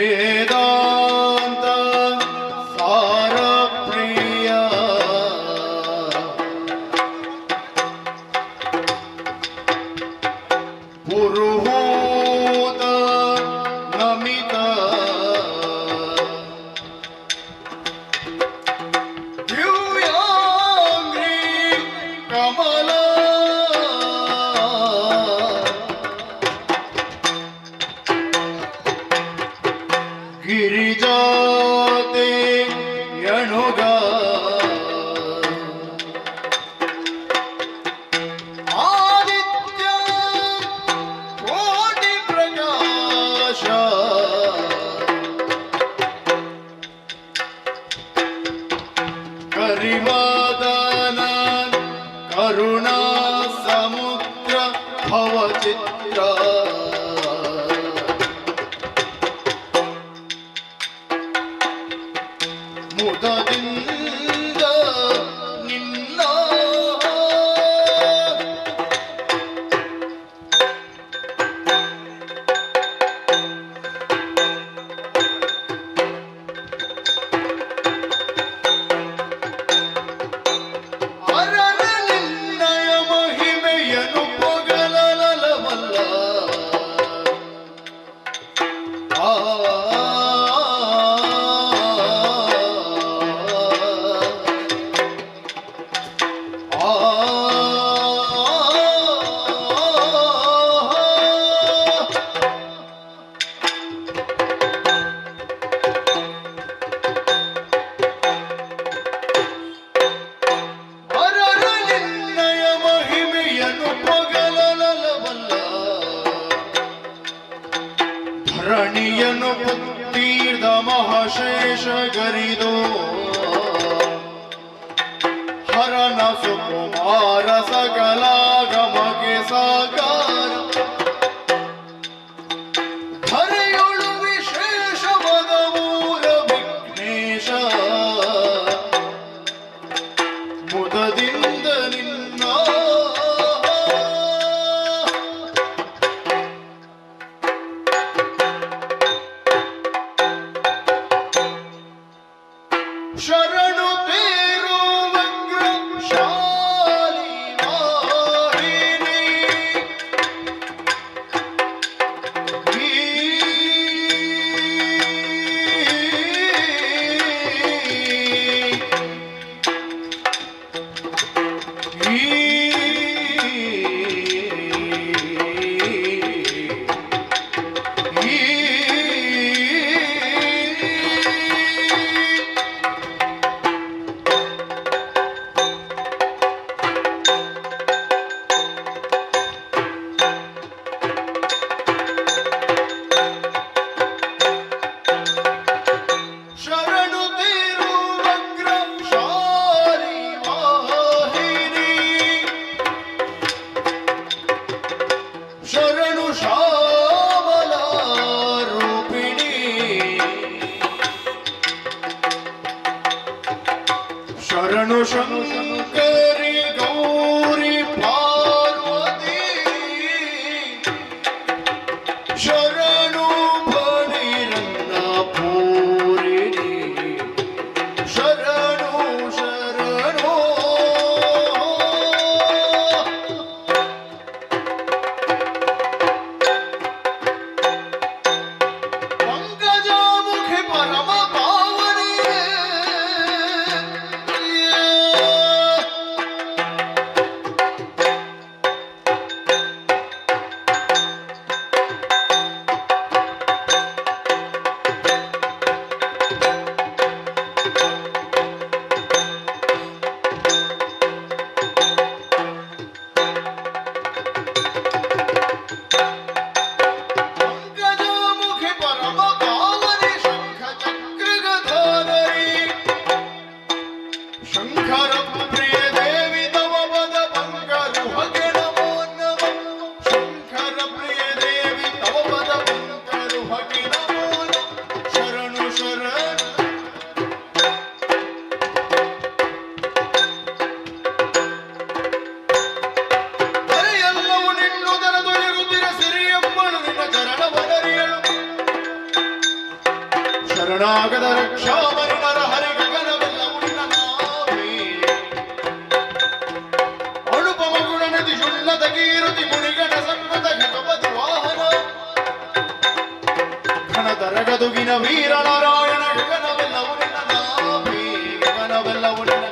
ವೇದಾಂತ ಸಾರ ಪ್ರಿಯ ಪುರುಹೂತ ನಮಿತ ದಿವ್ಯಾಂಗ್ರಿ ಕಮಲ ಗಿರಿಜಾತೆ ಯಣುಗ ಆದಿತ್ಯ ಕೋಟಿ ಪ್ರಕಾಶ ಕರಿವಾದನ ಕರುಣಾ ಸಮುದ್ರ ಭವಚಿತ್ರ ಮುದದಿಂದ ನಿನ್ನ ಅರರ ನಿನ್ನಯ ಮಹಿಮೆಯನ್ನು ಪೊಗಲಲವಲ್ಲ ಧರಣಿಯನು ಪುತ್ತೀರ್ಧ ಮಹಾಶೇಷ ಗರಿದೋ ಹರನ ಸುಕುಮಾರ ಸಕಲಾಗಮಗೆ ಸಾಕಾರ ಧರೆಯೊಳು ವಿಶೇಷ ಮದಮೂರ ವಿಘ್ನೇಶ ಮುದದಿಂದ ನಿನ್ನ ಶರಣು ತೇರು ವಕ್ರ ಶಾಲಿ ವಾಹಿನಿ ಶರಣಾಗದ ರಕ್ಷಾಮಣಿ ನರಹರಿ ಗಗನವೆಲ್ಲವೂ ನಿನ್ನ ನಾವೇ. ಅನುಪಮ ಗುಣ ನದಿ ಶುಣ್ಣದ ಕೀರುತಿ ಮುನಿಗಣ ಸನ್ನದ ಘಟಪತಿ ವಾಹನ ಘನತರಗದುಗಿನ ವೀರ ನಾರಾಯಣ ಗಗನವೆಲ್ಲವೂ ನಿನ್ನ ನಾವೇ. ಗಗನವೆಲ್ಲವೂ ನಿನ್ನ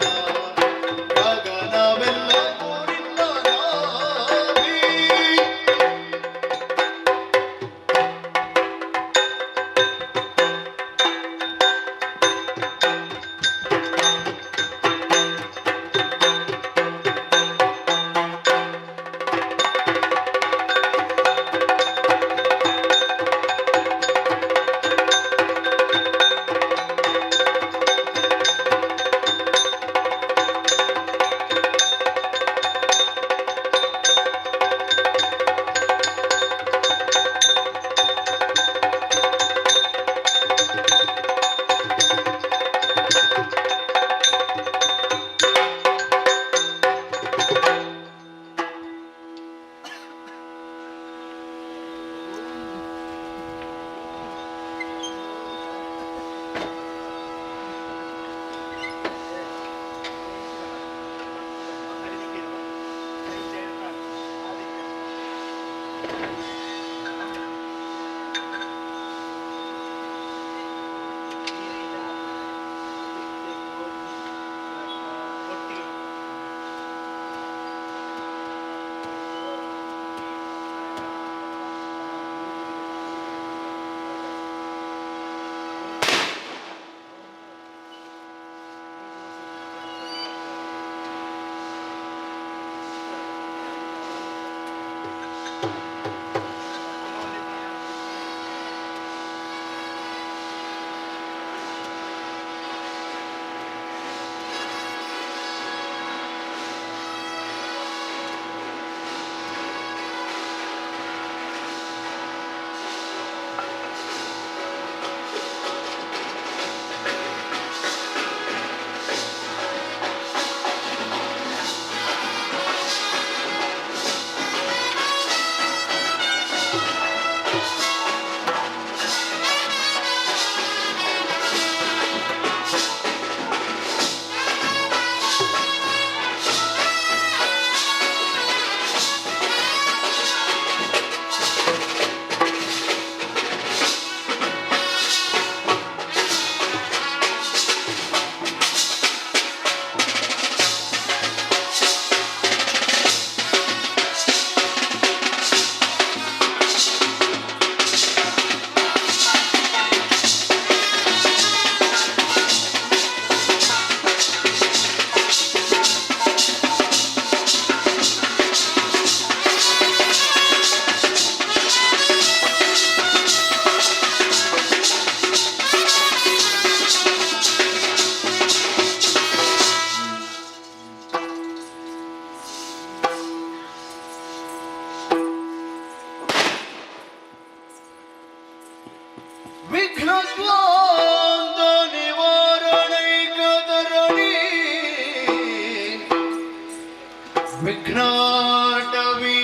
ವಿಘ್ನಾಟವಿ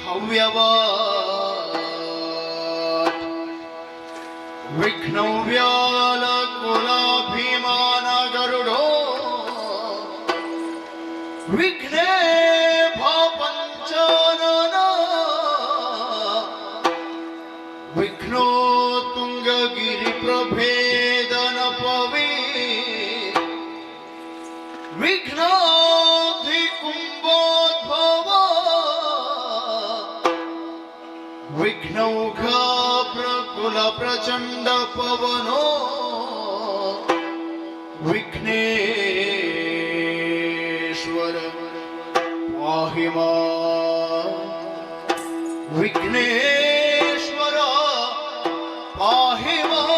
ಹವ್ಯವಾಟ್ ವಿಘ್ನವ್ಯಾಲ ಕುಲಾಭಿಮಾನ ಗರುಡೋ ವಿಘ್ನೇ ಪಂಚಾನನ ವಿಘ್ನೋ ತುಂಗಗಿರಿ ಪ್ರಭೇದನ ಪವಿ ವಿಘ್ನಾಧಿ ಕುಂಭೋದ್ಭವ ವಿಘ್ನೌಘ ಪ್ರಕುಲ ಪ್ರಚಂಡ ಪವನೋ ವಿಘ್ನೇಶ್ವರ ಪಾಹಿ ಮಾಂ ವಿಘ್ನೇಶ್ವರ ಪಾಹಿ ಮಾಂ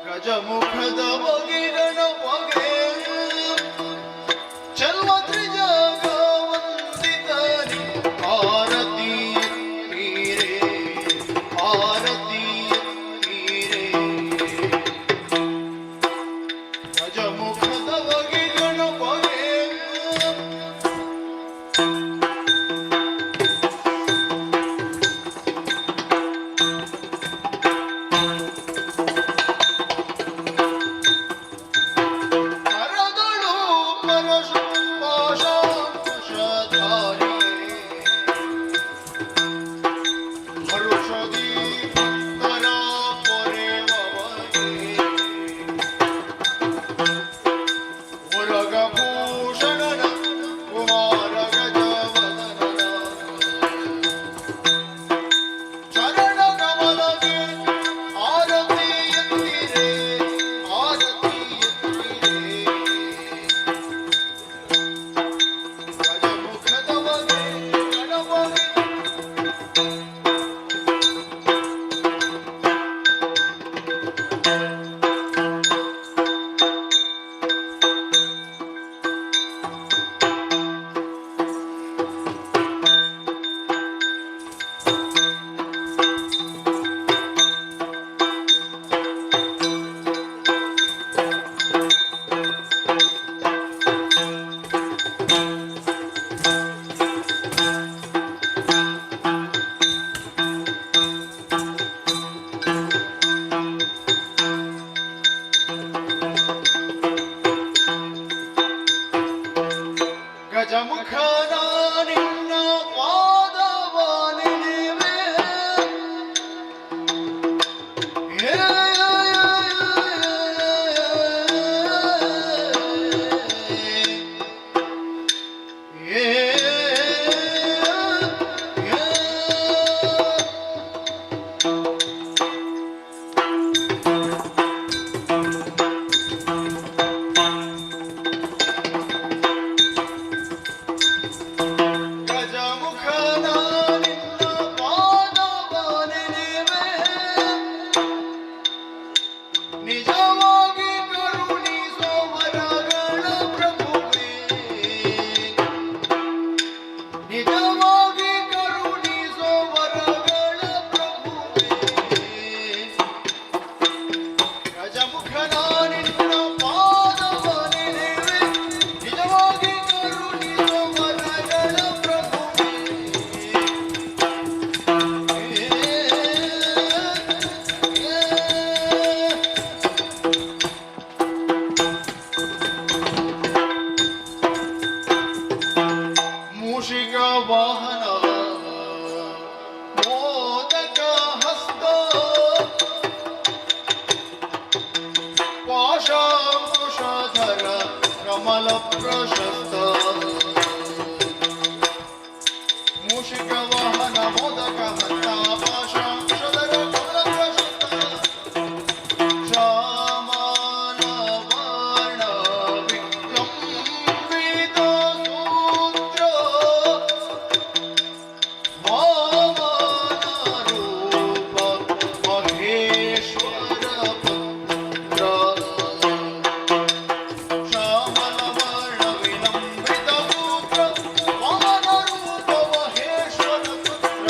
ಗಜಮುಖದ ಬಗೆ ಗಣಪಗೆ ಚಲ್ವ ತ್ರಿಜಗ ವಂದಿತನಿ ಆರತಿ ತೀರೆ ಆರತಿ ತೀರೆ ಗಜಮುಖದ ಬಗೆ ಗಣಪಗೆ ವಾಹನ ಮೋದಕ ಹಸ್ತ ಪಾಶಾಂಶಧರ ಕಮಲಪ್ರಶಸ್ತ ಶ್ಯಾಮಲ ವರ್ಣ ವಿಕಂಪಿತ ಸೂತ್ರ ವಾಮನ ರೂಪ ಮಹೇಶ್ವರ ಪುತ್ರ ಶ್ಯಾಮಲ ವರ್ಣ ವಿನಮ್ರಿತ ಸೂತ್ರ ವಾಮನ ರೂಪ ಮಹೇಶ್ವರ ಪುತ್ರ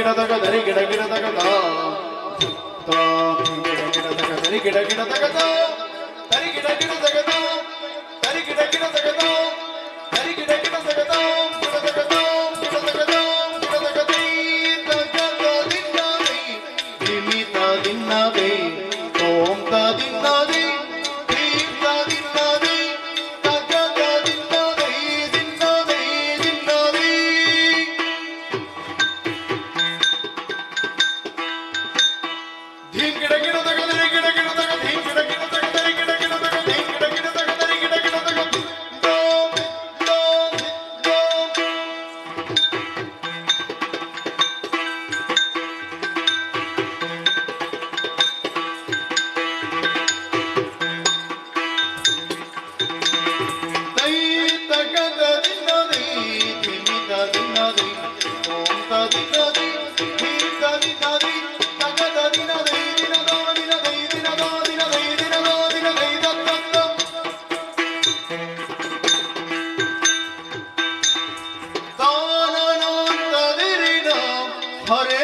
ಗಿಡದಗ ಧರಿ ಗಿಡ ಗಿಡದಗದ ಗಿಡದಗ ಧರಿ ಗಿಡ ಗಿಡದಗದ ಧರಿ ಗಿಡ ಗಿಡದಗದ ಧರಿ ಗಿಡ ಗಿಡದಗದ ಧರಿ ಗಿಡ ಗಿಡದಗದ ಗಿಡದಗದ ಗಿಡದಗದ ಗಿಡದಗದಿ ತಗದ ದಿನ್ನದಿ ದಿಮಿತ ದಿನ್ನದಿ ಓಂ ತ ದಿನ್ನದಿ ದೀಪ ದಿನ್ನದಿ ತಗದ ದಿನ್ನದಿ ದಿನ್ನದಿ ದಿನ್ನದಿ ಧೀಂ ಗಿಡ ಗಿಡದಗ ಧರಿ ಗಿಡ ಗಿಡದಗ ಧೀಂ ಗಿಡ ಗಿಡದಗ ಧರಿ ಗಿಡ ಗಿಡದಗ ಧೀಂ ಗಿಡ ಗಿಡದಗ ಧರಿ ಗಿಡ ಗಿಡದಗ ದೋಂ ದೋಂ ದೋಂ ದೈ ತಗದ ದಿನ್ನದಿ ದಿಮಿತ ದಿನ್ನದಿ ಓಂ ತ ದಿನ್ನದಿ ಧೀಂ ತ ದಿನ್ನದಿ ತಗದ ದಿನದಿ ದಿನದ ದಿನದೈ ದಿನದ ದಿನದೈ ದಿನದ ದಿನದೈ ದತ್ತ ತಾನನಂತದಿರಿನ ಹರೇ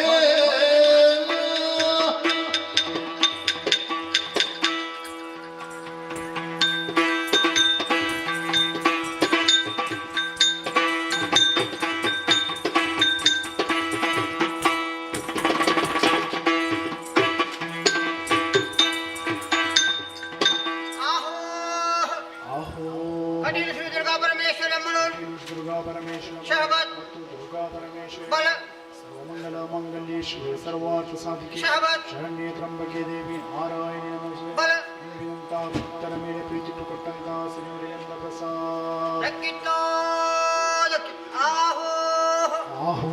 ಆಹೋ ಕಟೀಲು ಶ್ರೀ ದುರ್ಗಾ ಪರಮೇಶ್ವರಿ ಅಮ್ಮನವರು ದುರ್ಗಾ ಪರಮೇಶ್ವರ ಶಹಬಾದ್ ಮತ್ತು ದುರ್ಗಾ ಪರಮೇಶ್ವರಿ ಬಲ ಸರ್ವಮಂಗಲ ಮಂಗಲ್ಯೇ ಶಿವೆ ಸರ್ವಾರ್ಥ ಸಾಧಿಕೆ ಶಹಬಾದ್ ಶರಣ್ಯೇ ತ್ರಂಬಕೆ ದೇವಿ ನಾರಾಯಣಿ ನಮಸ್ತೆ ಬಲ ಎಂದಿನಂತ ಭಕ್ತರ ಮೇಲೆ ಪ್ರೀತಿಟ್ಟುಕೊಟ್ಟಂತ ಶ್ರೀನಿಯಂದ ಪ್ರಸಾದ್ ದಕ್ಕಿತ್ತೋ ಆಹೋ ಆಹೋ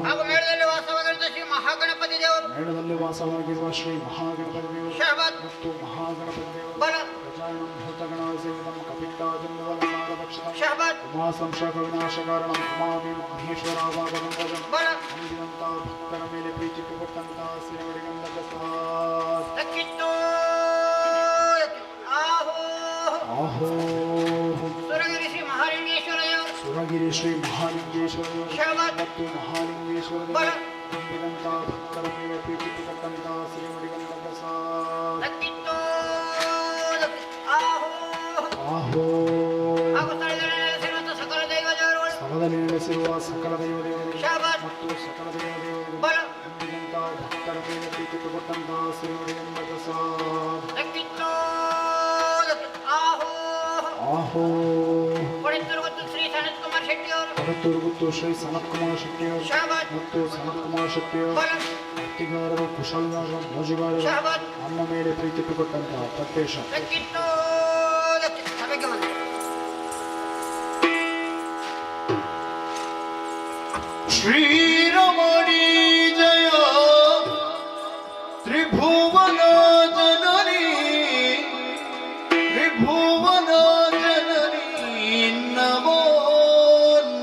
ಹಾಗೂ ಮೇಳದಲ್ಲಿ ವಾಸವಾಗಿರುವ ಶ್ರೀ ಮಹಾಗಣಪತಿ ದೇವರು ಮೇಳದಲ್ಲಿ ವಾಸವಾಗಿರುವ ಶ್ರೀ ಮಹಾಗಣಪತಿ ದೇವರು ಶಹಬಾದ್ ಮತ್ತು ಮಹಾಗಣಪತಿ ದೇವರು ಬಲ ಪ್ರಜಾಯಣಂ ಭೂತಗಣ ಸೇವಿತಂ ಕಪಿತ್ತಾಜನ್ಮವಲ ಸಾರಭಕ್ಷಣಂ ಶಹಬಾದ್ ಉಮಾ ಸಂಶಯ ವಿನಾಶಕಾರಣಂ ಉಮಾವಿ ಮಹೇಶ್ವರಾಭಾಗವಂತಜಂ ಬಲ ಅಂದಿನಂತ ಭಕ್ತರ ಮೇಲೆ ಪ್ರೀತಿಟ್ಟುಕೊಟ್ಟಂತ ಶ್ರೀನಿಗಂಧ ಪ್ರಸಾದ್ ದಕ್ಕಿತ್ತೋ ಆಹೋ ಆಹೋ ಸುರಗಿರಿ ಶ್ರೀ ಮಹಾಲಿಂಗೇಶ್ವರ ದೇವರು ಸುರಗಿರಿ ಶ್ರೀ ಮಹಾಲಿಂಗೇಶ್ವರ ದೇವರು ಶಹಬಾದ್ ಮತ್ತು ಮಹಾಲಿಂಗೇಶ್ವರ ಬಲ ದೇವರು ಅಂದಿನಂತ ಭಕ್ತರ ಮೇಲೆ ಪ್ರೀತಿಟ್ಟುಕೊಟ್ಟಂತ ಶ್ರೀನಿಗಂಧ ಪ್ರಸಾದ್ ದಕ್ಕಿತ್ತೋ ಆಹೋ ಆಹೋ ಹಾಗೂ ಸ್ಥಳದಲ್ಲಿ ನೆಲೆಸಿರುವಂತಹ ಸಕಲ ದೈವ ದೇವರುಗಳು ಸ್ಥಳದಲ್ಲಿ ನೆಲೆಸಿರುವ ಸಕಲ ದೈವದೇವರು ಶಹಬಾದ್ ಮತ್ತು ಸಕಲ ದೈವದೇವರು ಬಲ ಅಂದಿನಂತ ಭಕ್ತರ ಮೇಲೆ ಪ್ರೀತಿಟ್ಟುಕೊಟ್ಟಂತ ಶ್ರೀನಿಗಂಧ ಪ್ರಸಾದ್ ದಕ್ಕಿತ್ತೋ ಆಹೋ ಆಹೋ ಕೊಡಿತಿರುವುದು ಶ್ರೀ ಸನತ್ ಕುಮಾರ್ ಶೆಟ್ಟಿ ಅವರು ಹೊರತುರುಗುತ್ತು ಶ್ರೀ ಸನತ್ ಕುಮಾರ್ ಶೆಟ್ಟಿಯವರು ಶಹಬಾದ್ ಮತ್ತು ಸನತ್ ಕುಮಾರ್ ಶೆಟ್ಟಿಯವರು ಬಲ ಭಕ್ತಿಗಾರರು ಕುಶಲಗಾರರು ಮೋಜಿಗಾರರು ಶಹಬಾದ್ ನಮ್ಮ ಮೇಲೆ ಪ್ರೀತಿಟ್ಟುಕೊಟ್ಟಂತಹ ಪ್ರತ್ಯೇಶ ದಕ್ಕಿತ್ತೋ ಸಭೆಗೆ ಬಂದ ಶ್ರೀರಮಣಿ ಜಯ ತ್ರಿಭುವನ ಜನನಿ ತ್ರಿಭುವನ ಜನನಿ ನಮೋ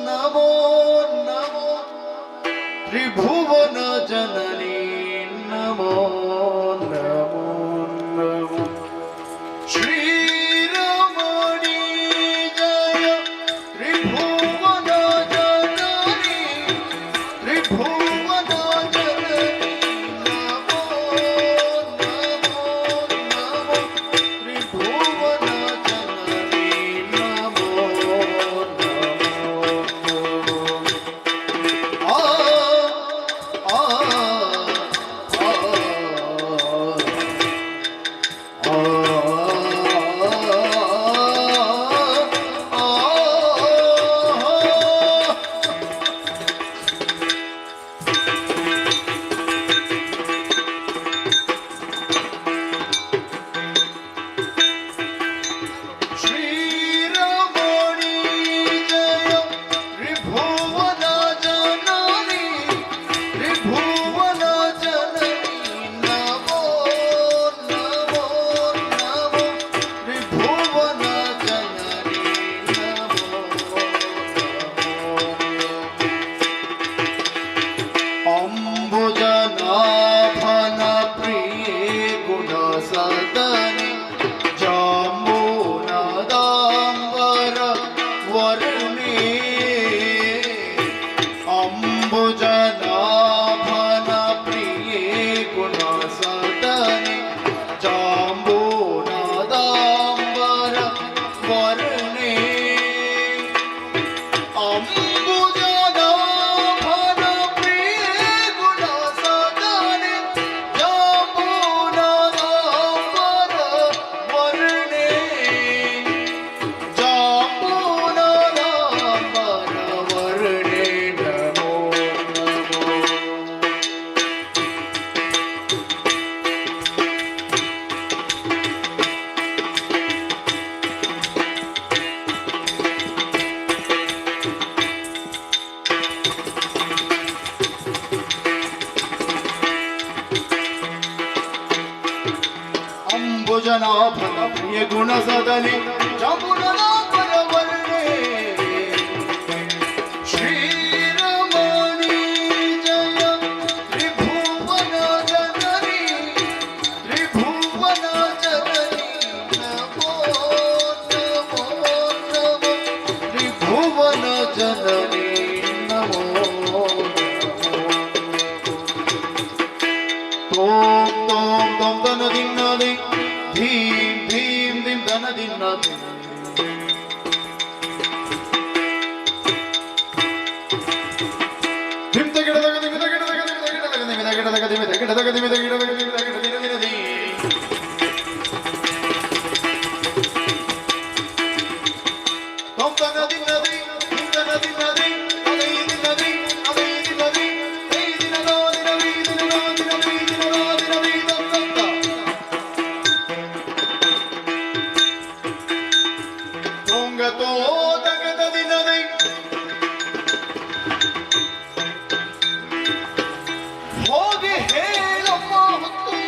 ನಮೋ ನಮೋ ತ್ರಿಭುವನ ಜನನಿ ನಮೋ ನಮೋ ನಮೋ ಶ್ರೀರಮಣಿ ಜಯ ತ್ರಿಭುವನ ಜನನಿ ತ್ರಿಭುವನ ಜನನಿ ನಮೋ ನಮೋ ನಮೋ ತ್ರಿಭುವನ ಯಗುಣ ಸದನಿ ಜಮುನದ ಪರವರ್ಣೆ ಶ್ರೀರಮಣಿ ಜಯ ತ್ರಿಭುವನ ಜನನಿ ತ್ರಿಭುವನ ಜನನಿ ನಮೋ ನಮೋ ನಮೋ ತ್ರಿಭುವನ ಜನನಿ ನಮೋ ತೋಂ ತೋಂ ತೋಂ ದನ ದಿನ್ನದಿ ಧೀಂ ಧೀಂ ದಿಂ ದನ ದಿನ್ನದಿ ಧಿಂ ತಗಿಡದಗ ದಿಮಿ ತಗಿಡದಗ ದಿಮಿ ತಗಿಡದಗ ದಿಮಿ ತಗಿಡದಗ ದಿಮಿ ತಗಿಡದಗ ದಿಮಿ ತಗಿಡದಗ ದಿಮಿ ತಗಿಡದಗ ದಿಮಿ ದಿ ತೋಂ ದನ ದಿನ್ನದಿ ಧಿಂ ದನ ದಿನ್ನದಿ ಅದೈ ದಿನ್ನದಿ ಅದೈ ದಿನ್ನದಿ ದೈ ದಿನದೋ ದಿನದಿ ದಿನದೋ ದಿನದಿ ದಿನದೋ ದಿನದಿ ದತ್ತ ತೋಂಗತೋ ತಗದ ದಿನದಿ ಹೋಗಿ ಹೇಳಮ್ಮ ಹೊತ್ತು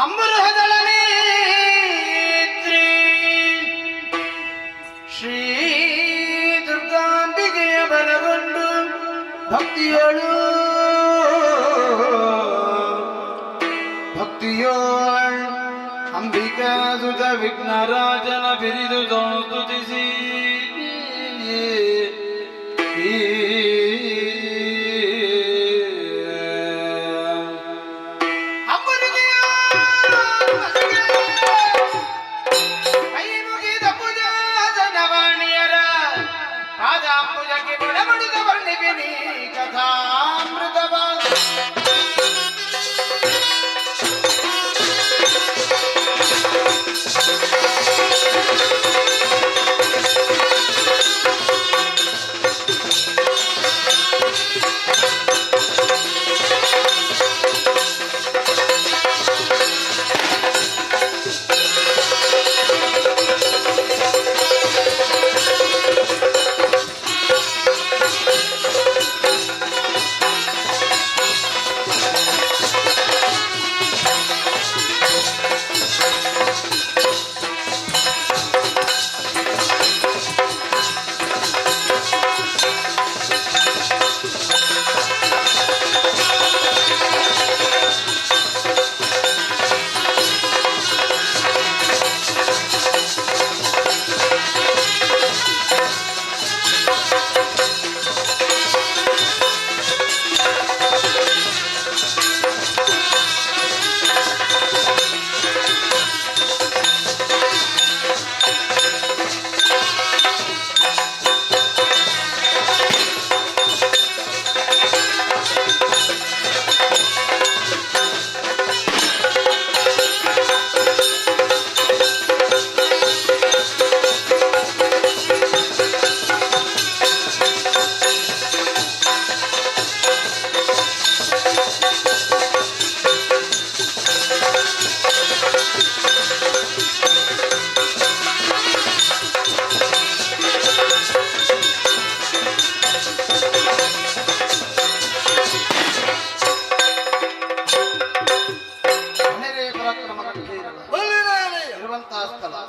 ಅಂಬರಹದಳನೇ ಶ್ರೀ ದುರ್ಗಾಂಬಿಕೆಯ ಬಲಗೊಂಡು ಭಕ್ತಿಯೋಳು ಅಂಬಿಕಾ ಸುತ ವಿಘ್ನರಾಜನ ಬಿರಿದು ಸಂಸ್ತುತಿಸಿ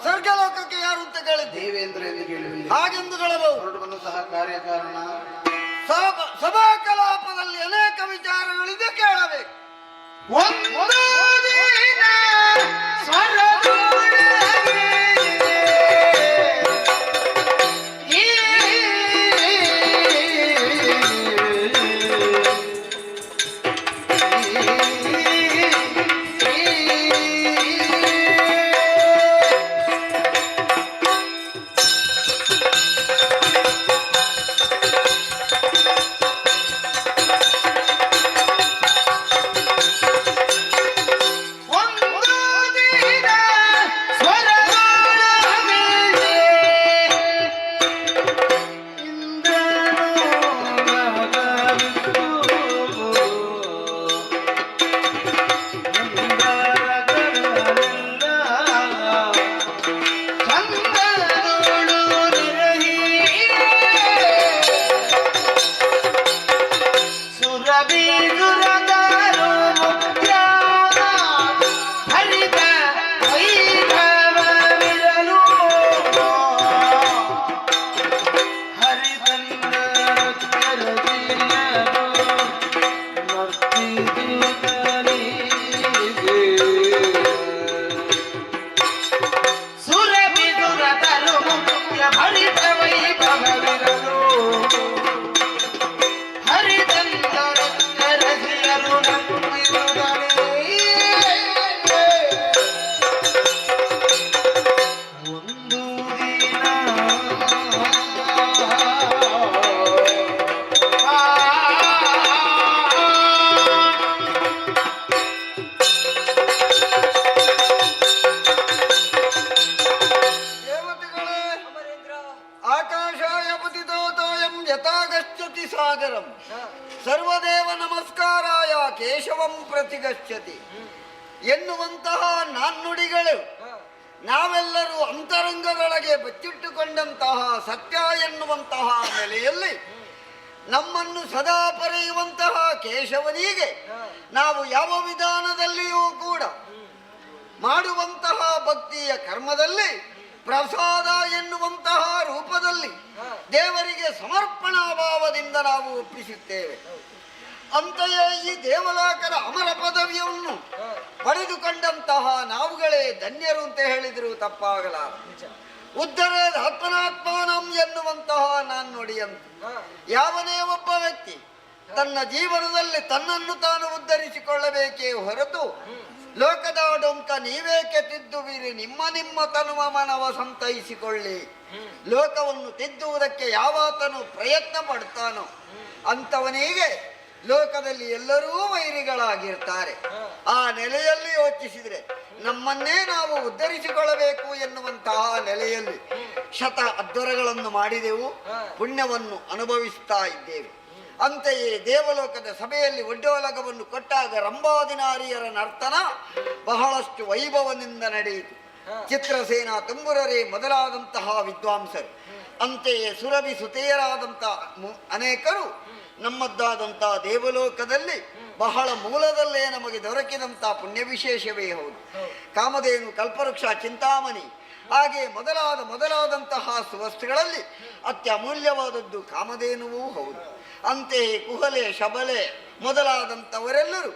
ಸ್ವರ್ಗಲೋಕಕ್ಕೆ ಯಾರು ಅಂತ ಕೇಳಿದ್ದೆ ದೇವೇಂದ್ರ ಎಂದು ಕೇಳುವಿಲ್ಲ. ಹಾಗೆಂದು ಹೇಳಬಹುದು. ಹೊರಟು ಬಂದಂತಹ ಕಾರ್ಯಕಾರಣ ಸಭಾ ಕಲಾಪದಲ್ಲಿ ಅನೇಕ ವಿಚಾರಗಳಿದೆ, ಕೇಳಬೇಕು. ಸಾಗರಂ ಸರ್ವದೇವ ನಮಸ್ಕಾರಾಯ ಕೇಶವಂ ಪ್ರತಿಗಚ್ಚತಿ ಎನ್ನುವಂತಹ ನಾನ್ನುಡಿಗಳು ನಾವೆಲ್ಲರೂ ಅಂತರಂಗದೊಳಗೆ ಬಚ್ಚಿಟ್ಟುಕೊಂಡಂತಹ ಸತ್ಯ ಎನ್ನುವಂತಹ ನೆಲೆಯಲ್ಲಿ ನಮ್ಮನ್ನು ಸದಾ ಪರೆಯುವಂತಹ ಕೇಶವನಿಗೆ ನಾವು ಯಾವ ವಿಧಾನದಲ್ಲಿಯೂ ಕೂಡ ಮಾಡುವಂತಹ ಭಕ್ತಿಯ ಕರ್ಮದಲ್ಲಿ ಪ್ರಸಾದ ಎನ್ನುವಂತಹ ರೂಪದಲ್ಲಿ ದೇವರಿಗೆ ಸಮರ್ಪಣಾ ಭಾವದಿಂದ ನಾವು ಒಪ್ಪಿಸುತ್ತೇವೆ. ಅಂತೆಯೇ ಈ ದೇವಲೋಕದ ಅಮರ ಪದವಿಯನ್ನು ಪಡೆದುಕೊಂಡಂತಹ ನಾವುಗಳೇ ಧನ್ಯರು ಅಂತ ಹೇಳಿದ್ರು ತಪ್ಪಾಗಲಾರದು. ಉದ್ಧರೇದ್ ಆತ್ಮನಾತ್ಮಾನಂ ಎನ್ನುವಂತಹ ನಾನು ನುಡಿಯಂತೆ ಯಾವನೇ ಒಬ್ಬ ವ್ಯಕ್ತಿ ತನ್ನ ಜೀವನದಲ್ಲಿ ತನ್ನನ್ನು ತಾನು ಉದ್ಧರಿಸಿಕೊಳ್ಳಬೇಕೇ ಹೊರತು ಲೋಕದ ಡೊಂಕ ನೀವೇಕೆ ತಿದ್ದುವಿರಿ, ನಿಮ್ಮ ನಿಮ್ಮ ತನುವ ಮನವ ಸಂತೈಸಿಕೊಳ್ಳಿ. ಲೋಕವನ್ನು ತಿದ್ದುವುದಕ್ಕೆ ಯಾವಾತನು ಪ್ರಯತ್ನ ಪಡ್ತಾನೋ ಅಂಥವನಿಗೆ ಲೋಕದಲ್ಲಿ ಎಲ್ಲರೂ ವೈರಿಗಳಾಗಿರ್ತಾರೆ. ಆ ನೆಲೆಯಲ್ಲಿ ಯೋಚಿಸಿದರೆ ನಮ್ಮನ್ನೇ ನಾವು ಉದ್ಧರಿಸಿಕೊಳ್ಳಬೇಕು ಎನ್ನುವಂತಹ ನೆಲೆಯಲ್ಲಿ ಶತ ಅದ್ವರಗಳನ್ನು ಮಾಡಿದೆವು, ಪುಣ್ಯವನ್ನು ಅನುಭವಿಸ್ತಾ ಇದ್ದೇವೆ. ಅಂತೆಯೇ ದೇವಲೋಕದ ಸಭೆಯಲ್ಲಿ ಒಡ್ಡೋಲಗವನ್ನು ಕೊಟ್ಟಾಗ ರಂಭಾದಿನಾರಿಯರ ನರ್ತನ ಬಹಳಷ್ಟು ವೈಭವದಿಂದ ನಡೆಯಿತು. ಚಿತ್ರಸೇನ ತುಂಬುರರೇ ಮೊದಲಾದಂತಹ ವಿದ್ವಾಂಸರು, ಅಂತೆಯೇ ಸುರಭಿ ಸುತೆಯರಾದಂತಹ ಅನೇಕರು ನಮ್ಮದ್ದಾದಂತಹ ದೇವಲೋಕದಲ್ಲಿ ಬಹಳ ಮೂಲದಲ್ಲೇ ನಮಗೆ ದೊರಕಿದಂತಹ ಪುಣ್ಯ ವಿಶೇಷವೇ ಹೌದು. ಕಾಮಧೇನು, ಕಲ್ಪವೃಕ್ಷ, ಚಿಂತಾಮಣಿ ಹಾಗೆ ಮೊದಲಾದಂತಹ ಸುವಸ್ತುಗಳಲ್ಲಿ ಅತ್ಯಮೂಲ್ಯವಾದದ್ದು ಕಾಮಧೇನುವೂ ಹೌದು. ಅಂತೆಯೇ ಕುಹಲೆ, ಶಬಲೆ ಮೊದಲಾದಂಥವರೆಲ್ಲರೂ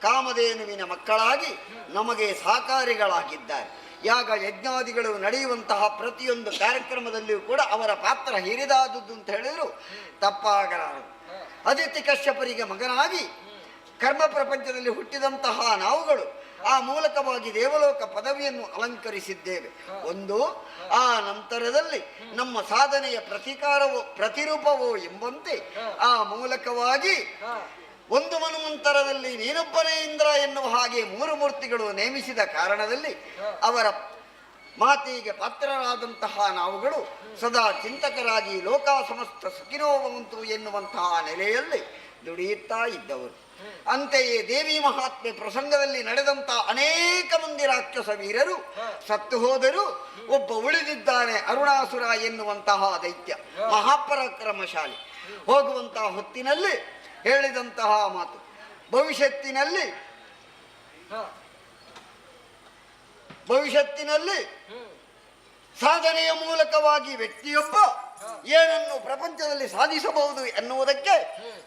ಕಾಮಧೇನುವಿನ ಮಕ್ಕಳಾಗಿ ನಮಗೆ ಸಹಕಾರಿಗಳಾಗಿದ್ದಾರೆ. ಯಾಗ ಯಜ್ಞಾದಿಗಳು ನಡೆಯುವಂತಹ ಪ್ರತಿಯೊಂದು ಕಾರ್ಯಕ್ರಮದಲ್ಲಿಯೂ ಕೂಡ ಅವರ ಪಾತ್ರ ಹಿರಿದಾದದ್ದು ಅಂತ ಹೇಳಿದ್ರು ತಪ್ಪಾಗಲಾರದು. ಅದಿತಿ ಕಶ್ಯಪರಿಗೆ ಮಗನಾಗಿ ಕರ್ಮ ಪ್ರಪಂಚದಲ್ಲಿ ಹುಟ್ಟಿದಂತಹ ನಾವುಗಳು ಆ ಮೂಲಕವಾಗಿ ದೇವಲೋಕ ಪದವಿಯನ್ನು ಅಲಂಕರಿಸಿದ್ದೇವೆ. ಒಂದು ಆ ನಂತರದಲ್ಲಿ ನಮ್ಮ ಸಾಧನೆಯ ಪ್ರತಿರೂಪವೋ ಎಂಬಂತೆ ಆ ಮೂಲಕವಾಗಿ ಒಂದು ಮನ್ವಂತರದಲ್ಲಿ ನೀನೊಬ್ಬನೇ ಇಂದ್ರ ಎನ್ನುವ ಹಾಗೆ ಮೂರು ಮೂರ್ತಿಗಳು ನೇಮಿಸಿದ ಕಾರಣದಲ್ಲಿ ಅವರ ಮಾತಿಗೆ ಪಾತ್ರರಾದಂತಹ ನಾವುಗಳು ಸದಾ ಚಿಂತಕರಾಗಿ ಲೋಕ ಸಮಸ್ತ ಸುಖಿನೋವಂತು ಎನ್ನುವಂತಹ ನೆಲೆಯಲ್ಲಿ ದುಡಿಯುತ್ತಾ ಇದ್ದವರು. ಅಂತೆಯೇ ದೇವಿ ಮಹಾತ್ಮೆ ಪ್ರಸಂಗದಲ್ಲಿ ನಡೆದಂತಹ ಅನೇಕ ಮಂದಿ ರಾಕ್ಷಸ ವೀರರು ಸತ್ತು ಹೋದರೂ ಒಬ್ಬ ಉಳಿದಿದ್ದಾನೆ, ಅರುಣಾಸುರ ಎನ್ನುವಂತಹ ದೈತ್ಯ ಮಹಾಪರಾಕ್ರಮಶಾಲಿ. ಹೋಗುವಂತಹ ಹೊತ್ತಿನಲ್ಲಿ ಹೇಳಿದಂತಹ ಮಾತು, ಭವಿಷ್ಯತ್ತಿನಲ್ಲಿ ಸಾಧನೆಯ ಮೂಲಕವಾಗಿ ವ್ಯಕ್ತಿಯೊಬ್ಬ ಏನನ್ನು ಪ್ರಪಂಚದಲ್ಲಿ ಸಾಧಿಸಬಹುದು ಎನ್ನುವುದಕ್ಕೆ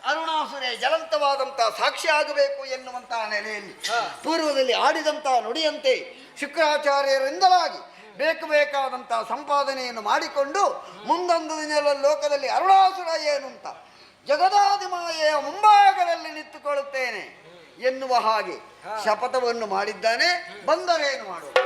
ಅರುಣಾಸುರೆ ಜ್ವಲಂತವಾದಂತಹ ಸಾಕ್ಷಿ ಆಗಬೇಕು ಎನ್ನುವಂತಹ ನೆಲೆಯಲ್ಲಿ ಪೂರ್ವದಲ್ಲಿ ಆಡಿದಂತಹ ನುಡಿಯಂತೆ ಶುಕ್ರಾಚಾರ್ಯರಿಂದಲಾಗಿ ಬೇಕಾದಂತಹ ಸಂಪಾದನೆಯನ್ನು ಮಾಡಿಕೊಂಡು ಮುಂದೊಂದು ದಿನ ಲೋಕದಲ್ಲಿ ಅರುಣಾಸುರ ಏನು ಅಂತ ಜಗದಾದಿಮಾಯೆಯ ಮುಂಭಾಗದಲ್ಲಿ ನಿಂತುಕೊಳ್ಳುತ್ತೇನೆ ಎನ್ನುವ ಹಾಗೆ ಶಪಥವನ್ನು ಮಾಡಿದ್ದಾನೆ. ಬಂದರೇನು ಮಾಡುವುದು?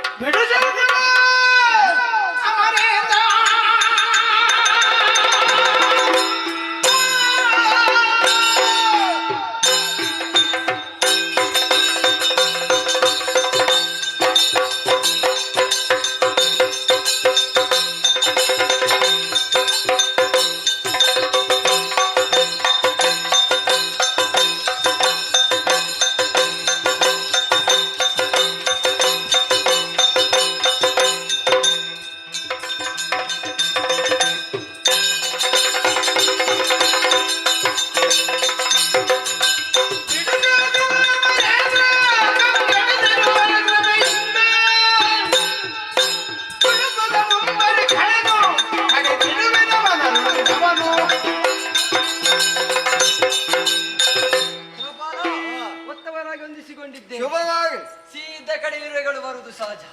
ಸೀದ ಕಡೆ ಇರುವೆಗಳು ಬರುವುದು ಸಹಜ,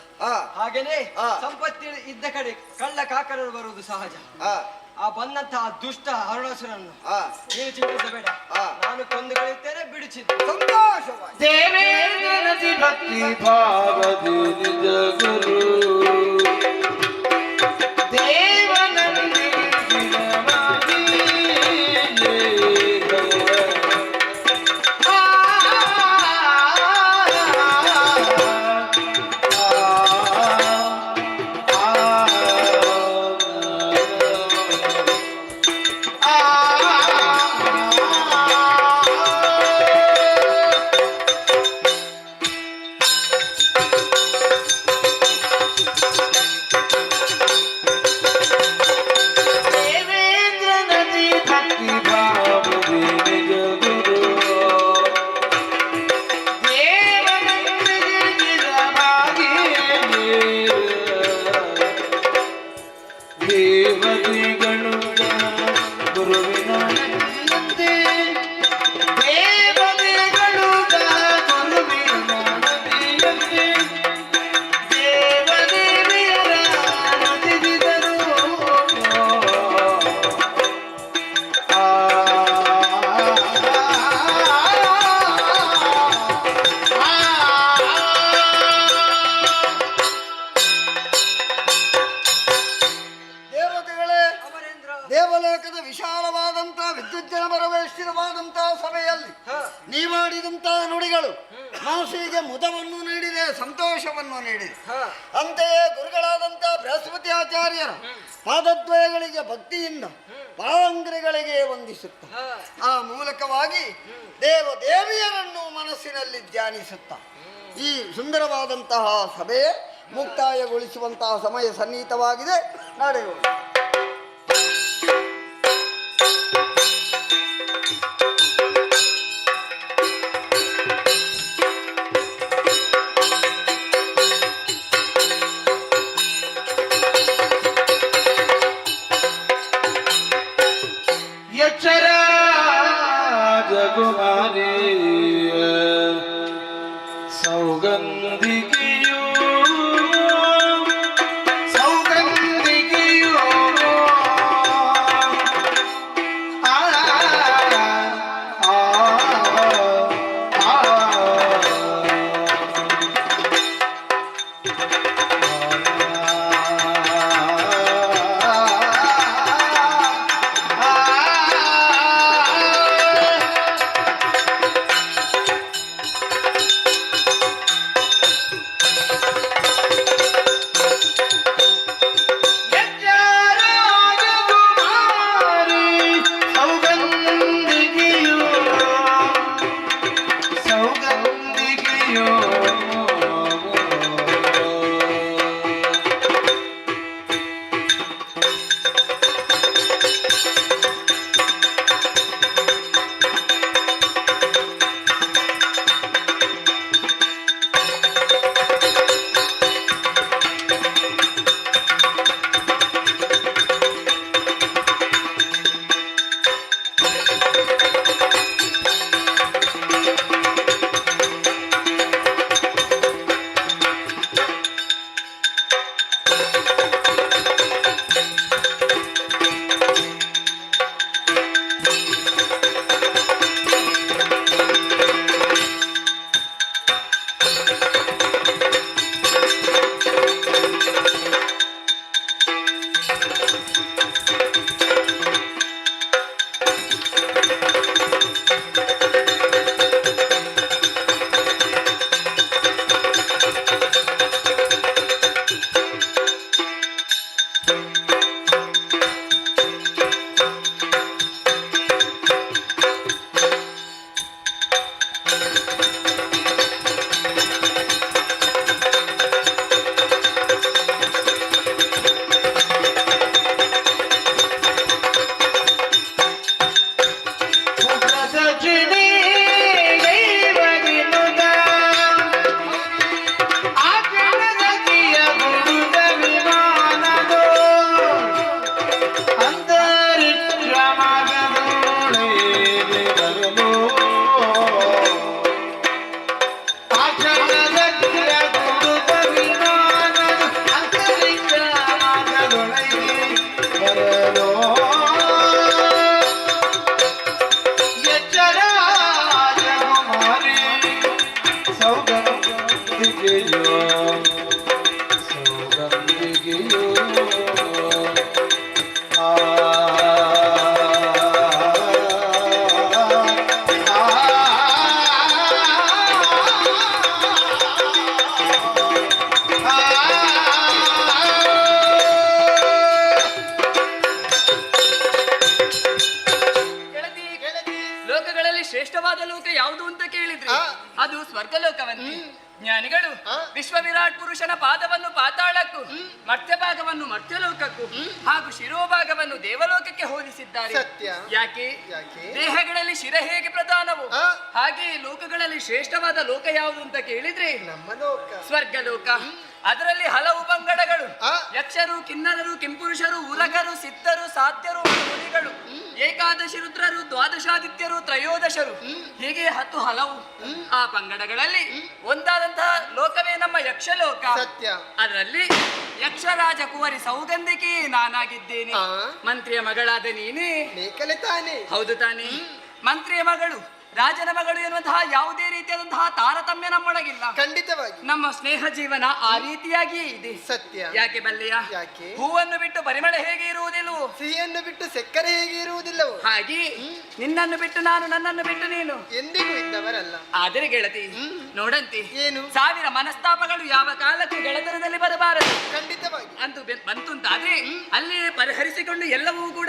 ಹಾಗೇನೆ ಸಂಪತ್ತಿ ಇದ್ದ ಕಡೆ ಕಳ್ಳ ಕಾಕರರು ಬರುವುದು ಸಹಜ. ಆ ಬಂದಂತಹ ದುಷ್ಟ ಅರುಣಾಸುರನ್ನು ನೀನು ಚಿಂತಿಸಬೇಡ, ನಾನು ಕೊಂದು ಕಳೆಯುತ್ತೇನೆ, ಬಿಡುಚಿದ್ದೆ ಸಂತೋಷವಾಗಿ. ಭಕ್ತಿ ಭಾವದಿ ನಿಜ ಗುರು ದೇವನಂದಿ ದೇವತೆಗಳು ಗುರುವಿನ ನದಿಯಂತೆ ದೇವತೆಗಳು ಗುರುವಿನ ನದಿಯಂತೆ ದೇವದೇವಿಯರ ನದಿದಿದರು ದೇವತೆಗಳೇ, ಅಮರೇಂದ್ರ ದೇವಲೋಕದ ವಿಶಾಲವಾದಂತಹ ವಿದ್ಯುಜ್ಜನ ಪರಮೇಶ್ವರವಾದಂತಹ ಸಭೆಯಲ್ಲಿ ನೀವಾಡಿದಂತಹ ನುಡಿಗಳು ಮನಸ್ಸಿಗೆ ಮುದವನ್ನು ನೀಡಿದೆ, ಸಂತೋಷವನ್ನು ನೀಡಿದೆ. ಅಂತೆಯೇ ಗುರುಗಳಾದಂತಹ ಬೃಹಸ್ಪತಿ ಆಚಾರ್ಯರ ಪಾದದ್ವಯಗಳಿಗೆ ಭಕ್ತಿಯಿಂದ ಪಾದಂಗ್ರಿಗಳಿಗೆ ವಂದಿಸುತ್ತ ಆ ಮೂಲಕವಾಗಿ ದೇವಿಯರನ್ನು ಮನಸ್ಸಿನಲ್ಲಿ ಧ್ಯಾನಿಸುತ್ತ ಈ ಸುಂದರವಾದಂತಹ ಸಭೆ ಮುಕ್ತಾಯಗೊಳಿಸುವಂತಹ ಸಮಯ ಸನ್ನಿಹಿತವಾಗಿದೆ. ನಡೆಯೋಣ. ಎಚ್ಚರ ಜಗುಮಾರಿ ಸೌಗಂಧಿಕೆಯು ಸೌಗಂಧಿಕೆಯು ಆ ಆ ಶ್ರೇಷ್ಠವಾದ ಲೋಕ ಯಾವುದು ಅಂತ ಕೇಳಿದ್ರಿ, ಅದು ಸ್ವರ್ಗಲೋಕವಂತೆ. ಜ್ಞಾನಿಗಳು ವಿಶ್ವ ವಿರಾಟ್ ಪುರುಷನ ಪಾದವನ್ನು ಪಾತಾಳಕ್ಕೂ ಮರ್ತ್ಯ ಭಾಗವನ್ನು ಮರ್ತ್ಯಲೋಕಕ್ಕೂ ಹಾಗೂ ಶಿರೋಭಾಗವನ್ನು ದೇವಲೋಕಕ್ಕೆ ಹೋಲಿಸಿದ್ದಾರೆ. ಯಾಕೆ? ದೇಹಗಳಲ್ಲಿ ಶಿರ ಹೇಗೆ ಪ್ರಧಾನವೋ ಹಾಗೆ ಲೋಕಗಳಲ್ಲಿ ಶ್ರೇಷ್ಠವಾದ ಲೋಕ ಯಾವುದು ಅಂತ ಕೇಳಿದ್ರೆ ಸ್ವರ್ಗಲೋಕ. ಅದರಲ್ಲಿ ಹಲವು ಪಂಗಡಗಳು, ಆ. ಯಕ್ಷರು, ಕಿನ್ನರರು, ಕಿಂಪುರುಷರು, ಉರಗರು, ಸಿದ್ಧರು, ಸಾಧ್ಯರು, ಮುನಿಗಳು, ಏಕಾದಶಿ ರುದ್ರರು, ದ್ವಾದಶಾದಿತ್ಯರು, ತ್ರಯೋದಶರು, ಹೀಗೆ ಹಲವು. ಆ ಪಂಗಡಗಳಲ್ಲಿ ಒಂದಾದಂತಹ ಲೋಕವೇ ನಮ್ಮ ಯಕ್ಷಲೋಕ. ಸತ್ಯ. ಅದರಲ್ಲಿ ಯಕ್ಷರಾಜ ಕುವರಿ ಸೌಗಂಧಿಕಿ ನಾನಾಗಿದ್ದೇನೆ. ಆ. ಮಂತ್ರಿಯ ಮಗಳಾದ ನೀನೇ. ಮೇಕಲೆ ತಾನೆ. ಹೌದು ತಾನೇ. ಮಂತ್ರಿಯ ಮಗಳು, ರಾಜನ ಮಗಳು ಎನ್ನುವಂತಹ ಯಾವುದೇ ರೀತಿಯಾದಂತಹ ತಾರತಮ್ಯ ನಮ್ಮೊಳಗಿಲ್ಲ. ಖಂಡಿತವಾಗಿ. ನಮ್ಮ ಸ್ನೇಹ ಜೀವನ ಆ ರೀತಿಯಾಗಿಯೇ ಇದೆ. ಸತ್ಯ. ಯಾಕೆ ಬಲ್ಲೆಯ? ಯಾಕೆ? ಹೂವನ್ನು ಬಿಟ್ಟು ಪರಿಮಳ ಹೇಗೆ ಇರುವುದಿಲ್ಲವೋ, ಸಿಹಿಯನ್ನು ಬಿಟ್ಟು ಸಕ್ಕರೆ ಹೇಗೆ ಇರುವುದಿಲ್ಲವೋ, ಹಾಗೆ ನಿನ್ನನ್ನು ಬಿಟ್ಟು ನಾನು, ನನ್ನನ್ನು ಬಿಟ್ಟು ನೀನು ಎಂದಿಗೂ ಇದ್ದವರಲ್ಲ. ಆದರೆ ಗೆಳತಿ ನೋಡಂತೆ, ಏನು? ಸಾವಿರ ಮನಸ್ತಾಪಗಳು ಯಾವ ಕಾಲಕ್ಕೂ ಗೆಳತನದಲ್ಲಿ ಬರಬಾರದು. ಖಂಡಿತವಾಗಿ. ಅಂದು ಬಂತು ಅಂತಾದ್ರೆ ಅಲ್ಲಿಯೇ ಪರಿಹರಿಸಿಕೊಂಡು ಎಲ್ಲವೂ ಕೂಡ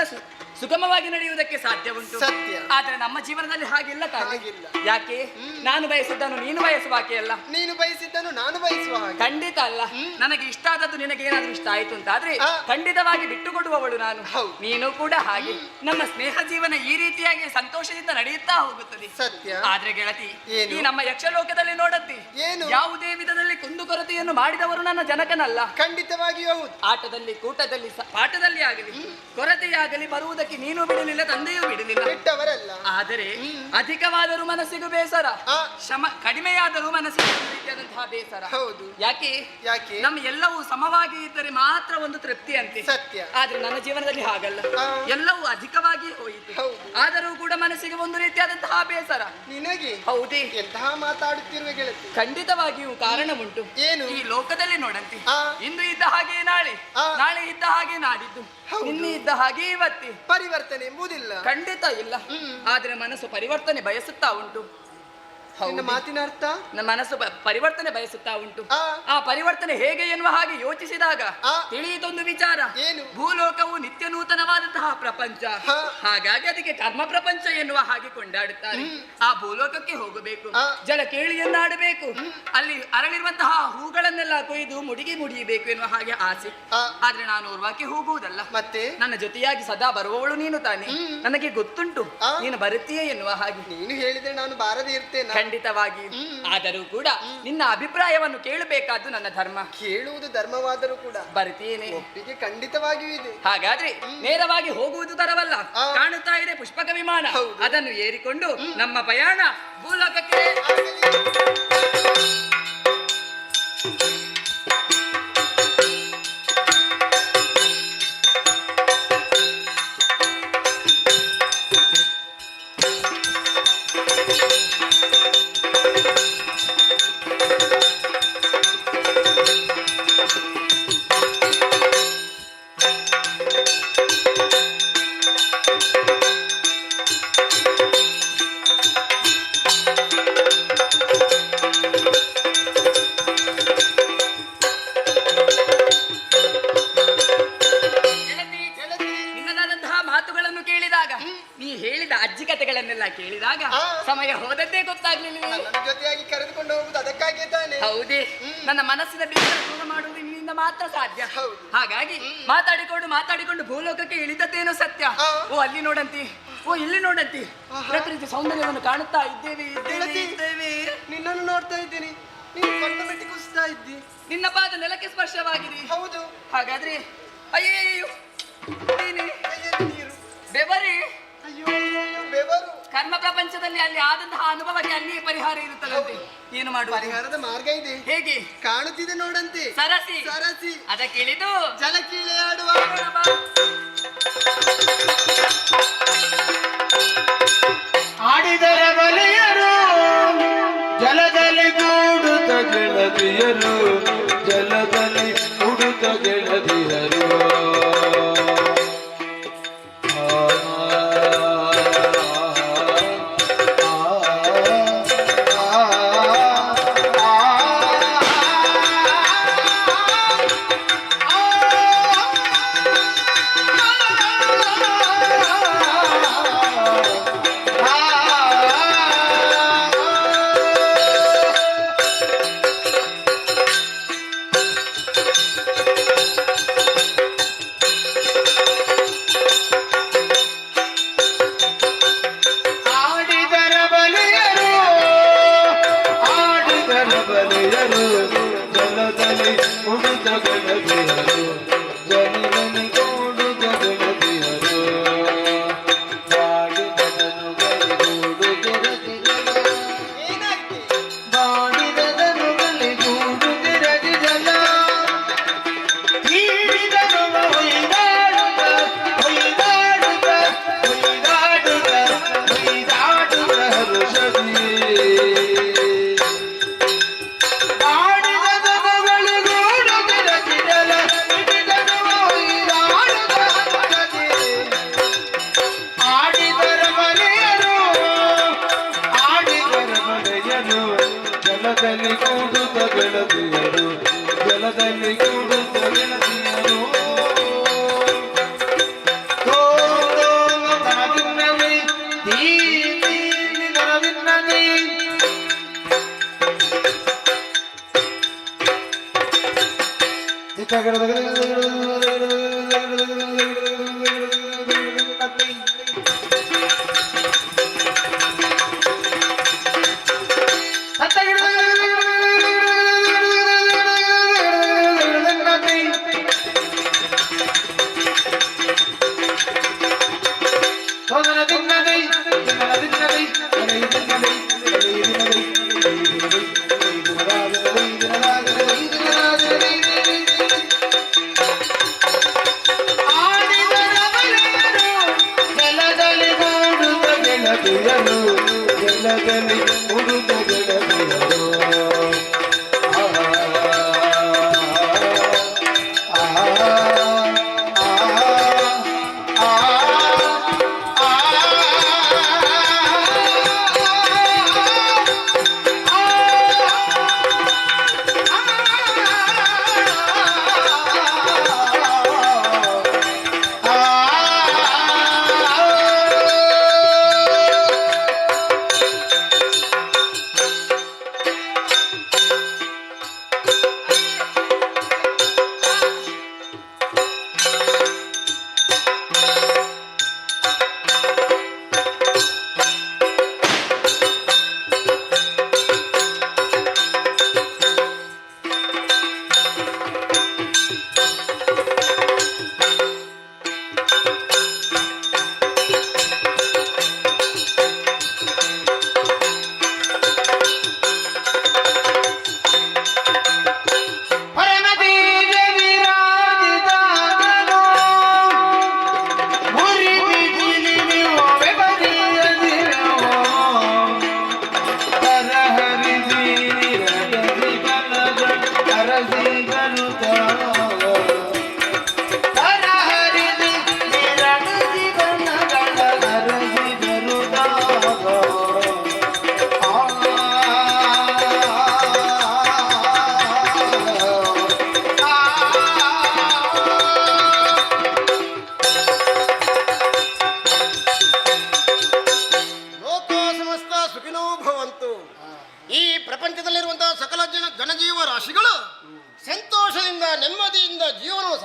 ಸುಗಮವಾಗಿ ನಡೆಯುವುದಕ್ಕೆ ಸಾಧ್ಯ ಉಂಟು. ಸತ್ಯ. ಆದ್ರೆ ನಮ್ಮ ಜೀವನದಲ್ಲಿ ಹಾಗಿಲ್ಲ ತಾನೆ. ಹಾಗಿಲ್ಲ. ಯಾಕೆ? ನಾನು ಬಯಸಿದ್ದನ್ನು ನೀನು ಬಯಸುವಾಕೆ ಅಲ್ಲ, ನೀನು ಬಯಸಿದ್ದನ್ನು ನಾನು ಬಯಸುವ ಹಾಗೆ. ಖಂಡಿತ ಅಲ್ಲ. ನನಗೆ ಇಷ್ಟ ಆದದ್ದು ನಿನಗೆ ಏನಾದ್ರೂ ಇಷ್ಟ ಆಯ್ತು ಅಂತಾದ್ರೆ ಆ. ಖಂಡಿತವಾಗಿ ಬಿಟ್ಟು ಕೊಡುವವಳು ನಾನು. ಹೌದು. ನೀನು ಕೂಡ ಹಾಗೆ. ನಮ್ಮ ಸ್ನೇಹ ಜೀವನ ಈ ರೀತಿಯಾಗಿ ಸಂತೋಷದಿಂದ ನಡೆಯುತ್ತಾ ಹೋಗುತ್ತದೆ. ಸತ್ಯ. ಆದ್ರೆ ಗೆಳತಿ, ಏನು? ಈ ನಮ್ಮ ಯಕ್ಷಲೋಕದಲ್ಲಿ ನೋಡತ್ತಿ, ಏನು? ಯಾವುದೇ ವಿಧದಲ್ಲಿ ಕುಂದುಕೊರತೆಯನ್ನು ಮಾಡಿದವರು ನನ್ನ ಜನಕನಲ್ಲ. ಖಂಡಿತವಾಗಿಯೂ ಹೌದು. ಆಟದಲ್ಲಿ, ಕೂಟದಲ್ಲಿ, ಪಾಠದಲ್ಲಿ ಆಗಲಿ ಕೊರತೆಯಾಗಲಿ ಬರುವುದಕ್ಕೆ ನೀನು ಬಿಡಲಿಲ್ಲ, ತಂದೆಯೂ ಬಿಡಲಿಲ್ಲ. ಬಿಟ್ಟವರಲ್ಲ. ಆದರೆ ಅಧಿಕವಾದರೂ ಮನಸ್ಸಿಗೂ ಬೇಸರ, ಆ. ಕಡಿಮೆಯಾದರೂ ಮನಸ್ಸಿಗೆ ಒಂದು ರೀತಿಯಾದಂತಹ ಬೇಸರ. ಹೌದು. ಯಾಕೆ? ಯಾಕೆ? ನಮ್ಮ ಎಲ್ಲವೂ ಸಮವಾಗಿ ಇದ್ದರೆ ಮಾತ್ರ ಒಂದು ತೃಪ್ತಿ ಅಂತೆ. ಸತ್ಯ. ಆದ್ರೆ ನನ್ನ ಜೀವನದಲ್ಲಿ ಹಾಗಲ್ಲ. ಆ. ಎಲ್ಲವೂ ಅಧಿಕವಾಗಿ ಹೋಯಿತು. ಹೌದು. ಆದರೂ ಕೂಡ ಮನಸ್ಸಿಗೆ ಒಂದು ರೀತಿಯಾದಂತಹ ಬೇಸರ. ನಿನಗೆ ಹೌದೇ? ಎಂತಹ ಮಾತಾಡುತ್ತಿರುವ ಗೆಳತಿ. ಖಂಡಿತವಾಗಿಯೂ ಕಾರಣ ಉಂಟು. ಏನು? ಈ ಲೋಕದಲ್ಲಿ ನೋಡಂತೆ, ಆ. ಇಂದು ಇದ್ದ ಹಾಗೆ ನಾಳೆ, ಆ. ನಾಳೆ ಇದ್ದ ಹಾಗೆ ನಾಡಿದ್ದು, ಹೌದು. ನಿನ್ನೆ ಇದ್ದ ಹಾಗೆ ಇವತ್ತೇ. ಪರಿವರ್ತನೆ ಎಂಬುದಿಲ್ಲ. ಖಂಡಿತ ಇಲ್ಲ. ಆದ್ರೆ ಮನಸ್ಸು ಪರಿವರ್ತನೆ ಬಯಸುತ್ತಾ ಉಂಟು. ನಿನ್ನ ಮಾತಿನ ಅರ್ಥ? ನಮ್ಮ ಮನಸ್ಸು ಪರಿವರ್ತನೆ ಬಯಸುತ್ತಾ ಉಂಟು. ಆ. ಆ ಪರಿವರ್ತನೆ ಹೇಗೆ ಎನ್ನುವ ಹಾಗೆ ಯೋಚಿಸಿದಾಗ ಆ. ತಿಳಿಯಿತೊಂದು ವಿಚಾರ. ಏನು? ಭೂಲೋಕವು ನಿತ್ಯ ನೂತನವಾದಂತಹ ಪ್ರಪಂಚ. ಹಾ. ಹಾಗಾಗಿ ಅದಕ್ಕೆ ಕರ್ಮ ಪ್ರಪಂಚ ಎನ್ನುವ ಹಾಗೆ ಕೊಂಡಾಡುತ್ತಾರೆ. ಆ ಭೂಲೋಕಕ್ಕೆ ಹೋಗಬೇಕು, ಆ. ಜಲ ಕೇಳಿಯನ್ನಾಡಬೇಕು, ಅಲ್ಲಿ ಅರಳಿರುವಂತಹ ಹೂಗಳನ್ನೆಲ್ಲ ಕೊಯ್ದು ಮುಡಿಯಬೇಕು ಎನ್ನುವ ಹಾಗೆ ಆಸೆ. ಆ. ಆದ್ರೆ ನಾನು ಓರ್ವಾಕ್ಕೆ ಹೋಗುವುದಲ್ಲ. ಮತ್ತೆ ನನ್ನ ಜೊತೆಯಾಗಿ ಸದಾ ಬರುವವಳು ನೀನು ತಾನೆ. ನನಗೆ ಗೊತ್ತುಂಟು ಆ. ನೀನು ಬರುತ್ತೀಯೇ ಎನ್ನುವ ಹಾಗೆ. ನೀನು ಹೇಳಿದ್ರೆ ನಾನು ಬಾರದೆ ಇರ್ತೇನೆ. ಖಂಡಿತವಾಗಿ. ಆದರೂ ಕೂಡ ನಿನ್ನ ಅಭಿಪ್ರಾಯವನ್ನು ಕೇಳಬೇಕಾದ್ದು ನನ್ನ ಧರ್ಮ. ಕೇಳುವುದು ಧರ್ಮವಾದರೂ ಕೂಡ ಬರ್ತೀನಿ. ಒಪ್ಪಿಗೆ ಖಂಡಿತವಾಗಿಯೂ ಇದೆ. ಹಾಗಾದ್ರೆ ನೇರವಾಗಿ ಹೋಗುವುದು ತರವಲ್ಲ. ಆ. ಕಾಣುತ್ತಾ ಇದೆ ಪುಷ್ಪಕ ವಿಮಾನ. ಹೌದು. ಅದನ್ನು ಏರಿಕೊಂಡು ನಮ್ಮ ಪ್ರಯಾಣ ಭೂಲೋಕಕ್ಕೆ. ನಿನ್ನದಾದಂತಹ ಮಾತುಗಳನ್ನು ಕೇಳಿದಾಗ, ನೀ ಹೇಳಿದ ಅಜ್ಜಿ ಕಥೆಗಳನ್ನೆಲ್ಲ ಕೇಳಿದಾಗ ಆ. ಸಮಯ ಹೋದದ್ದೇ ಗೊತ್ತಾಗ್ಲಿಲ್ಲ. ನನ್ನ ಜೊತೆಯಾಗಿ ಕರೆದುಕೊಂಡು ಹೋಗುವುದು ಅದಕ್ಕಾಗಿಯೇ ತಾನೆ. ಹೌದೇ? ನನ್ನ ಮನಸ್ಸಿನ ಬೇಸರ ದೂರ ಮಾಡುವುದು ನಿನ್ನಿಂದ ಮಾತ್ರ ಸಾಧ್ಯ. ಹೌದು. ಹಾಗಾಗಿ ಮಾತಾಡಿಕೊಂಡು ಭೂಲೋಕಕ್ಕೆ ಇಳಿದದ್ದೇನೋ ಸತ್ಯ. ಆ. ಓ ಅಲ್ಲಿ ನೋಡಂತಿ, ಓ ಇಲ್ಲಿ ನೋಡಂತಿ, ಪ್ರಕೃತಿ ಸೌಂದರ್ಯವನ್ನು ಕಾಣುತ್ತಾ ಇದ್ದೇವೆ ಗೆಳತಿ, ಇದ್ದೇವೆ. ನಿನ್ನನ್ನು ನೋಡ್ತಾ ಇದ್ದೀನಿ. ನೀನು ಕೊಂಡ ಮೆಟ್ಟಿ ಕುಸಿತಾ ಇದ್ದಿ. ನಿನ್ನ ಪಾದ ನೆಲಕ್ಕೆ ಸ್ಪರ್ಶವಾಗಿದೆ. ಹೌದು. ಹಾಗಾದ್ರೆ ಅಯ್ಯಯ್ಯೋ ನೀನೆ ಕೈಯಲ್ಲಿ ನೀರು. ಬೆವರಿ. ಅಯ್ಯೋ ಅಯ್ಯೋ, ಅಯ್ಯೋ, ಬೆವರು. ಕರ್ಮ ಪ್ರಪಂಚದಲ್ಲಿ ಅಲ್ಲಿ ಆದಂತಹ ಅನುಭವಕ್ಕೆ ಅಲ್ಲಿಯೇ ಪರಿಹಾರ ಇರುತ್ತದಂತೆ. ಏನು ಮಾಡುವ? ಪರಿಹಾರದ ಮಾರ್ಗ ಇದೆ. ಹೇಗೆ? ಕಾಣುತ್ತಿದೆ ನೋಡಂತೆ. ಸರಸಿ. ಸರಸಿ. ಅದಕ್ಕೆ ಇಳಿದು ಜಲಕೀಳೆ ಆಡುವ. ಆಡಿದರೆ ಬಲಿಯರು ಜಲದಲ್ಲಿ ಕೂಡುತ್ತ ಗೆಳತಿಯರು, ಜಲದಲ್ಲಿ ಕೂಡುತ್ತ ಗೆಳತಿಯರು.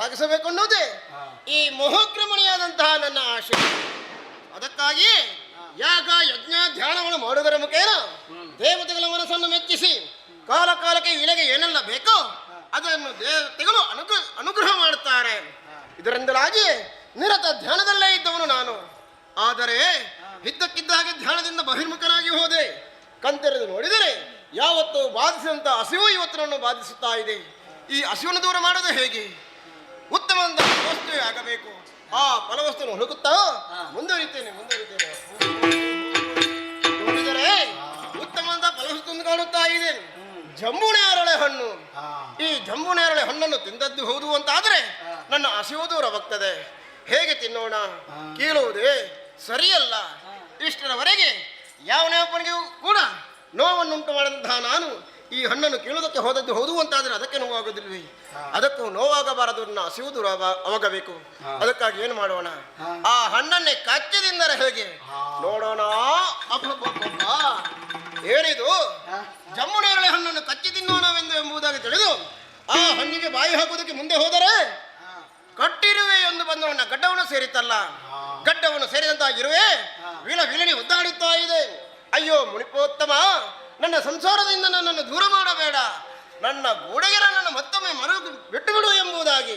ಸಾಗಿಸಬೇಕೆನ್ನುವುದೇ ಈ ಮೋಹಕ್ರಮಣಿಯಾದಂತಹ ನನ್ನ ಆಶೆ. ಅದಕ್ಕಾಗಿ ಯಾಗ ಯಜ್ಞ ಧ್ಯಾನವನ್ನು ಮಾಡುವುದರ ಮುಖೇನ ದೇವತೆಗಳ ಮನಸ್ಸನ್ನು ಮೆಚ್ಚಿಸಿ ಕಾಲ ಕಾಲಕ್ಕೆ ಇಳೆಗೆ ಏನೆಲ್ಲ ಬೇಕೋ ಅದನ್ನು ದೇವತೆಗಳು ಅನುಗ್ರಹ ಮಾಡುತ್ತಾರೆ. ಇದರಿಂದಲಾಗಿ ನಿರತ ಧ್ಯಾನದಲ್ಲೇ ಇದ್ದವನು ನಾನು. ಆದರೆ ಇದ್ದಕ್ಕಿದ್ದ ಹಾಗೆ ಧ್ಯಾನದಿಂದ ಬಹಿರ್ಮುಖನಾಗಿ ಹೋದೆ. ಕಂತೆರೆದು ನೋಡಿದರೆ ಯಾವತ್ತೂ ಬಾಧಿಸಿದಂಥ ಹಸಿವು ಇವತ್ತು ನನ್ನ ಬಾಧಿಸುತ್ತಾ ಇದೆ. ಈ ಹಸಿವನ್ನು ದೂರ ಮಾಡೋದು ಹೇಗೆ? ಉತ್ತಮ ಫಲವಸ್ತುವೇ ಆಗಬೇಕು. ಆ ಫಲವಸ್ತುವನ್ನು ಹುಡುಕುತ್ತಾ ಮುಂದುವರಿತೇನೆ. ನೋಡಿದರೆ ಉತ್ತಮವಾದ ಫಲವಸ್ತುವನ್ನು ಕಾಣುತ್ತಾ ಇದ್ದೇನೆ. ಜಂಬುನೇರಳೆ ಹಣ್ಣು. ಈ ಜಂಬುನೇರಳೆ ಹಣ್ಣನ್ನು ತಿಂದದ್ದು ಹೌದು ಅಂತಾದರೆ ನನ್ನ ಹಸಿವು ದೂರವಾಗ್ತದೆ. ಹೇಗೆ ತಿನ್ನೋಣ? ಕೀಳುವುದೇ ಸರಿಯಲ್ಲ. ಇಷ್ಟರವರೆಗೆ ಯಾವನೊಬ್ಬನಿಗೂ ಕೂಡ ನೋವನ್ನುಂಟು ಮಾಡಿದಂತಹ ನಾನು ಈ ಹಣ್ಣನ್ನು ಕೀಳುವುದಕ್ಕೆ ಹೋದದ್ದು ಹೌದು ಅಂತಾದರೆ ಅದಕ್ಕೆ ನೋವಾಗೋದಿಲ್ವೇ? ಅದಕ್ಕೂ ನೋವಾಗಬಾರದು, ನನ್ನ ಹಸಿವು ದೂರ ಅವಾಗಬೇಕು. ಅದಕ್ಕಾಗಿ ಏನು ಮಾಡೋಣ? ಆ ಹಣ್ಣನ್ನೇ ಕಚ್ಚದಿಂದರೆ ಹೇಗೆ ನೋಡೋಣ. ಏನಿದು? ಜಂಬುನೇರಳೆ ಹಣ್ಣನ್ನು ಕಚ್ಚಿ ತಿನ್ನೋಣವೆಂದು ಎಂಬುದಾಗಿ ತಿಳಿದು ಆ ಹಣ್ಣಿಗೆ ಬಾಯಿ ಹಾಕುವುದಕ್ಕೆ ಮುಂದೆ ಹೋದರೆ ಕಟ್ಟಿರುವೆ ಎಂದು ಬಂದವನ್ನ ಗಡ್ಡವನ್ನು ಸೇರಿತಲ್ಲ. ಗಡ್ಡವನ್ನು ಸೇರಿದಂತಹ ಇರುವೆ ವಿಲನಿ ಒದ್ದಾಡುತ್ತಾ ಇದೆ. ಅಯ್ಯೋ ಮುನಿಪೋತ್ತಮ, ನನ್ನ ಸಂಸಾರದಿಂದ ನನ್ನನ್ನು ದೂರ ಮಾಡಬೇಡ, ನನ್ನ ಗೋಡೆಗೆ ನನ್ನನ್ನು ಮತ್ತೊಮ್ಮೆ ಬಿಟ್ಟು ಬಿಡು ಎಂಬುದಾಗಿ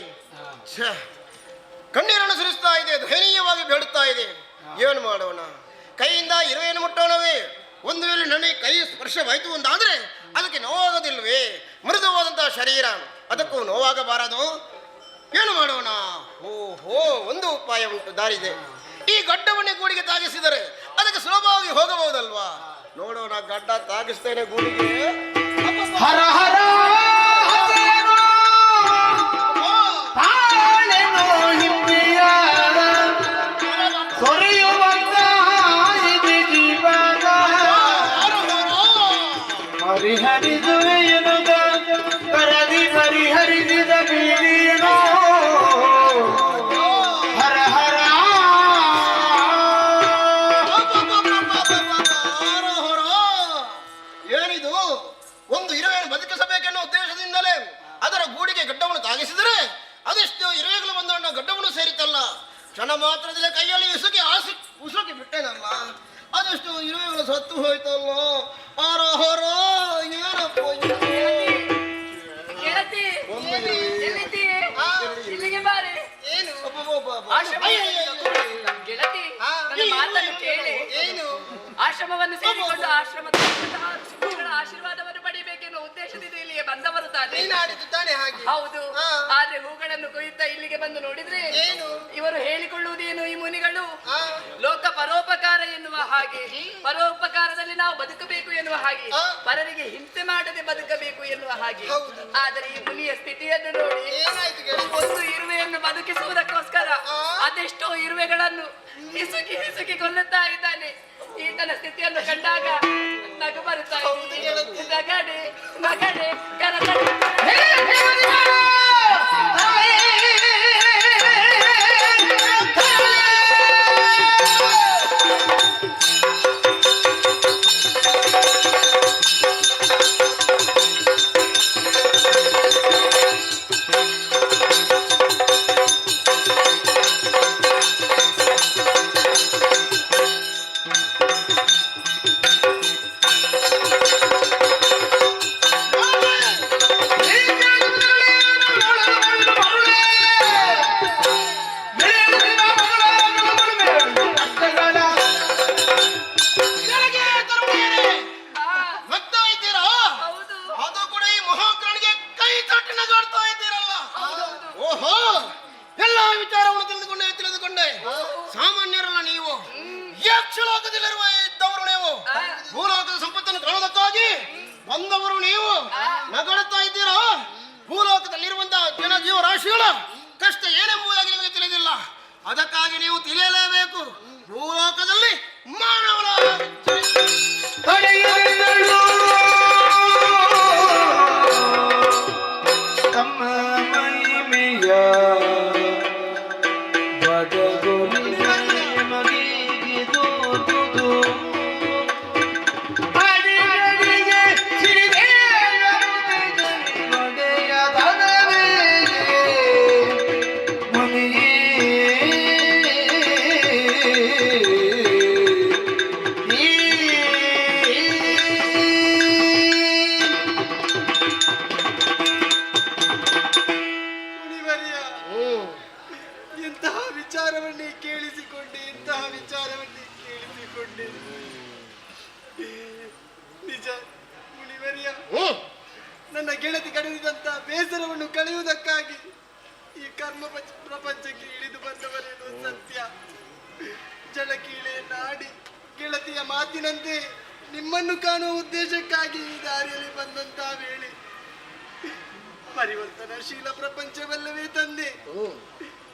ಕಣ್ಣೀರನ್ನು ಸುರಿಸ್ತಾ ಇದೆ. ದಯನೀಯವಾಗಿ ಬೇಡುತ್ತಾ ಇದೆ. ಏನು ಮಾಡೋಣ? ಕೈಯಿಂದ ಇರುವೆಯನ್ನು ಮುಟ್ಟೋಣವೇ? ಒಂದು ವೇಳೆ ನನಗೆ ಕೈ ಸ್ಪರ್ಶವಾಯಿತು ಅಂತಾದ್ರೆ ಅದಕ್ಕೆ ನೋವಾಗೋದಿಲ್ವೇ? ಮೃದುವಾದಂತಹ ಶರೀರ, ಅದಕ್ಕೂ ನೋವಾಗಬಾರದು. ಏನು ಮಾಡೋಣ? ಓಹೋ, ಒಂದು ಉಪಾಯ ಉಂಟು, ದಾರಿದೆ. ಈ ಗಡ್ಡವನ್ನೇ ಗೂಡಿಗೆ ತಾಗಿಸಿದರೆ ಅದಕ್ಕೆ ಸುಲಭವಾಗಿ ಹೋಗಬಹುದಲ್ವಾ? ನೋಡೋಣ. ಗಡ್ಡ ತಾಗಿಸ್ತೇನೆ ಗೂಡಿಗೆ. ಹರ ಹರ ಹರಿಹರಿದು ಕರದಿ ಹರಿಹರಿದ ಬೀಡಿಯನೋ. ಹರ ಹರ ಏನಿದು? ಒಂದು ಇರುವೆಯನ್ನು ಬದುಕಿಸಬೇಕು ಸೇರಿತಲ್ಲ. ಕ್ಷಣ ಮಾತ್ರದಲ್ಲಿ ಕೈಯಲ್ಲಿ ಉಸುಕಿ ಬಿಟ್ಟೆನಲ್ಲ. ಅದೆಷ್ಟು ಇರುವೆಗಳು ಸತ್ತು ಹೋಯ್ತಲ್ಲ. ಹೊರ ಏನಪ್ಪ ಗೆಳತಿ, ಎಲ್ಲಿದ್ದೀ? ಇಲ್ಲಿಗೆ ಬಾರೆ. ಏನು ಗೆಳತಿ, ನನ್ನ ಮಾತನ್ನು ಕೇಳಿ. ಏನು ಆಶ್ರಮವನ್ನು ಸೇರಿಕೊಂಡು ಆಶ್ರಮದ ಋಷಿಗಳ ಆಶೀರ್ವಾದವನ್ನು ಪಡಿಬೇಕೆನ್ನುವ ಉದ್ದೇಶದಿಂದ ಇಲ್ಲಿಗೆ ಬಂದವರು ತಾನೆ. ನೀನಾಡಿದ್ದು ತಾನೆ ಹಾಗೆ. ಹೌದು. ಆದ್ರೆ ಹೂಗಳನ್ನು ಕೊಯ್ಯುತ್ತಾ ಇಲ್ಲಿಗೆ ಬಂದು ನೋಡಿದ್ರೆ ಏನು ಇವರು ಹೇಳಿಕೊಳ್ಳುವುದೇನು ಈ ಮುನಿಗಳು ಆ, ಲೋಕ ಪರೋಪಕಾರ ಎನ್ನುವ ಹಾಗೆ, ಪರೋಪಕಾರದಲ್ಲಿ ನಾವು ಬದುಕಬೇಕು ಎನ್ನುವ ಹಾಗೆ, ಪರರಿಗೆ ಹಿಂಸೆ ಮಾಡದೆ ಬದುಕಬೇಕು ಎನ್ನುವ ಹಾಗೆ. ಹೌದು. ಆದರೆ ಈ ಮುನಿಯ ಸ್ಥಿತಿಯನ್ನು ನೋಡಿ ಏನಾಯ್ತು ಗೆಳತಿ? ಒಂದು ಇರುವೆಯನ್ನು ಬದುಕಿಸುವುದಕ್ಕೋಸ್ಕರ ಅದೆಷ್ಟೋ ಇರುವೆಗಳನ್ನು ಹಿಸುಕಿ ಕೊಲ್ಲುತ್ತಾ ಇದ್ದಾನೆ. ಈತನ ಸ್ಥಿತಿಯನ್ನು ಕಂಡಾಗ ನಗು ಬರುತ್ತಾ ಇದೆ. ನಗಡೆ ಕರತಡಿ. ಭಕ್ತ ಇದ್ದೀರಾ? ಹೌದು. ಅದು ಕೂಡ ಈ ಮಹಾಗ್ರಹಣಿಗೆ ಕೈ ತಟ್ಟಿ ನಗಾಡ್ತಾ ಇದ್ದೀರಲ್ಲ. ಓಹೋ, ಎಲ್ಲಾ ವಿಚಾರವನ್ನು ತಿಳಿದುಕೊಂಡೆ. ಸಾಮಾನ್ಯರಲ್ಲ ನೀವು, ಯಕ್ಷಲೋಕದಲ್ಲಿರುವ ಇದ್ದವರು ನೀವು. ಭೂಲೋಕದ ಸಂಪತ್ತನ್ನು ಕಾಣುವುದಕ್ಕಾಗಿ ಬಂದವರು ನೀವು. ನಗಾಡುತ್ತಾ ಇದ್ದೀರಾ? ಭೂಲೋಕದಲ್ಲಿರುವಂತಹ ಜೀವ ರಾಶಿಗಳ ಕಷ್ಟ ಏನೆಂಬುದಾಗಿ ನಿಮಗೆ ತಿಳಿದಿಲ್ಲ. ಅದಕ್ಕಾಗಿ ನೀವು ತಿಳಿಯಲೇಬೇಕು. ಭೂಲೋಕದಲ್ಲಿ ಮಾನವನ ತಮ್ಮ ಮಹಿಮೆಯ ಮುನಿವರ್ಯ, ಎಂತಹ ವಿಚಾರವನ್ನೇ ಕೇಳಿಸಿಕೊಂಡೆ. ನಿಜ ಮುನಿವರ್ಯ, ನನ್ನ ಗೆಳತಿ ಕಳೆದಂತ ಬೇಸರವನ್ನು ಕಳೆಯುವುದಕ್ಕಾಗಿ ಈ ಕರ್ಮ ಪ್ರಪಂಚಕ್ಕೆ ಇಳಿದು ಬಂದವರೇನು ಸತ್ಯ. ಜಲಕೀಳೆಯನ್ನಾಡಿ ಗೆಳತಿಯ ಮಾತಿನಂತೆ ನಿಮ್ಮನ್ನು ಕಾಣುವ ಉದ್ದೇಶಕ್ಕಾಗಿ ಈ ದಾರಿಯಲ್ಲಿ ಬಂದಂತಹ ವೇಳೆ ಪರಿವರ್ತನಶೀಲ ಪ್ರಪಂಚವಲ್ಲವೇ ತಂದೆ.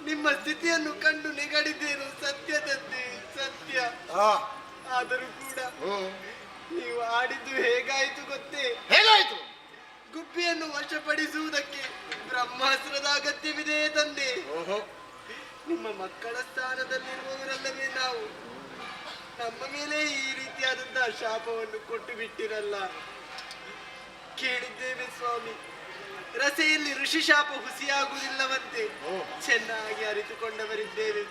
ನಿಮ್ಮ ಸ್ಥಿತಿಯನ್ನು ಕಂಡು ನೆಗಡಿದ್ದೇನು ಸತ್ಯ ತಂದೆ, ಸತ್ಯ. ಆದರೂ ಕೂಡ ನೀವು ಆಡಿದ್ದು ಹೇಗಾಯಿತು ಗೊತ್ತೇ? ಹೇಗಾಯ್ತು? ಗುಬ್ಬಿಯನ್ನು ವಶಪಡಿಸುವುದಕ್ಕೆ ಬ್ರಹ್ಮಾಸ್ತ್ರದ ಅಗತ್ಯವಿದೆ ತಂದೆ. ನಿಮ್ಮ ಮಕ್ಕಳ ಸ್ಥಾನದಲ್ಲಿರುವವರಲ್ಲವೇ ನಾವು. ನಮ್ಮ ಮೇಲೆ ಈ ರೀತಿಯಾದಂತಹ ಶಾಪವನ್ನು ಕೊಟ್ಟು ಬಿಟ್ಟಿರಲ್ಲ. ಕೇಳಿದ್ದೇವೆ ಸ್ವಾಮಿ, ರಸೆಯಲ್ಲಿ ಋಷಿ ಶಾಪ ಹುಸಿಯಾಗುವುದಿಲ್ಲವಂತೆ ಚೆನ್ನಾಗಿ ಅರಿತುಕೊಂಡವರಿದ್ದೇವೆ.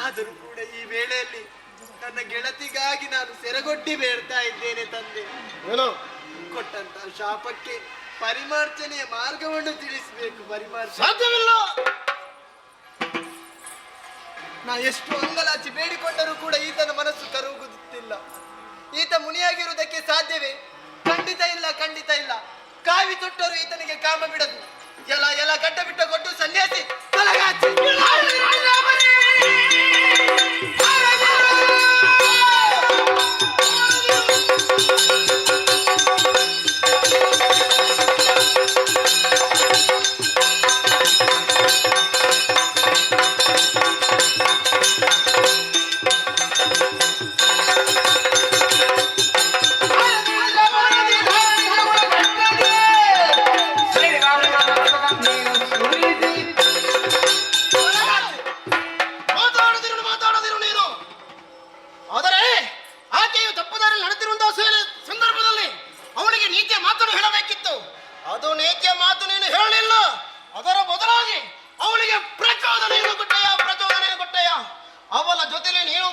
ಆದರೂ ಕೂಡ ಈ ವೇಳೆಯಲ್ಲಿ ನನ್ನ ಗೆಳತಿಗಾಗಿ ನಾನು ಸೆರಗೊಡ್ಡಿ ಬೇಡ್ತಾ ಇದ್ದೇನೆ ತಂದೆ. ಕೊಟ್ಟಂತಹ ಶಾಪಕ್ಕೆ ಪರಿಮಾರ್ಜನೆಯ ಮಾರ್ಗವನ್ನು ತಿಳಿಸಬೇಕು. ಸಾಧ್ಯವಿಲ್ಲ. ನಾ ಎಷ್ಟು ಅಂಗಲಾಚಿ ಬೇಡಿಕೊಂಡರೂ ಕೂಡ ಈತನ ಮನಸ್ಸು ಕರಗುತ್ತಿಲ್ಲ. ಈತ ಮುನಿಯಾಗಿರುವುದಕ್ಕೆ ಸಾಧ್ಯವೇ? ಖಂಡಿತ ಇಲ್ಲ. ಕಾವಿ ತೊಟ್ಟರು ಈತನಿಗೆ ಕಾಮ ಬಿಡದು. ಎಲ ಗಡ್ಡ ಬಿಟ್ಟ ಕೊಟ್ಟು ಸನ್ಯಾಸಿ ತಲಗಾಚಿ. ಜೊತೆಲಿ ನೀನು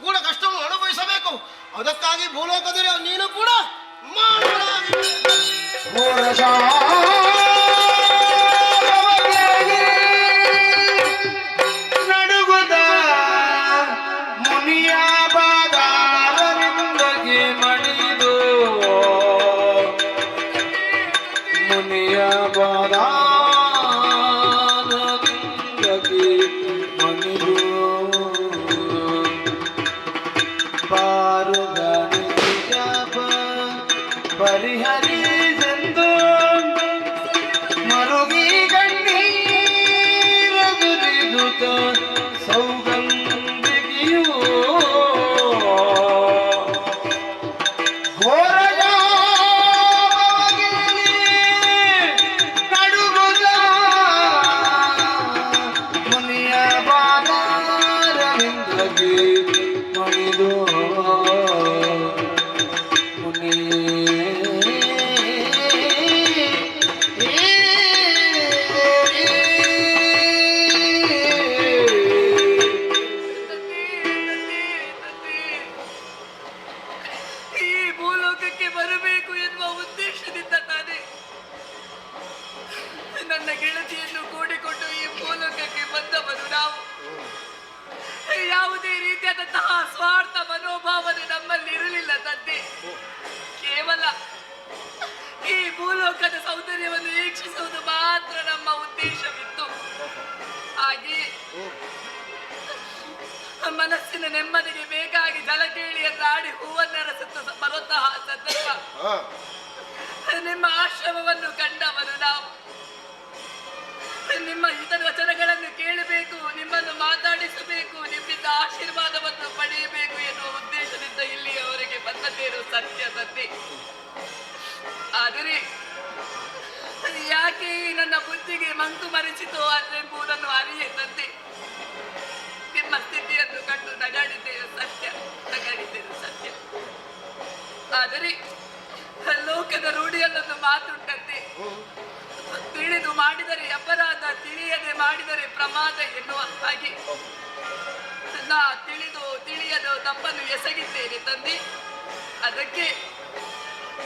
ಕೂಡ ಕಷ್ಟವನ್ನು ಅನುಭವಿಸಬೇಕು. ಅದಕ್ಕಾಗಿ ಭೂಲೋಕದಲ್ಲಿ ನೀನು ಕೂಡ ಮಾನವನಾಗಿ ನಡುಗುದ ಮುನಿಯ ಬಾದಾರರಿಂದಗೆ ಮಣಿದು ಮುನಿಯ ಬಾದಾರರಿಂದಗೆ ಮಣಿದು ಪರಿಹರಿಸೆಂದು ಮರುಗಿ ಗಣ್ಣೀರದುರಿದುತ ಸೌಗಂಧಿಗಿಯೂ ಘೋರಯಾಗಿ ನಡುಗುದ ಮುನಿಯ ಬಾದಾರರಿಂದಗೆ ಮಣಿದು ಈ ಭೂಲೋಕಕ್ಕೆ ಬರಬೇಕು ಎನ್ನುವ ಉದ್ದೇಶದಿಂದ ತಾನೇ ನನ್ನ ಗೆಳತಿಯನ್ನು ಕೂಡಿಕೊಂಡು ಈ ಭೂಲೋಕಕ್ಕೆ ಬಂದವರು ನಾವು. ಯಾವುದೇ ರೀತಿಯಾದಂತಹ ಸ್ವಾರ್ಥ ಮನೋಭಾವನೆ ನಮ್ಮಲ್ಲಿ ಇರಲಿಲ್ಲ ತಂದೆ. ಕೇವಲ ಈ ಭೂಲೋಕದ ಸೌಂದರ್ಯವನ್ನು ವೀಕ್ಷಿಸುವುದು ಮಾತ್ರ ನಮ್ಮ ಉದ್ದೇಶವಿತ್ತು. ಹಾಗೆಯೇ ಮನಸ್ಸಿನ ನೆಮ್ಮದಿಗೆ ಬೇಕಾಗಿ ಜಲಕೇಳಿಯ ದಾಡಿ ಹೂವನ್ನರಸುತ್ತ ಬರುವಂತಹ ಸಂದರ್ಭ ನಿಮ್ಮ ಆಶ್ರಮವನ್ನು ಕಂಡವರು ನಾವು. ನಿಮ್ಮ ಹಿತವಚನಗಳನ್ನು ಕೇಳಬೇಕು, ನಿಮ್ಮನ್ನು ಮಾತಾಡಿಸಬೇಕು, ನಿಮ್ಮಿಂದ ಆಶೀರ್ವಾದವನ್ನು ಪಡೆಯಬೇಕು ಎನ್ನುವ ಉದ್ದೇಶದಿಂದ ಇಲ್ಲಿಯವರೆಗೆ ಬಂದದ್ದೇನು ಸತ್ಯ ತಂದೆ. ಆದರೆ ಯಾಕೆ ನನ್ನ ಬುದ್ಧಿಗೆ ಮಂಕು ಮರೆಸಿತು ಎಂಬುದನ್ನು ಅರಿಯೇ ತಂದೆ. ನಿಮ್ಮ ಸ್ಥಿತಿಯನ್ನು ಕಂಡು ನಗಾಡಿದ್ದೇನೆ ಸತ್ಯ, ನಗಾಡಿದ್ದೇನೆ ಸತ್ಯ. ಆದರೆ ಲೋಕದ ರೂಢಿಯಲ್ಲೊಂದು ಮಾತುಂಟಂತೆ, ತಿಳಿದು ಮಾಡಿದರೆ ಅಪರಾಧ, ತಿಳಿಯದೆ ಮಾಡಿದರೆ ಪ್ರಮಾದ ಎನ್ನುವ ಹಾಗೆ ನಾ ತಿಳಿಯದ ತಪ್ಪನ್ನು ಎಸಗಿದ್ದೇನೆ ತಂದೆ. ಅದಕ್ಕೆ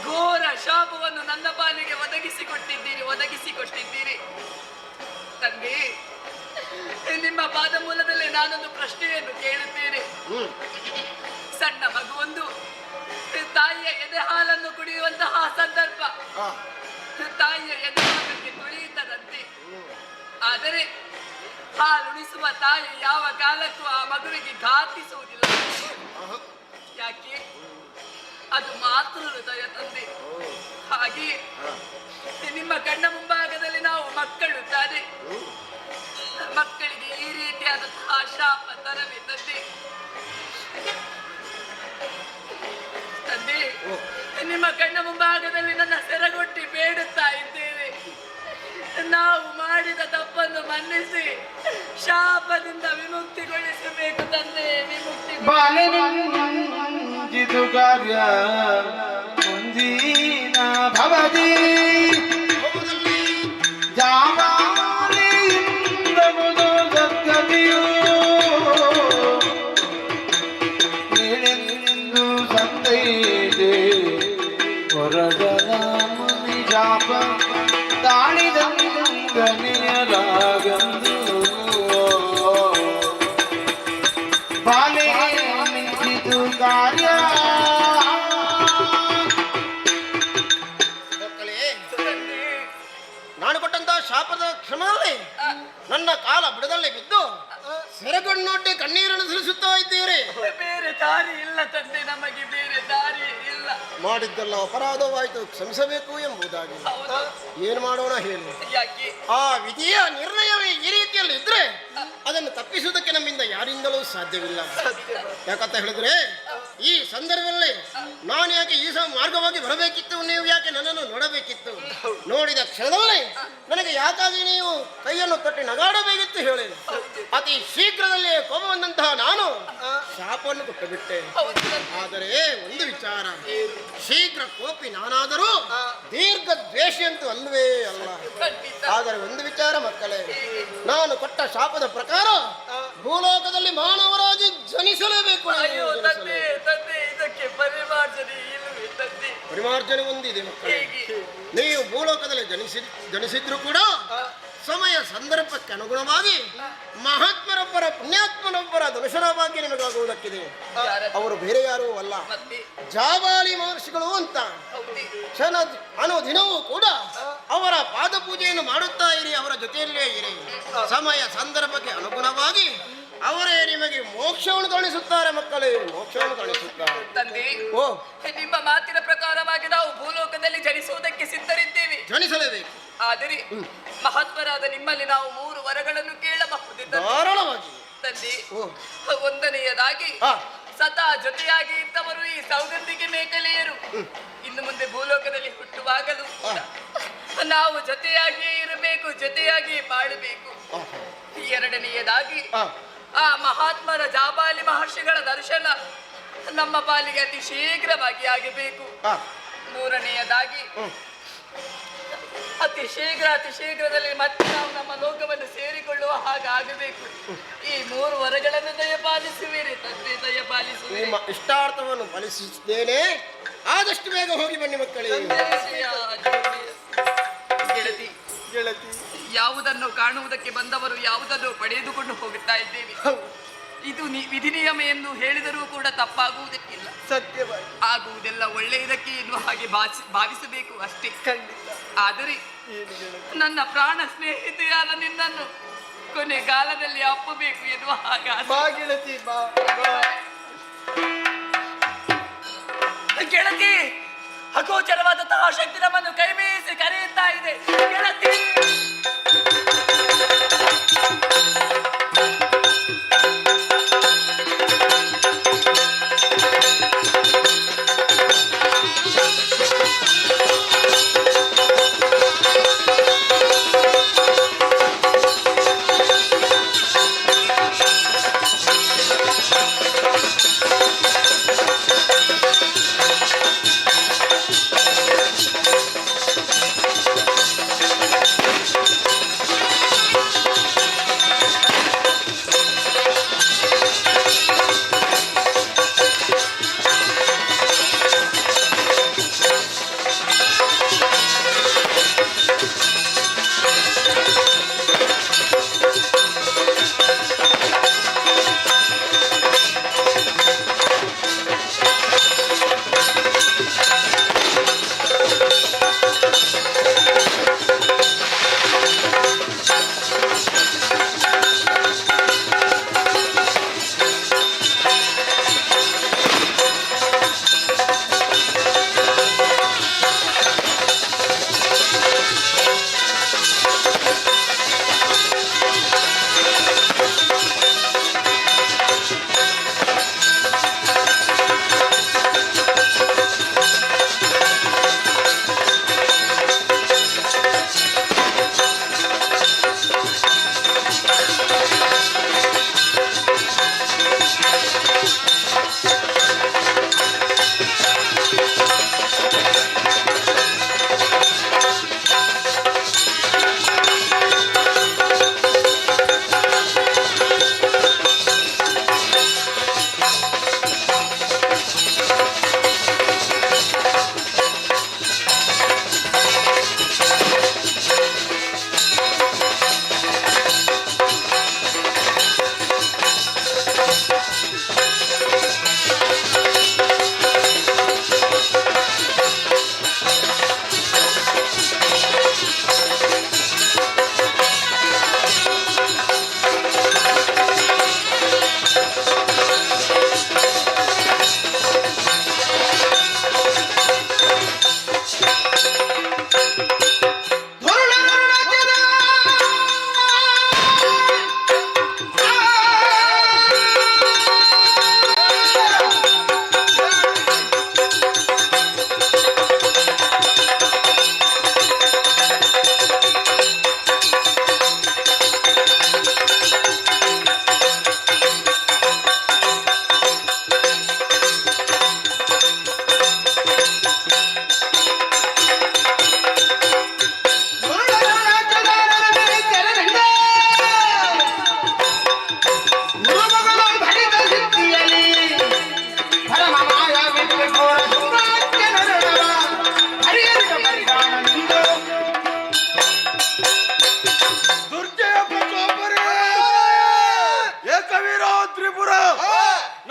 ಘೋರ ಶಾಪವನ್ನು ನನ್ನ ಪಾಲಿಗೆ ಒದಗಿಸಿಕೊಟ್ಟಿದ್ದೀರಿ ತಂದೆ. ನಿಮ್ಮ ಪಾದ ಮೂಲದಲ್ಲಿ ನಾನೊಂದು ಪ್ರಶ್ನೆಯನ್ನು ಕೇಳುತ್ತೇನೆ. ಸಣ್ಣ ಮಗುವೊಂದು ತಾಯಿಯ ಎದೆ ಹಾಲನ್ನು ಕುಡಿಯುವಂತಹ ಸಂದರ್ಭ ತಾಯಿಯ ಎದೆ ಭಾಗಕ್ಕೆ ತುಳಿಯುತ್ತದಂತೆ. ಆದರೆ ಹಾಲುಣಿಸುವ ತಾಯಿ ಯಾವ ಕಾಲಕ್ಕೂ ಆ ಮಗುವಿಗೆ ಘಾತಿಸುವುದಿಲ್ಲ. ಯಾಕೆ? ಅದು ಮಾತೃ ಹೃದಯ ತಂದೆ. ಹಾಗೆ ನಿಮ್ಮ ಕಣ್ಣ ಮುಂಭಾಗದಲ್ಲಿ ನಾವು ಮಕ್ಕಳು ತಾನೆ, ಮಕ್ಕಳಿಗೆ ಈ ರೀತಿಯಾದಂತಹ ಶಾಪ ತರವೇ ತಂದೆ. ತಂದೆ, ನಿಮ್ಮ ಕಣ್ಣ ಮುಂಭಾಗದಲ್ಲಿ ನನ್ನ ಸೆರಗೊಟ್ಟಿ ಬೇಡುತ್ತಾ ಇದ್ದೇವೆ. ನಾವು ಮಾಡಿದ ತಪ್ಪನ್ನು ಮನ್ನಿಸಿ ಶಾಪದಿಂದ ವಿಮುಕ್ತಿಗೊಳಿಸಬೇಕು ತಂದೆ. ಬಾಲಿನಿಂಜಿದು ಕಾರ್ಯ ಮುಂದಿನ ಭವದಿ ಜಾಮಾಲಿಯಿಂದ ಮುದು ಸದ್ಗತಿಯು ಏಳೆಂದು ಸಂತೈದೆ ಹೊರಗದ ಮುನಿ ಜಾಪ ತಾಳಿದಂಗನೆಯಲಾಗಂದು ಬಾಲೆ ನಿಂತಿದು ಕಾರ್ಯ. ನಾನು ಕೊಟ್ಟಂತಹ ಶಾಪದ ಕ್ಷಮದಲ್ಲಿ ನನ್ನ ಕಾಲ ಬುಡದಲ್ಲಿ ಬಿದ್ದು ಸೆರಗಣ್ಣೊಡ್ಡಿ ಕಣ್ಣೀರನ್ನು ಸುರಿಸುತ್ತಾ ಇದ್ದೀರಿ. ಬೇರೆ ದಾರಿ ಇಲ್ಲ ತಂದೆ, ನಮಗೆ ಬೇರೆ ದಾರಿ ಇಲ್ಲ. ಮಾಡಿದ್ದೆಲ್ಲ ಅಪರಾಧವಾಯಿತು, ಕ್ಷಮಿಸಬೇಕು ಎಂಬುದಾಗಿ. ಏನು ಮಾಡೋಣ ಹೇಳಿ? ಯಾಕೆ? ಆ ವಿಧಿಯ ನಿರ್ಣಯವೇ ಈ ರೀತಿಯಲ್ಲಿ ಇದ್ರೆ ಅದನ್ನು ತಪ್ಪಿಸುವುದಕ್ಕೆ ನಮ್ಮಿಂದ ಯಾರಿಂದಲೂ ಸಾಧ್ಯವಿಲ್ಲ. ಯಾಕಂತ ಹೇಳಿದ್ರೆ ಈ ಸಂದರ್ಭದಲ್ಲಿ ನಾನು ಯಾಕೆ ಈ ಮಾರ್ಗವಾಗಿ ಬರಬೇಕಿತ್ತು, ನೀವು ಯಾಕೆ ನನ್ನನ್ನು ನೋಡಬೇಕಿತ್ತು? ನೋಡಿದ ಕ್ಷಣದಲ್ಲಿ ನನಗೆ ಯಾಕಾಗಿ ನೀವು ಕೈಯನ್ನು ತಟ್ಟಿ ನಗಾಡಬೇಕಿತ್ತು ಹೇಳಿ. ಅತಿ ಶೀಘ್ರದಲ್ಲಿ ಕೋಪ ಬಂದಂತಹ ನಾನು ಶಾಪವನ್ನು ಕೊಟ್ಟು ಬಿಟ್ಟೆ. ಆದರೆ ಒಂದು ವಿಚಾರ, ಶೀಘ್ರ ಕೋಪಿ ನಾನಾದರೂ ದೀರ್ಘ ದ್ವೇಷಿ ಅಂತೂ ಅಲ್ವೇ ಅಲ್ಲ. ಆದರೆ ಒಂದು ವಿಚಾರ ಮಕ್ಕಳೇ, ನಾನು ಕೊಟ್ಟ ಶಾಪದ ಪ್ರಕಾರ ಭೂಲೋಕದಲ್ಲಿ ಮಾನವರಾಗಿ ಜನ ಜನಿಸಲೇಬೇಕು ನೀವು, ಅಯ್ಯೋ ತಂದೆ ಜನಿಸಲೇಬೇಕು. ತಂದೆ, ಇದಕ್ಕೆ ಪರಿಮಾರ್ಜನೆ ಇಲ್ಲವೇ ತಂದೆ? ಪರಿಮಾರ್ಜನೆ ಹೊಂದಿದೆ ಮಕ್ಕಳೇ. ಹೇಗೆ? ನೀವು ಭೂಲೋಕದಲ್ಲಿ ಜನಿಸಿದ್ರು ಕೂಡ ಸಮಯ ಸಂದರ್ಭಕ್ಕೆ ಅನುಗುಣವಾಗಿ ಮಹಾತ್ಮರೊಬ್ಬರ ಪುಣ್ಯಾತ್ಮನೊಬ್ಬರ ದರ್ಶನ ಭಾಗ್ಯ ನಿಮಗಾಗುವುದಕ್ಕಿದೆ. ಅವರು ಬೇರೆ ಯಾರೂ ಅಲ್ಲ, ಮತ್ತೆ ಜಾಬಾಲಿ ಮಹರ್ಷಿಗಳು ಅಂತ. ಹೌದೇ? ಅನುದಿನವೂ ಕೂಡ ಅವರ ಪಾದ ಪೂಜೆಯನ್ನು ಮಾಡುತ್ತಾ ಇರಿ, ಅವರ ಜೊತೆಯಲ್ಲೇ ಇರಿ. ಸಮಯ ಸಂದರ್ಭಕ್ಕೆ ಅನುಗುಣವಾಗಿ ಅವರೇ ನಿಮಗೆ ಮೋಕ್ಷವನ್ನು ಕಾಣಿಸುತ್ತಾರೆ ಮಕ್ಕಳೇ, ಮೋಕ್ಷವನ್ನು ಕಾಣಿಸುತ್ತಾರೆ. ತಂದೆ, ಓ, ನಿಮ್ಮ ಮಾತಿನ ಪ್ರಕಾರವಾಗಿ ನಾವು ಭೂಲೋಕದಲ್ಲಿ ಜನಿಸುವುದಕ್ಕೆ ಸಿದ್ಧರಿದ್ದೇವೆ. ಜನಿಸಲೇಬೇಕು. ಆದರೆ ಮಹಾತ್ಮರಾದ ನಿಮ್ಮಲ್ಲಿ ನಾವು 3 ವರಗಳನ್ನು ಕೇಳಬಹುದು ಧಾರಾಳವಾಗಿ. ತಂದೆ. ಓ, ಒಂದನೆಯದಾಗಿ ಆ, ಸದಾ ಜೊತೆಯಾಗಿ ಇದ್ದವರು ಈ ಸೌಗಂಧಿಗೆ ಮೇಕಲೆಯರು ಇನ್ನು ಮುಂದೆ ಭೂಲೋಕದಲ್ಲಿ ಹುಟ್ಟುವಾಗಲೂ ಕೂಡ ನಾವು ಜೊತೆಯಾಗಿಯೇ ಇರಬೇಕು, ಜೊತೆಯಾಗಿಯೇ ಬಾಳಬೇಕು. ಎರಡನೆಯದಾಗಿ ಆ, ಆ ಮಹಾತ್ಮರ ಜಾಬಾಲಿ ಮಹರ್ಷಿಗಳ ದರ್ಶನ ನಮ್ಮ ಪಾಲಿಗೆ ಅತಿ ಶೀಘ್ರವಾಗಿ ಆಗಬೇಕು. ಆ, ಮೂರನೆಯದಾಗಿ ಅತಿ ಶೀಘ್ರದಲ್ಲಿ ಮತ್ತೆ ನಾವು ನಮ್ಮ ಲೋಕವನ್ನು ಸೇರಿಕೊಳ್ಳುವ ಹಾಗಾಗಬೇಕು. ಈ 3 ವರಗಳನ್ನು ದಯಪಾಲಿಸುವಿರಿ ತಂದೆ, ದಯಪಾಲಿಸುವಿರಿ. ನಿಮ್ಮ ಇಷ್ಟಾರ್ಥವನ್ನು ಫಲಿಸುತ್ತೇನೆ. ಆದಷ್ಟು ಬೇಗ ಹೋಗಿ ಬನ್ನಿ ಮಕ್ಕಳೇ. ಗೆಳತಿ, ಗೆಳತಿ, ಯಾವುದನ್ನು ಕಾಣುವುದಕ್ಕೆ ಬಂದವರು ಯಾವುದನ್ನು ಪಡೆದುಕೊಂಡು ಹೋಗುತ್ತಾ ಇದ್ದೇವೆ. ಇದು ವಿಧಿ ನಿಯಮ ಎಂದು ಹೇಳಿದರೂ ಕೂಡ ತಪ್ಪಾಗುವುದಕ್ಕಿಲ್ಲ. ಸತ್ಯವಾಗಿ ಆಗುವುದೆಲ್ಲ ಒಳ್ಳೆಯದಕ್ಕೆ ಎನ್ನುವ ಹಾಗೆ ಭಾವಿಸಬೇಕು ಅಷ್ಟೇ. ಖಂಡಿತ. ಆದರೆ ನನ್ನ ಪ್ರಾಣ ಸ್ನೇಹಿತೆಯಾದ ನಿನ್ನನ್ನು ಕೊನೆಗಾಲದಲ್ಲಿ ಅಪ್ಪಬೇಕು ಎನ್ನುವ ಹಾಗೆ ಬಾ ಗೆಳತಿ, ಬಾ ಬಾ. ಗೆಳತಿ, ಅಗೋಚರವಾದಂತಹ ಶಕ್ತಿ ನಮ್ಮನ್ನು ಕೈ ಬೀಸಿ ಕರೆಯುತ್ತಾ ಇದೆ. ಗೆಳತಿ,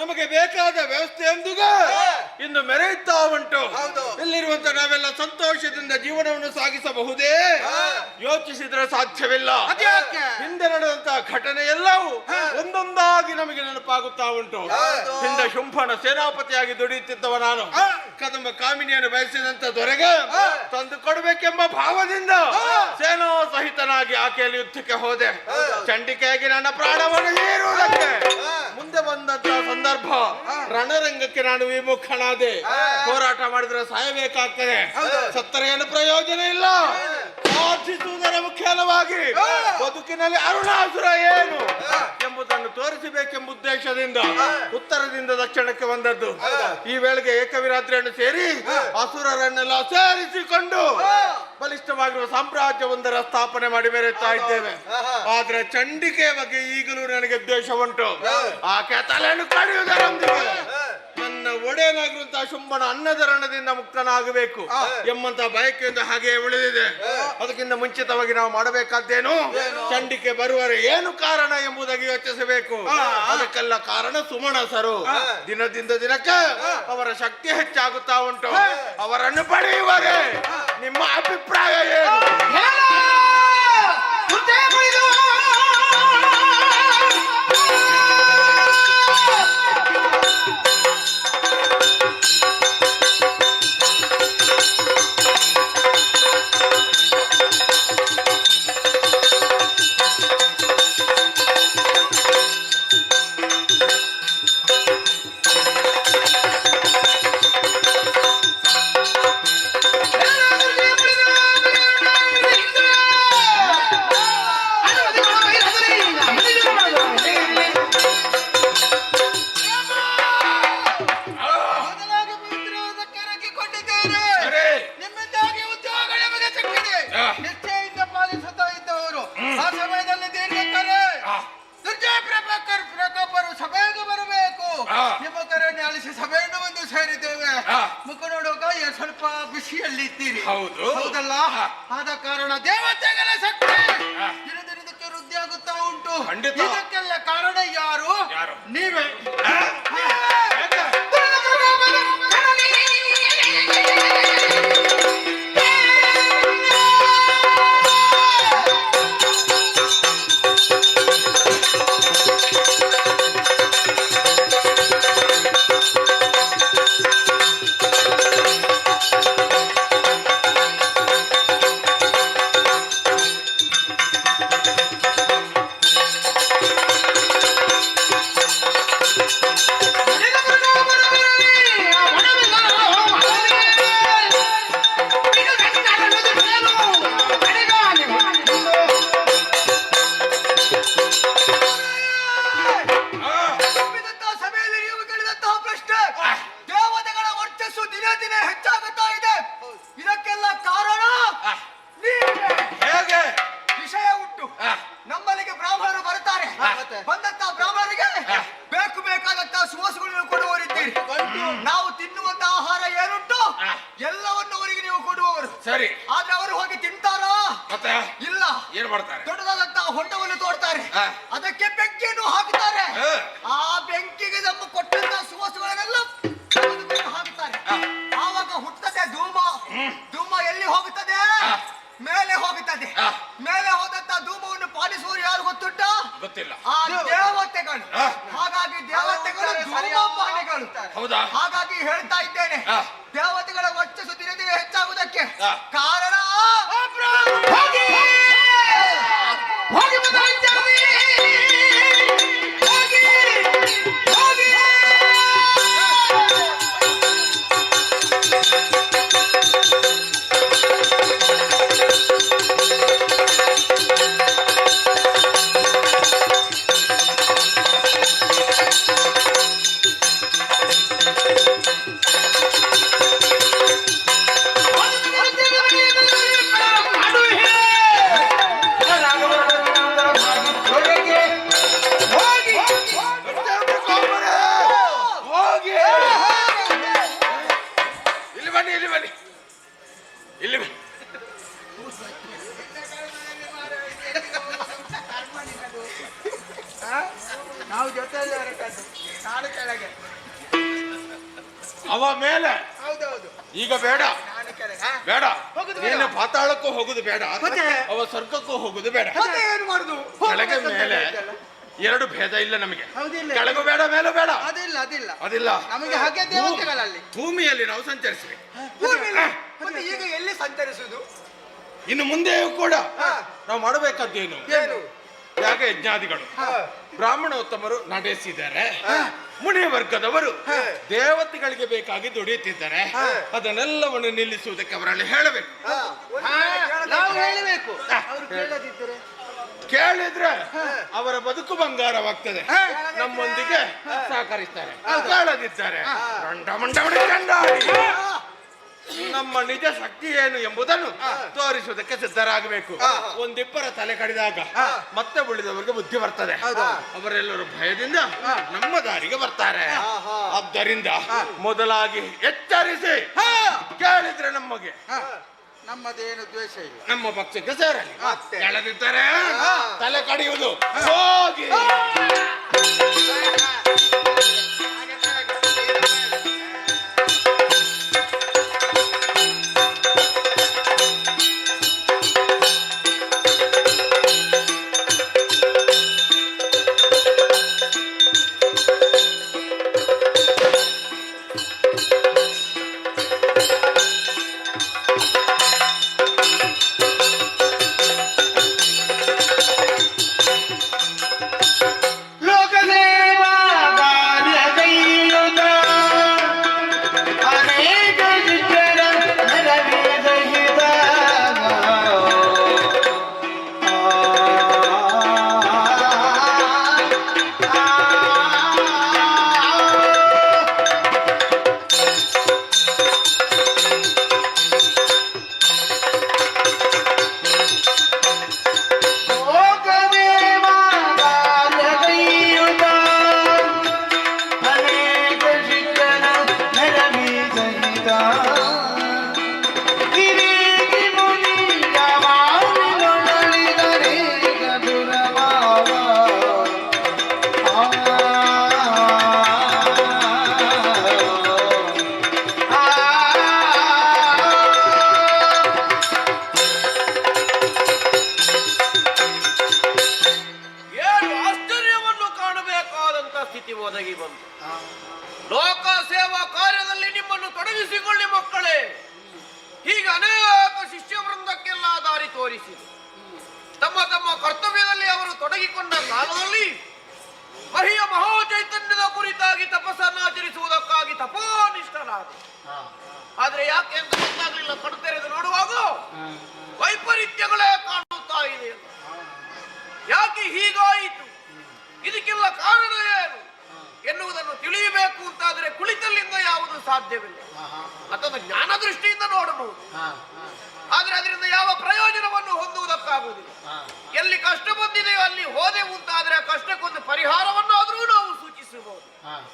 ನಮಗೆ ಬೇಕಾದ ವ್ಯವಸ್ಥೆಯೊಂದಿಗೆ ಇನ್ನು ಮೆರೆಯುತ್ತಾ ಉಂಟು. ಇಲ್ಲಿರುವಂತ ನಾವೆಲ್ಲ ಸಂತೋಷದಿಂದ ಜೀವನವನ್ನು ಸಾಗಿಸಬಹುದೇ? ಯೋಚಿಸಿದ್ರೆ ಸಾಧ್ಯವಿಲ್ಲ. ಹಿಂದೆ ನಡೆದಂತಹ ಘಟನೆ ಎಲ್ಲವೂ ಒಂದೊಂದಾಗಿ ನಮಗೆ ನೆನಪಾಗುತ್ತಾ ಉಂಟು. ಹಿಂದೆ ಶುಂಭನ ಸೇನಾಪತಿಯಾಗಿ ದುಡಿಯುತ್ತಿದ್ದವ ನಾನು ಕದಂಬ ಕಾಮಿನಿಯನ್ನು ಬಯಸಿದಂತ ದೊರೆಗೆ ತಂದು ಕೊಡಬೇಕೆಂಬ ಭಾವದಿಂದ ಸೇನಾ ಸಹಿತನಾಗಿ ಆಕೆಯಲ್ಲಿ ಯುದ್ಧಕ್ಕೆ ಹೋದೆ. ಚಂಡಿಕೆಯಾಗಿ ನನ್ನ ಪ್ರಾಣವನ್ನು ಹೀರುವುದಕ್ಕೆ ಮುಂದೆ ಬಂದಂತಹ ಸಂದರ್ಭ ರಣರಂಗಕ್ಕೆ ನಾನು ವಿಮುಖನಾದೆ. ಹೋರಾಟ ಮಾಡಿದ್ರೆ ಸಾಯಬೇಕಾಗ್ತದೆ, ಸತ್ತರೆ ಏನು ಪ್ರಯೋಜನ ಇಲ್ಲ. ಸಾಧಿಸುವುದರ ಮುಖ್ಯವಾಗಿ ಬದುಕಿನಲ್ಲಿ ಅರುಣಾಸುರ ಏನು ಎಂಬುದನ್ನು ತೋರಿಸಬೇಕೆಂಬ ಉದ್ದೇಶದಿಂದ ಉತ್ತರದಿಂದ ದಕ್ಷಿಣಕ್ಕೆ ಬಂದದ್ದು. ಈ ವೇಳೆಗೆ ಏಕವಿರಾತ್ರಿಯನ್ನು ಸೇರಿ ಅಸುರರನ್ನೆಲ್ಲ ಸೇರಿಸಿಕೊಂಡು ಬಲಿಷ್ಠವಾಗಿರುವ ಸಾಮ್ರಾಜ್ಯವೊಂದರ ಸ್ಥಾಪನೆ ಮಾಡಿ ಮೆರೆಯುತ್ತಾ ಇದ್ದೇವೆ. ಆದ್ರೆ ಚಂಡಿಕೆಯ ಬಗ್ಗೆ ಈಗಲೂ ನನಗೆ ದ್ವೇಷ ಉಂಟು. ಆಕೆ ತಲೆಯನ್ನು ಕಡಿಯುವುದರೊಂದಿಗೆ ನನ್ನ ಒಡೆಯನಾಗಿರುವಂತಹ ಶುಂಭನ ಅನ್ನದ ರಣದಿಂದ ಮುಕ್ತನಾಗಬೇಕು ಎಂಬಂತಹ ಬಯಕೆಯಿಂದ ಹಾಗೆ ಉಳಿದಿದೆ. ಅದಕ್ಕಿಂತ ಮುಂಚಿತವಾಗಿ ನಾವು ಮಾಡಬೇಕಾದ್ದೇನು? ಚಂಡಿಕೆ ಬರುವರೆ ಏನು ಕಾರಣ ಎಂಬುದಾಗಿ ಯೋಚಿಸಬೇಕು. ಅದಕ್ಕೆಲ್ಲ ಕಾರಣ ಸುಮಣಸರು. ದಿನದಿಂದ ದಿನಕ್ಕೆ ಅವರ ಶಕ್ತಿ ಹೆಚ್ಚಾಗುತ್ತಾ ಉಂಟು. ಅವರನ್ನು ಪಡೆಯುವರೆ ನಿಮ್ಮ ಅಭಿಪ್ರಾಯ ಏನು? ಹೌದಲ್ಲ? ಆದ ಕಾರಣ ದೇವತೆಗಳ ಶಕ್ತಿ ದಿನ ದಿನದಕ್ಕೆ ವೃದ್ಧಿ ಆಗುತ್ತಾ ಉಂಟು. ಇದಕ್ಕೆಲ್ಲ ಕಾರಣ ಯಾರು? ನೀವೇ. ಅದಕ್ಕೆ ಬೆಂಕಿಯನ್ನು ಹಾಕುತ್ತಾರೆ. ಆ ಬೆಂಕಿಗೆ ನಮ್ಮ ಕೊಟ್ಟಂತ ಸುವಾಸಗಳನ್ನೆಲ್ಲ ಹಾಕುತ್ತಾರೆ. ಆವಾಗ ಹುಟ್ಟುತ್ತದೆ ಧೂಮ. ಧೂಮ ಎಲ್ಲಿ ಹೋಗುತ್ತದೆ? ಮೇಲೆ ಹೋಗುತ್ತದೆ. ಮೇಲೆ ಹೋದಂತ ಧೂಮವನ್ನು ಪಾಲಿಸುವವರು ಯಾರು ಗೊತ್ತುಂಟ? ಗೊತ್ತಿಲ್ಲ. ಆ ದೇವತೆಗಳು. ಹಾಗಾಗಿ ದೇವತೆಗಳು ಧೂಮಪಾನಿಗಳು. ಹಾಗಾಗಿ ಹೇಳ್ತಾ ಇದ್ದೇನೆ, ದೇವತೆಗಳ ವರ್ಚಸ್ಸು ದಿನ ದಿನ ಹೆಚ್ಚಾಗುವುದಕ್ಕೆ ಕಾರಣ ನಾವು ಜೊತೆಯಲ್ಲಿ ಹೊರಟದ್ದು, ನಾನು ಕೆಳಗೆ. ಅವ ಮೇಲೆ. ಹೌದೌದು. ಈಗ ಬೇಡ, ನಾನು ಕೆಳಗೆ. ಬೇಡ. ಹೋಗುದು ನೀನು ಪಾತಾಳಕ್ಕೂ ಹೋಗುದು ಬೇಡ, ಅವ ಸ್ವರ್ಗಕ್ಕೂ ಹೋಗುದು ಬೇಡ. ಮತ್ತೆ ಏನು ಮಾಡುದು? ಕೆಳಗೆ ಮೇಲೆ ಎರಡು ಭೇದ ಇಲ್ಲ ನಮಗೆ. ಹೌದಿಲ್ಲ? ಕೆಳಗೂ ಬೇಡ, ಮೇಲೂ ಬೇಡ. ಅದಿಲ್ಲ ಅದಿಲ್ಲ ಅದಿಲ್ಲ. ನಮಗೆ ಹಾಗೆ ದೇವತೆಗಳಲ್ಲಿ ಭೂಮಿಯಲ್ಲಿ ನಾವು ಸಂಚರಿಸ್ಬೇಕು. ಮತ್ತೆ ಈಗ ಎಲ್ಲಿ ಸಂಚರಿಸುದು? ಇನ್ನು ಮುಂದೆಯೂ ಕೂಡ ನಾವು ಮಾಡಬೇಕಾದ್ದೇನು? ಏನು? ಯಾಗ ಯಜ್ಞಾದಿಗಳು ಬ್ರಾಹ್ಮಣೋತ್ತಮರು ನಡೆಸಿದ್ದಾರೆ, ಮುನಿ ವರ್ಗದವರು ದೇವತೆಗಳಿಗೆ ಬೇಕಾಗಿ ದುಡಿಯುತ್ತಿದ್ದಾರೆ. ಅದನ್ನೆಲ್ಲವನ್ನು ನಿಲ್ಲಿಸುವುದಕ್ಕೆ ಅವರಲ್ಲಿ ಹೇಳಬೇಕು. ನಾವು ಹೇಳಬೇಕು. ಅವರು ಕೇಳದಿದ್ದರೆ ಕೇಳಿದ್ರೆ ಅವರ ಬದುಕು ಬಂಗಾರವಾಗ್ತದೆ, ನಮ್ಮೊಂದಿಗೆ ಸಹಕರಿಸ್ತಾರೆ. ಕೇಳದಿದ್ದಾರೆ ನಮ್ಮ ನಿಜ ಶಕ್ತಿ ಏನು ಎಂಬುದನ್ನು ತೋರಿಸುವುದಕ್ಕೆ ಸಿದ್ಧರಾಗಬೇಕು. ಒಂದಿಬ್ಬರ ತಲೆ ಕಡಿದಾಗ ಮತ್ತೆ ಉಳಿದವರಿಗೆ ಬುದ್ಧಿ ಬರ್ತದೆ. ಅವರೆಲ್ಲರೂ ಭಯದಿಂದ ನಮ್ಮ ದಾರಿಗೆ ಬರ್ತಾರೆ. ಆದ್ದರಿಂದ ಮೊದಲಾಗಿ ಎಚ್ಚರಿಸಿ ಕೇಳಿದ್ರೆ ನಮಗೆ ನಮ್ಮದೇನು ದ್ವೇಷ ಇಲ್ಲ, ನಮ್ಮ ಪಕ್ಷಕ್ಕೆ ಸೇರಲಿ. ಕೇಳದಿದ್ದರೆ ತಲೆ ಕಡಿಯುವುದು ಹೋಗಿ. ಒದಗಿ ಬಂತು. ಲೋಕ ಸೇವಾ ಕಾರ್ಯದಲ್ಲಿ ನಿಮ್ಮನ್ನು ತೊಡಗಿಸಿಕೊಳ್ಳಿ ಮಕ್ಕಳೇ. ಹೀಗೆ ಅನೇಕ ಶಿಷ್ಯ ವೃಂದಕ್ಕೆಲ್ಲ ದಾರಿ ತೋರಿಸಿದೆ. ತಮ್ಮ ತಮ್ಮ ಕರ್ತವ್ಯದಲ್ಲಿ ಅವರು ತೊಡಗಿಕೊಂಡ ಕಾಲದಲ್ಲಿ ಮಹಿಯ ಮಹಾಚೈತನ್ಯದ ಕುರಿತಾಗಿ ತಪಸ್ಸನ್ನಾಚರಿಸುವುದಕ್ಕಾಗಿ ತಪೋನಿಷ್ಠರಾದ. ಆದ್ರೆ ಯಾಕೆ ಅಂತ ಗೊತ್ತಾಗ್ಲಿಲ್ಲ. ಕಣ್ತೆರೆದು ನೋಡುವಾಗ ವೈಪರೀತ್ಯಗಳೇ ಕಾಣುತ್ತಾ ಇದೆ. ಯಾಕೆ ಹೀಗಾಯಿತು, ಇದಕ್ಕೆಲ್ಲ ಕಾರಣ ಏನು ಎನ್ನುವುದನ್ನು ತಿಳಿಯಬೇಕು ಅಂತಾದರೆ ಕುಳಿತಲ್ಲಿಂದ ಯಾವುದು ಸಾಧ್ಯವಿಲ್ಲ. ಅಥವಾ ಜ್ಞಾನ ದೃಷ್ಟಿಯಿಂದ ನೋಡಬಹುದು, ಆದ್ರೆ ಅದರಿಂದ ಯಾವ ಪ್ರಯೋಜನವನ್ನು ಹೊಂದುವುದಕ್ಕಾಗುವುದಿಲ್ಲ. ಎಲ್ಲಿ ಕಷ್ಟ ಬಂದಿದೆಯೋ ಅಲ್ಲಿ ಹೋದೆವು ಅಂತಾದ್ರೆ ಆ ಕಷ್ಟಕ್ಕೊಂದು ಪರಿಹಾರವನ್ನಾದರೂ ನಾವು ಸೂಚಿಸಬಹುದು.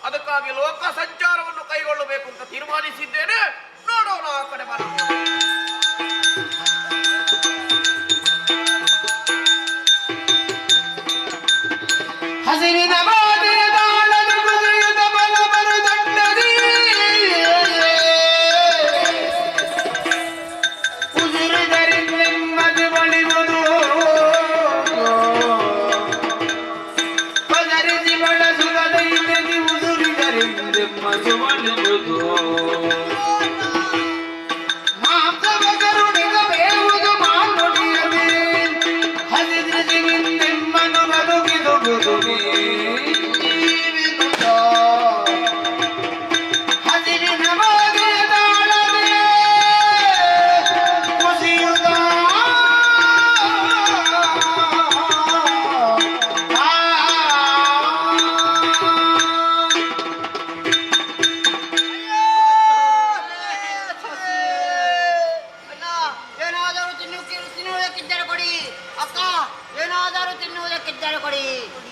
ಅದಕ್ಕಾಗಿ ಲೋಕ ಸಂಚಾರವನ್ನು ಕೈಗೊಳ್ಳಬೇಕು ಅಂತ ತೀರ್ಮಾನಿಸಿದ್ದೇನೆ. ನೋಡೋಣ ಆ ಕಡೆ ಬರೋಣ. ಹಸಿವಿನ ಬಾಧೆಯ ತಾಳದ ಕುದುರೆಯುತ ಬಲ ಬರು ದಂಡದಿ ಉದುರಿದರಿಂದೆಮ್ಮದು ಬಳಿಯುವುದು ಪದರಿಸಿ ಬಳಸುವ ದೈತ್ಯದಿ ಉದುರಿದರಿಂದೆಮ್ಮದು ಬಳಿಯುವುದು ಮಾಂಸವ ಕರುಣಿಗ ಬೇವುದು ಮಾನುಡಿಯದೆ ಹಸಿದ್ರಜಿವಿಂದೆಮ್ಮನು ಬದುಕಿದು ಬದುಕಿ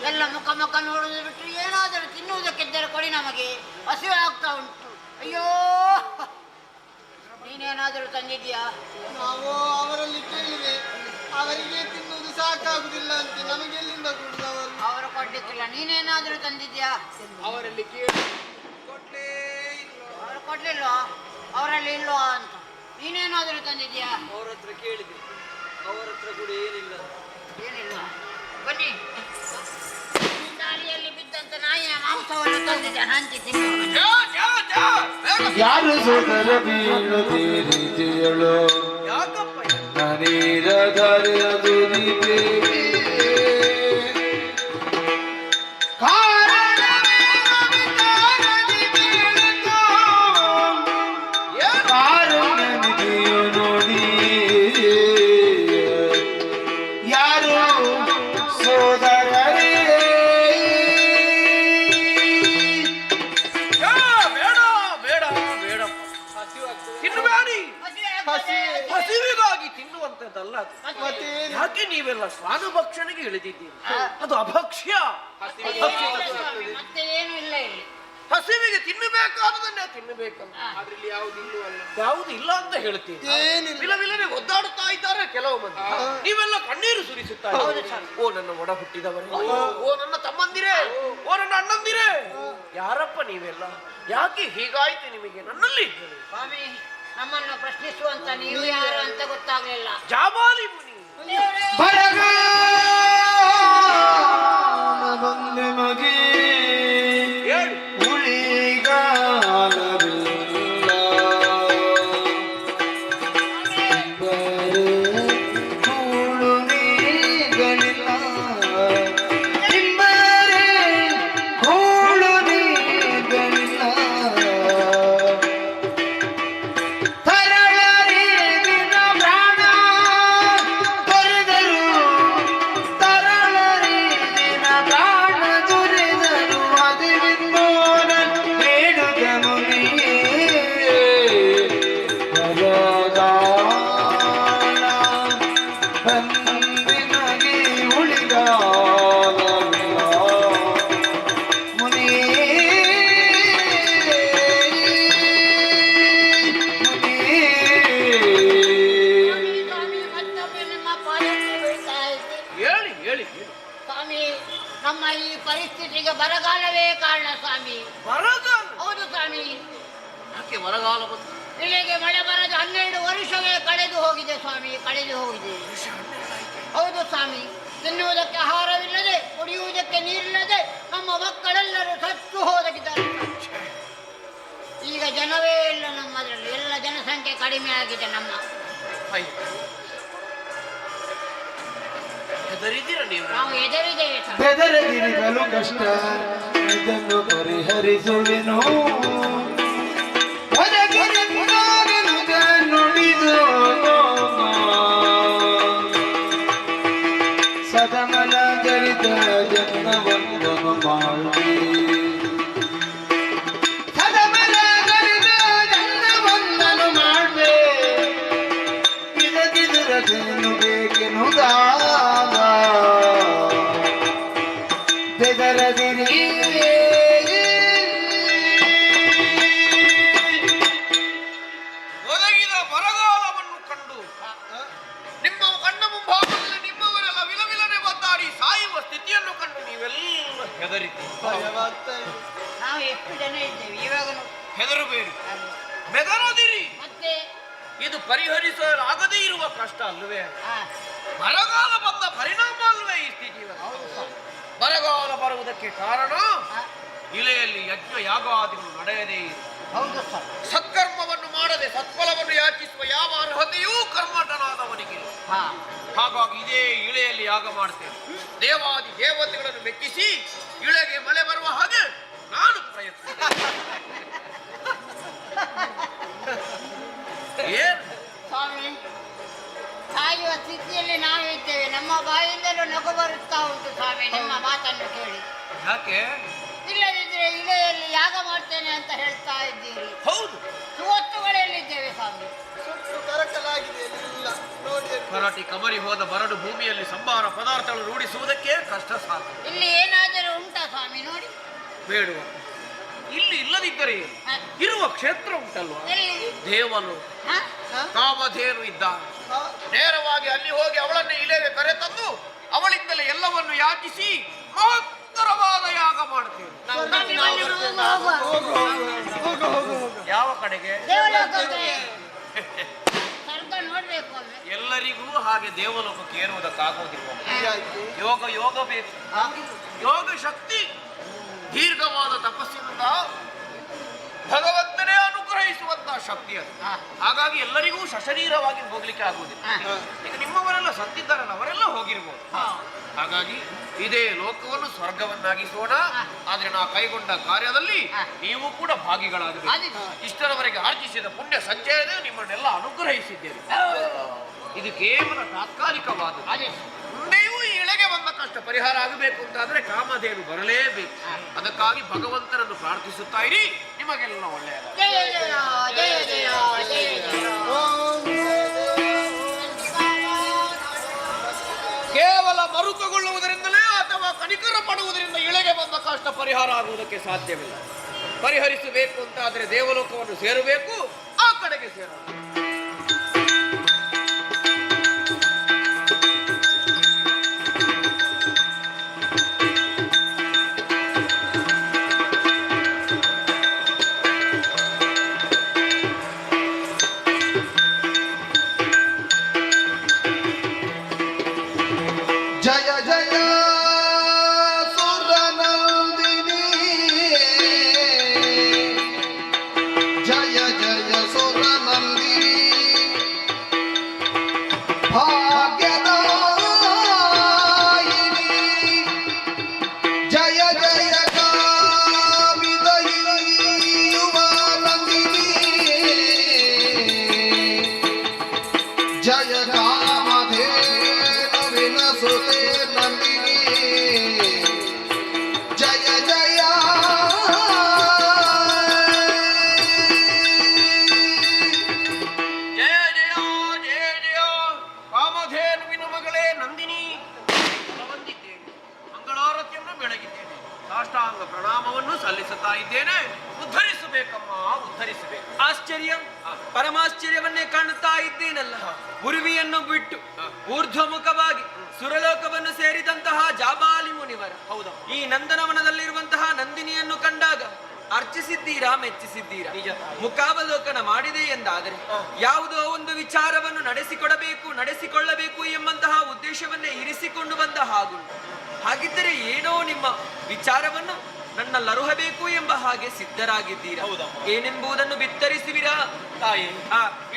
ಎಲ್ಲ ಮುಖ ಮುಖ ನೋಡುವುದು ಬಿಟ್ಟು ಏನಾದರೂ ತಿನ್ನುವುದಕ್ಕಿದ್ದರೆ ಕೊಡಿ, ನಮಗೆ ಹಸಿವೆ ಆಗ್ತಾ ಉಂಟು. ಅಯ್ಯೋ, ನೀನೇನಾದರೂ ತಂದಿದ್ಯಾ? ನಾವು ಅವರಲ್ಲಿ ಕೇಳಿದೆ, ಅವರಿಗೆ ತಿನ್ನುವುದು ಸಾಕಾಗುದಿಲ್ಲ ಅಂತ. ನಮಗೆ ಎಲ್ಲಿಂದ ಕೊಡುದವರು? ಅವರು ಕೊಡ್ಲಿಕ್ಕಿಲ್ಲ, ನೀನೇನಾದ್ರೂ ತಂದಿದ್ಯಾ? ಅವರಲ್ಲಿ ಕೇಳಿ ಕೊಡ್ಲೇ ಇಲ್ಲ. ಅವರು ಕೊಡ್ಲಿಲ್ವಾ? ಅವರಲ್ಲಿ ಇಲ್ವಾ ಅಂತ ನೀನೇನಾದ್ರೂ ತಂದಿದ್ಯಾ? ಅವ್ರ ಹತ್ರ ಕೇಳಿದೆ, ಅವರ ಹತ್ರ ಕೂಡ ಏನಿಲ್ಲ. ಏನಿಲ್ವಾ? ಬನ್ನಿ, ಈ ದಾರಿಯಲ್ಲಿ ಬಿದ್ದಂತ ನಾಯಿಯ ಮಾಂಸವನ್ನು ತಂದಿದ್ದೆ, ಹಂಚಿ ತಿನ್ನು. ಜಾ, ಜಾ, ಜಾ, ಬೇಗ. ಯಾರು ಸೋದರ ಬೀಳುತ್ತೀರಿತಿಯಳು ಯಾಕಪ್ಪ ಇದು? ನನೇರ ದಾರಿಯದು ನೀತಿ ಜಾ, ಬೇಡ ಬೇಡ ಬೇಡಪ್ಪ. ತಿನ್ನಬೇಡಿ. ಹಸಿವಿಗಾಗಿ ತಿನ್ನುವಂತದ್ದಲ್ಲ ಅದು. ಯಾಕೆ ನೀವೆಲ್ಲ ಸ್ವಾನುಭಕ್ಷಣೆಗೆ ಇಳಿದಿದ್ದೀರಿ? ಅದು ಅಭಕ್ಷ್ಯ. ಮತ್ತೆ ಏನು ಇಲ್ಲ ಇಲ್ಲಿ. ಹಸಿವಿಗೆ ತಿನ್ನಬೇಕಾದದನ್ನೇ ತಿನ್ನಬೇಕಲ್ಲ. ಅದ್ರಲ್ಲಿ ಯಾವುದು ಇಲ್ಲ ಅಂತ ಹೇಳ್ತೀವಿ. ವಿಲವಿಲನೆ ಒದ್ದಾಡುತ್ತಾ ಇದ್ದಾರೆ ಕೆಲವು ಮಂದಿ. ನೀವೆಲ್ಲ ಕಣ್ಣೀರು ಸುರಿಸುತ್ತಾ ಇದ್ದೀರಿ. ಓ ನನ್ನ ಒಡ ಹುಟ್ಟಿದವರೇ, ಓ ನನ್ನ ತಮ್ಮಂದಿರೇ, ಓ ನನ್ನ ಅಣ್ಣಂದಿರೇ, ಯಾರಪ್ಪ ನೀವೆಲ್ಲ? ಯಾಕೆ ಹೀಗಾಯ್ತು ನಿಮಗೆ? ನನ್ನಲ್ಲಿ ಹೇಳಿ. ಸ್ವಾಮಿ, ನಮ್ಮನ್ನು ಪ್ರಶ್ನಿಸುವಂತ ನೀವು ಯಾರು ಅಂತ ಗೊತ್ತಾಗ್ಲಿಲ್ಲ. ಜಾಬಾಲಿ ಮುನಿ. ಬಂದೆ ಮಗೆ ಹೇಳಿ. ಹೇಳಿ ಹೇಳಿ ಹೇಳಿ. ಸ್ವಾಮಿ, ನಮ್ಮ ಈ ಪರಿಸ್ಥಿತಿಗೆ ಬರಗಾಲವೇ ಕಾರಣ ಸ್ವಾಮಿ. ಬರಗಾಲ? ಹೌದು ಸ್ವಾಮಿ, ಯಾಕೆ ಬರಗಾಲ ಬಂತು? ಇಲ್ಲಿಗೆ ಮಳೆ ಬರದ 12 ವರ್ಷವೇ ಕಳೆದು ಹೋಗಿದೆ ಸ್ವಾಮಿ, ಕಳೆದು ಹೋಗಿದೆ. ಹೌದು ಸ್ವಾಮಿ, ತಿನ್ನುವುದಕ್ಕೆ ಆಹಾರವಿಲ್ಲದೆ, ಕುಡಿಯುವುದಕ್ಕೆ ನೀರಿಲ್ಲದೆ ನಮ್ಮ ಮಕ್ಕಳೆಲ್ಲರೂ ಸತ್ತು ಹೋಗಿದ್ದಾರೆ. ಈಗ ಜನವೇ ಇಲ್ಲ ನಮ್ಮದರಲ್ಲಿ, ಎಲ್ಲ ಜನಸಂಖ್ಯೆ ಕಡಿಮೆ ಆಗಿದೆ ನಮ್ಮ. ಹೆದರಿದ್ದೀರ ನೀವು? ನಾವು ಎದುರಿದ್ದೇವೆ ಸ್ವಾಮಿ. ಬೆದರದಿರಲು ಕಷ್ಟ, ಇದನ್ನು ಪರಿಹರಿಸುವೆನು. ನುಡಿದು ಸದಮಲ ಜರಿತ ಜನ್ಮವಂದನು ಮಾಡಿ, ಸದಮಲ ಜರಿತ ಜನ್ಮವಂದನು ಮಾಡ್ಬೇ, ಇದಗಿದುರದೇನು ಬೇಕೆನುದಾಗ ಬೆದರದಿರಿ. ಒದಗಿದ ಬರಗಾಲವನ್ನು ಕಂಡು ನಿಮ್ಮ ಕಣ್ಣ ಮುಂಭಾಗದಲ್ಲಿ ನಿಮ್ಮವರೆಲ್ಲ ವಿಲವಿಲನೆ ಒದ್ದಾಡಿ ಸಾಯುವ ಸ್ಥಿತಿಯನ್ನು ಕಂಡು ನೀವೆಲ್ಲ ಹೆದರಿದ್ದೀರಿ. ನಾವು ಎಷ್ಟು ಜನ ಇದ್ದೇವೆ ಇವಾಗ. ಹೆದರಬೇಡಿ, ಬೆದರದಿರಿ. ಮತ್ತೆ ಇದು ಪರಿಹರಿಸಲಾಗದೇ ಇರುವ ಕಷ್ಟ ಅಲ್ಲವೇ? ಆ, ಬರಗಾಲ ಬಂದ ಪರಿಣಾಮ ಅಲ್ವೇ ಈ ಸ್ಥಿತಿ? ಬರಗಾಲ ಬರುವುದಕ್ಕೆ ಕಾರಣ ಇಲೆಯಲ್ಲಿ ಯಜ್ಞ ಯಾಗಾದಿಗಳು ನಡೆಯದೇ ಇದೆ. ಹೌದು ಸರ್. ಸತ್ಕರ್ಮವನ್ನು ಮಾಡದೆ ಸತ್ಫಲವನ್ನು ಯಾಚಿಸುವ ಯಾವ ಅರ್ಹತೆಯೂ ಕರ್ಮಠನಾದವನಿಗಿಲ್ಲ. ಹಾ, ಹಾಗಾಗಿ ಇದೇ ಇಳೆಯಲ್ಲಿ ಯಾಗ ಮಾಡ್ತೇನೆ. ದೇವಾದಿ ದೇವತೆಗಳನ್ನು ಮೆಚ್ಚಿಸಿ ಇಳೆಗೆ ಮಳೆ ಬರುವ ಹಾಗೆ ನಾನು ಪ್ರಯತ್ನ. ಏನ್ ಸ್ವಾಮಿ, ಸಾಯುವ ಸ್ಥಿತಿಯಲ್ಲಿ ನಾವಿದ್ದೇವೆ. ನಮ್ಮ ಬಾಯಿಂದಲೂ ನಗು ಬರುತ್ತಾ ಉಂಟು ಸ್ವಾಮಿ ನಿಮ್ಮ ಮಾತನ್ನು ಕೇಳಿ. ಯಾಕೆ? ಇಲ್ಲದಿದ್ರೆ ಇಲೆಯಲ್ಲಿ ಯಾಗ ಮಾಡ್ತೇನೆ ಅಂತ ಹೇಳ್ತಾ ಇದ್ದೀರಿ. ಹೌದು, ಸುವಸ್ತುಗಳಲ್ಲಿದ್ದೇವೆ ಸ್ವಾಮಿ. ಸುಟ್ಟು ಕರಕಲಾಗಿದೆ ಎಲ್ಲ ನೋಡಿ. ಕರಾಟಿ ಕಮರಿ ಹೋದ ಬರಡು ಭೂಮಿಯಲ್ಲಿ ಸಂಬಾರ ಪದಾರ್ಥಗಳು ರೂಢಿಸುವುದಕ್ಕೆ ಕಷ್ಟ ಸಾಕು. ಇಲ್ಲಿ ಏನಾದರೂ ಉಂಟಾ ಸ್ವಾಮಿ ನೋಡಿ? ಬೇಡುವ ಇಲ್ಲಿ ಇಲ್ಲದಿದ್ದರೆ ಇರುವ ಕ್ಷೇತ್ರ ಉಂಟಲ್ವ, ಎಲ್ಲಿ? ದೇವನು ಹ? ಕಾಮಧೇನು ಇದ್ದಾನೆ. ನೇರವಾಗಿ ಅಲ್ಲಿ ಹೋಗಿ ಅವಳನ್ನು ಇಲೆಗೆ ಕರೆತಂದು ಅವಳಿಂದಲೇ ಎಲ್ಲವನ್ನು ಯಾಚಿಸಿ ಮಹತ್ತರವಾದ ಯಾಗ ಮಾಡ್ತೇವೆ. ಬನ್ನಿ, ಬನ್ನಿ, ಹೋಗುವ. ಯಾವ ಕಡೆಗೆ? ದೇವಲೋಕಕ್ಕೆ. ಸ್ವರ್ಗ ನೋಡ್ಬೇಕು ಒಮ್ಮೆ. ಎಲ್ಲರಿಗೂ ಹಾಗೆ ದೇವಲೋಕಕ್ಕೆ ಏರುವುದಕ್ಕಾಗುವುದಿಲ್ಲ. ಯೋಗ ಬೇಕು. ಯೋಗ ಶಕ್ತಿ ದೀರ್ಘವಾದ ತಪಸ್ಸಿನಿಂದ ಭಗವಂತನೇ ಅನುಗ್ರಹಿಸುವಂತಹ ಶಕ್ತಿ ಅದು. ಹಾಗಾಗಿ ಎಲ್ಲರಿಗೂ ಸಶರೀರವಾಗಿ ಹೋಗ್ಲಿಕ್ಕೆ ಆಗುವುದಿಲ್ಲ. ಈಗ ನಿಮ್ಮವರೆಲ್ಲ ಸತ್ತಿದ್ದಾರಲ್ಲ, ಅವರೆಲ್ಲ ಹೋಗಿರ್ಬೋದು. ಹಾಗಾಗಿ ಇದೇ ಲೋಕವನ್ನು ಸ್ವರ್ಗವನ್ನಾಗಿಸೋಣ. ಆದ್ರೆ ನಾವು ಕೈಗೊಂಡ ಕಾರ್ಯದಲ್ಲಿ ನೀವು ಕೂಡ ಭಾಗಿಗಳಾಗಬೇಕು. ಇಷ್ಟರವರೆಗೆ ಆರ್ಜಿಸಿದ ಪುಣ್ಯ ಸಂಚಯನೇ ನಿಮ್ಮನ್ನೆಲ್ಲ ಅನುಗ್ರಹಿಸಿದ್ದೇವೆ. ಇದು ಕೇವಲ ತಾತ್ಕಾಲಿಕವಾದ. ಮುಂದೆಯೂ ಈ ಇಳೆಗೆ ಬಂದ ಕಷ್ಟ ಪರಿಹಾರ ಆಗಬೇಕು ಅಂತಾದ್ರೆ ಕಾಮಧೇನು ಬರಲೇಬೇಕು. ಅದಕ್ಕಾಗಿ ಭಗವಂತನನ್ನು ಪ್ರಾರ್ಥಿಸುತ್ತಾ ಇರಿ. ನಿಮಗೆಲ್ಲ ಒಳ್ಳೆಯದ. ಜಯ ಜಯ ಜಯ ಜಯ ಜಯ ಕೇವಲ ಮರುಕಗೊಳ್ಳುವುದರಿಂದಲೇ ಅಥವಾ ಕನಿಕರ ಪಡುವುದರಿಂದ ಇಳೆಗೆ ಬಂದ ಕಷ್ಟ ಪರಿಹಾರ ಆಗುವುದಕ್ಕೆ ಸಾಧ್ಯವಿಲ್ಲ. ಪರಿಹರಿಸಬೇಕು ಅಂತಾದ್ರೆ ದೇವಲೋಕವನ್ನು ಸೇರಬೇಕು, ಆ ಕಡೆಗೆ ಸೇರಬೇಕು. ಜಯ ಜಯ ಸುರನಂದಿನಿ, ಜಯ ಜಯ ಸುರನಂದಿನಿ, ಭಾಗ್ಯದಾಯಿನಿ, ಜಯ ಜಯ ಕಾಮಿದಯುವ ನಂದಿನಿ, ಜಯ ಕಾಮಧೇನುವಿನ ಸುತೆ ನಂದಿನಿ, ಜಯ ಜಯ ಜಯ ಜಯ ಜಯ ಜಯ ಕಾಮಧೇನುವಿನ ಮಗಳೇ ನಂದಿನಿ, ಬಂದಿದ್ದೇನೆ. ಮಂಗಳಾರತಿಯನ್ನು ಬೆಳಗಿದ್ದೇನೆ. ಸಾಷ್ಟಾಂಗ ಪ್ರಣಾಮವನ್ನು ಸಲ್ಲಿಸುತ್ತಾ ಇದ್ದೇನೆ. ಉದ್ಧರಿಸಬೇಕಮ್ಮ, ಉದ್ಧರಿಸಬೇಕು. ಆಶ್ಚರ್ಯ, ಪರಮಾಶ್ಚರ್ಯವನ್ನೇ ಕಾಣುತ್ತಾ ಇದ್ದೇನಲ್ಲ. ಉರ್ವಿಯನ್ನು ಬಿಟ್ಟು ಊರ್ಧ್ವಮುಖವಾಗಿ ಸುರಲೋಕವನ್ನು ಸೇರಿದಂತಹ ಜಾಬಾಲಿ ಮುನಿವರ ಈ ನಂದನವನದಲ್ಲಿರುವಂತಹ ನಂದಿನಿಯನ್ನು ಕಂಡಾಗ ಅರ್ಚಿಸಿದ್ದೀರಾ, ಮೆಚ್ಚಿಸಿದ್ದೀರಾ? ಮುಖಾವಲೋಕನ ಮಾಡಿದೆ ಎಂದಾದರೆ ಯಾವುದೋ ಒಂದು ವಿಚಾರವನ್ನು ನಡೆಸಿಕೊಳ್ಳಬೇಕು ಎಂಬಂತಹ ಉದ್ದೇಶವನ್ನೇ ಇರಿಸಿಕೊಂಡು ಬಂದ ಹಾಗುಂಟು. ಹಾಗಿದ್ದರೆ ಏನೋ ನಿಮ್ಮ ವಿಚಾರವನ್ನು ನನ್ನಲ್ಲರುಹಬೇಕು ಎಂಬ ಹಾಗೆ ಸಿದ್ಧರಾಗಿದ್ದೀರಾ. ಏನೆಂಬುದನ್ನು ಬಿತ್ತರಿಸುವಿರಾ? ತಾಯಿ,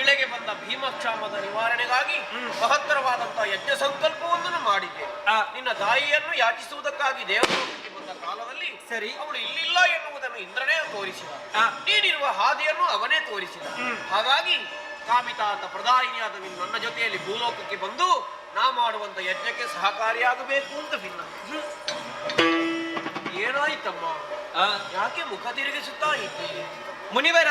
ಇಳೆಗೆ ಬಂದ ಭೀಮಕ್ಷಾಮದ ನಿವಾರಣೆಗಾಗಿ ಮಹತ್ತರವಾದಂತಹ ಯಜ್ಞ ಸಂಕಲ್ಪವನ್ನು ಮಾಡಿದ್ದೆ. ನಿನ್ನ ತಾಯಿಯನ್ನು ಯಾಚಿಸುವುದಕ್ಕಾಗಿ ದೇವಲೋಕಕ್ಕೆ ಬಂದ ಕಾಲದಲ್ಲಿ ಸರಿ, ಅವಳು ಇಲ್ಲಿಲ್ಲ ಎನ್ನುವುದನ್ನು ಇಂದ್ರನೇ ತೋರಿಸಿದ. ನೀನಿರುವ ಹಾದಿಯನ್ನು ಅವನೇ ತೋರಿಸಿದ. ಹಾಗಾಗಿ ಕಾಮಿತಾತ ಪ್ರದಾಯಿನಿಯಾದ ನೀನು ನನ್ನ ಜೊತೆಯಲ್ಲಿ ಭೂಲೋಕಕ್ಕೆ ಬಂದು ನಾ ಮಾಡುವಂತ ಯಜ್ಞಕ್ಕೆ ಸಹಕಾರಿಯಾಗಬೇಕು ಅಂತ ಭಿನ್ನ. ಏನಾಯ್ತಮ್ಮ? ಯಾಕೆ ಮುಖ ತಿರುಗಿಸುತ್ತಾ ಇದ್ದೀರಿ? ಮುನಿವರ,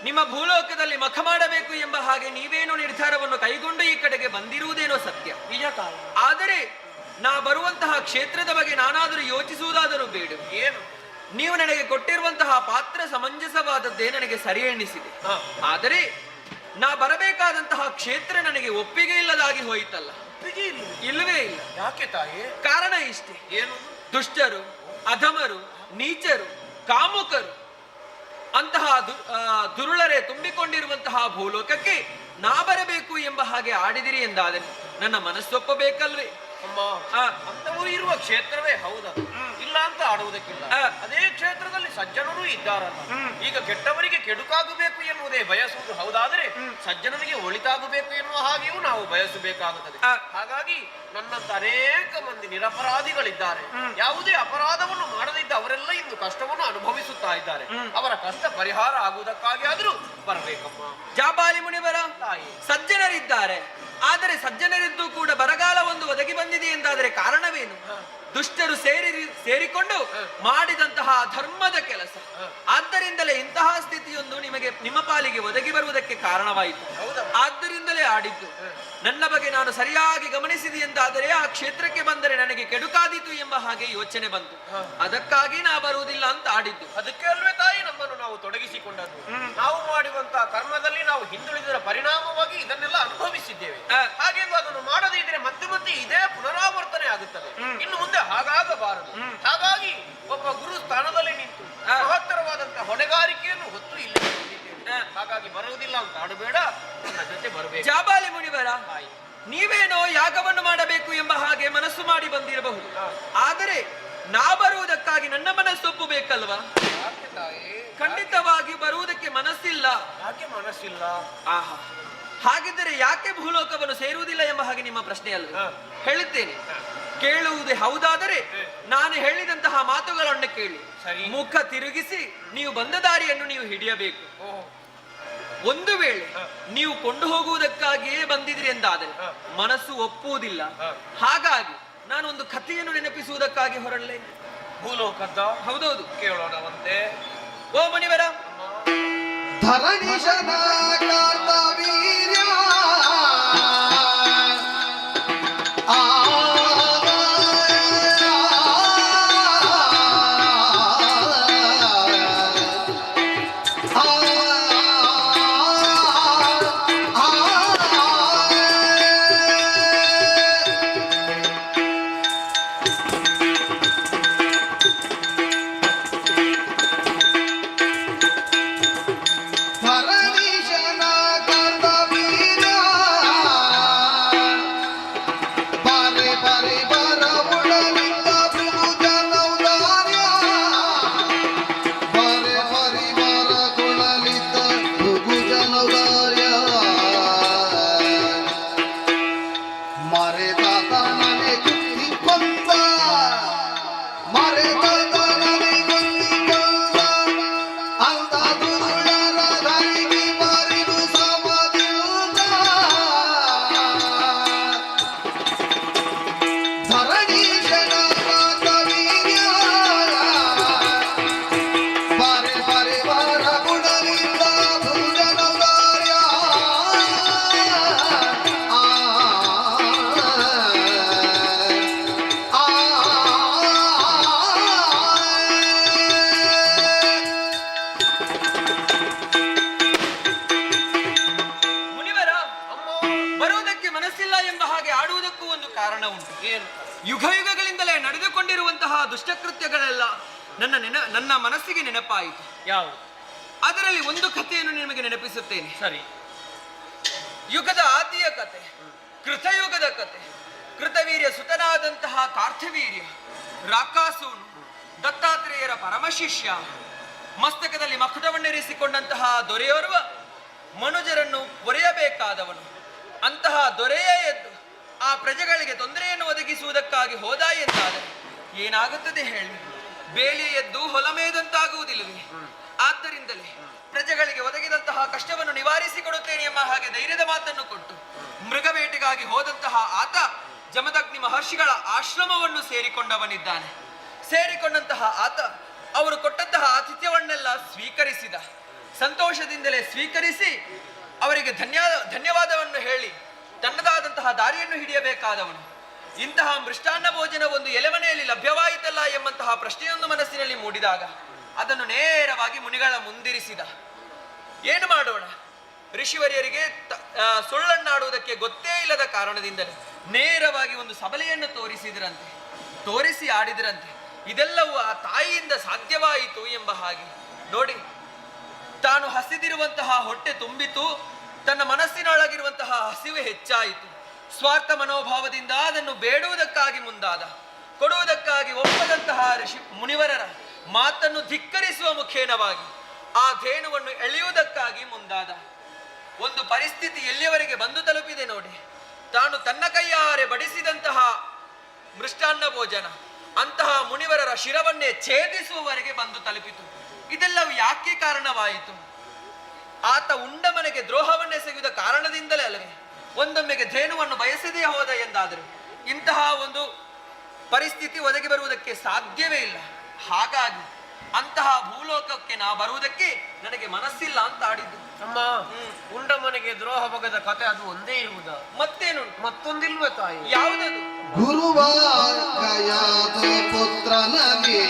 ನಿಮ್ಮ ಭೂಲೋಕದಲ್ಲಿ ಮಖ ಮಾಡಬೇಕು ಎಂಬ ಹಾಗೆ ನೀವೇನೋ ನಿರ್ಧಾರವನ್ನು ಕೈಗೊಂಡು ಈ ಕಡೆಗೆ ಬಂದಿರುವುದೇನೋ ಸತ್ಯ. ನಿಜ ತಾಯಿ. ಆದರೆ ನಾ ಬರುವಂತಹ ಕ್ಷೇತ್ರದ ಬಗ್ಗೆ ನಾನಾದರೂ ಯೋಚಿಸುವುದಾದರೂ ಬೇಡ. ಏನು? ನೀವು ನನಗೆ ಕೊಟ್ಟಿರುವಂತಹ ಪಾತ್ರ ಸಮಂಜಸವಾದದ್ದೇ ನನಗೆ ಸರಿ ಎಣಿಸಿದೆ. ಆದರೆ ನಾ ಬರಬೇಕಾದಂತಹ ಕ್ಷೇತ್ರ ನನಗೆ ಒಪ್ಪಿಗೆ ಇಲ್ಲದಾಗಿ ಹೋಯಿತಲ್ಲ. ಇಲ್ಲವೇ ಇಲ್ಲ. ಯಾಕೆ ತಾಯಿ? ಕಾರಣ ಇಷ್ಟೇ. ಏನು? ದುಷ್ಟರು, ಅಧಮರು, ನೀಚರು, ಕಾಮುಕರು ಅಂತಹ ದುರುಳರೆ ತುಂಬಿಕೊಂಡಿರುವಂತಹ ಭೂಲೋಕಕ್ಕೆ ನಾ ಬರಬೇಕು ಎಂಬ ಹಾಗೆ ಆಡಿದಿರಿ ಎಂದಾದರೆ ನನ್ನ ಮನಸ್ಸೊಪ್ಪಬೇಕಲ್ವೇ? ಅಮ್ಮ, ಅಂತವರು ಇರುವ ಕ್ಷೇತ್ರವೇ ಹೌದಾ? ಇಲ್ಲ ಅಂತ ಆಡುವುದಕ್ಕಿಲ್ಲ. ಅದೇ ಕ್ಷೇತ್ರದಲ್ಲಿ ಸಜ್ಜನರು ಇದ್ದಾರಲ್ಲ. ಈಗ ಕೆಟ್ಟವರಿಗೆ ಕೆಡುಕಾಗಬೇಕು ಎನ್ನುವುದೇ ಬಯಸುವುದು ಹೌದಾದರೆ ಸಜ್ಜನರಿಗೆ ಒಳಿತಾಗಬೇಕು ಎನ್ನುವ ಹಾಗೆಯೂ ನಾವು ಬಯಸಬೇಕಾಗುತ್ತದೆ. ಹಾಗಾಗಿ ನನ್ನಂತ ಅನೇಕ ಮಂದಿ ನಿರಪರಾಧಿಗಳಿದ್ದಾರೆ. ಯಾವುದೇ ಅಪರಾಧವನ್ನು ಮಾಡದಿದ್ದ ಅವರೆಲ್ಲ ಇಂದು ಕಷ್ಟವನ್ನು ಅನುಭವಿಸುತ್ತಾ ಇದ್ದಾರೆ. ಅವರ ಕಷ್ಟ ಪರಿಹಾರ ಆಗುವುದಕ್ಕಾಗಿ ಆದರೂ ಬರಬೇಕಮ್ಮ. ಜಾಬಾಲಿ ಮುನಿವರ, ತಾಯಿ, ಸಜ್ಜನರಿದ್ದಾರೆ. ಆದರೆ ಸಜ್ಜನರಿದ್ದು ಕೂಡ ಬರಗಾಲ ಒಂದು ಒದಗಿ ಬಂದಿದೆ ಎಂದಾದರೆ ಕಾರಣವೇನು? ದುಷ್ಟರು ಸೇರಿಕೊಂಡು ಮಾಡಿದಂತಹ ಧರ್ಮದ ಕೆಲಸ. ಆದ್ದರಿಂದಲೇ ಇಂತಹ ಸ್ಥಿತಿಯೊಂದು ನಿಮ್ಮ ಪಾಲಿಗೆ ಒದಗಿ ಬರುವುದಕ್ಕೆ ಕಾರಣವಾಯಿತು. ಆದ್ದರಿಂದಲೇ ಆಡಿದ್ದು. ನನ್ನ ಬಗ್ಗೆ ನಾನು ಸರಿಯಾಗಿ ಗಮನಿಸಿದೆ ಎಂದಾದರೆ ಆ ಕ್ಷೇತ್ರಕ್ಕೆ ಬಂದರೆ ನನಗೆ ಕೆಡುಕಾದೀತು ಎಂಬ ಹಾಗೆ ಯೋಚನೆ ಬಂತು. ಅದಕ್ಕಾಗಿ ನಾ ಬರುವುದಿಲ್ಲ ಅಂತ ಆಡಿದ್ದು. ಅದಕ್ಕೆ ಅಲ್ವೇ ತಾಯಿ ನಮ್ಮನ್ನು ನಾವು ತೊಡಗಿಸಿಕೊಂಡದ್ದು. ನಾವು ಮಾಡುವಂತಹ ಕರ್ಮದಲ್ಲಿ ನಾವು ಹಿಂದುಳಿದರ ಪರಿಣಾಮವಾಗಿ ಇದನ್ನೆಲ್ಲ ಅನುಭವಿಸಿದ್ದೇವೆ. ಹಾಗೆಂದು ಅದನ್ನು ಮಾಡದೇ ಇದ್ರೆ ಮತ್ತೆ ಮತ್ತೆ ಇದೇ ಪುನರಾವರ್ತನೆ ಆಗುತ್ತದೆ. ಇನ್ನು ಮುಂದೆ ಹಾಗಾಗ ಹೊತ್ತುಕೊಳ್ಳಬಾರದು. ಹಾಗಾಗಿ ಒಬ್ಬ ಗುರು ಸ್ಥಾನದಲ್ಲಿ ನಿಂತು ಮಹತ್ತರವಾದಂತಹ ಹೊಣೆಗಾರಿಕೆಯನ್ನು ಹೊತ್ತು ಇಲ್ಲಿ ಬಂದಿದ್ದೇನೆ. ಹಾಗಾಗಿ ಬರುವುದಿಲ್ಲ ಅಂತ ಆಡಬೇಡ, ನನ್ನ ಜೊತೆ ಬರಬೇಕು. ಜಾಬಾಲಿ ಮುನಿವರ, ನೀವೇನೋ ಯಾಗವನ್ನು ಮಾಡಬೇಕು ಎಂಬ ಹಾಗೆ ಮನಸ್ಸು ಮಾಡಿ ಬಂದಿರಬಹುದು. ಆದರೆ ನಾ ಬರುವುದಕ್ಕಾಗಿ ನನ್ನ ಮನಸ್ಸು ಒಪ್ಪಬೇಕಲ್ವಾ? ಖಂಡಿತವಾಗಿ ಬರುವುದಕ್ಕೆ ಮನಸ್ಸಿಲ್ಲ. ಯಾಕೆ ಮನಸ್ಸಿಲ್ಲ? ಆಹಾ, ಹಾಗಿದ್ದರೆ ಯಾಕೆ ಭೂಲೋಕವನ್ನು ಸೇರುವುದಿಲ್ಲ ಎಂಬ ಹಾಗೆ ನಿಮ್ಮ ಪ್ರಶ್ನೆ ಅಲ್ಲ. ಹೇಳುತ್ತೇನೆ, ಕೇಳುವುದೇ ಹೌದಾದರೆ ನಾನು ಹೇಳಿದಂತಹ ಮಾತುಗಳನ್ನು ಕೇಳಿ ಮುಖ ತಿರುಗಿಸಿ ನೀವು ಬಂದ ದಾರಿಯನ್ನು ನೀವು ಹಿಡಿಯಬೇಕು. ಒಂದು ವೇಳೆ ನೀವು ಕೊಂಡು ಹೋಗುವುದಕ್ಕಾಗಿಯೇ ಬಂದಿದ್ರಿ ಎಂದಾದರೆ ಮನಸ್ಸು ಒಪ್ಪುವುದಿಲ್ಲ. ಹಾಗಾಗಿ ನಾನೊಂದು ಕಥೆಯನ್ನು ನೆನಪಿಸುವುದಕ್ಕಾಗಿ ಹೊರಡಲೇ. ಭೂಲೋಕದ? ಹೌದೌದು, ಕೇಳೋಣವಂತೆ. ಓ ಮುನಿವರ, ಧರಣೀಶನ ಕರ್ತವೀರ್ಯ ಯುಗಯುಗಗಳಿಂದಲೇ ನಡೆದುಕೊಂಡಿರುವಂತಹ ದುಷ್ಟಕೃತ್ಯಗಳೆಲ್ಲ ನನ್ನ ಮನಸ್ಸಿಗೆ ನೆನಪಾಯಿತು. ಯಾವ? ಅದರಲ್ಲಿ ಒಂದು ಕಥೆಯನ್ನು ನಿಮಗೆ ನೆನಪಿಸುತ್ತೇನೆ. ಸರಿ. ಯುಗದ ಆದಿಯ ಕತೆ, ಕೃತಯುಗದ ಕತೆ. ಕೃತವೀರ್ಯ ಸುತನಾದಂತಹ ಕಾರ್ಥವೀರ್ಯ ರಾಕಾಸೂನು ದತ್ತಾತ್ರೇಯರ ಪರಮಶಿಷ್ಯ, ಮಸ್ತಕದಲ್ಲಿ ಮಕುಟವನ್ನಿರಿಸಿಕೊಂಡಂತಹ ದೊರೆಯೋರ್ವ ಮನುಜರನ್ನು ಒರೆಯಬೇಕಾದವನು. ಅಂತಹ ದೊರೆಯೇ ಎದ್ದು ಆ ಪ್ರಜೆಗಳಿಗೆ ತೊಂದರೆಯನ್ನು ಒದಗಿಸುವುದಕ್ಕಾಗಿ ಹೋದ ಎಂದಾದರೆ ಏನಾಗುತ್ತದೆ ಹೇಳಿ? ಬೇಲಿ ಎದ್ದು ಹೊಲಮೇದಂತಾಗುವುದಿಲ್ಲವೇ? ಆದ್ದರಿಂದಲೇ ಪ್ರಜೆಗಳಿಗೆ ಒದಗಿದಂತಹ ಕಷ್ಟವನ್ನು ನಿವಾರಿಸಿಕೊಡುತ್ತೇನೆ ಎಂಬ ಹಾಗೆ ಧೈರ್ಯದ ಮಾತನ್ನು ಕೊಟ್ಟು ಮೃಗವೇಟೆಗಾಗಿ ಹೋದಂತಹ ಆತ ಜಮದಗ್ನಿ ಮಹರ್ಷಿಗಳ ಆಶ್ರಮವನ್ನು ಸೇರಿಕೊಂಡವನಿದ್ದಾನೆ. ಸೇರಿಕೊಂಡಂತಹ ಆತ ಅವರು ಕೊಟ್ಟಂತಹ ಆತಿಥ್ಯವನ್ನೆಲ್ಲ ಸ್ವೀಕರಿಸಿದ. ಸಂತೋಷದಿಂದಲೇ ಸ್ವೀಕರಿಸಿ ಅವರಿಗೆ ಧನ್ಯವಾದವನ್ನು ಹೇಳಿ ತನ್ನದಾದಂತಹ ದಾರಿಯನ್ನು ಹಿಡಿಯಬೇಕಾದವನು. ಇಂತಹ ಮೃಷ್ಟಾನ್ನ ಭೋಜನ ಒಂದು ಎಲೆಮನೆಯಲ್ಲಿ ಲಭ್ಯವಾಯಿತಲ್ಲ ಎಂಬಂತಹ ಪ್ರಶ್ನೆಯೊಂದು ಮನಸ್ಸಿನಲ್ಲಿ ಮೂಡಿದಾಗ ಅದನ್ನು ನೇರವಾಗಿ ಮುನಿಗಳ ಮುಂದಿರಿಸಿದ. ಏನು ಮಾಡೋಣ? ಋಷಿವರ್ಯರಿಗೆ ಸುಳ್ಳನ್ನಾಡುವುದಕ್ಕೆ ಗೊತ್ತೇ ಇಲ್ಲದ ಕಾರಣದಿಂದಲೇ ನೇರವಾಗಿ ಒಂದು ಸಬಲೆಯನ್ನು ತೋರಿಸಿ ಆಡಿದರಂತೆ. ಇದೆಲ್ಲವೂ ಆ ತಾಯಿಯಿಂದ ಸಾಧ್ಯವಾಯಿತು ಎಂಬ ಹಾಗೆ. ನೋಡಿ, ತಾನು ಹಸಿದಿರುವಂತಹ ಹೊಟ್ಟೆ ತುಂಬಿತು, ತನ್ನ ಮನಸ್ಸಿನೊಳಗಿರುವಂತಹ ಹಸಿವೆ ಹೆಚ್ಚಾಯಿತು. ಸ್ವಾರ್ಥ ಮನೋಭಾವದಿಂದ ಅದನ್ನು ಬೇಡುವುದಕ್ಕಾಗಿ ಮುಂದಾದ. ಕೊಡುವುದಕ್ಕಾಗಿ ಒಪ್ಪದಂತಹ ಮುನಿವರರ ಮಾತನ್ನು ಧಿಕ್ಕರಿಸುವ ಮುಖೇನವಾಗಿ ಆ ಧೇನುವನ್ನು ಎಳೆಯುವುದಕ್ಕಾಗಿ ಮುಂದಾದ. ಒಂದು ಪರಿಸ್ಥಿತಿ ಎಲ್ಲಿಯವರೆಗೆ ಬಂದು ತಲುಪಿದೆ ನೋಡಿ. ತಾನು ತನ್ನ ಕೈಯಾರೆ ಬಡಿಸಿದಂತಹ ಮೃಷ್ಟಾನ್ನ ಭೋಜನ ಅಂತಹ ಮುನಿವರರ ಶಿರವನ್ನೇ ಛೇದಿಸುವವರೆಗೆ ಬಂದು ತಲುಪಿತು. ಇದೆಲ್ಲವೂ ಯಾಕೆ ಕಾರಣವಾಯಿತು? ಆತ ಉಂಡ ಮನೆಗೆ ದ್ರೋಹವನ್ನೆಸಗುವ ಕಾರಣದಿಂದಲೇ ಅಲ್ಲವೇ? ಒಂದೊಮ್ಮೆಗೆ ಧೇನುವನ್ನು ಬಯಸದೇ ಹೋದ ಎಂದಾದರೂ ಇಂತಹ ಒಂದು ಪರಿಸ್ಥಿತಿ ಒದಗಿ ಬರುವುದಕ್ಕೆ ಸಾಧ್ಯವೇ ಇಲ್ಲ. ಹಾಗಾಗಿ ಅಂತಹ ಭೂಲೋಕಕ್ಕೆ ನಾ ಬರುವುದಕ್ಕೆ ನನಗೆ ಮನಸ್ಸಿಲ್ಲ ಅಂತ ಆಡಿದ್ದು. ಅಮ್ಮ, ಉಂಡ ಮನೆಗೆ ದ್ರೋಹ ಬಗೆದ ಕತೆ ಅದು ಒಂದೇ ಇರುವುದ? ಮತ್ತೇನು? ಮತ್ತೊಂದಿಲ್ವೇ ತಾಯಿ? ಯಾವುದದು? ಗುರುವಾರ್ಕಯಾದ ಪುತ್ರನಗೆ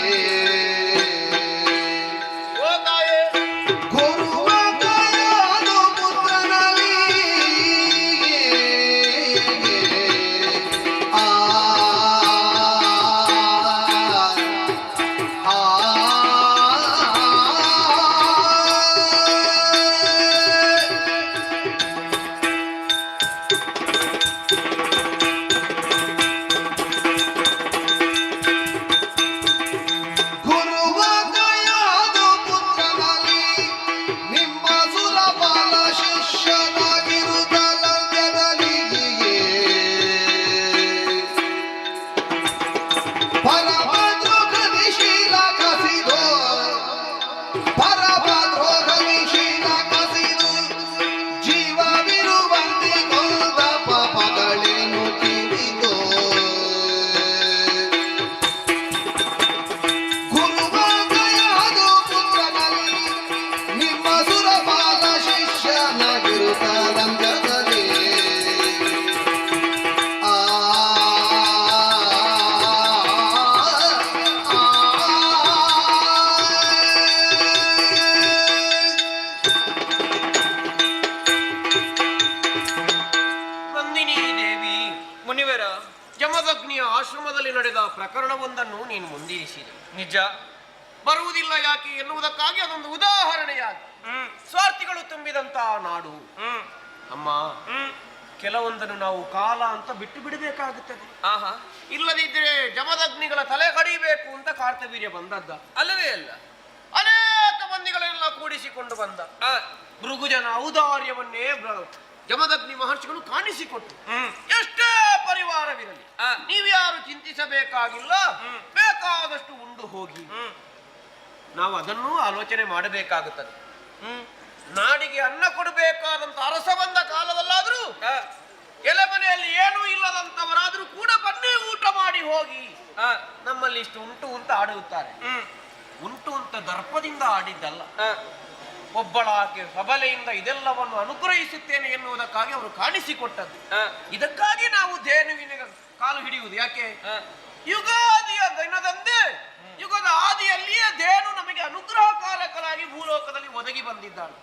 ಒಂದನ್ನು ನೀನು ಮುಂದಿರಿಸಿದೆ. ನಿಜ, ಬರುವುದಿಲ್ಲ ಯಾಕೆ ಎನ್ನುವುದಕ್ಕಾಗಿ ಅದೊಂದು ಉದಾಹರಣೆಯಾಗಿ ಸ್ವಾರ್ಥಿಗಳು ತುಂಬಿದಂತಹ ನಾಡು. ಅಮ್ಮ, ಕೆಲವೊಂದನ್ನು ನಾವು ಕಾಲ ಅಂತ ಬಿಟ್ಟು ಬಿಡಬೇಕಾಗುತ್ತದೆ. ಆಹಾ, ಇಲ್ಲದಿದ್ದರೆ ಜಮದಗ್ನಿಗಳ ತಲೆ ಕಡಿಬೇಕು ಅಂತ ಕಾರ್ತವೀರ್ಯ ಬಂದದ್ದ ಅಲ್ಲವೇ ಅಲ್ಲ? ಅನೇಕ ಮಂದಿಗಳೆಲ್ಲ ಕೂಡಿಸಿಕೊಂಡು ಬಂದ ಭೃಗುಜನ ಔದಾರ್ಯವನ್ನೇ ಜಮದಗ್ನಿ ಮಹರ್ಷಿಗಳು ಕಾಣಿಸಿಕೊಟ್ಟು. ಎಷ್ಟೇ ಪರಿವಾರವಿರಲಿ ನೀವ್ಯಾರು ಚಿಂತಿಸಬೇಕಾಗಿಲ್ಲ, ಬೇಕಾದಷ್ಟು ಉಂಡು ಹೋಗಿ. ನಾವು ಅದನ್ನೂ ಆಲೋಚನೆ ಮಾಡಬೇಕಾಗುತ್ತದೆ. ನಾಡಿಗೆ ಅನ್ನ ಕೊಡಬೇಕಾದಂತ ಅರಸ ಬಂದ ಕಾಲದಲ್ಲಾದ್ರೂ ಎಲೆಮನೆಯಲ್ಲಿ ಏನೂ ಇಲ್ಲದಂತವರಾದ್ರೂ ಕೂಡ ಬನ್ನಿ ಊಟ ಮಾಡಿ ಹೋಗಿ, ನಮ್ಮಲ್ಲಿ ಇಷ್ಟು ಉಂಟು ಅಂತ ಆಡುತ್ತಾರೆ. ಉಂಟು ಅಂತ ದರ್ಪದಿಂದ ಆಡಿದ್ದಲ್ಲ, ಒಬ್ಬಳಾಕೆ ಸಬಲೆಯಿಂದ ಇದೆಲ್ಲವನ್ನು ಅನುಗ್ರಹಿಸುತ್ತೇನೆ ಎನ್ನುವುದಕ್ಕಾಗಿ ಅವರು ಕಾಣಿಸಿಕೊಟ್ಟದ್ದು. ಇದಕ್ಕಾಗಿ ನಾವು ಧೇನುವಿನ ಕಾಲು ಹಿಡಿಯುವುದು ಯಾಕೆ? ಯುಗಾದಿಯ ದಿನದಂದೇ ಯುಗದ ಆದಿಯಲ್ಲಿಯೇ ಧೇನು ನಮಗೆ ಅನುಗ್ರಹಕಾರಕರಾಗಿ ಭೂಲೋಕದಲ್ಲಿ ಒದಗಿ ಬಂದಿದ್ದಾನೆ.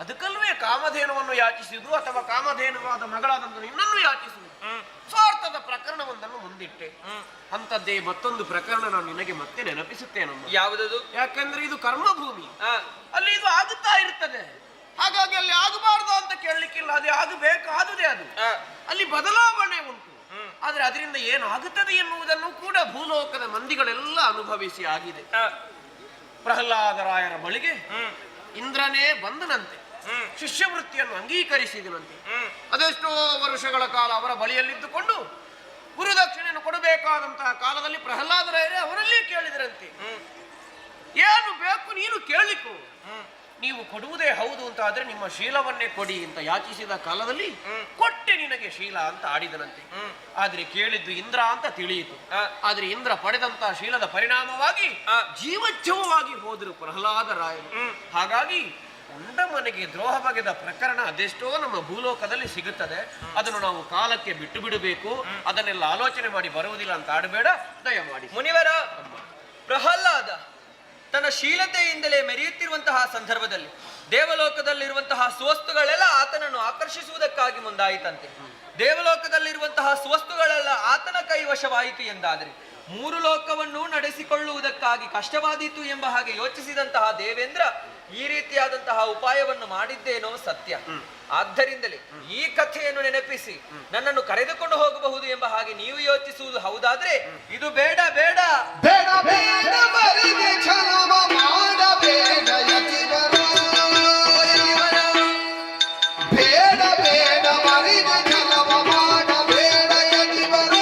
ಅದಕ್ಕಲ್ವೇ ಕಾಮಧೇನುವನ್ನು ಯಾಚಿಸುವುದು ಅಥವಾ ಕಾಮಧೇನುವಾದ ಮಗಳಾದಂತ ನಿನ್ನನ್ನು ಯಾಚಿಸುವುದು. ಸ್ವಾರ್ಥದ ಪ್ರಕರಣವೊಂದನ್ನು ಮುಂದಿಟ್ಟೆ. ಅಂತದ್ದೇ ಮತ್ತೊಂದು ಪ್ರಕರಣ ನಾನು ನಿನಗೆ ಮತ್ತೆ ನೆನಪಿಸುತ್ತೇನಮ್ಮ. ಯಾವುದದು? ಯಾಕೆಂದ್ರೆ ಇದು ಕರ್ಮಭೂಮಿ, ಅಲ್ಲಿ ಇದು ಆಗುತ್ತಾ ಇರ್ತದೆ. ಹಾಗಾಗಿ ಅಲ್ಲಿ ಆಗಬಾರ್ದು ಅಂತ ಕೇಳಲಿಕ್ಕಿಲ್ಲ, ಅದೇ ಆಗಬೇಕಾದುದೇ ಅದು. ಅಲ್ಲಿ ಬದಲಾವಣೆ ಉಂಟು, ಆದ್ರೆ ಅದರಿಂದ ಏನಾಗುತ್ತದೆ ಎನ್ನುವುದನ್ನು ಕೂಡ ಭೂಲೋಕದ ಮಂದಿಗಳೆಲ್ಲ ಅನುಭವಿಸಿ ಆಗಿದೆ. ಪ್ರಹ್ಲಾದರಾಯರ ಬಳಿಗೆ ಇಂದ್ರನೇ ಬಂದನಂತೆ, ಶಿಷ್ಯವೃತ್ತಿಯನ್ನು ಅಂಗೀಕರಿಸಿದನಂತೆ. ಅದೆಷ್ಟೋ ವರ್ಷಗಳ ಕಾಲ ಅವರ ಬಳಿಯಲ್ಲಿದ್ದುಕೊಂಡು ಗುರುದಕ್ಷಿಣೆಯನ್ನು ಕೊಡಬೇಕಾದಂತಹ ಕಾಲದಲ್ಲಿ ಪ್ರಹ್ಲಾದರಾಯರೇ ಅವರಲ್ಲೇ ಕೇಳಿದರಂತೆ, ಏನು ಬೇಕು ನೀನು ಕೇಳಿಕೊ, ನೀವು ಕೊಡುವುದೇ ಹೌದು ಅಂತ ಆದ್ರೆ ನಿಮ್ಮ ಶೀಲವನ್ನೇ ಕೊಡಿ ಅಂತ ಯಾಚಿಸಿದ ಕಾಲದಲ್ಲಿ ಕೊಟ್ಟೆ ನಿನಗೆ ಶೀಲ ಅಂತ ಆಡಿದನಂತೆ. ಆದ್ರೆ ಕೇಳಿದ್ದು ಇಂದ್ರ ಅಂತ ತಿಳಿಯಿತು. ಆದ್ರೆ ಇಂದ್ರ ಪಡೆದಂತಹ ಶೀಲದ ಪರಿಣಾಮವಾಗಿ ಜೀವಚ್ಛವವಾಗಿ ಹೋದರು ಪ್ರಹ್ಲಾದರಾಯರು. ಹಾಗಾಗಿ ಉಂಡ ಮನೆಗೆ ದ್ರೋಹ ಬಗೆದ ಪ್ರಕರಣ ಅದೆಷ್ಟೋ ನಮ್ಮ ಭೂಲೋಕದಲ್ಲಿ ಸಿಗುತ್ತದೆ. ಅದನ್ನು ನಾವು ಕಾಲಕ್ಕೆ ಬಿಟ್ಟು ಬಿಡಬೇಕು. ಅದನ್ನೆಲ್ಲ ಆಲೋಚನೆ ಮಾಡಿ ಬರುವುದಿಲ್ಲ ಅಂತ ಆಡಬೇಡ, ದಯಮಾಡಿ. ಮುನಿವರ, ಪ್ರಹ್ಲಾದ ತನ್ನ ಶೀಲತೆಯಿಂದಲೇ ಮೆರೆಯುತ್ತಿರುವಂತಹ ಸಂದರ್ಭದಲ್ಲಿ ದೇವಲೋಕದಲ್ಲಿರುವಂತಹ ಸುವಸ್ತುಗಳೆಲ್ಲ ಆತನನ್ನು ಆಕರ್ಷಿಸುವುದಕ್ಕಾಗಿ ಮುಂದಾಯಿತಂತೆ. ದೇವಲೋಕದಲ್ಲಿರುವಂತಹ ಸುವಸ್ತುಗಳೆಲ್ಲ ಆತನ ಕೈವಶವಾಯಿತು ಎಂದಾದರೆ 3 ಲೋಕವನ್ನು ನಡೆಸಿಕೊಳ್ಳುವುದಕ್ಕಾಗಿ ಕಷ್ಟವಾದೀತು ಎಂಬ ಹಾಗೆ ಯೋಚಿಸಿದಂತಹ ದೇವೇಂದ್ರ ಈ ರೀತಿಯಾದಂತಹ ಉಪಾಯವನ್ನು ಮಾಡಿದ್ದೇನೋ ಸತ್ಯ. ಆದ್ದರಿಂದಲೇ ಈ ಕಥೆಯನ್ನು ನೆನಪಿಸಿ ನನ್ನನ್ನು ಕರೆದುಕೊಂಡು ಹೋಗಬಹುದು ಎಂಬ ಹಾಗೆ ನೀವು ಯೋಚಿಸುವುದು ಹೌದಾದ್ರೆ ಇದು ಬೇಡ ಬೇಡ ಬೇಡ ಬೇಡ ಬರಿದೆ ಛಲವ ಮಾಡಬೇಡ ಯತಿವರ, ಬೇಡ ಬೇಡ ಬರಿದೆ ಛಲವ ಮಾಡಬೇಡ ಯತಿವರ,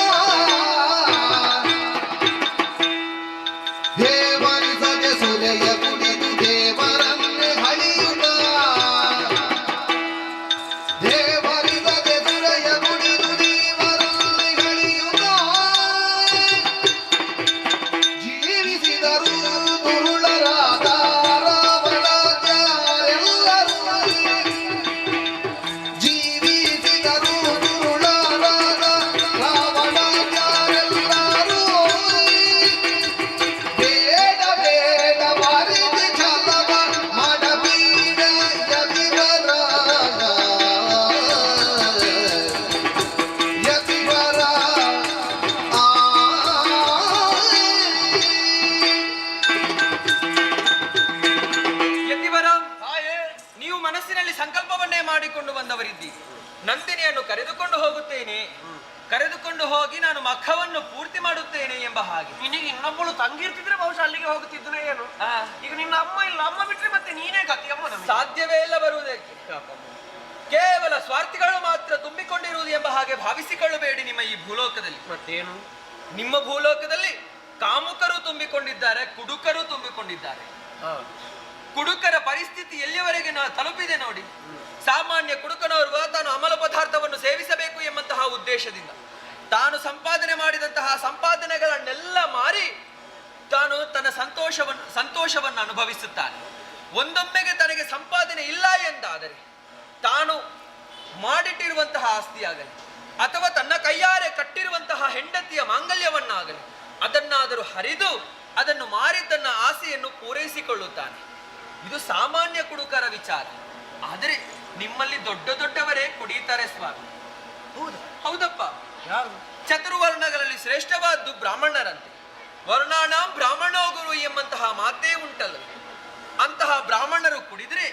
ದೇವರಿಸದೆ ಸುಲೆಯ ಕುಡಿದು ದೇವರನ್ನೇ ಹಳಿಯುತ್ತ, ದೇವರಿಸದೆ ಸುಲೆಯ ಕುಡಿದು ದೇವರನ್ನೇ ಹಳಿಯುತ್ತ, ಜೀವಿಸಿದರು ದುರುಳರಾದ ರಾವಣಾಚಾರ್ಯರೆಲ್ಲರೂ, ಜೀವಿಸಿದರು ದುರುಳರಾದ ರಾವಣಾಚಾರ್ಯರೆಲ್ಲರೂ, ಬೇಡ ಬೇಡ ಬರಿದೆ ಛಲವ ಮಾಡಬೇಡ ಯತಿವರ, ಯತಿವರ ಆ ಯತಿವರ, ನೀವು ಮನಸ್ಸಿನಲ್ಲಿ ಸಂಕಲ್ಪವನ್ನೇ ಮಾಡಿಕೊಂಡು ಬಂದವರಿದ್ದೀರಿ. ನಂದಿನಿಯನ್ನು ಕರೆದುಕೊಂಡು ಹೋಗುತ್ತೇನೆ, ಕರೆದುಕೊಂಡು ಹೋಗಿ ನಾನು ಮಖವನ್ನು ಪೂರ್ತಿ ಮಾಡುತ್ತೇನೆ ಎಂಬ ಹಾಗೆ. ನಿನಗೆ ಇನ್ನೊಬ್ಬಳು ತಂಗಿರ್ತಿದ್ರೆ ಬಹುಶಃ ಅಲ್ಲಿಗೆ ಹೋಗುತ್ತಿದ್ದನೇ ಏನು. ಈಗ ನಿನ್ನ ಅಮ್ಮ ಇಲ್ಲ, ಅಮ್ಮ ಬಿಟ್ರೆ ಮತ್ತೆ ನೀನೇ ಗತಿಯಮ್ಮ. ನಮಗೆ ಸಾಧ್ಯವೇ ಇಲ್ಲ ಬರುವುದಕ್ಕೆ. ಕೇವಲ ಸ್ವಾರ್ಥಿಗಳು ಮಾತ್ರ ತುಂಬಿಕೊಂಡಿರುವುದು ಎಂಬ ಹಾಗೆ ಭಾವಿಸಿಕೊಳ್ಳಬೇಡಿ. ನಿಮ್ಮ ಈ ಭೂಲೋಕದಲ್ಲಿ ಮತ್ತೇನು? ನಿಮ್ಮ ಭೂಲೋಕದಲ್ಲಿ ಕಾಮುಕರು ತುಂಬಿಕೊಂಡಿದ್ದಾರೆ, ಕುಡುಕರು ತುಂಬಿಕೊಂಡಿದ್ದಾರೆ. ಕುಡುಕರ ಪರಿಸ್ಥಿತಿ ಎಲ್ಲಿವರೆಗೆ ತಲುಪಿದೆ ನೋಡಿ. ಸಾಮಾನ್ಯ ಕುಡುಕನೋರ್ವ ತಾನು ಅಮಲ ಪದಾರ್ಥವನ್ನು ಸೇವಿಸಬೇಕು ಎಂಬಂತಹ ಉದ್ದೇಶದಿಂದ ತಾನು ಸಂಪಾದನೆ ಮಾಡಿದಂತಹ ಸಂಪಾದನೆಗಳನ್ನೆಲ್ಲ ಮಾರಿ ತಾನು ತನ್ನ ಸಂತೋಷವನ್ನು ಅನುಭವಿಸುತ್ತಾನೆ. ಒಂದೊಮ್ಮೆಗೆ ತನಗೆ ಸಂಪಾದನೆ ಇಲ್ಲ ಎಂದಾದರೆ ತಾನು ಮಾಡಿಟ್ಟಿರುವಂತಹ ಆಸ್ತಿಯಾಗಲಿ ಅಥವಾ ತನ್ನ ಕೈಯಾರೆ ಕಟ್ಟಿರುವಂತಹ ಹೆಂಡತಿಯ ಮಾಂಗಲ್ಯವನ್ನಾಗಲಿ ಅದನ್ನಾದರೂ ಹರಿದು ಅದನ್ನು ಮಾರಿ ತನ್ನ ಆಸೆಯನ್ನು ಪೂರೈಸಿಕೊಳ್ಳುತ್ತಾನೆ. ಇದು ಸಾಮಾನ್ಯ ಕುಡುಕರ ವಿಚಾರ. ಆದರೆ ನಿಮ್ಮಲ್ಲಿ ದೊಡ್ಡ ದೊಡ್ಡವರೇ ಕುಡಿಯುತ್ತಾರೆ ಸ್ವಾಮಿ. ಹೌದಪ್ಪ. ಚತುರ್ವರ್ಣಗಳಲ್ಲಿ ಶ್ರೇಷ್ಠವಾದ್ದು ಬ್ರಾಹ್ಮಣರಂತೆ. ವರ್ಣಾನಾಂ ಬ್ರಾಹ್ಮಣೋ ಗುರು ಎಂಬಂತಹ ಮಾತೇ ಉಂಟಲ್ಲ. ಅಂತಹ ಬ್ರಾಹ್ಮಣರು ಕುಡಿದರೆ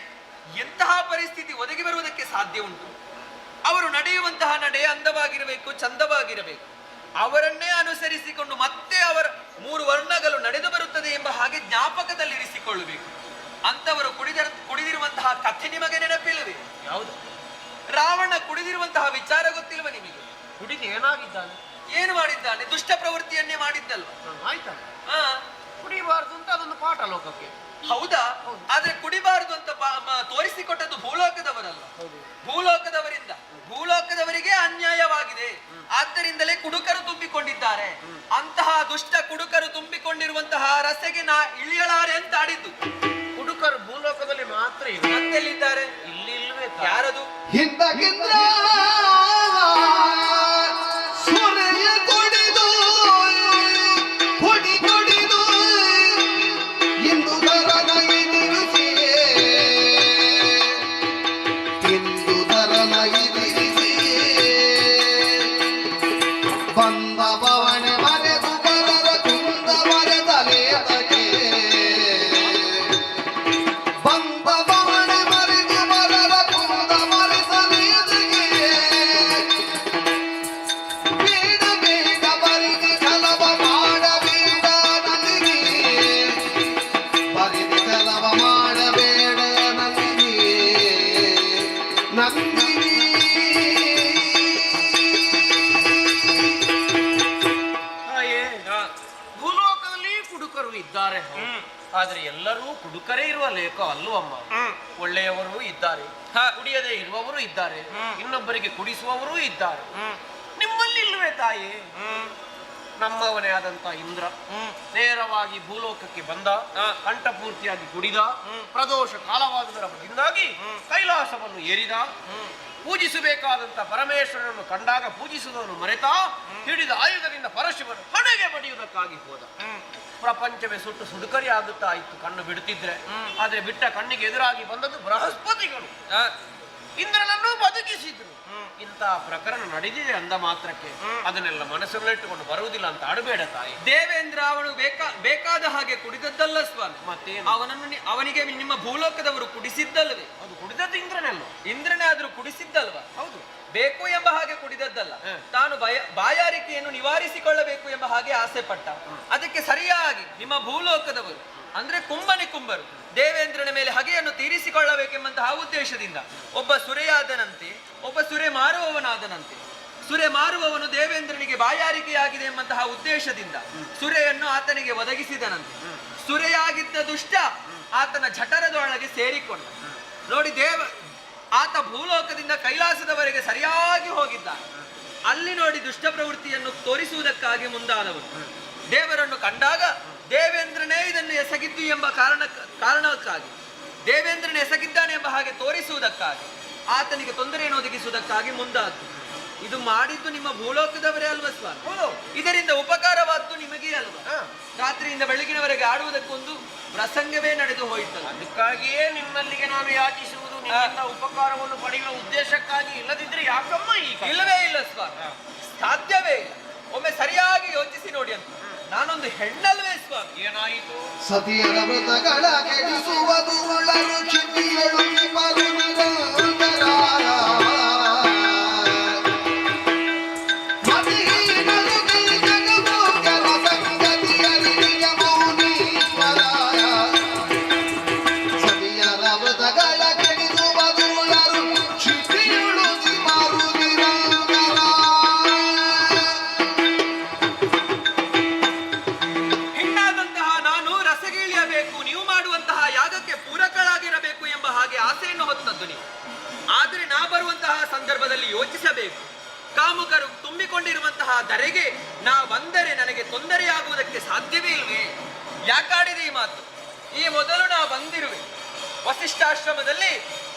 ಎಂತಹ ಪರಿಸ್ಥಿತಿ ಒದಗಿ ಬರುವುದಕ್ಕೆ ಸಾಧ್ಯ ಉಂಟು. ಅವರು ನಡೆಯುವಂತಹ ನಡೆ ಅಂದವಾಗಿರಬೇಕು, ಚಂದವಾಗಿರಬೇಕು. ಅವರನ್ನೇ ಅನುಸರಿಸಿಕೊಂಡು ಮತ್ತೆ ಅವರ 3 ವರ್ಣಗಳು ನಡೆದು ಬರುತ್ತದೆ ಎಂಬ ಹಾಗೆ ಜ್ಞಾಪಕದಲ್ಲಿರಿಸಿಕೊಳ್ಳಬೇಕು. ಅಂತವರು ಕುಡಿದಿರುವಂತಹ ಕಥೆ ನಿಮಗೆ ನೆನಪಿಲ್ಲವೇ? ಯಾವುದು? ರಾವಣ ಕುಡಿದಿರುವಂತಹ ವಿಚಾರ ಗೊತ್ತಿಲ್ವ ನಿಮಗೆ? ಕುಡಿದು ಏನಾಗಿದ್ದಾನೆ? ಏನು ಮಾಡಿದ್ದಾನೆ? ದುಷ್ಟ ಪ್ರವೃತ್ತಿಯನ್ನೇ ಮಾಡಿದ್ದಲ್ವ? ಆಯ್ತಲ್ಲ, ಹಾ, ಕುಡಿಬಾರ್ದು ಅಂತ ಅದೊಂದು ಪಾಠ ಲೋಕಕ್ಕೆ. ಹೌದಾ? ಆದ್ರೆ ಕುಡಿಬಾರದು ಅಂತ ತೋರಿಸಿಕೊಟ್ಟದ್ದು ಭೂಲೋಕದವರಲ್ಲ, ಭೂಲೋಕದವರಿಂದ. ಭೂಲೋಕದವರಿಗೆ ಅನ್ಯಾಯವಾಗಿದೆ, ಆದ್ದರಿಂದಲೇ ಕುಡುಕರು ತುಂಬಿಕೊಂಡಿದ್ದಾರೆ. ಅಂತಹ ದುಷ್ಟ ಕುಡುಕರು ತುಂಬಿಕೊಂಡಿರುವಂತಹ ರಸೆಗೆ ನಾ ಇಳಿಯಲಾರೆ ಅಂತ ಆಡಿದ್ದು. ಕುಡುಕರು ಭೂಲೋಕದಲ್ಲಿ ಮಾತ್ರ ಮತ್ತೆಲ್ಲಿದ್ದಾರೆ? ಇಲ್ಲಿ ಇಲ್ವೇ? ಯಾರದು? ಹಿಂದಕ್ಕಿಂದ್ರ ಸೊರೆಯ ಕೊಡಿದು ಕೊಡಿ ಕೊಡಿದು ಇಂದು ಬರನಗಿ ತಿರುಸಿಯೇ ಇಂದು ಬರನಗಿ ತಿರುಸಿಯೇ ಬಂದ ಬವಣೆ ಮರೆದು ಬರರ ಕುಂದ ಮರೆತಲೆಯದಕ್ಕೆ ಬಂದ ಬವಣೆ ಮರೆದು ಬರರ ಕುಂದ ಮರೆತಲೆಯದಕ್ಕೆ ಬೇಡ ಬೇಡ ಬರಿದು ಕಲವ ಮಾಡಬೇಡ ನನಗೆ ಬರಿದು ಕಲವ ಮಾಡಬೇಡ ನನಗೆ ನಂದಿನಿ ಭೂಲೋಕದಲ್ಲಿ ಕುಡುಕರು ಇದ್ದಾರೆ, ಆದ್ರೆ ಎಲ್ಲರೂ ಕುಡುಕರೇ ಇರುವ ಲೇಖ ಅಲ್ಲವಮ್ಮ. ಒಳ್ಳೆಯವರು ಇದ್ದಾರೆ, ಕುಡಿಯದೇ ಇರುವವರು ಇದ್ದಾರೆ, ಇನ್ನೊಬ್ಬರಿಗೆ ಕುಡಿಸುವವರೂ ಇದ್ದಾರೆ. ನಿಮ್ಮಲ್ಲಿ ಇಲ್ವೇ ತಾಯಿ? ನಮ್ಮವನೇ ಆದಂತ ಇಂದ್ರ ನೇರವಾಗಿ ಭೂಲೋಕಕ್ಕೆ ಬಂದ, ಕಂಠಪೂರ್ತಿಯಾಗಿ ಕುಡಿದ, ಪ್ರದೋಷ ಕಾಲವಾದುದರ ಬದಲಿಂದಾಗಿ ಕೈಲಾಸವನ್ನು ಏರಿದ. ಪೂಜಿಸಬೇಕಾದಂತ ಪರಮೇಶ್ವರನನ್ನು ಕಂಡಾಗ ಪೂಜಿಸುವುದನ್ನು ಮರೆತ ಹಿಡಿದ ಆಯುಧದಿಂದ ಪರಶಿವನು ಹಣೆಗೆ ಬಡಿಯುವುದಕ್ಕಾಗಿ ಹೋದ. ಪ್ರಪಂಚವೇ ಸುಟ್ಟು ಸುಡುಕರಿ ಆಗುತ್ತಾ ಇತ್ತು ಕಣ್ಣು ಬಿಡುತ್ತಿದ್ರೆ. ಆದ್ರೆ ಬಿಟ್ಟ ಕಣ್ಣಿಗೆ ಎದುರಾಗಿ ಬಂದದ್ದು ಬೃಹಸ್ಪತಿಗಳು, ಇಂದ್ರನನ್ನು ಬದುಕಿಸಿದ್ರು. ಇಂಥ ಪ್ರಕರಣ ನಡೆದಿದೆ ಅಂದ ಮಾತ್ರಕ್ಕೆ ಅದನ್ನೆಲ್ಲ ಮನಸ್ಸಲ್ಲಿಟ್ಟುಕೊಂಡು ಬರುವುದಿಲ್ಲ ಅಂತ ಆಡಬೇಡ ತಾಯಿ. ದೇವೇಂದ್ರ ಅವನು ಬೇಕಾದ ಹಾಗೆ ಕುಡಿದದ್ದಲ್ಲ ಸ್ವಾಮಿ. ಮತ್ತೆ ಅವನಿಗೆ ನಿಮ್ಮ ಭೂಲೋಕದವರು ಕುಡಿಸಿದ್ದಲ್ವೇ? ಅದು ಕುಡಿದದ್ದು ಇಂದ್ರನಲ್ಲ, ಇಂದ್ರನೇ ಆದ್ರೂ ಕುಡಿಸಿದ್ದಲ್ವಾ? ಹೌದು. ಬೇಕು ಎಂಬ ಹಾಗೆ ಕುಡಿದದ್ದಲ್ಲ, ತಾನು ಬಾಯಾರಿಕೆಯನ್ನು ನಿವಾರಿಸಿಕೊಳ್ಳಬೇಕು ಎಂಬ ಹಾಗೆ ಆಸೆ ಪಟ್ಟ. ಅದಕ್ಕೆ ಸರಿಯಾಗಿ ನಿಮ್ಮ ಭೂಲೋಕದವರು ಅಂದ್ರೆ ಕುಂಭರು ದೇವೇಂದ್ರನ ಮೇಲೆ ಹಗೆಯನ್ನು ತೀರಿಸಿಕೊಳ್ಳಬೇಕೆಂಬಂತಹ ಉದ್ದೇಶದಿಂದ ಒಬ್ಬ ಸುರೆಯಾದನಂತೆ, ಒಬ್ಬ ಸುರೆ ಮಾರುವವನಾದನಂತೆ. ಸುರೆ ಮಾರುವವನು ದೇವೇಂದ್ರನಿಗೆ ಬಾಯಾರಿಕೆಯಾಗಿದೆ ಎಂಬಂತಹ ಉದ್ದೇಶದಿಂದ ಸುರೆಯನ್ನು ಆತನಿಗೆ ಒದಗಿಸಿದನಂತೆ. ಸುರೆಯಾಗಿದ್ದ ದುಷ್ಟ ಆತನ ಜಠರದೊಳಗೆ ಸೇರಿಕೊಂಡ. ನೋಡಿ, ಆತ ಭೂಲೋಕದಿಂದ ಕೈಲಾಸದವರೆಗೆ ಸರಿಯಾಗಿ ಹೋಗಿದ್ದಾನೆ. ಅಲ್ಲಿ ನೋಡಿ ದುಷ್ಟ ಪ್ರವೃತ್ತಿಯನ್ನು ತೋರಿಸುವುದಕ್ಕಾಗಿ ಮುಂದಾದವನು ದೇವರನ್ನು ಕಂಡಾಗ ದೇವೇಂದ್ರನೇ ಇದನ್ನು ಎಸಗಿದ್ದು ಎಂಬ ಕಾರಣಕ್ಕಾಗಿ, ದೇವೇಂದ್ರನೇ ಎಸಗಿದ್ದಾನೆ ಎಂಬ ಹಾಗೆ ತೋರಿಸುವುದಕ್ಕಾಗಿ, ಆತನಿಗೆ ತೊಂದರೆಯನ್ನು ಒದಗಿಸುವುದಕ್ಕಾಗಿ ಮುಂದಾದ್ದು. ಇದು ಮಾಡಿದ್ದು ನಿಮ್ಮ ಭೂಲೋಕದವರೇ ಅಲ್ವ ಸ್ವಾಮಿ? ಇದರಿಂದ ಉಪಕಾರವಾದ್ದು ನಿಮಗೇ ಅಲ್ವಾ? ರಾತ್ರಿಯಿಂದ ಬೆಳಗಿನವರೆಗೆ ಆಡುವುದಕ್ಕೊಂದು ಪ್ರಸಂಗವೇ ನಡೆದು ಹೋಯಿತಲ್ಲ. ಅದಕ್ಕಾಗಿಯೇ ನಿಮ್ಮಲ್ಲಿಗೆ ನಾನು ಯಾಚಿಸುವುದು, ನಿಮ್ಮಿಂದ ಉಪಕಾರವನ್ನು ಪಡೆಯುವ ಉದ್ದೇಶಕ್ಕಾಗಿ. ಇಲ್ಲದಿದ್ರೆ ಯಾಕಮ್ಮ ಈಗ? ಇಲ್ಲವೇ ಇಲ್ಲ ಸ್ವಾಮಿ, ಸಾಧ್ಯವೇ ಇಲ್ಲ. ಒಮ್ಮೆ ಸರಿಯಾಗಿ ಯೋಚಿಸಿ ನೋಡಿ ಅಂತ. ನಾನೊಂದು ಹೆಣ್ಣಲ್ವೇ ಸ್ವಾಮಿ? ಏನಾಯಿತು? ಸತಿಯರ ಮೃತಗಳ ಕೆಡಿಸುವುದು ಉಳ್ಳರು ಚಿತಿಯಳು ಬರು ನಿರಂತರ ಮತಿಹೀನರು ಜಗಮೋಗರ ಸಂಗತಿಯರಿಗೆ ಮೌನೀಶ್ವರ. ಸತಿಯರ ಮೃತಗಳ ಕೆಡಿಸುವುದು ಉಳ್ಳರು ಚಿತಿಯಳು ಬರು ನಿರಂತರ. ಹೆಣ್ಣಾದಂತಹ ನಾನು ರಸಗೀಳಿಯಬೇಕು, ನೀವು ಮಾಡುವಂತಹ ಯಾಗಕ್ಕೆ ಪೂರಕಳಾಗಿರಬೇಕು ಎಂಬ ಹಾಗೆ ಆಸೆಯನ್ನು ಹೊತ್ತದ್ದು ನೀವು. ಆದರೆ ನಾ ಬರುವಂತಹ ಸಂದರ್ಭದಲ್ಲಿ ಯೋಚಿಸಬೇಕು. ಕಾಮುಕರು ತುಂಬಿಕೊಂಡಿರುವಂತಹ ಧರೆಗೆ ನಾ ಬಂದರೆ ನನಗೆ ತೊಂದರೆಯಾಗುವುದಕ್ಕೆ ಸಾಧ್ಯವೇ ಇಲ್ವೇ? ಯಾಕಾಡಿದೆ ಈ ಮಾತು? ಈ ಮೊದಲು ನಾ ಬಂದಿರುವೆ ವಸಿಷ್ಠಾಶ್ರಮದಲ್ಲಿ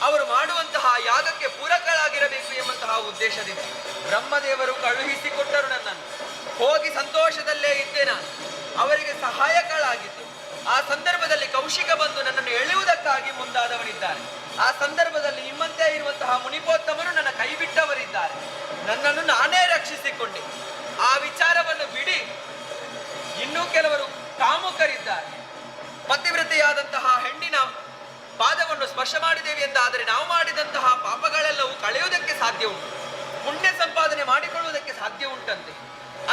ಅವರು ಮಾಡುವಂತಹ ಯಾಗಕ್ಕೆ ಪೂರಕಳಾಗಿರಬೇಕು ಎಂಬಂತಹ ಉದ್ದೇಶದಿಂದ ಬ್ರಹ್ಮದೇವರು ಕಳುಹಿಸಿಕೊಟ್ಟರು ನನ್ನನ್ನು. ಹೋಗಿ ಸಂತೋಷದಲ್ಲೇ ಇದ್ದೆ ನಾನು, ಅವರಿಗೆ ಸಹಾಯಕಳಾಗಿದ್ದು. ಆ ಸಂದರ್ಭದಲ್ಲಿ ಕೌಶಿಕ ಬಂದು ನನ್ನನ್ನು ಎಳೆಯುವುದಕ್ಕಾಗಿ ಮುಂದಾದವರಿದ್ದಾರೆ. ಆ ಸಂದರ್ಭದಲ್ಲಿ ನಿಮ್ಮಂತೆ ಇರುವಂತಹ ಮುನಿಪೋತ್ತಮರು ನನ್ನ ಕೈ ಬಿಟ್ಟವರಿದ್ದಾರೆ. ನನ್ನನ್ನು ನಾನೇ ರಕ್ಷಿಸಿಕೊಂಡೆ. ಆ ವಿಚಾರವನ್ನು ಬಿಡಿ, ಇನ್ನೂ ಕೆಲವರು ಕಾಮುಕರಿದ್ದಾರೆ. ಪತಿವ್ರತೆಯಾದಂತಹ ಹೆಣ್ಣಿನ ಪಾದವನ್ನು ಸ್ಪರ್ಶ ಮಾಡಿದ್ದೇವೆ ಎಂದಾದರೆ ನಾವು ಮಾಡಿದಂತಹ ಪಾಪಗಳೆಲ್ಲವೂ ಕಳೆಯುವುದಕ್ಕೆ ಸಾಧ್ಯ ಉಂಟು, ಪುಣ್ಯ ಸಂಪಾದನೆ ಮಾಡಿಕೊಳ್ಳುವುದಕ್ಕೆ ಸಾಧ್ಯ ಉಂಟಂತೆ.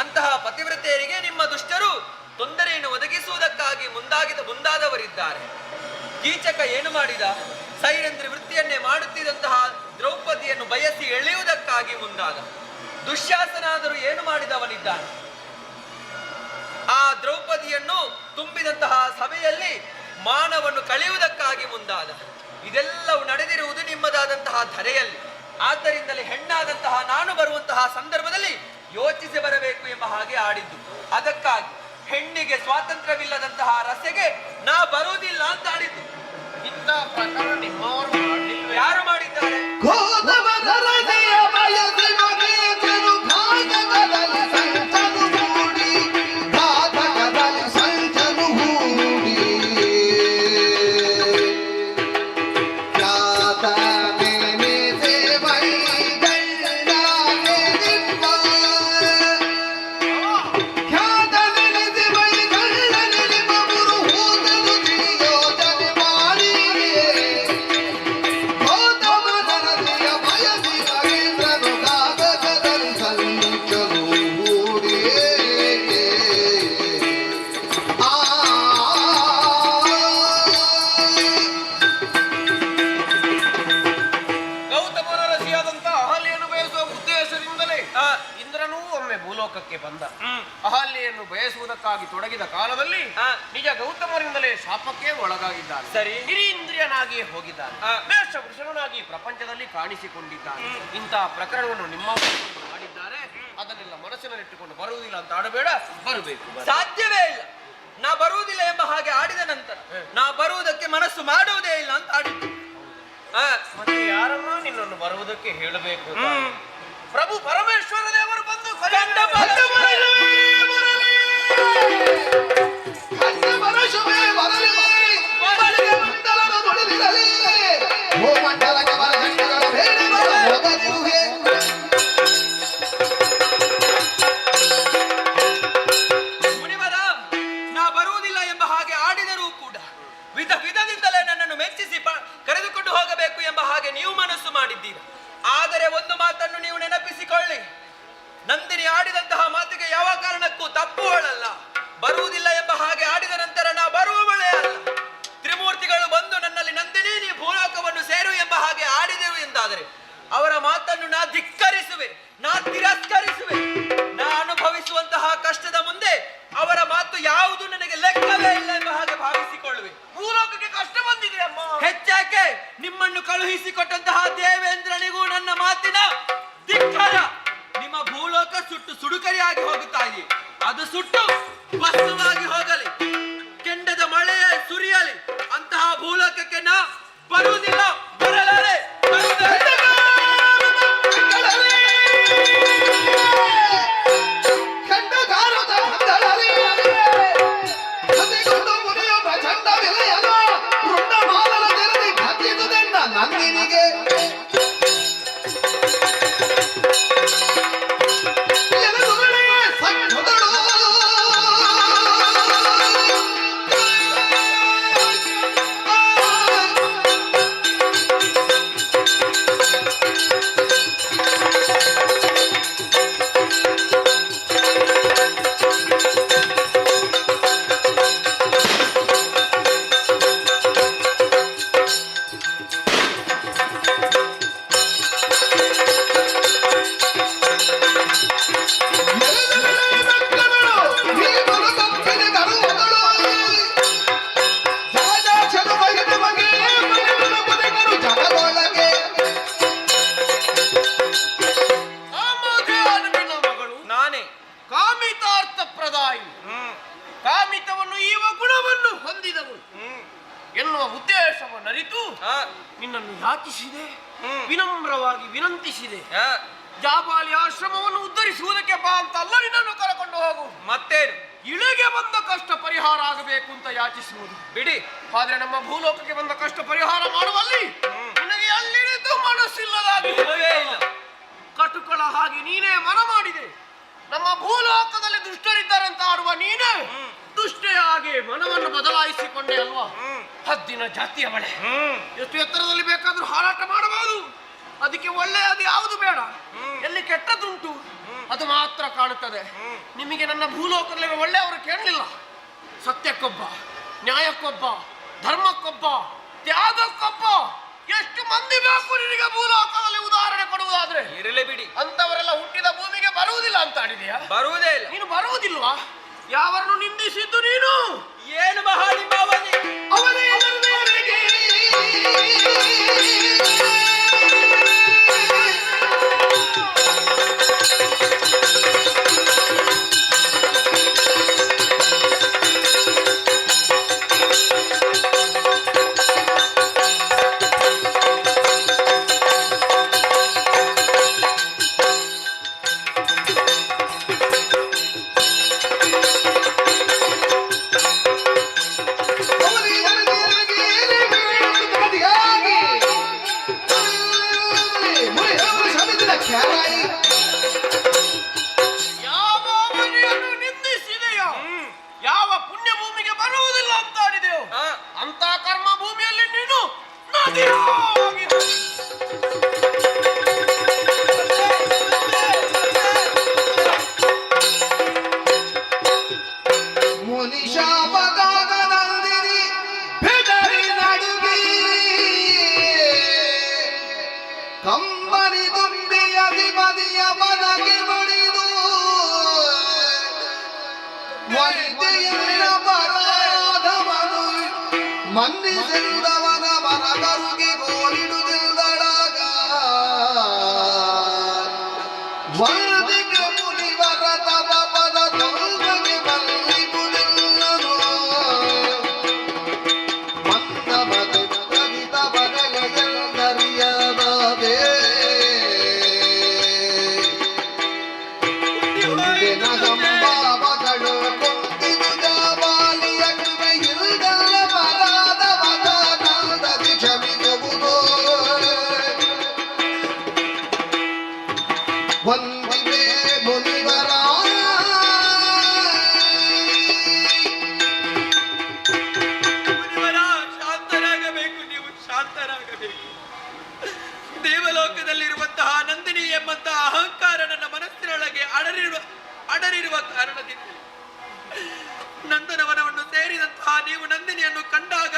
ಅಂತಹ ಪತಿವ್ರತೆಯರಿಗೆ ನಿಮ್ಮ ದುಷ್ಟರು ತೊಂದರೆಯನ್ನು ಒದಗಿಸುವುದಕ್ಕಾಗಿ ಮುಂದಾದವರಿದ್ದಾರೆ. ಕೀಚಕ ಏನು ಮಾಡಿದ? ಸೈರಂಧ್ರಿ ವೃತ್ತಿಯನ್ನೇ ಮಾಡುತ್ತಿದ್ದಂತಹ ದ್ರೌಪದಿಯನ್ನು ಬಯಸಿ ಎಳೆಯುವುದಕ್ಕಾಗಿ ಮುಂದಾದ. ದುಶ್ಯಾಸನಾದರೂ ಏನು ಮಾಡಿದವನಿದ್ದಾನೆ? ಆ ದ್ರೌಪದಿಯನ್ನು ತುಂಬಿದಂತಹ ಸಭೆಯಲ್ಲಿ ಮಾನವನ್ನು ಕಳೆಯುವುದಕ್ಕಾಗಿ ಮುಂದಾದ. ಇದೆಲ್ಲವೂ ನಡೆದಿರುವುದು ನಿಮ್ಮದಾದಂತಹ ಧರೆಯಲ್ಲಿ. ಆದ್ದರಿಂದಲೇ ಹೆಣ್ಣಾದಂತಹ ನಾನು ಬರುವಂತಹ ಸಂದರ್ಭದಲ್ಲಿ ಯೋಚಿಸಿ ಬರಬೇಕು ಎಂಬ ಹಾಗೆ ಆಡಿದ್ದು. ಅದಕ್ಕಾಗಿ ಹೆಣ್ಣಿಗೆ ಸ್ವಾತಂತ್ರ್ಯವಿಲ್ಲದಂತಹ ರಸೆಗೆ ನಾ ಬರುವುದಿಲ್ಲ ಅಂತ ಆಡಿದ್ದು. ಇಂಥ ಪ್ರಕಾರ ನಿಮ್ಮವರು ಯಾರು ಮಾಡಿದ್ದಾರೆ? ಬಂದ. ಅಹಲ್ಯೆಯನ್ನು ಬಯಸುವುದಕ್ಕಾಗಿ ತೊಡಗಿದ ಕಾಲದಲ್ಲಿ ನಿಜ ಗೌತಮರಿಂದಲೇ ಶಾಪಕ್ಕೆ ಒಳಗಾಗಿದ್ದಾನೆ. ಸರಿ, ಹಿರೀಂದ್ರಿಯನಾಗಿಯೇ ಹೋಗಿದ್ದಾನೆ. ವೇಷಭೂಷಣನಾಗಿ ಪ್ರಪಂಚದಲ್ಲಿ ಕಾಣಿಸಿಕೊಂಡಿದ್ದಾನೆ. ಇಂತಹ ಪ್ರಕರಣವನ್ನು ನಿಮ್ಮ ಮಾಡಿದ್ದಾರೆ. ಅದನ್ನೆಲ್ಲ ಮನಸ್ಸಿನಲ್ಲಿಟ್ಟುಕೊಂಡು ಬರುವುದಿಲ್ಲ ಅಂತ ಆಡಬೇಡ, ಬರಬೇಕು. ಸಾಧ್ಯವೇ ಇಲ್ಲ. ನಾ ಬರುವುದಿಲ್ಲ ಎಂಬ ಹಾಗೆ ಆಡಿದ ನಂತರ ನಾ ಬರುವುದಕ್ಕೆ ಮನಸ್ಸು ಮಾಡುವುದೇ ಇಲ್ಲ ಅಂತ ಆಡಿದ್ದು. ಮತ್ತೆ ಯಾರನ್ನ ನಿನ್ನನ್ನು ಬರುವುದಕ್ಕೆ ಹೇಳಬೇಕು? ಪ್ರಭು ಪರಮೇಶ್ವರ ದೇವರು ಬಂದು ಮುನಿವರ, ನಾ ಬರುವುದಿಲ್ಲ ಎಂಬ ಹಾಗೆ ಆಡಿದರೂ ಕೂಡ ವಿಧದಿಂದಲೇ ನನ್ನನ್ನು ಮೆಚ್ಚಿಸಿ ಕರೆದುಕೊಂಡು ಹೋಗಬೇಕು ಎಂಬ ಹಾಗೆ ನೀವು ಮನಸ್ಸು ಮಾಡಿದ್ದೀರಿ. ಆದರೆ ಒಂದು ಮಾತನ್ನು ನೀವು ನೆನಪಿಸಿಕೊಳ್ಳಿ, ನಂದಿನಿ ಆಡಿದಂತಹ ಮಾತಿಗೆ ಯಾವ ಕಾರಣಕ್ಕೂ ತಪ್ಪುವಳಲ್ಲ. ಬರುವುದಿಲ್ಲ ಎಂಬ ಹಾಗೆ ಆಡಿದ ನಂತರ ನಾ ಬರುವವಳೇ ಅಲ್ಲ. ತ್ರಿಮೂರ್ತಿಗಳು ಬಂದು ನನ್ನಲ್ಲಿ ನಂದಿನಿ ನೀ ಭೂಲೋಕವನ್ನು ಸೇರು ಎಂಬ ಹಾಗೆ ಆಡಿದೆವು ಎಂದಾದರೆ ಅವರ ಮಾತನ್ನು ನಾ ಧಿಕ್ಕರಿಸುವೆ, ನಾ ತಿರಸ್ಕರಿಸುವೆ. ನಾ ಅನುಭವಿಸುವಂತಹ ಕಷ್ಟದ ಮುಂದೆ ಅವರ ಮಾತು ಯಾವುದು ನನಗೆ ಲೆಕ್ಕವೇ ಇಲ್ಲ ಎಂಬ ಹಾಗೆ ಭಾವಿಸಿಕೊಳ್ಳುವೆ. ಭೂಲೋಕಕ್ಕೆ ಕಷ್ಟ ಬಂದಿದೆ ಅಮ್ಮ. ಹೆಚ್ಚಾಕೆ ನಿಮ್ಮನ್ನು ಕಳುಹಿಸಿಕೊಟ್ಟಂತಹ ದೇವೇಂದ್ರನಿಗೂ ನನ್ನ ಮಾತಿನ ಧಿಕ್ಕಾರ. ನಿಮ್ಮ ಭೂಲೋಕ ಸುಟ್ಟು ಸುಡುಕರಿಯಾಗಿ ಹೋಗುತ್ತಾ ಇದೆ. ಅದು ಸುಟ್ಟು ಭಸ್ಮವಾಗಿ ಹೋಗಲಿ, ಕೆಂಡದ ಮಳೆಯ ಸುರಿಯಲಿ. ಅಂತಹ ಭೂಲೋಕಕ್ಕೆ ನಾ ಬರುವುದಿಲ್ಲ, ಬರಲಾರೆ. ಕಾಮಿತವನ್ನು ಈವ ಗುಣವನ್ನು ಹೊಂದಿದವನು ಎನ್ನುವ ಉದ್ದೇಶವನ್ನು ಅರಿತು ನಿನ್ನನ್ನು ಯಾಚಿಸಿದೆ, ವಿನಮ್ರವಾಗಿ ವಿನಂತಿಸಿದೆ. ಜಾಬಾಲಿ ಆಶ್ರಮವನ್ನು ಉದ್ಧರಿಸುವುದಕ್ಕೆ ಬಾ ಅಂತ ಅಲ್ಲ ನಿನ್ನನ್ನು ಕರಕೊಂಡು ಹೋಗು. ಮತ್ತೇನು? ಇಳಿಗೆ ಬಂದ ಕಷ್ಟ ಪರಿಹಾರ ಆಗಬೇಕು ಅಂತ ಯಾಚಿಸುವುದು ಬಿಡಿ. ಆದ್ರೆ ನಮ್ಮ ಭೂಲೋಕಕ್ಕೆ ಬಂದ ಕಷ್ಟ ಪರಿಹಾರ ಮಾಡುವಲ್ಲಿ ನಿನಗೆ ಅಲ್ಲಿದ್ದು ಮನಸ್ಸಿಲ್ಲದಾಗಿ ಇಲ್ಲ. ಕಟುಕಳ ಹಾಗೆ ನೀನೇ ಮನ ಮಾಡಿದೆ. ನಮ್ಮ ಭೂಲೋಕದಲ್ಲಿ ದುಷ್ಟರಿದ್ದಾರಂತ ಆಡುವ ನೀನು ದುಷ್ಟೇ ಹಾಗೆ ಮನವನ್ನು ಬದಲಾಯಿಸಿಕೊಂಡೆ ಅಲ್ವಾ? ಹದ್ದಿನ ಜಾತಿಯ ಮಳೆ ಎಷ್ಟು ಎತ್ತರದಲ್ಲಿ ಬೇಕಾದ್ರೂ ಹಾರಾಟ ಮಾಡಬಹುದು. ಅದಕ್ಕೆ ಒಳ್ಳೆಯದು ಯಾವುದು ಬೇಡ, ಎಲ್ಲಿ ಕೆಟ್ಟದುಂಟು ಅದು ಮಾತ್ರ ಕಾಣುತ್ತದೆ. ನಿಮಗೆ ನನ್ನ ಭೂಲೋಕದಲ್ಲಿ ಒಳ್ಳೆಯವರು ಕೇಳಲಿಲ್ಲ. ಸತ್ಯಕ್ಕೊಬ್ಬ, ನ್ಯಾಯಕ್ಕೊಬ್ಬ, ಧರ್ಮಕ್ಕೊಬ್ಬ, ತ್ಯಾಗಕ್ಕೊಬ್ಬ, ಎಷ್ಟು ಮಂದಿ ಬೇಕು ನಿನಗೆ ಭೂಲೋಕದಲ್ಲಿ ಉದಾಹರಣೆ ಕೊಡುವುದಾದ್ರೆ? ಇರಲಿ ಬಿಡಿ, ಅಂತವರೆಲ್ಲ ಹುಟ್ಟಿದ ಭೂಮಿಗೆ ಬರುವುದಿಲ್ಲ ಅಂತ ಆಡಿದೆಯಾ? ಬರುವುದೇ ಇಲ್ಲ. ನೀನು ಬರುವುದಿಲ್ವಾ? ಯಾವರನ್ನು ನಿಂದಿಸಿದ್ದು ನೀನು? ಏನು ಮಹಾಡಿ ಮಾವನಿ ಅವನೇ ಎಲ್ಲರಿಗೆ ಯಾವ ಮನೆಯನ್ನು ನಿಂದಿಸಿದೆಯೋ, ಯಾವ ಪುಣ್ಯ ಭೂಮಿಗೆ ಬರುವುದಿಲ್ಲ ಅಂತ ಆಡಿದೆಯೋ, ಅಂತ ಕರ್ಮ ಭೂಮಿಯಲ್ಲಿ ನೀನು ನದಿಯಾಗಿ ಮುನಿಶಾಪಗಾಗದಂದಿರಿ ಬೆದರಿ ನಡುಗಿ ಕಂಬನಿ ದುಂಬಿಯ ದಿಮದಿಯ ಬದಗೆ ಮುಡಿದು ವೈದ್ಯೆಯನ್ನ ಪರಾಧವನು ಮನ್ನಿಸಿದವನ ಮನಗರುಗೆ ಗೋಳಿಡುವುದಿಲ್ಲಡಾಗ ವರದಿಗೆ ಮುನಿವರ ತವ ಪದ ತೊಲ್ಬಗೆ ಬಲ್ಲಿಗುವುದಿಲ್ಲನು ಮನ್ನ ಮದು ಕವಿತ ಬದಲೆಯಲ್ಲರಿಯದಾದೆ ನಗಂಬಾವಗಳು ಕೊಂದಿದು ಜಾಬಾಲಿಯ ಕೃಪೆ ಇಲ್ದಲ್ಲ ಪರಾಧವದ ಕಾಲದಲ್ಲಿ ಕ್ಷಮಿಸುವುದು ವಂದಿವೆ ಮುನಿವರ ಮುನಿವರ, ಶಾಂತರಾಗಬೇಕು, ನೀವು ಶಾಂತರಾಗಬೇಕು. ದೇವಲೋಕದಲ್ಲಿರುವಂತಹ ನಂದಿನಿ ಎಂಬಂತಹ ಅಹಂಕಾರ ನನ್ನ ಮನಸ್ಸಿನೊಳಗೆ ಅಡರಿರುವ ಕಾರಣದಿಂದ ನಂದನವನವನ್ನು ಸೇರಿದಂತಹ ನೀವು ನಂದಿನಿಯನ್ನು ಕಂಡಾಗ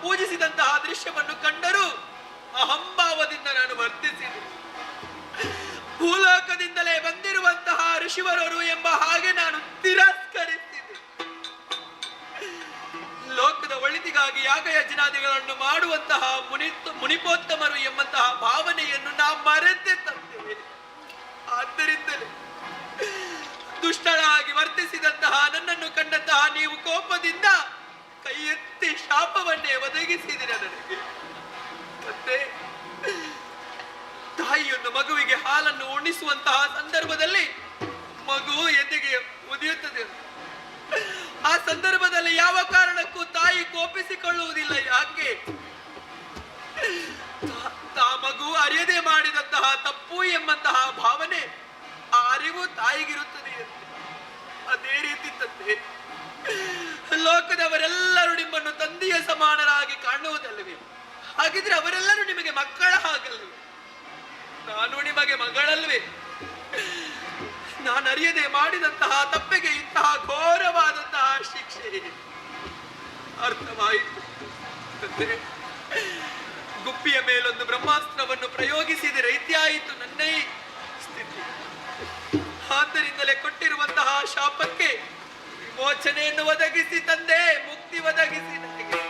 ಪೂಜಿಸಿದಂತಹ ದೃಶ್ಯವನ್ನು ಕಂಡರೂ ಅಹಂಭಾವದಿಂದ ನಾನು ವರ್ತಿಸಿದೆ. ಭೂಲೋಕದಿಂದಲೇ ಬಂದಿರುವಂತಹ ಋಷಿವರರು ಎಂಬ ಹಾಗೆ ನಾನು ತಿರಸ್ಕರಿಸಿದೆ. ಲೋಕದ ಒಳಿತಿಗಾಗಿ ಯಾಗಯಜ್ಞಾದಿಗಳನ್ನು ಮಾಡುವಂತಹ ಮುನಿಪೋತ್ತಮರು ಎಂಬಂತಹ ಭಾವನೆಯನ್ನು ನಾ ಮರೆತೆ ತಂದಿವೆ. ಆದ್ದರಿಂದಲೇ ದುಷ್ಟರಾಗಿ ವರ್ತಿಸಿದಂತಹ ನನ್ನನ್ನು ಕಂಡಂತಹ ನೀವು ಕೋಪದಿಂದ ಕೈ ಎತ್ತಿ ಶಾಪವನ್ನೇ ಒದಗಿಸಿದಿರ ನನಗೆ. ಮತ್ತೆ ತಾಯಿಯೊಂದು ಮಗುವಿಗೆ ಹಾಲನ್ನು ಉಣಿಸುವಂತಹ ಸಂದರ್ಭದಲ್ಲಿ ಮಗು ಎದೆಗೆ ಉದಿಯುತ್ತದೆ. ಆ ಸಂದರ್ಭದಲ್ಲಿ ಯಾವ ಕಾರಣಕ್ಕೂ ತಾಯಿ ಕೋಪಿಸಿಕೊಳ್ಳುವುದಿಲ್ಲ. ಯಾಕೆ? ಮಗು ಅರಿಯದೆ ಮಾಡಿದಂತಹ ತಪ್ಪು ಎಂಬಂತಹ ಭಾವನೆ ಆ ಅರಿವು ತಾಯಿಗಿರುತ್ತದೆ. ಅದೇ ರೀತಿ ತಂದೆ, ಲೋಕದವರೆಲ್ಲರೂ ನಿಮ್ಮನ್ನು ತಂದೆಯ ಸಮಾನರಾಗಿ ಕಾಣುವುದಲ್ಲವೇ? ಹಾಗಿದ್ರೆ ಅವರೆಲ್ಲರೂ ನಿಮಗೆ ಮಕ್ಕಳ ಹಾಗಲ್ಲವೇ? ನಾನು ನಿಮಗೆ ಮಗಳಲ್ವೇ? ನಾನು ಅರಿಯದೆ ಮಾಡಿದಂತಹ ತಪ್ಪಿಗೆ ಇಂತಹ ಘೋರವಾದಂತಹ ಶಿಕ್ಷೆ ಅರ್ಥವಾಯಿತು. ಗುಬ್ಬಿಯ ಮೇಲೊಂದು ಬ್ರಹ್ಮಾಸ್ತ್ರವನ್ನು ಪ್ರಯೋಗಿಸಿದ ರೀತಿಯಾಯಿತು ನನ್ನ ಈ ಸ್ಥಿತಿ. ಆದ್ದರಿಂದಲೇ ಕೊಟ್ಟಿರುವಂತಹ ಶಾಪಕ್ಕೆ ವಿಮೋಚನೆಯನ್ನು ಒದಗಿಸಿ ತಂದೆ, ಮುಕ್ತಿ ಒದಗಿಸಿ ನನಗೆ.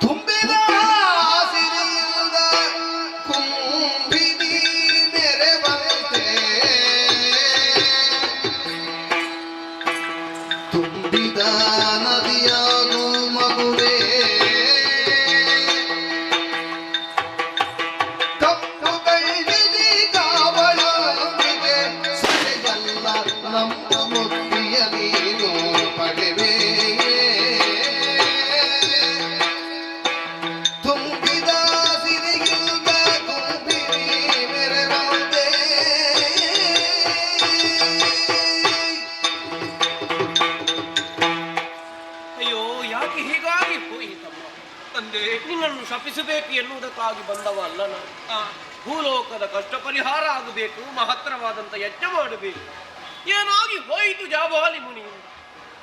ತುಂಬಿದ ಆಸಿರಿಯಿಂದ ಕುಂಬಿನಿ ಮೆರೆವಂತೆ ತುಂಬಿದ ನದಿಯಾಗು ಮಗುವೇ ಕಪ್ಪು ಬೆಳ್ಳಿದಿ ಕಾವಳೊಂದಿಗೆ ಸೆಳೆಯಲ್ಲ ನಮ್ಮ ಮುಕ್ತಿಯ ನೀನು ಪಡೆವೆ. ನಿನ್ನನ್ನು ಶಪಿಸಬೇಕು ಎನ್ನುವುದಕ್ಕಾಗಿ ಬಂದವ ಅಲ್ಲ ನಾನು. ಭೂಲೋಕದ ಕಷ್ಟ ಪರಿಹಾರ ಆಗಬೇಕು, ಮಹತ್ತರವಾದಂತ ಯಜ್ಞ ಮಾಡಬೇಕು. ಏನಾಗಿ ಹೋಯಿತು ಜಾಬಾಲಿ ಮುನಿ?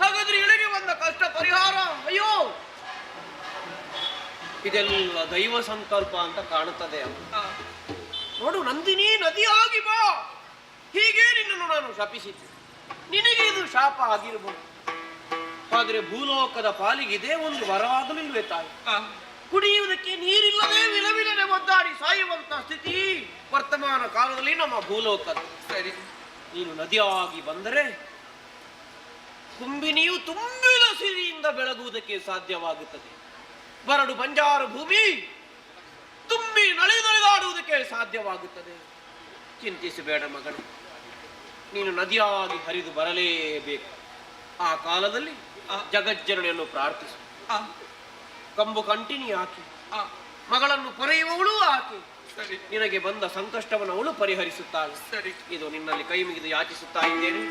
ಹಾಗಾದ್ರೆ ಇಳಿಗೆ ಬಂದ ಕಷ್ಟ ಪರಿಹಾರ, ಅಯ್ಯೋ ಇದೆಲ್ಲ ದೈವ ಸಂಕಲ್ಪ ಅಂತ ಕಾಣುತ್ತದೆ. ನೋಡು ನಂದಿನಿ, ನದಿಯಾಗಿ ಬಾ. ಹೀಗೆ ನಿನ್ನನ್ನು ನಾನು ಶಪಿಸಿದ್ದೆ. ನಿನಗೆ ಇದು ಶಾಪ ಆಗಿರಬಹುದು, ಆದ್ರೆ ಭೂಲೋಕದ ಪಾಲಿಗಿದೆ ಒಂದು ವರವಾಗಲಿಲ್ವೇ ತಾಯಿ? ಕುಡಿಯುವುದಕ್ಕೆ ನೀರಿಲ್ಲದೆ ವಿಲವಿಲನೆ ಒದ್ದಾಡಿ ಸಾಯುವಂತ ಸ್ಥಿತಿ ವರ್ತಮಾನ ಕಾಲದಲ್ಲಿ ನಮ್ಮ ಭೂಲೋಕದ. ಸರಿ, ನೀನು ನದಿಯಾಗಿ ಬಂದರೆ ಕುಂಬಿನಿಯು ತುಂಬಿದ ಸಿರಿಯಿಂದ ಬೆಳಗುವುದಕ್ಕೆ ಸಾಧ್ಯವಾಗುತ್ತದೆ. ಬರಡು ಬಂಜಾರು ಭೂಮಿ ತುಂಬಿ ನಲಿದಾಡುವುದಕ್ಕೆ ಸಾಧ್ಯವಾಗುತ್ತದೆ. ಚಿಂತಿಸಬೇಡ ಮಗನೇ, ನೀನು ನದಿಯಾಗಿ ಹರಿದು ಬರಲೇಬೇಕು. ಆ ಕಾಲದಲ್ಲಿ ಜಗಜ್ಜನನೆಯನ್ನು ಪ್ರಾರ್ಥಿಸು. ಕಂಬು ಕಂಟಿನಿ ಹಾಕಿ, ಮಗಳನ್ನು ಪೊರೆಯುವವಳು ಆಕೆ. ನಿನಗೆ ಬಂದ ಸಂಕಷ್ಟವನ್ನು ಅವಳು ಪರಿಹರಿಸುತ್ತಾಳೆ. ಸರಿ, ಇದು ನಿನ್ನಲ್ಲಿ ಕೈ ಮುಗಿದು ಯಾಚಿಸುತ್ತಾ ಇದ್ದೇನೆ.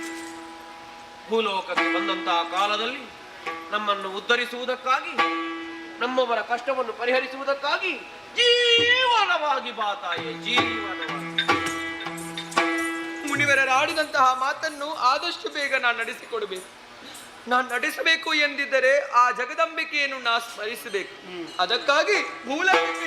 ಭೂಲೋಕಕ್ಕೆ ಬಂದಂತಹ ಕಾಲದಲ್ಲಿ ನಮ್ಮನ್ನು ಉದ್ಧರಿಸುವುದಕ್ಕಾಗಿ, ನಮ್ಮವರ ಕಷ್ಟವನ್ನು ಪರಿಹರಿಸುವುದಕ್ಕಾಗಿ ಜೀವನವಾಗಿ ಬಾ ತಾಯೇ, ಜೀವನವಾಗಿ. ಮುನಿವರರಾಡಿದಂತಹ ಮಾತನ್ನು ಆದಷ್ಟು ಬೇಗ ನಾನು ನಡೆಸಿಕೊಡಬೇಕು. ನಾನು ನಡೆಸಬೇಕು ಎಂದಿದ್ದರೆ ಆ ಜಗದಂಬಿಕೆಯನ್ನು ನಾ ಸ್ಮರಿಸಬೇಕು. ಅದಕ್ಕಾಗಿ ಮೂಲಕ್ಕೆ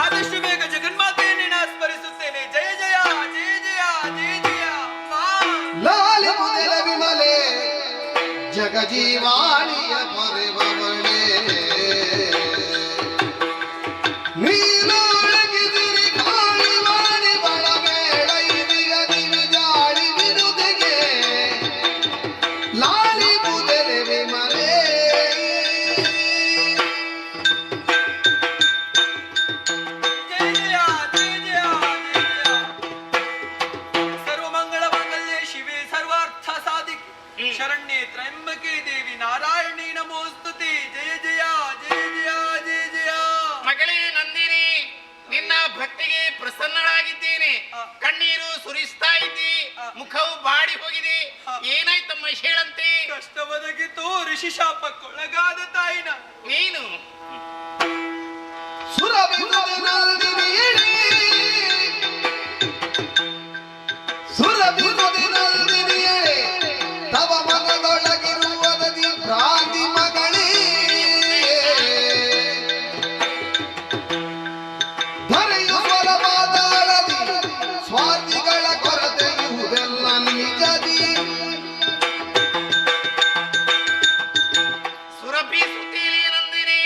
ಆದಷ್ಟು ಬೇಗ ಜಗನ್ಮಾತೆಯನ್ನೇ ನಾ ಸ್ಮರಿಸುತ್ತೇನೆ. ಜಯ ಜಯ ಜಯ ಜಯ ಜಯ ಜಯ ಲಾಲಿ ಮುದಲ ವಿಮಲೆ ಜಗಜೀವಾಣಿಯ ಪೊರೆವಳೆ ನೀಲೊಳಗಿದಿರಿ ಕಾಳಿ ವಾಣಿ ಬಡಬೇಡ ಇದೀಗ ದಿವಿ ಜಾಳಿ ವಿರುದಿಗೆ ಲಾಲಿ ಮುದಲ ವಿಮಲೆ. ಜಯ ಜಯ ಜಯ ಜಯ ಜಯ ಜಯ. ಸರ್ವಮಂಗಳ ಮಂಗಲ್ಯೆ ಶಿವೆ ಸರ್ವಾರ್ಥ ಸಾಧಿಕೆ ಶರಣ್ಯೆ ತ್ರ್ಯಂಬಕೆ ದೇವಿ ನಾರಾಯಣಿ ನಮೋಸ್ತುತೆ. ಜಯ ಜಯ ಜಯ ಜಯ ಜಯ ಜಯ. ಮಗಳೇ ನಂದಿನಿ, ನಿನ್ನ ಭಕ್ತಿಗೆ ಪ್ರಸನ್ನಳಾಗಿದ್ದೇನೆ. ಕಣ್ಣೀರು ಸುರಿಸ್ತಾ ಇದ್ದಿ, ಮುಖವು ಬಾಡಿ ಹೋಗಿದೆ. ಏನಾಯ್ತಮ್ಮ ಹೇಳಂತೆ? ಕಷ್ಟ ಒದಗಿತು, ಋಷಿ ಶಾಪಕ್ಕೊಳಗಾದ ತಾಯಿನ ನೀನು ಸುರಬಿಂದಿನಲ್ಲಿ ಸುರಬಿಂದಿನಲ್ಲಿ ತವ ಮನದೊಳಗಿರುವುದದಿ ಭ್ರಾಂತಿ ಮಗಳೇ ಧರೆಯು ಸ್ವರವಾದಾಳದಿ ಸ್ವಾರ್ಥಿಗಳ ಕೊರತೆಯುವುದೆಲ್ಲ ನಿಜದಿ. ಸುರಭಿ ಸುದ್ದಿಲಿ ನಂದಿನಿ,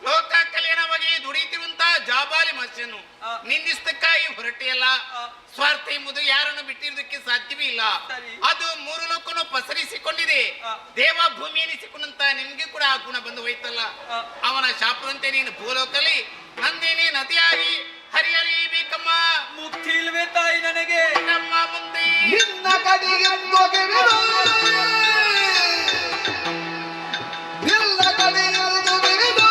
ಲೋಕ ಕಲ್ಯಾಣವಾಗಿ ದುಡಿತಿರುವಂತ ಜಾಬಾಲಿ ಮತ್ಸ್ಯನು ನಿಂದಿಸ್ತಕ್ಕಾಗಿ ಹೊರಟಿಯಲ್ಲ. ಸ್ವಾರ್ಥ ಎಂಬುದು ಯಾರನ್ನು ಬಿಟ್ಟಿರುವುದಕ್ಕೆ ಸಾಧ್ಯವೇ ಇಲ್ಲ. ಅದು ಮೂರು ಲೋಕನು ಪಸರಿಸಿಕೊಂಡಿದೆ. ದೇವ ಭೂಮಿ ಎನಿಸಿಕೊಂಡಂತ ನಿಮ್ಗೆ ಕೂಡ ಆ ಗುಣ ಬಂದು ಹೋಯ್ತಲ್ಲ. ಅವನ ಶಾಪದಂತೆ ನೀನು ಭೂಲೋಕಲ್ಲಿ ನಂದಿನಿ ನದಿಯಾಗಿ ಹರಿಯಲೇಬೇಕಮ್ಮ. ಮುಕ್ತಿ ಇಲ್ವೇ ತಾಯಿ ನನಗೆ? ನಮ್ಮ ಮುಂದೆ ನಿನ್ನ ಕಡೆಗೆ ಮೊಗೆವಿರು ನಿನ್ನ ಕಡೆಯದು ಬಿರಿದು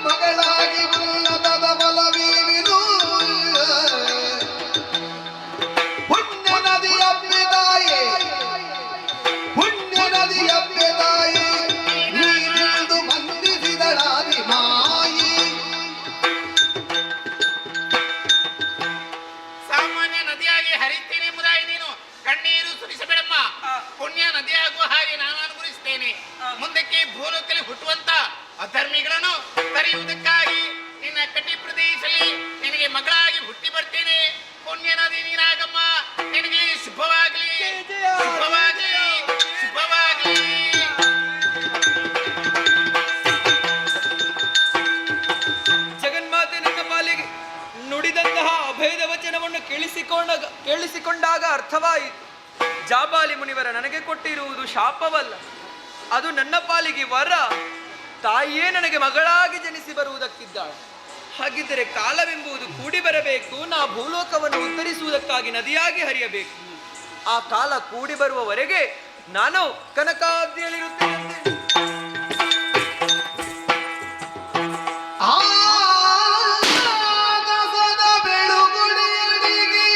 ಮಗಳಾಗಿ ಉನ್ನತದ ಬಲವೀವಿದು ಪುಣ್ಯ ನದಿಯಪ್ಪಿದಾಯೆ ಪುಣ್ಯ ನದಿಯಪ್ಪಿದಾಯೆ ನೀನಿಂದು ಬಂಧಿಸಿದಳಾದಿ ಮಾಯಿ. ಸಾಮಾನ್ಯ ನದಿಯಾಗಿ ಹರಿತೀನಿ ಎಂಬುದಾಗಿ ನೀನು ಕಣ್ಣೀರು ಸುರಿಸಬೇಡಮ್ಮ. ಪುಣ್ಯ ನದಿಯಾಗುವ ಹಾಗೆ ನಾನು ಅನುಗ್ರಹಿಸ್ತೇನೆ. ಮುಂದಕ್ಕೆ ಭೂಲೋಕದಲ್ಲಿ ಹುಟ್ಟುವಂತ ಅಧರ್ಮಿಗಳನ್ನು ತರೆಯುವುದಕ್ಕಾಗಿ ನಿನ್ನ ಕಟಿ ಪ್ರದೇಶದಲ್ಲಿ ನಿನಗೆ ಮಗಳಾಗಿ ಹುಟ್ಟಿ ಬರ್ತೇನೆ. ಪುಣ್ಯ ನದಿ ನೀನಾಗಮ್ಮ. ನಿನಗೆ ಶುಭವಾಗಲಿ, ಶುಭವಾಗಲಿ, ಶುಭವಾಗಲಿ. ಜಗನ್ಮಾತೆ ನನ್ನ ಪಾಲಿಗೆ ನುಡಿದಂತಹ ಅಭೇದ ವಚನವನ್ನು ಕೇಳಿಸಿಕೊಂಡಾಗ ಅರ್ಥವಾಯಿತು. ಜಾಬಾಲಿ ಮುನಿವರ ನನಗೆ ಕೊಟ್ಟಿರುವುದು ಶಾಪವಲ್ಲ, ಅದು ನನ್ನ ಪಾಲಿಗೆ ವರ. ತಾಯಿಯೇ ನನಗೆ ಮಗಳಾಗಿ ಜನಿಸಿ ಬರುವುದಕ್ಕಿದ್ದಾಳೆ. ಹಾಗಿದ್ದರೆ ಕಾಲವೆಂಬುದು ಕೂಡಿ ಬರಬೇಕು. ನಾ ಭೂಲೋಕವನ್ನು ಉದ್ಧರಿಸುವುದಕ್ಕಾಗಿ ನದಿಯಾಗಿ ಹರಿಯಬೇಕು. ಆ ಕಾಲ ಕೂಡಿ ಬರುವವರೆಗೆ ನಾನು ಕನಕಾದ್ರಿಯಲ್ಲಿರುತ್ತೇನೆ. ಆಗಸದ ಬೆಳುಗುಡಿಯಡಿಗೆ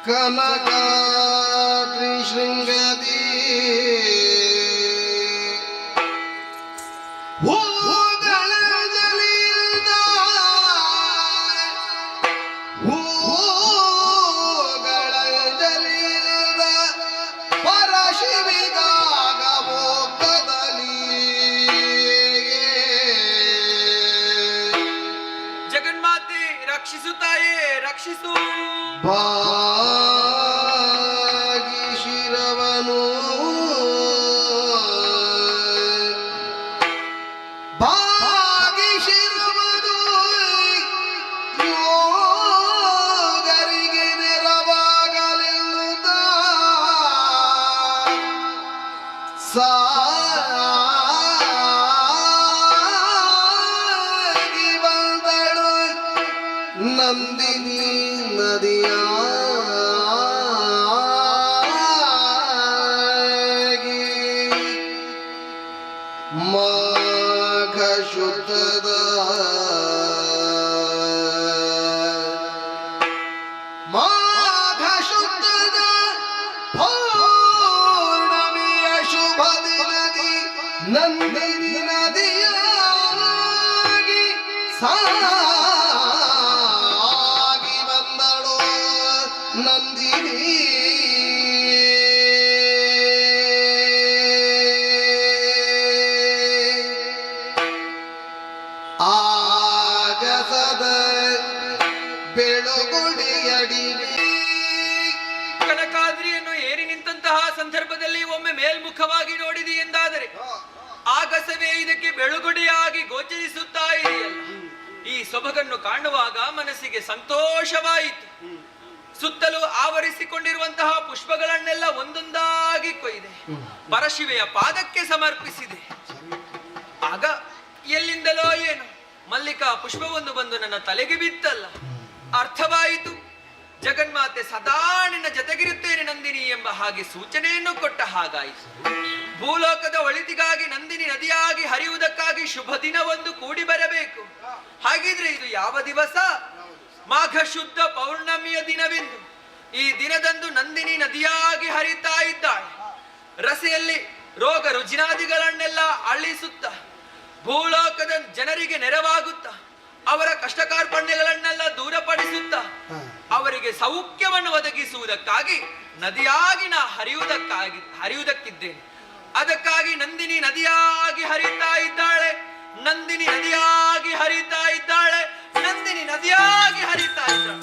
ಕನಕಾದ್ರಿ ಶೃಂಗದಿ ಹೂಗಳ ಜಲಿದ ಹೂಗಳ ಜಲಿದ ಪರಶಿವಿಗಾಗ ಮೋಕ್ಷದಲ್ಲಿ ಜಗನ್ಮಾತೆ ರಕ್ಷಿಸುತ್ತಾಯೇ ರಕ್ಷಿಸು. ಭಾಗಿ ಶಿರವನು ಭಾಗಿ ಶಿರವನು ಯೋಗರಿಗೆ ನೆರವಾಗಲೆನ್ನುತ್ತ ಸಾಗಿ ಬಂದಳು ನಂದಿನಿ ನದಿಯ ಮಾಘ ಶುದ್ಧದ ಮಾಘ ಶುದ್ಧದ ಪೌರ್ಣಮಿಯ ಶುಭ ದಿನದಿ ನಂದಿನಿ ನದಿಯಾಗಿ ಸಾಗಿ ಬಂದಳು ನಂದಿನಿ. ಆಗಸದ ಬೆಳಗುಡಿಯಡಿ ಕನಕಾದ್ರಿಯನ್ನು ಏರಿ ನಿಂತಹ ಸಂದರ್ಭದಲ್ಲಿ ಒಮ್ಮೆ ಮೇಲ್ಮುಖವಾಗಿ ನೋಡಿದಿ ಎಂದಾದರೆ ಆಗಸವೇ ಇದಕ್ಕೆ ಬೆಳುಗುಡಿಯಾಗಿ ಗೋಚರಿಸುತ್ತಾ ಇದೆಯಲ್ಲ. ಈ ಸೊಬಗನ್ನು ಕಾಣುವಾಗ ಮನಸ್ಸಿಗೆ ಸಂತೋಷವಾಯಿತು. ಸುತ್ತಲೂ ಆವರಿಸಿಕೊಂಡಿರುವಂತಹ ಪುಷ್ಪಗಳನ್ನೆಲ್ಲ ಒಂದೊಂದಾಗಿ ಕೊಯ್ದೆ ಪರಶಿವೆಯ ಪಾದಕ್ಕೆ ಸಮರ್ಪಿಸಿದೆ. ಆಗ ಎಲ್ಲಿಂದಲೋ ಏನು ಮಲ್ಲಿಕಾ ಪುಷ್ಪವೊಂದು ಬಂದು ನನ್ನ ತಲೆಗೆ ಬಿತ್ತಲ್ಲ. ಅರ್ಥವಾಯಿತು, ಜಗನ್ಮಾತೆ ಸದಾ ನಿನ್ನ ಜೊತೆಗಿರುತ್ತೇನೆ ನಂದಿನಿ ಎಂಬ ಹಾಗೆ ಸೂಚನೆಯನ್ನು ಕೊಟ್ಟ ಹಾಗಾಯಿತು. ಭೂಲೋಕದ ಒಳಿತಿಗಾಗಿ ನಂದಿನಿ ನದಿಯಾಗಿ ಹರಿಯುವುದಕ್ಕಾಗಿ ಶುಭ ದಿನವೊಂದು ಕೂಡಿ ಬರಬೇಕು. ಹಾಗಿದ್ರೆ ಇದು ಯಾವ ದಿವಸ? ಮಾಘ ಶುದ್ಧ ಪೌರ್ಣಮಿಯ ದಿನವೆಂದು. ಈ ದಿನದಂದು ನಂದಿನಿ ನದಿಯಾಗಿ ಹರಿತಾ ಇದ್ದಾಳೆ. ರಸೆಯಲ್ಲಿ ರೋಗ ರುಜಿನಾದಿಗಳನ್ನೆಲ್ಲ ಅಳಿಸುತ್ತ ಭೂಲೋಕದ ಜನರಿಗೆ ನೆರವಾಗುತ್ತ ಅವರ ಕಷ್ಟ ಕಾರ್ಪಣ್ಯಗಳನ್ನೆಲ್ಲ ದೂರಪಡಿಸುತ್ತ ಅವರಿಗೆ ಸೌಖ್ಯವನ್ನು ಒದಗಿಸುವುದಕ್ಕಾಗಿ ನದಿಯಾಗಿ ನಾ ಹರಿಯುವುದಕ್ಕಿದ್ದೇನೆ. ಅದಕ್ಕಾಗಿ ನಂದಿನಿ ನದಿಯಾಗಿ ಹರಿತಾ ಇದ್ದಾಳೆ, ನಂದಿನಿ ನದಿಯಾಗಿ ಹರಿತಾ ಇದ್ದಾಳೆ, ನಂದಿನಿ ನದಿಯಾಗಿ ಹರಿತಾ ಇದ್ದಾಳೆ.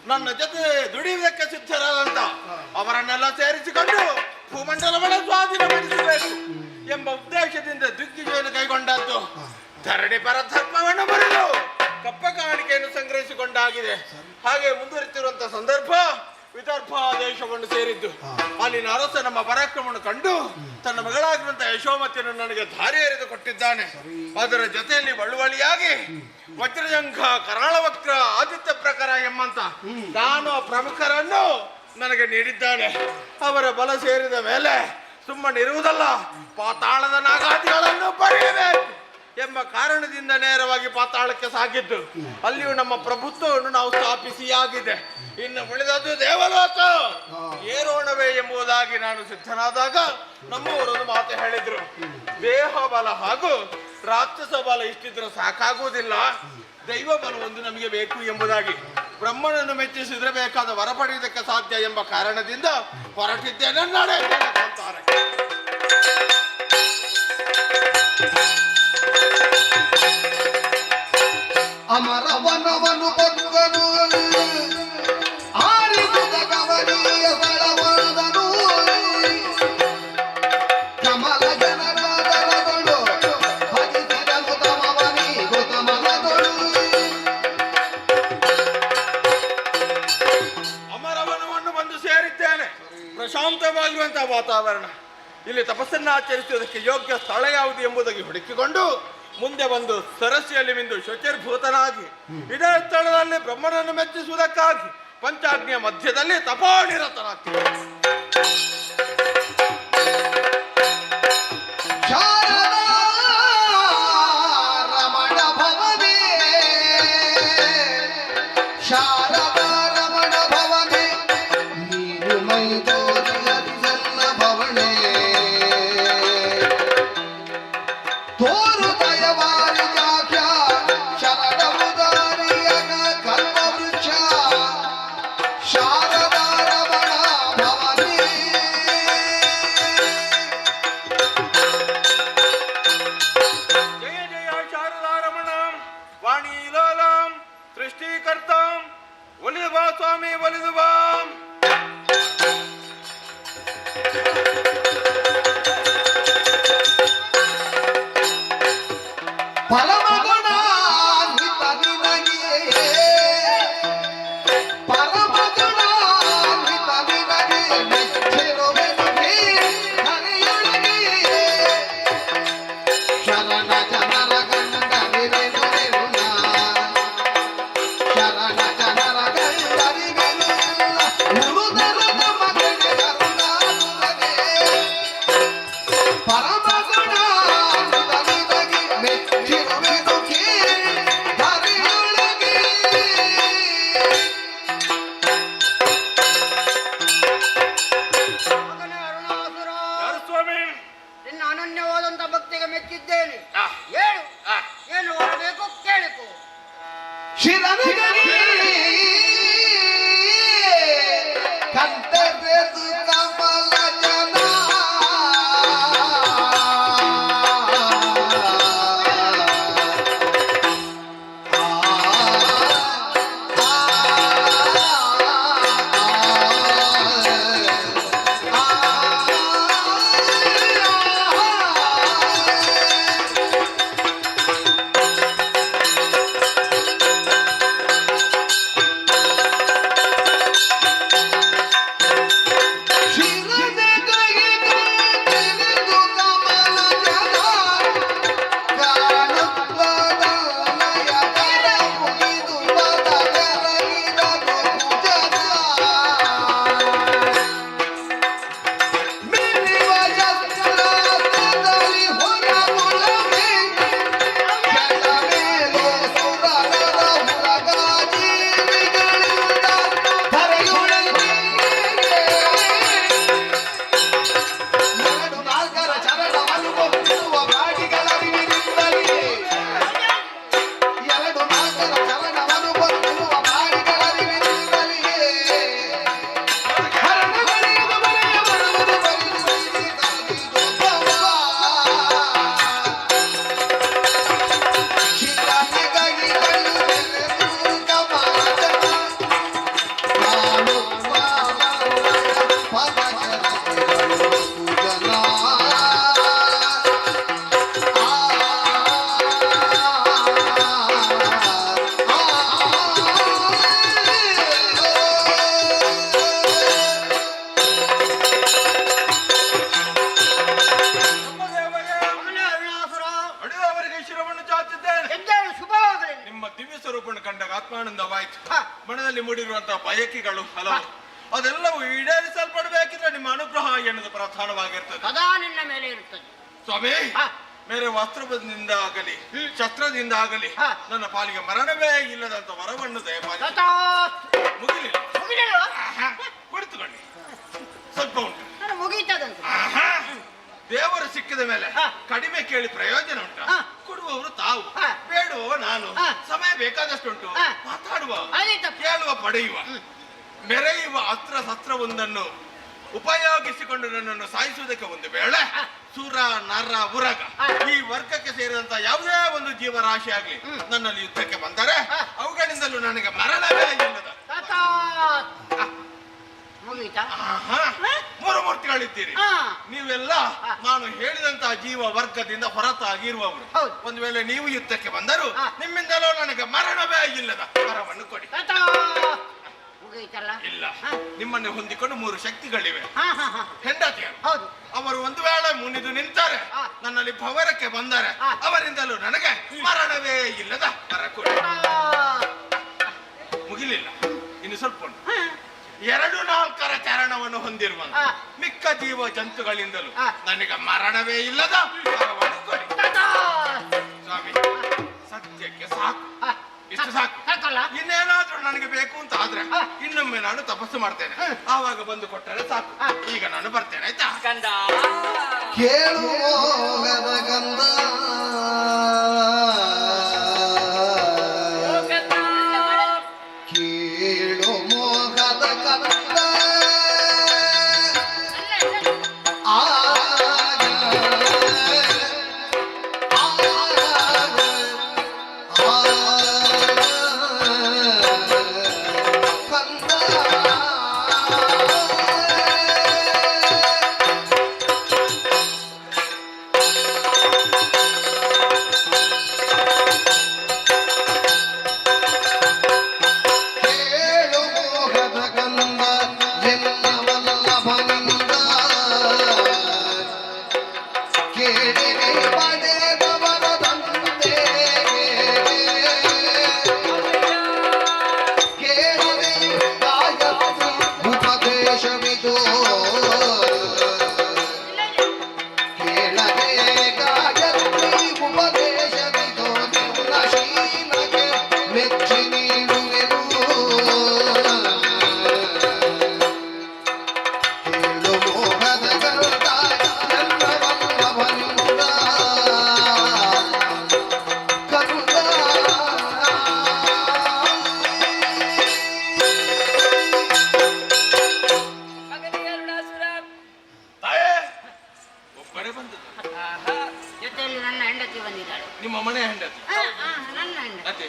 ನನ್ನ ಜೊತೆ ದುಡಿಯುವುದಕ್ಕೆ ಸಿದ್ಧರಾದಂತ ಅವರನ್ನೆಲ್ಲ ಸೇರಿಸಿಕೊಂಡು ಭೂಮಂಡಲವನ್ನು ಸ್ವಾಧೀನಪಡಿಸಬೇಕು ಎಂಬ ಉದ್ದೇಶದಿಂದ ದಿಗ್ವಿಜಯವನ್ನು ಕೈಗೊಂಡದ್ದು. ಧರಣಿ ಪರ ಧರ್ಮವನ್ನು ಬರೆದು ಕಪ್ಪ ಕಾಣಿಕೆಯನ್ನು ಸಂಗ್ರಹಿಸಿಕೊಂಡಾಗಿದೆ. ಹಾಗೆ ಮುಂದುವರಿತಿರುವಂತಹ ಸಂದರ್ಭ ವಿದರ್ಭ ದೇಶವನ್ನು ಸೇರಿದ್ದು. ಅಲ್ಲಿನ ಅರಸ ನಮ್ಮ ಪರಾಕ್ರಮವನ್ನು ಕಂಡು ತನ್ನ ಮಗಳಾಗಿರುವಂತಹ ಯಶೋಮತಿಯನ್ನು ನನಗೆ ದಾರಿ ಎರೆದು ಕೊಟ್ಟಿದ್ದಾನೆ. ಅದರ ಜೊತೆಯಲ್ಲಿ ಬಳುವಳಿಯಾಗಿ ವಜ್ರಜಂಘ, ಕರಾಳವಕ್ರ, ಆದಿತ್ಯ ಪ್ರಕಾರ ಎಂಬಂತ ನಾನು ಪ್ರಮುಖರನ್ನು ನನಗೆ ನೀಡಿದ್ದಾನೆ. ಅವರ ಬಲ ಸೇರಿದ ಮೇಲೆ ಸುಮ್ಮನಿರುವುದಲ್ಲ, ಪಾತಾಳದ ನಾಗಾದಿಗಳನ್ನು ಪಡೆಯಬೇಕು ಎಂಬ ಕಾರಣದಿಂದ ನೇರವಾಗಿ ಪಾತಾಳಕ್ಕೆ ಸಾಗಿದ್ದು. ಅಲ್ಲಿಯೂ ನಮ್ಮ ಪ್ರಭುತ್ವವನ್ನು ನಾವು ಸ್ಥಾಪಿಸಿಯಾಗಿದೆ. ಇನ್ನು ಉಳಿದದ್ದು ದೇವಲೋಕ ಏರೋಣವೇ ಎಂಬುದಾಗಿ ನಾನು ಸಿದ್ಧನಾದಾಗ ನಮ್ಮವರೊಂದು ಮಾತು ಹೇಳಿದ್ರು. ದೇಹ ಬಲ ಹಾಗೂ ರಾಕ್ಷಸ ಬಲ ಇಷ್ಟಿದ್ರೆ ಸಾಕಾಗುವುದಿಲ್ಲ, ದೈವ ಬಲ ಒಂದು ನಮಗೆ ಬೇಕು ಎಂಬುದಾಗಿ ಬ್ರಹ್ಮನನ್ನು ಮೆಚ್ಚಿಸಿದ್ರೆ ಬೇಕಾದ ವರ ಪಡೆಯುವುದಕ್ಕೆ ಸಾಧ್ಯ ಎಂಬ ಕಾರಣದಿಂದ ಹೊರಟಿದ್ದೇನೆ. ನಡೆಯುತ್ತೇನೆ ಅಂತಾರೆ. ಅಮರವನವನು ಬದುಕನು ಆರಿಸುತ್ತ ಕವನೀಯ ಸ್ಥಳವೊಂದನು ಕಮಲ ಜನರಾದರಗಳು ಭಜಿಸಿದನು ತಮವನಿ ಗುತಮಲಗಳು. ಅಮರವನವನ್ನು ಬಂದು ಸೇರಿದ್ದೇನೆ. ಪ್ರಶಾಂತವಾಗಿರುವಂತಹ ವಾತಾವರಣ, ಇಲ್ಲಿ ತಪಸ್ಸನ್ನು ಆಚರಿಸುವುದಕ್ಕೆ ಯೋಗ್ಯ ಸ್ಥಳ ಯಾವುದು ಎಂಬುದಾಗಿ ಹುಡುಕಿಕೊಂಡು ಮುಂದೆ ಬಂದು ಸರಸ್ಸಿಯಲ್ಲಿ ಮಿಂದು ಶುಚಿರ್ಭೂತನಾಗಿ ಇದೇ ಸ್ಥಳದಲ್ಲಿ ಬ್ರಹ್ಮನನ್ನು ಮೆಚ್ಚಿಸುವುದಕ್ಕಾಗಿ ಪಂಚಾಗ್ನಿಯ ಮಧ್ಯದಲ್ಲಿ ತಪೋನಿರತನಾಗ್ತದೆ. ರಮಣ ಭವನೇ ಶಾರದಾ ರಮಣ ಭವನೇ ನೀರು ಮೈದೋರಿಯಲ್ಲ ಭವಣೆ ತೋರು ದಯವಾರಿ ಜಾಖ್ಯ ಶರಣವುದಾರಿಯಗ ಕಲ್ಪವೃಕ್ಷ ಶಾರದಾ ರಮಣ ಭವನೇ. ಜಯ ಜಯ ಶಾರದಾರಮಣ ವಾಣಿ ಲೋಲಂ ಸೃಷ್ಟಿಕರ್ತಾಂ ಒಲಿದು ಬಾ ಸ್ವಾಮಿ ಒಲಿದು ಬಾ. ಪರಮಗುಣ ನಿತ ನಿನಗೆ ಪರಮಗುಣ ನಿತ ನಿನಗೆ ಮೆಚ್ಚಿರುವೆನು ಹರಿಯೊಳಗೆ ಶರಣ ಜನರ ಗಂಡರಿವೆನು ಶರಣ ಜನರ ಗಂಡರಿವೆನು ಉರುದರು ತಮ್ಮ ಕರುಣಾಸುರಗೆ ಪರಮಗುಣ ನಿತ ನಿನಗೆ ಮೆಚ್ಚಿರುವೆನು ಹರಿಯೊಳಗೆ. ಮಗನೇ ಅರುಣಾಸುರ, ಯಾರು ಸ್ವಾಮಿ? ನಿನ್ನ ಅನನ್ಯವಾದಂತ ಭಕ್ತಿಗೆ ಮೆಚ್ಚಿದ್ದೇನೆ. ಆ. ಹೇಳು, ಆ. ಏನು ಹೊರಬೇಕು ಕೇಳಿಕೋ. ಶಿರನಿಗೆ ಕಂಠರೆದು ಕಮಲ ಜನ ಆತ್ಮಾನಂದವಾಯಿತು. ಮನದಲ್ಲಿ ಮೂಡಿರುವಂತಹ ಬಯಕೆಗಳು ಹಲವು, ಅದೆಲ್ಲವೂ ಈಡೇರಿಸಲ್ಪಡಬೇಕಿದ್ರೆ ನಿಮ್ಮ ಅನುಗ್ರಹ ಎನ್ನುವುದು ಪ್ರಧಾನವಾಗಿರ್ತದೆ. ಸದಾ ನಿನ್ನ ಮೇಲೆ ಇರುತ್ತದೆ ಸ್ವಾಮಿ. ಮೇರೆ ವಸ್ತ್ರದಿಂದ ಆಗಲಿ ಶಸ್ತ್ರದಿಂದ ಆಗಲಿ ನನ್ನ ಪಾಲಿಗೆ ಮರಣವೇ ಇಲ್ಲದಂತ ವರವನ್ನು ದಯಮಾಡಿ. ಮುಗಿಲಿಲ್ಲ, ಕುಳಿತುಕೊಳ್ಳಿ, ಸ್ವಲ್ಪ ಉಂಟು. ಮುಗೀತದಂತ ದೇವರು ಸಿಕ್ಕಿದ ಮೇಲೆ ಕಡಿಮೆ ಕೇಳಿ ಪ್ರಯೋಜನ ಉಂಟು. ಕೊಡುವವರು ತಾವು, ಹಾ. ಬೇಡುವವ ನಾನು. ಹಾ. ಸಮಯ ಬೇಕಾದಷ್ಟುಂಟು. ಹಾ. ಮಾತಾಡುವ, ಅದೇ ತಪ್ಪು. ಕೇಳುವ, ಪಡೆಯುವ, ಮೆರೆಯುವ ಅಸ್ತ್ರ ಶಸ್ತ್ರವೊಂದನ್ನು ಉಪಯೋಗಿಸಿಕೊಂಡು ನನ್ನನ್ನು ಸಾಯಿಸುವುದಕ್ಕೆ ಒಂದು ವೇಳೆ ಸುರ ನರ ಉರಗ ಈ ವರ್ಗಕ್ಕೆ ಸೇರಿದಂತ ಯಾವುದೇ ಒಂದು ಜೀವರಾಶಿ ಆಗ್ಲಿ ನನ್ನಲ್ಲಿ ಯುದ್ಧಕ್ಕೆ ಬಂದರೆ ಅವುಗಳಿಂದಲೂ ನನಗೆ ಮರಣವೇ ಇಲ್ಲದ. ಮುಗೀತಾ? ಆಹಾ, ಮೂರು ಮೂರ್ತಿಗಳಿದ್ದೀರಿ. ಹಾ. ನೀವೆಲ್ಲ ನಾನು ಹೇಳಿದಂತಹ ಜೀವ ವರ್ಗದಿಂದ ಹೊರತಾಗಿರುವವರು. ಹೌದು. ಒಂದು ವೇಳೆ ನೀವು ಯುದ್ಧಕ್ಕೆ ಬಂದರೂ ನಿಮ್ಮಿಂದಲೂ ನನಗೆ ಮರಣವೇ ಇಲ್ಲದ ವರವನ್ನು ಕೊಡಿ. ಮುಗೀತಲ್ಲ? ಇಲ್ಲ, ನಿಮ್ಮನ್ನು ಹೊಂದಿಕೊಂಡು ಮೂರು ಶಕ್ತಿಗಳಿವೆ. ಹಾ ಹಾ ಹಾ ಹೆಂಡತಿಯರು ಹೌದು. ಅವರು ಒಂದು ವೇಳೆ ಮುನಿದು ನಿಂತಾರೆ, ನನ್ನಲ್ಲಿ ಭವರಕ್ಕೆ ಬಂದರೆ ಅವರಿಂದಲೂ ನನಗೆ ಮರಣವೇ ಇಲ್ಲದ ವರ ಕೊಡಿ. ಮುಗಿಲಿಲ್ಲ, ಇನ್ನು ಸ್ವಲ್ಪ ಉಂಟು. 2-4 ಚರಣವನ್ನು ಹೊಂದಿರುವ ಮಿಕ್ಕ ಜೀವ ಜಂತುಗಳಿಂದಲೂ ನನಗೆ ಮರಣವೇ ಇಲ್ಲದ ವರವನ್ನು ಕೊಡಿ. ಸ್ವಾಮಿ, ಸತ್ಯಕ್ಕೆ ಸಾಕು, ಇಷ್ಟು ಸಾಕು. ಇನ್ನೇನಾದ್ರೂ ನನಗೆ ಬೇಕು ಅಂತ ಆದ್ರೆ ಇನ್ನೊಮ್ಮೆ ನಾನು ತಪಸ್ಸು ಮಾಡ್ತೇನೆ, ಆವಾಗ ಬಂದು ಕೊಟ್ಟರೆ ಸಾಕು. ಈಗ ನಾನು ಬರ್ತೇನೆ, ಆಯ್ತಾ? ಕಂದ ಕೇಳು ಮೋಹದ ಗಂಧ ಕೇಳು ಮೋಹದ ಗಂಧ ಜೊತೆಯಲ್ಲಿ ನನ್ನ ಹೆಂಡತಿ ಬಂದಿದ್ದಾಳೆ. ನಿಮ್ಮ ಮನೆ ಹೆಂಡತಿ? ನನ್ನ ಹೆಂಡತಿ.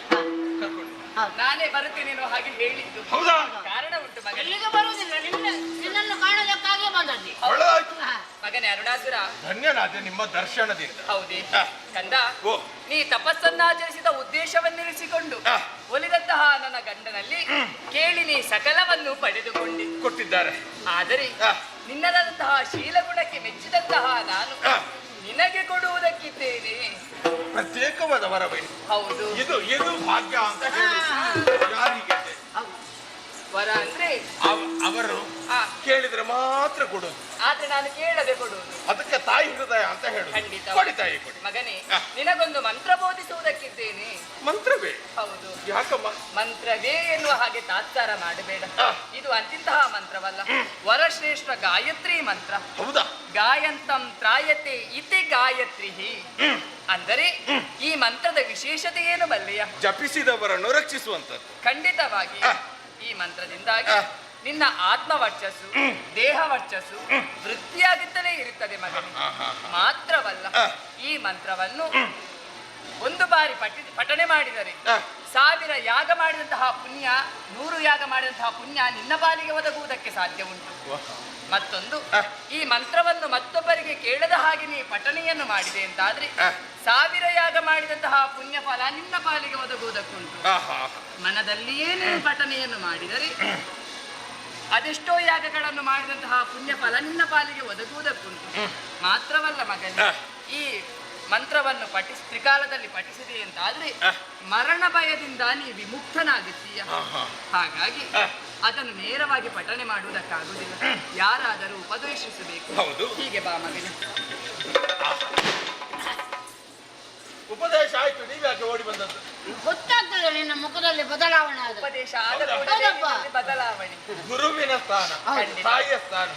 ಕರ್ಕೊಂಡು ನಾನೇ ಬರುತ್ತೇನೆ ಹಾಗೆ ಹೇಳಿದ್ದು. ಹೌದಾ? ಕಾರಣ ಉಂಟು ಮಗನೇ. ಎಲ್ಲಿಗೆ ಬರುವುದಿಲ್ಲ, ನಿನ್ನನ್ನು ಕಾಣೋದಕ್ಕಾಗಿ ಬಂದದ್ದು. ಒಳ್ಳೆದಾಯ್ತು ಮಗನೇ ಅರುಣಾಸುರ, ಧನ್ಯನಾದೆ ನಿಮ್ಮ ದರ್ಶನದಿಂದ. ಹೌದೇ ಕಂದ, ಓ, ನೀ ತಪಸ್ಸನ್ನಾಚರಿಸಿದ ಉದ್ದೇಶವನ್ನಿರಿಸಿಕೊಂಡು ಒಲಿದಂತಹ ನನ್ನ ಗಂಡನಲ್ಲಿ ಕೇಳಿ ನೀ ಸಕಲವನ್ನು ಪಡೆದುಕೊಂಡೆ ಕೊಟ್ಟಿದ್ದಾರೆ. ಆದರೆ ನಿನ್ನದಂತಹ ಶೀಲಗುಣಕ್ಕೆ ಮೆಚ್ಚಿದಂತಹ ನಾನು ನಿನಗೆ ಕೊಡುವುದಕ್ಕಿದ್ದೇನೆ ಪ್ರತ್ಯೇಕವಾದ ವರವೇ. ಹೌದು, ಇದು ಇದು ಭಾಗ್ಯ ಅಂತ ಹೇಳಿ ಯಾರಿಗೆ ವರ ಅಂದ್ರೆ ಅವರು ಕೇಳಿದ್ರೆ ಮಾತ್ರ ಕೊಡೋದು. ಆದ್ರೆ ನಾನು ಕೇಳದೆ ಕೊಡುವುದು. ಅದಕ್ಕೆ ತಾಯಿ ಹೃದಯ ಅಂತ ಹೇಳಿ. ಖಂಡಿತ ಕೊಡಿ ತಾಯಿ, ಕೊಡಿ. ಮಗನೇ, ನಿನಗೊಂದು ಮಂತ್ರ ಬೋಧಿಸುವುದಕ್ಕಿದ್ದೇನೆ. ಮಂತ್ರವೇ? ಹೌದು. ಯಾಕಮ್ಮ? ಮಂತ್ರವೇ ಎನ್ನುವ ಹಾಗೆ ತಾತ್ಸಾರ ಮಾಡಬೇಡ. ಇದು ಅಂತಿಂತಹ ಮಂತ್ರವಲ್ಲ, ವರಶ್ರೇಷ್ಠ ಗಾಯತ್ರಿ ಮಂತ್ರ. ಹೌದಾ? ಗಾಯಂತಂ ತ್ರಾಯತೆ ಇತಿ ಗಾಯತ್ರಿ. ಅಂದರೆ ಈ ಮಂತ್ರದ ವಿಶೇಷತೆ ಏನು ಬಲ್ಲೆಯ? ಜಪಿಸಿದವರನ್ನು ರಕ್ಷಿಸುವಂತದ್ದು. ಖಂಡಿತವಾಗಿ ಈ ಮಂತ್ರದಿಂದಾಗಿ ನಿನ್ನ ಆತ್ಮ ವರ್ಚಸ್ಸು, ದೇಹ ವರ್ಚಸ್ಸು ವೃದ್ಧಿಯಾಗುತ್ತಲೇ ಇರುತ್ತದೆ ಮಗನೇ. ಮಾತ್ರವಲ್ಲ, ಈ ಮಂತ್ರವನ್ನು ಒಂದು ಬಾರಿ ಪಠನೆ ಮಾಡಿದರೆ 1000 ಯಾಗ ಮಾಡಿದಂತಹ ಪುಣ್ಯ, 100 ಯಾಗ ಮಾಡಿದಂತಹ ಪುಣ್ಯ ನಿನ್ನ ಪಾಲಿಗೆ ಒದಗುವುದಕ್ಕೆ ಸಾಧ್ಯ ಉಂಟು. ಮತ್ತೊಂದು, ಈ ಮಂತ್ರವನ್ನು ಮತ್ತೊಬ್ಬರಿಗೆ ಕೇಳದ ಹಾಗೆ ನೀ ಪಠಣೆಯನ್ನು ಮಾಡಿದೆ ಅಂತಾದ್ರೆ 1000 ಯಾಗ ಮಾಡಿದಂತಹ ಪುಣ್ಯ ಫಲ ನಿನ್ನ ಪಾಲಿಗೆ ಒದಗುವುದಕ್ಕುಂಟು. ಮನದಲ್ಲಿಯೇ ನೀವು ಪಠಣೆಯನ್ನು ಮಾಡಿದರೆ ಅದೆಷ್ಟೋ ಯಾಗಗಳನ್ನು ಮಾಡಿದಂತಹ ಪುಣ್ಯ ಫಲ ನಿನ್ನ ಪಾಲಿಗೆ ಒದಗುವುದಕ್ಕುಂಟು. ಮಾತ್ರವಲ್ಲ ಮಗನೇ, ಈ ಮಂತ್ರವನ್ನು ತ್ರಿಕಾಲದಲ್ಲಿ ಪಠಿಸಿದೆ ಅಂತಾದ್ರೆ ಮರಣ ಭಯದಿಂದ ನೀ ವಿಮುಕ್ತನಾಗುತ್ತೀಯ. ಹಾಗಾಗಿ ಅದನ್ನು ನೇರವಾಗಿ ಪಠನೆ ಮಾಡುವುದಕ್ಕಾಗುವುದಿಲ್ಲ, ಯಾರಾದರೂ ಉಪದೇಶಿಸಬೇಕು. ಹೌದು. ಹೀಗೆ ಬಾ ಮಗನೇ. ಉಪದೇಶ ಆಯ್ತು, ನೀವ್ಯಾಕೆ ಓಡಿ ಬಂದದ್ದು? ಗೊತ್ತಾಗ್ತದೆ ನಿನ್ನ ಮುಖದಲ್ಲಿ ಬದಲಾವಣೆ ಆದ ಉಪದೇಶ ಆದ ಕೂಡಲೇ ಹೌದಪ್ಪ. ನಿನ್ನಲ್ಲಿ ಬದಲಾವಣೆ. ಗುರುವಿನ ಸ್ಥಾನ, ತಾಯಿಯ ಸ್ಥಾನ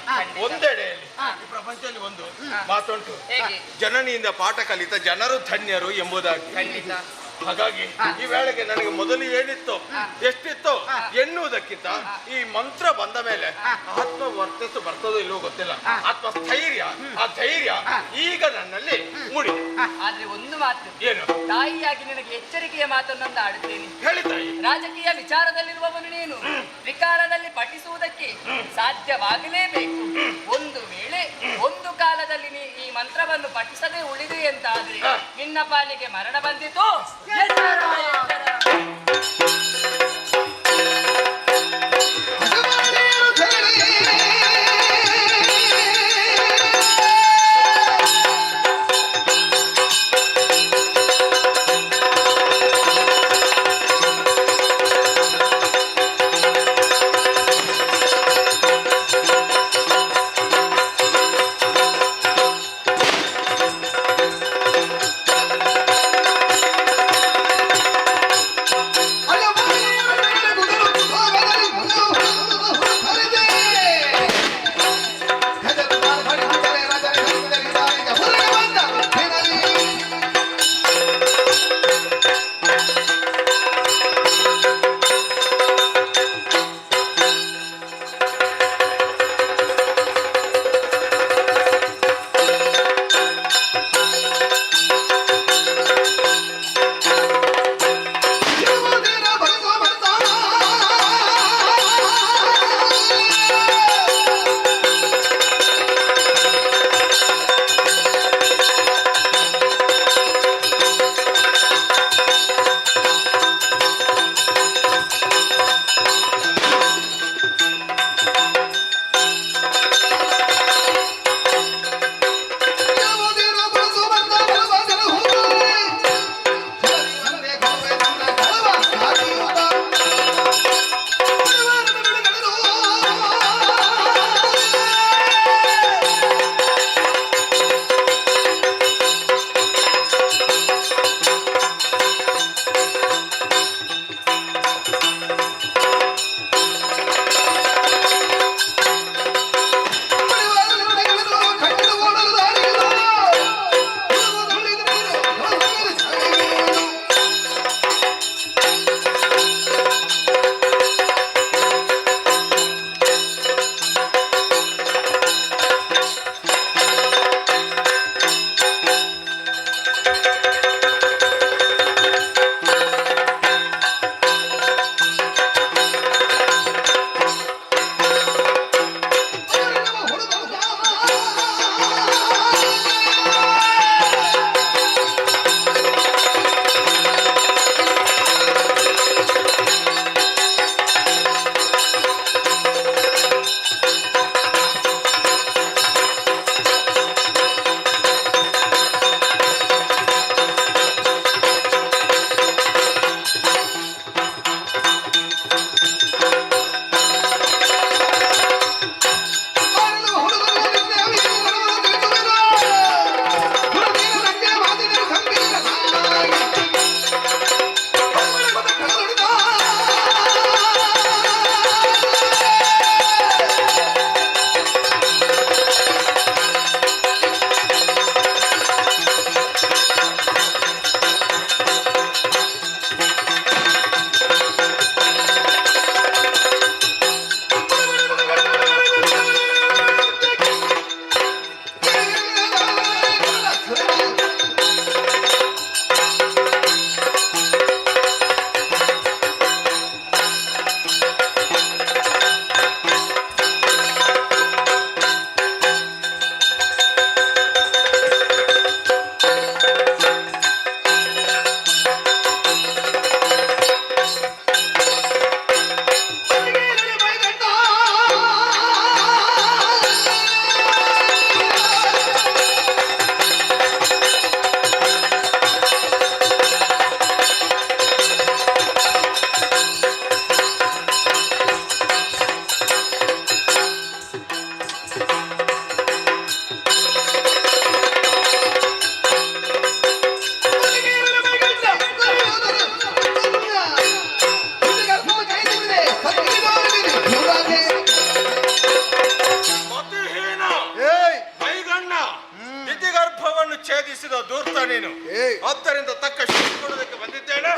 ಒಂದೆಡೆಯಲ್ಲಿ. ಈ ಪ್ರಪಂಚದಲ್ಲಿ ಒಂದು ಮಾತುಂಟು, ಹೇಗೆ? ಜನನಿಯಿಂದ ಪಾಠ ಕಲಿತ ಜನರು ಧನ್ಯರು ಎಂಬುದಾಗಿ. ಖಂಡಿತ. ಹಾಗಾಗಿ ಈ ವೇಳೆಗೆ ನನಗೆ ಮೊದಲು ಏನಿತ್ತು ಎಷ್ಟಿತ್ತು ಎನ್ನುವುದಕ್ಕಿಂತ ಈ ಮಂತ್ರ ಬಂದ ಮೇಲೆ ಆತ್ಮ ವರ್ತಿಸು ಬರ್ತದೋ ಇಲ್ಲವೋ ಗೊತ್ತಿಲ್ಲ, ಆತ್ಮಸ್ಥೈರ್ಯ, ಆ ಧೈರ್ಯ ಈಗ ನನ್ನಲ್ಲಿ ಮೂಡಿ. ಆದ್ರೆ ಒಂದು ಮಾತು, ಏನು? ತಾಯಿಯಾಗಿ ನಿನಗೆ ಎಚ್ಚರಿಕೆಯ ಮಾತನ್ನೊಂದು ಆಡುತ್ತೇನೆ. ಹೇಳಿ ತಾಯಿ. ರಾಜಕೀಯ ವಿಚಾರದಲ್ಲಿರುವವನು ನೀನು ತ್ರಿಕಾಲದಲ್ಲಿ ಪಠಿಸುವುದಕ್ಕೆ ಸಾಧ್ಯವಾಗಲೇಬೇಕು. ಒಂದು ವೇಳೆ ಒಂದು ಕಾಲದಲ್ಲಿ ನೀ ಈ ಮಂತ್ರವನ್ನು ಪಠಿಸದೆ ಉಳಿದೆ ಎಂತಾದ್ರೆ ನಿನ್ನ ಪಾಲಿಗೆ ಮರಣ ಬಂದಿತು. ಎಚ್ಚರ, ಎಚ್ಚರ. ಅಲವಾರು ಗರ್ಭವನ್ನು ಛೇದಿಸಿದ ದೂರ್ತ ನೀನು. ಆದ್ದರಿಂದ ತಕ್ಕ ಶಿಕ್ಷೆ ಕೊಡೋದಕ್ಕೆ ಬಂದಿದ್ದೇನೆ.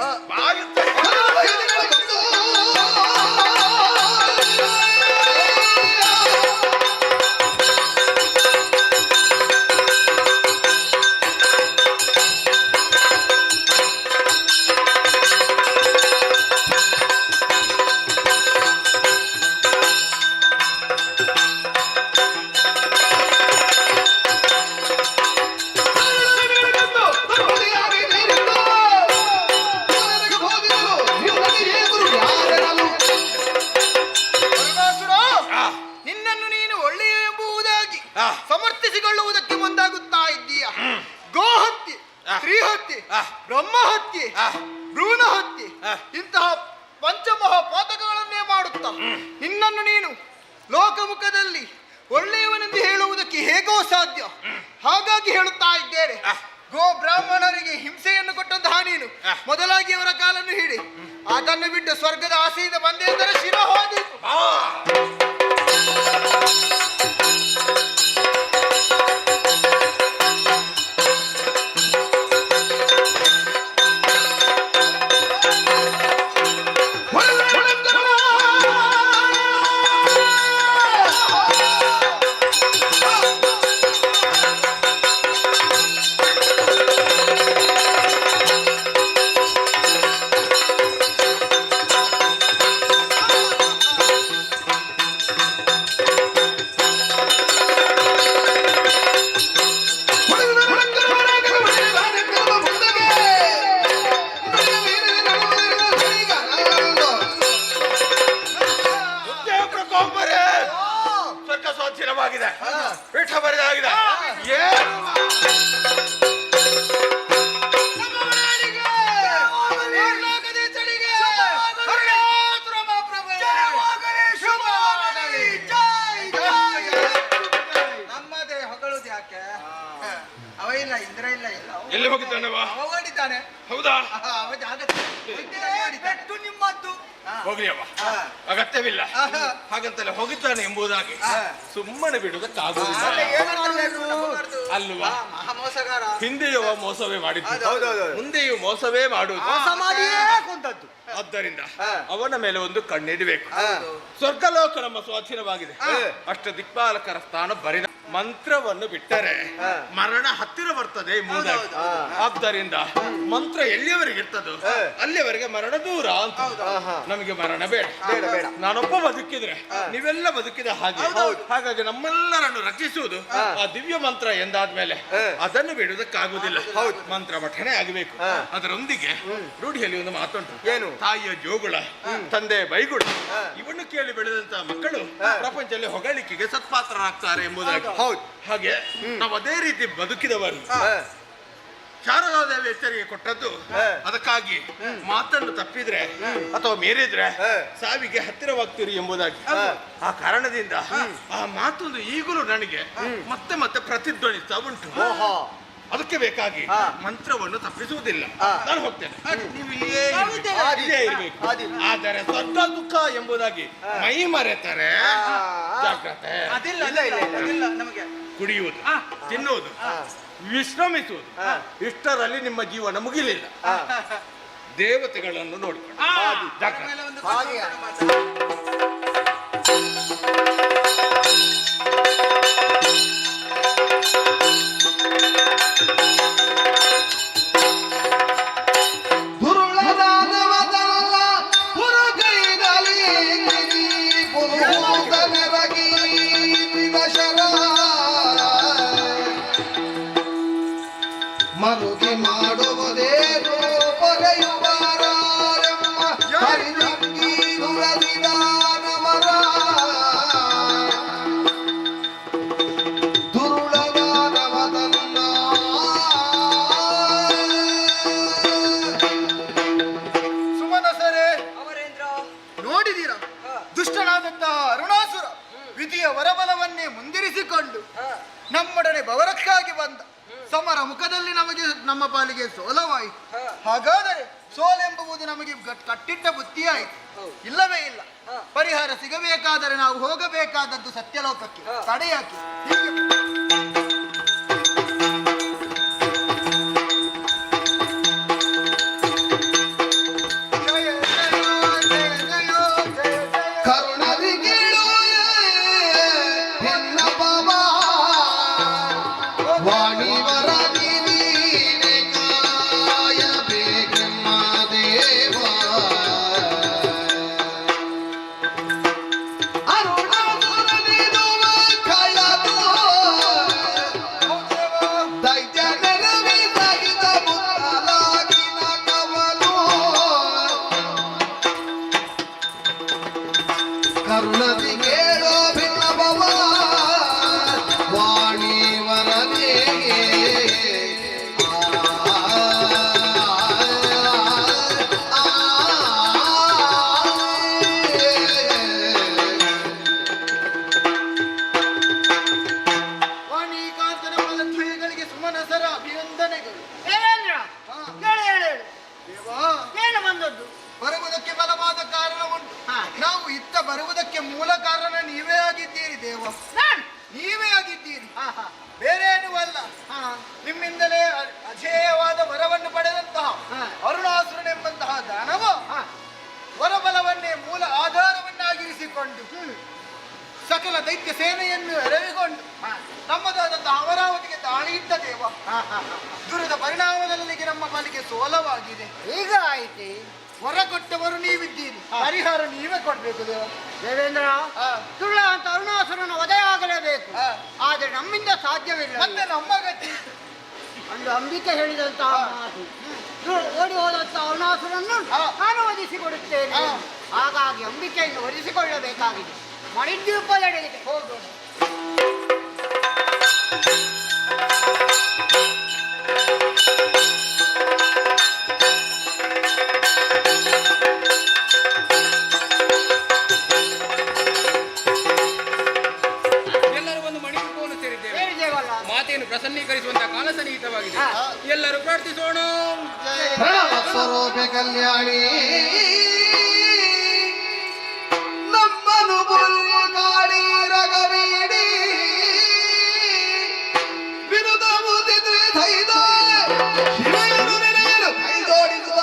ನಿನ್ನನ್ನು ನೀನು ಒಳ್ಳೆಯ ಎಂಬುದಾಗಿ ಸಮರ್ಥಿಸಿಕೊಳ್ಳುವುದಕ್ಕೆ ಮುಂದಾಗುತ್ತಾ ಇದ್ದೀಯ. ಗೋಹತ್ಯೆ, ಸ್ತ್ರೀಹತ್ಯೆ, ಬ್ರಹ್ಮಹತ್ಯೆ, ಭ್ರೂಣ ಹತ್ಯೆ ಇಂತಹ ಪಂಚಮಹಾಪಾತಕಗಳನ್ನೇ ಮಾಡುತ್ತಾ ನಿನ್ನನ್ನು ನೀನು ಲೋಕಮುಖದಲ್ಲಿ ಒಳ್ಳೆಯವನೆಂದು ಹೇಳುವುದಕ್ಕೆ ಹೇಗೋ ಸಾಧ್ಯ. ಹಾಗಾಗಿ ಹೇಳುತ್ತಾ ಇದ್ದೇನೆ, ಗೋ ಬ್ರಾಹ್ಮಣರಿಗೆ ಹಿಂಸೆಯನ್ನು ಕೊಟ್ಟಂತಹ ನೀನು ಮೊದಲಾಗಿ ಅವರ ಕಾಲನ್ನು ಹಿಡಿ. ಅದನ್ನು ಬಿಟ್ಟು ಸ್ವರ್ಗದ ಆಸೆಯಿಂದ ಬಂದೆ ಎಂದರೆ ಶಿರ ಹೋದೀತು. ಪೀಠ ಬರೆದಾಗಿದೆ. ನಮ್ಮದೇ ಹೊಗಳುದು ಯಾಕೆ? ಅವ ಇಲ್ಲ, ಇಂದ್ರ ಇಲ್ಲ, ಎಲ್ಲಿ ಹೋಗಿದ್ದಾನವ? ಅವ ಓಡಿದ್ದಾನೆ. ಹೌದಾ? ಅವ ಜಾಗತ್ತು ನಿಮ್ಮದ್ದು. ಹೋಗ್ಲಿ ಅವ, ಅಗತ್ಯವಿಲ್ಲ. ಹಾಗಂತಲೇ ಹೋಗಿದ್ದಾನೆ ಎಂಬುದಾಗಿ ಸುಮ್ಮನೆ ಬಿಡುವುದಕ್ಕಾಗುವುದಿಲ್ಲ ಅಲ್ವಾ? ಮೋಸಗಾರ. ಹಿಂದೆಯವ ಮೋಸವೇ ಮಾಡಿದ್ದು, ಮುಂದೆಯೂ ಮೋಸವೇ ಮಾಡುವುದು. ಆದ್ದರಿಂದ ಅವನ ಮೇಲೆ ಒಂದು ಕಣ್ಣಿಡಬೇಕು. ಸ್ವರ್ಗಲೋಕ ನಮ್ಮ ಸ್ವಾಧೀನವಾಗಿದೆ. ಅಷ್ಟ ದಿಕ್ಪಾಲಕರ ಸ್ಥಾನ ಬರಿದ ಮಂತ್ರವನ್ನು ಬಿಟ್ಟರೆ ಮರಣ ಹತ್ತಿರ ಬರ್ತದೆ ಎಂಬುದಾಗಿ. ಆದ್ದರಿಂದ ಮಂತ್ರ ಎಲ್ಲಿಯವರೆಗೆ ಇರ್ತದೋ ಅಲ್ಲಿಯವರೆಗೆ ಮರಣ ದೂರ ಅಂತ. ನಮಗೆ ಮರಣ ಬೇಡ. ನಾನೊಬ್ಬ ಬದುಕಿದ್ರೆ ನೀವೆಲ್ಲ ಬದುಕಿದ ಹಾಗೆ. ಹಾಗಾಗಿ ನಮ್ಮೆಲ್ಲರನ್ನು ರಕ್ಷಿಸುವುದು ಆ ದಿವ್ಯ ಮಂತ್ರ ಎಂದಾದ್ಮೇಲೆ ಅದನ್ನು ಬಿಡುವುದಕ್ಕಾಗುವುದಿಲ್ಲ. ಮಂತ್ರ ಪಠಣೆ ಆಗಬೇಕು. ಅದರೊಂದಿಗೆ ರೂಢಿಯಲ್ಲಿ ಒಂದು ಮಾತುಂಟು, ಏನು? ತಾಯಿಯ ಜೋಗುಳ, ತಂದೆ ಬೈಗುಳ, ಇವನ್ನು ಕೇಳಿ ಬೆಳೆದಂತಹ ಮಕ್ಕಳು ಪ್ರಪಂಚದಲ್ಲಿ ಹೊಗಳಿಕೆಗೆ ಸತ್ಪಾತ್ರರಾಗ್ತಾರೆ ಎಂಬುದಾಗಿ. ಹಾಗೆ ನಾವು ಅದೇ ರೀತಿ ಬದುಕಿದವರು. ಶಾರದಾದೇವಿ ಎಚ್ಚರಿಕೆ ಕೊಟ್ಟದ್ದು ಅದಕ್ಕಾಗಿ ಮಾತನ್ನು ತಪ್ಪಿದ್ರೆ ಅಥವಾ ಮೀರಿದ್ರೆ ಸಾವಿಗೆ ಹತ್ತಿರವಾಗ್ತೀರಿ ಎಂಬುದಾಗಿ. ಆ ಕಾರಣದಿಂದ ಆ ಮಾತೊಂದು ಈಗಲೂ ನನಗೆ ಮತ್ತೆ ಮತ್ತೆ ಪ್ರತಿಧ್ವನಿಸ್ತಾ ಉಂಟು. ಅದಕ್ಕೆ ಬೇಕಾಗಿ ಮಂತ್ರವನ್ನು ತಪ್ಪಿಸುವುದಿಲ್ಲ. ನಾನು ಹೋಗ್ತೇನೆ, ನೀವು ಇಲ್ಲೇ ಇರಬೇಕು. ಆದರೆ ಸ್ವರ್ಗ ದುಃಖ ಎಂಬುದಾಗಿ ಮೈ ಮರೆತರೆ ಜಾಗ್ರತೆ. ಕುಡಿಯುವುದು, ತಿನ್ನುವುದು, ವಿಶ್ರಮಿಸುವುದು ಇಷ್ಟರಲ್ಲಿ ನಿಮ್ಮ ಜೀವನ ಮುಗಿಲಿಲ್ಲ. ದೇವತೆಗಳನ್ನು ನೋಡಿಕೊಂಡು ಜಾಗ್ರತೆ. ಮರುಗಿ ಮಾಡುವುದೇನು ಪೊರೆಯುವಾರೆಮ್ಮ ಹರಿದಂಗಿ ದುರದಿದಾನವರ ದುರುಳದಾನವದನ್ನ ಸುಮನಸರೇ, ಅವರೇಂದ್ರ ನೋಡಿದೀರ? ದುಷ್ಟನಾದಂತಹ ಅರುಣಾಸುರ ವಿಧಿಯ ವರಬಲವನ್ನೇ ಮುಂದಿರಿಸಿಕೊಂಡು ನಮ್ಮೊಡನೆ ಬವರಕ್ಕಾಗಿ ಬಂದ. ಸಮರ ಮುಖದಲ್ಲಿ ನಮಗೆ ನಮ್ಮ ಪಾಲಿಗೆ ಸೋಲವಾಯಿತು. ಹಾಗಾದರೆ ಸೋಲೆಂಬುದು ನಮಗೆ ಕಟ್ಟಿಟ್ಟ ಬುತ್ತಿಯಾಯಿತು. ಇಲ್ಲವೇ ಇಲ್ಲ. ಪರಿಹಾರ ಸಿಗಬೇಕಾದರೆ ನಾವು ಹೋಗಬೇಕಾದದ್ದು ಸತ್ಯಲೋಕಕ್ಕೆ. ತಡೆಯಾಕಿ ಹೀಗೆ ಶಿವಸಹಸ್ರ ಅಭಿನಂದನೆಗಳು. ದೇವೇಂದ್ರ ಹೇಳು ಹೇಳು ಹೇಳು. ದೇವಾ, ಏನು ಬಂದದ್ದು? ಬರುವುದಕ್ಕೆ ಬಲವಾದ ಕಾರಣ ಉಂಟು. ನಾವು ಇತ್ತ ಬರುವುದಕ್ಕೆ ಮೂಲ ಕಾರಣ ನೀವೇ ಆಗಿದ್ದೀರಿ ದೇವ, ನಾನು ನೀವೇ ಆಗಿದ್ದೀರಿ, ಬೇರೆ ಏನೂ ಅಲ್ಲ. ನಿಮ್ಮಿಂದಲೇ ಅಜೇಯವಾದ ವರವನ್ನು ಪಡೆದಂತಹ ಅರುಣಾಸುರನೆಂಬಂತಹ ದಾನವ ವರಬಲವನ್ನೇ ಮೂಲ ಆಧಾರವನ್ನಾಗಿರಿಸಿಕೊಂಡು ಸಕಲ ದೈತ್ಯ ಸೇನೆಯನ್ನು ಎರವಿಕೊಂಡು ನಮ್ಮದಾದಂತಹ ಅಮರಾವತಿಗೆ ದಾಳಿ ಇಟ್ಟ ದೇವ. ದುರದ ಪರಿಣಾಮದಲ್ಲಿಗೆ ನಮ್ಮ ಪಾಲಿಗೆ ಸೋಲವಾಗಿದೆ. ಈಗ ಆಯ್ತು. ವರ ಕೊಟ್ಟವರು ನೀವಿದ್ದೀರಿ, ಪರಿಹಾರ ನೀವೇ ಕೊಡ್ಬೇಕು ದೇವ. ದೇವೇಂದ್ರ ಸುಳ್ಳ ಅಂತ ಅರುಣಾಸುರನ ವಧೆ ಆಗಲೇಬೇಕು, ಆದರೆ ನಮ್ಮಿಂದ ಸಾಧ್ಯವಿಲ್ಲ. ಮತ್ತೆ ನಮ್ಮ ಗತಿ ಅಂದು ಅಂಬಿಕೆ ಹೇಳಿದಂತಹ ಮಾತು, ಓಡಿ ಹೋದಂತಹ ಅರುಣಾಸುರನ್ನು ನಾನು ವಧಿಸಿಕೊಡುತ್ತೇನೆ. ಹಾಗಾಗಿ ಅಂಬಿಕೆಯನ್ನು ವಧಿಸಿಕೊಳ್ಳಬೇಕಾಗಿದೆ. ಮಣಿದ್ವೀಪದೆಡೆಗೆ ಹೋಗೋಣ. ಎಲ್ಲರೂ ಒಂದು ಮಣಿಪೂರವನ್ನು ಸೇರಿದ್ದೇವೆ. ಹೇಳಿದ್ದೇವಲ್ಲ, ಮಾತೆಯನ್ನು ಪ್ರಸನ್ನೀಕರಿಸುವಂತಹ ಕಾಲ ಸನ್ನಿಹಿತವಾಗಿದೆ. ಎಲ್ಲರೂ ಪ್ರಾರ್ಥಿಸೋಣ. ಸ್ವರೂಪೆ ಕಲ್ಯಾಣಿ ನಮ್ಮನು ಗಾಡಿ ರಗಬೇಡಿ ವಿರುದ್ಧ ಮುದಿದ್ರೆ ಥೈದ ಶಿವನು ನೆನೆಯಲು ಕೈದೋಡಿಸುವ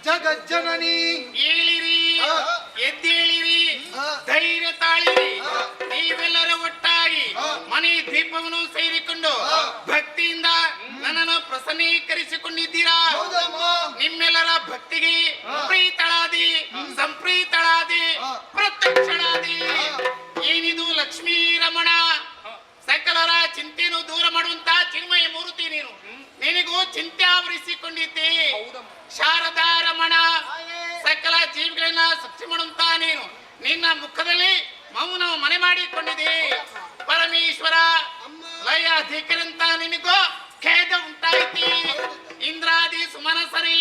ಜಗಜ್ಜನನಿ ಏಳಿರಿ, ಎದ್ದೇಳಿರಿ, ಧೈರ್ಯ ತಾಳಿರಿ. ನೀವೆಲ್ಲರೂ ಒಟ್ಟಾಗಿ ಮನೆ ದೀಪವನ್ನು ಸೇರಿಕೊಂಡು ಭಕ್ತಿಯಿಂದ ನನ್ನನ್ನು ಪ್ರಸನ್ನೀಕರಿಸಿಕೊಂಡಿದ್ದೀರಾ. ನಿಮ್ಮೆಲ್ಲರ ಭಕ್ತಿಗೆ ಪ್ರೀತಳಾದಿ, ಸಂಪ್ರೀತಳಾದಿ, ಪ್ರತ್ಯಕ್ಷಳಾದಿ. ಏನಿದು ಲಕ್ಷ್ಮೀ ರಮಣ, ಸಕಲರ ಚಿಂತೆಯನ್ನು ದೂರ ಮಾಡುವಂತ ಚಿನ್ಮಯ ಮೂರ್ತಿ ನೀನು. ನಿನಗೂ ಚಿಂತೆ ಆವರಿಸಿಕೊಂಡಿದ್ದೆ. ಶಾರದಾ ರಮಣ, ಸಕಲ ಜೀವಿಗಳನ್ನ ಸೃಷ್ಟಿ ಮಾಡುವಂತ ನೀನು. ನಿನ್ನ ಮುಖದಲ್ಲಿ ಮೌನ ಮನೆ ಮಾಡಿಕೊಂಡಿದೆ. ಪರಮೇಶ್ವರ ಲಯ ಧಿಕ್ಕರಂತ ನಿನಗೂ ಖೇದ ಉಂಟಾಯ್ತಿ. ಸರಿ.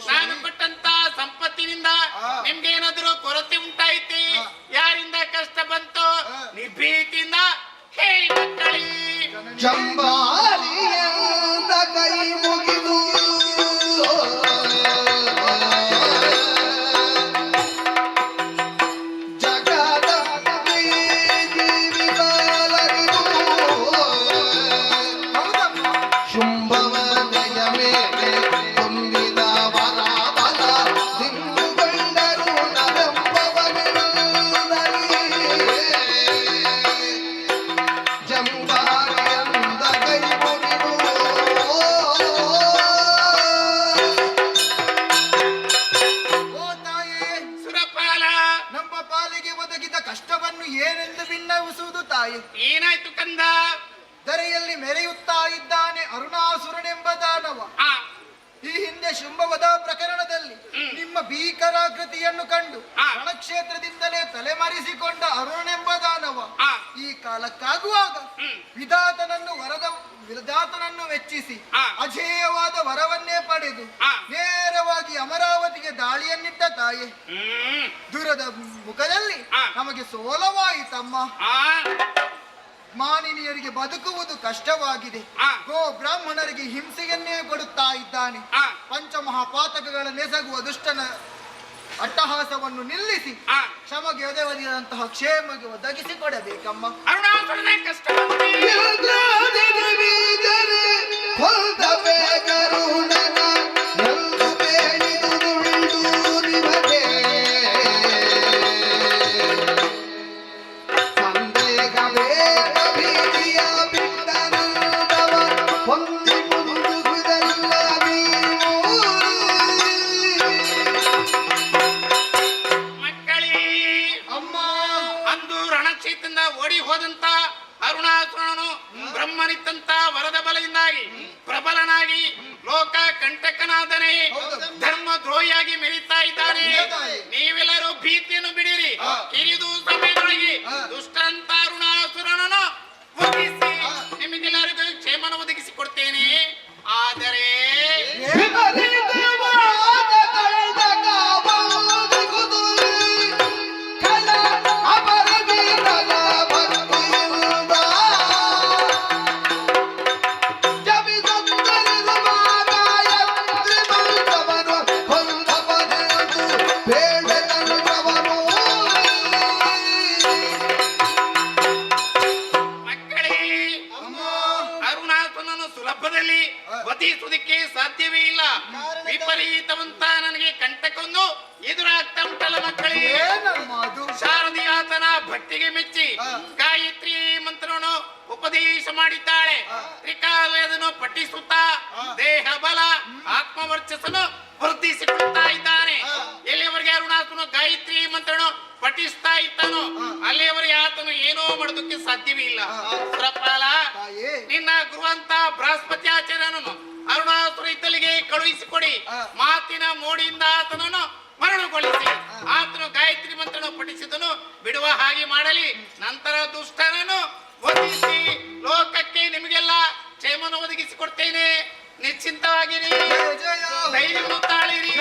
ನಾನು ಕೊಟ್ಟಂತ ಸಂಪತ್ತಿನಿಂದ ನಿಮ್ಗೆ ಏನಾದ್ರೂ ಕೊರತೆ ಉಂಟಾಯ್ತಿ, ಯಾರಿಂದ ಕಷ್ಟ ಬಂತು, ನಿರ್ಭೀತಿಯಿಂದ ಹೇಳಿ ಮಕ್ಕಳೇ. ಜಂಬಾಲಿಯಿಂದ ಕೈ ಮುಗಿದು ಕಷ್ಟವನ್ನು ಏನೆಂದು ಭಿನ್ನವಿಸುವುದು ತಾಯಿ. ಏನಾಯ್ತು ಕಂದ? ಧರೆಯಲ್ಲಿ ಮೆರೆಯುತ್ತಾ ಇದ್ದಾನೆ ಅರುಣಾಸುರನೆಂಬ ದಾನವ. ಈ ಹಿಂದೆ ಶುಂಭವಧ ಪ್ರಕರಣದಲ್ಲಿ ನಿಮ್ಮ ಭೀಕರಾಕೃತಿಯನ್ನು ಕಂಡು ರಣಕ್ಷೇತ್ರದಿಂದಲೇ ತಲೆಮರೆಸಿಕೊಂಡ ಅರುಣನೆಂಬ ದಾನವ ಈ ಕಾಲಕ್ಕಾಗುವಾಗ ವಿಧಾತನನ್ನು ವೆಚ್ಚಿಸಿ ಅಜೇಯವಾದ ವರವನ್ನೇ ಪಡೆದು ನೇರವಾಗಿ ಅಮರಾವತಿಗೆ ದಾಳಿಯನ್ನಿಟ್ಟ ತಾಯಿ. ದೂರದ ಮುಖದಲ್ಲಿ ನಮಗೆ ಸೋಲವಾಯಿತಮ್ಮ. ಮಾನಿನಿಯರಿಗೆ ಬದುಕುವುದು ಕಷ್ಟವಾಗಿದೆ. ಗೋ ಬ್ರಾಹ್ಮಣರಿಗೆ ಹಿಂಸೆಯನ್ನೇ ಕೊಡುತ್ತಾ ಇದ್ದಾನೆ. ಪಂಚಮಹಾಪಾತಕಗಳನ್ನೆಸಗುವ ದುಷ್ಟನ ಅಟ್ಟಹಾಸವನ್ನು ನಿಲ್ಲಿಸಿ ಕ್ಷಮಗೆ ಒದಗಿದಂತಹ ಕ್ಷೇಮಗೆ ಒದಗಿಸಿಕೊಡಬೇಕಮ್ಮ. ಓಡಿ ಹೋದಂತ ಅರುಣಾಸುರನು ಬ್ರಹ್ಮನಿತ್ತಂತ ವರದ ಬಲದಿಂದಾಗಿ ಪ್ರಬಲನಾಗಿ ಲೋಕ ಕಂಟಕನಾದನೆ, ಧರ್ಮ ದ್ರೋಹಿಯಾಗಿ ಮೆರೀತಾ ಇದ್ದಾನೆ. ನೀವೆಲ್ಲರೂ ಭೀತಿಯನ್ನು ಬಿಡಿರಿ. ಕಿರಿದು ಸಮಯದೊಳಗೆ ದುಷ್ಟಂತ ಅರುಣಾಸುರನನ್ನು ಒದಗಿಸಿ ನಿಮಗೆಲ್ಲರಿಗೂ ಕ್ಷೇಮನ ಒದಗಿಸಿ ಕೊಡ್ತೇನೆ. ಆದರೆ ವಧಿಸುವುದಕ್ಕೆ ಸಾಧ್ಯವೇ ಇಲ್ಲ. ವಿಪರೀತವಂತ ನನಗೆ ಕಂಟಕೊಂದು ಎದುರಾಗ್ತಾ ಉಂಟಲ್ಲ ಮಕ್ಕಳೇ. ಶಾರದೀಯಾತನ ಭಕ್ತಿಗೆ ಮೆಚ್ಚಿ ಗಾಯತ್ರಿ ಮಂತ್ರವನ್ನು ಉಪದೇಶ ಮಾಡಿದ್ದಾಳೆ. ತ್ರಿಕಾಲಯದನ್ನು ಪಠಿಸುತ್ತಾ ದೇಹ ಬಲ ಆತ್ಮವರ್ಚಸ್ಸನ್ನು ವೃದ್ಧಿಸಿಕೊಳ್ತಾ ಇದ್ದಾನೆ. ಎಲ್ಲಿಯವರೆಗೆ ಅರುಣಾಸುರನು ಗಾಯತ್ರಿ ಮಂತ್ರವನ್ನು ಪಠಿಸ್ತಾ ಇದ್ದಾನೋ ಅಲ್ಲಿಯವರೆಗೆ ಆತನು ಏನೋ ಮಾಡೋದಕ್ಕೆ ಸಾಧ್ಯವೇ ಇಲ್ಲ. ಸುರಪಾಲ, ನಿನ್ನ ಗುರುವಂತ ಬೃಹಸ್ಪತಿ ಆಚಾರ್ಯನನ್ನು ಅರುಣಾಸುರ ಇದ್ದಲಿಗೆ ಕಳುಹಿಸಿಕೊಡಿ. ಮಾತಿನ ಮೋಡಿಯಿಂದ ಆತನನ್ನು ಮರಣಗೊಳಿಸಿ ಆತನು ಗಾಯತ್ರಿ ಮಂತ್ರವನ್ನು ಪಠಿಸಿದನು ಬಿಡುವ ಹಾಗೆ ಮಾಡಲಿ. ನಂತರ ದುಷ್ಟನನ್ನು ವಧಿಸಿ ಲೋಕಕ್ಕೆ ನಿಮಗೆಲ್ಲ ಕ್ಷೇಮನ ಒದಗಿಸಿಕೊಡ್ತೇನೆ. ನಿಶ್ಚಿಂತವಾಗಿರಿ, ಧೈರ್ಯವನ್ನು ತಾಳಿರಿ.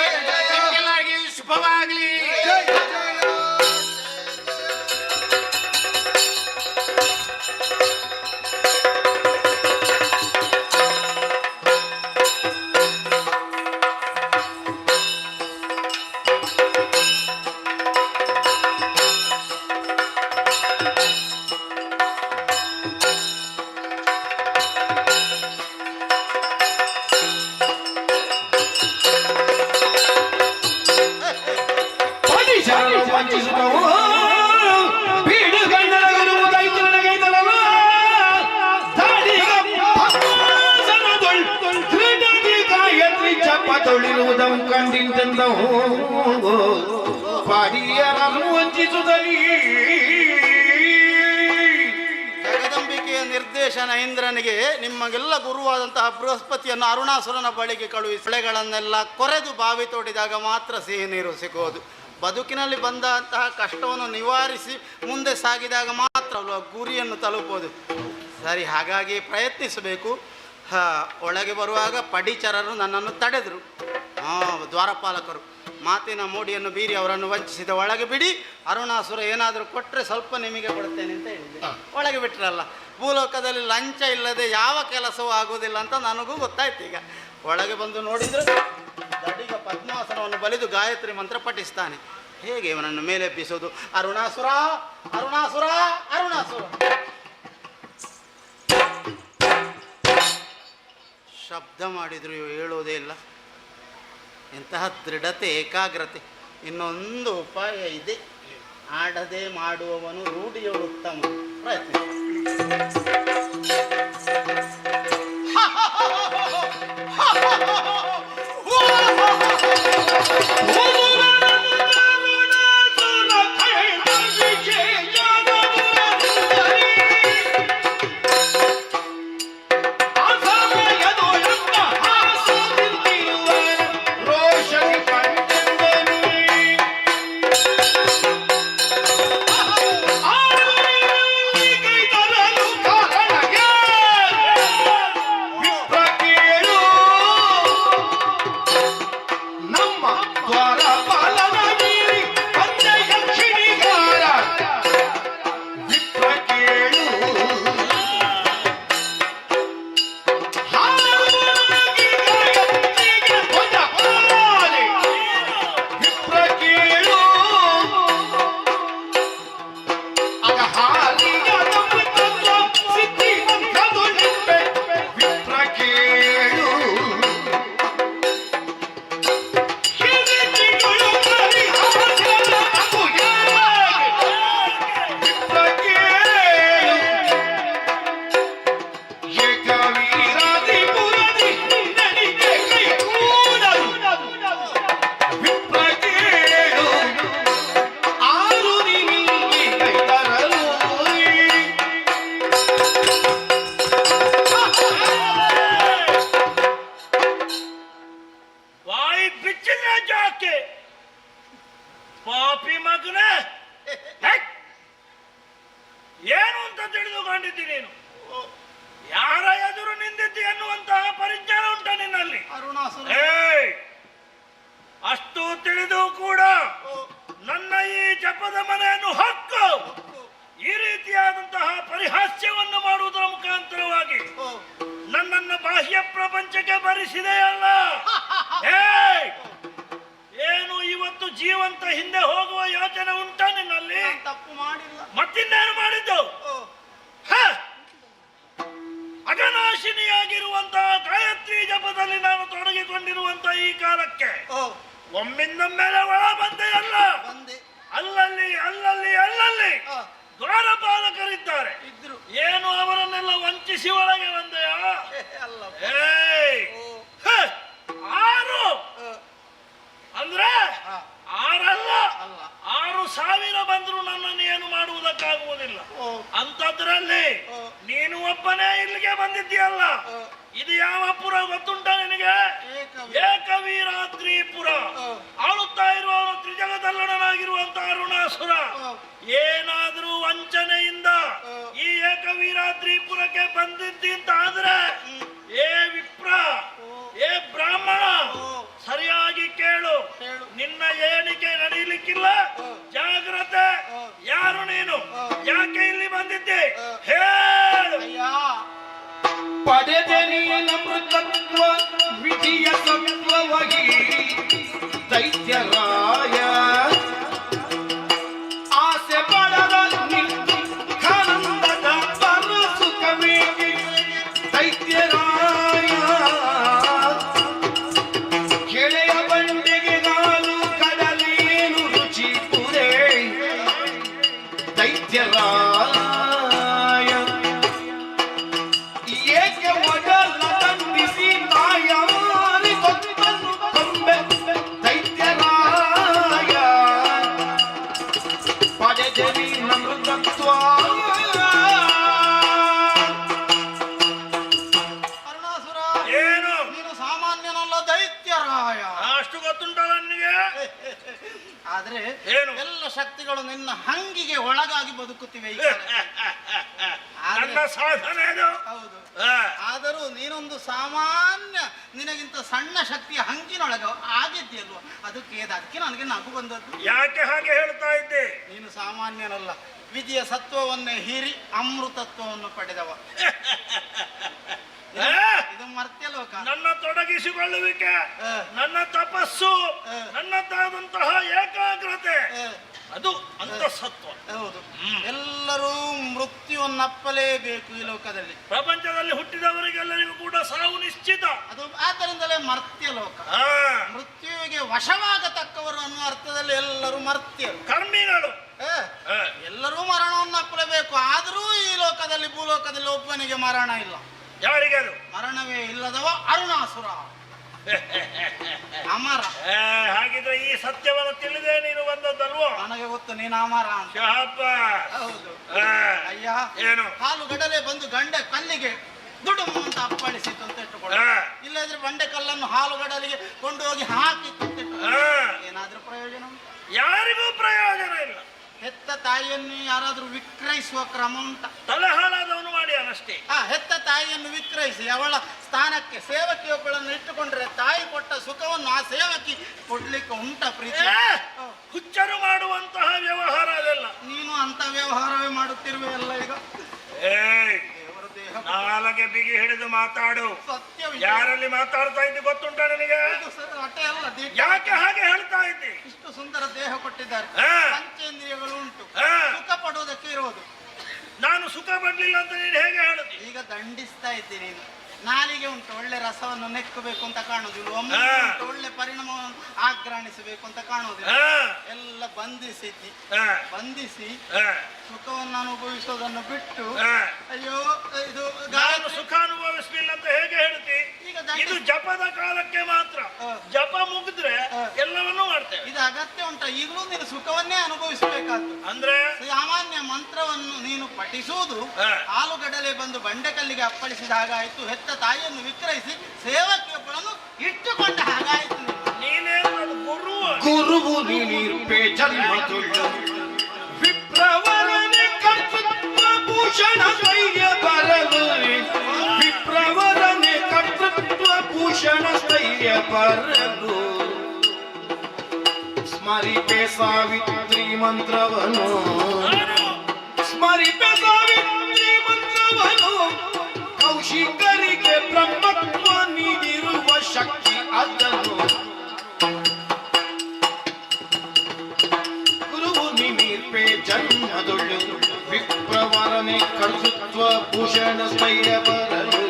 ನಿಮಗೆಲ್ಲರಿಗೂ ಶುಭವಾಗಲಿ. ಜಗದಂಬಿಕೆಯ ನಿರ್ದೇಶನ ಇಂದ್ರನಿಗೆ ನಿಮಗೆಲ್ಲ ಗುರುವಾದಂತಹ ಬೃಹಸ್ಪತಿಯನ್ನು ಅರುಣಾಸುರನ ಬಳಿಗೆ ಕಳುಹಿಸಿ ಬೆಳೆಗಳನ್ನೆಲ್ಲ ಕೊರೆದು ಬಾವಿ ತೋಡಿದಾಗ ಮಾತ್ರ ಸಿಹಿ ನೀರು ಸಿಗೋದು. ಬದುಕಿನಲ್ಲಿ ಬಂದಂತಹ ಕಷ್ಟವನ್ನು ನಿವಾರಿಸಿ ಮುಂದೆ ಸಾಗಿದಾಗ ಮಾತ್ರ ಗುರಿಯನ್ನು ತಲುಪೋದು. ಸರಿ, ಹಾಗಾಗಿ ಪ್ರಯತ್ನಿಸಬೇಕು. ಒಳಗೆ ಬರುವಾಗ ಪಡಿಚರರು ನನ್ನನ್ನು ತಡೆದರು. ದ್ವಾರಪಾಲಕರು ಮಾತಿನ ಮೋಡಿಯನ್ನು ಬೀರಿ ಅವರನ್ನು ವಂಚಿಸಿದ. ಒಳಗೆ ಬಿಡಿ, ಅರುಣಾಸುರ ಏನಾದರೂ ಕೊಟ್ಟರೆ ಸ್ವಲ್ಪ ನಿಮಗೆ ಕೊಡುತ್ತೇನೆ ಅಂತ ಹೇಳಿದೆ. ಒಳಗೆ ಬಿಟ್ರಲ್ಲ. ಭೂಲೋಕದಲ್ಲಿ ಲಂಚ ಇಲ್ಲದೆ ಯಾವ ಕೆಲಸವೂ ಆಗುವುದಿಲ್ಲ ಅಂತ ನನಗೂ ಗೊತ್ತಾಯ್ತು. ಈಗ ಒಳಗೆ ಬಂದು ನೋಡಿದರೆ ದಡಿಗ ಪದ್ಮಾಸನವನ್ನು ಬಲಿದು ಗಾಯತ್ರಿ ಮಂತ್ರ ಪಠಿಸ್ತಾನೆ. ಹೇಗೆ ಇವನನ್ನು ಮೇಲೆಬ್ಬಿಸೋದು? ಅರುಣಾಸುರ, ಅರುಣಾಸುರ, ಅರುಣಾಸುರ. ಶಬ್ದ ಮಾಡಿದ್ರು ಹೇಳೋದೇ ಇಲ್ಲ. ಎಂತಹ ದೃಢತೆ, ಏಕಾಗ್ರತೆ. ಇನ್ನೊಂದು ಉಪಾಯ ಇದೆ. ಆಡದೆ ಮಾಡುವವನು ರೂಢಿಯೋಳು ಉತ್ತಮ. ಪ್ರಯತ್ನ. ಏನು ಅಂತ ತಿಳಿದುಕೊಂಡಿದ್ದಿ ನೀನು? ಯಾರ ಎದುರು ನಿಂದಿದ್ದಿ ಅನ್ನುವಂತಹ ಪರಿಜ್ಞಾನ ಉಂಟ ನಿನ್ನಲ್ಲಿ? ಅಷ್ಟು ತಿಳಿದು ಕೂಡ ನನ್ನ ಈ ಜಪದ ಮನೆಯನ್ನು ಹಕ್ಕು ಈ ರೀತಿಯಾದಂತಹ ಪರಿಹಾಸ್ಯವನ್ನು ಮಾಡುವುದರ ಮುಖಾಂತರವಾಗಿ ನನ್ನನ್ನು ಬಾಹ್ಯ ಪ್ರಪಂಚಕ್ಕೆ ಭರಿಸಿದೆಯಲ್ಲ. ಏನು ಇವತ್ತು ಜೀವಂತ ಹಿಂದೆ ಹೋಗುವ ಯೋಚನೆ ಉಂಟ ನಿನ್ನಲ್ಲಿ? ತಪ್ಪು ಮಾಡಿಲ್ಲ. ಮತ್ತಿನ್ನೇನು ಮಾಡಿದ್ದು? ಅಘನಾಶಿನಿಯಾಗಿರುವಂತಹ ಗಾಯತ್ರಿ ಜಪದಲ್ಲಿ ನಾನು ತೊಡಗಿಕೊಂಡಿರುವಂತಹ ಈ ಕಾಲಕ್ಕೆ ಒಮ್ಮಿಂದ ಮೇಲೆ ಒಳ ಬಂದೆಯಲ್ಲ. ಅಲ್ಲಲ್ಲಿ ಅಲ್ಲಲ್ಲಿ ಅಲ್ಲಲ್ಲಿ ದ್ವಾರಪಾಲಕರಿದ್ದಾರೆ. ಏನು ಅವರನ್ನೆಲ್ಲ ವಂಚಿಸಿ ಒಳಗೆ ಬಂದೆಯಾ? ಆರು ಅಂದ್ರೆ 6,000 ಬಂದ್ರು ನನ್ನನ್ನು ಏನು ಮಾಡುವುದಕ್ಕಾಗುವುದಿಲ್ಲ. ಅಂತದ್ರಲ್ಲಿ ನೀನು ಒಬ್ಬನೇ ಇಲ್ಲಿಗೆ ಬಂದಿದ್ದೀಯಲ್ಲ. ಇದು ಯಾವ ಪುರ ಗೊತ್ತುಂಟ ನಿನಗೆ? ಏಕವೀರಾದ್ರಿಪುರ. ಆಳುತ್ತಾ ಇರುವವನು ತ್ರಿಜಗದಲ್ಲಡನಾಗಿರುವಂತ ಅರುಣಾಸುರ. ಏನಾದ್ರೂ ವಂಚನೆಯಿಂದ ಈ ಏಕವೀರಾದ್ರಿಪುರಕ್ಕೆ ಬಂದಿದ್ದಿ ಅಂತ ಆದ್ರೆ, ಏ ವಿಪ್ರ, ಏ ಬ್ರಾಹ್ಮಣ, ಸರಿಯಾಗಿ ಕೇಳು. ನಿನ್ನ ಏಣಿಕೆ ನಡೆಯಲಿಕ್ಕಿಲ್ಲ. ಜಾಗ್ರತೆ. ಯಾರು ನೀನು? ಯಾಕೆ ಇಲ್ಲಿ ಬಂದಿದ್ದೆ? ಹೇಳು. ಪಡೆದೆ ನೀನಮೃತತ್ವ ವಿಧಿಯ ಸತ್ವವಾಗಿ ದೈತ್ಯರಾಯ ಆಸೆ ಪಡದ ನಿಂದದ ಪರಸುಖವೇ ದೈತ್ಯರಾಯ ಕೆಳೆಯ ಬಂಡೆಗೆ ನಾನು ಕಡಲೇನು ರುಚಿ ಪುರೇ ದೈತ್ಯರಾಯ ಏನು? ನೀನು ಸಾಮಾನ್ಯನಲ್ಲ, ದೈತ್ಯರಾಯ. ಅಷ್ಟು ಗೊತ್ತುಂಟಲ್ಲ ನಿನಗೆ? ಆದ್ರೆ ಏನು? ಎಲ್ಲ ಶಕ್ತಿಗಳು ನಿನ್ನ ಹಂಗಿಗೆ ಒಳಗಾಗಿ ಬದುಕುತ್ತಿವೆ. ನನ್ನ ಸಾಧನೆ ಅದು. ಹೌದು. ಆ, ಆದರೂ ನೀನೊಂದು ಸಾಮಾನ್ಯ ನಿನಗಿಂತ ಸಣ್ಣ ಶಕ್ತಿಯ ಹಂಚಿನೊಳಗ ಆಗಿದ್ಯಲ್ವ, ಅದಕ್ಕೆ ನನಗೆ ನಗು ಬಂದದ್ದು. ಯಾಕೆ ಹಾಗೆ ಹೇಳ್ತಾ ಇದ್ದೆ? ನೀನು ಸಾಮಾನ್ಯನಲ್ಲ, ವಿಧಿಯ ಸತ್ವವನ್ನೇ ಹೀರಿ ಅಮೃತತ್ವವನ್ನು ಪಡೆದವ. ಆ, ಇದು ಮರ್ತ್ಯಲೋಕ. ನನ್ನ ತೊಡಗಿಸಿಕೊಳ್ಳುವಿಕೆ, ನನ್ನ ತಪಸ್ಸು, ನನ್ನದಾದಂತಹ ಏಕಾಗ್ರತೆ, ಅದು ಅಂತಃಸತ್ವ. ಹೌದು. ಎಲ್ಲರೂ ಮೃತ್ಯುವನ್ನಪ್ಪಲೇಬೇಕು ಈ ಲೋಕದಲ್ಲಿ. ಪ್ರಪಂಚದಲ್ಲಿ ಹುಟ್ಟಿದವರಿಗೆಲ್ಲರಿಗೂ ಕೂಡ ಸಾವು ನಿಶ್ಚಿತ. ಅದು ಆದ್ದರಿಂದಲೇ ಮರ್ತ್ಯ ಲೋಕ. ಆ, ಮೃತ್ಯುವಿಗೆ ವಶವಾಗತಕ್ಕವರು ಅನ್ನುವ ಅರ್ಥದಲ್ಲಿ ಎಲ್ಲರೂ ಮರ್ತ್ಯರು, ಕರ್ಮಿಗಳು. ಎಲ್ಲರೂ ಮರಣವನ್ನು ಅಪ್ಪಲೇಬೇಕು. ಆದರೂ ಈ ಲೋಕದಲ್ಲಿ ಭೂಲೋಕದಲ್ಲಿ ಒಬ್ಬನಿಗೆ ಮರಣ ಇಲ್ಲ. ಯಾರಿಗೆ ಅದು? ಮರಣವೇ ಇಲ್ಲದವ ಅರುಣಾಸುರ, ಅಮರ. ಹಾಗಿದ್ರೆ ಈ ಸತ್ಯವನ್ನು ತಿಳಿದೇ ನೀನು ಬಂದದ್ದಲ್ವೋ? ನನಗೆ ಗೊತ್ತು ನೀನು ಅಮರ ಅಂತ. ಶಾಬಾಸ್. ಹೌದು. ಆ, ಅಯ್ಯ, ಏನು? ಹಾಲು ಗಡಲೆ ಬಂದು ಗಂಡೆ ಕಲ್ಲಿಗೆ ದುಡುಮು ಅಂತ ಅಪ್ಪಳಿಸಿತು ಅಂತ ಇಟ್ಟುಕೊಳ್ಳ. ಇಲ್ಲದ್ರೆ ಬಂಡೆ ಕಲ್ಲನ್ನು ಹಾಲು ಗಡಲಿಗೆ ಕೊಂಡು ಹೋಗಿ ಹಾಕಿತ್ತು ಅಂತ ಇಟ್ಟುಕೊಳ್ಳ. ಏನಾದ್ರೂ ಪ್ರಯೋಜನ ಉಂಟಾ? ಯಾರಿಗೂ ಪ್ರಯೋಜನ ಇಲ್ಲ. ಹೆತ್ತ ತಾಯಿಯನ್ನು ಯಾರಾದ್ರೂ ವಿಕ್ರಯಿಸುವ ಕ್ರಮ ಉಂಟ? ತಲೆ ಹಾಳಾದವನು ಮಾಡಿ ಅವನಷ್ಟೇ. ಹೆತ್ತ ತಾಯಿಯನ್ನು ವಿಕ್ರಯಿಸಿ ಅವಳ ಸ್ಥಾನಕ್ಕೆ ಸೇವಕಿಯೊಬ್ಬಳನ್ನು ಇಟ್ಟುಕೊಂಡ್ರೆ ತಾಯಿ ಕೊಟ್ಟ ಸುಖವನ್ನು ಆ ಸೇವಕಿ ಕೊಡ್ಲಿಕ್ಕೆ ಉಂಟ ಪ್ರೀತಿ? ಹುಚ್ಚರು ಮಾಡುವಂತಹ ವ್ಯವಹಾರ ಅದೆಲ್ಲ. ನೀನು ಅಂತ ವ್ಯವಹಾರವೇ ಮಾಡುತ್ತಿರುವೆ ಅಲ್ಲ ಈಗ. ದೇವರ ದೇಹ ನಾಲಗೆ ಬಿಗಿ ಹಿಡಿದು ಮಾತಾಡು. ಸತ್ಯ ಯಾರಲ್ಲಿ ಮಾತಾಡ್ತಾ ಇದ್ದು ಗೊತ್ತುಂಟ ನನಗೆ? ಅಟ್ಟೆ ಅಲ್ಲ, ಯಾಕೆ ಹಾಗೆ ಹೇಳ್ತಾ ಇದ್ದಿ? ಇಷ್ಟು ಸುಂದರ ದೇಹ ಕೊಟ್ಟಿದ್ದಾರೆ, ಪಂಚೇಂದ್ರಿಯಗಳು ಉಂಟು, ಸುಖ ಪಡುವುದಕ್ಕೆ ಇರುವುದು. ನಾನು ಸುಖ ಪಡ್ಲಿಲ್ಲ ಅಂತ ನೀನು ಹೇಗೆ ಹೇಳುದಿ? ಈಗ ದಂಡಿಸ್ತಾ ಇದ್ದೀನಿ. ನಾಲಿಗೆ ಉಂಟು, ಒಳ್ಳೆ ರಸವನ್ನು ನೆಕ್ಕಬೇಕು ಅಂತ ಕಾಣುವುದಿಲ್ಲ. ಒಮ್ಮೆ ಉಂಟು, ಒಳ್ಳೆ ಪರಿಣಾಮವನ್ನು ಆಗ್ರಹಿಸಬೇಕು ಅಂತ ಕಾಣುವುದಿಲ್ಲ. ಎಲ್ಲ ಬಂಧಿಸಿದ್ದಿ. ಬಂಧಿಸಿ ಸುಖವನ್ನು ಅನುಭವಿಸೋದನ್ನು ಬಿಟ್ಟು ಅಯ್ಯೋ ಇದು ನಾನು ಸುಖ ಅನುಭವಿಸಲಿಲ್ಲ ಅಂತ ಹೇಗೆ ಹೇಳ್ತಿ? ಇದು ಜಪದ ಕಾಲಕ್ಕೆ ಮಾತ್ರ. ಜಪ ಮುಗಿದ್ರೆ ಎಲ್ಲವನ್ನೂ ಮಾಡ್ತೇವೆ. ಇದು ಅಗತ್ಯ ಉಂಟ? ಈಗಲೂ ನೀನು ಸುಖವನ್ನೇ ಅನುಭವಿಸಬೇಕಾದ್ದು. ಅಂದ್ರೆ ಸಾಮಾನ್ಯ ಮಂತ್ರವನ್ನು ನೀನು ಪಠಿಸುವುದು ಹಾಲುಗಡಲೆ ಬಂದು ಬಂಡೆಕಲ್ಲಿಗೆ ಅಪ್ಪಳಿಸಿದ ಹಾಗಾಯ್ತು, ಹೆತ್ತ ತಾಯಿಯನ್ನು ವಿಕ್ರಯಿಸಿ ಸೇವಕಿಯೊಬ್ಬಳನ್ನು ಇಟ್ಟುಕೊಂಡ ಹಾಗಾಯ್ತು. ನೀನೇನು ಗುರು? ಗುರುವು ನೀನಿರುಪೆ ಜನ್ಮದುಳ್ಳು ವಿಪ್ರವರನೆ ಕರ್ತೃತ್ವ ಭೂಷಣ ಸ್ಥೈರ್ಯ ಬರಲು. ವಿಪ್ರವರನೆ ಕರ್ತೃತ್ವ ಭೂಷಣ ಸ್ಥೈರ್ಯ ಬರಲು. ಸ್ಮರಿಪೆ ಸಾವಿತ್ರಿ ಮಂತ್ರವನು, ಸ್ಮರಿಪೆ ಸಾವಿತ್ರಿ ಮಂತ್ರವನು. ಕೌಶಿಕರಿಗೆ ಬ್ರಹ್ಮತ್ವ ನೀಡಿರುವ ಶಕ್ತಿ ಅದನ್ನು. ಗುರುವು ನಿಮಿರ್ಪೆ ಜನ್ಮದೊಳ್ಳು ವಿಪ್ರವರನೆ ಕರ್ತೃತ್ವ ಭೂಷಣ ಸ್ಥೈರ್ಯ ಬರಲು.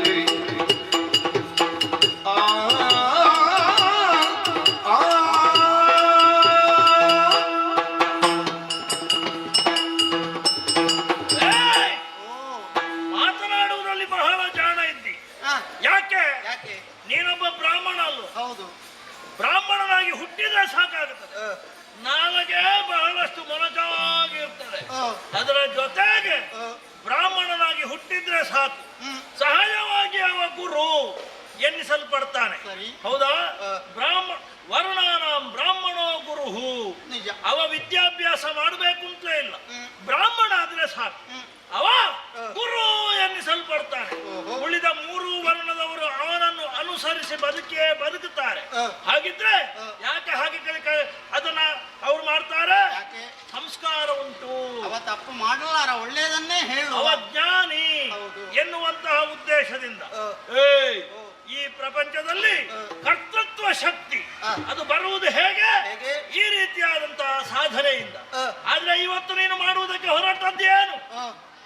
ಮಾತನಾಡುವುದರಲ್ಲಿ ಬಹಳ ಜಾಣ ಇದ್ದಿ. ಯಾಕೆ? ನೀನೊಬ್ಬ ಬ್ರಾಹ್ಮಣ ಅಲ್ವ? ಹೌದು. ಬ್ರಾಹ್ಮಣನಾಗಿ ಹುಟ್ಟಿದ್ರೆ ಸಾಕಾಗುತ್ತದೆ. ನಾಲಿಗೆ ಬಹಳಷ್ಟು ಮೊನಚಾಗಿರ್ತದೆ. ಅದರ ಜೊತೆಗೆ ಬ್ರಾಹ್ಮಣನಾಗಿ ಹುಟ್ಟಿದ್ರೆ ಸಾಕು. ಸಹಜವಾಗಿ ಅವ ಗುರು ಎನ್ನಿಸಲ್ಪಡ್ತಾನೆ. ಹೌದಾ? ವರ್ಣಾನಾಂ ಬ್ರಾಹ್ಮಣೋ ಗುರುಹು. ಅವ ವಿದ್ಯಾಭ್ಯಾಸ ಮಾಡಬೇಕು ಅಂತಲೇ ಇಲ್ಲ, ಬ್ರಾಹ್ಮಣ ಆದ್ರೆ ಸಾಕು, ಅವ ಗುರು ಎನ್ನಿಸಲ್ಪಡ್ತಾನೆ. ಉಳಿದ 3 ವರ್ಣದವರು ಅವನನ್ನು ಅನುಸರಿಸಿ ಬದುಕುತ್ತಾರೆ. ಹಾಗಿದ್ರೆ ಯಾಕೆ ಹಾಗೆ ಅದನ್ನ ಅವ್ರು ಮಾಡ್ತಾರೆ? ಸಂಸ್ಕಾರ ಉಂಟು. ಅವ ತಪ್ಪು ಮಾಡಲಾರ, ಒಳ್ಳೆಯದನ್ನೇ ಹೇಳು, ಅವ ಜ್ಞಾನಿ ಎನ್ನುವಂತಹ ಉದ್ದೇಶದಿಂದ. ಈ ಪ್ರಪಂಚದಲ್ಲಿ ಕರ್ತೃತ್ವ ಶಕ್ತಿ ಅದು ಬರುವುದು ಹೇಗೆ? ಈ ರೀತಿಯಾದಂತಹ ಸಾಧನೆಯಿಂದ. ಆದ್ರೆ ಇವತ್ತು ನೀನು ಮಾಡುವುದಕ್ಕೆ ಹೊರಟದ್ದೇನು?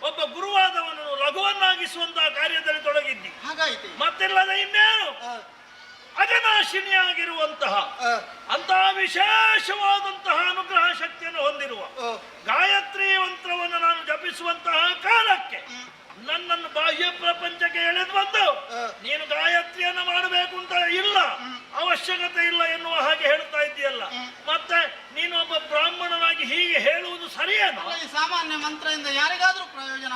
ಒಬ್ಬ ಗುರುವಾದವನನ್ನು ಲಘುವನ್ನಾಗಿಸುವಂತಹ ಕಾರ್ಯದಲ್ಲಿ ತೊಡಗಿದ್ದಿ. ಮತ್ತಿಲ್ಲದ ಇನ್ನೇನು? ಅಜನಾಶಿನಿಯಾಗಿರುವಂತಹ ಅಂತಹ ವಿಶೇಷವಾದಂತಹ ಅನುಗ್ರಹ ಶಕ್ತಿಯನ್ನು ಹೊಂದಿರುವ ಗಾಯತ್ರಿ ಮಂತ್ರವನ್ನು ನಾನು ಜಪಿಸುವಂತಹ ಕಾಲಕ್ಕೆ ನನ್ನನ್ನು ಬಾಹ್ಯ ಪ್ರಪಂಚಕ್ಕೆ ಎಳೆದು ಬಂದು ನೀನು ಗಾಯತ್ರಿಯನ್ನು ಮಾಡಬೇಕು ಅಂತ ಇಲ್ಲ, ಅವಶ್ಯಕತೆ ಇಲ್ಲ ಎನ್ನುವ ಹಾಗೆ ಹೇಳ್ತಾ ಇದ್ದೀಯಲ್ಲ. ಮತ್ತೆ ನೀನು ಒಬ್ಬ ಬ್ರಾಹ್ಮಣನಾಗಿ ಹೀಗೆ ಹೇಳುವುದು ಸರಿಯೇನು? ಸಾಮಾನ್ಯ ಮಂತ್ರದಿಂದ ಯಾರಿಗಾದ್ರೂ ಪ್ರಯೋಜನ?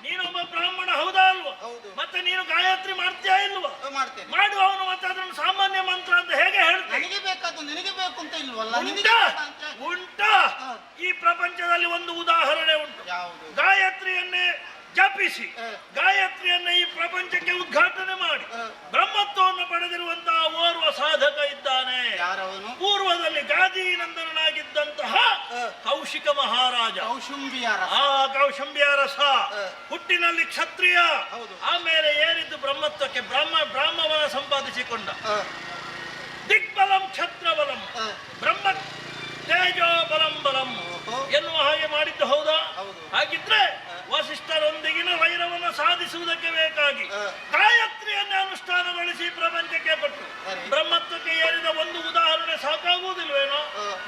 ನೀನೊಬ್ಬ ಬ್ರಾಹ್ಮಣ ಹೌದಾ ಅಲ್ವಾ? ಮತ್ತೆ ನೀನು ಗಾಯತ್ರಿ ಮಾಡ್ತೀಯಾ ಇಲ್ವಾ? ಮಾಡು. ಅವನು ಮತ್ತೆ ಅದನ್ನು ಸಾಮಾನ್ಯ ಮಂತ್ರ ಅಂತ ಹೇಗೆ ಹೇಳ್ತೀನಿ? ನನಗೆ ಬೇಕಾದ್ದು ನಿನಗೆ ಬೇಕು ಅಂತ ಇಲ್ವಲ್ಲ? ಉಂಟಾ? ಈ ಪ್ರಪಂಚದಲ್ಲಿ ಒಂದು ಉದಾಹರಣೆ ಉಂಟು. ಗಾಯತ್ರಿಯನ್ನೇ ಯಾರವನು? ಪೂರ್ವದಲ್ಲಿ ಗಾದಿನಂದನಾಗಿದ್ದಂತಹ ಕೌಶಿಕ ಮಹಾರಾಜ. ಕೌಶುಂಬಿಯ ರಸ. ಆ ಕೌಶಂಬಿಯ ರಸ ಹುಟ್ಟಿನಲ್ಲಿ ಕ್ಷತ್ರಿಯ, ಆಮೇಲೆ ಏರಿದ್ದು ಬ್ರಹ್ಮತ್ವಕ್ಕೆ ಬ್ರಾಹ್ಮವನ ಸಂಪಾದಿಸಿಕೊಂಡ. ದಿಗ್ಬಲಂ ಕ್ಷತ್ರಬಲಂ ಬ್ರಹ್ಮ ತೇಜೋ ಬಲಂ ಬಲಂ ಎನ್ನುವ ಹಾಗೆ ಮಾಡಿದ್ದು ಹೌದಾ? ಹಾಗಿದ್ರೆ ವಸಿಷ್ಠರೊಂದಿಗಿನ ವೈರವನ್ನು ಸಾಧಿಸುವುದಕ್ಕೆ ಬೇಕಾಗಿ ಗಾಯತ್ರಿಯನ್ನು ಅನುಷ್ಠಾನಗೊಳಿಸಿ ಪ್ರಪಂಚಕ್ಕೆ ಕೊಟ್ಟು ಬ್ರಹ್ಮತ್ವಕ್ಕೆ ಏರಿದ ಒಂದು ಉದಾಹರಣೆ ಸಾಕಾಗುವುದಿಲ್ವೇನೋ?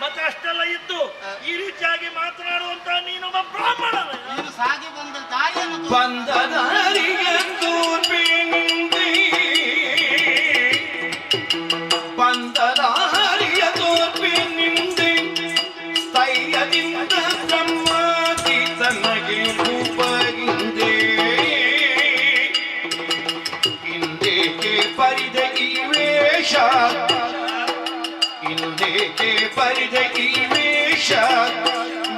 ಮತ್ತೆ ಅಷ್ಟೆಲ್ಲ ಇದ್ದು ಈ ರೀತಿಯಾಗಿ ಮಾತನಾಡುವಂತ ನೀನೊಬ್ಬ ಬ್ರಾಹ್ಮಣ. ನೀನು ಸಾಗಿ ಬಂದ ದಾರಿಯನ್ನು ಬಂದದಾರಿಯ ತೋರ್ಪಿನಿಂದೆ ಸ್ಥೈರ್ಯದಿಂದ ಬ್ರಹ್ಮಾತೀತನಗೆ ರೂಪಗಿಂದೆ ಇಂದೇಕೆ ಪರಿದ ಈ ವೇಷ, ಇಂದೇಕೆ ಪರಿದ ಈ ವೇಷ,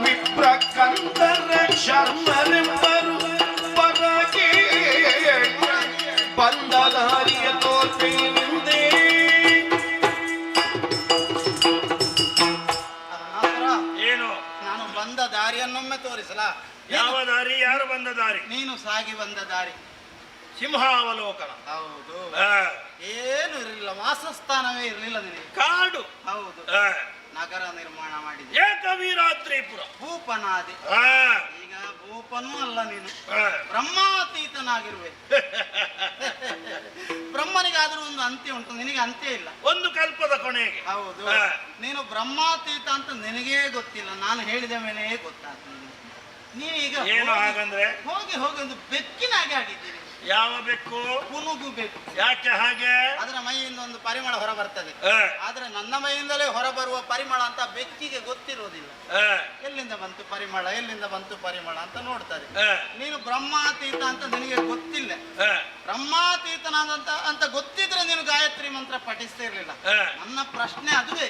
ವಿಪ್ರಕಂದರ ಶರ್ಮರೆಂಬರು ಪರಗೆ ಬಂದದಾರಿಯ ತೋರ್ಪಿನಿಂದೆ. ಏನು? ನಾನು ಬಂದ ದಾರಿಯನ್ನೊಮ್ಮೆ ತೋರಿಸಲ? ಯಾವ ದಾರಿ? ಯಾರು ಬಂದ ದಾರಿ? ನೀನು ಸಾಗಿ ಬಂದ ದಾರಿ. ಸಿಂಹಾವಲೋಕನ. ಹೌದು. ಏನು ಇರಲಿಲ್ಲ, ವಾಸಸ್ಥಾನವೇ ಇರಲಿಲ್ಲ ನಿನಗೆ. ಕಾಡು. ಹೌದು. ನಗರ ನಿರ್ಮಾಣ ಮಾಡಿದೆ. ಏಕವೀರಾದ್ರಿಪುರ. ಭೂಪನಾದಿ. ಈಗ ಭೂಪನೂ ಅಲ್ಲ ನೀನು, ಬ್ರಹ್ಮಾತೀತನಾಗಿರುವೆ. ಬ್ರಹ್ಮನಿಗಾದ್ರೂ ಒಂದು ಅಂತ್ಯ ಉಂಟು, ನಿನಗೆ ಅಂತ್ಯ ಇಲ್ಲ. ಒಂದು ಕಲ್ಪದ ಕೊನೆಗೆ. ಹೌದು. ನೀನು ಬ್ರಹ್ಮಾತೀತ ಅಂತ ನಿನಗೇ ಗೊತ್ತಿಲ್ಲ, ನಾನು ಹೇಳಿದ ಮೇಲೆ ಗೊತ್ತಾಗ್ತದೆ. ನೀನೀಗ ಏನು ಹಾಗಂದ್ರೆ? ಹೋಗಿ ಹೋಗಿ ಒಂದು ಬೆಕ್ಕಿನಾಗೆ ಆಗಿದ್ದೀರಿ. ಯಾವ ಬೆಕ್ಕು? ಪುನುಗು ಬೆಕ್ಕು. ಯಾಕೆ ಹಾಗೆ? ಅದರ ಮೈಯಿಂದ ಒಂದು ಪರಿಮಳ ಹೊರ ಬರ್ತದೆ, ಆದ್ರೆ ನನ್ನ ಮೈಯಿಂದಲೇ ಹೊರ ಬರುವ ಪರಿಮಳ ಅಂತ ಬೆಕ್ಕಿಗೆ ಗೊತ್ತಿರೋದಿಲ್ಲ. ಎಲ್ಲಿಂದ ಬಂತು ಪರಿಮಳ, ಎಲ್ಲಿಂದ ಬಂತು ಪರಿಮಳ ಅಂತ ನೋಡ್ತಾರೆ. ನೀನು ಬ್ರಹ್ಮಾತೀತ ಅಂತ ನಿನಗೆ ಗೊತ್ತಿಲ್ಲ. ಬ್ರಹ್ಮಾತೀತನಾದಂತ ಅಂತ ಗೊತ್ತಿದ್ರೆ ನೀನು ಗಾಯತ್ರಿ ಮಂತ್ರ ಪಠಿಸ್ತಾ ಇರ್ಲಿಲ್ಲ. ನನ್ನ ಪ್ರಶ್ನೆ ಅದುವೇ,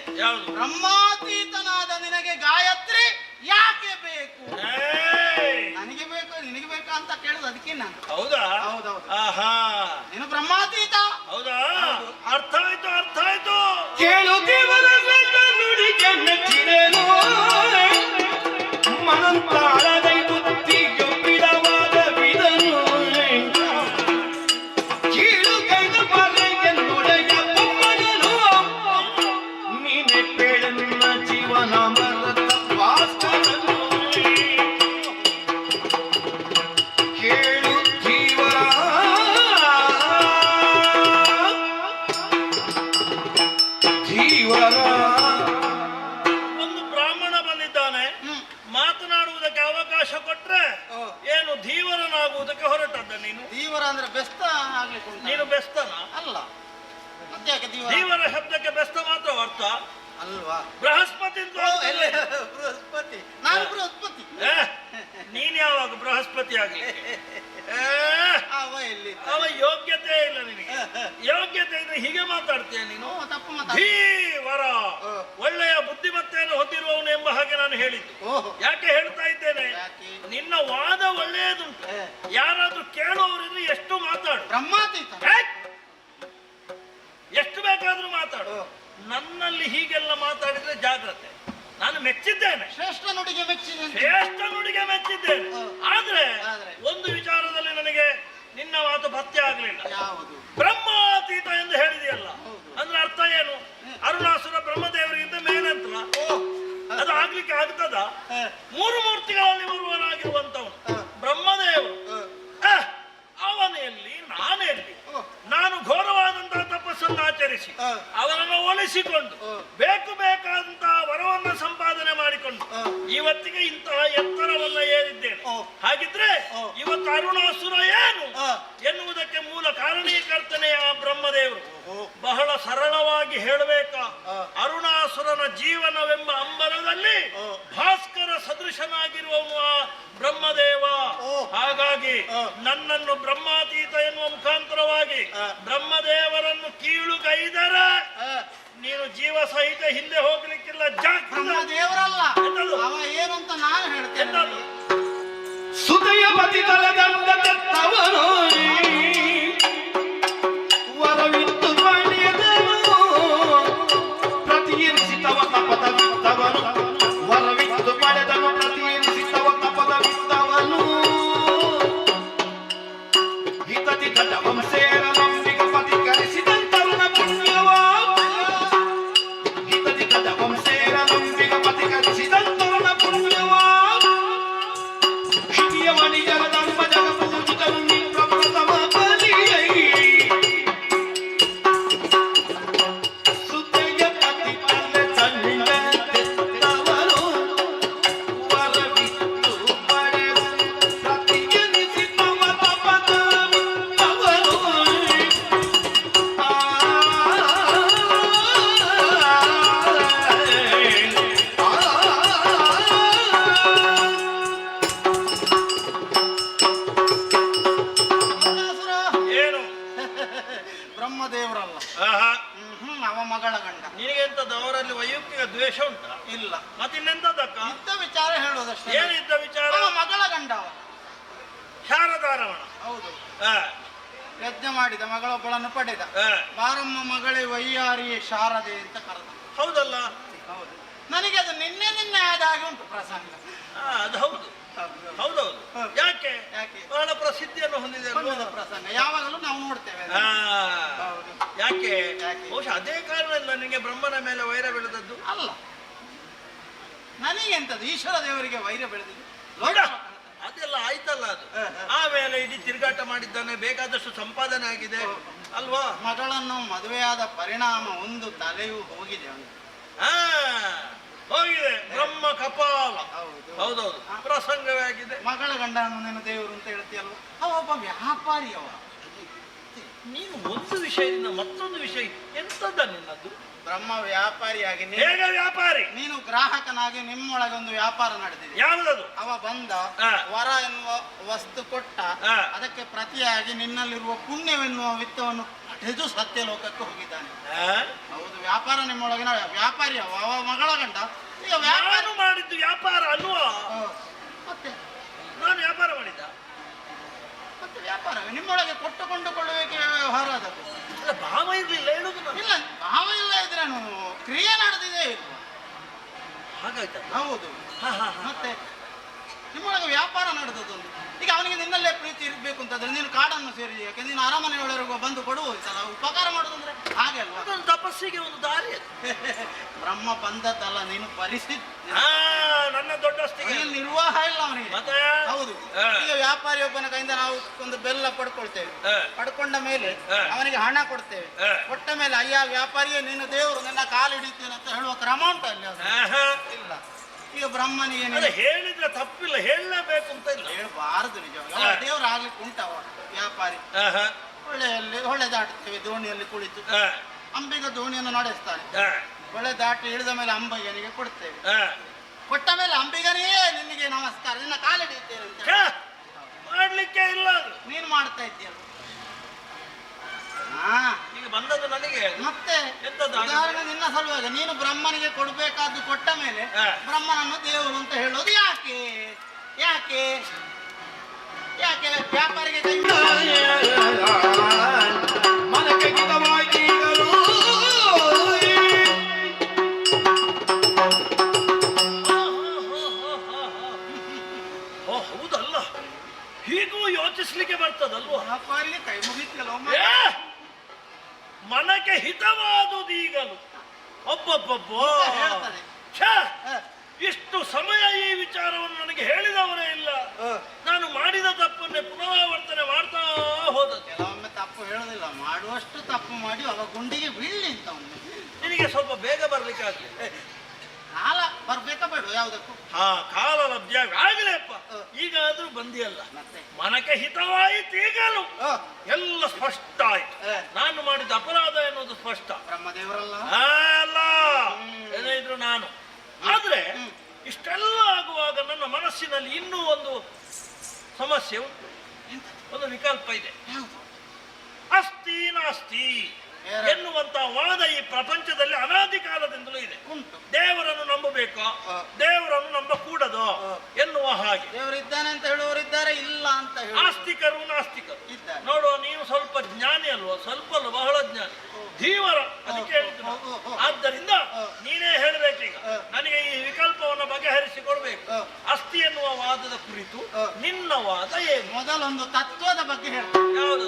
ಬ್ರಹ್ಮಾತೀತನಾದ ನಿನಗೆ ಗಾಯತ್ರಿ ಯಾಕೆ ಬೇಕು? ನನಗೆ ಬೇಕು, ನಿನಗೆ ಬೇಕಾ ಅಂತ ಕೇಳುದು ಅದಕ್ಕೆ ನಾನು. ಹೌದಾ? ಹೌದೌದು. ಆಹಾ, ನೀನು ಬ್ರಹ್ಮಾತೀತ. ಹೌದಾ? ಅರ್ಥ ಆಯ್ತು, ಅರ್ಥ ಆಯ್ತು. ಕೇಳುತ್ತಿವರ ನುಡಿಗೆ ಮೆಚ್ಚಿದೆನೋ ಮನಂತಾಳದೈ ಬುದ್ಧಿಯು ಬಿಡವಾದ ಬಿದನು ಕೀಳುಗೈದ ಬರೆಗೆ ನುಡೆಯ ಬೊಮ್ಮನನು ನೀನೆ ಪೇಳನ್ನ ಜೀವನ ಮರದ ಭಾಸ್ಕರನು ಕೇಳುತ್ತೀವರ ಒಂದು ಬ್ರಾಹ್ಮಣ ಬಂದಿದ್ದಾನೆ, ಮಾತನಾಡುವುದಕ್ಕೆ ಅವಕಾಶ ಕೊಟ್ರೆ ಏನು ಧೀವರನಾಗುವುದಕ್ಕೆ ಹೊರಟದ್ದ ನೀನು? ಧೀವರ ಅಂದ್ರೆ ಬೆಸ್ತ ಆಗ್ಲಿಕ್ಕೆ ಉಂಟಾ? ನೀನು ಬೆಸ್ತನ ಅಲ್ಲ, ಮತ್ತ್ಯಾಕೆ ಧೀವರ? ಧೀವರ ಶಬ್ದಕ್ಕೆ ಬೆಸ್ತ ಮಾತ್ರ ಅರ್ಥ ಅಲ್ವಾ? ಬೃಹಸ್ಪತಿ ಅಂತ ಬೃಹಸ್ಪತಿ. ನಾನು ಬೃಹಸ್ಪತಿ. ನೀನ್ ಯಾವಾಗ ಬೃಹಸ್ಪತಿ ಆಗ್ಲಿ? ಅವ ಎಲ್ಲಿ? ಅವ ಯೋಗ್ಯತೆ ಇಲ್ಲ ನಿನಗೆ. ಯೋಗ್ಯತೆ ಇದ್ರೆ ಹೀಗೆ ಮಾತಾಡ್ತೀಯ ನೀನು? ತಪ್ಪು ಮಾತಾಡ. ಧೀವರ ಒಳ್ಳೆಯ ಬುದ್ಧಿಮತ್ತೆಯನ್ನು ಹೊಂದಿರುವವನು ಎಂಬ ಹಾಗೆ ನಾನು ಹೇಳಿದ್ದು. ಯಾಕೆ ಹೇಳ್ತಾ ಇದ್ದೇನೆ? ನಿನ್ನ ವಾದ ಒಳ್ಳೆಯದುಂಟು, ಯಾರಾದ್ರೂ ಕೇಳುವವರಿದ್ರೆ ಎಷ್ಟು ಮಾತಾಡು. ಬ್ರಹ್ಮಾತೀತ ಎಷ್ಟು ಬೇಕಾದ್ರೂ ಮಾತಾಡು. ನನ್ನಲ್ಲಿ ಹೀಗೆಲ್ಲ ಮಾತಾಡಿದ್ರೆ ಜಾಗ್ರತೆ. ನಾನು ಮೆಚ್ಚಿದ್ದೇನೆ, ಶ್ರೇಷ್ಠ ನುಡಿಗೆ ಮೆಚ್ಚಿದೆ. ಶ್ರೇಷ್ಠ ನುಡಿಗೆ ಮೆಚ್ಚಿದ್ದೇನೆ. ಆದ್ರೆ ಒಂದು ವಿಚಾರದಲ್ಲಿ ನನಗೆ ನಿನ್ನ ಮಾತು ಪಥ್ಯ ಆಗ್ಲಿಲ್ಲ. ಯಾವುದು? ಬ್ರಹ್ಮಾತೀತ ಎಂದು ಹೇಳಿದೆಯಲ್ಲ, ಅಂದ್ರೆ ಅರ್ಥ ಏನು? ಅರುಣಾಸುರ ಬ್ರಹ್ಮದೇವರಿಗಿಂತ ಮೇಲಂತ ಅದು ಆಗ್ಲಿಕ್ಕೆ ಆಗ್ತದ? ಮೂರು ಮೂರ್ತಿಗಳಲ್ಲಿ ಬರುವನಾಗಿರುವಂತವನು ಬ್ರಹ್ಮದೇವರು. ಅವನೆಲ್ಲಿ ನಾನೆಲ್ಲಿ? ನಾನು ಘೋರವಾದಂತಹ ತಪಸ್ಸನ್ನು ಆಚರಿಸಿ ಅವರನ್ನು ಒಲಿಸಿಕೊಂಡು ಬೇಕು ಬೇಕಾದಂತಹ ವರವನ್ನು ಸಂಪಾದನೆ ಮಾಡಿಕೊಂಡು ಇವತ್ತಿಗೆ ಇಂತಹ ಎತ್ತರವನ್ನ ಏರಿದ್ದೇನೆ. ಹಾಗಿದ್ರೆ ಇವತ್ತು ಅರುಣಾಸುರ ಏನು ಎನ್ನುವುದಕ್ಕೆ ಮೂಲ ಕಾರಣೀಕರ್ತನೆಯ ಬ್ರಹ್ಮದೇವರು. ಬಹಳ ಸರಳವಾಗಿ ಹೇಳಬೇಕಾ, ಅರುಣಾಸುರನ ಜೀವನವೆಂಬ ಅಂಬರದಲ್ಲಿ ಭಾಸ್ಕರ ಸದೃಶನಾಗಿರುವವನು ಆ ಬ್ರಹ್ಮದೇವ. ಹಾಗಾಗಿ ನನ್ನನ್ನು ಬ್ರಹ್ಮಾತೀತ ಎನ್ನುವ ಮುಖಾಂತರವಾಗಿ ಬ್ರಹ್ಮದೇವರನ್ನು ಕೀಳುಗೈದರೆ ನೀನು ಜೀವ ಸಹಿತ ಹಿಂದೆ ಹೋಗ್ಲಿಕ್ಕಿಲ್ಲ. ಬ್ರಹ್ಮದೇವರಲ್ಲ, ಅವ ಏನು ಅಂತ ನಾನು ಹೇಳ್ತೇನೆ. ಸುದಯ ಪತಿತಲದಂದ ತತ್ತವನು ವರವಿತ್ತು ಪಡೆದನು ಪ್ರತಿ ಮಗಳ ಗಂಡ. ನಿನಗೆಂತದ್ದು ಅವರಲ್ಲಿ ವೈಯಕ್ತಿಕ ದ್ವೇಷ ಉಂಟಾ? ಇಲ್ಲ. ಮತ್ತಿನ್ನೆಂತದಕ್ಕ? ಇದ್ದ ವಿಚಾರ ಹೇಳೋದಷ್ಟೇ. ಏನಿದ್ದ ವಿಚಾರ? ಅವ ಮಗಳ ಗಂಡ ಅವ. ಶಾರದಾರವಣ. ಹೌದು. ಹಾ. ಯಜ್ಞ ಮಾಡಿದ ಮಗಳೊಬ್ಬಳನ್ನು ಪಡೆದ. ಹಾ. ಬಾರಮ್ಮ ಮಗಳೇ ವೈಯಾರಿ ಶಾರದೆ ಅಂತ ಕರೆದ. ಹೌದಲ್ಲ? ಹೌದು. ನನಗೆ ಅದು ನಿನ್ನೆ ಆದ ಹಾಗೆ ಉಂಟು ಪ್ರಸಂಗ. ಅದು ಹೌದು. ಹೌದೌದು. ಯಾಕೆ? ಯಾಕೆ? ಬಹಳ ಪ್ರಸಿದ್ಧಿಯನ್ನು ಹೊಂದಿದೆ ಪುಣ್ಯದ ಪ್ರಸಂಗ ಯಾವಾಗಲೂ ನಾವು ನೋಡ್ತೇವೆ. ಹೌದು. ಯಾಕೆ? ಬಹುಶಃ ಅದೇ ಕಾರಣದಿಂದ ನನಗೆ ಬ್ರಹ್ಮನ ಮೇಲೆ ವೈರ ಬೆಳೆದದ್ದು ಅಲ್ಲ. ನನಗೆಂತದ್ದು ಈಶ್ವರ ದೇವರಿಗೆ ವೈರ ಬೆಳೆದಿದ್ದು. ನೋಡ, ಅದೆಲ್ಲ ಆಯ್ತಲ್ಲ ಅದು. ಆಮೇಲೆ ಇಡೀ ತಿರುಗಾಟ ಮಾಡಿದ್ದಾನೆ, ಬೇಕಾದಷ್ಟು ಸಂಪಾದನೆ ಆಗಿದೆ ಅಲ್ವಾ? ಮಗಳನ್ನು ಮದುವೆಯಾದ ಪರಿಣಾಮ ಒಂದು ತಲೆಯೂ ಹೋಗಿದೆ ಅವನು. ಹೋಗಿದೆ. ಬ್ರಹ್ಮ ಕಪಾಲ. ಹೌದೌದು, ಪ್ರಸಂಗವೇ ಆಗಿದೆ. ಮಗಳ ಗಂಡನ ನೆನ ದೇವರು ಅಂತ ಹೇಳ್ತೀಯಲ್ವ, ಅವ ಒಬ್ಬ ವ್ಯಾಪಾರಿ. ಅವ ನೀನು ಒಂದು ವಿಷಯದಿಂದ ಮತ್ತೊಂದು ವಿಷಯ ಎಂತದ ನಿನ್ನದು? ಬ್ರಹ್ಮ ವ್ಯಾಪಾರಿಯಾಗಿ ಹೇಗೆ ವ್ಯಾಪಾರಿ? ನೀನು ಗ್ರಾಹಕನಾಗಿ ನಿಮ್ಮೊಳಗೆ ಒಂದು ವ್ಯಾಪಾರ ನಡೆದಿದೆ. ಯಾವುದದು? ಅವ ಬಂದ ವರ ಎನ್ನುವ ವಸ್ತು ಕೊಟ್ಟ, ಅದಕ್ಕೆ ಪ್ರತಿಯಾಗಿ ನಿನ್ನಲ್ಲಿರುವ ಪುಣ್ಯವೆನ್ನುವ ವಿತ್ತವನ್ನು ಪಡೆದು ಸತ್ಯ ಲೋಕಕ್ಕೆ ಹೋಗಿದ್ದಾನೆ. ಹೌದು, ವ್ಯಾಪಾರ ನಿಮ್ಮೊಳಗಿನ ವ್ಯಾಪಾರಿ ಅವ. ಅವ ಮಗಳ ಗಂಡ. ಈಗ ವ್ಯಾಪಾರ ಮಾಡಿದ್ದು ವ್ಯಾಪಾರ ಅಲ್ವಾ? ಮತ್ತೆ ನಾನು ವ್ಯಾಪಾರ ಮಾಡಿದ್ದ? ಮತ್ತೆ ವ್ಯಾಪಾರವೇ ನಿಮ್ಮೊಳಗೆ ಕೊಟ್ಟುಕೊಂಡುಕೊಳ್ಳುವಿಕೆ ವ್ಯವಹಾರ ಅದಕ್ಕೆ. ಭಾವ ಇರ್ಲಿಲ್ಲ ಹೇಳುದು. ಇಲ್ಲ, ಭಾವ ಇಲ್ಲ ಇದ್ರೇನು ಕ್ರಿಯೆ ನಡೆದಿದೆ ಇಲ್ವಾ? ಹಾಗಾಯ್ತ? ಹೌದು. ಮತ್ತೆ ನಿಮ್ಮೊಳಗೆ ವ್ಯಾಪಾರ ನಡೆದದೊಂದು. ಈಗ ಅವನಿಗೆ ನಿನ್ನಲ್ಲೇ ಪ್ರೀತಿ ಇರಬೇಕು ಅಂತಂದ್ರೆ ನೀನು ಕಾಡನ್ನು ಸೇರಿ, ಯಾಕೆ ನೀನು ಅರಮನೆಯೊಳಗೆ ಬಂದು ಕೊಡುವುದಲ್ಲ, ಉಪಕಾರ ಮಾಡೋದಂದ್ರೆ ಹಾಗೆ ಅಲ್ವಾ? ತಪಸ್ಸಿಗೆ ಒಂದು ದಾರಿ ಅದು. ಬ್ರಹ್ಮ ಬಂದದ್ದಲ್ಲ, ನೀನು ಪರಿಸ್ಥಿತಿ. ನನ್ನ ದೊಡ್ಡಸ್ತಿಗೆ ನಿರ್ವಾಹ ಇಲ್ಲ ಅವನಿಗೆ. ಹೌದು. ಈಗ ವ್ಯಾಪಾರಿ ಒಬ್ಬನ ಕೈಯಿಂದ ನಾವು ಒಂದು ಬೆಲ್ಲ ಪಡ್ಕೊಳ್ತೇವೆ. ಪಡ್ಕೊಂಡ ಮೇಲೆ ಅವನಿಗೆ ಹಣ ಕೊಡ್ತೇವೆ. ಕೊಟ್ಟ ಮೇಲೆ ಅಯ್ಯ ವ್ಯಾಪಾರಿಯೇ ನೀನು ದೇವರು, ನನ್ನ ಕಾಲು ಹಿಡಿತೇನೆ ಅಂತ ಹೇಳುವ ಕ್ರಮ ಉಂಟು ಅಲ್ಲಿ? ಇಲ್ಲ. ಈಗ ಬ್ರಹ್ಮನಿಗೆ ಹೇಳಿದ್ರೆ ತಪ್ಪಿಲ್ಲ, ಹೇಳಲೇಬೇಕು ಅಂತ ಇಲ್ಲ. ಹೇಳಬಾರದು ನಿಜವಾಗ. ದೇವರು ಆಗ್ಲಿಕ್ಕೆ ಉಂಟವ ವ್ಯಾಪಾರಿ. ಹೊಳೆ ದಾಟುತ್ತೇವೆ ದೋಣಿಯಲ್ಲಿ ಕುಳಿತು. ಅಂಬಿಗ ದೋಣಿಯನ್ನು ನಡೆಸ್ತಾನೆ. ಹೊಳೆ ದಾಟಿ ಇಳಿದ ಮೇಲೆ ಅಂಬಿಗನಿಗೆ ಕೊಡ್ತೇವೆ. ಕೊಟ್ಟ ಮೇಲೆ ಅಂಬಿಗನೇ ನಿನಗೆ ನಮಸ್ಕಾರ, ನಿನ್ನ ಕಾಲು ಹಿಡಿಯುತ್ತೇನೆ ಅಂತ ಮಾಡ್ಲಿಕ್ಕೆ ಇಲ್ಲ. ನೀನು ಮಾಡ್ತಾ ಇದ್ದೀಯಲ್ಲ. ಈಗ ಬಂದದ್ದು ನನಗೆ. ಮತ್ತೆ ಉದಾಹರಣೆ ನಿನ್ನ ಸಲುವಾಗಿ ನೀನು ಬ್ರಹ್ಮನಿಗೆ ಕೊಡ್ಬೇಕಾದ್ದು ಕೊಟ್ಟ ಮೇಲೆ ಬ್ರಹ್ಮನನ್ನು ದೇವರು ಅಂತ ಹೇಳೋದು ಯಾಕೆ? ಯಾಕೆ ಯಾಕೆ ವ್ಯಾಪಾರಿಗೆ ಕೈ ಮನಕ್ಕೆ ಗಿತವಾಗಿರಲು ಹೌದಲ್ಲ, ಹೀಗೂ ಯೋಚಿಸ್ಲಿಕ್ಕೆ ಬರ್ತದಲ್ವ? ವ್ಯಾಪಾರಿಗೆ ಕೈ ಮುಗಿತಿಯಲ್ಲ. ಮನಕ್ಕೆ ಹಿತವಾದುದು ಈಗಲು. ಒಬ್ಬೊಬ್ಬೊಬ್ಬ ಹೇಳ್ತದೆ. ಇಷ್ಟು ಸಮಯ ಈ ವಿಚಾರವನ್ನು ನನಗೆ ಹೇಳಿದವರೇ ಇಲ್ಲ. ನಾನು ಮಾಡಿದ ತಪ್ಪನ್ನೇ ಪುನರಾವರ್ತನೆ ಮಾಡ್ತಾ ಹೋದದ್ದು. ಕೆಲವೊಮ್ಮೆ ತಪ್ಪು ಹೇಳೋದಿಲ್ಲ, ಮಾಡುವಷ್ಟು ತಪ್ಪು ಮಾಡಿ ಅವ ಗುಂಡಿಗೆ ಬೀಳಲಿ ಅಂತ. ನಿನಗೆ ಸ್ವಲ್ಪ ಬೇಗ ಬರ್ಲಿಕ್ಕೆ ಆಗ್ಲಿ. ಕಾಲ ಬರ್ಬೇಕಾ ಬೇಡ ಯಾವುದಕ್ಕೂ? ಕಾಲ ಲಭ್ಯ ಆಗ್ಲೇಪ್ಪ. ಈಗ ಆದ್ರೂ ಬಂದಿಯಲ್ಲ, ಮನಕ್ಕೆ ಹಿತವಾಯಿತು. ಈಗಲೂ ಎಲ್ಲ ಸ್ಪಷ್ಟ ಆಯ್ತು. ನಾನು ಮಾಡಿದ ಅಪರಾಧ ಎನ್ನುವುದು ಸ್ಪಷ್ಟ. ಬ್ರಹ್ಮದೇವರಲ್ಲ ಅಲ್ಲ, ಏನಿದ್ರು ನಾನು. ಆದ್ರೆ ಇಷ್ಟೆಲ್ಲ ಆಗುವಾಗ ನನ್ನ ಮನಸ್ಸಿನಲ್ಲಿ ಇನ್ನೂ ಒಂದು ಸಮಸ್ಯೆ ಉಂಟು, ಒಂದು ವಿಕಲ್ಪ ಇದೆ. ಅಸ್ತಿ ನಾಸ್ತಿ ಎನ್ನುವಂತ ವಾದ ಈ ಪ್ರಪಂಚದಲ್ಲಿ ಅನಾದಿ ಕಾಲದಿಂದಲೂ ಇದೆ. ದೇವರನ್ನು ನಂಬಬೇಕು, ದೇವರನ್ನು ನಂಬಕೂಡದು ಎನ್ನುವ ಹಾಗೆ. ದೇವರಿದ್ದಾನೆ ಅಂತ ಹೇಳುವವರಿದ್ದಾರೆ, ಇಲ್ಲ ಅಂತ ಹೇಳಿ ಆಸ್ತಿಕರು ನಾಸ್ತಿಕರು ನೋಡುವ. ನೀನು ಸ್ವಲ್ಪ ಜ್ಞಾನಿ ಅಲ್ವಾ? ಸ್ವಲ್ಪ ಅಲ್ಲ, ಬಹಳ ಜ್ಞಾನಿ, ಧೀವರ. ಅದಕ್ಕೆ ಹೇಳಿದ್ರು. ಆದ್ದರಿಂದ ನೀನೇ ಹೇಳಬೇಕೀಗ, ನನಗೆ ಈ ವಿಕಲ್ಪವನ್ನು ಬಗೆಹರಿಸಿಕೊಡ್ಬೇಕು. ಅಸ್ತಿ ಎನ್ನುವ ವಾದದ ಕುರಿತು ನಿನ್ನ ವಾದ ಏನು? ಮೊದಲೊಂದು ತತ್ವದ ಬಗ್ಗೆ ಹೇಳ್ತೀನಿ. ಯಾವುದು?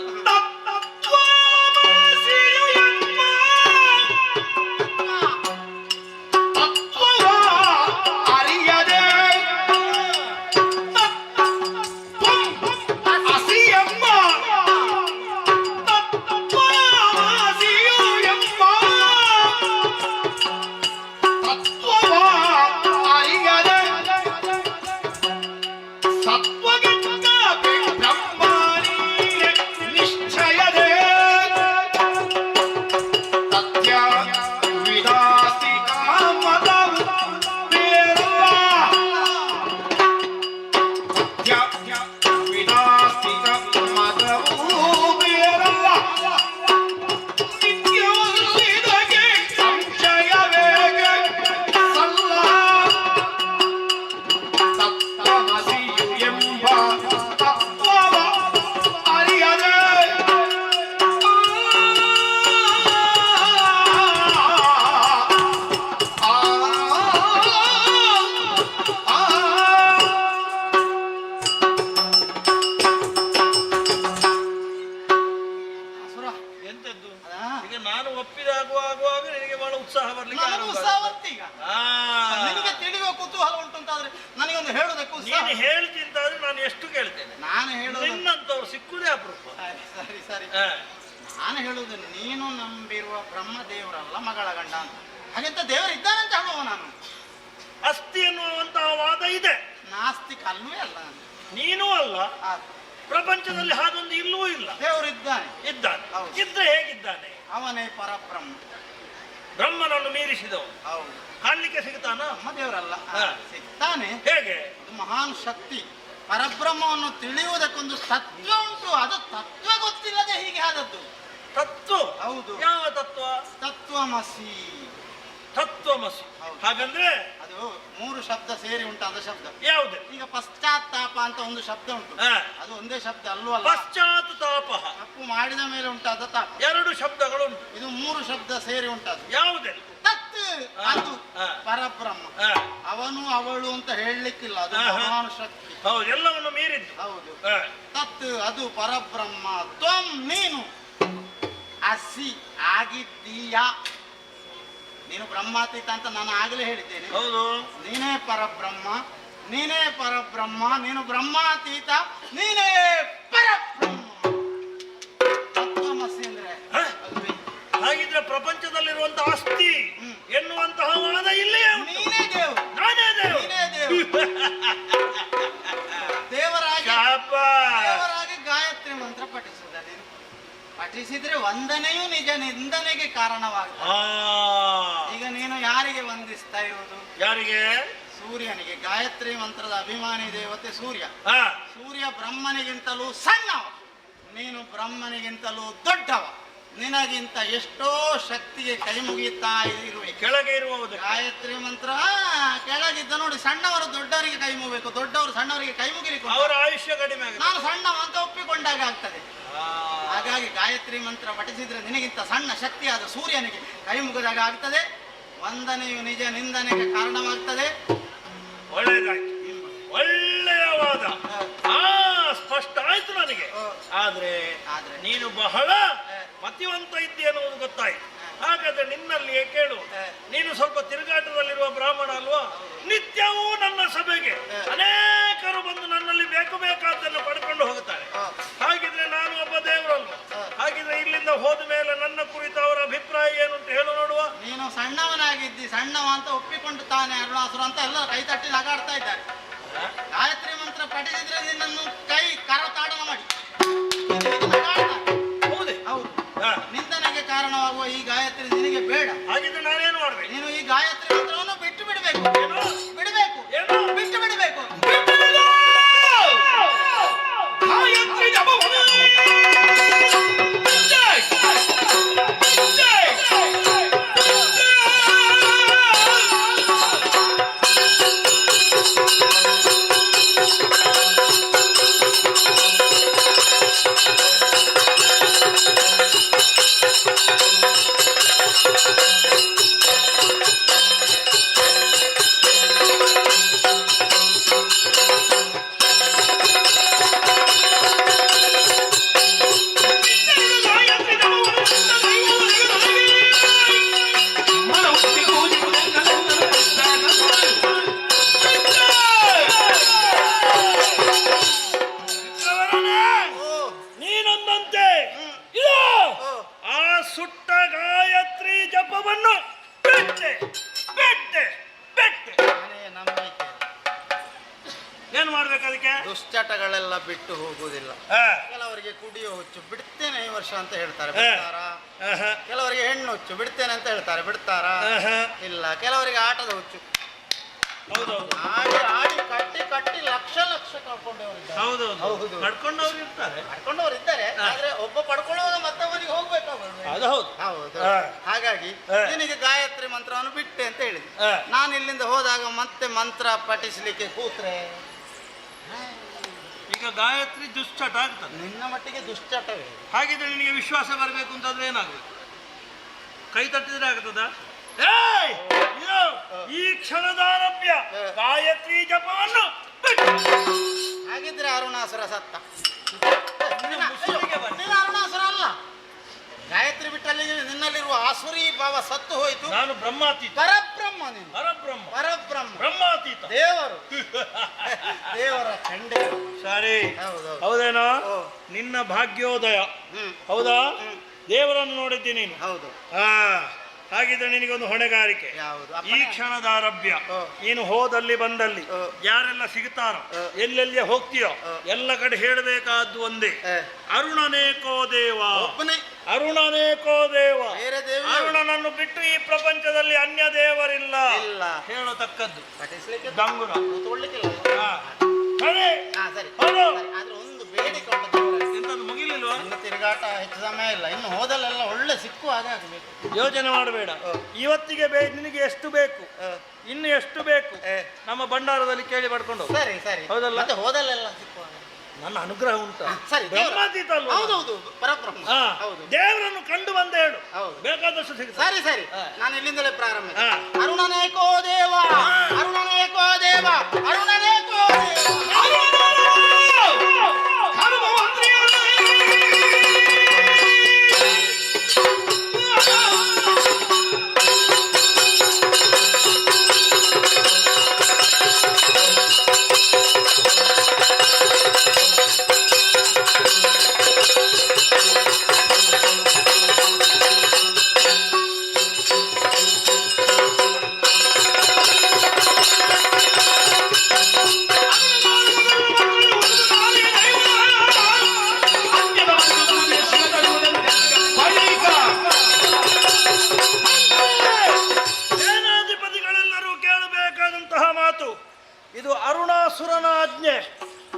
ಸತ್ವಗಂಗ ಬ್ರಹ್ಮಾನಿ ನಿಷ್ಠ ಬರ್ಲಿಕ್ಕೆ ನನಗೂ ಆರಂಭ ಉತ್ಸಾಹ ಆಗ್ತದೆ. ಬಂತು ಈಗ. ಆ, ನಿನಗೆ ತಿಳಿಯುವ ಕುತೂಹಲ ಉಂಟು ಅಂತಾದ್ರೆ ನನಗೊಂದು ಹೇಳುವುದಕ್ಕೂ ಉತ್ಸಾಹ. ನೀನು ಹೇಳ್ತಿಂತಾದ್ರೆ ನಾನು ಎಷ್ಟು ಕೇಳ್ತೇನೆ. ನಾನು ಹೇಳುವುದು ನಿನ್ನಂತವ್ರು ಸಿಕ್ಕುದೇ ಅಪರೂಪ. ಸರಿ ಸರಿ ಸರಿ ಆ, ನಾನು ಹೇಳುವುದು ನೀನು ನಂಬಿರುವ ಬ್ರಹ್ಮದೇವರಲ್ಲ ಮಗಳ ಗಂಡ ಅಂತ. ಹಾಗೆಂತ ದೇವರು ಇದ್ದಾನಂತ ಹೇಳುವ ನಾನು. ಅಸ್ಥಿ ಎನ್ನುವಂತಹ ವಾದ ಇದೆ. ನಾಸ್ತಿಕ ಅಲ್ಲವೇ ಅಲ್ಲ ನಾನು. ನೀನೂ ಅಲ್ಲ, ಪ್ರಪಂಚದಲ್ಲಿ ಹಾಗೊಂದು ಇಲ್ಲವೂ ಇಲ್ಲ. ದೇವರು ಇದ್ದಾನೆ. ಇದ್ದಾನೆ. ಹೌದು. ಇದ್ರೆ ಹೇಗಿದ್ದಾನೆ? ಅವನೇ ಪರಬ್ರಹ್ಮ. ಬ್ರಹ್ಮನನ್ನು ಮೀರಿಸಿದವನು ಹೌದು. ಕಾಣ್ಲಿಕ್ಕೆ ಸಿಗ್ತಾನ? ನಮ್ಮ ದೇವರಲ್ಲ ಹಾ. ಸಿಗ್ತಾನೆ. ಹೇಗೆ? ಅದು ಮಹಾನ್ ಶಕ್ತಿ. ಪರಬ್ರಹ್ಮವನ್ನು ತಿಳಿಯುವುದಕ್ಕೊಂದು ತತ್ವ ಉಂಟು. ಅದು ತತ್ವ ಗೊತ್ತಿಲ್ಲದೆ ಹೀಗೆ ಆದದ್ದು. ತತ್ವ? ಹೌದು. ಯಾವ ತತ್ವ? ತತ್ವಮಸಿ. ತತ್ವಮಸಿ. ಹೌದು. ಹಾಗಂದ್ರೆ ಅದು 3 ಶಬ್ದ ಸೇರಿ ಉಂಟಾದ ಶಬ್ದ. ಯಾವುದು? ಈಗ ಪಶ್ಚಾತ್ತಾಪ ಅಂತ ಒಂದು ಶಬ್ದ ಉಂಟು. ಹಾ. ಅದು ಒಂದೇ ಶಬ್ದ ಅಲ್ಲೂ ಅಲ್ಲ. ಪಶ್ಚಾತ್ ತಾಪ. ತಪ್ಪು ಮಾಡಿದ ಮೇಲೆ ಉಂಟಾದ ತಾಪ. 2 ಶಬ್ದಗಳುಂಟು. ಇದು 3 ಶಬ್ದ ಸೇರಿ ಉಂಟಾದ. ಯಾವುದೆಲ್ಲ? ತತ್ ಅದು ಹಾ. ಪರಬ್ರಹ್ಮ. ಹಾ. ಅವನು ಅವಳು ಅಂತ ಹೇಳಲಿಕ್ಕಿಲ್ಲ. ಅದು ಹಾ, ಹಾ. ಮಹಾನ್ ಶಕ್ತಿ. ಹೌದು, ಎಲ್ಲವನ್ನು ಮೀರಿದ್ದು. ಹೌದು. ಹಾ. ತತ್ ಅದು ಪರಬ್ರಹ್ಮ. ತ್ವಂ ನೀನು ಅಸಿ ಆಗಿದ್ದೀಯಾ. ನೀನು ಬ್ರಹ್ಮಾತೀತ ಅಂತ ನಾನು ಆಗಲೇ ಹೇಳಿದ್ದೇನೆ. ಹೌದು. ನೀನೇ ಪರಬ್ರಹ್ಮ, ನೀನೇ ಪರಬ್ರಹ್ಮ, ನೀನು ಬ್ರಹ್ಮಾತೀತ, ನೀನೇ ಪರಬ್ರಹ್ಮ. ತತ್ವಮಸಿ ಅಂದ್ರೆ ಹಾ? ಅಲ್ವೇ? ಹಾಗಿದ್ರೆ ಪ್ರಪಂಚದಲ್ಲಿರುವಂತಹ ಅಸ್ಥಿ ಎನ್ನುವಂತಹ ವಾದ ಇಲ್ಲಿಯೇ ಉಂಟು. ನೀನೇ ದೇವ್. ನಾನೇ ದೇವ. ನೀನೇ ದೇವ್. ದೇವರಾಗಿ ಶಾಬಾಸ್. ದೇವರಾಗಿ ಗಾಯತ್ರಿ ಮಂತ್ರ ಪಠಿಸುವುದ ನೀನು. ಪಠಿಸಿದ್ರೆ ವಂದನೆಯೂ ನಿಜ ನಿಂದನೆಗೆ ಕಾರಣವಾಗ್ತದೆ. ಆ, ಈಗ ನೀನು ಯಾರಿಗೆ ವಂದಿಸ್ತಾ ಇರುವುದು? ಯಾರಿಗೆ? ಸೂರ್ಯನಿಗೆ. ಗಾಯತ್ರಿ ಮಂತ್ರದ ಅಭಿಮಾನಿ ದೇವತೆ ಸೂರ್ಯ. ಹಾ. ಸೂರ್ಯ ಬ್ರಹ್ಮನಿಗಿಂತಲೂ ಸಣ್ಣವ, ನೀನು ಬ್ರಹ್ಮನಿಗಿಂತಲೂ ದೊಡ್ಡವ. ನಿನಗಿಂತ ಎಷ್ಟೋ ಶಕ್ತಿಗೆ ಕೈ ಮುಗಿಯುತ್ತಾ ಇರುವೆ. ಕೆಳಗೆ ಇರುವುದು ಗಾಯತ್ರಿ ಮಂತ್ರ ಕೆಳಗಿದ್ದ ನೋಡಿ. ಸಣ್ಣವರು ದೊಡ್ಡವರಿಗೆ ಕೈ ಮುಗಬೇಕು, ದೊಡ್ಡವರು ಸಣ್ಣವರಿಗೆ ಕೈ ಮುಗಿಲಿಕ್ಕೆ ಅವರ ಆಯುಷ್ಯ ಕಡಿಮೆ ಆಗುತ್ತೆ. ನಾನು ಸಣ್ಣವ ಅಂತ ಒಪ್ಪಿಕೊಂಡಾಗ ಆಗ್ತದೆ. ಹಾಗಾಗಿ ಗಾಯತ್ರಿ ಮಂತ್ರ ಪಠಿಸಿದ್ರೆ ನಿನಗಿಂತ ಸಣ್ಣ ಶಕ್ತಿಯಾದ ಸೂರ್ಯನಿಗೆ ಕೈ ಮುಗಿದಾಗ ಆಗ್ತದೆ. ವಂದನೆಯು ನಿಜ ನಿಂದನೆಗೆ ಕಾರಣವಾಗ್ತದೆ. ಒಳ್ಳೆಯದಾಯ್ತು, ಒಳ್ಳೆಯ ವಾದ. ಸ್ಪಷ್ಟ ಆಯ್ತು ನನಗೆ. ಆದ್ರೆ ನೀನು ಬಹಳ ಮತಿವಂತ ಇದ್ದಿ ಅನ್ನೋದು ಗೊತ್ತಾಯ್ತು. ಹಾಗಾದ್ರೆ ನಿನ್ನಲ್ಲಿಯೇ ಕೇಳು. ನೀನು ಸ್ವಲ್ಪ ತಿರುಗಾಟದಲ್ಲಿರುವ ಬ್ರಾಹ್ಮಣ ಅಲ್ವಾ? ನಿತ್ಯವೂ ನನ್ನ ಸಭೆಗೆ ಅನೇಕರು ಬಂದು ನನ್ನಲ್ಲಿ ಬೇಕು ಬೇಕಾದ್ದನ್ನು ಪಡ್ಕೊಂಡು ಹೋಗುತ್ತಾರೆ. ಹಾಗಿದ್ರೆ ನಾನು ಒಬ್ಬ ದೇವರಲ್ವ? ಹಾಗಿದ್ರೆ ಇಲ್ಲಿಂದ ಹೋದ ಮೇಲೆ ನನ್ನ ಕುರಿತು ಅವರ ಅಭಿಪ್ರಾಯ ಏನು ಅಂತ ಹೇಳು ನೋಡುವ. ನೀನು ಸಣ್ಣವನಾಗಿದ್ದಿ, ಸಣ್ಣವ ಅಂತ ಒಪ್ಪಿಕೊಂಡು ತಾನೆ ಅರುಣಾಸುರ ಅಂತ ಎಲ್ಲ ಕೈ ತಟ್ಟಿ ನಗಾಡ್ತಾ ಇದ್ದಾರೆ. ಗಾಯತ್ರಿ ಮಂತ್ರ ಪಠಿಸಿದ್ರೆ ನಿನ್ನನ್ನು ಕೈ ಕರತಾಡನ ಮಾಡಿ ಹೌದೇ? ಹೌದು. ನಿಂದನೆಗೆ ಕಾರಣವಾಗುವ ಈ ಗಾಯತ್ರಿ ನಿನಗೆ ಬೇಡ. ಹಾಗಿದ್ರೆ ನಾನೇನು ಮಾಡ್ಬೇಕು? ನೀನು ಈ ಗಾಯತ್ರಿ ಮಂತ್ರವನ್ನು ಬಿಟ್ಟು ಬಿಡಬೇಕು. ಏನು? ಬಿಡಬೇಕು. ಏನು? ಬಿಟ್ಟು ಬಿಡಬೇಕು. ಗಾಯತ್ರಿ ಜಪವನ್ನು ನೀನೊಂದಂತೆ ಇದು ಆ ಸುಟ್ಟ ಗಾಯತ್ರಿ ಜಪವನ್ನು ಬಿಟ್ಟೆ ಬಿಟ್ಟೆ ಬಿಟ್ಟೆ. ನಂಬಿಕೆ ಏನ್ ಮಾಡ್ಬೇಕು ಅದಕ್ಕೆ? ದುಶ್ಚಟಗಳೆಲ್ಲ ಬಿಟ್ಟು ಹೋಗುವುದಿಲ್ಲ. ಹಾ. ಕೆಲವರಿಗೆ ಕುಡಿಯೋ ಹುಚ್ಚು, ಬಿಡ್ತೇನೆ ಈ ವರ್ಷ ಅಂತ ಹೇಳ್ತಾರೆ, ಹಾ. ಬಿಡ್ತಾರಾ? ಆಹಾ. ಕೆಲವರಿಗೆ ಹೆಣ್ಣು ಹುಚ್ಚು, ಬಿಡ್ತೇನೆ ಅಂತ ಹೇಳ್ತಾರೆ, ಬಿಡ್ತಾರಾ? ಆಹಾ. ಇಲ್ಲ. ಕೆಲವರಿಗೆ ಆಟದ ಹುಚ್ಚು, ಹೌದೌದು ಆಡಿ ಆಡಿ ಕಟ್ಟಿ ಕಟ್ಟಿ ಲಕ್ಷ ಲಕ್ಷ ಕಳ್ಕೊಂಡವರಿದ್ದಾರೆ. ಹೌದೌದು ಹೌದು. ಪಡ್ಕೊಂಡವ್ರು ಇರ್ತಾರೆ. ಕಳ್ಕೊಂಡವರು ಇದ್ದಾರೆ. ಹಾ. ಆದ್ರೆ ಒಬ್ಬ ಪಡ್ಕೊಳ್ಳುವಾಗ ಮತ್ತೊಬ್ಬನಿಗೆ ಹೋಗ್ಬೇಕಾಗ್ತದೆ. ಅದು ಹೌದು. ಹೌದು. ಹಾ. ಹಾಗಾಗಿ ಹಾ. ನಿನಗೆ ಗಾಯತ್ರಿ ಮಂತ್ರವನ್ನು ಬಿಟ್ಟೆ ಅಂತ ಹೇಳಿದೆ. ಹಾ. ನಾನು ಇಲ್ಲಿಂದ ಹೋದಾಗ ಮತ್ತೆ ಮಂತ್ರ ಪಠಿಸ್ಲಿಕ್ಕೆ ಕೂತ್ರೆ ಈಗ ಗಾಯತ್ರಿ ದುಶ್ಚಟ ಆಗ್ತದೆ. ನಿನ್ನ ಮಟ್ಟಿಗೆ ದುಶ್ಚಟವೇ. ಹಾಗಿದ್ರೆ ನಿನಗೆ ವಿಶ್ವಾಸ ಬರಬೇಕು ಅಂತಾದ್ರೆ ಏನಾಗಬೇಕು? ಕೈ ತಟ್ಟಿದ್ರೆ ಆಗ್ತದ? ಏಯ್! ಇದು ಈ ಕ್ಷಣದಾರಭ್ಯ ಗಾಯತ್ರಿ ಜಪವನ್ನು ಬಿಟ್ಟು. ಹಾಗಿದ್ರೆ ಅರುಣಾಸುರ ಸತ್ತ. ಮುಸುಳಿಗೆ ಬನ್ನಿ. ನೀನು ಅರುಣಾಸುರ ಅಲ್ಲ. ಗಾಯತ್ರಿ ಬಿಟ್ಟಲ್ಲಿ ನಿನ್ನಲ್ಲಿರುವ ಆಸುರಿ ಭಾವ ಸತ್ತು ಹೋಯಿತು. ನಾನು ಬ್ರಹ್ಮಾತೀತ. ಪರಬ್ರಹ್ಮ ನೀನು. ಪರಬ್ರಹ್ಮ. ಪರಬ್ರಹ್ಮ. ಬ್ರಹ್ಮಾತೀತ. ದೇವರು. ದೇವರ ಖಂಡೆ. ಸರಿ, ಹೌದೇನೋ? ನಿನ್ನ ಭಾಗ್ಯೋದಯ. ಹೌದಾ? ದೇವರನ್ನು ನೋಡಿದ್ದೀನಿ ನೀನು. ಹೌದು. ಹಾಗಿದ್ರೆ ನಿನಗೊಂದು ಹೊಣೆಗಾರಿಕೆ. ಈ ಕ್ಷಣದ ಆರಭ್ಯ ನೀನು ಹೋದಲ್ಲಿ ಬಂದಲ್ಲಿ ಯಾರೆಲ್ಲ ಸಿಗ್ತಾರೋ, ಎಲ್ಲೆಲ್ಲಿ ಹೋಗ್ತೀಯೋ ಎಲ್ಲ ಕಡೆ ಹೇಳಬೇಕಾದ್ದು ಒಂದೇ, ಅರುಣನೇಕೋ ದೇವ, ಅರುಣನೇಕೋ ದೇವ. ಅರುಣನನ್ನು ಬಿಟ್ಟು ಈ ಪ್ರಪಂಚದಲ್ಲಿ ಅನ್ಯ ದೇವರಿಲ್ಲ ಹೇಳತಕ್ಕದ್ದು ಗಂಗುರ. ಒಂದು ಬೇಡಿಕೆ ಮುಗಿಲಿಲ್ವಾ? ಇನ್ನು ತಿರುಗಾಟ ಹೆಚ್ಚು ಸಮಯ ಇಲ್ಲ, ಇನ್ನು ಹೋದಲ್ಲೆಲ್ಲ ಒಳ್ಳೆ ಸಿಕ್ಕುವಾಗ ಆಗಬೇಕು. ಯೋಚನೆ ಮಾಡಬೇಡ. ಇವತ್ತಿಗೆ ನಿನಗೆ ಎಷ್ಟು ಬೇಕು, ಇನ್ನು ಎಷ್ಟು ಬೇಕು ನಮ್ಮ ಭಂಡಾರದಲ್ಲಿ ಕೇಳಿ ಪಡ್ಕೊಂಡು. ಸರಿ ಸರಿ, ಹೌದಲ್ಲ? ಮತ್ತೆ ಹೋದಲ್ಲೆಲ್ಲ ಸಿಕ್ಕುವಾಗ ನನ್ನ ಅನುಗ್ರಹ ಉಂಟು. ಬ್ರಹ್ಮಾತೀತ ಅಲ್ವಾ? ಹೌದೌದು, ಪರಬ್ರಹ್ಮ. ದೇವರನ್ನು ಕಂಡು ಬಂದ ಹೇಳು, ಬೇಕಾದಷ್ಟು ಸಿಗುತ್ತೆ. ಸರಿ ಸರಿ, ನಾನು ಇಲ್ಲಿಂದಲೇ ಪ್ರಾರಂಭ. ಅರುಣನೇಕೋ ದೇವ, ಅರುಣನೇಕೋ ದೇವ, ಅರುಣನೇಕೋ ಇದು ಅರುಣಾಸುರನ ಆಜ್ಞೆ,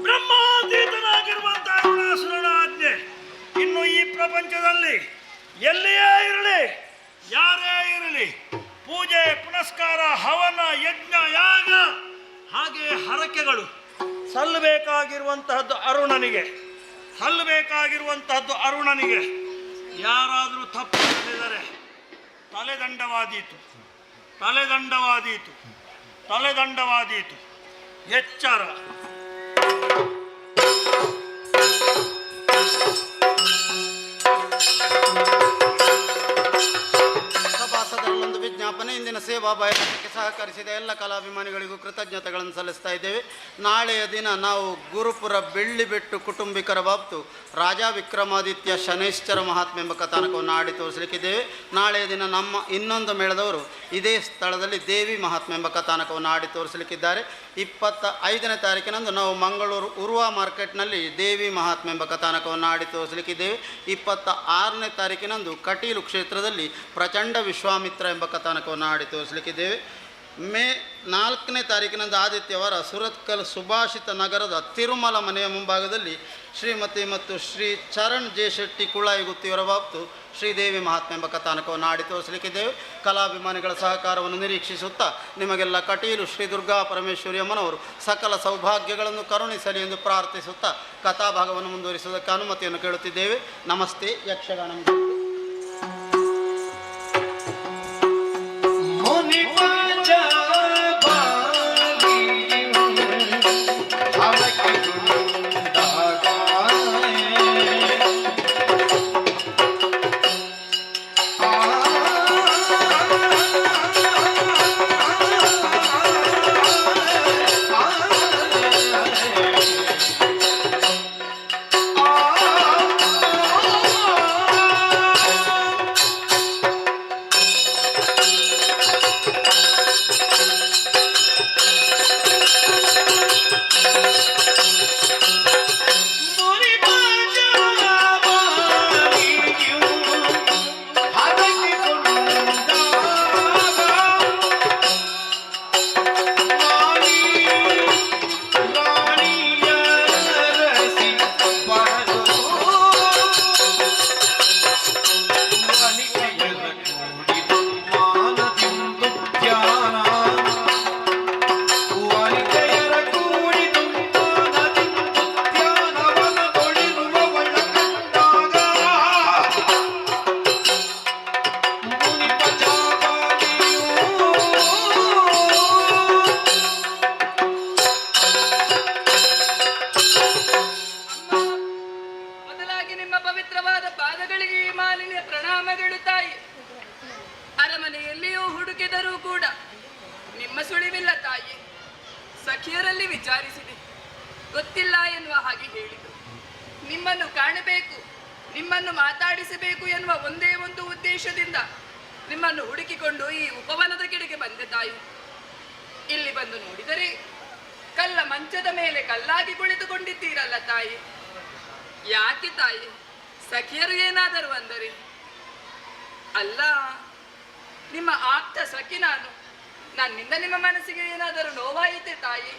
ಬ್ರಹ್ಮಾತೀತನಾಗಿರುವಂತ ಅರುಣಾಸುರನ ಆಜ್ಞೆ. ಇನ್ನು ಈ ಪ್ರಪಂಚದಲ್ಲಿ ಎಲ್ಲಿಯೇ ಇರಲಿ, ಯಾರೇ ಇರಲಿ, ಪೂಜೆ ಪುನಸ್ಕಾರ, ಹವನ, ಯಜ್ಞ, ಯಾಗ, ಹಾಗೆ ಹರಕೆಗಳು ಸಲ್ಲಬೇಕಾಗಿರುವಂತಹದ್ದು ಅರುಣನಿಗೆ, ಸಲ್ಲಬೇಕಾಗಿರುವಂತಹದ್ದು ಅರುಣನಿಗೆ. ಯಾರಾದರೂ ತಪ್ಪು ಮಾಡಿದರೆ ತಲೆದಂಡವಾದೀತು, ತಲೆದಂಡವಾದೀತು, ತಲೆದಂಡವಾದೀತು. ಎಚ್ಚರ. ಸಭಾಸದರಲ್ಲೊಂದು ವಿಜ್ಞಾಪನೆ. ಇಂದಿನ ಸೇವಾ ಬಯಲಕ್ಕೆ ಸಹಕರಿಸಿದ ಎಲ್ಲ ಕಲಾಭಿಮಾನಿಗಳಿಗೂ ಕೃತಜ್ಞತೆಗಳನ್ನು ಸಲ್ಲಿಸ್ತಾ ಇದ್ದೇವೆ. ನಾಳೆಯ ದಿನ ನಾವು ಗುರುಪುರ ಬೆಳ್ಳಿಬೆಟ್ಟು ಕುಟುಂಬಿಕರ ಬಾಬ್ತು ರಾಜಾ ವಿಕ್ರಮಾದಿತ್ಯ ಶನೈಶ್ಚರ ಮಹಾತ್ಮ ಎಂಬ ಕಥಾನಕವನ್ನು ಆಡಿ ತೋರಿಸಲಿಕ್ಕಿದ್ದೇವೆ. ನಾಳೆಯ ದಿನ ನಮ್ಮ ಇನ್ನೊಂದು ಮೇಳದವರು ಇದೇ ಸ್ಥಳದಲ್ಲಿ ದೇವಿ ಮಹಾತ್ಮ ಎಂಬ ಕಥಾನಕವನ್ನು ಆಡಿ ತೋರಿಸಲಿಕ್ಕಿದ್ದಾರೆ. 25ನೇ ತಾರೀಕಿನಂದು ನಾವು ಮಂಗಳೂರು ಉರ್ವಾ ಮಾರ್ಕೆಟ್ನಲ್ಲಿ ದೇವಿ ಮಹಾತ್ಮ ಎಂಬ ಕಥಾನಕವನ್ನು ಆಡಿ ತೋರಿಸಲಿಕ್ಕಿದ್ದೇವೆ. 26ನೇ ತಾರೀಕಿನಂದು ಕಟೀಲು ಕ್ಷೇತ್ರದಲ್ಲಿ ಪ್ರಚಂಡ ವಿಶ್ವಾಮಿತ್ರ ಎಂಬ ಕಥಾನಕವನ್ನು ಆಡಿ ತೋರಿಸಲಿಕ್ಕಿದ್ದೇವೆ. ಮೇ 4ನೇ ತಾರೀಕಿನಂದು ಆದಿತ್ಯವಾರ ಸುರತ್ಕಲ್ ಸುಭಾಷಿತ ನಗರದ ತಿರುಮಲ ಮನೆಯ ಮುಂಭಾಗದಲ್ಲಿ ಶ್ರೀಮತಿ ಮತ್ತು ಶ್ರೀ ಚರಣ್ ಜೆ ಶೆಟ್ಟಿ ಕುಳಾಯಿಗುತ್ತಿಯವರ ಬಾಬ್ತು ಶ್ರೀದೇವಿ ಮಹಾತ್ಮ ಎಂಬ ಕಥಾನಕವನ್ನು ಆಡಿ ತೋರಿಸಲಿಕ್ಕಿದ್ದೇವೆ. ಕಲಾಭಿಮಾನಿಗಳ ಸಹಕಾರವನ್ನು ನಿರೀಕ್ಷಿಸುತ್ತಾ ನಿಮಗೆಲ್ಲ ಕಟೀಲು ಶ್ರೀ ದುರ್ಗಾ ಪರಮೇಶ್ವರಿ ಅಮ್ಮನವರು ಸಕಲ ಸೌಭಾಗ್ಯಗಳನ್ನು ಕರುಣಿಸಲಿ ಎಂದು ಪ್ರಾರ್ಥಿಸುತ್ತಾ ಕಥಾಭಾಗವನ್ನು ಮುಂದುವರಿಸುವುದಕ್ಕೆ ಅನುಮತಿಯನ್ನು ಕೇಳುತ್ತಿದ್ದೇವೆ. ನಮಸ್ತೆ. ಯಕ್ಷಗಾನ ಸುಳಿವಿಲ್ಲ ತಾಯಿ. ಸಖಿಯರಲ್ಲಿ ವಿಚಾರಿಸಿದೆ, ಗೊತ್ತಿಲ್ಲ ಎನ್ನುವ ಹಾಗೆ ಹೇಳಿದರು. ನಿಮ್ಮನ್ನು ಕಾಣಬೇಕು, ನಿಮ್ಮನ್ನು ಮಾತಾಡಿಸಬೇಕು ಎನ್ನುವ ಒಂದೇ ಒಂದು ಉದ್ದೇಶದಿಂದ ನಿಮ್ಮನ್ನು ಹುಡುಕಿಕೊಂಡು ಈ ಉಪವನದ ಕಡೆಗೆ ಬಂದೆ ತಾಯಿ. ಇಲ್ಲಿ ಬಂದು ನೋಡಿದರೆ ಕಲ್ಲ ಮಂಚದ ಮೇಲೆ ಕಲ್ಲಾಗಿ ಕುಳಿತುಕೊಂಡಿದ್ದೀರಲ್ಲ ತಾಯಿ. ಯಾಕೆ ತಾಯಿ, ಸಖಿಯರು ಏನಾದರೂ ಅಂದರೆ? ಅಲ್ಲ, ನಿಮ್ಮ ಆಪ್ತ ಸಖಿ ನಾನು. ನನ್ನಿಂದ ನಿಮ್ಮ ಮನಸ್ಸಿಗೆ ಏನಾದರೂ ನೋವಾಯಿತೆ ತಾಯಿ?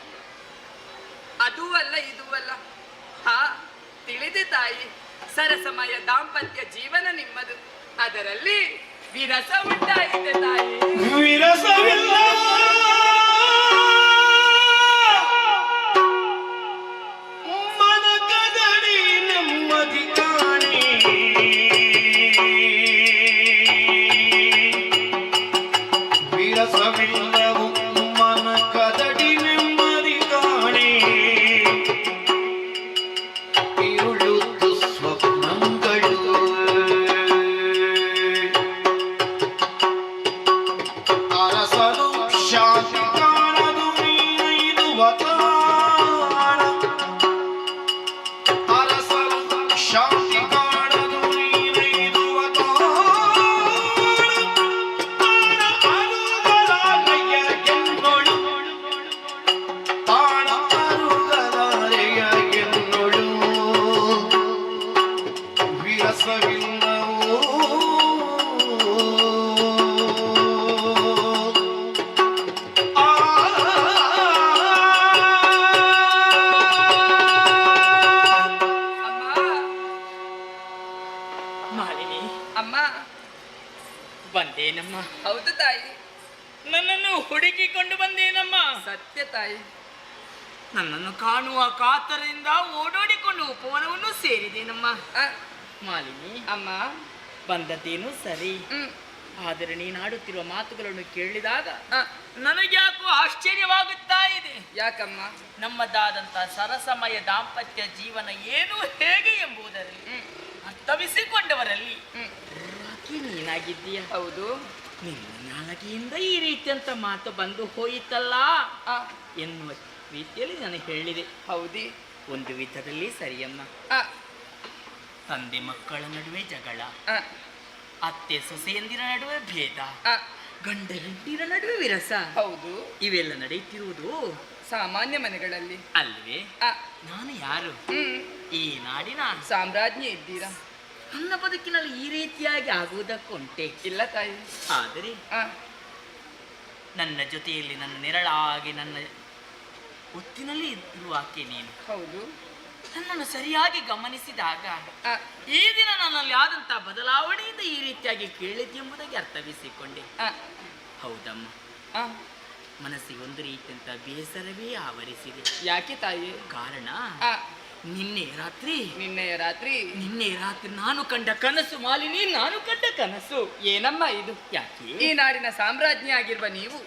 ಅದೂ ಅಲ್ಲ ಇದೂ ಅಲ್ಲ. ಹಾ, ತಿಳಿದೆ ತಾಯಿ, ಸರಸಮಯ ದಾಂಪತ್ಯ ಜೀವನ ನಿಮ್ಮದು, ಅದರಲ್ಲಿ ವಿರಸ ಉಂಟಾಯಿತೆ ತಾಯಿ. ವಿರಸವಿಲ್ಲ ಮನ ಕದಡಿ ನೆಮ್ಮದಿ ಕಾಣೆ. ವಿರಸವಿಲ್ಲವು ಮನ ಕದಡಿ ನೆಮ್ಮದಿ ಕಾಣೆ. ഇരുಳು ದುಸ್ವಪ್ನಗಳು ಅರಸನು ಶಾಂತಿ ಕಾಣದು ನೀನೈದುವ ತಾಣ. ಅರಸನು ಶಾಂತಿ ಕಾಣದು ನೀನೈದುವ ತಾಣ. ಅರುಗಲಾರೆಯ ಎನ್ನೊಳು ವಿರಸವಿಲ್ಲವೋ ಮಾಲಿನಿ, ಅಮ್ಮ ಬಂದೇನಮ್ಮ? ಹೌದು ತಾಯಿ. ನನ್ನನ್ನು ಹುಡುಕಿಕೊಂಡು ಬಂದೇನಮ್ಮ? ಸತ್ಯ ತಾಯಿ. ನನ್ನನ್ನು ಕಾಣುವ ಕಾತರದಿಂದ ಓಡೋಡಿಕೊಂಡು ಉಪವನವನ್ನು ಸೇರಿದೇನಮ್ಮ. ಮಾಲಿನಿ ಅಮ್ಮ, ಬಂದದ್ದೇನು ಸರಿ, ಆದರೆ ನೀನಾಡುತ್ತಿರುವ ಮಾತುಗಳನ್ನು ಕೇಳಿದಾಗ ನನಗ್ಯಾಕೋ ಆಶ್ಚರ್ಯವಾಗುತ್ತಾ ಇದೆ. ಯಾಕಮ್ಮ? ನಮ್ಮದಾದಂತ ಸರಸಮಯ ದಾಂಪತ್ಯ ಜೀವನ ಏನು ಹೇಗೆ ಎಂಬುದರಲ್ಲಿ ಅರ್ಥವಿಸಿಕೊಂಡವರಲ್ಲಿ ನೀನಾಗಿದ್ದೀಯ. ಹೌದು, ನಿನ್ನ ನಾಲಗೆಯಿಂದ ಈ ರೀತಿಯಂತ ಮಾತು ಬಂದು ಹೋಯಿತಲ್ಲ ಎನ್ನುವ ರೀತಿಯಲ್ಲಿ ನಾನು ಹೇಳಿದೆ. ಹೌದಿ, ಒಂದು ವಿಧದಲ್ಲಿ ಸರಿಯಮ್ಮ. ತಂದೆ ಮಕ್ಕಳ ನಡುವೆ ಜಗಳ, ಅತ್ತೆ ಸೊಸೆಯಂದಿರ ನಡುವೆ ಭೇದ, ಗಂಡ ಹೆಂಡತಿರ ನಡುವೆ ವಿರಸ. ಹೌದು, ಇವೆಲ್ಲ ನಡೆಯುತ್ತಿರುವುದು ಸಾಮಾನ್ಯ ಮನೆಗಳಲ್ಲಿ ಅಲ್ವೇ? ನಾನು ಯಾರು? ಈ ನಾಡಿನ ಸಾಮ್ರಾಜ್ಞಿ ಇದ್ದೀರಾ. ನನ್ನ ಬದುಕಿನಲ್ಲಿ ಈ ರೀತಿಯಾಗಿ ಆಗುವುದಕ್ಕುಂಟೆ ಇಲ್ಲ ತಾಯಿ. ಆದರೆ ನನ್ನ ಜೊತೆಯಲ್ಲಿ ನನ್ನ ನೆರಳಾಗಿ ನನ್ನ ಒತ್ತಿನಲ್ಲಿ ಇರುವ ಆಕೆ ನೀನು. ಹೌದು, ನನ್ನನ್ನು ಸರಿಯಾಗಿ ಗಮನಿಸಿದಾಗ ಈ ದಿನ ನನ್ನಲ್ಲಿ ಆದಂತಹ ಬದಲಾವಣೆಯಿಂದ ಈ ರೀತಿಯಾಗಿ ಕೇಳಿದ್ದೆಂಬುದಾಗಿ ಅರ್ಥವಿಸಿಕೊಂಡೆ. ಹೌದಮ್ಮ, ಮನಸ್ಸಿಗೆ ಒಂದು ರೀತಿಯಂತ ಬೇಸರವೇ ಆವರಿಸಿದೆ. ಯಾಕೆ ತಾಯಿ? ಕಾರಣ ನಿನ್ನೆ ರಾತ್ರಿ ನಾನು ಕಂಡ ಕನಸು ಮಾಲಿನಿ, ನಾನು ಕಂಡ ಕನಸು. ಏನಮ್ಮ ಇದು? ಯಾಕೆ ಈ ನಾಡಿನ ಸಾಮ್ರಾಜ್ಞಿ ಆಗಿರುವ ನೀವು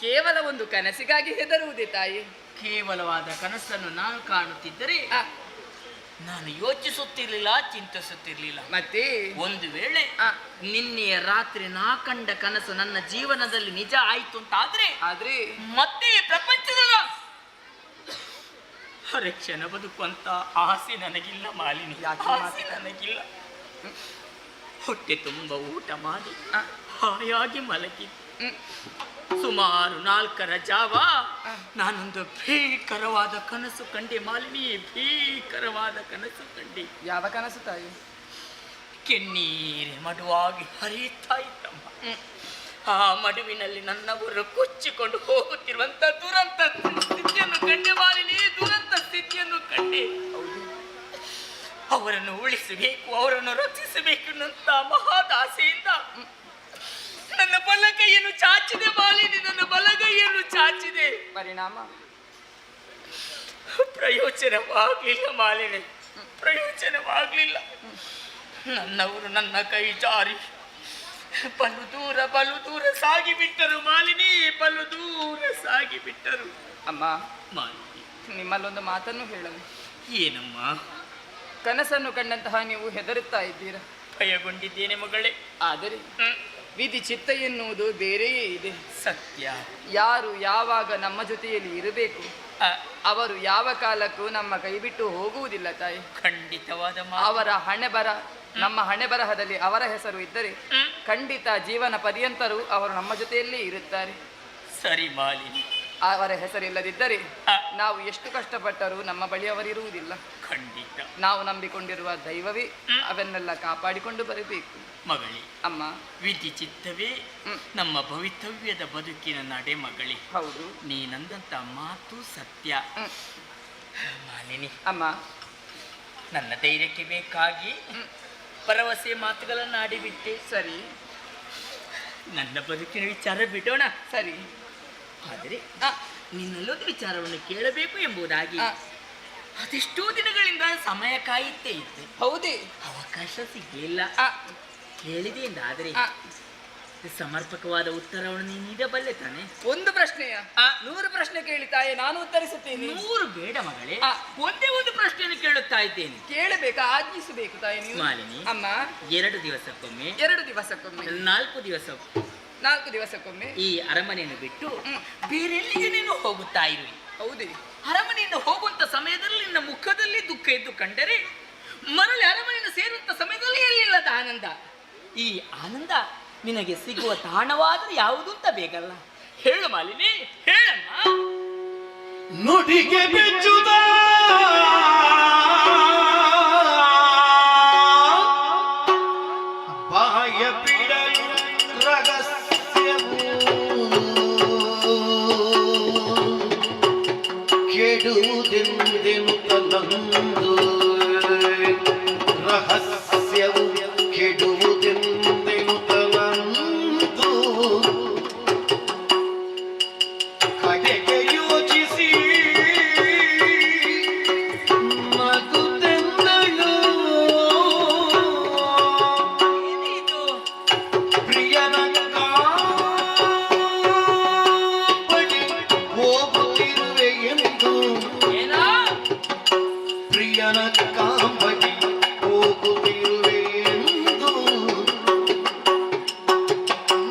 ಕೇವಲ ಒಂದು ಕನಸಿಗಾಗಿ ಹೆದರುವುದೇ ತಾಯಿ? ಕೇವಲವಾದ ಕನಸನ್ನು ನಾನು ಕಾಣುತ್ತಿದ್ದರೆ ನಾನು ಯೋಚಿಸುತ್ತಿರ್ಲಿಲ್ಲ, ಚಿಂತಿಸುತ್ತಿರ್ಲಿಲ್ಲ. ಮತ್ತೆ ಒಂದು ವೇಳೆ ನಿನ್ನೆಯ ರಾತ್ರಿ ನಾ ಕಂಡ ಕನಸು ನನ್ನ ಜೀವನದಲ್ಲಿ ನಿಜ ಆಯ್ತು ಅಂತಾದ್ರೆ ಮತ್ತೆ ಪ್ರಪಂಚದ ಹರ ಕ್ಷಣ ಬದುಕುವಂತ ಆಸೆ ನನಗಿಲ್ಲ ಮಾಲಿನಿ. ಆಸೆ ನನಗಿಲ್ಲ. ಹೊಟ್ಟೆ ತುಂಬ ಊಟ ಮಾಡಿ ಹಾಯಾಗಿ ಮಲಗಿ ಸುಮಾರು 4ರ ಜಾವ ನಾನೊಂದು ಭೀಕರವಾದ ಕನಸು ಕಂಡೆ ಮಾಲಿನಿ, ಭೀಕರವಾದ ಕನಸು ಕಂಡೆ. ಯಾವ ಕನಸು ತಾಯಿ? ಕೆನ್ನೀರೆ ಮಡುವಾಗಿ ಹರಿಯುತ್ತಾ ಇತ್ತಮ್ಮ. ಆ ಮಡುವಿನಲ್ಲಿ ನನ್ನವರು ಕೊಚ್ಚಿಕೊಂಡು ಹೋಗುತ್ತಿರುವಂತ ದುರಂತ ಸ್ಥಿತಿಯನ್ನು ಕಂಡೆ ಮಾಲಿನಿ, ದುರಂತ ಸ್ಥಿತಿಯನ್ನು ಕಂಡೆ. ಅವರನ್ನು ಉಳಿಸಬೇಕು, ಅವರನ್ನು ರಕ್ಷಿಸಬೇಕು ಅನ್ನುವಂತ ಮಹಾದಾಸೆಯಿಂದ ನನ್ನ ಬಲಗೈಯನ್ನು ಚಾಚಿದೆ ಮಾಲಿನಿ, ನನ್ನ ಬಲಗೈಯನ್ನು ಚಾಚಿದೆ. ಪರಿಣಾಮ ಪ್ರಯೋಜನವಾಗ್ಲಿಲ್ಲ ಮಾಲಿನಿ, ಪ್ರಯೋಜನವಾಗ್ಲಿಲ್ಲ. ನನ್ನವರು ನನ್ನ ಕೈ ಜಾರಿ ಬಲು ದೂರ ಸಾಗಿಬಿಟ್ಟರು ಮಾಲಿನಿ, ಬಲು ದೂರ ಸಾಗಿಬಿಟ್ಟರು. ಅಮ್ಮ ಮಾಲಿನಿ, ನಿಮ್ಮಲ್ಲೊಂದು ಮಾತನ್ನು ಹೇಳಲು. ಏನಮ್ಮ? ಕನಸನ್ನು ಕಂಡಂತಹ ನೀವು ಹೆದರುತ್ತಾ ಇದ್ದೀರಾ? ಭಯಗೊಂಡಿದ್ದೇನೆ ಮಗಳೇ. ಆದರೆ ವಿಧಿ ಚಿತ್ತ ಎನ್ನುವುದು ಬೇರೆಯೇ ಇದೆ. ಸತ್ಯ. ಯಾರು ಯಾವಾಗ ನಮ್ಮ ಜೊತೆಯಲ್ಲಿ ಇರಬೇಕು ಅವರು ಯಾವ ಕಾಲಕ್ಕೂ ನಮ್ಮ ಕೈ ಬಿಟ್ಟು ಹೋಗುವುದಿಲ್ಲ ತಾಯಿ. ಖಂಡಿತವಾದ ಅವರ ಹಣೆ ಬರ ನಮ್ಮ ಹಣೆ ಬರಹದಲ್ಲಿ ಅವರ ಹೆಸರು ಇದ್ದರೆ ಖಂಡಿತ ಜೀವನ ಪರ್ಯಂತರೂ ಅವರು ನಮ್ಮ ಜೊತೆಯಲ್ಲೇ ಇರುತ್ತಾರೆ. ಸರಿ ಮಾಲಿನಿ. ಅವರ ಹೆಸರಿಲ್ಲದಿದ್ದರೆ ನಾವು ಎಷ್ಟು ಕಷ್ಟಪಟ್ಟರೂ ನಮ್ಮ ಬಳಿ ಅವರಿರುವುದಿಲ್ಲ. ಖಂಡಿತ. ನಾವು ನಂಬಿಕೊಂಡಿರುವ ದೈವವೇ ಅವನ್ನೆಲ್ಲ ಕಾಪಾಡಿಕೊಂಡು ಬರಬೇಕು. ಮಗಳೇ, ಅಮ್ಮ, ವಿಧಿ ಚಿತ್ತವೇ ನಮ್ಮ ಭವಿತವ್ಯದ ಬದುಕಿನ ನಡೆ ಮಗಳೇ. ಹೌದು, ನೀನಂದಂತ ಮಾತು ಸತ್ಯ. ಮಾಲಿನಿ, ಅಮ್ಮ, ನನ್ನ ಧೈರ್ಯಕ್ಕೆ ಬೇಕಾಗಿ ಭರವಸೆ ಮಾತುಗಳನ್ನು ಆಡಿಬಿಟ್ಟೆ. ಸರಿ, ನನ್ನ ಬದುಕಿನ ವಿಚಾರ ಬಿಡೋಣ. ಸರಿ. ಆದರೆ ನಿನ್ನಲ್ಲೊಂದು ವಿಚಾರವನ್ನು ಕೇಳಬೇಕು ಎಂಬುದಾಗಿ ಅದೆಷ್ಟೋ ದಿನಗಳಿಂದ ಸಮಯ ಕಾಯುತ್ತೇ ಇದ್ದೆ. ಹೌದೇ? ಅವಕಾಶ ಸಿಗಲಿಲ್ಲ. ಕೇಳಿದೆ ಎಂದಾದರೆ ಸಮರ್ಪಕವಾದ ಉತ್ತರವನ್ನು ನೀನು ನೀಡಬಲ್ಲೆ ತಾನೆ? ಒಂದು ಪ್ರಶ್ನೆಯ 100 ಪ್ರಶ್ನೆ ಕೇಳಿ ತಾಯಿ, ನಾನು ಉತ್ತರಿಸುತ್ತೇನೆ. 100 ಬೇಡ ಮಗಳೇ, ಒಂದೇ ಒಂದು ಪ್ರಶ್ನೆಯನ್ನು ಕೇಳುತ್ತಾ ಇದ್ದೇನೆ. ಕೇಳಬೇಕಾ? ಆಜ್ಞಿಸಬೇಕು ತಾಯಿ ನೀವು. ಮಾಲಿನಿ, ಅಮ್ಮ, 2 ದಿವಸಕ್ಕೊಮ್ಮೆ, 2 ದಿವಸಕ್ಕೊಮ್ಮೆ, 4 ದಿವಸಕ್ಕೊಮ್ಮೆ ಈ ಅರಮನೆಯನ್ನು ಬಿಟ್ಟು ಬೇರೆಲ್ಲಿಗೆ ನೀನು ಹೋಗುತ್ತಾ ಇರುವೆ. ಹೌದೇ? ಅರಮನೆಯಿಂದ ಹೋಗುವಂತ ಸಮಯದಲ್ಲಿ ನಿನ್ನ ಮುಖದಲ್ಲಿ ದುಃಖ ಎದ್ದು ಕಂಡರೆ ಮರಳಿ ಅರಮನೆಯನ್ನು ಸೇರುವಂತ ಸಮಯದಲ್ಲಿ ಎಲ್ಲಿಲ್ಲದ ಆನಂದ. ಈ ಆನಂದ ನಿನಗೆ ಸಿಗುವ ತಾಣವಾದ್ರೆ ಯಾವುದು ಅಂತ ಬೇಕಲ್ಲ. ಹೇಳು ಮಾಲಿನಿ, ಹೇಳಮ್ಮ. ನುಡಿಗೆ ಬೆಚ್ಚುದ ಬಾಯ ಬಿಡಲು ರಹಸ್ಯವು ಕೆಡುವುದೆಂದೆನು ತನ್ನಂದು ರಹಸ್ಯವು ಕೆಡುವುದೆಂದೆನು ತನ್ನಂದು ಕಡೆಗೆ ಯೋಚಿಸಿ ನಗುತ್ತೆಂದಳು ಪ್ರಿಯನ ಕಾಪಡಿ ಹೋಗುತ್ತಿರುವೆ ಎಂದು ಪ್ರಿಯನ ಕಾಂಬಡಿ ಹೋಗುತ್ತಿರುವೆ ಎಂದು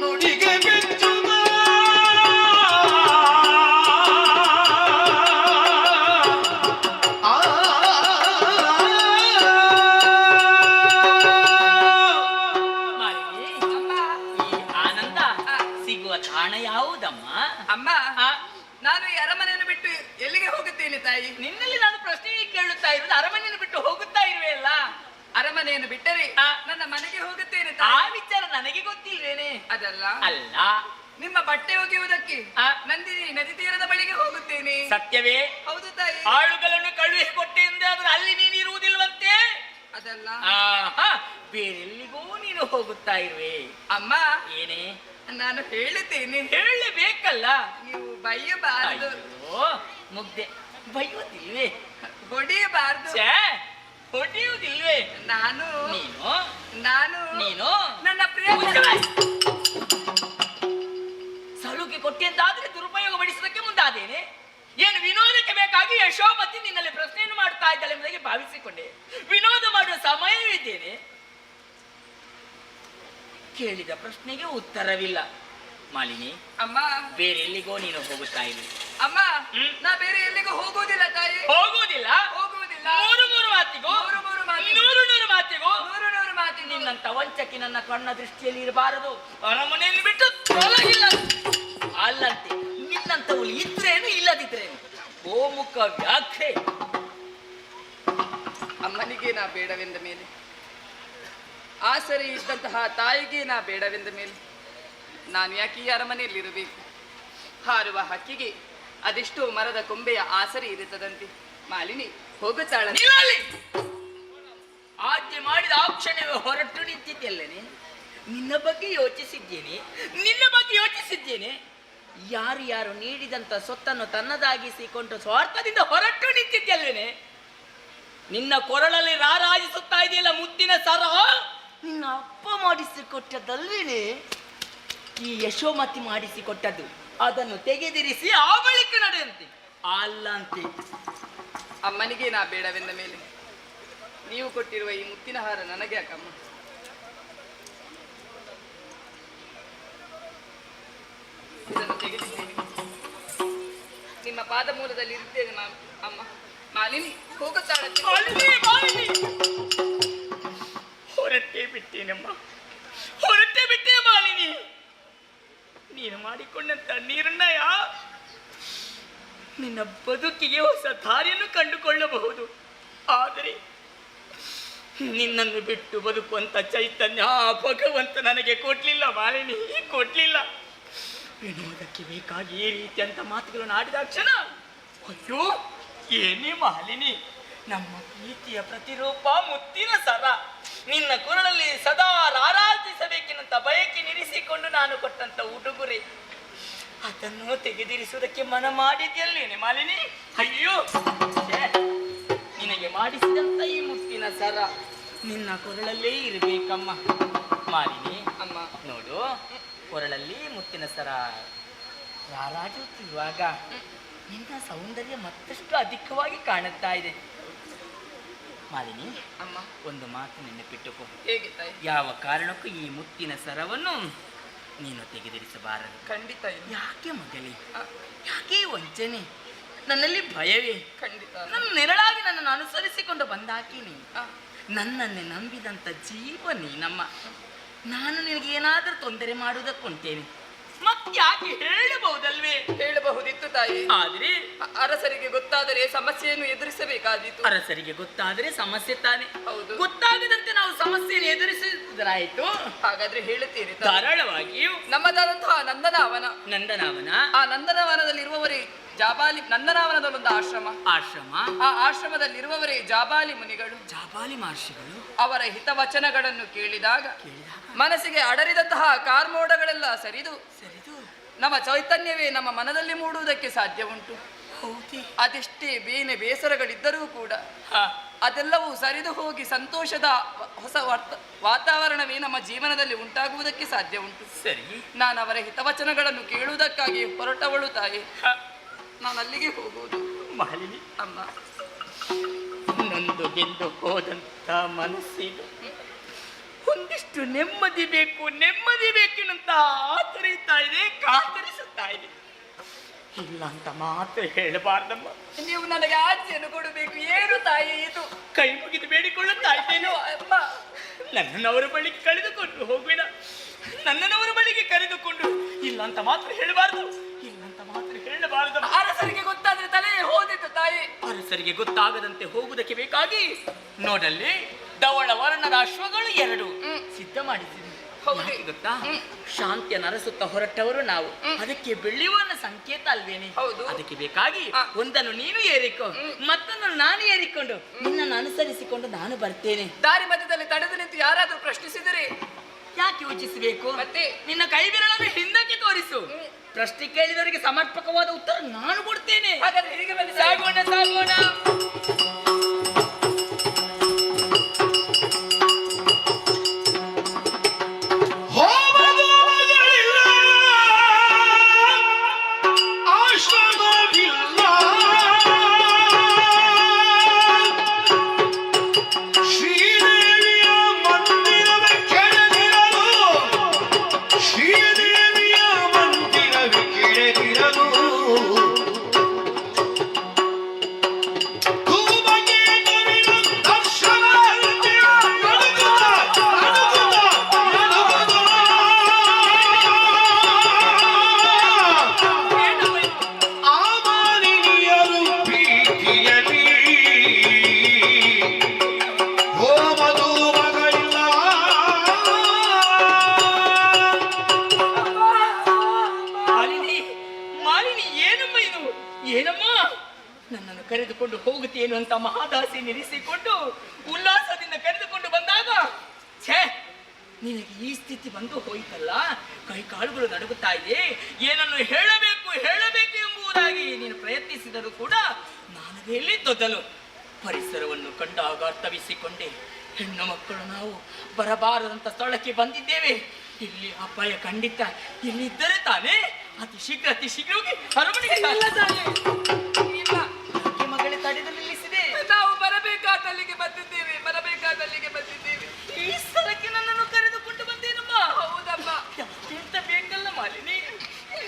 ನುಡಿಗೆ ಬೆಚ್ಚುದ ಮಾಲಿನಿ, ಈ ಆನಂದ ಸಿಗುವ ತಾಣ ಯಾವುದಮ್ಮ? ಅಮ್ಮ, ನಾನು ಈ ಅರಮನೆಯನ್ನು ಬಿಟ್ಟು ಎಲ್ಲಿಗೆ ಹೋಗುತ್ತೇನೆ ತಾಯಿ? ನಿನ್ನಲ್ಲಿ ನಾನು ಪ್ರಶ್ನೆ ಕೇಳುತ್ತಾ ಇರುವುದು ಅರಮನೆಯನ್ನು ಬಿಟ್ಟು ಹೋಗುತ್ತಾ ಇರುವೆ ಅಲ್ಲ. ಅರಮನೆಯನ್ನು ಬಿಟ್ಟರೆ ನನ್ನ ಮನೆಗೆ ಹೋಗುತ್ತೇನೆ ಆ ತಾಯಿ. ವಿಚಾರ ನನಗೆ ಗೊತ್ತಿಲ್ವೇನೆ? ಅದಲ್ಲ, ಅಲ್ಲ, ನಿಮ್ಮ ಬಟ್ಟೆ ಒಗೆಯುವುದಕ್ಕೆ ನಂದಿನಿ ನದಿ ತೀರದ ಬಳಿಗೆ ಹೋಗುತ್ತೇನೆ. ಸತ್ಯವೇ? ಹೌದು ತಾಯಿ. ಆಳುಗಳನ್ನು ಕಳುಹಿಸಿಕೊಟ್ಟೆ ಎಂದಾದ್ರೆ ಅಲ್ಲಿ ನೀನು ಇರುವುದಿಲ್ವಂತೆ? ಅದಲ್ಲ, ಬೇರೆಲ್ಲಿಗೂ ನೀನು ಹೋಗುತ್ತಾ ಇರುವೆ. ಅಮ್ಮ, ಏನೇ? ನಾನು ಹೇಳುತ್ತೇನೆ. ಹೇಳಬೇಕಲ್ಲ. ನೀವು ಬೈಯಬಾರದು. ಅಯ್ಯೋ ಮುಗ್ದೆ, ಬೈಯುವುದಿಲ್ವೇ? ಹೊಡೆಯಬಾರದು. ಹೊಡೆಯುವುದಿಲ್ವೇ? ನಾನು ನೀನು ನನ್ನ ಪ್ರಿಯ ಸಲುಗೆ ಕೊಟ್ಟೆ ಅಂತಾದ್ರೆ ದುರುಪಯೋಗ ಪಡಿಸೋದಕ್ಕೆ ಮುಂದಾದೇನೆ. ಏನು ವಿನೋದಕ್ಕೆ ಬೇಕಾಗಿ ಯಶೋಮತಿ ನಿನ್ನಲ್ಲಿ ಪ್ರಶ್ನೆಯನ್ನು ಮಾಡ್ತಾ ಇದ್ದಾಳೆ ಎಂಬುದಾಗಿ ಭಾವಿಸಿಕೊಂಡೆ. ವಿನೋದ ಮಾಡುವ ಸಮಯವಿದ್ದೇನೆ. ಕೇಳಿದ ಪ್ರಶ್ನೆಗೆ ಉತ್ತರವಿಲ್ಲ. ಮಾಲಿನಿ, ಅಮ್ಮ, ಬೇರೆ ಎಲ್ಲಿಗೋ ನೀನು ಹೋಗುತ್ತಾ ಇರುವೆ. ಅಮ್ಮ, ನಾ ಬೇರೆ ಎಲ್ಲಿಗೂ ಹೋಗುವುದಿಲ್ಲ ತಾಯಿ. ಹೋಗುವುದಿಲ್ಲ? ಹೋಗುವುದಿಲ್ಲ. 3 ಮಾತಿಗೂ 100 ಮಾತಿಗೂ 100 ಮಾತಿಗೂ 100 ಮಾತಿಗೂ ನಿನ್ನಂತ ವಂಚಕಿ ನನ್ನ ಕಣ್ಣ ದೃಷ್ಟಿಯಲ್ಲಿ ಇರಬಾರದು. ಅರಮನೆಯಲ್ಲಿ ಬಿಟ್ಟು ತೊಲಗಿಲ್ಲ. ಅಲ್ಲಂತೆ ನಿನ್ನಂತವಳು ಇದ್ರೇನು ಇಲ್ಲದಿದ್ರೇನು ಗೋಮುಖ ವ್ಯಾಖ್ಯೆ. ಅಮ್ಮನಿಗೆ ನಾ ಬೇಡವೆಂದ ಮೇಲೆ, ಆಸರೆ ಇದ್ದಂತಹ ತಾಯಿಗೆ ನಾ ಬೇಡವೆಂದ ಮೇಲೆ ನಾನು ಯಾಕೆ ಈ ಅರಮನೆಯಲ್ಲಿರಬೇಕು? ಹಾರುವ ಹಕ್ಕಿಗೆ ಅದೆಷ್ಟೋ ಮರದ ಕೊಂಬೆಯ ಆಸರೆ ಇರುತ್ತದಂತೆ. ಮಾಲಿನಿ ಹೋಗುತ್ತಾಳ. ಆಜ್ಞೆ ಮಾಡಿದ ಆ ಕ್ಷಣವೇ ಹೊರಟು ನಿಂತಿದ್ದೆಲ್ಲನೆ. ನಿನ್ನ ಬಗ್ಗೆ ಯೋಚಿಸಿದ್ದೇನೆ. ಯಾರು ನೀಡಿದಂತ ಸೊತ್ತನ್ನು ತನ್ನದಾಗಿಸಿಕೊಂಡು ಸ್ವಾರ್ಥದಿಂದ ಹೊರಟು ನಿಂತಿದ್ದೆಲ್ವೇನೆ. ನಿನ್ನ ಕೊರಳಲ್ಲಿ ರಾರಾಜಿಸುತ್ತಾ ಇದೆಯಲ್ಲ ಮುತ್ತಿನ ಸರ, ನಿನ್ನ ಅಪ್ಪ ಮಾಡಿಸಿಕೊಟ್ಟದಲ್ವೇನೆ. ಈ ಯಶೋಮತಿ ಮಾಡಿಸಿಕೊಟ್ಟದ್ದು. ಅದನ್ನು ತೆಗೆದಿರಿಸಿ ಆ ಬಳಿಕ ನಡೆಯಂತೆ. ಅಲ್ಲಂತೆ ಅಮ್ಮನಿಗೆ ನಾ ಬೇಡವೆಂದ ಮೇಲೆ ನೀವು ಕೊಟ್ಟಿರುವ ಈ ಮುತ್ತಿನ ಹಾರ ನನಗೆ ಯಾಕಮ್ಮ? ಇದನ್ನು ತೆಗೆದಿದ್ದೇನೆ. ನಿಮ್ಮ ಪಾದ ಮೂಲದಲ್ಲಿ ಇರ್ತೇನೆ ಅಮ್ಮ. ಮಾಲಿನಿ ಹೋಗುತ್ತಾಳೆ. ಹೊರಟೇ ಬಿಟ್ಟೇನಮ್ಮ, ಹೊರಟೇ ಬಿಟ್ಟೆ ಮಾಲಿನಿ. ನೀನು ಮಾಡಿಕೊಂಡಂತ ನಿರ್ಣಯ ನಿನ್ನ ಬದುಕಿಗೆ ಹೊಸ ದಾರಿಯನ್ನು ಕಂಡುಕೊಳ್ಳಬಹುದು. ಆದರೆ ನಿನ್ನನ್ನು ಬಿಟ್ಟು ಬದುಕುವಂತ ಚೈತನ್ಯ ಭಗವಂತ ನನಗೆ ಕೊಡ್ಲಿಲ್ಲ ಮಾಲಿನಿ, ಕೊಡ್ಲಿಲ್ಲ. ವಿನೋದಕ್ಕೆ ಬೇಕಾಗಿ ಈ ರೀತಿಯಂತ ಮಾತುಗಳನ್ನು ಆಡಿದ ಕ್ಷಣ ಅಯ್ಯೋ ಏನೇ ಮಾಲಿನಿ, ನಮ್ಮ ಪ್ರೀತಿಯ ಪ್ರತಿರೂಪ ಮುತ್ತಿನ ಸರ ನಿನ್ನ ಕೊರಳಲ್ಲಿ ಸದಾ ಆರಾಧಿಸಬೇಕೆನ್ನಂತ ಬಯಕೆ ನಿರಿಸಿಕೊಂಡು ನಾನು ಕೊಟ್ಟಂತ ಉಡುಗೊರೆ, ಅದನ್ನು ತೆಗೆದಿರಿಸುವುದಕ್ಕೆ ಮನ ಮಾಡಿದ್ಯಲ್ಲೇನೆ ಮಾಲಿನಿ. ಅಯ್ಯೋ ಛೇ, ನಿನಗೆ ಮಾಡಿಸಿದಂತ ಈ ಮುತ್ತಿನ ಸರ ನಿನ್ನ ಕೊರಳಲ್ಲೇ ಇರಬೇಕಮ್ಮ ಮಾಲಿನಿ. ಅಮ್ಮ ನೋಡು, ಕೊರಳಲ್ಲಿ ಮುತ್ತಿನ ಸರ ರಾರಾಜುತ್ತಿರುವಾಗ ನಿನ್ನ ಸೌಂದರ್ಯ ಮತ್ತಷ್ಟು ಅಧಿಕವಾಗಿ ಕಾಣುತ್ತಾ ಇದೆ ಮಾಲಿನಿ. ಅಮ್ಮ ಒಂದು ಮಾತು ನೆನಪಿಟ್ಟುಕೋ, ಹೇಗೆ ತಾಯಿ? ಯಾವ ಕಾರಣಕ್ಕೂ ಈ ಮುತ್ತಿನ ಸರವನ್ನು ನೀನು ತೆಗೆದಿರಿಸಬಾರದು. ಖಂಡಿತ ಇಲ್ಲ. ಯಾಕೆ ಮಗಳೇ, ಯಾಕೆ ವಂಚನೆ? ನನ್ನಲ್ಲಿ ಭಯವೇ. ಖಂಡಿತ. ನನ್ನ ನೆರಳಾಗಿ ನನ್ನನ್ನು ಅನುಸರಿಸಿಕೊಂಡು ಬಂದಾಕಿ ನೀ ನನ್ನನ್ನೇ ನಂಬಿದಂತ ಜೀವ ನೀನಮ್ಮ. ನಾನು ನಿನಗೆ ಏನಾದರೂ ತೊಂದರೆ ಮಾಡುವುದಕ್ಕುಂಟೇನೆ, ಮತ್ತ್ಯಾಕೆ ಹೇಳಬಹುದಲ್ವೇ? ಹೇಳಬಹುದಿತ್ತು ತಾಯಿ. ಆದ್ರೆ ಅರಸರಿಗೆ ಗೊತ್ತಾದರೆ ಸಮಸ್ಯೆಯನ್ನು ಎದುರಿಸಬೇಕಾದೀತು. ಅರಸರಿಗೆ ಗೊತ್ತಾದರೆ ಸಮಸ್ಯೆ ತಾನೆ. ಹೌದು. ಗೊತ್ತಾಗದಂತೆ ನಾವು ಸಮಸ್ಯೆಯನ್ನು ಎದುರಿಸಿದ್ರಾಯ್ತು. ಹಾಗಾದ್ರೆ ಹೇಳುತ್ತೀರಿ ಧಾರಾಳವಾಗಿಯೂ. ನಮ್ಮದಾದಂತಹ ನಂದನಾವನ ಆ ನಂದನವನದಲ್ಲಿರುವವರೇ ಜಾಬಾಲಿ, ನಂದನಾವನದಲ್ಲೊಂದು ಆಶ್ರಮ. ಆ ಆಶ್ರಮದಲ್ಲಿರುವವರೇ ಜಾಬಾಲಿ ಮುನಿಗಳು, ಜಾಬಾಲಿ ಮಹರ್ಷಿಗಳು. ಅವರ ಹಿತವಚನಗಳನ್ನು ಕೇಳಿದಾಗ ಮನಸ್ಸಿಗೆ ಅಡರಿದಂತಹ ಕಾರ್ಮೋಡಗಳೆಲ್ಲ ಸರಿದು ನಮ್ಮ ಚೈತನ್ಯವೇ ನಮ್ಮ ಮನದಲ್ಲಿ ಮೂಡುವುದಕ್ಕೆ ಸಾಧ್ಯ ಉಂಟು. ಅದೆಷ್ಟೇ ಬೇಸರಗಳಿದ್ದರೂ ಕೂಡ ಅದೆಲ್ಲವೂ ಸರಿದು ಹೋಗಿ ಸಂತೋಷದ ಹೊಸ ವಾತಾವರಣವೇ ನಮ್ಮ ಜೀವನದಲ್ಲಿ ಉಂಟಾಗುವುದಕ್ಕೆ ಸಾಧ್ಯ ಉಂಟು. ಸರಿ, ನಾನು ಅವರ ಹಿತವಚನಗಳನ್ನು ಕೇಳುವುದಕ್ಕಾಗಿ ಹೊರಟವಳು ತಾಯಿ. ನಾನು ಅಲ್ಲಿಗೆ ಹೋಗುವುದು. ಮಾಲಿನಿ ಅಮ್ಮ, ನೊಂದು ಗೆದ್ದು ಹೋದಂತ ಮನಸ್ಸಿದು ಒಂದಿಷ್ಟು ನೆಮ್ಮದಿ ಬೇಕೆನ್ನಂತ ಆತರಿಸ್ತಾ ಇದೆ, ಕಾತರಿಸುತ್ತಾ ಇದೆ. ಇಲ್ಲ ಅಂತ ಮಾತು ಹೇಳಬಾರ್ದಮ್ಮ. ನೀವು ನನಗೆ ಆಜ್ಞೆಯನ್ನು ಕೊಡಬೇಕು. ಏನು ತಾಯಿ ಇದು? ಕೈ ಮುಗಿದು ಬೇಡಿಕೊಳ್ಳುತ್ತಾ ಇದ್ದೇನು ಅಮ್ಮ. ನನ್ನವರ ಬಳಿಗೆ ಕಳೆದುಕೊಂಡು ಹೋಗ್ಬೇಡ, ನನ್ನವರ ಬಳಿಗೆ ಕರೆದುಕೊಂಡು ಇಲ್ಲ ಅಂತ ಮಾತ್ರ ಹೇಳಬಾರ್ದು, ಇಲ್ಲ ಅಂತ ಮಾತ್ರ ಹೇಳಬಾರದು. ಅರಸರಿಗೆ ಗೊತ್ತಾದ್ರೆ ತಲೆ ಹೋದಿತ್ತು ತಾಯಿ. ಅರಸರಿಗೆ ಗೊತ್ತಾಗದಂತೆ ಹೋಗುವುದಕ್ಕೆ ಬೇಕಾಗಿ ನೋಡಲ್ಲಿ ಧವಳ ವರ್ಣದ ಅಶ್ವಗಳು 2 ಸಿದ್ಧ ಮಾಡಿದ್ದೀವಿ. ಗೊತ್ತಾ, ಶಾಂತಿಯ ನರಸುತ್ತಾ ಹೊರಟವರು ನಾವು. ಅದಕ್ಕೆ ಬೆಳ್ಳಿವನ ಸಂಕೇತ ಅಲ್ವೇನೆ? ಅದಕ್ಕೆ ಬೇಕಾಗಿ ಒಂದನ್ನು ನೀನು ಏರಿಕೊ, ಮತ್ತೊಂದು ನಾನು ಏರಿಕೊಂಡು ನಿನ್ನನ್ನು ಅನುಸರಿಸಿಕೊಂಡು ನಾನು ಬರ್ತೇನೆ. ದಾರಿ ಮಧ್ಯದಲ್ಲಿ ತಡೆದು ನಿಂತು ಯಾರಾದ್ರೂ ಪ್ರಶ್ನಿಸಿದರೆ ಯಾಕೆ ಯೋಚಿಸಬೇಕು? ಮತ್ತೆ ನಿನ್ನ ಕೈ ಬೆರಳನ್ನು ಹಿಂದಕ್ಕೆ ತೋರಿಸು. ಪ್ರಶ್ನೆ ಕೇಳಿದವರಿಗೆ ಸಮರ್ಪಕವಾದ ಉತ್ತರ ನಾನು ಕೊಡ್ತೇನೆ. ಹಾಗಾದ್ರೆ ಹೀಗೆ ಬನ್ನಿ. ಸಾಗೋಣ. ಕರೆದುಕೊಂಡು ಹೋಗುತ್ತೇನು ಅಂತ ಮಹಾದಾಸಿ ನಿಲ್ಲಿಸಿಕೊಂಡು ಉಲ್ಲಾಸದಿಂದ ಕರೆದುಕೊಂಡು ಬಂದಾಗ ಛೇ, ನಿನಗೆ ಈ ಸ್ಥಿತಿ ಬಂದು ಹೋಯ್ತಲ್ಲ, ಕೈ ಕಾಲುಗಳು ನಡುಗುತ್ತಾ ಇದೆ. ಏನನ್ನು ಹೇಳಬೇಕು ಎಂಬುದಾಗಿ ನೀನು ಪ್ರಯತ್ನಿಸಿದರೂ ಕೂಡ ನಾನದೇ ಎಲ್ಲಿ ತೊದಲು ಪರಿಸರವನ್ನು ಕಂಡಾಗ ಅರ್ಥವಿಸಿಕೊಂಡೆ. ಹೆಣ್ಣು ಮಕ್ಕಳು ನಾವು ಬರಬಾರದಂತ ಸ್ಥಳಕ್ಕೆ ಬಂದಿದ್ದೇವೆ. ಇಲ್ಲಿ ಅಪಾಯ ಖಂಡಿತ. ಇಲ್ಲಿದ್ದರೆ ತಾನೇ ಅತಿ ಶೀಘ್ರವಾಗಿ ಅರಮನೆಗೆ ಮಗಳೇ ತಡೆದು ನಿಲ್ಲಿಸಿದೆ. ನಾವು ಬರಬೇಕಾದಲ್ಲಿಗೆ ಬಂದಿದ್ದೇವೆ. ಈ ಸ್ಥಳಕ್ಕೆ ನನ್ನನ್ನು ಕರೆದುಕೊಂಡು ಬಂದೇನಮ್ಮ. ಹೌದಮ್ಮ. ಎಂತ ಬೇಕಲ್ಲ ಮಾಲಿನಿ, ಈ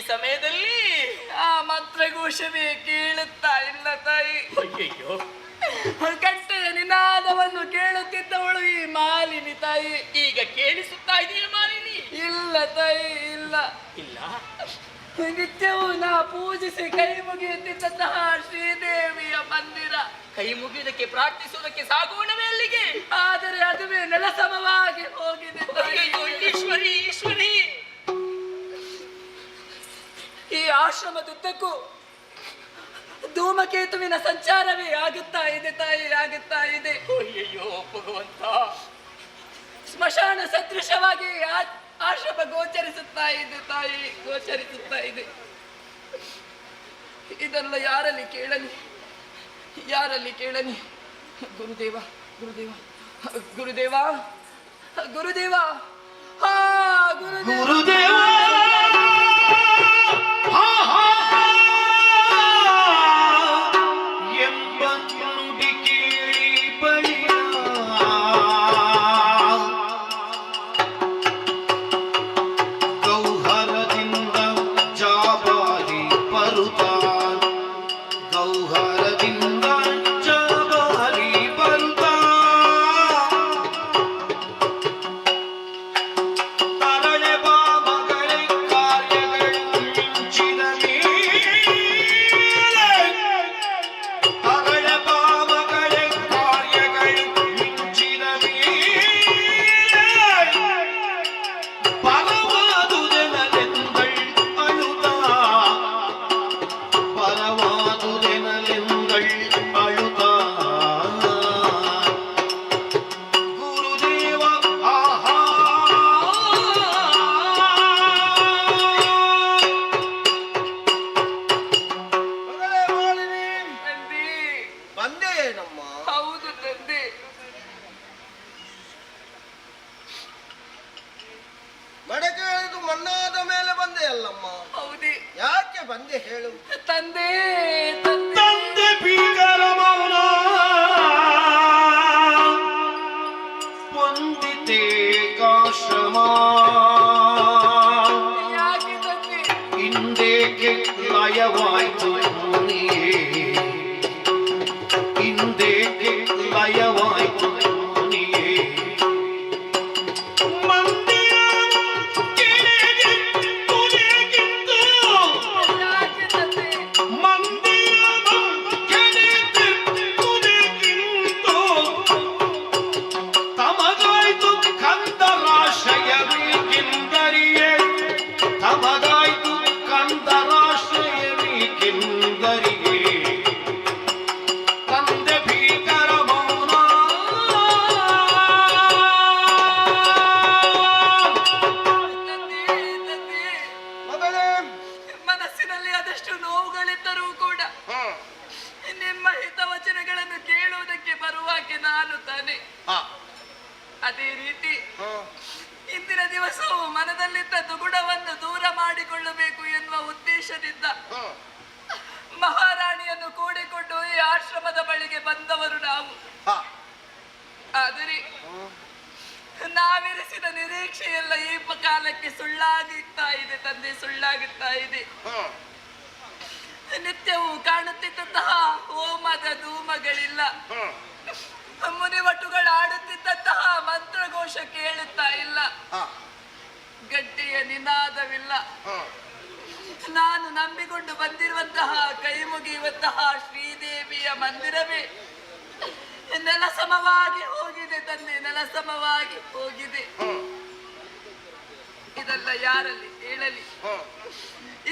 ಸಮಯದಲ್ಲಿ ಆ ಮಂತ್ರಘೋಷವೇ ಕೇಳುತ್ತಾ ಇಲ್ಲ ತಾಯಿ. ಅಯ್ಯಯ್ಯೋ, ಗಂಟೆಯ ನಿನಾದವನ್ನು ಕೇಳುತ್ತಿದ್ದವಳು ಈ ಮಾಲಿನಿ ತಾಯಿ. ಈಗ ಕೇಳಿಸುತ್ತಾ ಇದೆಯಾ ಮಾಲಿನಿ? ಇಲ್ಲ ತಾಯಿ, ಇಲ್ಲ ಇಲ್ಲ. ನಿತ್ಯವೂ ನಾ ಪೂಜಿಸಿ ಕೈ ಮುಗಿಯುತ್ತಿದ್ದಂತಹ ಶ್ರೀದೇವಿಯ ಮಂದಿರ, ಕೈ ಮುಗಿಯುವುದಕ್ಕೆ ಪ್ರಾರ್ಥಿಸುವುದಕ್ಕೆ ಸಾಗುವಣವೇ ಅಲ್ಲಿಗೆ. ಆದರೆ ಅದುವೇ ನೆಲಸಮವಾಗಿ ಹೋಗಿದೆ ತಾಯಿ. ಅಯ್ಯಯ್ಯೋ, ಈಶ್ವರಿ ಈಶ್ವರಿ, ಈ ಆಶ್ರಮದುದ್ದಕ್ಕೂ ಧೂಮಕೇತುವಿನ ಸಂಚಾರವೇ ಆಗುತ್ತಾ ಇದೆ ತಾಯಿ, ಆಗುತ್ತಾ ಇದೆ. ಅಯ್ಯಯ್ಯೋ ಭಗವಂತ, ಸ್ಮಶಾನ ಸದೃಶವಾಗಿ ಆಶ್ರಮ ಗೋಚರಿಸುತ್ತಾ ಇದೆ ತಾಯಿ, ಗೋಚರಿಸುತ್ತಾ ಇದೆ. ಇದೆಲ್ಲ ಯಾರಲ್ಲಿ ಕೇಳಲಿ, ಯಾರಲ್ಲಿ ಕೇಳಲಿ? ಗುರುದೇವ, ಗುರುದೇವ, ಗುರುದೇವ, ಗುರುದೇವ, ಹಾ ಗುರುದೇವ. ಅದೇ ರೀತಿ ಇಂದಿನ ದಿವಸವು ಮನದಲ್ಲಿದ್ದ ದುಗುಡವನ್ನು ದೂರ ಮಾಡಿಕೊಳ್ಳಬೇಕು ಎನ್ನುವ ಉದ್ದೇಶದಿಂದ ಮಹಾರಾಣಿಯನ್ನು ಕೂಡಿಕೊಂಡು ಈ ಆಶ್ರಮದ ಬಳಿಗೆ ಬಂದವರು ನಾವು. ಆದರೆ ನಾವಿರಿಸಿದ ನಿರೀಕ್ಷೆಯೆಲ್ಲ ಈ ಕಾಲಕ್ಕೆ ಸುಳ್ಳಾಗುತ್ತಾ ಇದೆ ತಂದೆ, ಸುಳ್ಳಾಗುತ್ತಾ ಇದೆ. ನಿತ್ಯವೂ ಕಾಣುತ್ತಿದ್ದಂತಹ ಹೋಮದ ಧೂಮಗಳಿಲ್ಲ, ಮುನಿವಟುಗಳು ಆಡುತ್ತಿದ್ದಂತಹ ಮಂತ್ರಘೋಷ ಕೇಳುತ್ತಾ ಇಲ್ಲ, ಗಟ್ಟಿಯ ನಿನಾದವಿಲ್ಲ. ನಾನು ನಂಬಿಕೊಂಡು ಬಂದಿರುವಂತಹ ಕೈ ಮುಗಿಯುವಂತಹ ಶ್ರೀದೇವಿಯ ಮಂದಿರವೇ ನೆಲಸಮವಾಗಿ ಹೋಗಿದೆ ತಂದೆ, ನೆಲಸಮವಾಗಿ ಹೋಗಿದೆ. ಇದೆಲ್ಲ ಯಾರಲ್ಲಿ ಹೇಳಲಿ?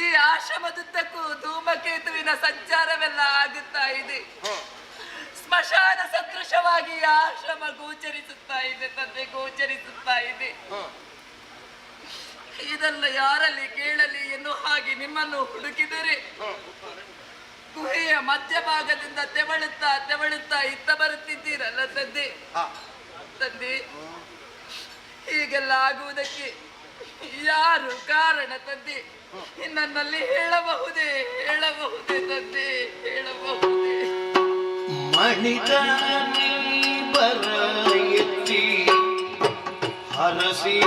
ಈ ಆಶ್ರಮದುದ್ದಕ್ಕೂ ಧೂಮಕೇತುವಿನ ಸಂಚಾರವೆಲ್ಲ ಆಗುತ್ತಾ ಇದೆ. ಸ್ಮಶಾನ ಸದೃಶವಾಗಿ ಆಶ್ರಮ ಗೋಚರಿಸುತ್ತಾ ಇದೆ ತಂದೆ, ಗೋಚರಿಸುತ್ತಾ ಇದೆ. ಇದೆಲ್ಲ ಯಾರಲ್ಲಿ ಕೇಳಲಿ ಎನ್ನುವ ಹಾಗೆ ನಿಮ್ಮನ್ನು ಹುಡುಕಿದರೆ ಗುಹೆಯ ಮಧ್ಯಭಾಗದಿಂದ ತೆವಳುತ್ತಾ ತೆವಳುತ್ತಾ ಇತ್ತ ಬರುತ್ತಿದ್ದೀರಲ್ಲ ತಂದೆ. ತಂದೆ, ಹೀಗೆಲ್ಲ ಆಗುವುದಕ್ಕೆ ಯಾರು ಕಾರಣ ತಂದೆ? ನನ್ನಲ್ಲಿ ಹೇಳಬಹುದೇ ತಂದೆ, ಹೇಳಬಹುದೇ? ಮಣಿತಾನಿ ಬರ ಎತ್ತಿ ಹರಸಿ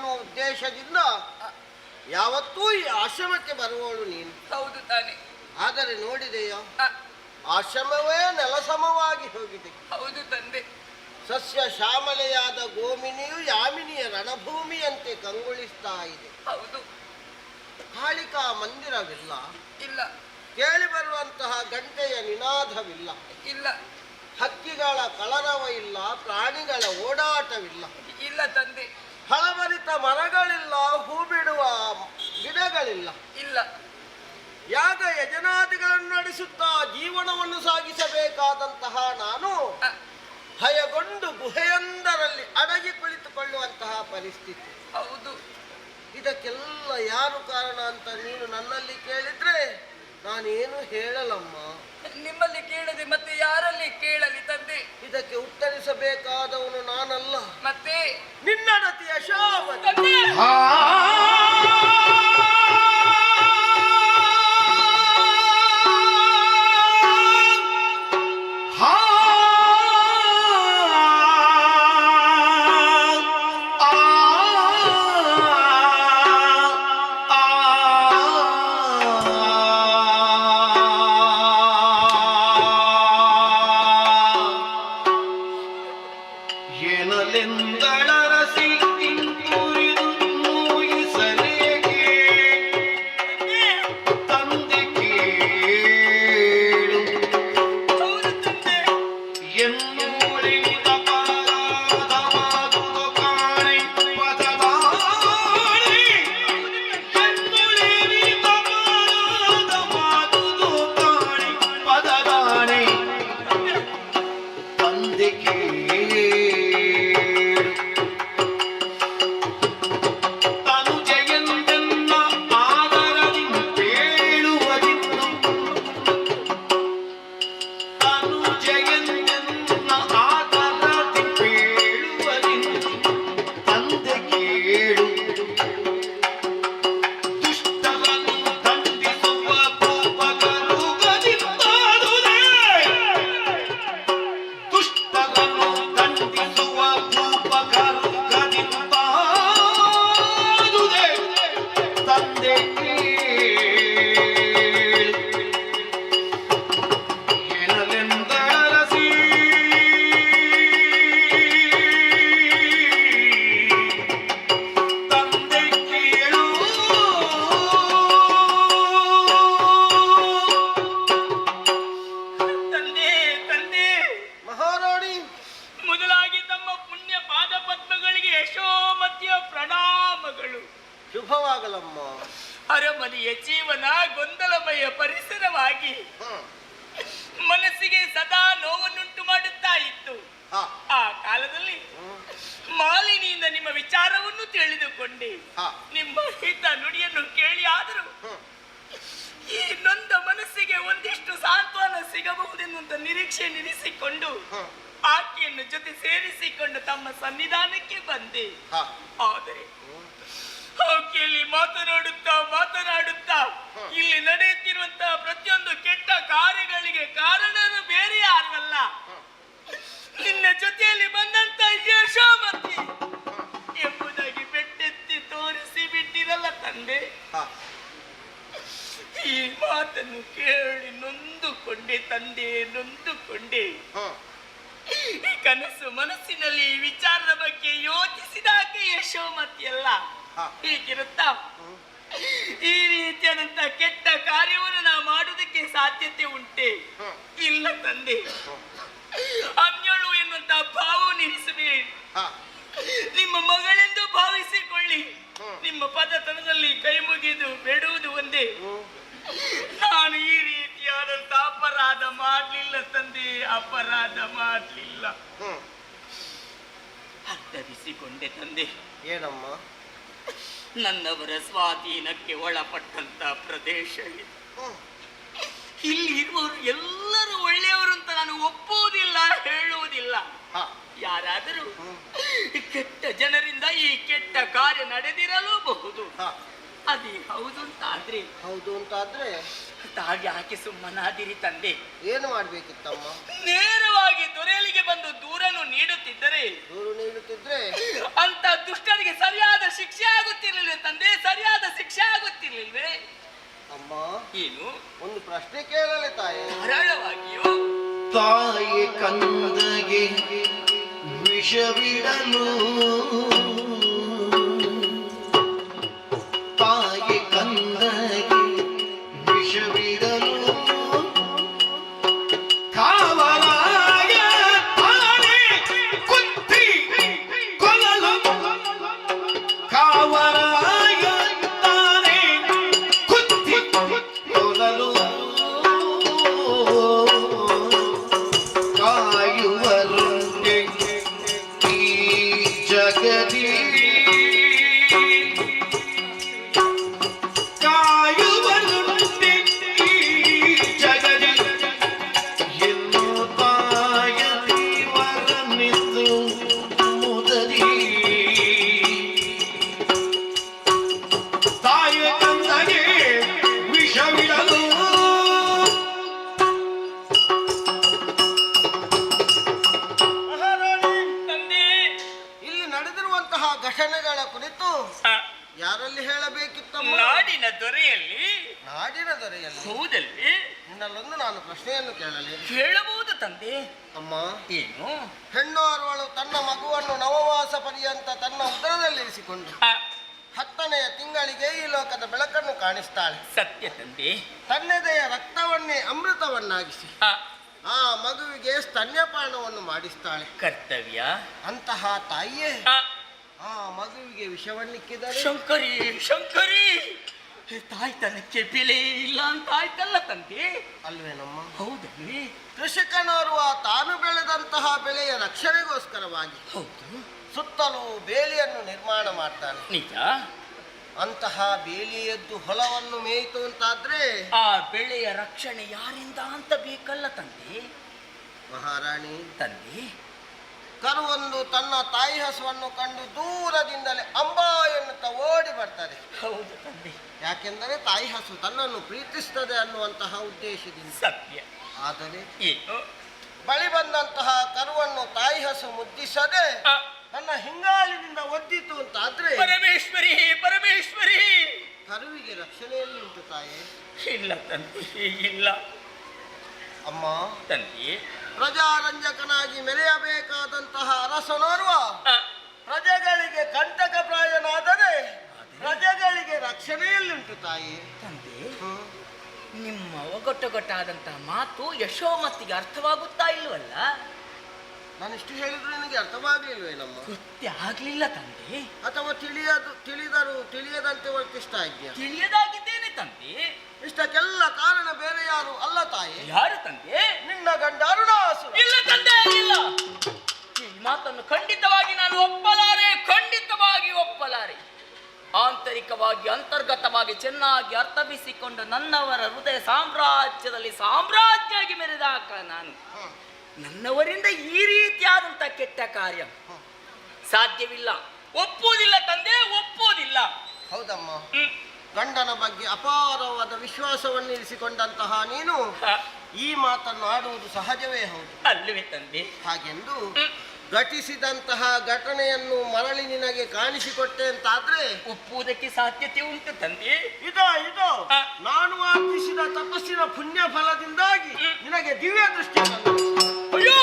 ಎನ್ನುವ ಉದ್ದೇಶದಿಂದ ಯಾವತ್ತೂ ಈ ಆಶ್ರಮಕ್ಕೆ ಬರುವವಳು ನೀನು. ಹೌದು ತಾನೆ. ಆದರೆ ನೋಡಿದೆಯೋ, ಆಶ್ರಮವೇ ನೆಲಸಮವಾಗಿ ಹೋಗಿದೆ. ಹೌದು ತಂದೆ. ಸಸ್ಯ ಶ್ಯಾಮಲೆಯಾದ ಗೋಮಿನಿಯು ಯಾಮಿನಿಯ ರಣಭೂಮಿಯಂತೆ ಕಂಗೊಳಿಸ್ತಾ ಇದೆ. ಹೌದು. ಕಾಳಿಕಾ ಮಂದಿರವಿಲ್ಲ, ಇಲ್ಲ. ಕೇಳಿ ಬರುವಂತಹ ಗಂಟೆಯ ನಿನಾದವಿಲ್ಲ, ಇಲ್ಲ. ಹಕ್ಕಿಗಳ ಕಲರವ ಇಲ್ಲ, ಪ್ರಾಣಿಗಳ ಓಡಾಟವಿಲ್ಲ, ಇಲ್ಲ ತಂದೆ. ಫಲಭರಿತ ಮರಗಳಿಲ್ಲ, ಹೂ ಬಿಡುವ ಗಿಡಗಳಿಲ್ಲ, ಇಲ್ಲ. ಯಾಗ ಯಜನಾದಿಗಳನ್ನು ನಡೆಸುತ್ತಾ ಜೀವನವನ್ನು ಸಾಗಿಸಬೇಕಾದಂತಹ ನಾನು ಭಯಗೊಂಡು ಗುಹೆಯೊಂದರಲ್ಲಿ ಅಡಗಿ ಕುಳಿತುಕೊಳ್ಳುವಂತಹ ಪರಿಸ್ಥಿತಿ. ಹೌದು. ಇದಕ್ಕೆಲ್ಲ ಯಾರು ಕಾರಣ ಅಂತ ನೀನು ನನ್ನಲ್ಲಿ ಕೇಳಿದ್ರೆ ನಾನೇನು ಹೇಳಲಮ್ಮ. ನಿಮ್ಮಲ್ಲಿ ಕೇಳದೆ ಮತ್ತೆ ಯಾರಲ್ಲಿ ಕೇಳಲಿ ತಂದೆ? ಇದಕ್ಕೆ ಉತ್ತರಿಸಬೇಕಾದವನು ನಾನಲ್ಲ, ಮತ್ತೆ ನಿನ್ನಡತಿಯ ಶಾವತಿ. ಶುಭವಾಗಲಮ್ಮ. ಅರಮನೆಯ ಜೀವನ ಗೊಂದಲಮಯ ಪರಿಸರವಾಗಿ ಮನಸ್ಸಿಗೆ ಸದಾ ನೋವನ್ನುಂಟು ಮಾಡುತ್ತಾ ಇತ್ತು. ಆ ಕಾಲದಲ್ಲಿ ಮಾಲಿನಿಯಿಂದ ನಿಮ್ಮ ವಿಚಾರವನ್ನು ತಿಳಿದುಕೊಂಡೆ. ನಿಮ್ಮ ಹಿತ ನುಡಿಯನ್ನು ಕೇಳಿ ಆದರೂ ಈ ನೊಂದ ಮನಸ್ಸಿಗೆ ಒಂದಿಷ್ಟು ಸಾಂತ್ವನ ಸಿಗಬಹುದೆನ್ನುವಂತ ನಿರೀಕ್ಷೆ ನಿಲ್ಲಿಸಿಕೊಂಡು ಆಕೆಯನ್ನು ಜೊತೆ ಸೇರಿಸಿಕೊಂಡು ತಮ್ಮ ಸನ್ನಿಧಾನಕ್ಕೆ ಬಂದೆ. ಆದರೆ ಆಕೆಯಲ್ಲಿ ಮಾತನಾಡುತ್ತಾ ಇಲ್ಲಿ ನಡೆಯುತ್ತಿರುವಂತಹ ಪ್ರತಿಯೊಂದು ಕೆಟ್ಟ ಕಾರ್ಯಗಳಿಗೆ ಕಾರಣನು ಬೇರೆ ಯಾರಲ್ಲ, ನಿನ್ನ ಜೊತೆಯಲ್ಲಿ ಬಂದಂತ ಯಶೋಮತಿ ಎಂಬುದಾಗಿ ಬೆಟ್ಟೆತ್ತಿ ತೋರಿಸಿ ಬಿಟ್ಟಿರಲ್ಲ ತಂದೆ. ಈ ಮಾತನ್ನು ಕೇಳಿ ನೊಂದುಕೊಂಡೆ ತಂದೆ, ನೊಂದುಕೊಂಡೆ. ಈ ಕನಸು ಮನಸ್ಸಿನಲ್ಲಿ ಈ ವಿಚಾರದ ಬಗ್ಗೆ ಯೋಚಿಸಿದಾಗ ಯಶೋಮತಿಯಲ್ಲ ಹೀಗಿರುತ್ತಾ ಈ ರೀತಿಯಾದಂತಹ ಕೆಟ್ಟ ಕಾರ್ಯವನ್ನು ನಾವು ಮಾಡುವುದಕ್ಕೆ ಸಾಧ್ಯತೆ ಉಂಟೆ? ಇಲ್ಲ ತಂದೆ. ಅನ್ಯಳು ಎನ್ನುವಂತಹ ಭಾವವನ್ನು ಇರಿಸಬೇಡಿ. ನಿಮ್ಮ ಮಗಳೆಂದು ಭಾವಿಸಿಕೊಳ್ಳಿ. ನಿಮ್ಮ ಪದತನದಲ್ಲಿ ಕೈ ಮುಗಿದು ಬೇಡುವುದು ಒಂದೇ, ನಾನು ಈ ರೀತಿಯಾದಂತ ಅಪರಾಧ ಮಾಡಲಿಲ್ಲ ತಂದೆ, ಅಪರಾಧ ಮಾಡಲಿಲ್ಲ. ಅರ್ಥರಿಸಿಕೊಂಡೆ ತಂದೆ. ಏನಮ್ಮ? ನನ್ನವರ ಸ್ವಾಧೀನಕ್ಕೆ ಒಳಪಟ್ಟಂತ ಪ್ರದೇಶ ಇದು. ಇಲ್ಲಿ ಇರುವವರು ಎಲ್ಲರೂ ಒಳ್ಳೆಯವರು ಅಂತ ನಾನು ಒಪ್ಪುವುದಿಲ್ಲ, ಹೇಳುವುದಿಲ್ಲ. ಯಾರಾದರೂ ಕೆಟ್ಟ ಜನರಿಂದ ಈ ಕೆಟ್ಟ ಕಾರ್ಯ ನಡೆದಿರಲೂಬಹುದು. ಅದೇ ಹೌದು ಅಂತಾದ್ರೆ ತಾಗಿ ಹಾಕಿ ಸುಮ್ಮನಾದಿರಿ ತಂದೆ. ಏನು ಮಾಡ್ಬೇಕಿತ್ತಮ್ಮ? ನೇರವಾಗಿ ದೊರೆಯಲಿಗೆ ಬಂದು ದೂರು ನೀಡುತ್ತಿದ್ದರೆ ಅಂತ ದುಷ್ಟರಿಗೆ ಸರಿಯಾದ ಶಿಕ್ಷೆ ಅಮ್ಮ ಏನು ಒಂದು ಪ್ರಶ್ನೆ ಕೇಳಲೆ ತಾಯಿ. ಧಾರಾಳವಾಗಿಯೋ. ತಾಯಿ ಕಂದಗೆ ವಿಷವಿಡಲು, ತಾಯಿ ಕಂದಗೆ ವಿಷವಿಡಲು ಕಾವಲಾಯ ತಾನೆ ಕುತ್ತಿ ಕೊಲ್ಲಲು, ಕಾವಲಾಯ ತಾನೆ ಕುತ್ತಿ ಕೊಲ್ಲಲು ಕಾಯುವರುಂಡೆ ಈ ಜಗದಿ, ಕಾಯುವರುಂಡೆ ಈ ಜಗದಿ ಎಂದು ತಾಯ ದೇವರನ್ನಿದ್ದು ಮುದದಿ, ತಾಯ ಕಂದಗೆ ವಿಷವಿಡಲು ತಂದೆ ಇಲ್ಲಿ ನಡೆದಿರುವಂತಹ ಘಟನೆಗಳ ಕುರಿತು ಆ, ಯಾರಲ್ಲಿ ಹೇಳಬೇಕಿತ್ತಮ್ಮ? ನಾಡಿನ ದೊರೆಯಲ್ಲಿ. ನಾಡಿನ ದೊರೆಯಲ್ಲಿ. ಹೌದಲ್ಲಿ ನಿನ್ನಲ್ಲೊಂದು ನಾನು ಪ್ರಶ್ನೆಯನ್ನು ಕೇಳಲಿ. ಹೇಳಬಹುದು ತಂದೆ. ಅಮ್ಮ, ಏನು ಹೆಣ್ಣು ಅರುವಳು ತನ್ನ ಮಗುವನ್ನು ನವವಾಸ ಪರ್ಯಂತ ತನ್ನ ಉದರದಲ್ಲಿರಿಸಿಕೊಂಡು ಆ, 10ನೆಯ ತಿಂಗಳಿಗೆ ಈ ಲೋಕದ ಬೆಳಕನ್ನು ಕಾಣಿಸ್ತಾಳೆ. ಸತ್ಯ ತಂದೆ. ತನ್ನೆದೆಯ ರಕ್ತವನ್ನೇ ಅಮೃತವನ್ನಾಗಿಸಿ ಆ, ಆ ಮಗುವಿಗೆ ಸ್ತನ್ಯಪಾನವನ್ನು ಮಾಡಿಸ್ತಾಳೆ. ಕರ್ತವ್ಯ. ಅಂತಹ ತಾಯಿಯೇ ಆ, ಆ ಮಗುವಿಗೆ ವಿಷವನ್ನಿಕ್ಕಿದರೆ ಶಂಕರಿ ಶಂಕರಿ, ತಾಯ್ತನಕ್ಕೆ ಬೆಲೆ ಇಲ್ಲ ಅಂತ ಆಯ್ತಲ್ಲ ತಂದೆ. ಅಲ್ವೇನಮ್ಮ? ಹೌದಲ್ವೇ? ಕೃಷಿಕನೋರ್ವ ತಾನು ಬೆಳೆದಂತಹ ಬೆಳೆಯ ರಕ್ಷಣೆಗೋಸ್ಕರವಾಗಿ ಹೌದು, ಸುತ್ತಲೂ ಬೇಲಿಯನ್ನು ನಿರ್ಮಾಣ ಮಾಡ್ತಾನೆ. ನಿಜ. ಅಂತಹ ಬೇಲಿಯದ್ದು ಹೊಲವನ್ನು ಮೇಯಿತು ಅಂತಾದ್ರೆ ಆ ಬೆಳೆಯ ರಕ್ಷಣೆ ಯಾರಿಂದ ಅಂತ ಬೇಕಲ್ಲ ತಂದೆ. ಮಹಾರಾಣಿ, ತಂದೆ ಕರುವೊಂದು ತನ್ನ ತಾಯಿ ಹಸುವನ್ನು ಕಂಡು ದೂರದಿಂದಲೇ ಅಂಬಾ ಎನ್ನುತ್ತಾ ಓಡಿ ಬರ್ತದೆ. ಹೌದು ತಂದೆ. ಯಾಕೆಂದರೆ ತಾಯಿ ಹಸು ತನ್ನನ್ನು ಪ್ರೀತಿಸ್ತದೆ ಅನ್ನುವಂತಹ ಉದ್ದೇಶದಿಂದ. ಸತ್ಯ. ಆದರೆ ಏನು ಬಳಿ ಬಂದಂತಹ ಕರುವನ್ನು ತಾಯಿ ಹಸು ಮುದ್ದಿಸದೆ ಆ, ತನ್ನ ಹಿಂಗಾಲಿನಿಂದ ಒದ್ದಿತು ಅಂತಾದ್ರೆ ಪರಮೇಶ್ವರಿ ಪರಮೇಶ್ವರಿ, ಕರುವಿಗೆ ರಕ್ಷಣೆಯಲ್ಲಿ ಉಂಟು ತಾಯಿ. ಇಲ್ಲ ತಂದೆ, ಇಲ್ಲ. ಅಮ್ಮ, ತಂದೆ ಪ್ರಜಾರಂಜಕನಾಗಿ ಮೆರೆಯಬೇಕಾದಂತಹ ಅರಸನೋರ್ವ ಆ, ಪ್ರಜೆಗಳಿಗೆ ಕಂಟಕಪ್ರಾಯನಾದರೆ ಪ್ರಜೆಗಳಿಗೆ ರಕ್ಷಣೆಯಲ್ಲುಂಟು ತಾಯಿ. ತಂದೆ ಹ್ಮ್. ನಿಮ್ಮ ಒಗಟೊಗಟಾದಂತಹ ಮಾತು ಯಶೋಮತಿಗೆ ಅರ್ಥವಾಗುತ್ತಾ ಇಲ್ವಲ್ಲ? ನಾನಿಷ್ಟು ಹೇಳಿದ್ರು ನಿನಗೆ ಅರ್ಥವಾಗ್ಲಿಲ್ವೇನಮ್ಮ? ಗೊತ್ತೇ ಆಗ್ಲಿಲ್ಲ ತಂದೆ. ಅಥವಾ ತಿಳಿದರೂ ತಿಳಿಯದಂತೆ ವರ್ತಿಸ್ತಾ ಇದೆಯಾ? ತಿಳಿಯದಾಗಿದ್ದೇನೆ ತಂದೆ. ಇಷ್ಟಕ್ಕೆಲ್ಲ ಕಾರಣ ಬೇರೆ ಯಾರು ಅಲ್ಲ ತಾಯಿ, ಯಾರು ತಂದೆ? ನಿನ್ನ ಗಂಡ ಅರುಣಾಸುರ. ಇಲ್ಲ ತಂದೆ, ಇಲ್ಲ. ಈ ಮಾತನ್ನು ಖಂಡಿತವಾಗಿ ನಾನು ಒಪ್ಪಲಾರೆ, ಖಂಡಿತವಾಗಿ ಒಪ್ಪಲಾರೆ. ಆಂತರಿಕವಾಗಿ ಅಂತರ್ಗತವಾಗಿ ಚೆನ್ನಾಗಿ ಅರ್ಥವಿಸಿಕೊಂಡು ನನ್ನವರ ಹೃದಯ ಸಾಮ್ರಾಜ್ಯದಲ್ಲಿ ಸಾಮ್ರಾಜ್ಯಾಗಿ ಮೆರೆದಾಕ ನಾನು ನನ್ನವರಿಂದ ಈ ರೀತಿಯಾದಂಥ ಕೆಟ್ಟ ಕಾರ್ಯ ಸಾಧ್ಯವಿಲ್ಲ, ಒಪ್ಪುವುದಿಲ್ಲ ತಂದೆ, ಒಪ್ಪುವುದಿಲ್ಲ. ಹೌದಮ್ಮ, ಹ್ಮ್. ಗಂಡನ ಬಗ್ಗೆ ಅಪಾರವಾದ ವಿಶ್ವಾಸವನ್ನು ಇರಿಸಿಕೊಂಡಂತಹ ನೀನು ಈ ಮಾತನ್ನು ಆಡುವುದು ಸಹಜವೇ ಹೌದು. ಅಲ್ಲವೇ ತಂದೆ? ಹಾಗೆಂದು ಘಟಿಸಿದಂತಹ ಘಟನೆಯನ್ನು ಮರಳಿ ನಿನಗೆ ಕಾಣಿಸಿಕೊಟ್ಟೆ ಅಂತಾದ್ರೆ ಒಪ್ಪುವುದಕ್ಕೆ ಸಾಧ್ಯತೆ ಉಂಟು ತಂದೆ. ಇದೋ ನಾನು ಆರ್ಜಿಸಿದ ತಪಸ್ಸಿನ ಪುಣ್ಯ ಫಲದಿಂದಾಗಿ ನಿನಗೆ ದಿವ್ಯ ದೃಷ್ಟಿ ಬಂತು. ಅಯ್ಯೋ,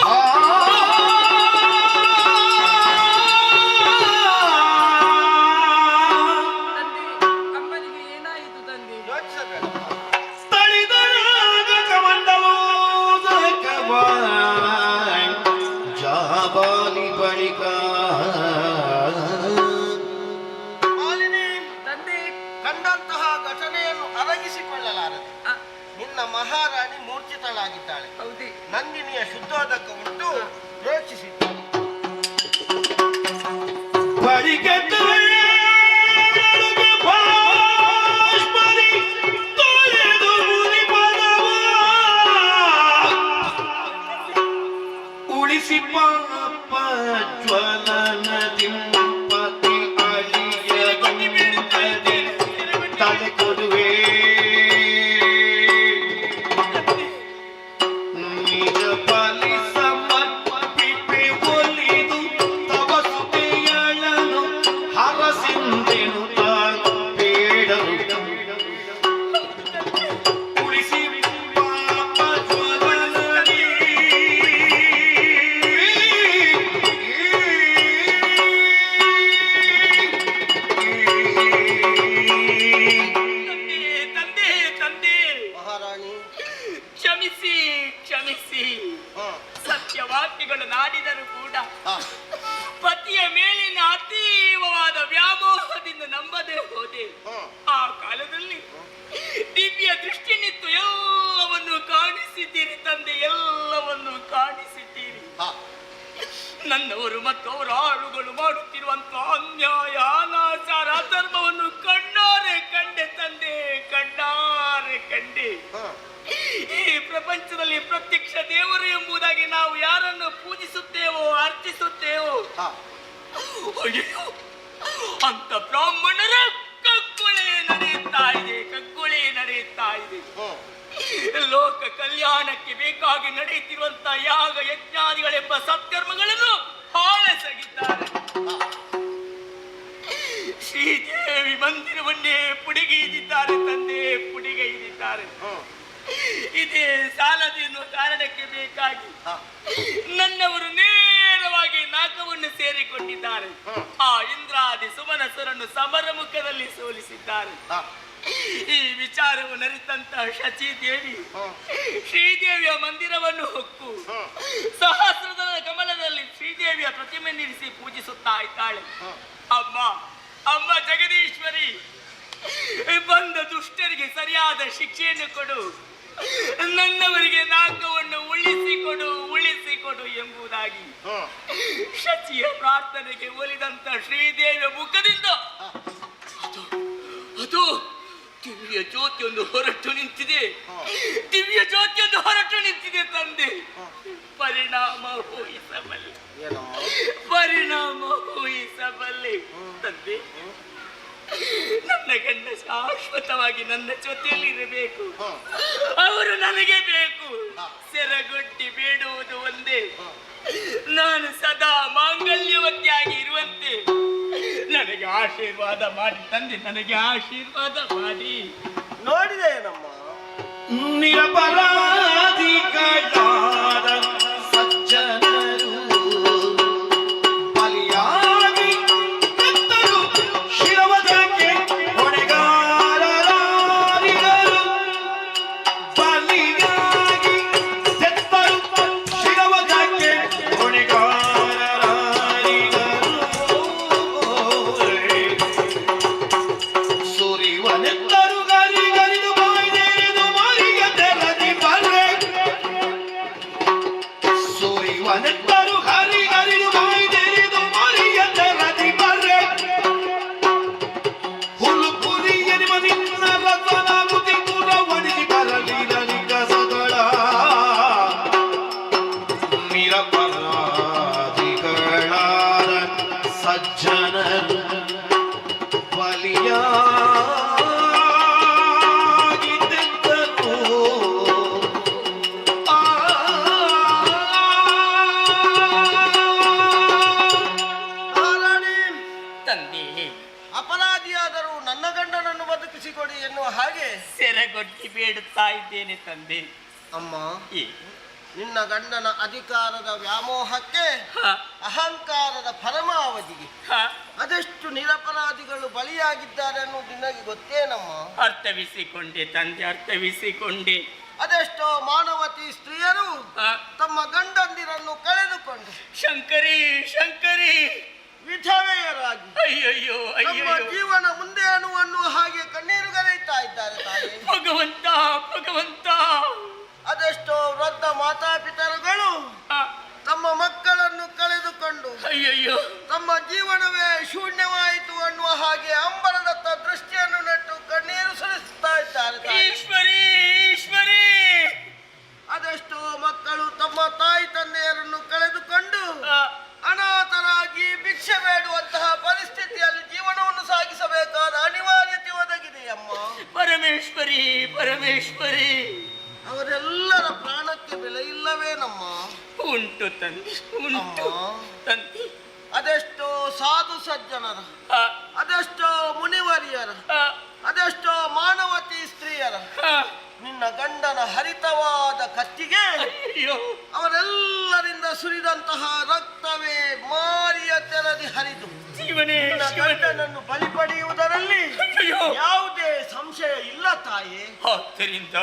ಅಮ್ಮನಿಗೆ ಏನಾಯಿತು ತಂದೆ? ಯೋಚಿಸಬೇಡ. ತಳಿದರಾಗ ಕಮಂಡಲೋ ಜಾಬಾಲಿ ಬಳಿಕ ಮಾಲಿನಿ, ತಂದೆ ಕಂಡಂತಹ ಘಟನೆಯನ್ನು ಅರಗಿಸಿಕೊಳ್ಳಲಾರದೆ ಆ, ನಿನ್ನ ಮಹಾರಾಣಿ ಮೂರ್ಛಿತಳಾಗಿದ್ದಾಳೆ. ಹೌದೇ? ನಂದಿನಿಯ ಶುದ್ಧೋದಕ ಉಂಟು, ಯೋಚಿಸಿದ್ದಾಳೆ. ಬಳಿಕ ಉಳಿಸಿ ಪಾಪ ಜ್ವಲನ ದಿಂಪತಿ ಅಳಿಯದಂತದೆ ತಲೆ ಕೊಡುವೆ ನಿಜ ಬಲಿ ಸಮರ್ಪಿಪೆ ಒಲಿದು ತವ ಸುತೆಯಳನು ಹರಸ ವಾಕ್ಯಗಳನ್ನಾಡಿದರೂ ಕೂಡ ಪತಿಯ ಮೇಲಿನ ಅತೀವವಾದ ವ್ಯಾಮೋಹದಿಂದ ನಂಬದೆ ಹೋದೆ. ಆ ಕಾಲದಲ್ಲಿ ದಿವ್ಯ ದೃಷ್ಟಿನಿತ್ತು ಎಲ್ಲವನ್ನು ಕಾಣಿಸಿದ್ದೀರಿ ತಂದೆ, ಎಲ್ಲವನ್ನು ಕಾಣಿಸಿದ್ದೀರಿ. ನನ್ನವರು ಮತ್ತು ಅವರ ಆಳುಗಳು ಮಾಡುತ್ತಿರುವಂತಹ ಅನ್ಯಾಯ, ಅನಾಚಾರ, ಅಧರ್ಮವನ್ನು ಕಣ್ಣಾರೆ ಕಂಡೆ ತಂದೆ, ಕಣ್ಣಾರೆ ಕಂಡೆ. ಈ ಪ್ರಪಂಚದಲ್ಲಿ ಪ್ರತ್ಯಕ್ಷ ದೇವರು ಎಂಬುದಾಗಿ ನಾವು ಯಾರನ್ನು ಪೂಜಿಸುತ್ತೇವೋ, ಅರ್ಚಿಸುತ್ತೇವೋ, ಅಯ್ಯೋ ಅಂತ ಬ್ರಾಹ್ಮಣರ ಕಗ್ಗೊಳೆ ನಡೆಯುತ್ತಾ ಇದೆ, ಕಗ್ಗೊಳೆ ನಡೆಯುತ್ತಾ ಇದೆ. ಲೋಕ ಕಲ್ಯಾಣಕ್ಕೆ ಬೇಕಾಗಿ ನಡೆಯುತ್ತಿರುವಂತಹ ಯಾಗ ಯಜ್ಞಾದಿಗಳೆಂಬ ಸತ್ಕರ್ಮಗಳನ್ನು ಹಾಳೆಸಗಿದ್ದಾರೆ. ಶ್ರೀದೇವಿ ಮಂದಿರವನ್ನೇ ಪುಡಿಗೈದಿದ್ದಾರೆ ತಂದೆ, ಪುಡಿಗೈದಿದ್ದಾರೆ. ಇದೇ ಸಾಲದು ಎನ್ನುವ ಕಾರಣಕ್ಕೆ ಬೇಕಾಗಿ ನನ್ನವರು ನೇರವಾಗಿ ನಾಕವನ್ನು ಸೇರಿಕೊಂಡಿದ್ದಾರೆ. ಆ ಇಂದ್ರಾದಿ ಸುಮನಸರನ್ನು ಸಮರ ಮುಖದಲ್ಲಿ ಸೋಲಿಸಿದ್ದಾರೆ. ಈ ವಿಚಾರವನ್ನು ಅರಿತಂತಹ ಶಚೀದೇವಿ ಶ್ರೀದೇವಿಯ ಮಂದಿರವನ್ನು ಹೊಕ್ಕು ಸಹಸ್ರದಳ ಕಮಲದಲ್ಲಿ ಶ್ರೀದೇವಿಯ ಪ್ರತಿಮೆ ನಿಲ್ಲಿಸಿ ಪೂಜಿಸುತ್ತಾ ಇದ್ದಾಳೆ. ಅಮ್ಮ, ಅಮ್ಮ ಜಗದೀಶ್ವರಿ, ಬಂದ ದುಷ್ಟರಿಗೆ ಸರಿಯಾದ ಶಿಕ್ಷೆಯನ್ನು ಕೊಡು, ನನ್ನವರಿಗೆ ನಾಕವನ್ನು ಉಳಿಸಿಕೊಡು, ಉಳಿಸಿಕೊಡು ಎಂಬುದಾಗಿ ಶಚಿಯ ಪ್ರಾರ್ಥನೆಗೆ ಒಲಿದಂತ ಶ್ರೀದೇವಿಯ ಮುಖದಿಂದ ಅದು ದಿವ್ಯ ಜ್ಯೋತಿಯೊಂದು ಹೊರಟು ನಿಂತಿದೆ, ದಿವ್ಯ ಜ್ಯೋತಿಯೊಂದು ಹೊರಟು ನಿಂತಿದೆ ತಂದೆ. ಪರಿಣಾಮ ಊಹಿಸಬಲ್ಲೆ, ಪರಿಣಾಮ ಊಹಿಸಬಲ್ಲೆ ತಂದೆ. ನನ್ನ ಗಂಡ ಶಾಶ್ವತವಾಗಿ ನನ್ನ ಜೊತೆಯಲ್ಲಿ ಇರಬೇಕು, ಅವರು ನನಗೆ ಬೇಕು. ಸೆರಗೊಟ್ಟಿ ಬೇಡುವುದು ಒಂದೇ, ನಾನು ಸದಾ ಮಾಂಗಲ್ಯವತಿಯಾಗಿ ಇರುವಂತೆ ನನಗೆ ಆಶೀರ್ವಾದ ಮಾಡಿ ತಂದೆ, ನನಗೆ ಆಶೀರ್ವಾದ ಮಾಡಿ. ನೋಡಿದೆ ನಮ್ಮ ನಿರಪರಾಧಿಗಳಾದ ಸಜ್ಜನರು ಬಲಿಯಾಗಿ ಎತ್ತರು ಶಿರವದಕ್ಕೆ ಹೊಣೆಗಾರರಾಗಿದರು. ಬಲಿಯಾಗಿ ಎತ್ತರು ಶಿರವದಕ್ಕೆ ಹೊಣೆಗಾರರಾಗಿದರು. ಸುರಿವನೆತ್ತರು ಗರಿಗರಿದು ಬಾಯ್ದೆರೆದು ಮರಿಗೆ ತೆರದಿ ಬರ್ರೆ. ಸುರಿವನೆತ್ತರು ಗರಿಗರಿದು ಬಾಯ್ದೆರೆದು ಮರಿಗೆ ತೆರದಿ ಬರ್ರೆ. ಹುಲು ಪುಲಿಯ ನಿಮನಿನ್ನ ರಸನಾಗುತ್ತಿ ಪುರವಣಿಸಿ ಬರಲಿರಲಿ ಕಸಗಳ ನಿರಪರಾಧಿಗಳಾದ ಸಜ್ಜನರು ಬಲಿಯಾಗಿದ್ದರು. ತಂದೆ, ಅಪರಾಧಿಯಾದರೂ ನನ್ನ ಗಂಡನನ್ನು ಬದುಕಿಸಿಕೊಡಿ ಎನ್ನುವ ಹಾಗೆ ಸೆರಗೊಟ್ಟಿ ಬೇಡುತ್ತಾ ಇದ್ದೇನೆ ತಂದೆ. ಅಮ್ಮ, ಈ ನಿನ್ನ ಗಂಡನ ಅಧಿಕಾರದ ವ್ಯಾಮೋಹಕ್ಕೆ, ಹ, ಅಹಂಕಾರದ ಪರಮಾವಧಿಗೆ ಹ, ಅದೆಷ್ಟು ನಿರಪರಾಧಿಗಳು ಬಲಿಯಾಗಿದ್ದಾರೆ ಅನ್ನೋದು ನಿನಗೆ ಗೊತ್ತೇನಮ್ಮ? ಅರ್ಥವಿಸಿಕೊಂಡೆ ತಂದೆ, ಅರ್ಥವಿಸಿಕೊಂಡೆ. ಅದೆಷ್ಟೋ ಮಾನವತಿ ಸ್ತ್ರೀಯರು ಹ, ತಮ್ಮ ಗಂಡಂದಿರನ್ನು ಕಳೆದುಕೊಂಡು ಶಂಕರಿ, ಶಂಕರಿ, ವಿಧವೆಯರಾಗಿ ಅಯ್ಯಯ್ಯೋ, ನಮ್ಮ ಅಯ್ಯಯ್ಯೋ, ಜೀವನ ಮುಂದೆ ಅನ್ನುವ ಹಾಗೆ ಕಣ್ಣೀರುಗರೆಯುತ್ತಾ ಇದ್ದಾರೆ ತಾಯಿ. ಭಗವಂತ, ಭಗವಂತ. ಅದೆಷ್ಟೋ ವೃದ್ಧ ಮಾತಾಪಿತರುಗಳು ಹ, ತಮ್ಮ ಮಕ್ಕಳನ್ನು ಕಳೆದುಕೊಂಡು ಅಯ್ಯಯ್ಯೋ, ತಮ್ಮ ಜೀವನವೇ ಶೂನ್ಯವಾಯಿತು ಅನ್ನುವ ಹಾಗೆ ಅಂಬರದತ್ತ ದೃಷ್ಟಿಯನ್ನು ನೆಟ್ಟು ಕಣ್ಣೀರು ಸುರಿಸುತ್ತಾ ಇದ್ದಾರೆ ತಾಯಿ. ಈಶ್ವರಿ, ಈಶ್ವರಿ. ಅದೆಷ್ಟೋ ಮಕ್ಕಳು ತಮ್ಮ ತಾಯಿ ತಂದೆಯರನ್ನು ಕಳೆದುಕೊಂಡು ಅನಾಥರಾಗಿ ಭಿಕ್ಷೆ ಬೇಡುವಂತಹ ಪರಿಸ್ಥಿತಿಯಲ್ಲಿ ಜೀವನವನ್ನು ಸಾಗಿಸಬೇಕಾದ ಅನಿವಾರ್ಯತೆ ಒದಗಿದೆ ಅಮ್ಮ. ಪರಮೇಶ್ವರಿ, ಪರಮೇಶ್ವರಿ. ಅವರೆಲ್ಲರ ಪ್ರಾಣಕ್ಕೆ ಬೆಲೆ ಇಲ್ಲವೇನಮ್ಮ? ಉಂಟು ತಂದೆ, ಉಂಟು ತಂದೆ. ಅದೆಷ್ಟೋ ಸಾಧು ಸಜ್ಜನರ, ಹ, ಅದೆಷ್ಟೋ ಮುನಿವರಿಯರ, ಹ, ಅದೆಷ್ಟೋ ಮಾನವತಿ ಸ್ತ್ರೀಯರ ಹ, ನಿನ್ನ ಗಂಡನ ಹರಿತವಾದ ಕತ್ತಿಗೆ ಅಯ್ಯೋ, ಅವರೆಲ್ಲರಿಂದ ಸುರಿದಂತಹ ರಕ್ತವೇ ಮಾರಿಯ ತೆರದಿ ಹರಿದು ಜೀವನೇ, ನಿನ್ನ ಗಂಡನನ್ನು ಬಲಿ ಪಡೆಯುವುದರಲ್ಲಿ ಅಯ್ಯೋ. ಯಾವುದೇ ಸಂಶಯ ಇಲ್ಲ ತಾಯಿ. ಆದ್ದರಿಂದ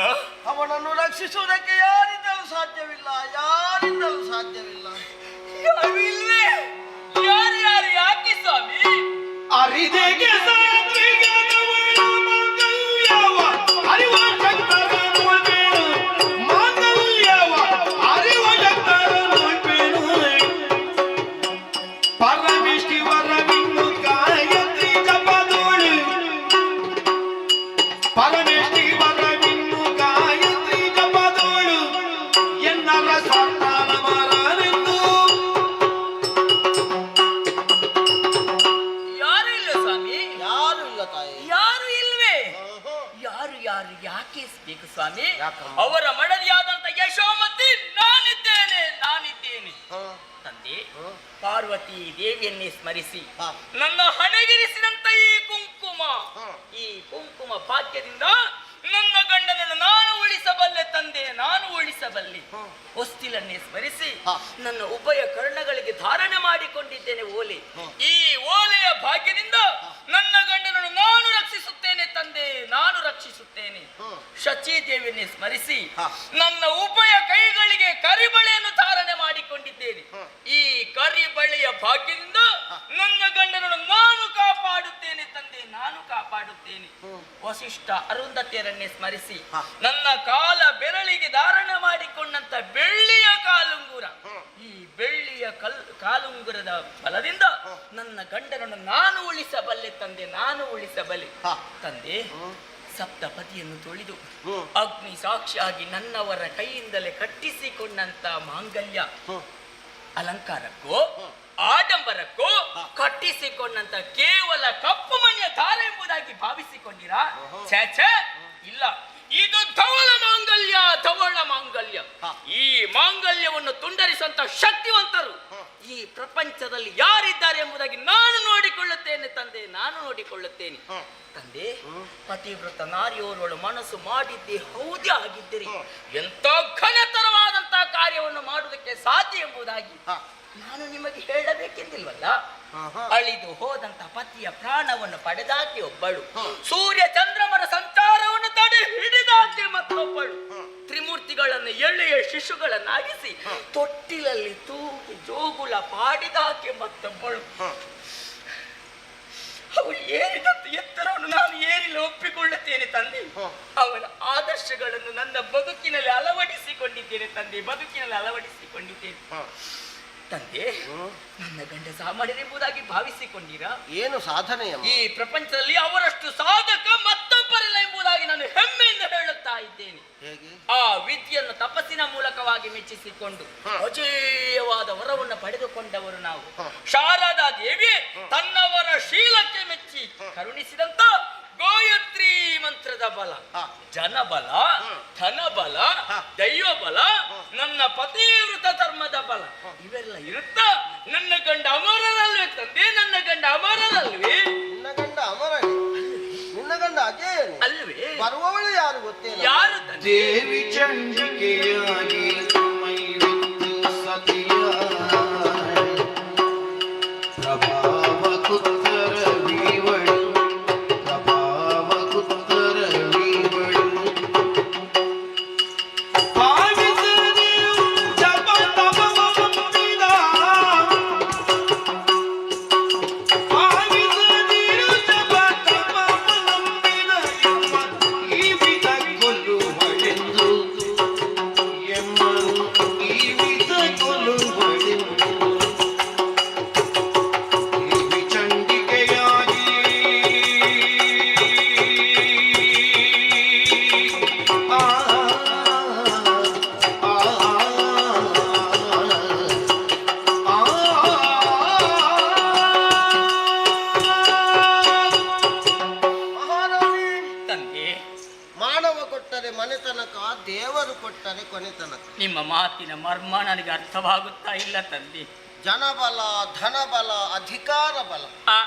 ಅವನನ್ನು ರಕ್ಷಿಸುವುದಕ್ಕೆ ಯಾರಿದ್ದರೂ ಸಾಧ್ಯವಿಲ್ಲ, ಯಾರಿಂದಲೂ ಸಾಧ್ಯವಿಲ್ಲ. ಯಾರು ಇಲ್ವೇ? ಯಾರು ಯಾರು ಯಾಕೆ ಸ್ವಾಮಿ? ಅರಿದೆಗೆ ಸಾತ್ವಿಕದವಳ ಮಂಗಲ್ಯವ ಅರಿವ ಚಕ್ರದ ನೋಡ್ಬೇನು, ಮಂಗಲ್ಯವ ಅರಿವ ಚಕ್ರದ ನೋಡ್ಬೇನು. ಪರಮಿಷ್ಟಿ ವರವಿನ್ನು ಗಾಯತ್ರಿ ಜಪದೋಳು, ಪರಮಿಷ್ಟಿ ವರವಿನ್ನು ಗಾಯತ್ರಿ ಜಪದೋಳು ಎನ್ನರ ಸಂತಾನ ಮರನೆಂದು. ಯಾರು ಇಲ್ಲ ಸ್ವಾಮಿ? ಯಾರು ಇಲ್ಲ ತಾಯಿ. ಯಾರು ಇಲ್ವೇ? ಆಹಾ. ಯಾರು ಯಾರು ಯಾಕೆ ಬೇಕು ಸ್ವಾಮಿ? ಯಾಕಮ್ಮ? ಅವರ ಮಡದಿಯಾದಂತ ಯಶೋಮತಿ ನಾನಿದ್ದೇನೆ, ನಾನಿದ್ದೇನೆ. ಹಾ, ತಂದೆ, ಹಾ. ಪಾರ್ವತಿ ದೇವಿಯನ್ನೇ ಸ್ಮರಿಸಿ ಹಾ. ನನ್ನ ಹಣೆಗಿರಿಸಿದಂತ ಈ ಕುಂಕುಮ, ಹಾ. ಈ ಕುಂಕುಮ ಭಾಗ್ಯದಿಂದ ನನ್ನ ಗಂಡನನ್ನು ನಾನು ಉಳಿಸಬಲ್ಲೆ ತಂದೆ, ನಾನು ಉಳಿಸಬಲ್ಲೆ. ಹೊಸ್ತಿಲನ್ನೇ ಸ್ಮರಿಸಿ ಹಾ. ನನ್ನ ಉಭಯ ಕರ್ಣಗಳಿಗೆ ಧಾರಣೆ ಮಾಡಿಕೊಂಡಿದ್ದೇನೆ ಓಲೆ. ಹಾ. ಈ ಓಲೆಯ ಭಾಗ್ಯದಿಂದ ನನ್ನ ಗಂಡನನ್ನು ನಾನು ರಕ್ಷಿಸುತ್ತೇನೆ ತಂದೆ, ನಾನು ರಕ್ಷಿಸುತ್ತೇನೆ. ಹಾ. ಶಚಿ ದೇವಿಯನ್ನೇ ಸ್ಮರಿಸಿ ಹಾ. ನನ್ನ ಉಭಯ ಕೈಗಳಿಗೆ ಕರಿಬಳೆಯನ್ನು ಧಾರಣೆ ಮಾಡಿಕೊಂಡಿದ್ದೇನೆ. ಹಾ. ಈ ಕರಿಬಳೆಯ ಭಾಗ್ಯದಿಂದ ನನ್ನ ಗಂಡನನ್ನು ನಾನು ಕಾಪಾಡುತ್ತೇನೆ ತಂದೆ, ನಾನು ಕಾಪಾಡುತ್ತೇನೆ. ವಸಿಷ್ಠ ಅರುಂಧತಿಯರನ್ನೇ ಸ್ಮರಿಸಿ ಹಾ. ನನ್ನ ಕಾಲ ಬೆರಳಿಗೆ ಧಾರಣೆ ಮಾಡಿಕೊಂಡಂತ ಬೆಳ್ಳಿಯ ಕಾಲುಂಗುರ, ಈ ಬೆಳ್ಳಿಯ ಕಾಲುಂಗುರದ ಬಲದಿಂದ ನನ್ನ ಗಂಡನನ್ನು ನಾನು ಉಳಿಸಬಲ್ಲೆ ತಂದೆ, ನಾನು ಉಳಿಸಬಲ್ಲೆ. ಹಾ. ತಂದೆ, ಸಪ್ತಪದಿಯನ್ನು ತೊಳೆದು ಹ್ಮ್. ಅಗ್ನಿ ಸಾಕ್ಷಿಯಾಗಿ ನನ್ನವರ ಕೈಯಿಂದಲೇ ಕಟ್ಟಿಸಿಕೊಂಡಂತ ಮಾಂಗಲ್ಯ ಅಲಂಕಾರಕ್ಕೋ ಆಡಂಬರಕ್ಕೋ ಕಟ್ಟಿಸಿಕೊಂಡಂತ ಕೇವಲ ಕಪ್ಪು ಮನೆಯ ದಾರ ಎಂಬುದಾಗಿ ಭಾವಿಸಿಕೊಂಡಿರಾ? ಛೇ ಛೇ, ಇಲ್ಲ. ಇದು ಧವಳ ಮಾಂಗಲ್ಯ, ಧವಳ ಮಾಂಗಲ್ಯ. ಈ ಮಾಂಗಲ್ಯವನ್ನು ತುಂಡರಿಸುವಂತ ಶಕ್ತಿವಂತರು ಈ ಪ್ರಪಂಚದಲ್ಲಿ ಯಾರಿದ್ದಾರೆ ಎಂಬುದಾಗಿ ನಾನು ನೋಡಿಕೊಳ್ಳುತ್ತೇನೆ ತಂದೆ, ನಾನು ನೋಡಿಕೊಳ್ಳುತ್ತೇನೆ. ತಂದೆ, ಪತಿವ್ರತ ನಾರಿಯವರೊಳು ಮನಸ್ಸು ಮಾಡಿದ್ದೇ ಹೌದೇ ಆಗಿದ್ದೀರಿ. ಎಂತ ಘನತರವಾದಂತಹ ಕಾರ್ಯವನ್ನು ಮಾಡುವುದಕ್ಕೆ ಸಾಧ್ಯ ಎಂಬುದಾಗಿ ನಾನು ನಿಮಗೆ ಹೇಳಬೇಕೆಂದಿಲ್ವಲ್ಲ. ಅಳಿದು ಹೋದಂತ ಪತಿಯ ಪ್ರಾಣವನ್ನು ಪಡೆದಾಕೆ ಒಬ್ಬಳು, ಸೂರ್ಯ ಚಂದ್ರಮರ ಸಂಚಾರವನ್ನು ತಡೆ ಹಿಡಿದಾಕೆ ಮತ್ತೊಬ್ಬಳು, ತ್ರಿಮೂರ್ತಿಗಳನ್ನು ಎಳೆಯ ಶಿಶುಗಳನ್ನಾಗಿಸಿ ತೊಟ್ಟಿಲಲ್ಲಿ ತೂಗಿ ಜೋಗುಳ ಪಾಡಿದಾಕೆ ಮತ್ತೊಬ್ಬಳು. ಅವಳು ಏರಿದಂತ ಎತ್ತರವನ್ನು ನಾನು ಏರಿಲ್ಲ ಒಪ್ಪಿಕೊಳ್ಳುತ್ತೇನೆ ತಂದೆ. ಅವಳ ಆದರ್ಶಗಳನ್ನು ನನ್ನ ಬದುಕಿನಲ್ಲಿ ಅಳವಡಿಸಿಕೊಂಡಿದ್ದೇನೆ ತಂದೆ, ಬದುಕಿನಲ್ಲಿ ಅಳವಡಿಸಿಕೊಂಡಿದ್ದೇನೆ. ತಂದೆ, ನನ್ನ ಗಂಡ ಸಾಮಾನ್ಯರೆಂಬುದಾಗಿ ಭಾವಿಸಿಕೊಂಡಿರಾ? ಏನು ಸಾಧನೆಯಮ್ಮ? ಈ ಪ್ರಪಂಚದಲ್ಲಿ ಅವರಷ್ಟು ಸಾಧಕ ಮತ್ತೊಬ್ಬರಿಲ್ಲ ಎಂಬುದಾಗಿ ನಾನು ಹೆಮ್ಮೆಯಿಂದ ಹೇಳುತ್ತಾ ಇದ್ದೇನೆ. ಹೇಗೆ? ಆ ವಿದ್ಯೆಯನ್ನು ತಪಸ್ಸಿನ ಮೂಲಕವಾಗಿ ಮೆಚ್ಚಿಸಿಕೊಂಡು ಅಜೇಯವಾದ ವರವನ್ನು ಪಡೆದುಕೊಂಡವರು ನಾವು. ಶಾರದಾ ದೇವಿ ತನ್ನವರ ಶೀಲಕ್ಕೆ ಮೆಚ್ಚಿ ಕರುಣಿಸಿದಂತ ಗಾಯತ್ರಿ ಮಂತ್ರದ ಬಲ, ಜನಬಲ, ಧನಬಲ, ದೈವಬಲ, ನನ್ನ ಪತಿವೃತ ಧರ್ಮದ ಬಲ ಇವೆಲ್ಲ ಇರುತ್ತಾ ನನ್ನ ಗಂಡ ಅಮರನಲ್ವೇ ತಂದೆ, ನನ್ನ ಗಂಡ ಅಮರನಲ್ವೇ? ನಿನ್ನ ಗಂಡ ಅಮರ, ನಿನ್ನ ಗಂಡ ಅಜೇಯ ಅಲ್ವೇ? ಬರುವವಳು ಯಾರು ಗೊತ್ತೇನು? ಯಾರು ತಂದೆ? ದೇವಿ ಚಂಡಿಕೆಯಾಗಿ ಸತಿಯ ಪ್ರಭಾವ ಕುತ್ತರ ವೀವಳು, ಪ್ರಭಾವ ಕುತ್ತರ ವೀವಳು ಭಾವಿಸದೆ ಜಪ ತಪವಂತಿದ, ಭಾವಿಸದಿರು ಜಪ ತಪವಂತಿದ ಈ ವಿಧ ಕೊಲ್ಲುವಳೆಂದು, ಎಮ್ಮನು ಈ ವಿಧ ಕೊಲ್ಲುವಳೆಂದು ದೇವಿ ಚಂಡಿಕೆಯಾಗಿ ಆ ಮಹಾರಾಣಿ, ತಂದೆ, ಮಾನವ ಕೊಟ್ಟರೆ ಮನೆತನಕ, ದೇವರು ಕೊಟ್ಟರೆ ಕೊನೆತನಕ. ನಿಮ್ಮ ಮಾತಿನ ಮರ್ಮ ನನಗೆ ಅರ್ಥವಾಗುತ್ತಾ ಇಲ್ಲ ತಂದೆ. ಜನಬಲ, ಧನಬಲ, ಅಧಿಕಾರ ಬಲ ಆ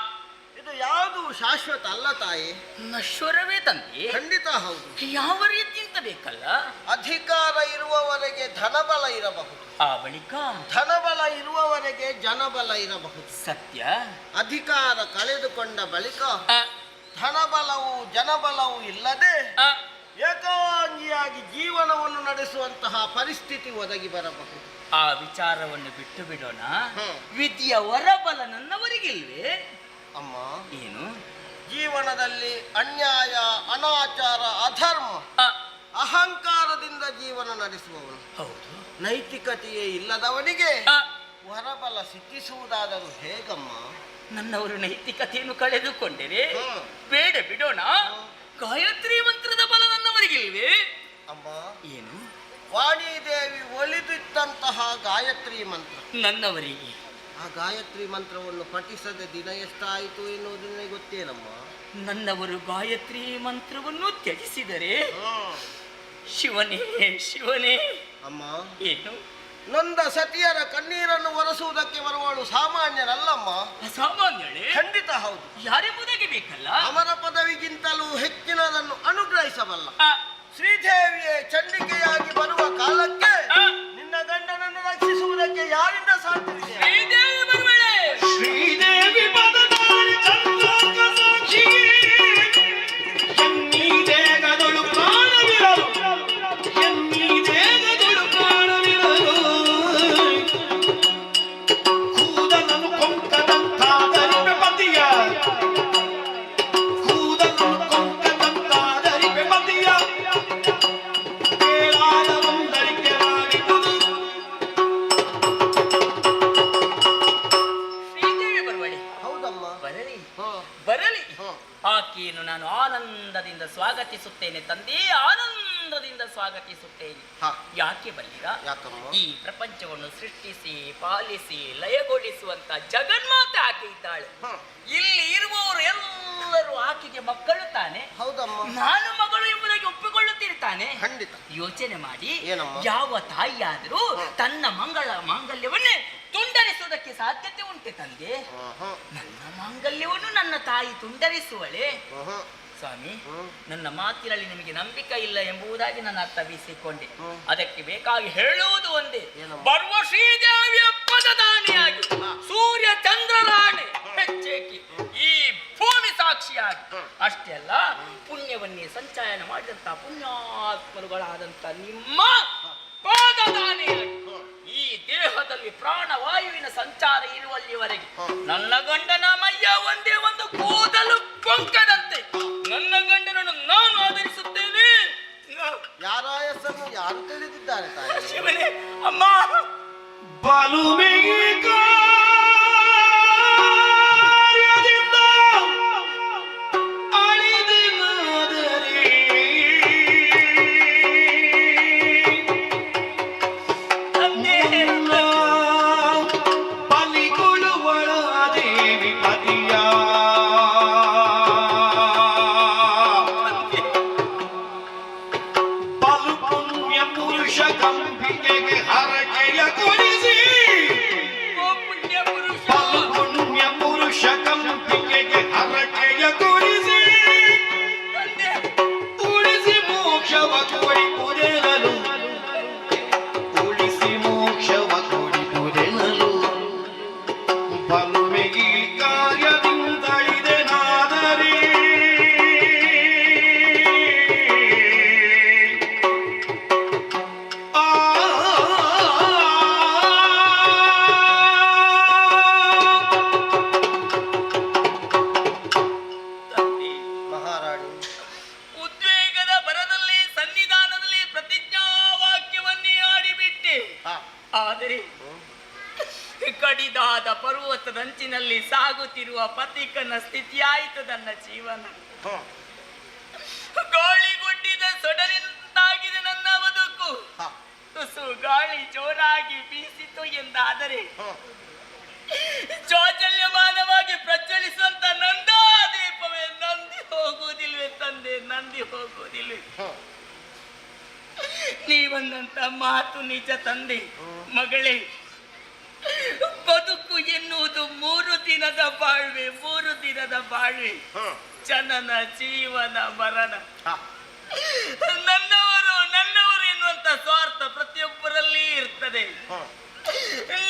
ಇದು ಯಾವುದು ಶಾಶ್ವತ ಅಲ್ಲ ತಾಯಿ. ನಶ್ವರವೇ ತಂದೆ. ಖಂಡಿತ ಹೌದು. ಯಾವ ರೀತಿ ಅಂತ ಬೇಕಲ್ಲ. ಅಧಿಕಾರ ಇರುವವರೆಗೆ ಧನಬಲ ಇರಬಹುದು, ಆ ಬಳಿಕ ಧನಬಲ ಇರುವವರೆಗೆ ಜನಬಲ ಇರಬಹುದು. ಸತ್ಯ. ಅಧಿಕಾರ ಕಳೆದುಕೊಂಡ ಬಳಿಕ ಆ, ಧನಬಲವು ಜನಬಲವು ಇಲ್ಲದೆ ಆ, ಏಕಾಂಗಿಯಾಗಿ ಜೀವನವನ್ನು ನಡೆಸುವಂತಹ ಪರಿಸ್ಥಿತಿ ಒದಗಿ ಬರಬಹುದು. ಆ ವಿಚಾರವನ್ನು ಬಿಟ್ಟು ಬಿಡೋಣ. ವಿಧಿಯ ವರಬಲ ನನ್ನವರಿಗಿಲ್ವೇ? ಅಮ್ಮ, ಏನು? ಜೀವನದಲ್ಲಿ ಅನ್ಯಾಯ, ಅನಾಚಾರ, ಅಧರ್ಮ, ಅಹಂಕಾರದಿಂದ ಜೀವನ ನಡೆಸುವವನು, ಹೌದು, ನೈತಿಕತೆಯೇ ಇಲ್ಲದವನಿಗೆ ವರಬಲ ಸಿದ್ಧಿಸುವುದಾದರೂ ಹೇಗಮ್ಮ? ನನ್ನವರು ನೈತಿಕತೆಯನ್ನು ಕಳೆದುಕೊಂಡರೆ ಬೇಡ ಬಿಡೋಣ. ಗಾಯತ್ರಿ ಮಂತ್ರದ ಬಲ ನನ್ನವರಿಗಿಲ್ವೇ? ಅಮ್ಮ, ಏನು? ವಾಣಿದೇವಿ ಒಲಿದಿದ್ದಂತಹ ಗಾಯತ್ರಿ ಮಂತ್ರ ನನ್ನವರಿಗೆ. ಆ ಗಾಯತ್ರಿ ಮಂತ್ರವನ್ನು ಪಠಿಸದೆ ದಿನ ಎಷ್ಟಾಯಿತು ಎನ್ನುವುದು ನಿನಗೆ ಗೊತ್ತೇನಮ್ಮ? ನನ್ನವರು ಗಾಯತ್ರಿ ಮಂತ್ರವನ್ನು ತ್ಯಜಿಸಿದರೆ ಶಿವನೇ ಶಿವನೇ. ಅಮ್ಮ, ಏನು? ನೊಂದ ಸತಿಯರ ಕಣ್ಣೀರನ್ನು ಒರೆಸುವುದಕ್ಕೆ ಬರುವವಳು ಸಾಮಾನ್ಯನಲ್ಲಮ್ಮ. ಅಸಾಮಾನ್ಯಳೆ? ಖಂಡಿತ ಹೌದು. ಯಾರೆಂಬುದಾಗಿ ಬೇಕಲ್ಲ. ಅಮರ ಪದವಿಗಿಂತಲೂ ಹೆಚ್ಚಿನದನ್ನು ಅನುಗ್ರಹಿಸಬಲ್ಲ ಶ್ರೀದೇವಿಯೇ ಚಂಡಿಕೆಯಾಗಿ ಬರುವ ಕಾಲಕ್ಕೆ ನಿನ್ನ ಗಂಡನನ್ನು ರಕ್ಷಿಸುವುದಕ್ಕೆ ಯಾರಿಂದ ಸಾಧ್ಯವಿದೆ? ಶ್ರೀದೇವಿ ಬರುವಳೆ. ಶ್ರೀದೇವಿ ಪದದಾಳಿ ಚಂದ್ರಾಂಗ ಸಾಕ್ಷಿಗೆ ಎನ್ನೀ ದೇಗದೊಳು ಪ್ರಾಣವಿರಲು, ಎನ್ನೀ ದೇಗದೊಳು ಪ್ರಾಣವಿರಲು, ಕೂದಲನ್ನು ಕೊಂಕದಂತಾದರಿಪೆ ಪತಿಯ, ಕೂದಲನ್ನು ಕೊಂಕದಂತಾದರಿಪೆ ಪತಿಯ, ಕೇಳಾದ ಒಂದರಿಕೆ ಮಾಡಿದುದು. ಶ್ರೀದೇವಿ ಬರುವಳೆ. ಹೌದಮ್ಮ. ಬರಲಿ ಹ. ಬರಲಿ. ಹ. ಆಕೆಯನ್ನು ನಾನು ಆನಂದದಿಂದ ಸ್ವಾಗತಿಸುತ್ತೇನೆ ತಂದೆ, ಆನಂದದಿಂದ ಸ್ವಾಗತಿಸುತ್ತೇನೆ. ಹ. ಯಾಕೆ ಬಲ್ಲಿರಾ? ಯಾಕಮ್ಮ? ಈ ಪ್ರಪಂಚವನ್ನು ಸೃಷ್ಟಿಸಿ ಪಾಲಿಸಿ ಲಯಗೊಳಿಸುವಂತ ಜಗನ್ಮಾತೆ ಆಕೆ ಇದ್ದಾಳೆ. ಹ. ಇಲ್ಲಿ ಇರುವವರು ಎಲ್ಲರೂ ಆಕೆಗೆ ಮಕ್ಕಳು ತಾನೆ. ಹೌದಮ್ಮ. ನಾನು ಮಗಳು ಎಂಬುದಾಗಿ ಒಪ್ಪಿಕೊಳ್ಳುತ್ತಿರ್ತಾನೆ. ಖಂಡಿತ. ಯೋಚನೆ ಮಾಡಿ, ಏನಮ್ಮ? ಯಾವ ತಾಯಿಯಾದರೂ ತನ್ನ ಮಾಂಗಲ್ಯವನ್ನೇ ತುಂಡರಿಸುವುದಕ್ಕೆ ಸಾಧ್ಯತೆ ಉಂಟೆ ತಂದೆ? ನನ್ನ ಮಾಂಗಲ್ಯವನ್ನು ನನ್ನ ತಾಯಿ ತುಂಡರಿಸುವಳೆ? ಸ್ವಾಮಿ, ನನ್ನ ಮಾತಿನಲ್ಲಿ ನಿಮಗೆ ನಂಬಿಕೆ ಇಲ್ಲ ಎಂಬುದಾಗಿ ನಾನು ಅರ್ಥವಿಸಿಕೊಂಡೆ. ಅದಕ್ಕೆ ಬೇಕಾಗಿ ಹೇಳುವುದು ಒಂದೇ, ಬರುವ ಶ್ರೀದೇವಿಯ ಪದದಾನಿಯಾಗಿ ಸೂರ್ಯ ಚಂದ್ರರಾಣೆ ಹೆಚ್ಚೇಕಿ ಈ ಭೂಮಿ ಸಾಕ್ಷಿಯಾಗಿ, ಅಷ್ಟೇ ಅಲ್ಲ ಪುಣ್ಯವನ್ನೇ ಸಂಚಯನ ಮಾಡಿದಂತ ಪುಣ್ಯಾತ್ಮರುಗಳಾದಂತ ನಿಮ್ಮ ಪಾದದಾನಿಯಾಗಿ ಈ ದೇಹದಲ್ಲಿ ಪ್ರಾಣವಾಯುವಿನ ಸಂಚಾರ ಇರುವಲ್ಲಿವರೆಗೆ ನನ್ನ ಗಂಡನ ಮೈಯ ಒಂದೇ ಒಂದು ಕೂದಲು ಕೊಂಕದಂತೆ ನನ್ನ ಗಂಡನನ್ನು ನಾನು ಆಧರಿಸುತ್ತೇನೆ. ಯಾರ ಹೆಸರನ್ನು ಯಾರು ತಿಳಿದಿದ್ದಾರೆ ತಾಯಿ? ಶಿವನೇ. ಅಮ್ಮ, ಬಲುಮೆಗೆ ಕಡಿದಾದ ಪರ್ವತದಂಚಿನಲ್ಲಿ ಸಾಗುತ್ತಿರುವ ಪಥಿಕನ ಸ್ಥಿತಿಯಾಯಿತು ನನ್ನ ಜೀವನ. ಗಾಳಿಗುಡ್ಡಿದ ಸೊಡರಿಂದಾಗಿದೆ ನನ್ನ ಬದುಕು. ತುಸು ಗಾಳಿ ಜೋರಾಗಿ ಬೀಸಿತು ಎಂದಾದರೆ ಚಾಚಲ್ಯಮಾನವಾಗಿ ಪ್ರಜ್ವಲಿಸುವಂತ ನಂದಾ ದೀಪವೇ ನಂದಿ ಹೋಗುವುದಿಲ್ವೇ ತಂದೆ, ನಂದಿ ಹೋಗುವುದಿಲ್ವೇ? ನೀವಂದಂತ ಮಾತು ನಿಜ ತಂದೆ. ಮಗಳೇ, ಬದುಕು ಎನ್ನುವುದು 3 ದಿನದ ಬಾಳ್ವೆ, 3 ದಿನದ ಬಾಳ್ವೆ. ಜನನ, ಜೀವನ, ಮರಣ. ನನ್ನವರು ಎನ್ನುವಂತ ಸ್ವಾರ್ಥ ಪ್ರತಿಯೊಬ್ಬರಲ್ಲಿ ಇರ್ತದೆ.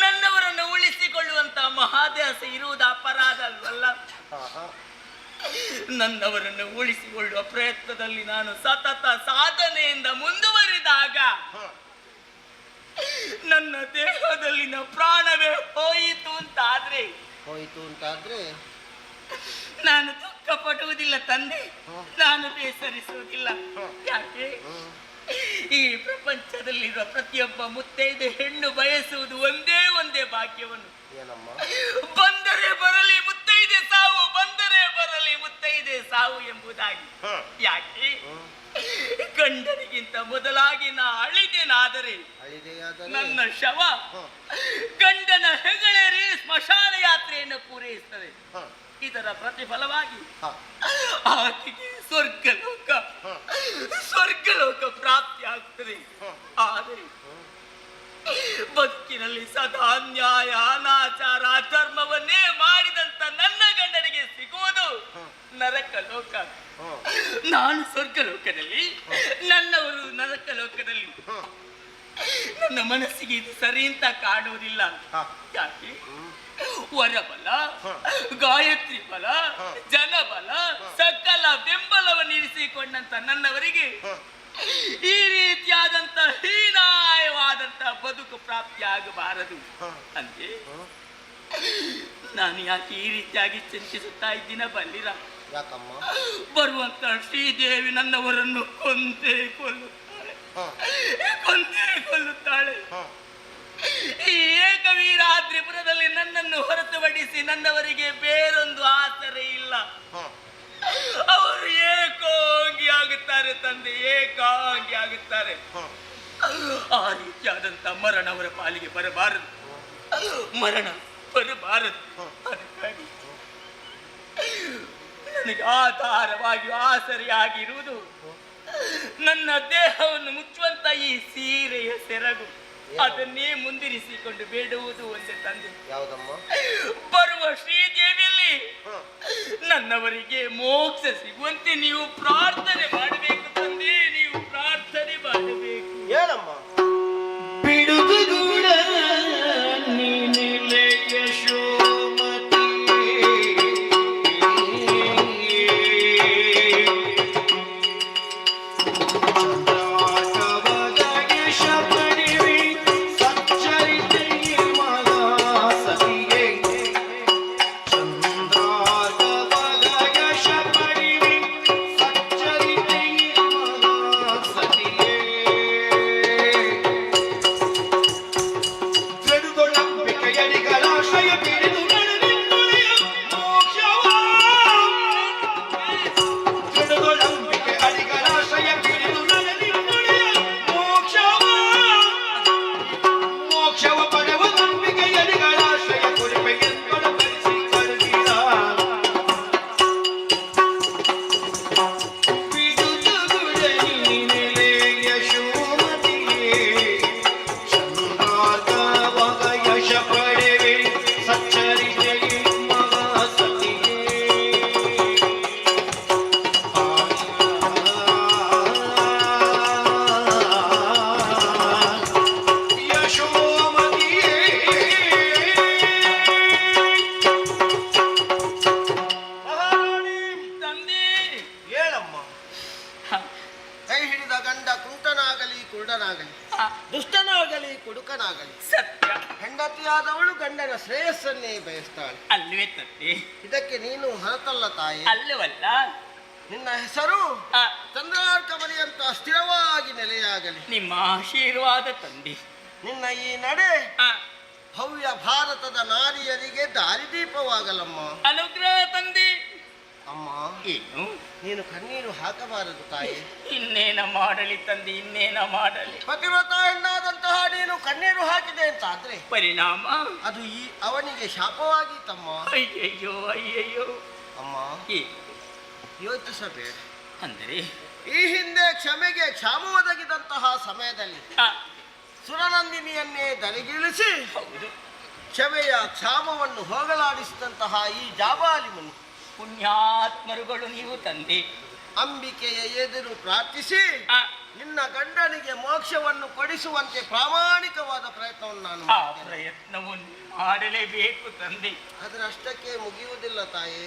ನನ್ನವರನ್ನು ಉಳಿಸಿಕೊಳ್ಳುವಂತ ಮಹಾದ್ಯಾಸ ಇರುವುದು ಅಪರಾಧ ಅಲ್ವಲ್ಲ? ನನ್ನವರನ್ನು ಉಳಿಸಿಕೊಳ್ಳುವ ಪ್ರಯತ್ನದಲ್ಲಿ ನಾನು ಸತತ ಸಾಧನೆಯಿಂದ ಮುಂದುವರಿದಾಗ ನನ್ನ ದೇಹದಲ್ಲಿನ ಪ್ರಾಣವೇ ಹೋಯಿತು ಅಂತಾದ್ರೆ ನಾನು ದುಃಖ ಪಡುವುದಿಲ್ಲ ತಂದೆ, ನಾನು ಬೇಸರಿಸುವುದಿಲ್ಲ. ಯಾಕೆ? ಈ ಪ್ರಪಂಚದಲ್ಲಿರುವ ಪ್ರತಿಯೊಬ್ಬ ಮುತ್ತೈದೆ ಹೆಣ್ಣು ಬಯಸುವುದು ಒಂದೇ ಒಂದೇ ಭಾಗ್ಯವನ್ನು. ಬಂದರೆ ಬರಲಿ ಮುತ್ತೈದೆ ಸಾವು, ಬಂದರೆ ಬರಲಿ ಮುತ್ತೈದೆ ಸಾವು ಎಂಬುದಾಗಿ. ಯಾಕೆ? ಗಂಡನಿಗಿಂತ ಮೊದಲಾಗಿ ನಾ ಅಳಿದೆನಾದರೆ ನನ್ನ ಶವ ಗಂಡನ ಹೆಗಲೇರಿ ಸ್ಮಶಾನ ಯಾತ್ರೆಯನ್ನು ಪೂರೈಸುತ್ತದೆ. ಇದರ ಪ್ರತಿಫಲವಾಗಿ ಆಕೆಗೆ ಸ್ವರ್ಗಲೋಕ ಪ್ರಾಪ್ತಿ ಆಗ್ತದೆ. ಆದರೆ ಬದುಕಿನಲ್ಲಿ ಸದಾ ಅನ್ಯಾಯ, ಅನಾಚಾರ, ಅಧರ್ಮವನ್ನೇ ಮಾಡಿದಂತ ನನ್ನ ಗಂಡನಿಗೆ ಸಿಗುವುದು ನರಕ ಲೋಕ. ನಾನು ಸ್ವರ್ಗಲೋಕದಲ್ಲಿ, ನನ್ನವರು ನರಕ ಲೋಕದಲ್ಲಿ. ನನ್ನ ಮನಸ್ಸಿಗೆ ಇದು ಸರಿ ಅಂತ ಕಾಣುವುದಿಲ್ಲ. ಯಾಕೆ? ವರಬಲ, ಗಾಯತ್ರಿ ಬಲ, ಜನಬಲ, ಸಕಲ ಬೆಂಬಲವನ್ನು ಇರಿಸಿಕೊಂಡಂತ ನನ್ನವರಿಗೆ ಈ ರೀತಿಯಾದಂತ ಹೀನಾಯವಾದಂತ ಬದುಕು ಪ್ರಾಪ್ತಿ ಆಗಬಾರದು. ಅಂದ್ರೆ ನಾನು ಯಾಕೆ ಈ ರೀತಿಯಾಗಿ ಚಿಂತಿಸುತ್ತಾ ಇದ್ದೀನ ಬಲ್ಲಿರ? ಯಾಕಮ್ಮ? ಬರುವಂತ ಶ್ರೀದೇವಿ ನನ್ನವರನ್ನು ಕೊಂದೇ ಕೊಲ್ಲುತ್ತಾಳೆ. ಈ ಏಕವೀರಾದ್ರಿಪುರದಲ್ಲಿ ನನ್ನನ್ನು ಹೊರತುಪಡಿಸಿ ನನ್ನವರಿಗೆ ಬೇರೊಂದು ಆಸರೆ ಇಲ್ಲ. ಅವರು ಏಕಾಂಗಿ ಆಗುತ್ತಾರೆ ತಂದೆ, ಏಕಾಂಗಿ ಆಗುತ್ತಾರೆ. ಆ ರೀತಿಯಾದಂತ ಮರಣ ಅವರ ಪಾಲಿಗೆ ಬರಬಾರದು, ಮರಣ ಬರಬಾರದು. ಅದಕ್ಕಾಗಿ ನನಗೆ ಆಧಾರವಾಗಿ ಆಸರೆಯಾಗಿರುವುದು ನನ್ನ ದೇಹವನ್ನು ಮುಚ್ಚುವಂತ ಈ ಸೀರೆಯ ಸೆರಗು. ಅದನ್ನೇ ಮುಂದಿರಿಸಿಕೊಂಡು ಬೇಡುವುದು ಒಂದೇ ತಂದೆ. ಬರುವ ಶ್ರೀದೇವಿಯಲ್ಲಿ ನನ್ನವರಿಗೆ ಮೋಕ್ಷ ಸಿಗುವಂತೆ ನೀವು ಪ್ರಾರ್ಥನೆ ಮಾಡಬೇಕು ತಂದೆ, ನೀವು ಪ್ರಾರ್ಥನೆ ಮಾಡಬೇಕು. ಏನಮ್ಮ? ಬಿಡುಗುಡ ನೀನೆ ಯಶೋಮತಿ, ದುಷ್ಟನಾಗಲಿ ಕುಡುಕನಾಗಲಿ ಸತ್ಯ. ಹೆಂಡತಿಯಾದವಳು ಗಂಡನ ಶ್ರೇಯಸ್ಸನ್ನೇ ಬಯಸ್ತಾಳೆ. ಅಲ್ವೇ ತಂದೆ? ಇದಕ್ಕೆ ನೀನು ಹೊರತಲ್ಲ ತಾಯಿ. ಅಲ್ಲವಲ್ಲ? ನಿನ್ನ ಹೆಸರು ಚಂದ್ರಾರ್ಕಮಣಿ ಅಂತ ಸ್ಥಿರವಾಗಿ ನೆಲೆಯಾಗಲಿ. ನಿಮ್ಮ ಆಶೀರ್ವಾದ ತಂದೆ. ನಿನ್ನ ಈ ನಡೆ ಭವ್ಯ ಭಾರತದ ನಾರಿಯರಿಗೆ ದಾರಿದೀಪವಾಗಲಮ್ಮ. ಅನುಗ್ರಹ ತಂದೆ. ಅಮ್ಮ, ಏನು? ನೀನು ಕಣ್ಣೀರು ಹಾಕಬಾರದು ತಾಯಿ. ಇನ್ನೇನ ಮಾಡಲಿ ತಂದೆ, ಇನ್ನೇನ ಮಾಡಲಿ? ಪತಿವ್ರತ ಹೆಣ್ಣಾದಂತಹ ನೀನು ಕಣ್ಣೀರು ಹಾಕಿದೆ ಅಂತ ಆದ್ರೆ ಪರಿಣಾಮ ಅದು ಈ ಅವನಿಗೆ ಶಾಪವಾಗಿ ತಮ್ಮ. ಅಯ್ಯಯ್ಯೋ ಅಯ್ಯಯ್ಯೋ. ಅಮ್ಮ, ಯೋಚಿಸಬೇಡ. ಅಂದರೆ ಈ ಹಿಂದೆ ಕ್ಷಮೆಗೆ ಕ್ಷಾಮ ಒದಗಿದಂತಹ ಸಮಯದಲ್ಲಿ ಸುರನಂದಿನಿಯನ್ನೇ ದರಿಗಿಳಿಸಿ ಕ್ಷಮೆಯ ಕ್ಷಾಮವನ್ನು ಹೋಗಲಾಡಿಸಿದಂತಹ ಈ ಜಾಬಾಲಿ ಮುನಿ ಪುಣ್ಯಾತ್ಮರುಗಳು ನೀವು ತಂದೆ. ಅಂಬಿಕೆಯ ಎದುರು ಪ್ರಾರ್ಥಿಸಿ ನಿನ್ನ ಗಂಡನಿಗೆ ಮೋಕ್ಷವನ್ನು ಕೊಡಿಸುವಂತೆ ಪ್ರಾಮಾಣಿಕವಾದ ಪ್ರಯತ್ನವನ್ನು ನಾನು ಪ್ರಯತ್ನವನ್ನು ಮಾಡಲೇಬೇಕು ತಂದೆ. ಅದರಷ್ಟಕ್ಕೆ ಮುಗಿಯುವುದಿಲ್ಲ ತಾಯಿ.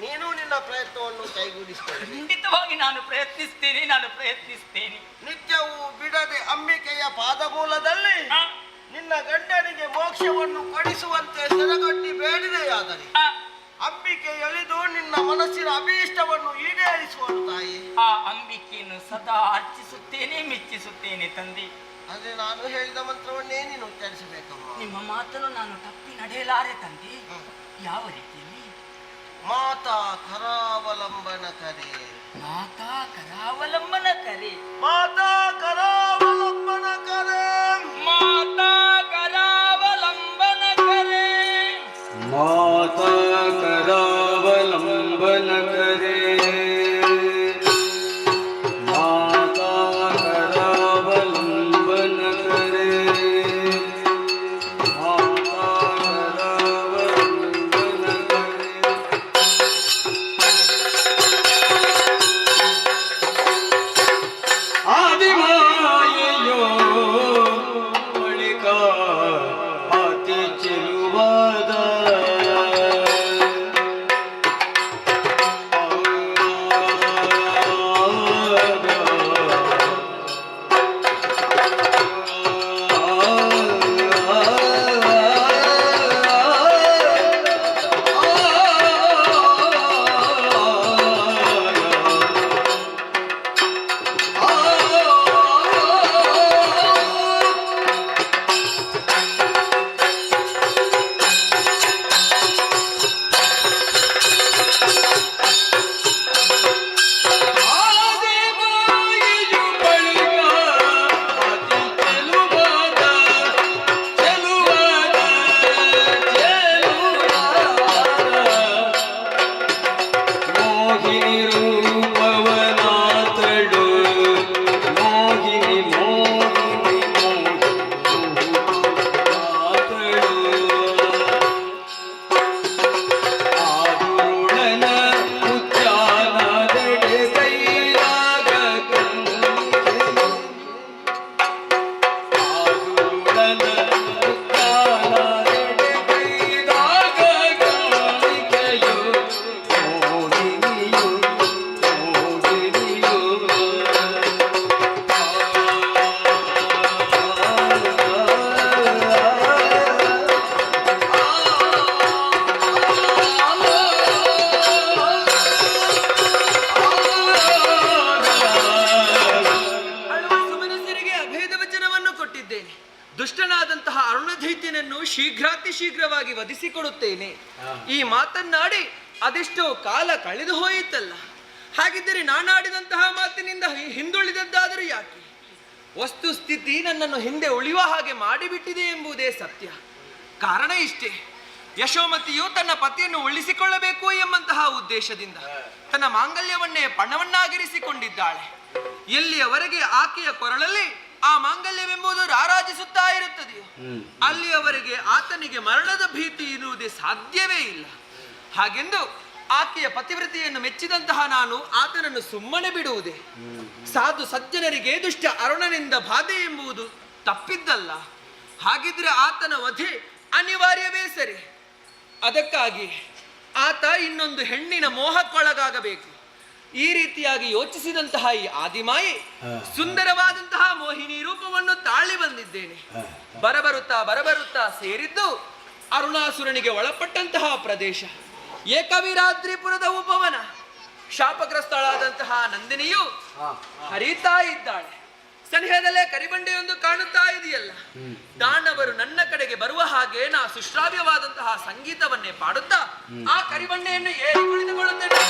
ನೀನು ನಿನ್ನ ಪ್ರಯತ್ನವನ್ನು ಕೈಗೂಡಿಸಿಕೊಳ್ಳಿ. ಖಂಡಿತವಾಗಿ ನಾನು ಪ್ರಯತ್ನಿಸ್ತೇನೆ. ನಿತ್ಯವೂ ಬಿಡದೆ ಅಂಬಿಕೆಯ ಪಾದಮೂಲದಲ್ಲಿ ಆ, ನಿನ್ನ ಗಂಡನಿಗೆ ಮೋಕ್ಷವನ್ನು ಕೊಡಿಸುವಂತೆ ಸೆರಗಟ್ಟಿ ಬೇಡಿದೆಯಾದರೆ ಆ, ಅಂಬಿಕೆ ಎಳೆದು ನಿನ್ನ ಮನಸ್ಸಿನ ಅಭೀಷ್ಟವನ್ನು ಈಡೇರಿಸುವಳು ತಾಯಿ. ಆ ಅಂಬಿಕೆಯನ್ನು ಸದಾ ಅರ್ಚಿಸುತ್ತೇನೆ, ಮೆಚ್ಚಿಸುತ್ತೇನೆ ತಂದೆ. ಅದೇ ನಾನು ಹೇಳಿದ ಮಂತ್ರವನ್ನೇ ನೀನು ಉಚ್ಚರಿಸಬೇಕಮ್ಮ. ನಿಮ್ಮ ಮಾತನ್ನು ನಾನು ತಪ್ಪಿ ನಡೆಯಲಾರೆ ತಂದೆ. ಯಾವ ರೀತಿಯಲ್ಲಿ? ಮಾತಾ ಕರಾವಲಂಬನ ಕರೆ, ಮಾತಾ ಕರಾವಲಂಬನ ಕರೆ, ಮಾತಾ ಕರಾವಲಂಬನ ಕರೆ, ಮಾತಾ ಕರಾವಲಂಬನ ಕರೆ, ಮಾತಾ ಕರಾವಲಂಬನ ಕರೆ, ಮಾತಾ ಕರಾವಲಂಬನ ಕರೆ, ಮಾತಾ ಕರಾವಲಂಬನ ಕರೆ. ಆದಿಮಾಯೆಯೋ ಬಳಿಕ ಅತಿ ಚೆಲುವಾದ ದುಷ್ಟನಾದಂತಹ ಅರುಣದೈತ್ಯನನ್ನು ಶೀಘ್ರವಾಗಿ ವಧಿಸಿಕೊಡುತ್ತೇನೆ. ಈ ಮಾತನ್ನಾಡಿ ಅದೆಷ್ಟೋ ಕಾಲ ಕಳೆದು ಹೋಯಿತಲ್ಲ. ಹಾಗಿದ್ದರೆ ನಾನಾಡಿದಂತಹ ಮಾತಿನಿಂದ ಹಿಂದುಳಿದದ್ದಾದರೂ ಯಾಕೆ? ವಸ್ತು ಸ್ಥಿತಿ ನನ್ನನ್ನು ಹಿಂದೆ ಉಳಿಯುವ ಹಾಗೆ ಮಾಡಿಬಿಟ್ಟಿದೆ ಎಂಬುದೇ ಸತ್ಯ. ಕಾರಣ ಇಷ್ಟೇ, ಯಶೋಮತಿಯು ತನ್ನ ಪತಿಯನ್ನು ಉಳಿಸಿಕೊಳ್ಳಬೇಕು ಎಂಬಂತಹ ಉದ್ದೇಶದಿಂದ ತನ್ನ ಮಾಂಗಲ್ಯವನ್ನೇ ಪಣವನ್ನಾಗಿರಿಸಿಕೊಂಡಿದ್ದಾಳೆ. ಎಲ್ಲಿಯವರೆಗೆ ಆಕೆಯ ಕೊರಳಲ್ಲಿ ಆ ಮಾಂಗಲ್ಯವೆಂಬುದು ರಾರಾಜಿಸುತ್ತಾ ಇರುತ್ತದೆಯೋ ಅಲ್ಲಿಯವರೆಗೆ ಆತನಿಗೆ ಮರಣದ ಭೀತಿ ಇರುವುದೇ ಸಾಧ್ಯವೇ ಇಲ್ಲ. ಹಾಗೆಂದು ಆಕೆಯ ಪತಿವ್ರತೆಯನ್ನು ಮೆಚ್ಚಿದಂತಹ ನಾನು ಆತನನ್ನು ಸುಮ್ಮನೆ ಬಿಡುವುದೇ? ಸಾಧು ಸಜ್ಜನರಿಗೆ ದುಷ್ಟ ಅರುಣನಿಂದ ಬಾಧೆ ಎಂಬುದು ತಪ್ಪಿದ್ದಲ್ಲ. ಹಾಗಿದ್ರೆ ಆತನ ವಧೆ ಅನಿವಾರ್ಯವೇ ಸರಿ. ಅದಕ್ಕಾಗಿ ಆತ ಇನ್ನೊಂದು ಹೆಣ್ಣಿನ ಮೋಹಕ್ಕೊಳಗಾಗಬೇಕು. ಈ ರೀತಿಯಾಗಿ ಯೋಚಿಸಿದಂತಹ ಈ ಆದಿಮಾಯಿ ಸುಂದರವಾದಂತಹ ಮೋಹಿನಿ ರೂಪವನ್ನು ತಾಳಿ ಬಂದಿದ್ದೇನೆ. ಬರಬರುತ್ತಾ ಸೇರಿದ್ದು ಅರುಣಾಸುರನಿಗೆ ಒಳಪಟ್ಟಂತಹ ಪ್ರದೇಶ ಏಕವೀರಾದ್ರಿಪುರದ ಉಪವನ. ಶಾಪಗ್ರಸ್ತಳಾದಂತಹ ನಂದಿನಿಯು ಹರಿತಾ ಇದ್ದಾಳೆ. ಸನಿಹದಲ್ಲೇ ಕರಿಬಂಡೆಯೊಂದು ಕಾಣುತ್ತಾ ಇದೆಯಲ್ಲ. ದಾನವರು ನನ್ನ ಕಡೆಗೆ ಬರುವ ಹಾಗೆ ನಾ ಸುಶ್ರಾವ್ಯವಾದಂತಹ ಸಂಗೀತವನ್ನೇ ಪಾಡುತ್ತಾ ಆ ಕರಿಬಂಡೆಯನ್ನು ಏರಿ ಕುಳಿತುಕೊಳ್ಳುತ್ತೇನೆ.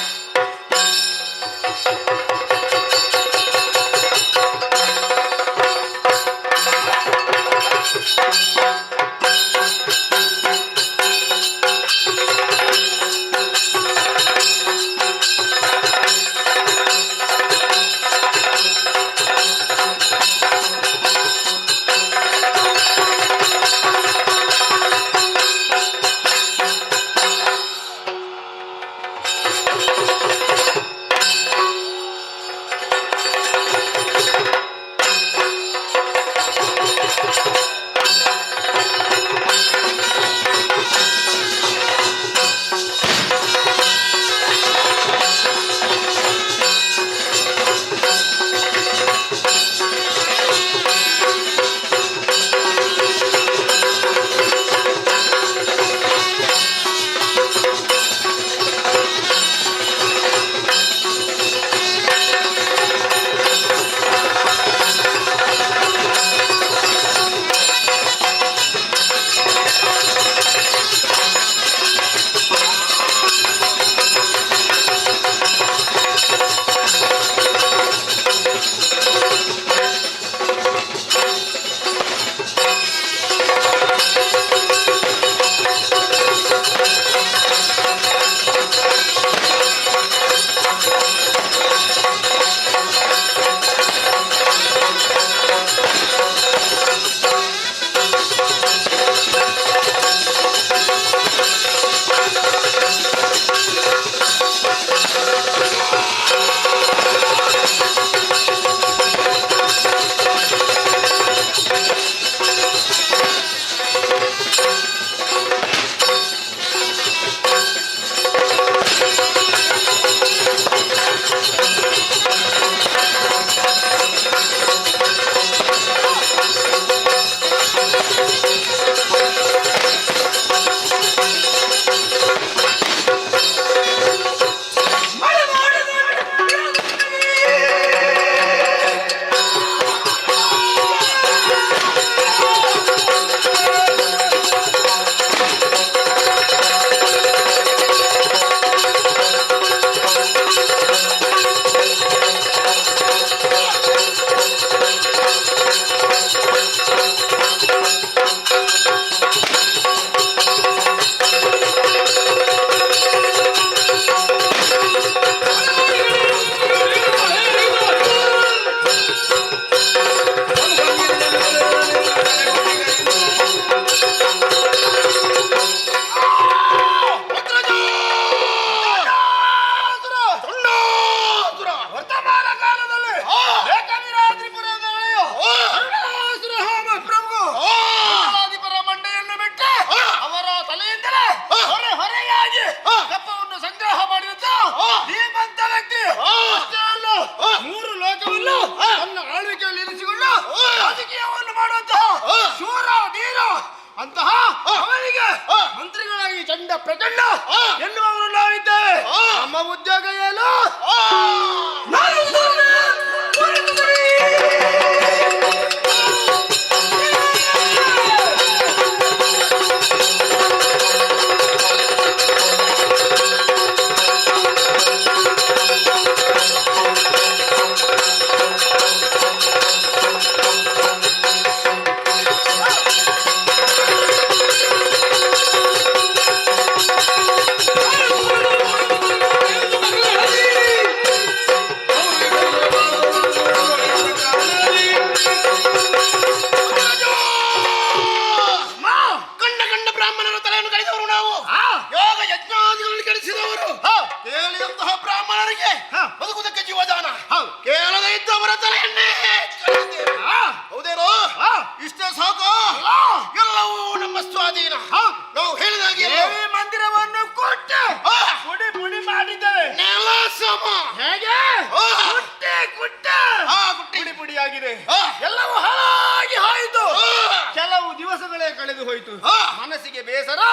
ಬೇಸರ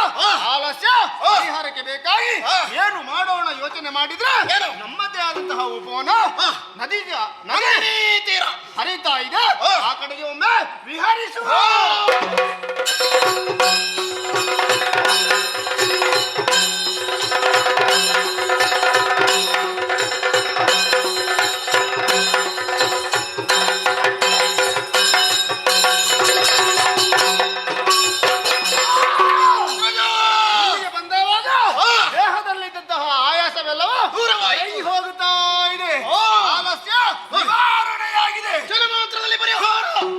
ಆಲಸ್ಯ ಪರಿಹಾರಕ್ಕೆ ಬೇಕಾಗಿ ಏನು ಮಾಡೋಣ ಯೋಚನೆ ಮಾಡಿದ್ರೆ ನಮ್ಮದೇ ಆದಂತಹ ಉಪವನ ನದಿ ತೀರ ಹರಿತಾ ಇದೆ. ಆ ಕಡೆಗೆ ಒಮ್ಮೆ ವಿಹರಿಸುವ. ದೇಹದಲ್ಲಿದ್ದಂತಹ ಆಯಾಸವೆಲ್ಲವೂ ದೂರವಾಗಿ ಹೋಗುತ್ತಾ ಇದೆ. ಆಲಸ್ಯ ನಿವಾರಣೆಯಾಗಿದೆ. ಜಲಮಾತ್ರದಲ್ಲಿ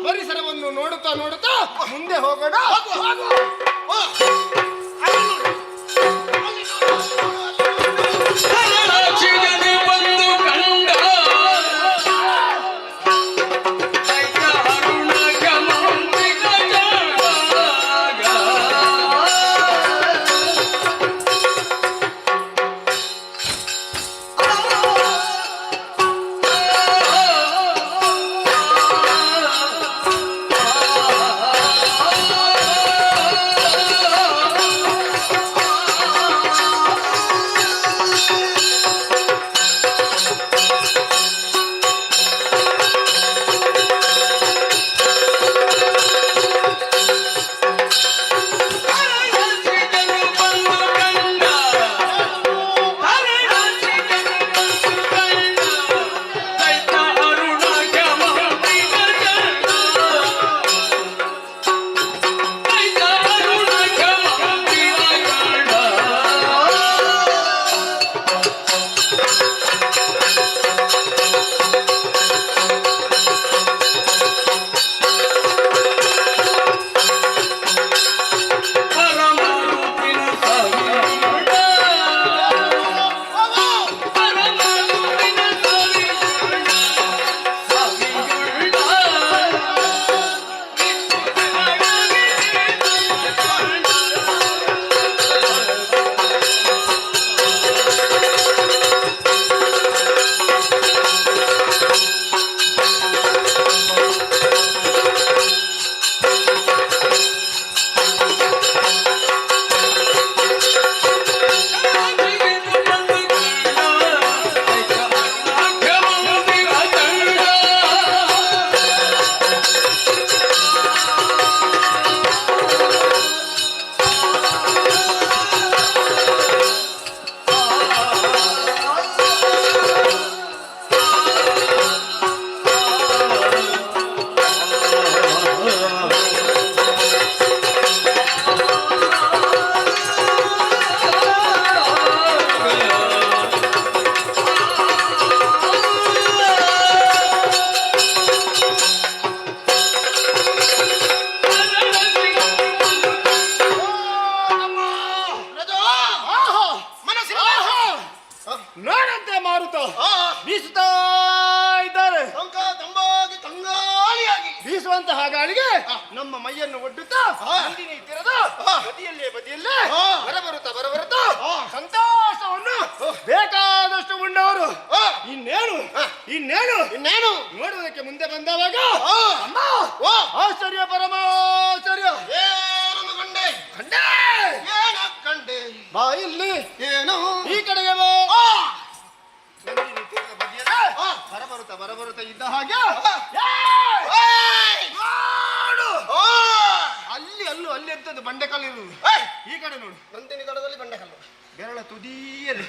ಪರಿಸರವನ್ನು ನೋಡುತ್ತಾ ನೋಡುತ್ತಾ ಮುಂದೆ ಹೋಗೋಣ. ನೋಡಂತೆ ಮಾರುತ ಬೀಸುತ್ತಾ ಇದ್ದಾರೆ. ಬೀಸುವಂತಹ ಗಾಳಿಗೆ ನಮ್ಮ ಮೈಯನ್ನು ಒಡ್ಡುತ್ತಾ ನಂದಿನಿ ತೀರದ ಬದಿಯಲ್ಲೇ ಬರಬರುತ್ತಾ ಸಂತೋಷವನ್ನು ಬೇಕಾದಷ್ಟು ಉಂಡವರು ಇನ್ನೇನು ನೋಡುವುದಕ್ಕೆ ಮುಂದೆ ಬಂದವಾಗ ಅಮ್ಮ ಆಶ್ಚರ್ಯ ಪರಮಾಶ್ಚರ್ಯ ಕಂಡೆ ಬಾ ಇಲ್ಲಿ ಏನು ಈ ಕಡೆಗೆ ಬಾ. ನಂದಿನಿ ತೀರದ ಬದಿಯಲ್ಲೇ ಬರಬರುತ್ತಾ ಇದ್ದ ಹಾಗೆ ಅಲ್ಲಿ ಎಂತದ್ದು ಬಂಡೆಕಲ್ಲು ಇರುವುದು. ಈ ಕಡೆ ನೋಡು, ನಂದಿನಿ ದಡದಲ್ಲಿ ಬಂಡೆಕಲ್ಲು, ಬೆರಳ ತುದಿಯಲ್ಲಿ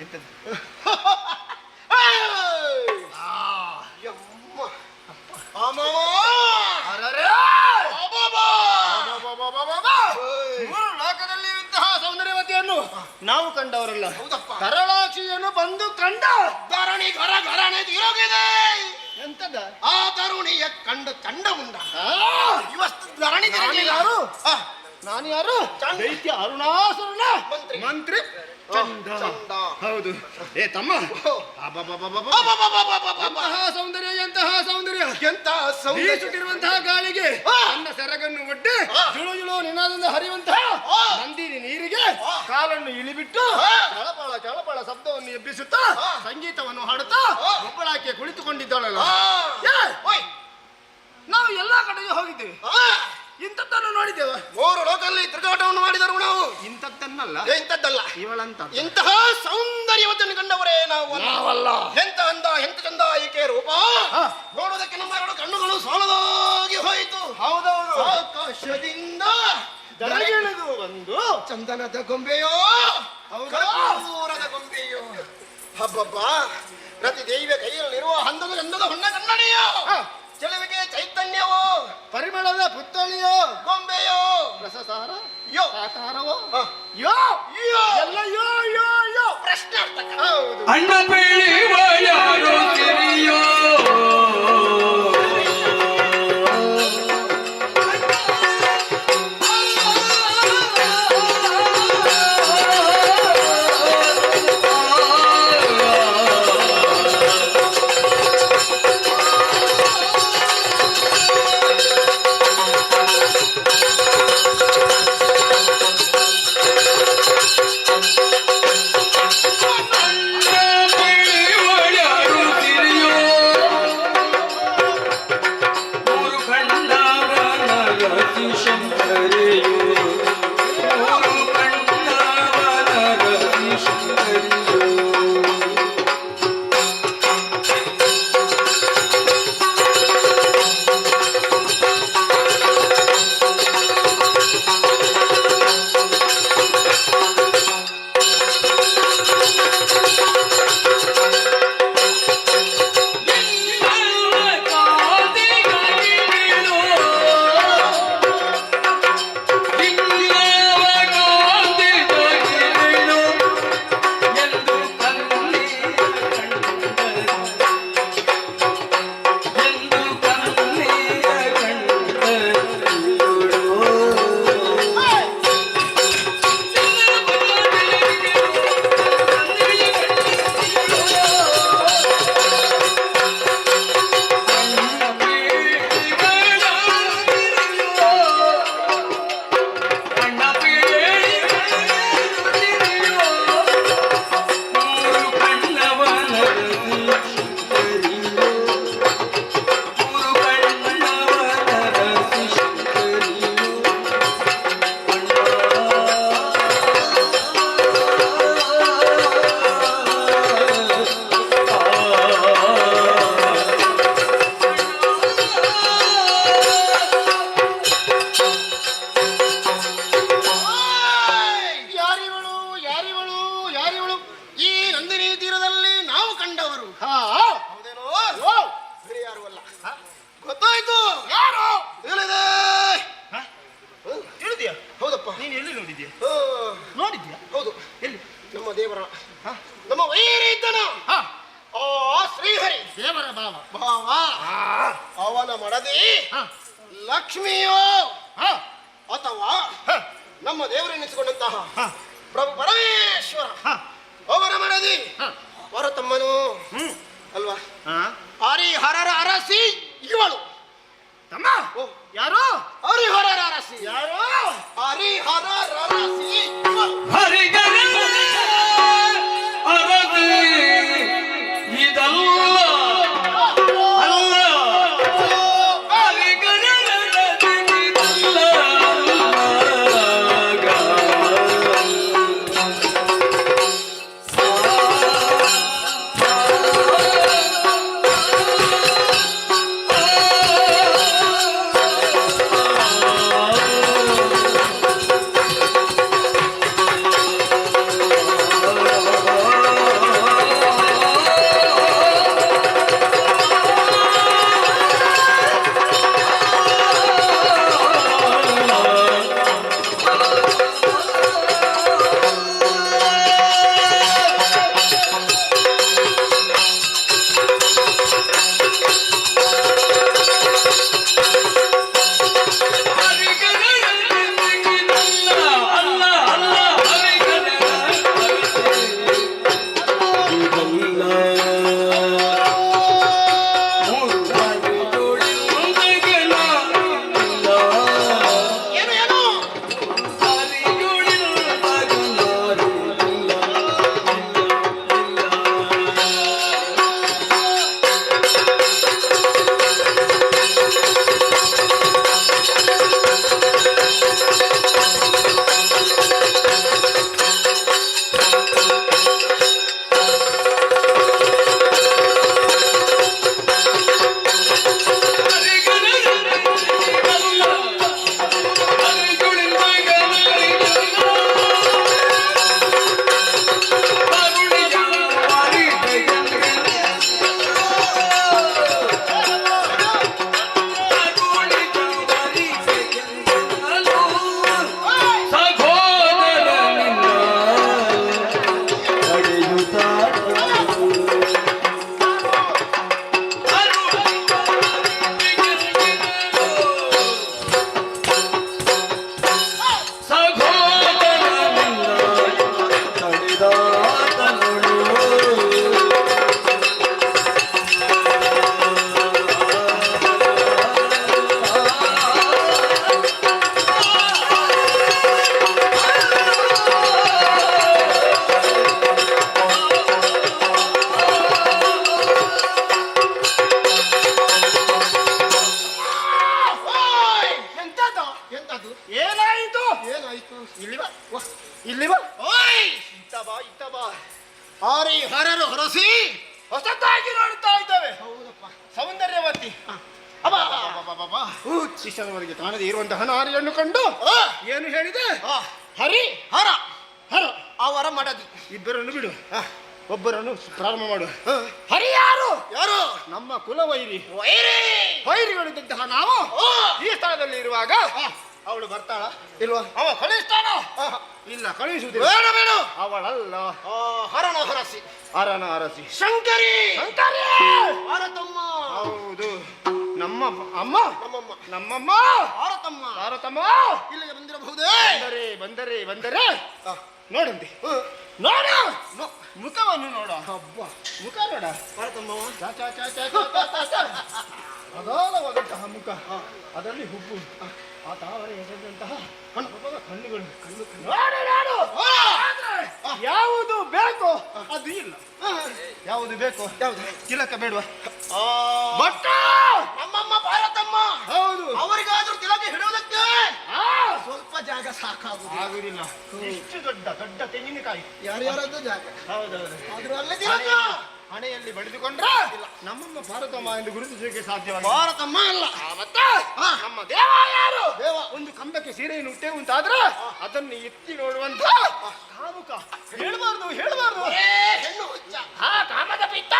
ಎಂತದ್ದು ಮೂರು ಲೋಕದಲ್ಲಿ ಇಂತಹ ಸೌಂದರ್ಯವತಿಯನ್ನು ನಾವು ಕಂಡವರಲ್ಲ. ಕರಳಾಕ್ಷಿಯನ್ನು ಬಂದು ಕಂಡ ಧರಣಿ ಘರನೆ ತಿರುಗಿದೆ. ಎಂತದ ಆ ತರುಣಿಯ ಕಂಡ ಮುಂಡ ಇವತ್ತು ಧರಣಿ ಯಾರು? ನಾನು ಯಾರು? ದೈತ್ಯ ಅರುಣಾಸುರನ ಮಂತ್ರಿ ಚಂಡ. ಹೌದು. ಏ ತಮ್ಮ, ಎಂತಹ ಸೌಂದರ್ಯ ಬೀಸುತ್ತಿರುವಂತಹ ಗಾಳಿಗೆ ನನ್ನ ಸೆರಗನ್ನು ಒಡ್ಡಿ ಜುಳು ನಿನಾದಿಂದ ಹರಿಯುವಂತಹ ನಂದಿನಿ ನೀರಿಗೆ ಕಾಲನ್ನು ಇಳಿಬಿಟ್ಟು ಚಳಪಳ ಶಬ್ದವನ್ನು ಎಬ್ಬಿಸುತ್ತಾ ಸಂಗೀತವನ್ನು ಹಾಡುತ್ತಾ ಒಬ್ಬಳಾಕೆ ಕುಳಿತುಕೊಂಡಿದ್ದಾಳಲ್ಲ. ನಾವು ಎಲ್ಲಾ ಕಡೆಗೆ ಹೋಗಿದ್ದೇವೆ, ಇಂಥದ್ದನ್ನು ನೋಡಿದ್ದೇವೆ. ಹೇಳು 3 ಲೋಕದಲ್ಲಿ ತಿರುಗಾಟವನ್ನು ಮಾಡಿದರು ನಾವು. ಇಂಥದ್ದನ್ನಲ್ಲ ಇಂಥದ್ದಲ್ಲ ಇವಳಂತ ಇಂತಹ ಸೌಂದರ್ಯವತನ್ನು ಕಂಡವರೇ ನಾವಲ್ಲ. ಎಂತ ಅಂದ ಎಂತ ಚಂದ ಈಕೆ ರೂಪ ನೋಡೋದಕ್ಕೆ ನಮ್ಮ 2 ಕಣ್ಣುಗಳು ಸಾಲದಾಗಿ ಹೋಯಿತು. ಹೌದೌದು. ಆಕಾಶದಿಂದ ದರಗಿಳಿದು ಒಂದು ಚಂದನದ ಗೊಂಬೆಯೋ ಕರ್ಪೂರದ ಗೊಂಬೆಯೋ ಹಬ್ಬಬ್ಬ ಪ್ರತಿ ದೈವ ಕೈಯಲ್ಲಿರುವ ಹಂದದ ಗಂಧದ ಹೊನ್ನ ಕನ್ನಡಿಯೋ ಚೆಲುವಿಗೆ ಚೈತನ್ಯವೋ ಪರಿಮಳದ ಪುತ್ತಳಿಯೋ ಗೊಂಬೆಯೋ ರಸಸಾರ ಯೋ ಆಕಾರವೋ ಯೋ ಯೋ ಎಲ್ಲ ಯೋ ಯೋ ಯೋ ಪ್ರಶ್ನಾರ್ಥಕ. ಹೌದು. ಅಣ್ಣ ಬೆಳೆಯುವ ಯಾರೋ ಕಿರಿಯೋ ಲಕ್ಷ್ಮಿಯೋ ಅಥವಾ ನಮ್ಮ ದೇವರೆನಿಸಿಕೊಂಡಂತಹ ಪ್ರಭು ಪರಮೇಶ್ವರ ಅವರ ಮಡದಿ ಹೊರತಮ್ಮನು ಅಲ್ವಾ? ಹರಿಹರರ ಅರಸಿ ಇವಳು ತಮ್ಮ ಯಾರು? ಹರಿಹರರ ಅರಸಿ ಯಾರು? ಹರಿಹರರ ಅರಸಿ ಇವಳು. ಇದಲ್ಲ ಅಲ್ಲ ಇಷ್ಟರವರೆಗೆ ಕಾಣದೇ ಇರುವಂತಹ ನಾರಿಯನ್ನು ಕಂಡು ಏನು ಹೇಳಿದೆ? ಹರಿ ಹರ ಹರ ಅವರ ಮಡದಿ ಇಬ್ಬರನ್ನು ಬಿಡು, ಒಬ್ಬರನ್ನು ಪ್ರಾರಂಭ ಮಾಡು. ಹರಿ ಯಾರು? ಯಾರು? ನಮ್ಮ ಕುಲವೈರಿ ವೈರಿ ವೈರಿಗಳಿದ್ದಂತಹ ನಾವು ಈ ಸ್ಥಳದಲ್ಲಿ ಇರುವಾಗ ಅವಳು ಬರ್ತಾಳ ಇಲ್ವಾ? ಅವ ಕಳಿಸ್ತಾನ? ಇಲ್ಲ, ಕಳುಹಿಸುವುದಿಲ್ಲ. ಬೇಡ ಬೇಡ, ಅವಳಲ್ಲ ಹರನ ಹರಸಿ ಅರನ ಅರಸಿ ಶಂಕರಿ ಶಂಕರಿ ಭಾರತಮ್ಮ. ಹೌದು, ನಮ್ಮ ಅಮ್ಮ ನಮ್ಮಮ್ಮ ನಮ್ಮಮ್ಮ ಭಾರತಮ್ಮ ಭಾರತಮ್ಮ ಇಲ್ಲಿಗೆ ಬಂದಿರಬಹುದೇ? ಬಂದರೆ ಬಂದರೆ ಬಂದರೆ ನೋಡಂತೆ, ನೋಡ ಮುಖವನ್ನು ನೋಡ. ಹಬ್ಬ, ಮುಖ ನೋಡ ಭಾರತಮ್ಮ. ಅಗಾಧವಾದಂತಹ ಮುಖ, ಅದರಲ್ಲಿ ಹುಬ್ಬು, ಆ ತಾವರೆ ಎಸೆದಂತಹ ಕಣ್ಣುಗಳು. ನೋಡು ನೋಡು, ಯಾವುದು ಬೇಕು ಅದು ಇಲ್ಲ. ಯಾವುದು ಬೇಕು? ಯಾವುದು? ತಿಲಕ ಬೇಡುವ? ಬಟ್ಟ ನಮ್ಮಮ್ಮ ಭಾರತಮ್ಮ. ಹೌದು, ಅವರಿಗಾದ್ರೂ ತಿಲಕ ಹಿಡುವುದಕ್ಕೆ ಸ್ವಲ್ಪ ಜಾಗ ಸಾಕಾಗುವುದು. ಆಗುದಿಲ್ಲ. ಇಷ್ಟು ದೊಡ್ಡ ದೊಡ್ಡ ತೆಂಗಿನಕಾಯಿ, ಯಾರ್ಯಾರದ್ದು ಜಾಗ. ಹೌದೌದು. ಆದ್ರೂ ಅಲ್ಲೇ ತಿಲಕ ಹಣೆಯಲ್ಲಿ ಬಡಿದುಕೊಂಡ್ರೆ ನಮ್ಮಮ್ಮ ಭಾರತಮ್ಮ ಎಂದು ಗುರುತಿಸಲಿಕ್ಕೆ ಸಾಧ್ಯವಾಗಿ. ಭಾರತಮ್ಮ ಅಲ್ಲ ಮತ್ತೆ ನಮ್ಮ ದೇವ ಯಾರು? ದೇವ ಒಂದು ಕಂಬಕ್ಕೆ ಸೀರೆಯನ್ನು ಉಟ್ಟೆ ಉಂಟಾದ್ರೆ ಅದನ್ನು ಎತ್ತಿ ನೋಡುವಂತ ಕಾಮುಕ. ಹೇಳ್ಬಾರ್ದು ಹೇಳ್ಬಾರ್ದು, ಹೆಣ್ಣು ಹುಚ್ಚ. ಕಾಮದ ಪಿತ್ತ.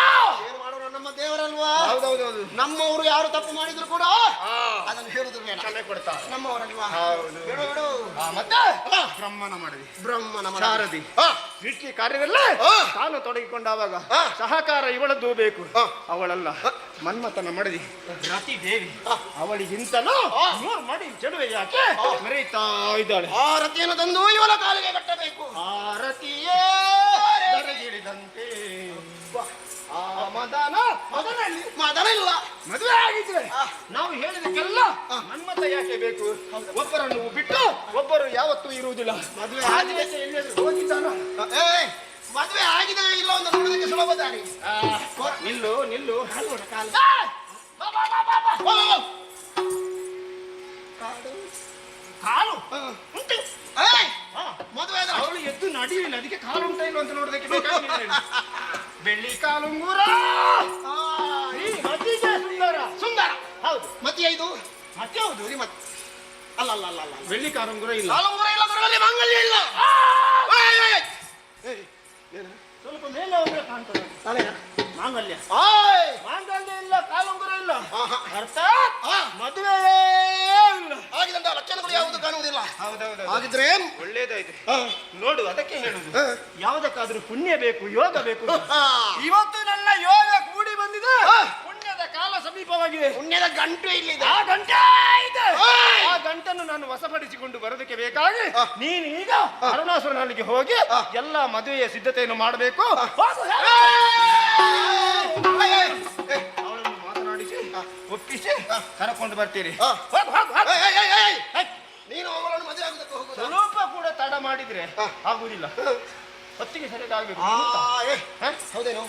ಏನು ಮಾಡೋಣ, ನಮ್ಮ ದೇವರಲ್ವಾ? ಹೌದೌದೌದು. ನಮ್ಮವರು ಯಾರು ತಪ್ಪು ಮಾಡಿದ್ರು ಕೂಡ ಅದನ್ನು ಹೇಳುದು ಬೇಡ, ಕ್ಷಮೆ ಕೊಡ್ತಾ ನಮ್ಮವರಲ್ವಾ? ಹೌದು. ಬಿಡು ಬಿಡು. ಮತ್ತೆ ಬ್ರಹ್ಮನ ಮಾಡದಿ ಬ್ರಹ್ಮನ ಶಾರದಿ ಸೃಷ್ಟಿ ಕಾರ್ಯದಲ್ಲೇ ತಾನು ತೊಡಗಿಕೊಂಡಾಗ ಸಹಕಾರ ಇವಳದ್ದು ಬೇಕು. ಅವಳಲ್ಲ, ಮನ್ಮಥನ ಮಡದಿ ರತಿ ದೇವಿ. ಅವಳಿಗಿಂತಲೂ ನೂರು ಮಡಿ ಚೆಲುವೆ ಯಾಕೆ ಮೆರೆಯುತ್ತಾ ಇದ್ದಾಳೆ. ಆ ರತಿಯನ್ನು ತಂದು ಇವಳ ಕಾಲಿಗೆ ಕಟ್ಟಬೇಕು. ಆರತಿಯೇ ದರಗಿಳಿದಂತೆ ಆ ಮದನ ಮದನಲ್ಲಿ ಮದನ ಇಲ್ಲ. ಮದುವೆ ಆಗಿದ್ರೆ ನಾವು ಹೇಳಿದಕ್ಕೆಲ್ಲ ಮನ್ಮಥ ಯಾಕೆ ಬೇಕು? ಒಬ್ಬರನ್ನು ಬಿಟ್ಟು ಒಬ್ಬರು ಯಾವತ್ತೂ ಇರುವುದಿಲ್ಲ. ಮದುವೆ ಆಗಿದೆ ಎಲ್ಲಿಯಾದ್ರೂ ಹೋಗಿದ್ದಾನ? ಮದುವೆ ಆಗಿದೆ ಇಲ್ಲ ಒಂದು ನೋಡೋದಕ್ಕೆ ಸುಲಭ ದಾರಿ. ನಿಲ್ಲು ನಿಲ್ಲು, ಕಾಲು ಕಾಲು ಕಾಲು ಉಂಟು. ಮದುವೆ ಅವಳು ಎದ್ದು ನಡಿಲಿಲ್ಲ, ಅದಕ್ಕೆ ಕಾಲು ಉಂಟ ಇಲ್ಲ ಅಂತ ನೋಡೋದಕ್ಕೆ ಬೇಕಾಗಿ ಬೆಳ್ಳಿ ಕಾಲುಂಗೂರ ಮತ್ತಿಗೆ ಸುಂದರ ಸುಂದರ. ಹೌದು. ಮತಿಯ ಇದು ಮತ್ತೆ ಹೌದು, ಮತ್ತೆ ಅಲ್ಲ ಅಲ್ಲ ಅಲ್ಲ ಅಲ್ಲ, ಬೆಳ್ಳಿ ಕಾಲುಂಗುರ ಇಲ್ಲ. ಕಾಲುಂಗುರ ಇಲ್ಲ, ಅದರಲ್ಲಿ ಮಾಂಗಲ್ಯ ಇಲ್ಲ. ಸ್ವಲ್ಪ ಮೇಲೆ ಹೋದ್ರೆ ಕಾಣ್ತದೆ ಮಾಂಗಲ್ಯ. ಮಾಂಗಲ್ಯ ಇಲ್ಲ, ಕಾಲುಂಗುರ ಇಲ್ಲ, ಅರ್ಥಾತ್ ಮದುವೆಯೇ ಇಲ್ಲ. ಆಗಿದಂತ ಲಕ್ಷಣಗಳು ಯಾವುದು ಕಾಣುವುದಿಲ್ಲ. ಹೌದೌದು. ಹಾಗಿದ್ರೆ ಒಳ್ಳೇದಾಯ್ತು. ನೋಡು, ಅದಕ್ಕೆ ಹೇಳುದು, ಯಾವುದಕ್ಕಾದ್ರೂ ಪುಣ್ಯ ಬೇಕು, ಯೋಗ ಬೇಕು. ಇವತ್ತು ನನ್ನ ಯೋಗ ಕೂಡಿ ಬಂದಿದೆ, ಪುಣ್ಯದ ಕಾಲ ಸಮೀಪವಾಗಿದೆ. ಪುಣ್ಯದ ಗಂಟು ಇಲ್ಲಿದೆ. ಆ ಗಂಟೆ ಇದೆ. ಆ ಗಂಟನ್ನು ನಾನು ವಶಪಡಿಸಿಕೊಂಡು ಬರೋದಕ್ಕೆ ಬೇಕಾಗಿ ನೀನು ಈಗ ಅರುಣಾಸುರನಲ್ಲಿಗೆ ಹೋಗಿ ಎಲ್ಲ ಮದುವೆಯ ಸಿದ್ಧತೆಯನ್ನು ಮಾಡಬೇಕು. ಅವಳನ್ನು ಮಾತನಾಡಿಸಿ ಒಪ್ಪಿಸಿ ಕರ್ಕೊಂಡು ಬರ್ತೀರಿ. ನೀನು ಅವಳನ್ನು ಮದುವೆ ಆಗುದಕ್ಕೆ ಹೋಗುದು. ಸ್ವಲ್ಪ ಕೂಡ ತಡ ಮಾಡಿದ್ರೆ ಆಗುದಿಲ್ಲ, ಹೊತ್ತಿಗೆ ಸರಿಯಾಗಬೇಕು. ಹೌದೇನು?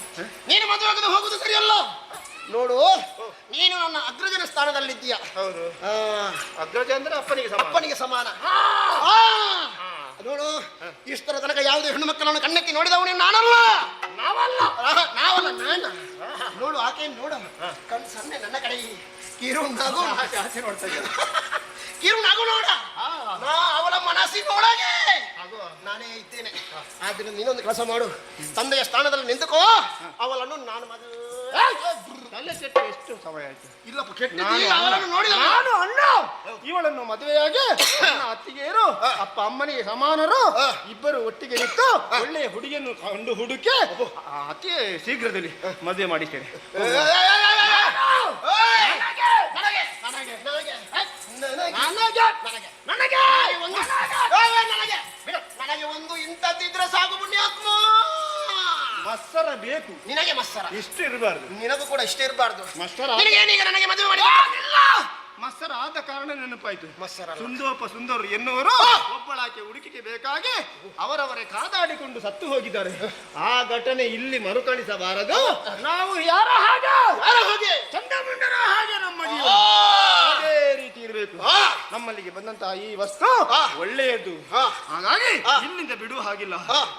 ನೀನು ಮದುವೆ ಆಗದೆ ಹೋಗುದು ಸರಿಯಲ್ಲ. ನೋಡು, ನೀನು ನನ್ನ ಅಗ್ರಜನ ಸ್ಥಾನದಲ್ಲಿದ್ದೀಯ. ಹೌದು, ಅಗ್ರಜ ಅಂದ್ರೆ ಅಪ್ಪನಿಗೆ ಸಮಾನ. ಅಪ್ಪನಿಗೆ ಸಮಾನ. ನೋಡು, ಇಷ್ಟರ ತನಕ ಯಾವುದೇ ಹೆಣ್ಣು ಮಕ್ಕಳನ್ನು ಕಣ್ಣೆತ್ತಿ ನೋಡಿದವನು ನಾನಲ್ಲ. ನಾವಲ್ಲ ನಾವಲ್ಲ, ನಾನು. ನೋಡು, ಆಕೆ ನೋಡು, ಕಣ್ಣು ಸನ್ನೆ ನನ್ನ ಕಡೆ ಕಿರು ನಗು ಆಸೆ ನೋಡ್ತಾ ಇದ್ದಾರೆ. ಕಿರು ನಗು ನೋಡ. ನಾ ಅವಳ ಮನಸ್ಸಿನೊಳಗೆ ನಾನೇ ಇದ್ದೇನೆ. ಆದ್ರೆ ನೀನೊಂದು ಕೆಲಸ ಮಾಡು, ತಂದೆಯ ಸ್ಥಾನದಲ್ಲಿ ನಿಂತುಕೋ. ಅವಳನ್ನು ನಾನು ಮದುವೆ ತಲೆ ಕೆಟ್ಟು ಎಷ್ಟು ಸಮಯ ಆಯ್ತು? ಇಲ್ಲಪ್ಪ, ಅವಳನ್ನು ನೋಡಿದ ನಾನು ಅಣ್ಣ ಇವಳನ್ನು ಮದುವೆಯಾಗಿ ನನ್ನ ಅತ್ತಿಗೆಯರು ಅಪ್ಪ ಅಮ್ಮನಿಗೆ ಸಮಾನರು ಇಬ್ಬರು ಒಟ್ಟಿಗೆ ನಿಂತು ಒಳ್ಳೆಯ ಹುಡುಗಿಯನ್ನು ಕಂಡು ಹುಡುಕಿ ಅತಿ ಶೀಘ್ರದಲ್ಲಿ ಮದುವೆ ಮಾಡಿಸ್ತೇನೆ. ನನಗೆ ಒಂದು ಇಂಥದ್ದಿದ್ರೆ ಸಾಕು ಪುಣ್ಯಾತ್ಮ. ಮತ್ಸರ ಬೇಕು ನಿನಗೆ ಮತ್ಸರ ಇಷ್ಟು ಇರಬಾರ್ದು, ನಿನಗೂ ಕೂಡ ಇಷ್ಟ ಇರಬಾರ್ದು. ಮತ್ಸರ ನಿನಗೇನೀಗ ನನಗೆ ಮದುವೆ ಮಾಡಿ ಮತ್ಸರ ಆದ ಕಾರಣ ನೆನಪಾಯ್ತು. ಮತ್ಸರ ಸುಂದೋಪ ಸುಂದರು ಎನ್ನುವರು ಒಬ್ಬಳಾಕೆ ಹುಡುಕಿಗೆ ಬೇಕಾಗಿ ಅವರವರೇ ಕಾದಾಡಿಕೊಂಡು ಸತ್ತು ಹೋಗಿದ್ದಾರೆ. ಆ ಘಟನೆ ಇಲ್ಲಿ ಮರುಕಳಿಸಬಾರದು. ನಾವು ಯಾರ ಹಾಗೆ ಚಂದಮುಂಡರ ಹಾಗೆ ನಮ್ಮ ಜೀವನ ಅದೇ ರೀತಿ ಇರಬೇಕು. ನಮ್ಮಲ್ಲಿಗೆ ಬಂದಂತಹ ಈ ವಸ್ತು ಒಳ್ಳೆಯದು, ಹಾಗಾಗಿ ಇಲ್ಲಿಂದ ಬಿಡುವ ಹಾಗಿಲ್ಲ,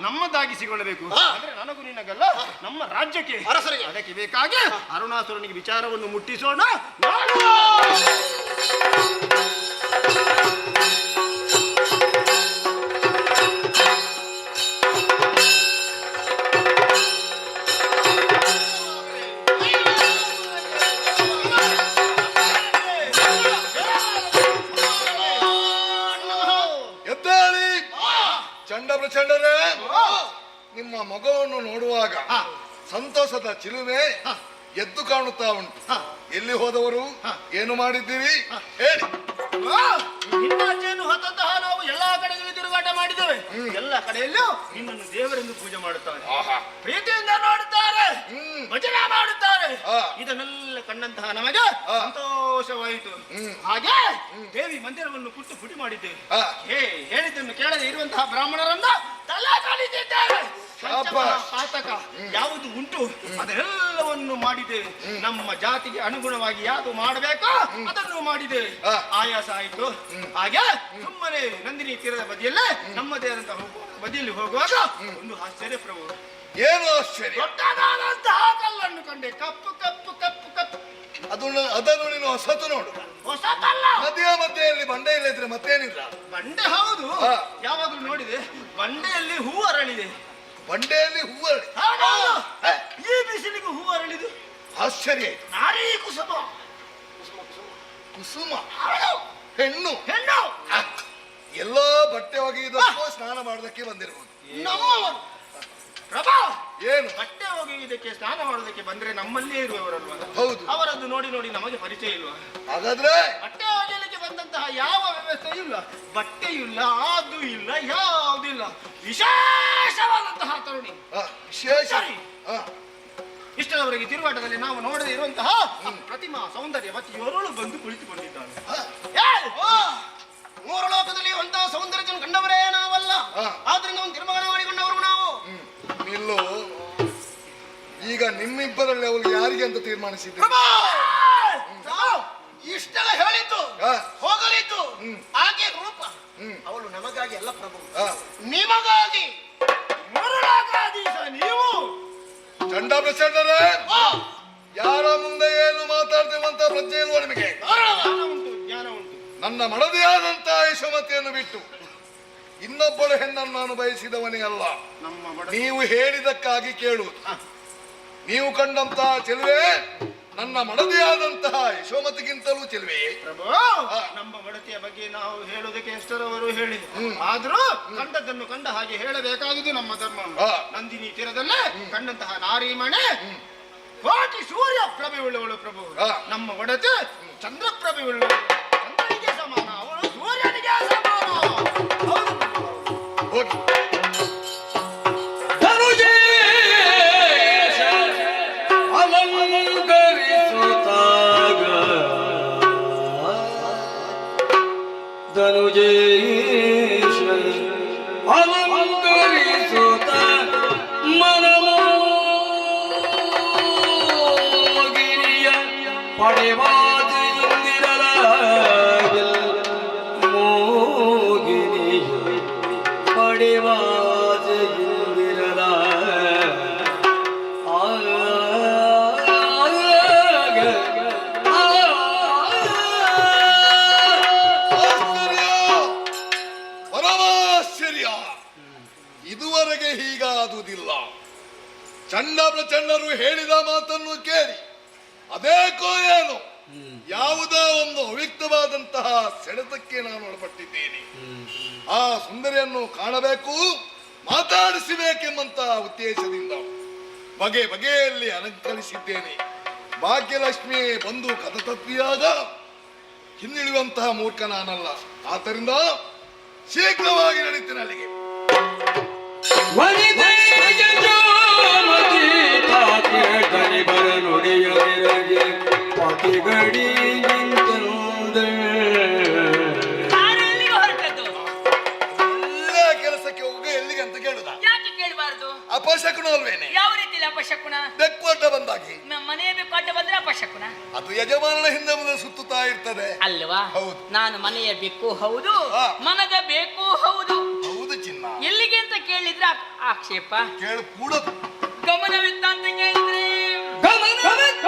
ನಮ್ಮದಾಗಿಸಿಕೊಳ್ಳಬೇಕು. ಅಂದ್ರೆ ನನಗೂ ನಿನಗಲ್ಲ, ನಮ್ಮ ರಾಜ್ಯಕ್ಕೆ ಅರಸರಿಗೆ. ಅದಕ್ಕೆ ಬೇಕಾಗಿ ಅರುಣಾಸುರನಿಗೆ ವಿಚಾರವನ್ನು ಮುಟ್ಟಿಸೋಣ. ಎದ್ದೇಳಿ ಚಂಡ ಪ್ರಚಂಡರೇ, ನಿಮ್ಮ ಮಗವನ್ನು ನೋಡುವಾಗ ಸಂತೋಷದ ಚಿಲುಮೆ ಎದ್ದು ಕಾಣುತ್ತಾ ಉಂಟು. ಎಲ್ಲಿ ಹೋದವರು, ಏನು ಮಾಡಿದ್ದೀರಿ ಹೇಳಿ. ನಿನ್ನ ಅಜ್ಜಿಯನ್ನು ಹೊತ್ತಂತಹ ನಾವು ಎಲ್ಲಾ ಕಡೆಗಳಲ್ಲಿ ತಿರುಗಾಟ ಮಾಡಿದ್ದೇವೆ. ಎಲ್ಲ ಕಡೆಯಲ್ಲೂ ನಿನ್ನನ್ನು ದೇವರೆಂದು ಪೂಜೆ ಮಾಡುತ್ತಾರೆ, ಪ್ರೀತಿಯಿಂದ ನೋಡುತ್ತಾರೆ, ಭಜನೆ ಮಾಡುತ್ತಾರೆ. ಇದನ್ನೆಲ್ಲ ಕಂಡಂತಹ ನಮಗೆ ಸಂತೋಷವಾಯಿತು. ಹಾಗೆ ದೇವಿ ಮಂದಿರವನ್ನು ಕುಟ್ಟು ಪುಟಿ ಮಾಡಿದ್ದೇವೆ. ಹೇಳಿದ್ದನ್ನು ಕೇಳದೆ ಇರುವಂತಹ ಬ್ರಾಹ್ಮಣರನ್ನ ತಲೆ ಕಲಿತಿದ್ದೇವೆ. ಪಾತಕ ಯಾವುದು ಉಂಟು ಅದೆಲ್ಲವನ್ನು ಮಾಡಿದ್ದೇವೆ. ನಮ್ಮ ಜಾತಿಗೆ ಅನುಗುಣವಾಗಿ ಯಾವುದು ಮಾಡಬೇಕೋ ಅದನ್ನು ಮಾಡಿದ್ದೇವೆ. ಆಯಾಸ ಆಯಿತು. ಹಾಗೆ ಸುಮ್ಮನೆ ನಂದಿನಿ ತೀರದ ಬದಿಯಲ್ಲೇ ನಮ್ಮದೇ ಆದಂತಹ ಬದಿಯಲ್ಲಿ ಹೋಗುವಾಗ ಒಂದು ಆಶ್ಚರ್ಯ ಪ್ರಭು. ಏನು ಆಶ್ಚರ್ಯ? ದೊಡ್ಡದಾದಂತಹ ಕಲ್ಲನ್ನು ಕಂಡೆ. ಕಪ್ಪು ಕಪ್ಪು ಕಪ್ಪು ಕಪ್ಪು. ಅದನ್ನು ನೀನು ಹೊಸತು ನೋಡು. ಹೊಸತಲ್ಲ, ಮಧ್ಯೆಯಲ್ಲಿ ಬಂಡೆ ಇಲ್ಲದ್ರೆ ಮತ್ತೇನಿಲ್ಲ. ಬಂಡೆ ಹೌದು, ಯಾವಾಗಲೂ ನೋಡಿದೆ. ಬಂಡೆಯಲ್ಲಿ ಹೂ ಅರಳಿದೆ. ಬಂಡೆಯಲ್ಲಿ ಹೂ ಅರಳಿ? ಈ ಬಿಸಿಲಿಗೂ ಹೂ ಅರಳಿದು ಆಶ್ಚರ್ಯ. ನಾರೀ ಕುಸುಮ. ಕುಸುಮ ಹೆಣ್ಣು. ಹೆಣ್ಣು ಎಲ್ಲೋ ಬಟ್ಟೆ ಒಗೆಯುವುದಕ್ಕೂ ಸ್ನಾನ ಮಾಡೋದಕ್ಕೆ ಬಂದಿರಬಹುದು. ನಮ್ಮವರು ಪ್ರಭಾ ಏನು ಬಟ್ಟೆ ಒಗೆಯುವುದಕ್ಕೆ ಸ್ನಾನ ಮಾಡೋದಕ್ಕೆ ಬಂದ್ರೆ ನಮ್ಮಲ್ಲೇ ಇರುವವರಲ್ವ? ಹೌದು. ಅವರದ್ದು ನೋಡಿ ನೋಡಿ ನಮಗೆ ಪರಿಚಯ ಇಲ್ವಾ? ಹಾಗಾದ್ರೆ ಬಟ್ಟೆ ಒಗೆಯಲಿಕ್ಕೆ ಬಂದಂತಹ ಯಾವ ವ್ಯವಸ್ಥೆ ಇಲ್ಲ, ಬಟ್ಟೆಯೂ ಇಲ್ಲ, ಅದು ಇಲ್ಲ, ಯಾವುದಿಲ್ಲ. ವಿಶೇಷವಾದಂತಹ ತರುಣಿ. ವಿಶೇಷ. ಇಷ್ಟದವರೆಗೆ ತಿರುಗಾಟದಲ್ಲಿ ನಾವು ನೋಡದೇ ಇರುವಂತಹ ಪ್ರತಿಮಾ ಸೌಂದರ್ಯವತಿ ಇವರಳು ಬಂದು ಕುಳಿತುಕೊಂಡಿದ್ದಾಳೆ. ಮೂರು ಲೋಕದಲ್ಲಿ ಅಂತಹ ಸೌಂದರ್ಯವನ್ನು ಕಂಡವರೇ ನಾವಲ್ಲ, ಆದ್ರಿಂದ ಒಂದು ತೀರ್ಮಾನ ಮಾಡಿಕೊಂಡವರು ನಾವು. ನಿಲ್ಲು. ಈಗ ನಿಮ್ಮಿಬ್ಬರಲ್ಲಿ ಅವಳು ಯಾರಿಗೆ ಅಂತ ತೀರ್ಮಾನಿಸಿದ್ದೆ? ಇಷ್ಟೆಲ್ಲ ಹೇಳಿದ್ದು ಹೋಗಲಿದ್ದು ಹಾಗೆ ರೂಪ. ಅವಳು ನಮಗಾಗಿ ಎಲ್ಲ ಪ್ರಭು, ನಿಮಗಾಗಿ. ಮರುಳಾಗಾದೀಶ ನೀವು ಚಂಡ ಪ್ರಚಂಡರೇ, ಯಾರ ಮುಂದೆ ಏನು ಮಾತಾಡ್ತೇವಂತ ಪ್ರಜ್ಞೆ ಇಲ್ವ ನಿಮಗೆ? ಜ್ಞಾನ ಉಂಟು. ನನ್ನ ಮಡದಿಯಾದಂತಹ ಯಶೋಮತಿಯನ್ನು ಬಿಟ್ಟು ಇನ್ನೊಬ್ಬಳು ಹೆಣ್ಣನ್ನು ನಾನು ಬಯಸಿದವನೇ ಅಲ್ಲ. ನೀವು ಹೇಳಿದಕ್ಕಾಗಿ ಕೇಳುವುದು. ನೀವು ಕಂಡಂತಹ ಚೆಲುವೆ ನನ್ನ ಮಡದಿಯಾದಂತಹ ಯಶೋಮತಿಗಿಂತಲೂ ಚೆಲುವೆ. ನಮ್ಮ ಮಡತಿಯ ಬಗ್ಗೆ ನಾವು ಹೇಳುವುದಕ್ಕೆ ಎಷ್ಟರವರು ಹೇಳಿ, ಆದ್ರೂ ಕಂಡದ್ದನ್ನು ಕಂಡ ಹಾಗೆ ಹೇಳಬೇಕಾಗುವುದು ನಮ್ಮ ಧರ್ಮ. ನಂದಿನಿ ತೀರದಲ್ಲೇ ಕಂಡಂತಹ ನಾರೀಮಣೆ ಕೋಟಿ ಸೂರ್ಯ ಪ್ರಭೆ ಉಳ್ಳವಳು ಪ್ರಭು. ನಮ್ಮ ಒಡತೆ ಚಂದ್ರ ಪ್ರಭೆ ಉಳ್ಳವಳು. ಚಂದ್ರನಿಗೆ ಸಮಾನ, ಅವಳು ಸೂರ್ಯನಿಗೆ ಸಮಾನ. ಹೋಗಿ ಧನುಜೇಶ ಅಲಂಕರಿಸುತ್ತ ಮನಮೋಗಿನಿಯ ಪಡೆವಾದಿರಲ ಮೋಗಿನಿಯ ಪಡೆವಾದಿರಲ ಇದುವರೆಗೆ ಹೀಗಾದುದಿಲ್ಲ. ಚಂಡ ಪ್ರಚಂಡರು ಹೇಳಿದ ಮಾತನ್ನು ಕೇಳಿ ಅದೇಕೋ ಏನು ಯಾವುದೋ ಒಂದು ಅವ್ಯಕ್ತವಾದಂತಹ ಸೆಳೆತಕ್ಕೆ ನಾನು ಒಳಪಟ್ಟಿದ್ದೇನೆ. ಆ ಸುಂದರಿಯನ್ನು ಕಾಣಬೇಕು, ಮಾತಾಡಿಸಬೇಕೆಂಬಂತಹ ಉದ್ದೇಶದಿಂದ ಬಗೆ ಬಗೆಯಲ್ಲಿ ಅಲಂಕರಿಸಿದ್ದೇನೆ. ಭಾಗ್ಯಲಕ್ಷ್ಮಿ ಬಂದು ಕದತಪ್ಪಿಯಾಗ ಹಿಂದಿಳಿಯುವಂತಹ ಮೂರ್ಖ ನಾನಲ್ಲ. ಆದ್ದರಿಂದ ಶೀಘ್ರವಾಗಿ ನಡೀತೇನೆ ಅಲ್ಲಿಗೆ. ಕೆಲಸಕ್ಕೆ ಹೋಗ ಎಲ್ಲಿಗೆ ಅಂತ ಕೇಳುದ? ಯಾಕೆ ಕೇಳಬಾರದು? ಅಪಶಕುನ ಅಲ್ವೇನೆ? ಯಾವ ರೀತಿಯಲ್ಲಿ ಅಪಶಕುನ? ಬೆಕ್ಕು ಅಡ್ಡ ಬಂದಾಗಿ. ಮನೆ ಬೇಕು ಅಡ್ಡ ಬಂದ್ರೆ ಅಪಶಕುನ? ಅದು ಯಜಮಾನನ ಹಿಂದೆ ಮುಂದೆ ಸುತ್ತುತ್ತಾ ಇರ್ತದೆ ಅಲ್ವಾ? ಹೌದು. ನಾನು ಮನೆಯ ಬೇಕು ಹೌದು, ಮನದ ಬೇಕು ಹೌದು. ಹೌದು ಚಿನ್ನ. ಎಲ್ಲಿಗೆ ಅಂತ ಕೇಳಿದ್ರೆ ಆಕ್ಷೇಪ. ಕೇಳು ಕೂಡದು. ಗಮನವಿತ್ತ ಅಂತ ಕೇಳಿದ್ರೆ ಗಮನವಿತ್ತ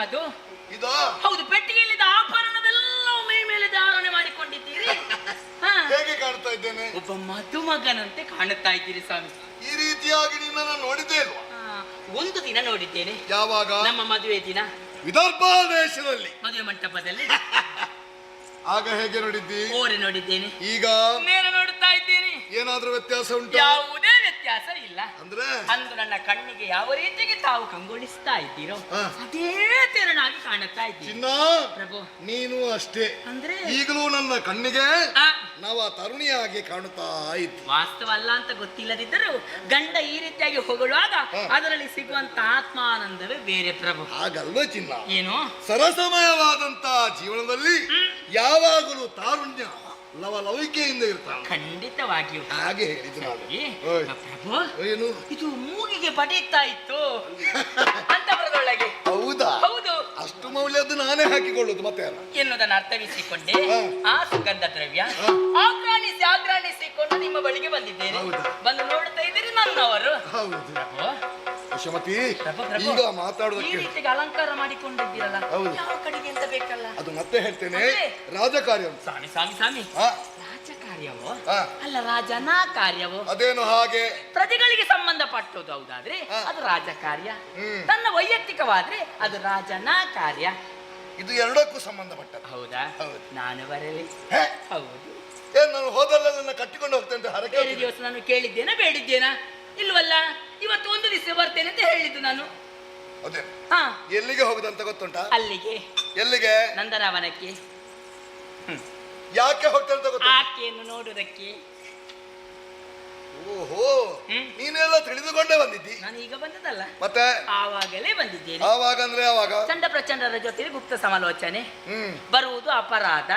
ನಿಮ್ಮದು? ಇದು ಹೌದು, ಪೆಟ್ಟಿಗೆಯಲ್ಲಿದ್ದ ಆಭರಣವೆಲ್ಲವೂ ಮೈ ಮೇಲೆ ಧಾರಣೆ ಮಾಡಿಕೊಂಡಿದ್ದೀರಿ. ಹಾ, ಹೇಗೆ ಕಾಣ್ತಾ ಇದ್ದೇನೆ? ಒಬ್ಬ ಮದುಮಗನಂತೆ ಕಾಣುತ್ತಾ ಇದ್ದೀರಿ ಸ್ವಾಮಿ. ಈ ರೀತಿಯಾಗಿ ನಿನ್ನನ್ನು ನೋಡಿದ್ದೇ ಇಲ್ವಾ? ಒಂದು ದಿನ ನೋಡಿದ್ದೇನೆ. ಯಾವಾಗ? ನಮ್ಮ ಮದುವೆ ದಿನ ವಿದರ್ಭ ದೇಶದಲ್ಲಿ ಮದುವೆ ಮಂಟಪದಲ್ಲಿ. ಆಗ ಹೇಗೆ ನೋಡಿದ್ದಿ? ಓರೆ ನೋಡಿದ್ದೇನೆ. ಈಗ ಮೇಲೆ ನೋಡುತ್ತಾ ಇದ್ದೇನೆ. ಏನಾದ್ರೂ ವ್ಯತ್ಯಾಸ ಉಂಟು? ಯಾವುದೇ ವ್ಯತ್ಯಾಸ ಇಲ್ಲ. ಅಂದ್ರೆ ಅಂದು ನನ್ನ ಕಣ್ಣಿಗೆ ಯಾವ ರೀತಿಗೆ ತಾವು ಕಂಗೊಳಿಸ್ತಾ ಇದ್ದೀರೋ ಹಾ. ಅದೇ ತೆರನಾಗಿ ಕಾಣುತ್ತಾ ಇದ್ದೀನಿ ಚಿನ್ನ, ಪ್ರಭು. ನೀನು ಅಷ್ಟೇ. ಅಂದ್ರೆ ಈಗಲೂ ನನ್ನ ಕಣ್ಣಿಗೆ ಆ, ನವ ತರುಣಿಯಾಗಿ ಕಾಣುತ್ತಾ ಇತ್ತು. ವಾಸ್ತವ ಅಲ್ಲ ಅಂತ ಗೊತ್ತಿಲ್ಲದಿದ್ದರೂ ಗಂಡ ಈ ರೀತಿಯಾಗಿ ಹೊಗಳುವಾಗ ಅದರಲ್ಲಿ ಸಿಗುವಂತ ಆತ್ಮಾನಂದವೇ ಬೇರೆ ಪ್ರಭು. ಹಾಗಲ್ವ ಚಿನ್ನ, ಏನು? ಸರಸಮಯವಾದಂತ ಜೀವನದಲ್ಲಿ ಯಾವಾಗಲೂ ತಾರುಣ್ಯ ಲವಲವಿಕೆಯಿಂದ ಇರ್ತಾನೆ. ಖಂಡಿತವಾಗಿಯೂ ಹಾಗೆ ಹೇಳಿದ್ದು ನಾನು. ಏ, ಓಯ್. ಪ್ರಭು, ಏನು? ಇದು ಮೂಗಿಗೆ ಬಡಿತಾ ಇತ್ತು ಅಂತವರದೊಳಗೆ. ಹೌದಾ? ಹೌದು ಅಷ್ಟು ಮೌಲ್ಯದ್ದು ನಾನೇ ಹಾಕಿಕೊಳ್ಳುದು ಮತ್ತೆ ಯಾರು? ಎನ್ನುವುದನ್ನು ಅರ್ಥವಿಸಿಕೊಂಡೆ. ಹಾ. ಆ ಸುಗಂಧ ದ್ರವ್ಯ ಆಗ್ರಾಣಿಸಿಕೊಂಡು ನಿಮ್ಮ ಬಳಿಗೆ ಬಂದಿದ್ದೇನೆ. ಹೌದಾ? ಬಂದು ನೋಡ್ತಾ ಇದ್ದೀರಿ ನನ್ನವರು. ಹೌದು. ಪ್ರಭು, ಯಶಮತಿ, ಪ್ರಭು, ಪ್ರಭು. ಈಗ ಈ ಮಾತಾಡುವುದಕ್ಕೆ ರೀತಿಗೆ ಅಲಂಕಾರ ಮಾಡಿಕೊಂಡಿದ್ದೀರಲ್ಲ, ಹೌದು. ಯಾವ ಕಡೆಗೆ ಅಂತ ಬೇಕಲ್ಲ? ಅದು ಮತ್ತೆ ಹೇಳ್ತೇನೆ. ಮತ್ತೆ? ರಾಜಕಾರ್ಯ ಅಂತ. ಸ್ವಾಮಿ ಸ್ವಾಮಿ ಸ್ವಾಮಿ, ಆ, ರಾಜಕಾರ್ಯವೋ ಆ, ಅಲ್ಲ ರಾಜನಾ ಕಾರ್ಯವೋ? ಅದೇನು ಹಾಗೆ? ಪ್ರಜೆಗಳಿಗೆ ಸಂಬಂಧಪಟ್ಟದ್ದು ಹೌದಾದ್ರೆ ಅದು ರಾಜಕಾರ್ಯ, ಹ್ಮ್. ತನ್ನ ವೈಯಕ್ತಿಕವಾದ್ರೆ ಅದು ರಾಜನಾ ಕಾರ್ಯ. ಇದು ಎರಡಕ್ಕೂ ಸಂಬಂಧಪಟ್ಟದ್ದು. ಹೌದಾ? ಹೌದು. ನಾನು ಬರಲಿ. ಹೇ? ಹೌದು. ಏನ್ ನಾನು ಹೋದಲ್ಲ ನನ್ನ ಕಟ್ಟಿಕೊಂಡು ಹೋಗ್ತೇನೆ ಅಂತ ಹರಕೆ ಬೇರೆ ಹೊತ್ತಿದ್ದೆ. ದಿವಸ ನಾನು ಕೇಳಿದ್ದೇನಾ ಬೇಡಿದ್ದೇನಾ? ಇಲ್ವಲ್ಲ, ಇವತ್ತು ಒಂದು ದಿವಸ ಬರ್ತೇನೆ ಅಂತ ಹೇಳಿದ್ದು ನಾನು. ಅದೇ ಹಾ, ಎಲ್ಲಿಗೆ ಹೋಗುದಂತ ಗೊತ್ತುಂಟಾ? ಅಲ್ಲಿಗೆ ಎಲ್ಲಿಗೆ? ನಂದನವನಕ್ಕೆ. ಯಾಕೆ ಹೋಗ್ತೇನೆ ಅಂತ ಗೊತ್ತ? ಆಕೆಯನ್ನು ನೋಡುವುದಕ್ಕೆ. ಓಹೋ, ಹ್ಮ್. ನೀನೆಲ್ಲ ತಿಳಿದುಕೊಂಡೇ ಬಂದಿದ್ದಿ. ನಾನು ಈಗ ಬಂದದಲ್ಲ, ಮತ್ತೆ ಆವಾಗಲೇ ಬಂದಿದ್ದೇನೆ. ಆವಾಗ ಅಂದ್ರೆ ಆವಾಗ? ಚಂಡ ಪ್ರಚಂಡರ ಜೊತೆ ಗುಪ್ತ ಸಮಾಲೋಚನೆ. ಹ್ಮ್. ಬರುವುದು ಅಪರಾಧ.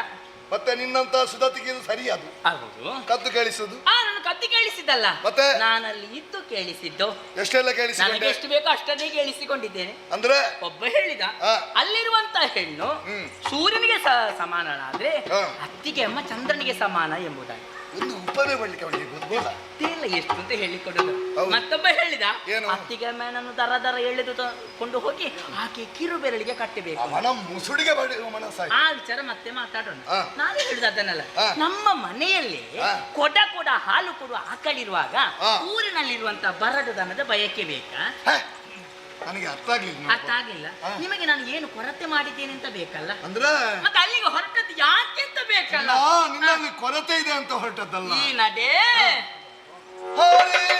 ಮತ್ತೆ ನಿನ್ನಂತ ಸುಧತಿಗೆ ಇದು ಸರಿ ಅದು ಹೌದು. ಕದ್ದು ಕೇಳಿಸುದು. ನಾನು ಕತ್ತಿ ಕೇಳಿಸಿದ್ದಲ್ಲ, ಮತ್ತೆ? ನಾನಲ್ಲಿ ಇದ್ದು ಕೇಳಿಸಿದ್ದು. ಎಷ್ಟೆಲ್ಲ ನನಗೆ ಕೇಳಿಸಿಕೊಂಡೆ? ಎಷ್ಟು ಬೇಕೋ ಅಷ್ಟನ್ನೇ ಕೇಳಿಸಿಕೊಂಡಿದ್ದೇನೆ. ಅಂದ್ರೆ ಒಬ್ಬ ಹೇಳಿದ, ಆ. ಅಲ್ಲಿರುವಂತ ಹೆಣ್ಣು ಹ್ಮ್. ಸೂರ್ಯನಿಗೆ ಸಮಾನಳಾದ್ರೆ ಆ. ಅತ್ತಿಗೆ ಅಮ್ಮ ಚಂದ್ರನಿಗೆ ಸಮಾನ ಎಂಬುದಾಗಿ. ಒಂದು ಉಪಮೆ ಮಾಡ್ಲಿಕ್ಕೆ ಅವಳಿಗೆ ಗೊತ್ತಿಲ್ಲ. ಗೊತ್ತಿಲ್ಲ ಎಷ್ಟು ಅಂತ ಹೇಳಿಕೊಡುದು. ಹೌದು. ಮತ್ತೊಬ್ಬ ಹೇಳಿದ, ಏನು? ಅತ್ತಿಗೆ ಅಮ್ಮನನ್ನು ದರ ದರ ಎಳೆದು ಕೊಂಡು ಹೋಗಿ ಆಕೆ ಕಿರು ಬೆರಳಿಗೆ ಕಟ್ಟಬೇಕು. ಅವನ ಮುಸುಡಿಗೆ ಬಡಿಯುವ ಮನಸ್ಸಾಯ್ತು. ಆ ವಿಚಾರ ಮತ್ತೆ ಮಾತಾಡೋಣ. ಆ. ನಾನು ಹೇಳುದು ಅದನ್ನಲ್ಲ. ಆ. ನಮ್ಮ ಮನೆಯಲ್ಲಿ ಆ. ಕೊಡ ಹಾಲು ಕೊಡುವ ಆಕಳಿರುವಾಗ ಆ. ಊರಿನಲ್ಲಿರುವಂತ ಬರಡು ದನದ ಬಯಕೆ ಬೇಕಾ? ಹೇ, ನನಗೆ ಅರ್ಥ ಆಗ್ಲಿಲ್ಲ. ಅರ್ಥ ಆಗಿಲ್ಲ. ಆ. ನಿಮಗೆ ನಾನು ಏನು ಕೊರತೆ ಮಾಡಿದ್ದೇನೆ ಅಂತ ಬೇಕಲ್ಲ? ಅಂದ್ರೆ ಮತ್ತೆ ಅಲ್ಲಿಗೆ ಹೊರಟದ್ದು ಯಾಕೆ ಅಂತ ಬೇಕಲ್ಲ? ನಿನ್ನಲ್ಲಿ ಕೊರತೆ ಇದೆ ಅಂತ ಹೊರಟದ್ದಲ್ಲ. ಈ ನಡೆ ಹರಿ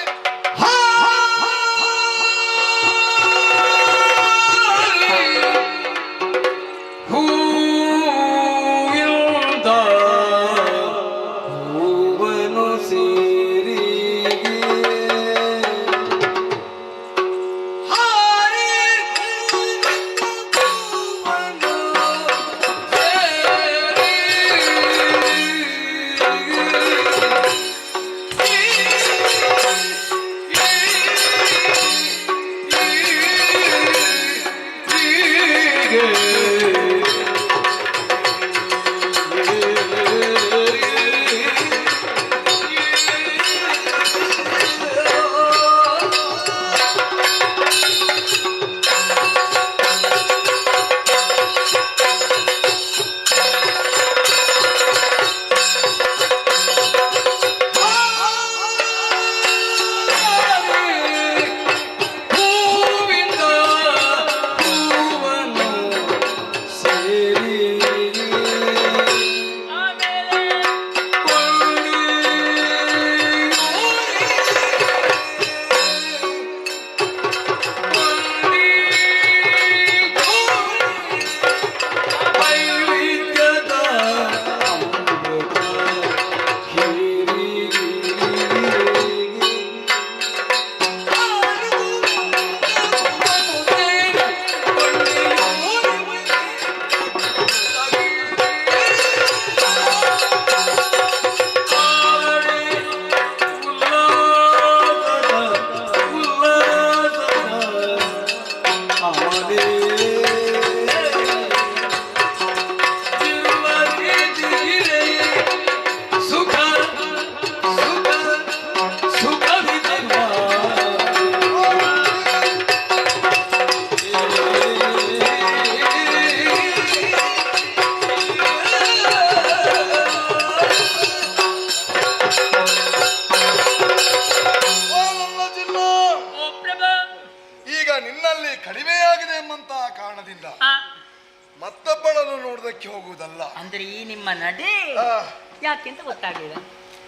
ಕಾರಣದಿಂದ ಆ, ಮತ್ತೊಬ್ಬಳನ್ನು ನೋಡುವುದಕ್ಕೆ ಹೋಗುವುದಲ್ಲ. ಅಂದ್ರೆ ಈ ನಿಮ್ಮ ನಡೆ ಆ, ಯಾಕೆ ಅಂತ ಗೊತ್ತಾಗ್ಲಿಲ್ಲ.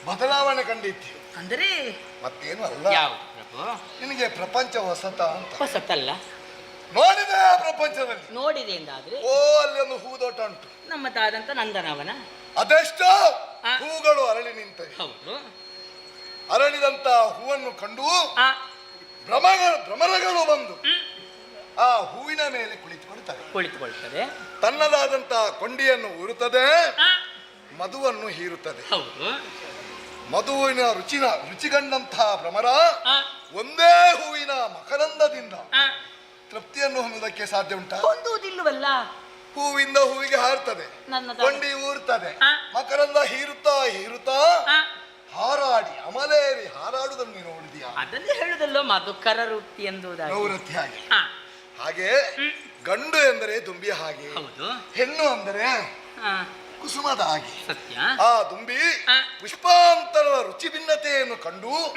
ಬದಲಾವಣೆ ಕಂಡಿತ್ತು. ಅಂದ್ರೆ ಮತ್ತೇನು ಅಲ್ಲ, ಯಾವುದು ಪ್ರಭು? ನಿನಗೆ ಪ್ರಪಂಚ ಹೊಸತ ಅಂತ ಹೊಸತಲ್ಲ, ನೋಡಿದೆ ಆ ಪ್ರಪಂಚದಲ್ಲಿ. ನೋಡಿದೆ ಎಂದಾದ್ರೆ ಓ, ಅಲ್ಲಿ ಒಂದು ಹೂದೋಟ ಉಂಟು, ನಮ್ಮದಾದಂತ ನಂದನವನ. ಅದೆಷ್ಟೋ ಆ. ಹೂಗಳು ಅರಳಿ ನಿಂತವೆ. ಹೌದು. ಅರಳಿದಂತ ಹೂವನ್ನು ಕಂಡು ಆ, ಭ್ರಮರಗಳು ಬಂದು ಆ ಹೂವಿನ ಮೇಲೆ ಕುಳಿತುಕೊಳ್ತವೆ. ಕುಳಿತುಕೊಳ್ತದೆ. ತನ್ನದಾದಂತ ಕೊಂಡಿಯನ್ನು ಊರುತ್ತದೆ, ಆ, ಮಧುವನ್ನು ಹೀರುತ್ತದೆ. ಹೌದು. ಮಧುವಿನ ರುಚಿಗಂಡಂತಹ ಭ್ರಮರ ಆ, ಒಂದೇ ಹೂವಿನ ಮಕರಂದದಿಂದ ಆ, ತೃಪ್ತಿಯನ್ನು ಹೊಂದುವುದಕ್ಕೆ ಸಾಧ್ಯ ಉಂಟಾ? ಹೊಂದುವುದಿಲ್ಲವಲ್ಲ. ಹೂವಿಂದ ಹೂವಿಗೆ ಹಾರ್ತದೆ, ನನ್ನದ ಕೊಂಡಿ ಊರ್ತದೆ, ಆ. ಮಕರಂದ ಹೀರುತ್ತಾ ಆ, ಹಾರಾಡಿ ಅಮಲೇರಿ ಹಾರಾಡುವುದನ್ನು ನೀನು ನೋಡಿದ್ಯಾ? ಅದನ್ನೇ ಹೇಳುದಲ್ಲೋ ಮಧುಕರ ವೃತ್ತಿ ಎಂಬುದಾಗಿ. ಪ್ರವೃತ್ತಿ ಹಾಗೆ. ಆ, ಹಾಗೆ ಗಂಡು ಎಂದರೆ ದುಂಬಿಯ ಹಾಗೆ, ಹೌದು. ಹೆಣ್ಣು ಅಂದರೆ ಆ, ಕುಸುಮದ ಹಾಗೆ. ಸತ್ಯ. ಆ ದುಂಬಿ ಆ. ಪುಷ್ಪಾಂತರ ರುಚಿ ಭಿನ್ನತೆಯನ್ನು ಕಂಡು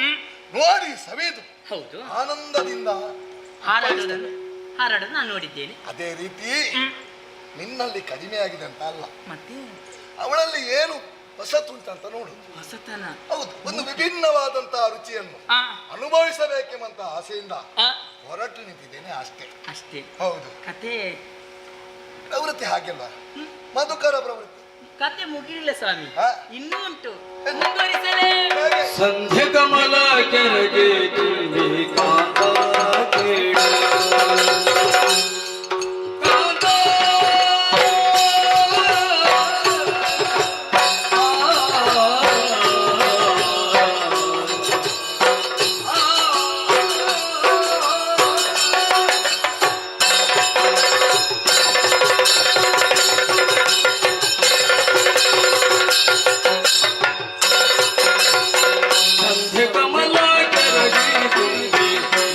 ನೋಡಿ ಸವಿದು ಹೌದು. ಆನಂದದಿಂದ ಹಾರಾಡೋದು ನಾನು ನೋಡಿದ್ದೇನೆ. ಅದೇ ರೀತಿ ನಿನ್ನಲ್ಲಿ ಕಡಿಮೆ ಆಗಿದೆ ಅಂತ ಅಲ್ಲ, ಮತ್ತೆ ಅವಳಲ್ಲಿ ಏನು ಹೊಸತುಂಟಂತ ನೋಡು. ಹೊಸತನ. ಹೌದು, ಒಂದು ವಿಭಿನ್ನವಾದಂತಹ ರುಚಿಯನ್ನು ಆ, ಅನುಭವಿಸಬೇಕೆಂಬಂತ ಆಸೆಯಿಂದ ಆ, ಹೊರಟು ನಿಂತಿದ್ದೇನೆ ಅಷ್ಟೇ. ಅಷ್ಟೇ. ಹೌದು, ಕತೆ ಪ್ರವೃತ್ತಿ ಹಾಗೆಲ್ಲ ಮಧುಕರ ಪ್ರವೃತ್ತಿ. ಕತೆ ಮುಗಿಲಿಲ್ಲ ಸ್ವಾಮಿ, ಆ? ಇನ್ನೂ ಉಂಟು. ಮುಂದುವರಿಸಲೇ. ಹೇಗೆ? ಸಂಧ್ಯೆ ಕಮಲ ಕೆರಗೆ ತುಂಬಿ ಕಾಂತ ಕೇಳ ಸಂಧ್ಯೆ ಕಮಲ ಕೆರಗೆ ತುಂಬಿ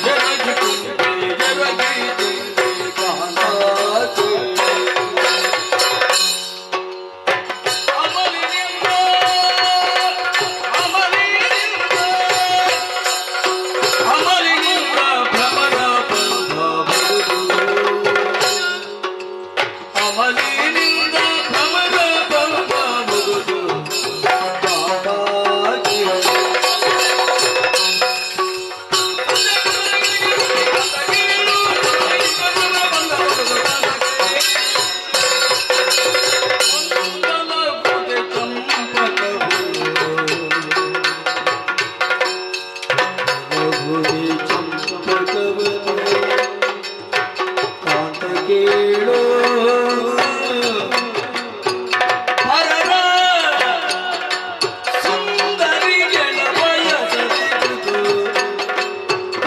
ಜರಗಿ ತುಂಬಿ ಜರಗಿ ತುಂಬಿ ಕಾಂತ ಕೇಳ ಅಮಲಿನಿಂದ ಅಮಲಿನಿಂದ ಅಮಲಿನಿಂದ ಭ್ರಮರ ಬಂಧ ಬರುವುದು ಅಮಲಿನಿಂದ ಭ್ರಮರ ಬಂಧ ಬರುವುದು ಕೇಳೋ ಹರರ ಸುಂದರಿಗಳ ಬಯಸದಿರುವುದು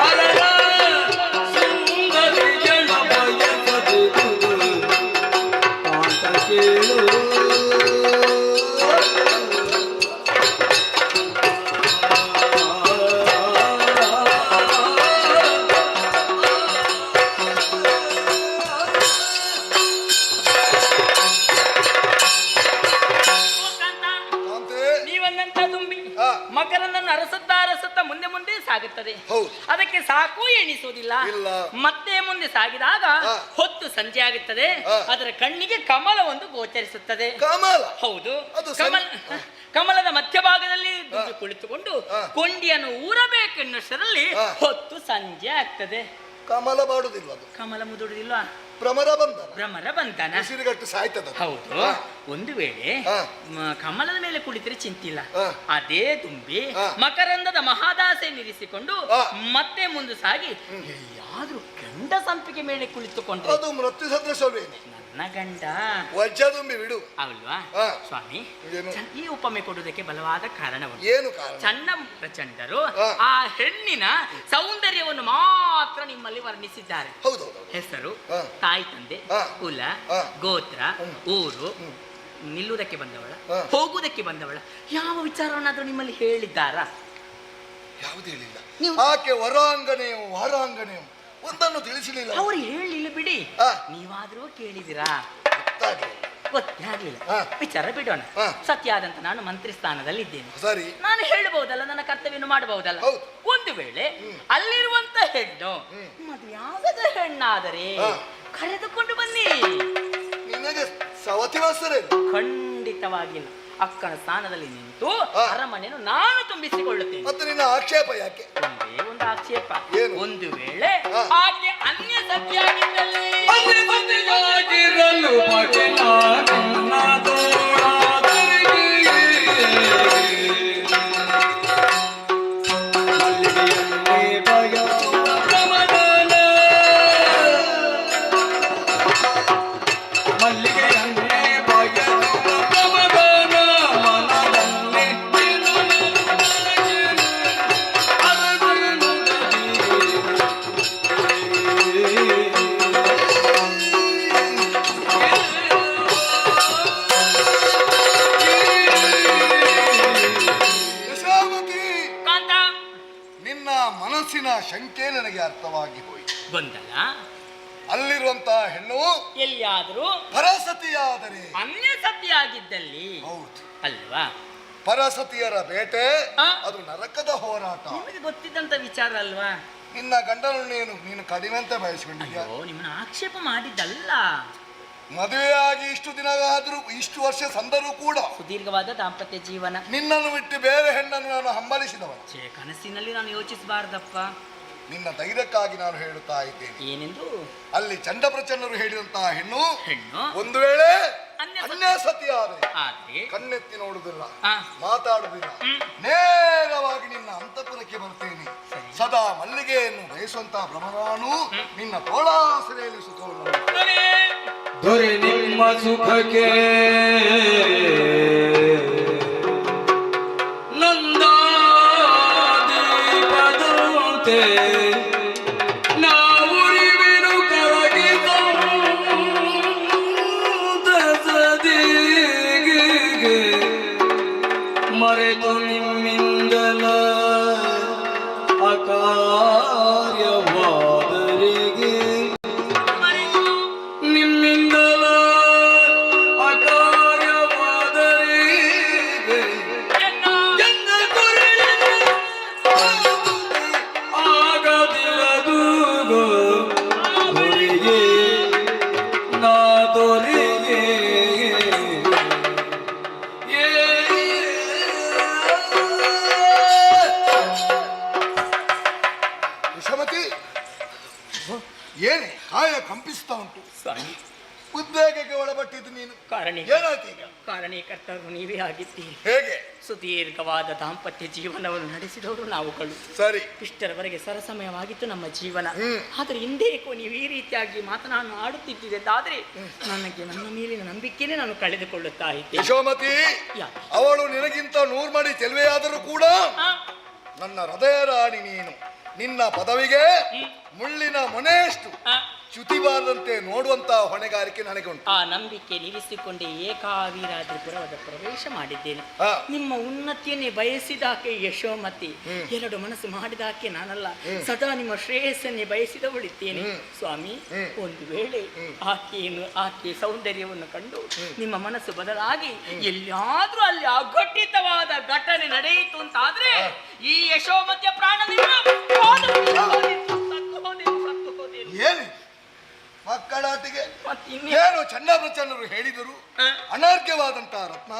ಹರರ ಸುಂದರಿಗಳ ಬಯಸದಿರುವುದು ಕಾಂತ ಕೇಳು ಕಾಂತೆ, ನೀವನ್ನಂತ ತುಂಬಿ ಆ. ಮಕರನನ್ನು ಅರಸುತ್ತಾ ಮುಂದೆ ಮುಂದೆ ಸಾಗುತ್ತದೆ. ಹೌದು. ಅದಕ್ಕೆ ಸಾಕು ಎಣಿಸುವುದಿಲ್ಲ. ಇಲ್ಲ. ಮತ್ತೆ ಮುಂದೆ ಸಾಗಿದಾಗ ಆ. ಹೊತ್ತು ಸಂಜೆ ಆಗುತ್ತದೆ. ಆ. ಅದರ ಕಣ್ಣಿಗೆ ಕಮಲ ಒಂದು ಗೋಚರಿಸುತ್ತದೆ. ಕಮಲ ಹೌದು. ಅದು ಕಮಲದ ಮಧ್ಯಭಾಗದಲ್ಲಿ ದುಂಬಿ ಕುಳಿತುಕೊಂಡು ಆ. ಕೊಂಡಿಯನ್ನು ಊರಬೇಕೆನ್ನುವಷ್ಟರಲ್ಲಿ ಆ. ಹೊತ್ತು ಸಂಜೆ ಆಗ್ತದೆ. ಕಮಲ ಮಾಡುದಿಲ್ಲ, ಅದು ಕಮಲ ಮುದುಡುದಿಲ್ವಾ? ಭ್ರಮರ ಬಂಧನ, ಭ್ರಮರ ಬಂಧನ. ಉಸಿರುಗಟ್ಟು ಸಾಯ್ತದ. ಹೌದು. ಆ. ಒಂದು ವೇಳೆ ಆ. ಕಮಲದ ಮೇಲೆ ಕುಳಿತರೆ ಚಿಂತಿಲ್ಲ. ಆ. ಅದೇ ತುಂಬಿ ಆ. ಮಕರಂದದ ಮಹಾದಾಸೆ ನಿರಿಸಿಕೊಂಡು ಆ. ಮತ್ತೆ ಮುಂದೆ ಸಾಗಿ ಎಲ್ಲಿಯಾದ್ರೂ ಗಂಡ ಸಂಪಿಗೆ ಮೇಲೆ ಕುಳಿತುಕೊಂಡ್ರೆ ಅದು ಮೃತ್ಯು ಸದೃಶವೇನೆ. ನನ್ನ ಗಂಡ ವಜ್ರದುಂಬಿ ಬಿಡು. ಅವಲ್ವಾ ಆ. ಸ್ವಾಮಿ? ಏನು? ಈ ಉಪಮೆ ಕೊಡುವುದಕ್ಕೆ ಬಲವಾದ ಕಾರಣವನ್ನು ಏನು ಕಾರಣ? ಚನ್ನ ಪ್ರಚಂಡರು ಆ. ಆ ಹೆಣ್ಣಿನ ಸೌಂದರ್ಯವನ್ನು ಮಾತ್ರ ನಿಮ್ಮಲ್ಲಿ ವರ್ಣಿಸಿದ್ದಾರೆ. ಹೌದು. ಹೆಸರು, ಆ. ತಾಯಿ ತಂದೆ, ಆ. ಕುಲ, ಆ. ಗೋತ್ರ, ಊರು, ನಿಲ್ಲುವುದಕ್ಕೆ ಬಂದವಳ, ಆ. ಹೋಗುವುದಕ್ಕೆ ಬಂದವಳ, ಯಾವ ವಿಚಾರವನ್ನಾದ್ರೂ ನಿಮ್ಮಲ್ಲಿ ಹೇಳಿದ್ದಾರಾ? ಯಾವುದು ಹೇಳಿಲ್ಲ. ನೀವು- ಆಕೆ ವರಾಂಗನೆಯು ವಾರಾಂಗನೆಯು ಒಂದನ್ನು ತಿಳಿಸಲಿಲ್ಲ. ಅವ್ರು ಹೇಳಿಲ್ಲ ಬಿಡಿ. ಆ. ನೀವಾದ್ರೂ ಕೇಳಿದಿರಾ? ಗೊತ್ತಾಗ್ಲಿಲ್ಲ. ಗೊತ್ತೇ ಆಗ್ಲಿಲ್ಲ. ಆ. ವಿಚಾರ ಬಿಡೋಣ. ಆ. ಸತ್ಯ ಆದಂತ ನಾನು ಮಂತ್ರಿ ಸ್ಥಾನದಲ್ಲಿ ಇದ್ದೇನೆ. ಸರಿ. ನಾನು ಹೇಳಬಹುದಲ್ಲ, ನನ್ನ ಕರ್ತವ್ಯವನ್ನು ಮಾಡಬಹುದಲ್ಲ. ಹೌದು. ಒಂದು ವೇಳೆ ಅಲ್ಲಿರುವಂತ ಹೆಣ್ಣು ಮದುವೆಯಾಗದ ಹೆಣ್ಣಾದರೆ ಆ. ಕರೆದುಕೊಂಡು ಬಂದ ಮತಿವಾಸರೇ ಖಂಡಿತವಾಗಿಲ್ಲ. ಅಕ್ಕನ ಸ್ಥಾನದಲ್ಲಿ ನಿಂತು ಅರಮನೆಯನ್ನು ನಾನು ತುಂಬಿಸಿಕೊಳ್ಳುತ್ತೇನೆ. ಮತ್ತೆ ನಿನ್ನ ಆಕ್ಷೇಪ ಯಾಕೆ? ಒಂದೇ ಒಂದು ಆಕ್ಷೇಪ, ಏನು? ಒಂದು ವೇಳೆ ಆಕೆ ಅನ್ಯ ಸತಿಯಾಗಿದ್ದಲ್ಲಿ ಮನಸ್ಸಿನ ಶಂಕೆ ನನಗೆ ಅರ್ಥವಾಗಿ ಹೋಯಿತು. ಗೊಂದಲ ಅಲ್ಲಿರುವಂತಹ ಹೆಣ್ಣು ಎಲ್ಲಿಯಾದರೂ ಪರಸತಿಯಾದರೆ ಅನ್ಯ ಸತಿಯಾಗಿದ್ದಲ್ಲಿ ಹೌದು ಅಲ್ವಾ? ಪರಸತಿಯರ ಬೇಟೆ ಅದು ನರಕದ ಹೋರಾಟ. ನಿಮಗೆ ಗೊತ್ತಿದ್ದಂತ ವಿಚಾರ ಅಲ್ವಾ? ನಿನ್ನ ಗಂಡನನ್ನು ನೀನು ಕಡಿಮೆ ಅಂತ ಬಯಸ್ಕೊಂಡಿದ್ಯಾ? ನಿಮ್ಮನ್ನ ಆಕ್ಷೇಪ ಮಾಡಿದ್ದಲ್ಲ. ಮದುವೆಯಾಗಿ ಇಷ್ಟು ದಿನವಾದರೂ ಇಷ್ಟು ವರ್ಷ ಸಂದರೂ ಕೂಡ ಸುದೀರ್ಘವಾದ ದಾಂಪತ್ಯ ಜೀವನ. ನಿನ್ನನ್ನು ಬಿಟ್ಟು ಬೇರೆ ಹೆಣ್ಣನ್ನು ನಾನು ಹಂಬಲಿಸಿದವ. ಕನಸಿನಲ್ಲಿ ನಾನು ಯೋಚಿಸಬಾರ್ದಪ್ಪ. ನಿನ್ನ ಧೈರ್ಯಕ್ಕಾಗಿ ನಾನು ಹೇಳುತ್ತಾ ಇದ್ದೇನೆ. ಏನೆಂದು? ಅಲ್ಲಿ ಚಂಡಪ್ರಚನ್ನರು ಹೇಳಿದಂತಹ ಹೆಣ್ಣು ಹೆಣ್ಣು ಒಂದು ವೇಳೆ ಅನ್ಯ ಸತಿಯಾದರೆ ಕಣ್ಣೆತ್ತಿ ನೋಡುವುದಿಲ್ಲ, ಮಾತಾಡುವುದಿಲ್ಲ, ನೇರವಾಗಿ ನಿನ್ನ ಅಂತಃಪುರಕ್ಕೆ ಬರ್ತೇನೆ. ಸದಾ ಮಲ್ಲಿಗೆಯನ್ನು ಬಯಸುವಂತಹ ಭ್ರಮರಾನು ನಿನ್ನ ತೋಳಾಸರೆಯಲ್ಲಿ ಸುಖವನ್ನು ದೊರೆ ನಿಮ್ಮ ಸುಖಕ್ಕೆ ನಂದಾದೀಪದಂತೆ ನಾವುರಿವಿನು ಕರಗಿಗೆ ಮರೆತು ನಿಮ್ಮಿಂದಲ ಅಕಾರ್ಯವಾದರಿಗೆ ಏನೇ ಕಾಯ ಕಂಪಿಸ್ತಾ ಉಂಟು? ಉದ್ವೇಗಕ್ಕೆ ಒಳಪಟ್ಟಿದ್ದು ನೀನು. ಏನಾಯ್ತು ಈಗ? ಕಾರಣೀಕರ್ತರು ನೀವೇ ಆಗಿದ್ದೀರಿ. ಹೇಗೆ? ಸುದೀರ್ಘವಾದ ದಾಂಪತ್ಯ ಜೀವನವನ್ನು ನಡೆಸಿದವರು ನಾವುಗಳು. ಸರಿ, ಇಷ್ಟರವರೆಗೆ ಸರಸಮಯವಾಗಿತ್ತು ನಮ್ಮ ಜೀವನ. ಆದರೆ ಹಿಂದೇಕೋ ನೀವು ಈ ರೀತಿಯಾಗಿ ಮಾತನಾಡಿ ಆಡುತ್ತಿದ್ದಿದ್ದಾದ್ರೆ ನನಗೆ ನನ್ನ ಮೇಲಿನ ನಂಬಿಕೆನೇ ನಾನು ಕಳೆದುಕೊಳ್ಳುತ್ತಾ ಇದ್ದೆ. ಯಶೋಮತಿ, ಅವಳು ನಿನಗಿಂತ 100 ಮಡಿ ಚೆಲುವೆಯಾದರೂ ಕೂಡ ನನ್ನ ಹೃದಯ ರಾಣಿ ನೀನು. ನಿನ್ನ ಪದವಿಗೆ ಮುಳ್ಳಿನ ಮೊನೆಯಷ್ಟು ಚ್ಯುತಿಬಾರದಂತೆ ನೋಡುವಂತ ಹೊಣೆಗಾರಿಕೆ ನನಗೆ ಉಂಟು. ಆ ನಂಬಿಕೆ ನಿಲ್ಲಿಸಿಕೊಂಡೇ ಏಕಾವೀರಾದ್ರಿಪುರವಾದ ಪ್ರವೇಶ ಮಾಡಿದ್ದೇನೆ. ನಿಮ್ಮ ಉನ್ನತಿಯನ್ನೇ ಬಯಸಿದಾಕೆ ಯಶೋಮತಿ, ಎರಡು ಮನಸ್ಸು ಮಾಡಿದಾಕೆ ನಾನಲ್ಲ, ಸದಾ ನಿಮ್ಮ ಶ್ರೇಯಸ್ಸನ್ನೇ ಬಯಸಿದವಳಿದ್ದೇನೆ. ಸ್ವಾಮಿ, ಒಂದು ವೇಳೆ ಆಕೆ ಸೌಂದರ್ಯವನ್ನು ಕಂಡು ನಿಮ್ಮ ಮನಸ್ಸು ಬದಲಾಗಿ ಎಲ್ಲಾದ್ರೂ ಅಲ್ಲಿ ಅಘಟಿತವಾದ ಘಟನೆ ನಡೆಯಿತು ಅಂತಾದ್ರೆ ಈ ಯಶೋಮತಿಯ ಪ್ರಾಣದಿಂದ ಏನು ಮಕ್ಕಳಾಟಿಗೆ ಏನು ಚಂಡಪ್ರಚನ್ನರು ಹೇಳಿದರು? ಅನರ್ಘ್ಯವಾದಂತಹ ರತ್ನ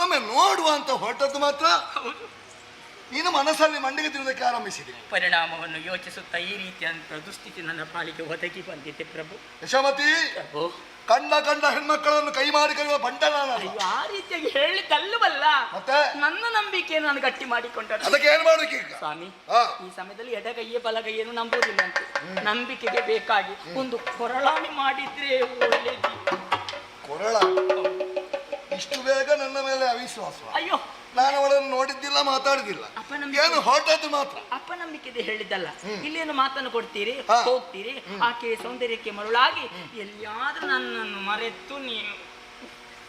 ಒಮ್ಮೆ ನೋಡುವ ಅಂತ ಹೊರಟದ್ದು ಮಾತ್ರ ನೀನು ಮನಸ್ಸಲ್ಲಿ ಮಂಡಿಗೆ ತಿರುವುದಕ್ಕೆ ಆರಂಭಿಸಿದೆ. ಪರಿಣಾಮವನ್ನು ಯೋಚಿಸುತ್ತಾ ಈ ರೀತಿಯಂತ ದುಸ್ಥಿತಿ ನನ್ನ ಪಾಲಿಗೆ ಒದಗಿ ಬಂದಿದೆ ಪ್ರಭು. ಯಶೋಮತಿ, ಕಂಡ ಹೆಣ್ಮಕ್ಕಳನ್ನು ಕೈ ಮಾಡಿ ಕರೆಯುವ ಬಂಟ ನಾನು. ಆ ರೀತಿಯಾಗಿ ಹೇಳಿದ್ದಲ್ಲವಲ್ಲ, ಮತ್ತೆ ನನ್ನ ನಂಬಿಕೆಯನ್ನು ನಾನು ಗಟ್ಟಿ ಮಾಡಿಕೊಂಡ. ಅದಕ್ಕೆ ಏನ್ ಮಾಡೋಕೆ ಈಗ? ಸ್ವಾಮಿ, ಈ ಸಮಯದಲ್ಲಿ ಎಡಗೈಯೇ ಬಲಗೈಯನ್ನು ನಂಬುವುದಿಲ್ಲ ಅಂತ ನಂಬಿಕೆಗೆ ಬೇಕಾಗಿ ಒಂದು ಕೊರಳಾಣಿ ಮಾಡಿದ್ರೆ ಒಳ್ಳೇದು. ಕೊರಳ? ಇಷ್ಟು ಬೇಗ ನನ್ನ ಮೇಲೆ ಅವಿಶ್ವಾಸ? ಅಯ್ಯೋ, ನಾನು ಅವಳನ್ನು ನೋಡಿದ್ದಿಲ್ಲ, ಮಾತಾಡಿದಿಲ್ಲ, ಏನು ಹೊರಟದ್ದು ಮಾತ್ರ. ಅಪನಂಬಿಕೆ ಹೇಳಿದ್ದಲ್ಲ. ಇಲ್ಲೇನು ಮಾತನ್ನು ಕೊಡ್ತೀರಿ, ಹೋಗ್ತೀರಿ, ಆಕೆ ಸೌಂದರ್ಯಕ್ಕೆ ಮರುಳಾಗಿ ಎಲ್ಲಿಯಾದ್ರೂ ನನ್ನನ್ನು ಮರೆತು ನೀವು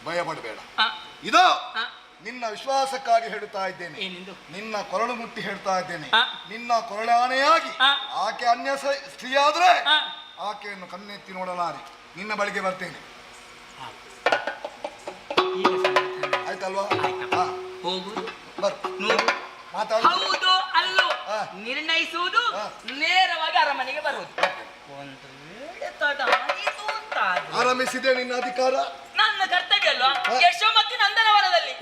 ಭಯ ಪಡಬೇಡ. ಇದು ನಿನ್ನ ವಿಶ್ವಾಸಕ್ಕಾಗಿ ಹೇಳುತ್ತಾ ಇದ್ದೇನೆ. ನಿನ್ನ ಕೊರಳು ಮುಟ್ಟಿ ಹೇಳ್ತಾ ಇದ್ದೇನೆ. ನಿನ್ನ ಕೊರಳಾನೆಯಾಗಿ ಆಕೆ ಅನ್ಯ ಸ್ತ್ರೀಯಾದ್ರೆ ಆಕೆಯನ್ನು ಕಣ್ಣೆತ್ತಿ ನೋಡಲಾರೆ ನಿನ್ನ ಬಳಿಗೆ ಬರ್ತೇನೆ. ಆಯ್ತಲ್ವಾ? ಹೋಗುದು, ಹೌದು ಅಲ್ಲೋ ನಿರ್ಣಯಿಸುವುದು, ನೇರವಾಗಿ ಅರಮನೆಗೆ ಬರುವುದು. ಒಂದು ವೇಳೆ ತಡ ಆಯಿತು ಅಂತ ಆರಂಭಿಸಿದೆ ನಿನ್ನ ಅಧಿಕಾರ. ನನ್ನ ನನ್ನ ಕರ್ತವ್ಯ ಅಲ್ವಾ? ಯಶೋಮತಿ ನಂದನವನದಲ್ಲಿ.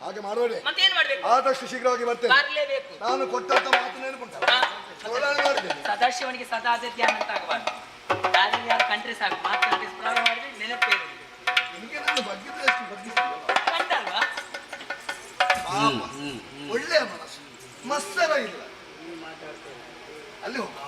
ಹಾಗೆ ಮಾಡೋಣ. ಮತ್ತೇನ್ ಮಾಡ್ಬೇಕು? ಆದಷ್ಟು ಶೀಘ್ರವಾಗಿ ಬರ್ತೇನೆ. ಬರ್ಲೇಬೇಕು. ನಾನು ಕೊಟ್ಟಂತ ಮಾತು ನೆನಪುಂಟಲ್ಲ? ಮಾಡಿದ್ದೇನೆ. ಸದಾಶಿವನಿಗೆ ಸದಾ ಅದೇ ಧ್ಯಾನ ಅಂತ ಆಗಬಾರ್ದು. ಯಾರು ಯಾರು ಕಂಡ್ರೆ ಸಾಕು, ಮಾತಾಡಿ ಸ್ಮರಣೆ ಮಾಡಿದ್ರೆ ನೆನಪೇ ಇರುವುದು. ನಿಮಗೆ ನನ್ನ ಬಗ್ಗಿದ್ದಷ್ಟು ಬಗ್ಗಿಸಿದೆಯಲ್ಲ? ಕಂಡಲ್ವಾ? ಪಾಪ, ಒಳ್ಳೆಯ ಮನಸ್ಸು, ಮತ್ಸರ ಇಲ್ಲ. ಅಲ್ಲಿ ಹೋಗ.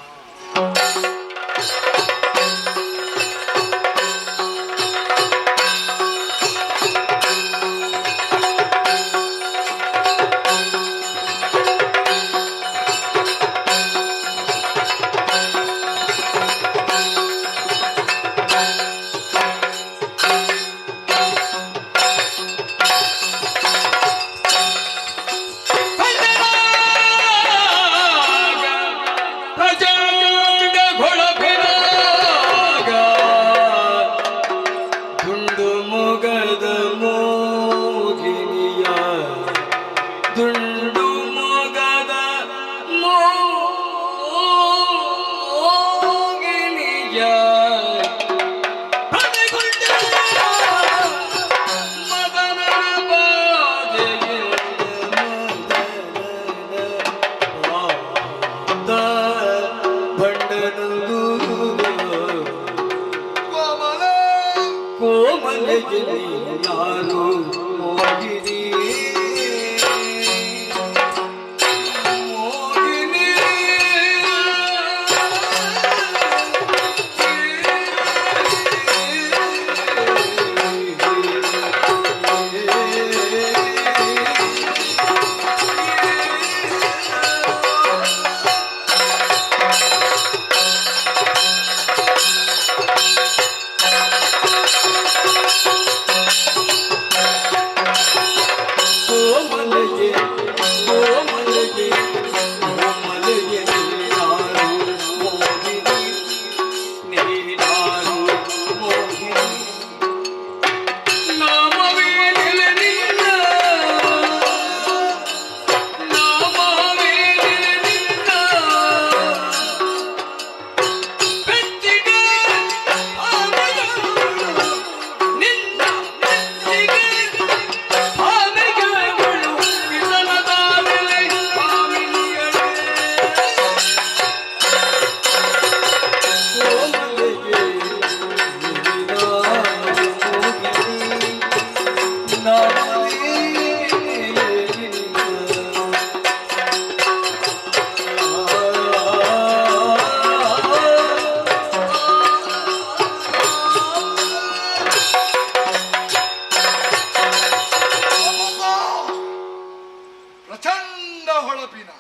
ಪ್ರಚಂಡ ಹೊಳಪಿನ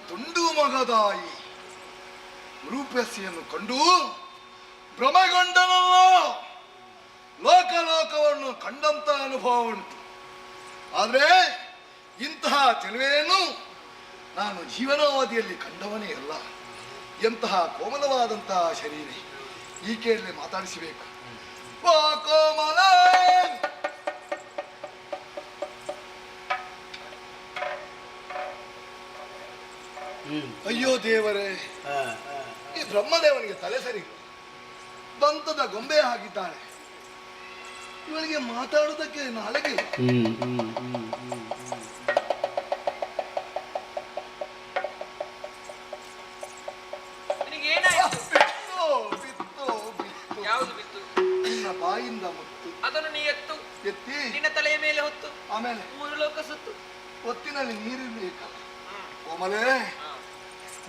ತುಂಡು ಮಗದಾಯಿ ರೂಪಸಿಯನ್ನು ಕಂಡು ಭ್ರಮೆಗೊಂಡನಲ್ಲ. ಲೋಕಲೋಕವನ್ನು ಕಂಡಂತ ಅನುಭವ ಉಂಟು. ಆದರೆ ಇಂತಹ ಚೆಲುವೆಯನ್ನು ನಾನು ಜೀವನಾವಧಿಯಲ್ಲಿ ಕಂಡವನೇ ಅಲ್ಲ. ಎಂತಹ ಕೋಮಲವಾದಂತಹ ಶರೀರ, ಈಕೆಯಲ್ಲಿ ಮಾತಾಡಿಸಬೇಕು. ಓ ಕೋಮಲ, ಅಯ್ಯೋ ದೇವರೇ, ಈ ಬ್ರಹ್ಮದೇವನಿಗೆ ತಲೆ ಸರಿ, ದಂತದ ಗೊಂಬೆ ಹಾಕಿದ್ದಾಳೆ. ಇವಳಿಗೆ ಮಾತಾಡುವುದಕ್ಕೆ ನಾಳೆಗೆ ಯಾವುದು ಬಿತ್ತು? ನಿನ್ನ ಬಾಯಿಂದ ಮುತ್ತು. ಅದನ್ನು ನೀ ಎತ್ತು, ಎತ್ತಿ ನಿನ್ನ ತಲೆಯ ಮೇಲೆ ಹೊತ್ತು, ಆಮೇಲೆ 3 ಲೋಕ ಸುತ್ತು. ಹೊತ್ತಿನಲ್ಲಿ ನೀರಿರ್ಬೇಕಲ್ಲ. ಕೋಮಲೆ,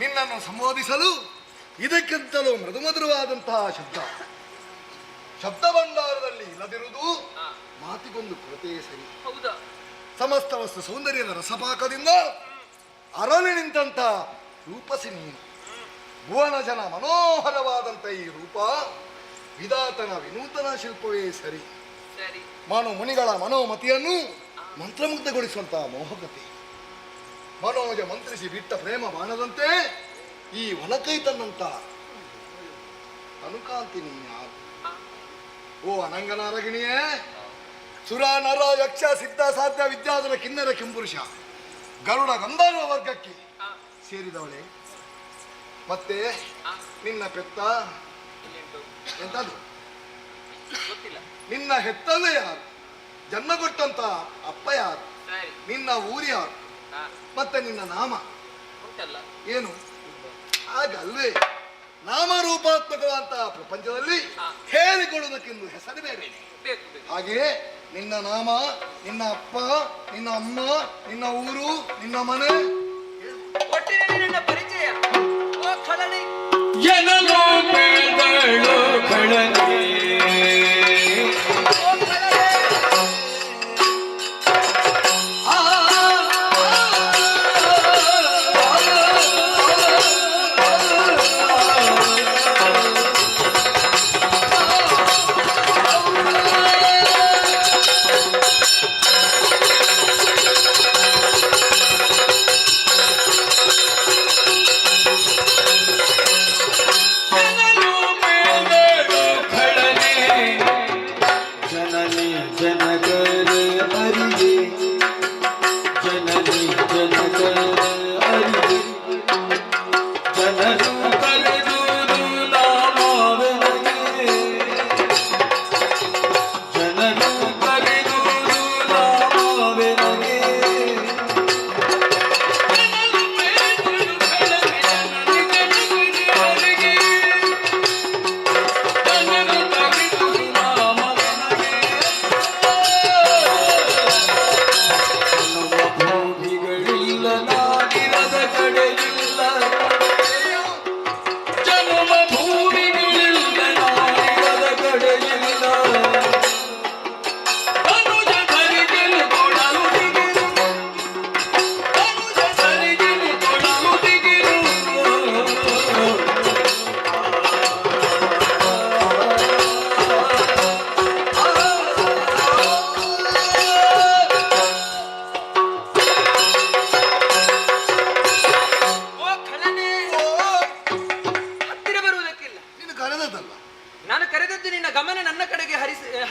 ನಿನ್ನನ್ನು ಸಂಬೋಧಿಸಲು ಇದಕ್ಕಿಂತಲೂ ಮೃದುಮಧುರವಾದಂತಹ ಶಬ್ದ ಭಂಡಾರದಲ್ಲಿ ಇಲ್ಲದಿರುವುದು ಮಾತಿಗೊಂದು ಕೊರತೆಯೇ ಸರಿ. ಹೌದಾ? ಸಮಸ್ತ ವಸ್ತು ಸೌಂದರ್ಯದ ರಸಪಾಕದಿಂದ ಅರಳಿ ನಿಂತ ರೂಪಸಿ ನೀನು. ಭುವನ ಜನ ಮನೋಹರವಾದಂಥ ಈ ರೂಪ ವಿಧಾತನ ವಿನೂತನ ಶಿಲ್ಪವೇ ಸರಿ. ಮುನಿಗಳ ಮನೋಮತಿಯನ್ನು ಮಂತ್ರಮುಗ್ಧಗೊಳಿಸುವಂತಹ ಮೋಹಕತೆ. ಮನೋಜ ಮಂತ್ರಿಸಿ ಬಿಟ್ಟ ಪ್ರೇಮ ಬಾಣದಂತೆ ಈ ಒಲಕೈ ತನ್ನಂತ ಅನುಕಾಂತಿ ನೀ ಯಾರು? ಓ ಅನಂಗನಾರಗಿಣಿಯೇ, ಸುರ ನರ ಯಕ್ಷ ಸಿದ್ಧ ಸಾಧ್ಯ ವಿದ್ಯಾಧರ ಕಿನ್ನರ ಕಿಂಪುರುಷ ಗರುಡ ಗಂಧರ್ವ ವರ್ಗಕ್ಕೆ ಸೇರಿದವಳೆ. ಮತ್ತೆ ನಿನ್ನ ಪೆತ್ತ ಎಂತದು? ನಿನ್ನ ಹೆತ್ತವೇ ಯಾರು, ಜನ್ಮ ಕೊಟ್ಟಂತ ಅಪ್ಪ ಯಾರು, ಸರಿ ನಿನ್ನ ಊರು ಯಾರು, ಮತ್ತೆ ನಿನ್ನ ನಾಮ ಉಂಟಲ್ಲ ಏನು? ಹಾಗಲ್ವೇ ನಾಮರೂಪಾತ್ಮಕವಾದಂತಹ ಪ್ರಪಂಚದಲ್ಲಿ ಹೇಳಿಕೊಳ್ಳುವುದಕ್ಕಿಂದು ಹೆಸರು ಬೇರೆ. ಬೇಕು ಬೇಕು. ಹಾಗೆಯೇ ನಿನ್ನ ನಾಮ, ನಿನ್ನ ಅಪ್ಪ, ನಿನ್ನ ಅಮ್ಮ, ನಿನ್ನ ಊರು, ನಿನ್ನ ಮನೆ, ಒಟ್ಟಿನಲ್ಲಿ ನನ್ನ ಪರಿಚಯ. ಓ ಖಳನೆ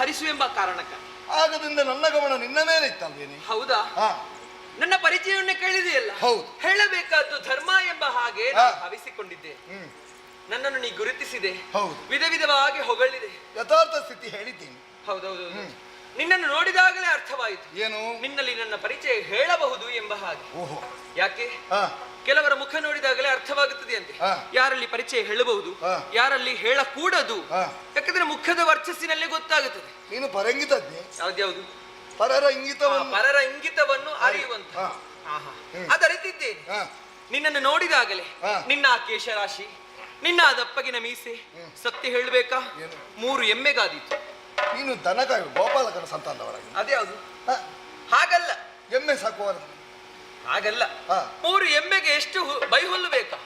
ಹರಿಸುವೆಂಬ ಕಾರಣಕ್ಕ. ಆಗದಿಂದ ನನ್ನ ಗಮನ ನಿನ್ನ ಮೇಲೆ ಇತ್ತಲ್ವೇನೆ? ಹೌದಾ? ನನ್ನ ಪರಿಚಯವನ್ನೇ ಕೇಳಿದೆಯಲ್ಲ. ಹೌದು. ಹೇಳಬೇಕಾದ್ದು ಧರ್ಮ ಎಂಬ ಹಾಗೆ ನಾನು ಭಾವಿಸಿಕೊಂಡಿದ್ದೆ. ನನ್ನನ್ನು ನೀ ಗುರುತಿಸಿದೆ. ಹೌದು. ವಿಧ ವಿಧವಾಗಿ ಹೊಗಳಿದೆ. ಯಥಾರ್ಥ ಸ್ಥಿತಿ ಹೇಳಿದ್ದೀನಿ. ಹೌದೌದು. ನಿನ್ನನ್ನು ನೋಡಿದಾಗಲೇ ಅರ್ಥವಾಯಿತು. ಏನು? ನಿನ್ನಲ್ಲಿ ನನ್ನ ಪರಿಚಯ ಹೇಳಬಹುದು ಎಂಬ ಹಾಗೆ. ಓಹೋ. ಯಾಕೆ? ಕೆಲವರ ಮುಖ ನೋಡಿದಾಗಲೇ ಅರ್ಥವಾಗುತ್ತದೆ ಅಂತೆ ಯಾರಲ್ಲಿ ಪರಿಚಯ ಹೇಳಬಹುದು, ಯಾರಲ್ಲಿ ಹೇಳಕೂಡದು. ಯಾಕಂದ್ರೆ ಮುಖದ ವರ್ಚಸ್ಸಿನಲ್ಲೇ ಗೊತ್ತಾಗುತ್ತದೆ. ನೀನು ಪರಂಗಿತಜ್ಞೆ. ಯಾವ್ದ್ಯಾವ್ದು? ಪರರ ಇಂಗಿತವನ್ನು ಅರಿಯುವಂತ. ಅದರಿತಿದ್ದೇನೆ. ನಿನ್ನನ್ನು ನೋಡಿದಾಗಲೇ ನಿನ್ನ ಆ ಕೇಶರಾಶಿ, ನಿನ್ನ ದಪ್ಪಗಿನ ಮೀಸೆ, ಸತ್ಯ ಹೇಳಬೇಕಾ 3 ಎಮ್ಮೆಗಾದೀತು. ನೀನು ದನಕಾಯಿ ಗೋಪಾಲಕನ ಸಂತಾನದವರಾಗಿ. ಅದ್ಯಾವುದು? ಹಾಗಲ್ಲ, ಎಮ್ಮೆ ಸಾಕುವ ಹಾಗಲ್ಲ. 3 ಎಮ್ಮೆಗೆ ಎಷ್ಟು ಬೈಹುಲ್ಲು ಬೇಕಾ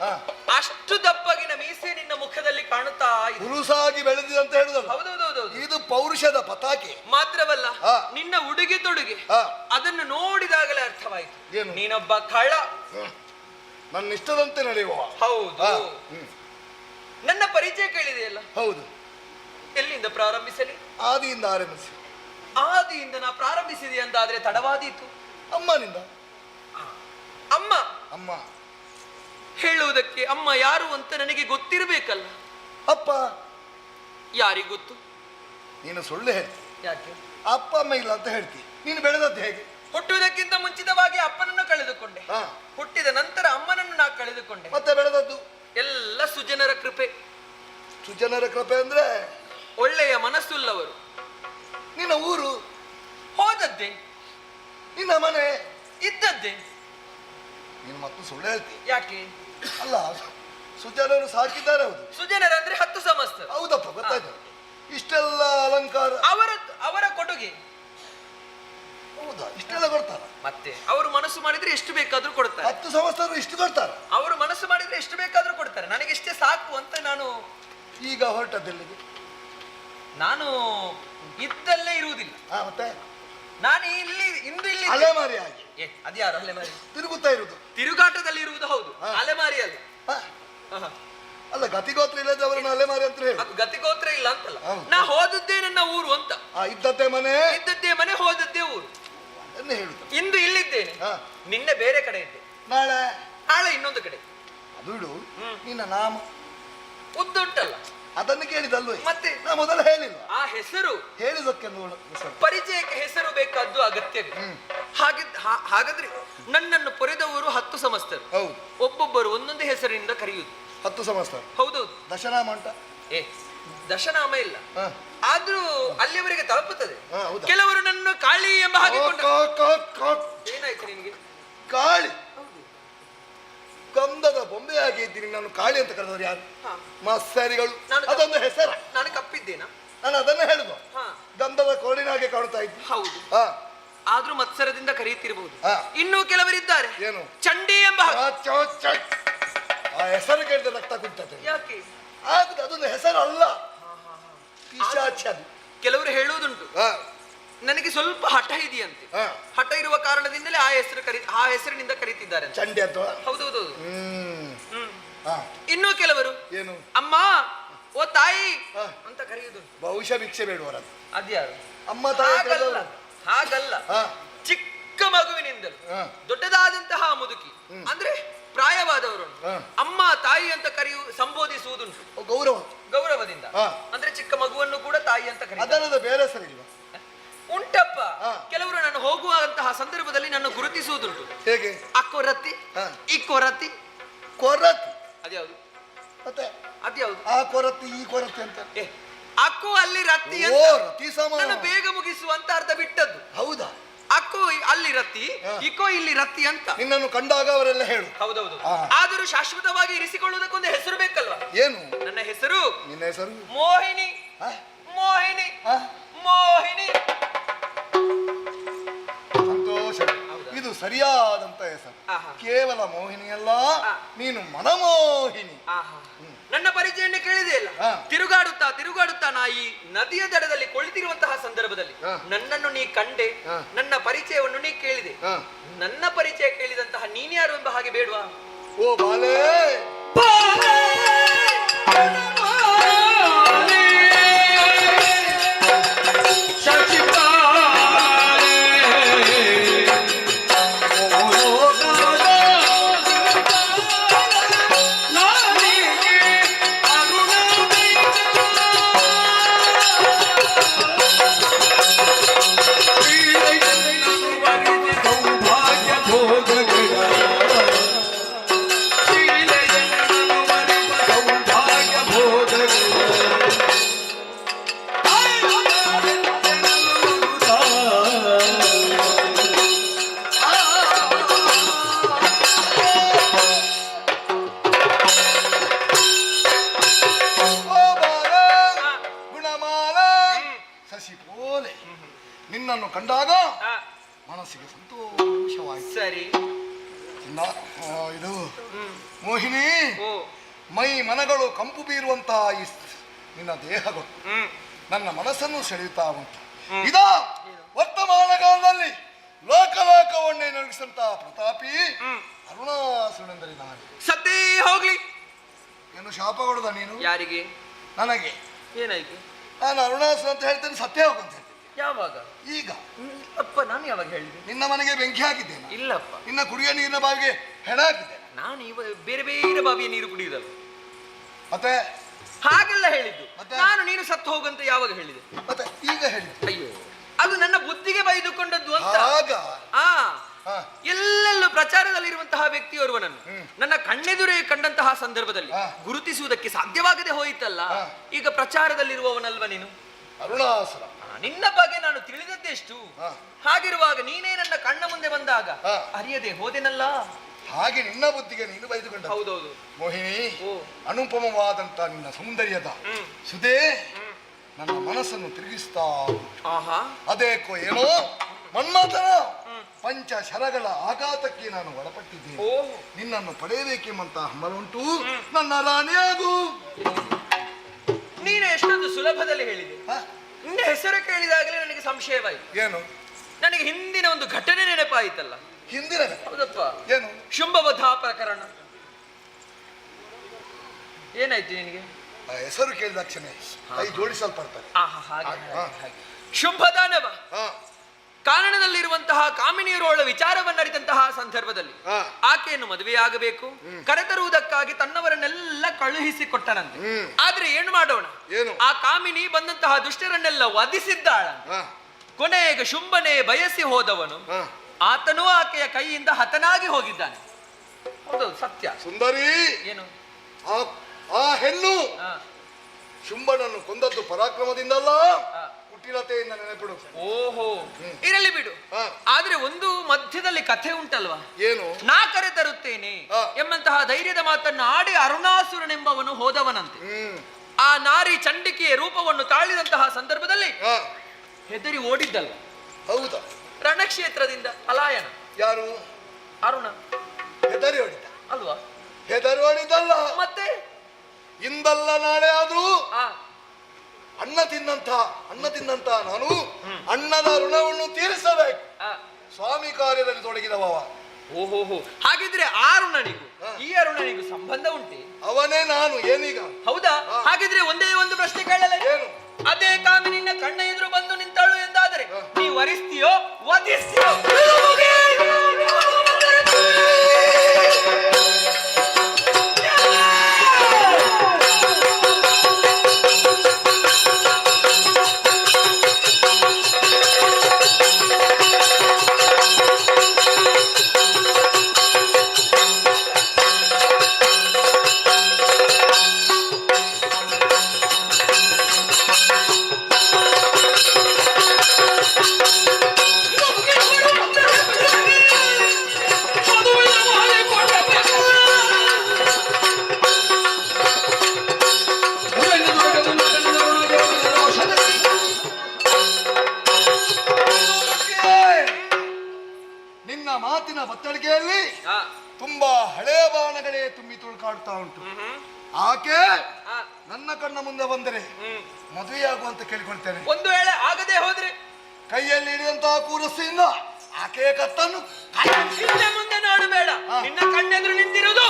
ಅಷ್ಟು ದಪ್ಪಗಿನ ಮೀಸೆ ನಿನ್ನ ಮುಖದಲ್ಲಿ ಕಾಣುತ್ತಾ ಹುರುಸಾಗಿ ಬೆಳೆದಿದೆ ಅಂತ ಹೇಳುದಲ್ಲ. ಹೌದೌದು. ಇದು ಪೌರುಷದ ಪತಾಕೆ. ಮಾತ್ರವಲ್ಲ, ನಿನ್ನ ಉಡುಗೆ ತೊಡುಗೆ ಅದನ್ನು ನೋಡಿದಾಗಲೇ ಅರ್ಥವಾಯಿತು. ಏನು? ನೀನೊಬ್ಬ ಕಳ್ಳ. ನನ್ನ ಇಷ್ಟದಂತೆ ನಡೆಯುವ. ಹೌದು. ನನ್ನ ಪರಿಚಯ ಕೇಳಿದೆಯಲ್ಲ. ಹೌದು. ಎಲ್ಲಿಂದ ಪ್ರಾರಂಭಿಸಲಿ? ಆದಿಯಿಂದ ಆರಂಭಿಸಿ. ಆದಿಯಿಂದ ನಾ ಪ್ರಾರಂಭಿಸಿದೆ ಅಂತಾದ್ರೆ ತಡವಾದೀತು. ಅಮ್ಮನಿಂದ. ಅಮ್ಮ ಅಮ್ಮ ಹೇಳುವುದಕ್ಕೆ ಅಮ್ಮ ಯಾರು ಅಂತ ನನಗೆ ಗೊತ್ತಿರಬೇಕಲ್ಲ. ಅಪ್ಪ ಯಾರಿಗೆ ಗೊತ್ತು? ನೀನು ಸುಳ್ಳು ಹೇಳ್ತಿ. ಯಾಕೆ? ಅಪ್ಪ ಅಮ್ಮ ಇಲ್ಲ ಅಂತ ಹೇಳ್ತಿ. ನೀನು ಬೆಳೆದದ್ದು ಹೇಗೆ? ಹುಟ್ಟುವುದಕ್ಕಿಂತ ಮುಂಚಿತವಾಗಿ ಅಪ್ಪನನ್ನು ಕಳೆದುಕೊಂಡೆ. ಹುಟ್ಟಿದ ನಂತರ ಅಮ್ಮನನ್ನು ನಾ ಕಳೆದುಕೊಂಡೆ. ಮತ್ತೆ ಬೆಳೆದದ್ದು ಎಲ್ಲ ಸುಜನರ ಕೃಪೆ. ಸುಜನರ ಕೃಪೆ ಅಂದ್ರೆ ಒಳ್ಳೆಯ ಮನಸ್ಸುಳ್ಳವರು. ನಿನ್ನ ಊರು ಹೋದದ್ದೇ, ನಿನ್ನ ಮನೆ ಇದ್ದದ್ದೇ. ನೀನು ಮತ್ತು ಸುಳ್ಳು ಹೇಳ್ತಿ. ಯಾಕೆ? ಅಲ್ಲ, ಸುಜನರು ಸಾಕಿದ್ದಾರೆ. ಹೌದು. ಸುಜನರಂದ್ರೆ 10 ಸಮಸ್ತ. ಹೌದಪ್ಪ, ಗೊತ್ತಾಯ್ತು. ಇಷ್ಟೆಲ್ಲ ಅಲಂಕಾರ ಅವರ ಕೊಡುಗೆ. ಹೌದಾ? ಇಷ್ಟೆಲ್ಲ ಕೊಡ್ತಾರ? ಮತ್ತೆ ಅವರು ಮನಸ್ಸು ಮಾಡಿದ್ರೆ ಎಷ್ಟು ಬೇಕಾದ್ರೂ ಕೊಡ್ತಾರೆ. 10 ಸಂವತ್ಸರ ಇಷ್ಟು ಕೊಡ್ತಾರ? ಅವರು ಮನಸ್ಸು ಮಾಡಿದ್ರೆ ಎಷ್ಟು ಬೇಕಾದ್ರೂ ಕೊಡ್ತಾರೆ. ನನಗೆ ಇಷ್ಟೇ ಸಾಕು ಅಂತ ನಾನು ಈಗ ಹೊರಟದ್ದೆಲ್ಲಿಗೆ? ನಾನು ಇದ್ದಲ್ಲೇ ಇರುವುದಿಲ್ಲ. ಮತ್ತೆ ನಾನು ಇಂದು ಇಲ್ಲಿ ಅಲೆಮಾರಿ ಆಗಿ. ಅದ್ಯಾರು ಅಲೆಮಾರಿ? ತಿರುಗುತ್ತಾ ಇರುವುದು. ತಿರುಗಾಟದಲ್ಲಿ ಇರುವುದು. ಹೌದು, ಅಲೆಮಾರಿ ಅಲ್ಲ. ಅಲ್ಲ, ಗತಿಗೋತ್ರ ಇಲ್ಲದವರನ್ನ ಅಲೆಮಾರಿ ಅಂತ ಹೇಳಿ. ಅದು ಗತಿಗೋತ್ರ ಇಲ್ಲ ಅಂತಲ್ಲ. ನಾ ಹೋದದ್ದೇ ನನ್ನ ಊರು ಅಂತ. ಇದ್ದದ್ದೇ ಮನೆ ಹೋದದ್ದೇ ಊರು. ಹೇಳುದು. ಇಂದು ಇಲ್ಲಿದ್ದೇನೆ, ನಿನ್ನೆ ಬೇರೆ ಕಡೆ ಇದ್ದೆ, ನಾಳೆ ಇನ್ನೊಂದು ಕಡೆ. ಅದು ಬಿಡು. ನಿನ್ನ ನಾಮ ಉದ್ದುಂಟಲ್ಲ. ಅದನ್ನು ಕೇಳಿದಲ್ವೇ ಮತ್ತೆ ನಾ ಮೊದಲು ಹೇಳಿಲ್ಲ. ಆ ಹೆಸರು ಹೇಳಿದಕ್ಕೆ ನೋಡು ಹೆಸರು. ಪರಿಚಯಕ್ಕೆ ಹೆಸರು ಬೇಕಾದ್ದು ಅಗತ್ಯವೇ. ಹಾಗಾದ್ರೆ ನನ್ನನ್ನು ಪೊರೆದವರು 10 ಸಮಸ್ತರು. ಹೌದು. ಒಬ್ಬೊಬ್ಬರು ಒಂದೊಂದು ಹೆಸರಿನಿಂದ ಕರೆಯುವುದು. 10 ಸಂವತ್ಸರ. ಹೌದೌದು. ದಶನಾಮ ಉಂಟ? ದಶನಾಮ ಇಲ್ಲ, ಆದ್ರೂ ಅಲ್ಲಿಯವರೆಗೆ ತಲುಪುತ್ತದೆ. ಹೌದಾ? ಕೆಲವರು ನನ್ನ ಕಾಳಿ ಎಂಬ ಹಾಗೆ ಏನಾಯ್ತು ನಿನಗೆ? ಕಾಳಿ ಗಂಧದ ಬೊಂಬೆಯಾಗಿ ಇದ್ದೀನಿ ನಾನು. ಕಾಳಿ ಅಂತ ಕರೆದವರು ಯಾರು? ಮತ್ಸರಿಗಳು. ಅದೊಂದು ಹೆಸರ? ನಾನು ಕಪ್ಪಿದ್ದೇನಾ? ನಾನು ಅದನ್ನೇ ಹೇಳುದು. ಗಂಧದ ಕೋಳಿನ ಹಾಗೆ ಕಾಣ್ತಾ ಇದ್ದೆ. ಹೌದು, ಆದ್ರೂ ಮತ್ಸರದಿಂದ ಕರೆಯುತ್ತಿರಬಹುದು. ಇನ್ನೂ ಕೆಲವರಿದ್ದಾರೆ ಏನು ಚಂಡಿ ಎಂಬ ಆ ಹೆಸರು ಕೇಳಿದ ರಕ್ತ ಕುಂಟತೆ. ಯಾಕೆ? ಅದೊಂದು ಹೆಸರು ಅಲ್ಲ, ಪಿಶಾಚಿ ಅದು. ಕೆಲವರು ಹೇಳುವುದುಂಟು ನನಗೆ ಸ್ವಲ್ಪ ಹಠ ಇದೆಯಂತೆ. ಹಠ ಇರುವ ಕಾರಣದಿಂದಲೇ ಆ ಹೆಸರಿನಿಂದ ಕರೀತಿದ್ದಾರೆ. ಚಂಡಿ ಅಂತ? ಹೌದೌದು. ಇನ್ನೂ ಕೆಲವರು ಏನು ಅಮ್ಮ ಓ ತಾಯಿ ಅಂತ ಕರೆಯುವುದು. ಬಹುಶಃ ಭಿಕ್ಷೆ ಬೇಡುವರ. ಅದ್ಯಾರು? ಅಮ್ಮ ತಾಯಿ ಹಾಗಲ್ಲ, ಚಿಕ್ಕ ಮಗುವಿನಿಂದಲೂ ದೊಡ್ಡದಾದಂತಹ ಮುದುಕಿ ಅಂದ್ರೆ ಪ್ರಾಯವಾದವರು ಅಮ್ಮ ತಾಯಿ ಅಂತ ಸಂಬೋಧಿಸುವುದುಂಟು. ಗೌರವದಿಂದ. ಅಂದ್ರೆ ಚಿಕ್ಕ ಮಗುವನ್ನು ಕೂಡ ತಾಯಿ ಅಂತ ಕರೆಯುತ್ತಾರೆ. ಬೇರೆ ಸರಿ ಉಂಟಪ್ಪ. ಕೆಲವರು ನಾನು ಹೋಗುವಂತಹ ಸಂದರ್ಭದಲ್ಲಿ ನನ್ನ ಗುರುತಿಸುವುದುಂಟು. ಹೇಗೆ? ಅಕ್ಕೊರತಿ, ಈ ಕೊರತಿ. ಕೊರತಿ ಅದ್ಯಾವುದು? ಮತ್ತೆ ಅದ್ಯಾವುದು? ಆ ಕೊರತಿ ಈ ಕೊರತಿ ಅಂತ. ಅಕ್ಕು ಅಲ್ಲಿ ರತ್ತಿ ನಾನು ಬೇಗ ಮುಗಿಸುವಂತ ಅರ್ಥ ಬಿಟ್ಟದ್ದು. ಹೌದಾ? ಅಕ್ಕು ಅಲ್ಲಿ ರತ್ತಿ, ಇಕೋ ಇಲ್ಲಿ ರತ್ತಿ ಅಂತ. ನಿನ್ನನ್ನು ಕಂಡಾಗ ಅವರೆಲ್ಲ ಹೇಳು. ಹೌದೌದು. ಆದರೂ ಶಾಶ್ವತವಾಗಿ ಇರಿಸಿಕೊಳ್ಳುವುದಕ್ಕೊಂದು ಹೆಸರು ಬೇಕಲ್ವಾ? ಏನು ನನ್ನ ಹೆಸರು? ನಿನ್ನ ಹೆಸರು ಮೋಹಿನಿ. ಮೋಹಿನಿ ಮೋಹಿನಿ. ಸಂತೋಷ. ಇದು ಸರಿಯಾದಂತ ಹೆಸರು. ಕೇವಲ ಮೋಹಿನಿಯಲ್ಲ, ನೀನು ಮನಮೋಹಿನಿ. ನನ್ನ ಪರಿಚಯವನ್ನು ಕೇಳಿದೆ ಇಲ್ಲ? ತಿರುಗಾಡುತ್ತಾ ನಾ ಈ ನದಿಯ ದಡದಲ್ಲಿ ಕುಳಿತಿರುವಂತಹ ಸಂದರ್ಭದಲ್ಲಿ ನನ್ನನ್ನು ನೀ ಕಂಡೆ, ನನ್ನ ಪರಿಚಯವನ್ನು ನೀ ಕೇಳಿದೆ. ನನ್ನ ಪರಿಚಯ ಕೇಳಿದಂತಹ ನೀನ್ಯಾರು ಎಂಬ ಹಾಗೆ ಬೇಡವಾ? ಓ ಬಾಲೆ ನಿನ್ನನ್ನು ಕಂಡಾಗ ಮನಸ್ಸಿಗೆ ಸಂತೋಷವಾಯಿತು. ಸರಿ. ಇದು ಮೋಹಿನಿ, ಮೈ ಮನಗಳು ಕಂಪು ಬೀರುವಂತಹ ಈ ನಿನ್ನ ದೇಹಗಳು ನನ್ನ ಮನಸ್ಸನ್ನು ಸೆಳೆಯುತ್ತಾ ಉಂಟು. ಇದ ವರ್ತಮಾನ ಕಾಲದಲ್ಲಿ ಲೋಕಲೋಕವನ್ನೇ ನಡೆಸಿದಂತಹ ಪ್ರತಾಪಿ ಅರುಣಾಸುರನೆಂದರೆ ನಾನು. ಸತ್ತೇ ಹೋಗ್ಲಿ. ಏನು ಶಾಪ ಕೊಡುದ ನೀನು? ಯಾರಿಗೆ? ನನಗೆ. ಏನಾಯ್ತು? ನಾನು ಅರುಣಾಸುರ ಅಂತ ಹೇಳ್ತೇನೆ, ಸತ್ಯ ಹೋಗಂತ ಹೇಳ್ತೇನೆ. ಯಾವಾಗ? ಈಗ. ಅಪ್ಪ ನಾನು ಯಾವಾಗ ಹೇಳಿದೆ? ನಿನ್ನ ಮನೆಗೆ ಬೆಂಕಿ ಹಾಕಿದ್ದೇನೆ. ಇಲ್ಲಪ್ಪ. ನಿನ್ನ ಕುಡಿಯ ನೀರಿನ ಬಾವಿಗೆ ಹೆಣ ಹಾಕಿದ್ದೇನೆ. ನಾನು ಬೇರೆ ಬೇರೆ ಬಾವಿಯ ನೀರು ಕುಡಿಯುವುದಲ್ಲ. ಮತ್ತೆ ಹಾಗೆಲ್ಲ ಹೇಳಿದ್ದು. ನಾನು ನೀನು ಸತ್ತು ಹೋಗಂತ ಯಾವಾಗ ಹೇಳಿದೆ? ಮತ್ತೆ ಈಗ ಹೇಳಿದ್ದೆ. ಅಯ್ಯೋ, ಅದು ನನ್ನ ಬುದ್ಧಿಗೆ ಬೈದುಕೊಂಡದ್ದು ಅಂತ. ಎಲ್ಲೆಲ್ಲೂ ಪ್ರಚಾರದಲ್ಲಿರುವಂತಹ ವ್ಯಕ್ತಿಯೋರ್ವನನ್ನು ನನ್ನ ಕಣ್ಣೆದುರೇ ಕಂಡಂತಹ ಸಂದರ್ಭದಲ್ಲಿ ಗುರುತಿಸುವುದಕ್ಕೆ ಸಾಧ್ಯವಾಗದೆ ಹೋಯಿತಲ್ಲ. ಈಗ ಪ್ರಚಾರದಲ್ಲಿರುವವನಲ್ವ ನೀನು? ಅರುಣಾಸುರ. ನಿನ್ನ ಬಗ್ಗೆ ನಾನು ತಿಳಿದದ್ದೆಷ್ಟು. ಹಾಗಿರುವಾಗ ನೀನೇ ನನ್ನ ಕಣ್ಣ ಮುಂದೆ ಬಂದಾಗ ಅರಿಯದೆ ಹೋದೆನಲ್ಲ. ಹಾಗೆ ನಿನ್ನ ಬುದ್ಧಿಗೆ ನೀನು ಬೈದುಕೊಂಡ. ಹೌದೌದು. ಮೋಹಿನಿ, ಅನುಪಮವಾದಂತ ನಿನ್ನ ಸೌಂದರ್ಯದ ಸುದೇ ನನ್ನ ಮನಸ್ಸನ್ನು ತಿರುಗಿಸ್ತಾ. ಅದೇಕೋ ಏನೋ ಮನ್ಮಥನ ಪಂಚ ಶರಗಳ ಆಘಾತಕ್ಕೆ ನಾನು ಒಳಪಟ್ಟಿದ್ದೇನೆ. ನಿನ್ನನ್ನು ಪಡೆಯಬೇಕೆಂಬಂತ ಹಂಬಲುಂಟು. ನನ್ನ ರಾಣಿಯಾಗು. ನೀನು ಎಷ್ಟೊಂದು ಸುಲಭದಲ್ಲಿ ಹೇಳಿದೆ. ನಿನ್ನ ಹೆಸರು ಕೇಳಿದಾಗಲೇ ನನಗೆ ಸಂಶಯವಾಯಿತು. ಏನು? ನನಗೆ ಹಿಂದಿನ ಒಂದು ಘಟನೆ ನೆನಪಾಯಿತಲ್ಲ. ಹಿಂದಿನ? ಹೌದಪ್ಪ. ಏನು? ಶುಂಭವಧ ಪ್ರಕರಣ. ಏನಾಯ್ತು ನಿನಗೆ? ಹೆಸರು ಕೇಳಿದ ಕ್ಷಣ ಕೈ ಜೋಡಿಸಲ್ಪಡ್ತಾರೆ. ಶುಂಭದಾನವ ಕಾರಣದಲ್ಲಿರುವಂತಹ ಕಾಮಿನಿಯರೋಳ ವಿಚಾರವನ್ನರಿತಂತಹ ಸಂದರ್ಭದಲ್ಲಿ ಆಕೆಯನ್ನು ಮದುವೆಯಾಗಬೇಕು ಕರೆತರುವುದಕ್ಕಾಗಿ ತನ್ನವರನ್ನೆಲ್ಲ ಕಳುಹಿಸಿಕೊಟ್ಟನಂತೆ. ಆದ್ರೆ ಏನು ಮಾಡೋಣ, ಆ ಕಾಮಿನಿ ಬಂದಂತಹ ದುಷ್ಟರನ್ನೆಲ್ಲ ವಧಿಸಿದ್ದಾಳ. ಕೊನೆಗೆ ಶುಂಭನೆ ಬಯಸಿ ಹೋದವನು ಆತನೂ ಆಕೆಯ ಕೈಯಿಂದ ಹತನಾಗಿ ಹೋಗಿದ್ದಾನೆ. ಹೌದು, ಸತ್ಯ. ಸುಂದರಿ, ಏನು ಆ ಹೆಣ್ಣು ಶುಂಭನನ್ನು ಕೊಂದದ್ದು ಪರಾಕ್ರಮದಿಂದಲ್ಲ, ಕುಟಿಲತೆಯಿಂದ ನೆನಪಿಡು. ಓಹೋ, ಇರಲಿ ಬಿಡು. ಆದ್ರೆ ಒಂದು ಮಧ್ಯದಲ್ಲಿ ಕಥೆ ಉಂಟಲ್ವಾ, ಏನು? ನಾ ಕರೆ ತರುತ್ತೇನೆ ಎಂಬಂತಹ ಧೈರ್ಯದ ಮಾತನ್ನು ಆಡಿ ಅರುಣಾಸುರನೆಂಬವನು ಹೋದವನಂತೆ. ಆ ನಾರಿ ಚಂಡಿಕೆಯ ರೂಪವನ್ನು ತಾಳಿದಂತಹ ಸಂದರ್ಭದಲ್ಲಿ ಹೆದರಿ ಓಡಿದ್ದಲ್ಲ. ಹೌದಾ? ರಣಕ್ಷೇತ್ರದಿಂದ ಪಲಾಯನ. ಯಾರು? ಅರುಣ. ಹೆದರಿ ಹೊಡಿದ ಅಲ್ವಾ? ಹೆದರಿ ಹೊಡಿದಲ್ಲ, ಮತ್ತೆ ಇಂದಲ್ಲ ನಾಳೆ ಆದ್ರೂ ಅನ್ನ ತಿನ್ನಂತ ನಾನು ಅನ್ನದ ಋಣವನ್ನು ತೀರಿಸಬೇಕು. ಸ್ವಾಮಿ ಕಾರ್ಯದಲ್ಲಿ ತೊಡಗಿದವ. ಓಹೋ, ಹಾಗಿದ್ರೆ ಆ ಅರುಣನಿಗೂ ಈ ಅರುಣನಿಗೂ ಸಂಬಂಧ ಉಂಟೆ? ಅವನೇ ನಾನು. ಏನೀಗ? ಹೌದಾ? ಹಾಗಿದ್ರೆ ಒಂದೇ ಒಂದು ಪ್ರಶ್ನೆ ಕೇಳಲ್ಲ. ಏನು? ಅದೇ ಕಾಮಿನಿನ ಕಣ್ಣ ಎದುರು ಬಂದು ನಿಂತಳು ಎಂದಾದರೆ ನೀ ವರಿಸ್ತೀಯೋ ವಧಿಸ್ತೀಯೋ? ನಿನ್ನ ಮಾತಿನ ಬತ್ತಳಿಕೆಯಲ್ಲಿ ತುಂಬಾ ಹಳೆಯ ಭಾವನೆಗಳೇ ತುಂಬಿ ತುಳುಕಾಡ್ತಾ ಉಂಟು. ಆಕೆ ನನ್ನ ಕಣ್ಣ ಮುಂದೆ ಬಂದರೆ ಮದುವೆಯಾಗುವಂತ ಕೇಳಿಕೊಳ್ತೇನೆ. ಒಂದು ವೇಳೆ ಆಗದೆ ಹೋದ್ರೆ ಕೈಯಲ್ಲಿ ಹಿಡಿದಂತಹ ಕೂರಸ್ಸಿಯಿಂದ ಆಕೆಯ ಕತ್ತನ್ನು ಹಿಂದೆ ಮುಂದೆ ನೋಡಬೇಡ. ನಿನ್ನ ಕಣ್ಣೆದುರು ನಿಂತಿರುವುದು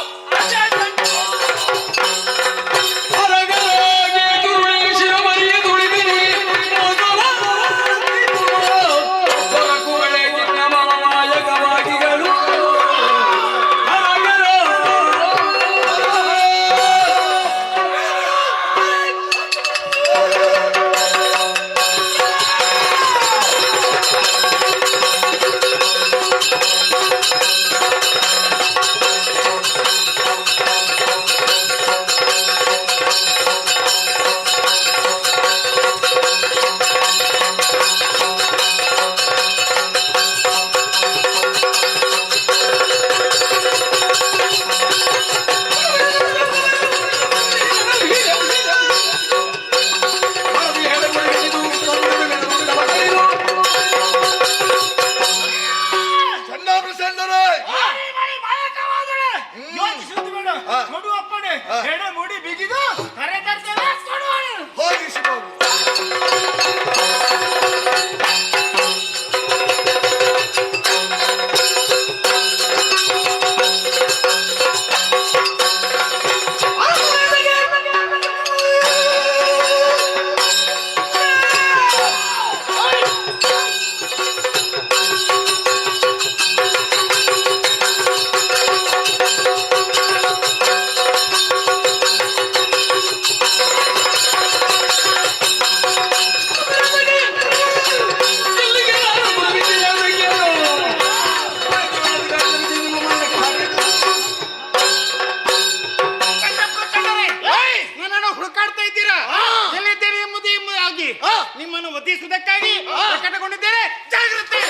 ನಿಮ್ಮನ್ನು ವಧಿಸುವುದಕ್ಕಾಗಿ ಪ್ರಕಟಗೊಂಡಿದ್ದೇನೆ. ಜಾಗ್ರತೆ.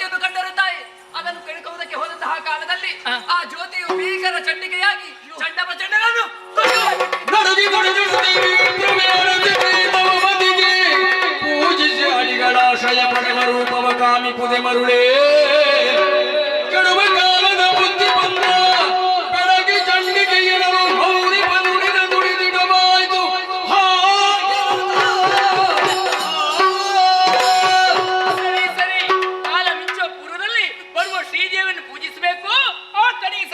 ಜ್ಯೋತಿಯನ್ನು ಕಂಡರು ತಾಯಿ. ಅದನ್ನು ಕೆಣಕುವುದಕ್ಕೆ ಹೋದಂತಹ ಕಾಲದಲ್ಲಿ ಆ ಜ್ಯೋತಿಯು ಭೀಕರ ಚಂಡಿಕೆಯಾಗಿ ಚಂಡ ಪ್ರಚಂಡನನ್ನು ಪೂಜಿಸಿ ಅಡಿಗಳಾಶಯ ಪಡೆವ ರೂಪವ ಕಾಮಿ ಪುದೆ ಮರುಳೇ ಕೆಡುವ ಕಾಲದ ಬುದ್ಧಿ ಬಂದ ಬೆಳಗ್ಗೆ ಚಂಡಿಗೆ ಏನರು ಗೌರಿ ಬಂದುಡಿದ ದುಡಿದಿಡವಾಯ್ತು. ಸರಿ ಸರಿ, ಕಾಲ ಮಿಂಚುವ ಪೂರ್ವದಲ್ಲಿ ಬರುವ ಶ್ರೀದೇವಿಯನ್ನು ಪೂಜಿಸಬೇಕು. ಆ ಕಡೆಗೆ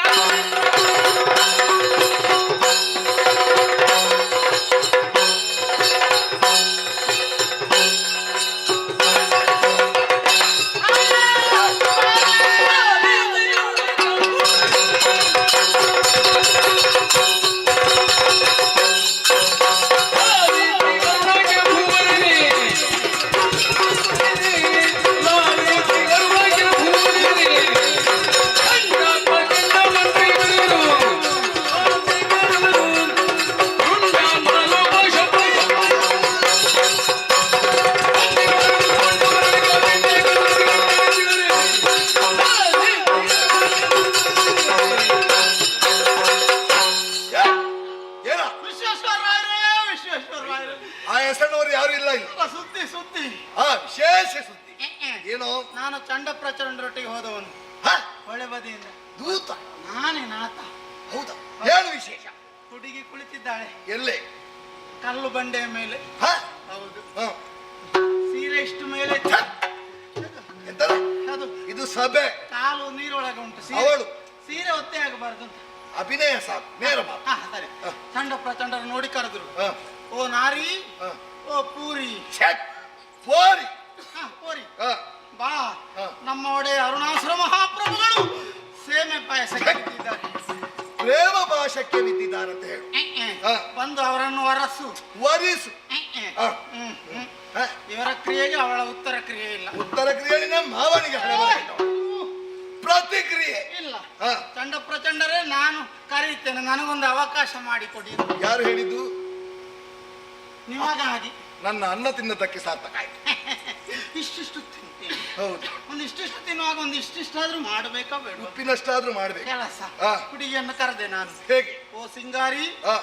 ಏನ ವಿಶ್ವೇಶ್ವರರಾಯರೇ, ವಿಶ್ವೇಶ್ವರರಾಯರೇ. ಆ ಹೆಸರಿನವರು ಯಾರು ಇಲ್ಲ ಇಲ್ಲಿ. ಸುದ್ದಿ ಸುದ್ದಿ. ವಿಶೇಷ ಸುದ್ದಿ ಏನು? ನಾನು ಚಂಡ ಪ್ರಚಂಡರೊಟ್ಟಿಗೆ ಹೋದವನು ಹ? ಹೊಳೆ ಬದಿಯಿಂದ. ದೂತ? ನಾನೇ ನಾಥ. ಹೌದಾ? ಏನು ವಿಶೇಷ? ಹುಡುಗಿ ಕುಳಿತಿದ್ದಾಳೆ ಎಲ್ಲೇ? ಕಲ್ಲು ಬಂಡೆಯ ಮೇಲೆ. ಹ? ಹೌದು. ಹ. ಸೀರೆ ಇಷ್ಟು ಮೇಲೆ. ಎಂತದ? ಅದು ಇದು ಸಭೆ. ಕಾಲು ನೀರೊಳಗೆ ಉಂಟು. ಅವಳು ಸೀರೆ ಒತ್ತೆ ಆಗಬಾರ್ದು ಅಂತ. ಅಭಿನಯ ಸಾಕು, ನೇರ ಮಾತು. ಸರಿ. ಚಂಡ ಪ್ರಚಂಡರ ನೋಡಿ ಕರೆದ್ರು. ಹ. ಓ ನಾರಿ, ಹ. ಓ ಪೂರಿ. ಛಟ್! ಪೋರಿ. ಪೂರಿ ಹ. ಬಾ. ಹ. ನಮ್ಮ ಒಡೆಯ ಅರುಣಾಸುರ ಮಹಾಪ್ರಭುಗಳು ಸೇಮೆ ಪಾಯಸ ಕಟ್ಟಿದ್ದಾರೆ. ಪ್ರೇಮ ಭಾಷಕ್ಕೆ ಬಿದ್ದಿದ್ದಾರಂತ ಹೇಳು. ಹ. ಬಂದು ಅವರನ್ನು ವರಸು. ವರಿಸು. ಹ. ಹ. ಇವರ ಕ್ರಿಯೆಗೆ ಅವಳ ಉತ್ತರ ಕ್ರಿಯೆ ಇಲ್ಲ. ಉತ್ತರ ಕ್ರಿಯೆಯಲ್ಲಿ ನಮ್ಮ ಮಾವನಿಗೆ ಹಣ ಬರಬೇಕು. ಪ್ರತಿಕ್ರಿಯೆ ಇಲ್ಲ. ಹ. ಚಂಡ ಪ್ರಚಂಡರೇ, ನಾನು ಕರೀತೇನೆ, ನನಗೊಂದು ಅವಕಾಶ ಮಾಡಿಕೊಡಿ. ಯಾರು ಹೇಳಿದ್ದು? ನಿಮಗಾಗಿ. ನನ್ನ ಅನ್ನ ತಿನ್ನದಕ್ಕೆ ಸಾರ್ಥಕ ಆಯ್ತು. ಇಷ್ಟಿಷ್ಟು ತಿಂತೀನಿ. ಹೌದು. ಒಂದು ಇಷ್ಟಿಷ್ಟು ತಿನ್ನುವಾಗ ಒಂದು ಇಷ್ಟಿಷ್ಟಾದ್ರೂ ಮಾಡಬೇಕಾ ಬೇಡ? ಉಪ್ಪಿನಷ್ಟಾದ್ರೂ ಮಾಡ್ಬೇಕು. ಕೆಲಸ. ಹ. ಹುಡುಗಿಯನ್ನು ಕರೆದೆ ನಾನು. ಹೇಗೆ? ಓ ಸಿಂಗಾರಿ, ಹ.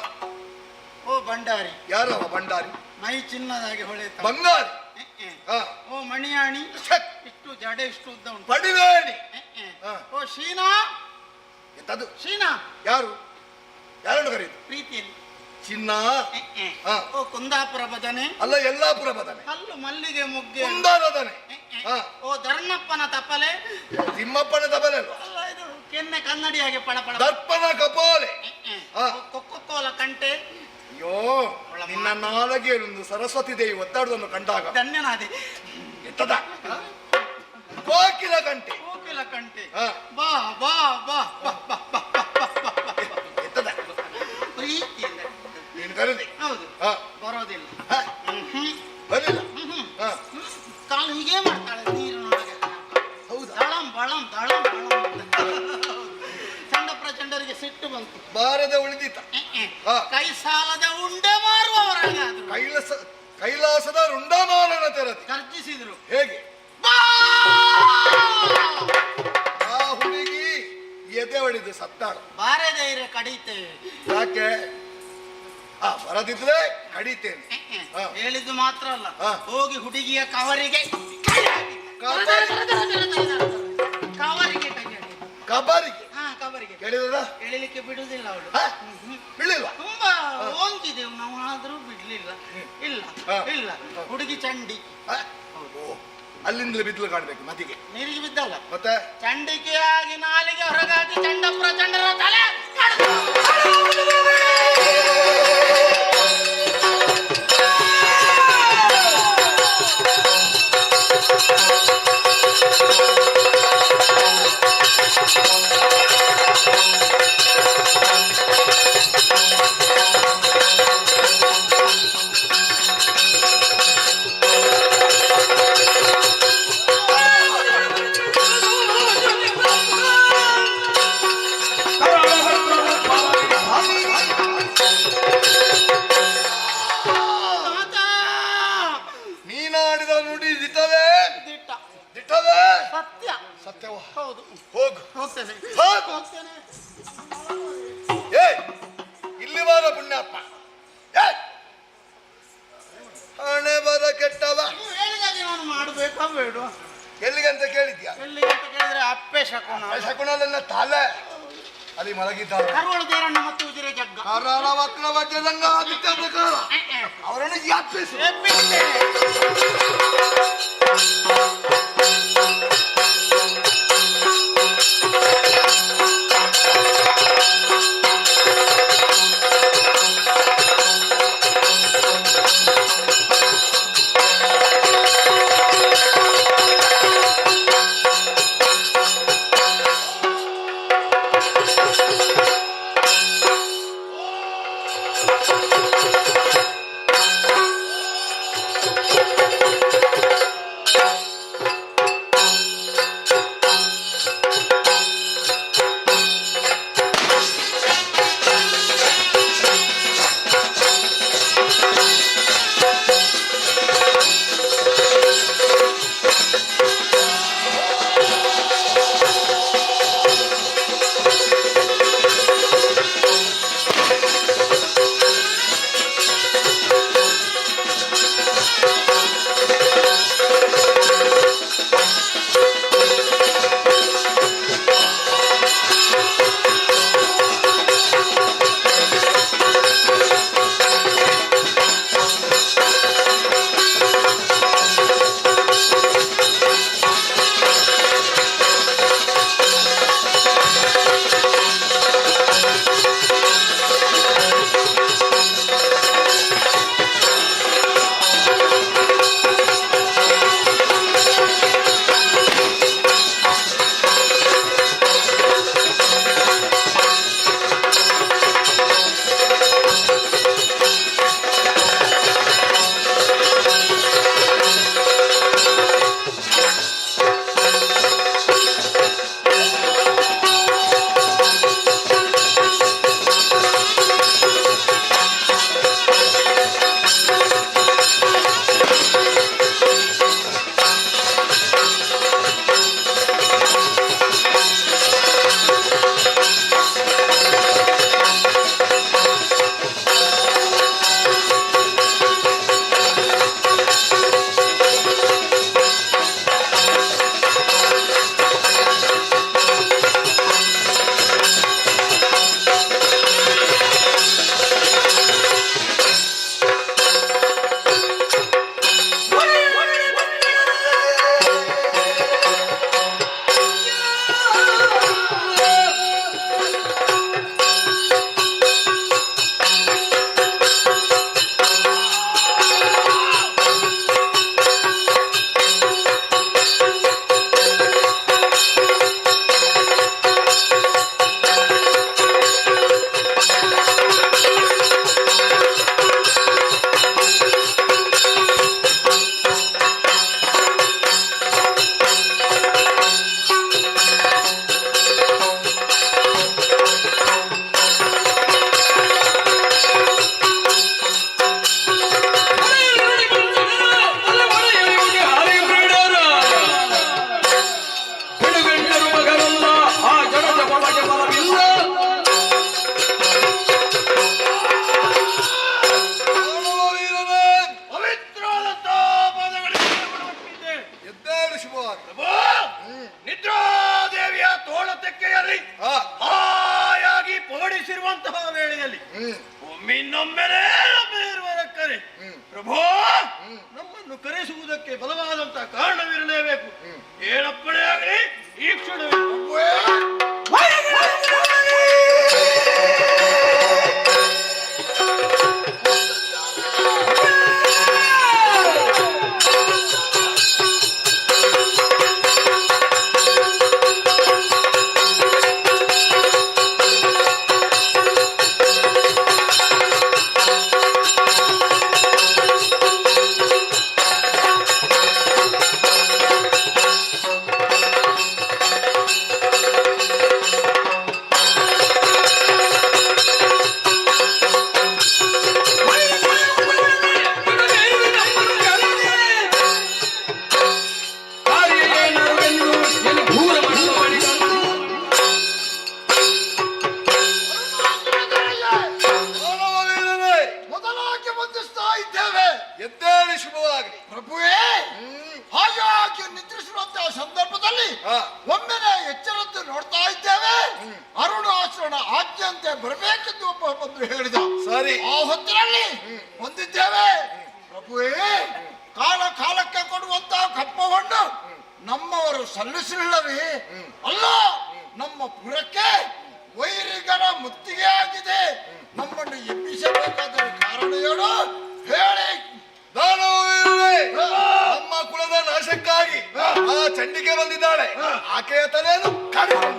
ಓ ಭಂಡಾರಿ. ಯಾರು ಅವ ಭಂಡಾರಿ? ಮೈ ಚಿನ್ನದಾಗಿ ಹೊಳೆತ. ಬಂಗಾರಿ. ಹ. ಓ ಮಣಿಯಾಣಿ. ಛಟ್! ಇಷ್ಟು ಜಡೆ ಇಷ್ಟು ಉದ್ದ ಉಂಟು. ಪಡಿವೇಣಿ. ಹ. ಓ ಶೀನಾ. ಎಂತದು? ಶೀನಾ. ಯಾರು? ಯಾರನ್ನು ಕರೀತು? ಪ್ರೀತಿಯಲ್ಲಿ. ಚಿನ್ನ. ಹ. ಓ ಕುಂದಾಪುರ ಬದನೆ. ಅಲ್ಲ, ಯಲ್ಲಾಪುರ ಬದನೆ. ಕಲ್ಲು ಮಲ್ಲಿಗೆ ಮೊಗ್ಗೆ. ಕುಂದಾರದನೆ. ಹ. ಓ ಧರ್ಮಪ್ಪನ ತಪ್ಪಲೆ. ತಿಮ್ಮಪ್ಪನ ತಬಲೆ ಅಲ್ವಾ? ಅಲ್ಲ, ಇದು ಕೆನ್ನೆ ಕನ್ನಡಿಯಾಗೆ ಪಳಪಳ. ದರ್ಪಣ ಕಪಾಲೆ. ಹ. ಕೊಕ್ಕೋಲ ಕಂಟೆ. ಅಯ್ಯೋ, ನಿನ್ನ ನಾಲಗೆ ಒಂದು ಸರಸ್ವತಿ ದೇವಿ ಒತ್ತಾಡುವುದನ್ನು ಕಂಡಾಗ ಧನ್ಯನಾದೆ. ಎತ್ತದ ಕೋಕಿಲ ಕಂಟೆ. ಕೋಕಿಲ ಕಂಟೆ. ಹ. ಬಾ ಬಾ ಬಾ ಬಾ ಬಾ ಬಾ ಬಾ ಬಾ ಬಾ. ಎತ್ತದ ಪ್ರೀತಿಯಿಂದ. ನೀನು ಕರೆದಿ. ಹೌದು. ಹ. ಬರೋದಿಲ್ಲ. ಹ. ಬರಲಿಲ್ಲ. ಹ. ಕಾಲು ಹೀಗೆ ಮಾಡ್ತಾಳೆ ನೀರಿನೊಳಗೆ. ಹೌದಾ? ದಳಂ ಬಳಂ ದಳಂ ಬಳಂ. ಚಂಡ ಪ್ರಚಂಡರಿಗೆ ಸಿಟ್ಟು ಬಂತು. ಬಾರದ ಉಳಿದಿತ. ಹ. ಕೈ ಸಾಲದ ಉಂಡೆ ಮಾರುವವರಾಗಾದ್ರು. ಕೈಲಾಸದ ರುಂಡಮಾಲನ ತೆರದಿ ಗರ್ಜಿಸಿದ್ರು. ಹೇಗೆ? ಆ ಹುಡುಗಿ ಎದೆ ಹೊಡೆದು ಸತ್ತಾಳ. ಬಾರೆ ಧೈರ್ಯ ಕಡಿತೇವೆ. ಯಾಕೆ? ಬರದಿದ್ರೆ ಕಡಿತೇನೆ. ಹ. ಹೇಳಿದ್ದು ಮಾತ್ರ ಅಲ್ಲ, ಹ. ಹೋಗಿ ಹುಡುಗಿಯ ಕವರಿಗೆ ಕವರಿಗೆ ಕಬಾರಿಗೆ ಕವರಿಗೆ ಕೇಳಿದ ಎಳಿಲಿಕ್ಕೆ ಬಿಡುದಿಲ್ಲ ಅವಳು. ಬಿಡ್ಲಿಲ್ವಾ? ತುಂಬಾ ಓಂಗಿದೆವು ನಾವು, ಆದ್ರೂ ಬಿಡ್ಲಿಲ್ಲ. ಇಲ್ಲ ಇಲ್ಲ, ಹುಡುಗಿ ಚಂಡಿ. ಅಲ್ಲಿಂದಲೇ ಬಿದ್ದಲು ಕಾಣ್ಬೇಕು ಮತಿಗೆ. ನೀರಿಗೆ ಬಿದ್ದಲ್ಲ, ಮತ್ತೆ ಚಂಡಿಕೆಯಾಗಿ ನಾಲಿಗೆ ಹೊರಗಾಗಿ ಚಂಡ ಪ್ರಚಂಡರ ತಲೆ ಸತ್ಯವ ಹೌದು. ಹೋಗು ಹೋಗ್ತೇನೆ. ಹೋಗು ಹೋಗ್ತೇನೆ. ಏ ಇಲ್ಲಿ ಬಾರ ಪುಣ್ಯಾತ್ಮ ಏ ಹಣೆ ಬರ ಕೆಟ್ಟವ ನೀವು ಹೇಳಿದಾಗೆ ನಾನು ಮಾಡಬೇಕಾ ಬೇಡ? ಎಲ್ಲಿಗಂತ ಕೇಳಿದ್ಯಾ? ಎಲ್ಲಿ ಅಂತ ಕೇಳಿದ್ರೆ ಅಪ್ಪೆ ಶಕುನ. ಶಕುನಲ್ಲ ತಲೆ ಅಲ್ಲಿ ಮಲಗಿದ್ದಾರೆ ಕರುವಳು ದೇರಣ್ಣ ಮತ್ತು ಉಜಿರೆ ಜಗ್ಗ. ಕರಾಳ ವಕ್ರ ವಜ್ರದಂಗ ಆದಿತ್ಯ ಪ್ರಕಾರ ಅವರನ್ನು ಯಾಪಿಸು. ಒಮ್ಮಿನ್ನೊಮ್ಮೆಲೇ ಬೇರುವರ ಕರೆ ಪ್ರಭೋ ನಮ್ಮನ್ನು ಕರೆಸುವುದಕ್ಕೆ ಬಲವಾದಂತಹ ಕಾರಣವಿರಲೇಬೇಕು. ಏನಪ್ಪಣೆ ಆಗಲಿ ಈ ಕ್ಷಣವೇ ಬರಬೇಕೆಂದು ಒಬ್ಬ ಬಂದು ಹೇಳಿದ. ಸರಿ. ಆ ಹೊತ್ತಿನಲ್ಲಿ ಹೊಂದಿದ್ದೇವೆ. ಪ್ರಭುವೇ, ಕಾಲ ಕಾಲಕ್ಕೆ ಕೊಡುವಂತಹ ಕಪ್ಪವನ್ನು ನಮ್ಮವರು ಸಲ್ಲಿಸಲಿಲ್ಲವೇ? ಅಲ್ಲ, ನಮ್ಮ ಪುರಕ್ಕೆ ವೈರಿಗರ ಮುತ್ತಿಗೆ ಆಗಿದೆ. ನಮ್ಮನ್ನು ಎಬ್ಬಿಸಬೇಕಾದರೆ ಕಾರಣ ಏನು ಹೇಳಿ. ನಮ್ಮ ಕುಲದ ನಾಶಕ್ಕಾಗಿ ಆ ಚಂಡಿಕೆ ಬಂದಿದ್ದಾಳೆ. ಆಕೆಯ ತಲೆಯನ್ನು ಕಡಿದು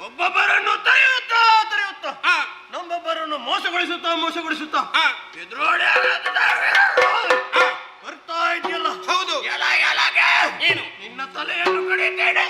ಒಬ್ಬೊಬ್ಬರನ್ನು ತರೆಯುತ್ತಾ ನಮ್ಮೊಬ್ಬರನ್ನು ಮೋಸಗೊಳಿಸುತ್ತಾ ಎದುರೋಡಿ ಬರ್ತಾ ಇದೆಯಲ್ಲ. ಹೌದು. ಏನು ನಿನ್ನ ತಲೆಯನ್ನು ಕಡಿತೇನೆ.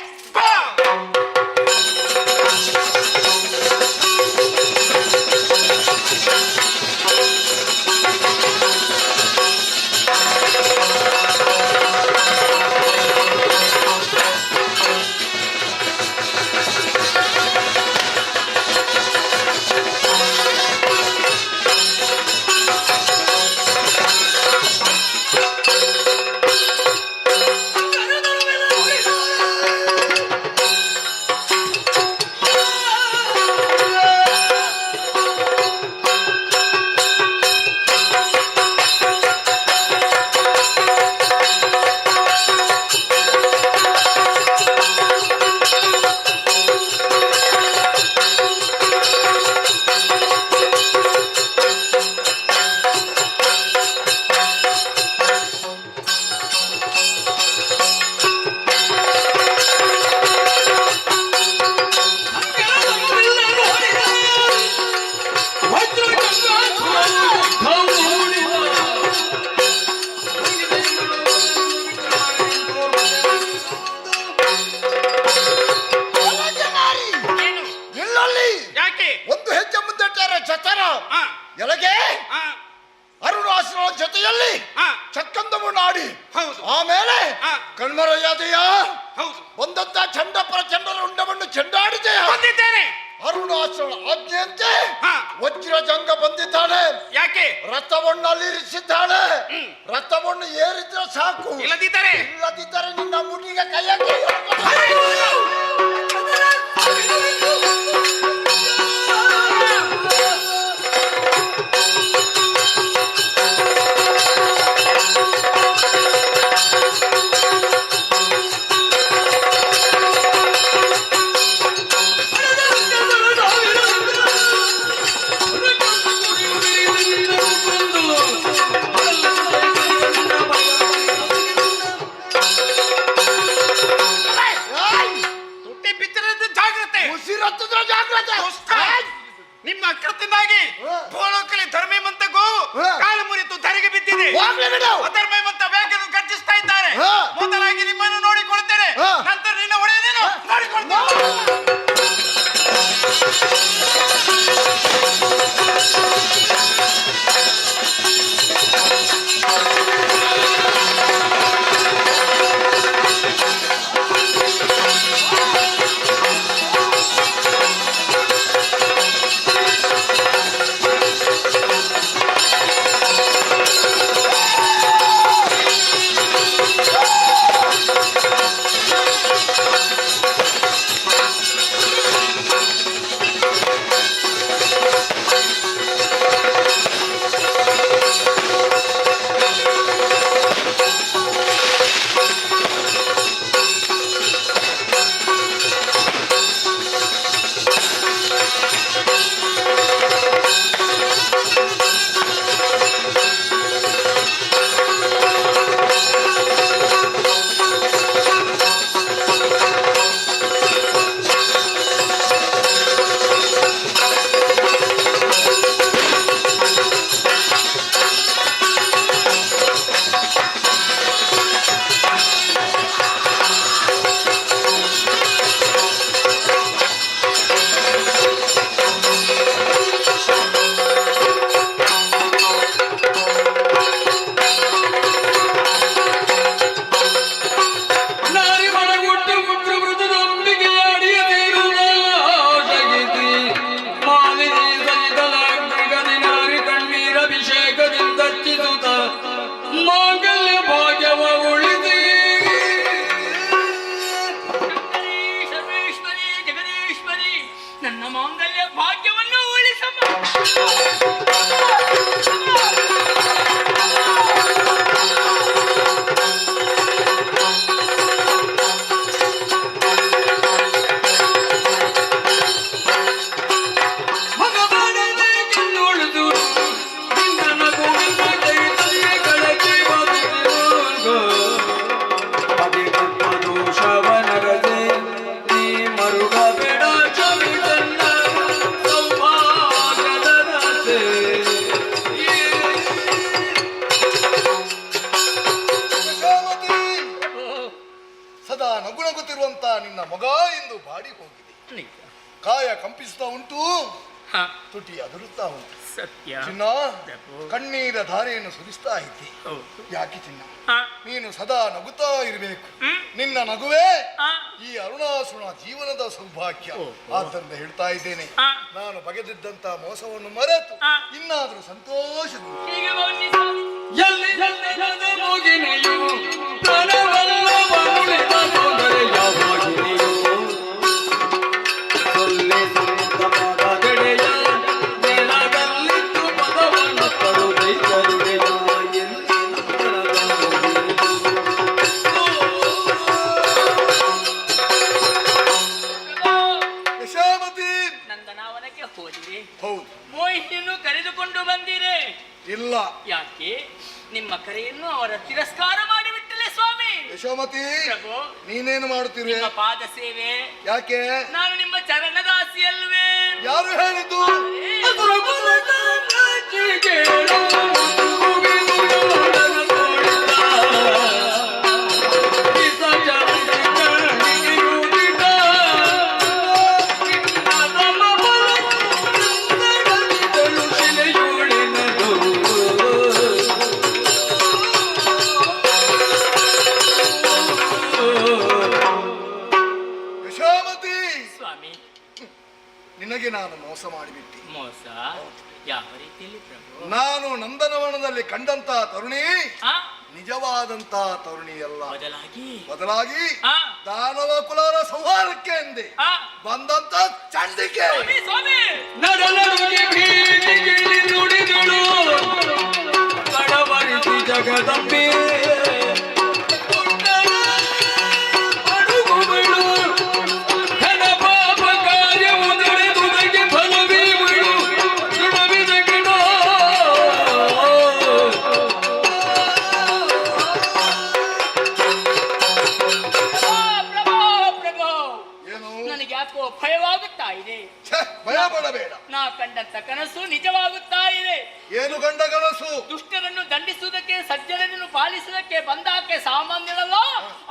ಎಲಗೆ ಅರುಣಾಸುರ ಜೊತೆಯಲ್ಲಿ ಚಕ್ಕಂದವು ನಾಡಿ ಆಮೇಲೆ ಕಣ್ಮರೆಯಾದೆಯ ಒಂದಂತ ಚಂಡ ಪ್ರಚಂಡರ ಉಂಡವನ್ನು ಚೆಂಡಾಡಿದೆಯ ಅರುಣಾಸುರ ಆಜ್ಞೆಯಂತೆ ವಜ್ರ ಜಂಗ ಬಂದಿದ್ದಾಳೆ. ಯಾಕೆ? ರಥವನ್ನಲ್ಲಿ ಇರಿಸಿದ್ದಾಳೆ. ರಥವನ್ನು ಏರಿದ್ರೆ ಸಾಕು, ಇಲ್ಲದಿದ್ದರೆ ನಿನ್ನ ಮುಡಿಗೆ ಕೈಯಾಗಿ ನಿಮ್ಮ ಅಕೃತ್ಯದಿಂದಾಗಿ ಭೂಲೋಕದಲ್ಲಿ ಧರ್ಮೇಮಂತ ಗೋವು ಕಾಲು ಮುರಿತು ಧರೆಗೆ ಬಿದ್ದಿದೆ. ಅಧರ್ಮೇಮಂತ ವ್ಯಾಘ್ರರು ಗರ್ಜಿಸ್ತಾ ಇದ್ದಾರೆ. ಮೊದಲಾಗಿ ನಿಮ್ಮನ್ನು ನೋಡಿಕೊಳ್ತೇನೆ, ನಂತರ ನಿನ್ನ ಒಡೆಯನೇನು ನೋಡಿಕೊಳ್ತೇನೆ. ಮಾಂಗಲ್ಯ ಭಾಗ್ಯವನ್ನು ಉಳಿಸಮ್ಮ. ಸದಾ ನಗುನಗುತ್ತಿರುವಂತ ನಿನ್ನ ಮಗ ಎಂದು ಬಾಡಿ ಹೋಗಿದೆ. ಕಾಯ ಕಂಪಿಸುತ್ತಾ ಉಂಟು, ತುಟಿ ಅದುರುತ್ತಾ ಉಂಟು. ಸತ್ಯ ಚಿನ್ನ, ಕಣ್ಣೀರ ಧಾರೆಯನ್ನು ಸುರಿಸ್ತಾ ಇದ್ದೆ. ಯಾಕೆ ಚಿನ್ನ? ನೀನು ಸದಾ ನಗುತ್ತಾ ಇರಬೇಕು. ನಿನ್ನ ನಗುವೇ ಈ ಅರುಣಾಸುರನ ಜೀವನದ ಸೌಭಾಗ್ಯ. ಆದ್ದರಿಂದ ಹೇಳ್ತಾ ಇದ್ದೇನೆ, ನಾನು ಬಗೆದಿದ್ದಂತ ಮೋಸವನ್ನು ಮರೆತು ಇನ್ನಾದ್ರೂ ಸಂತೋಷದಿಂದ ನಂದನವನಕ್ಕೆ ಹೋದಿರಿ. ಹೌದು. ಮೋಹಿನಿಯನ್ನು ಕರೆದುಕೊಂಡು ಬಂದಿರೆ? ಇಲ್ಲ. ಯಾಕೆ? ನಿಮ್ಮ ಕರೆಯನ್ನು ಅವರ ತಿರಸ್ಕಾರ ಮಾಡಿಬಿಟ್ಟಲೆ ಸ್ವಾಮಿ. ಯಶೋಮತಿ, ಪ್ರಭು, ನೀನೇನು ಮಾಡುತ್ತಿರುವೆ? ನಿಮ್ಮ ಪಾದ ಸೇವೆ. ಯಾಕೆ? ನಾನು ನಿಮ್ಮ ಚರಣದಾಸಿ ಅಲ್ವೇ? ಯಾರು ಹೇಳಿದ್ದು? ನಿನಗೆ ನಾನು ಮೋಸ ಮಾಡಿಬಿಟ್ಟೆ. ಮೋಸ? ಯಾವ ರೀತಿಯಲ್ಲಿ ಪ್ರಭು? ನಾನು ನಂದನವನದಲ್ಲಿ ಕಂಡಂತ ತರುಣಿ ನಿಜವಾದಂತ ತರುಣಿ ಅಲ್ಲ. ಬದಲಾಗಿ ದಾನವ ಕುಲರ ಸಂಹಾರಕ್ಕೆ ಎಂದೆ ಬಂದಂತ ಚಂಡಿಕೆ. ಜಗದಂಬೆ ಭಯವಾಗುತ್ತಾ ಇದೆ. ಭಯ ಪಡಬೇಡ. ನಾ ಕಂಡಂತ ಕನಸು ನಿಜವಾಗುತ್ತಾ ಇದೆ. ಏನು ಕಂಡ ಕನಸು? ದುಷ್ಟರನ್ನು ದಂಡಿಸುವುದಕ್ಕೆ, ಸಜ್ಜನರನ್ನು ಪಾಲಿಸುವುದಕ್ಕೆ ಬಂದಾಕೆ ಸಾಮಾನ್ಯರಲ್ಲ,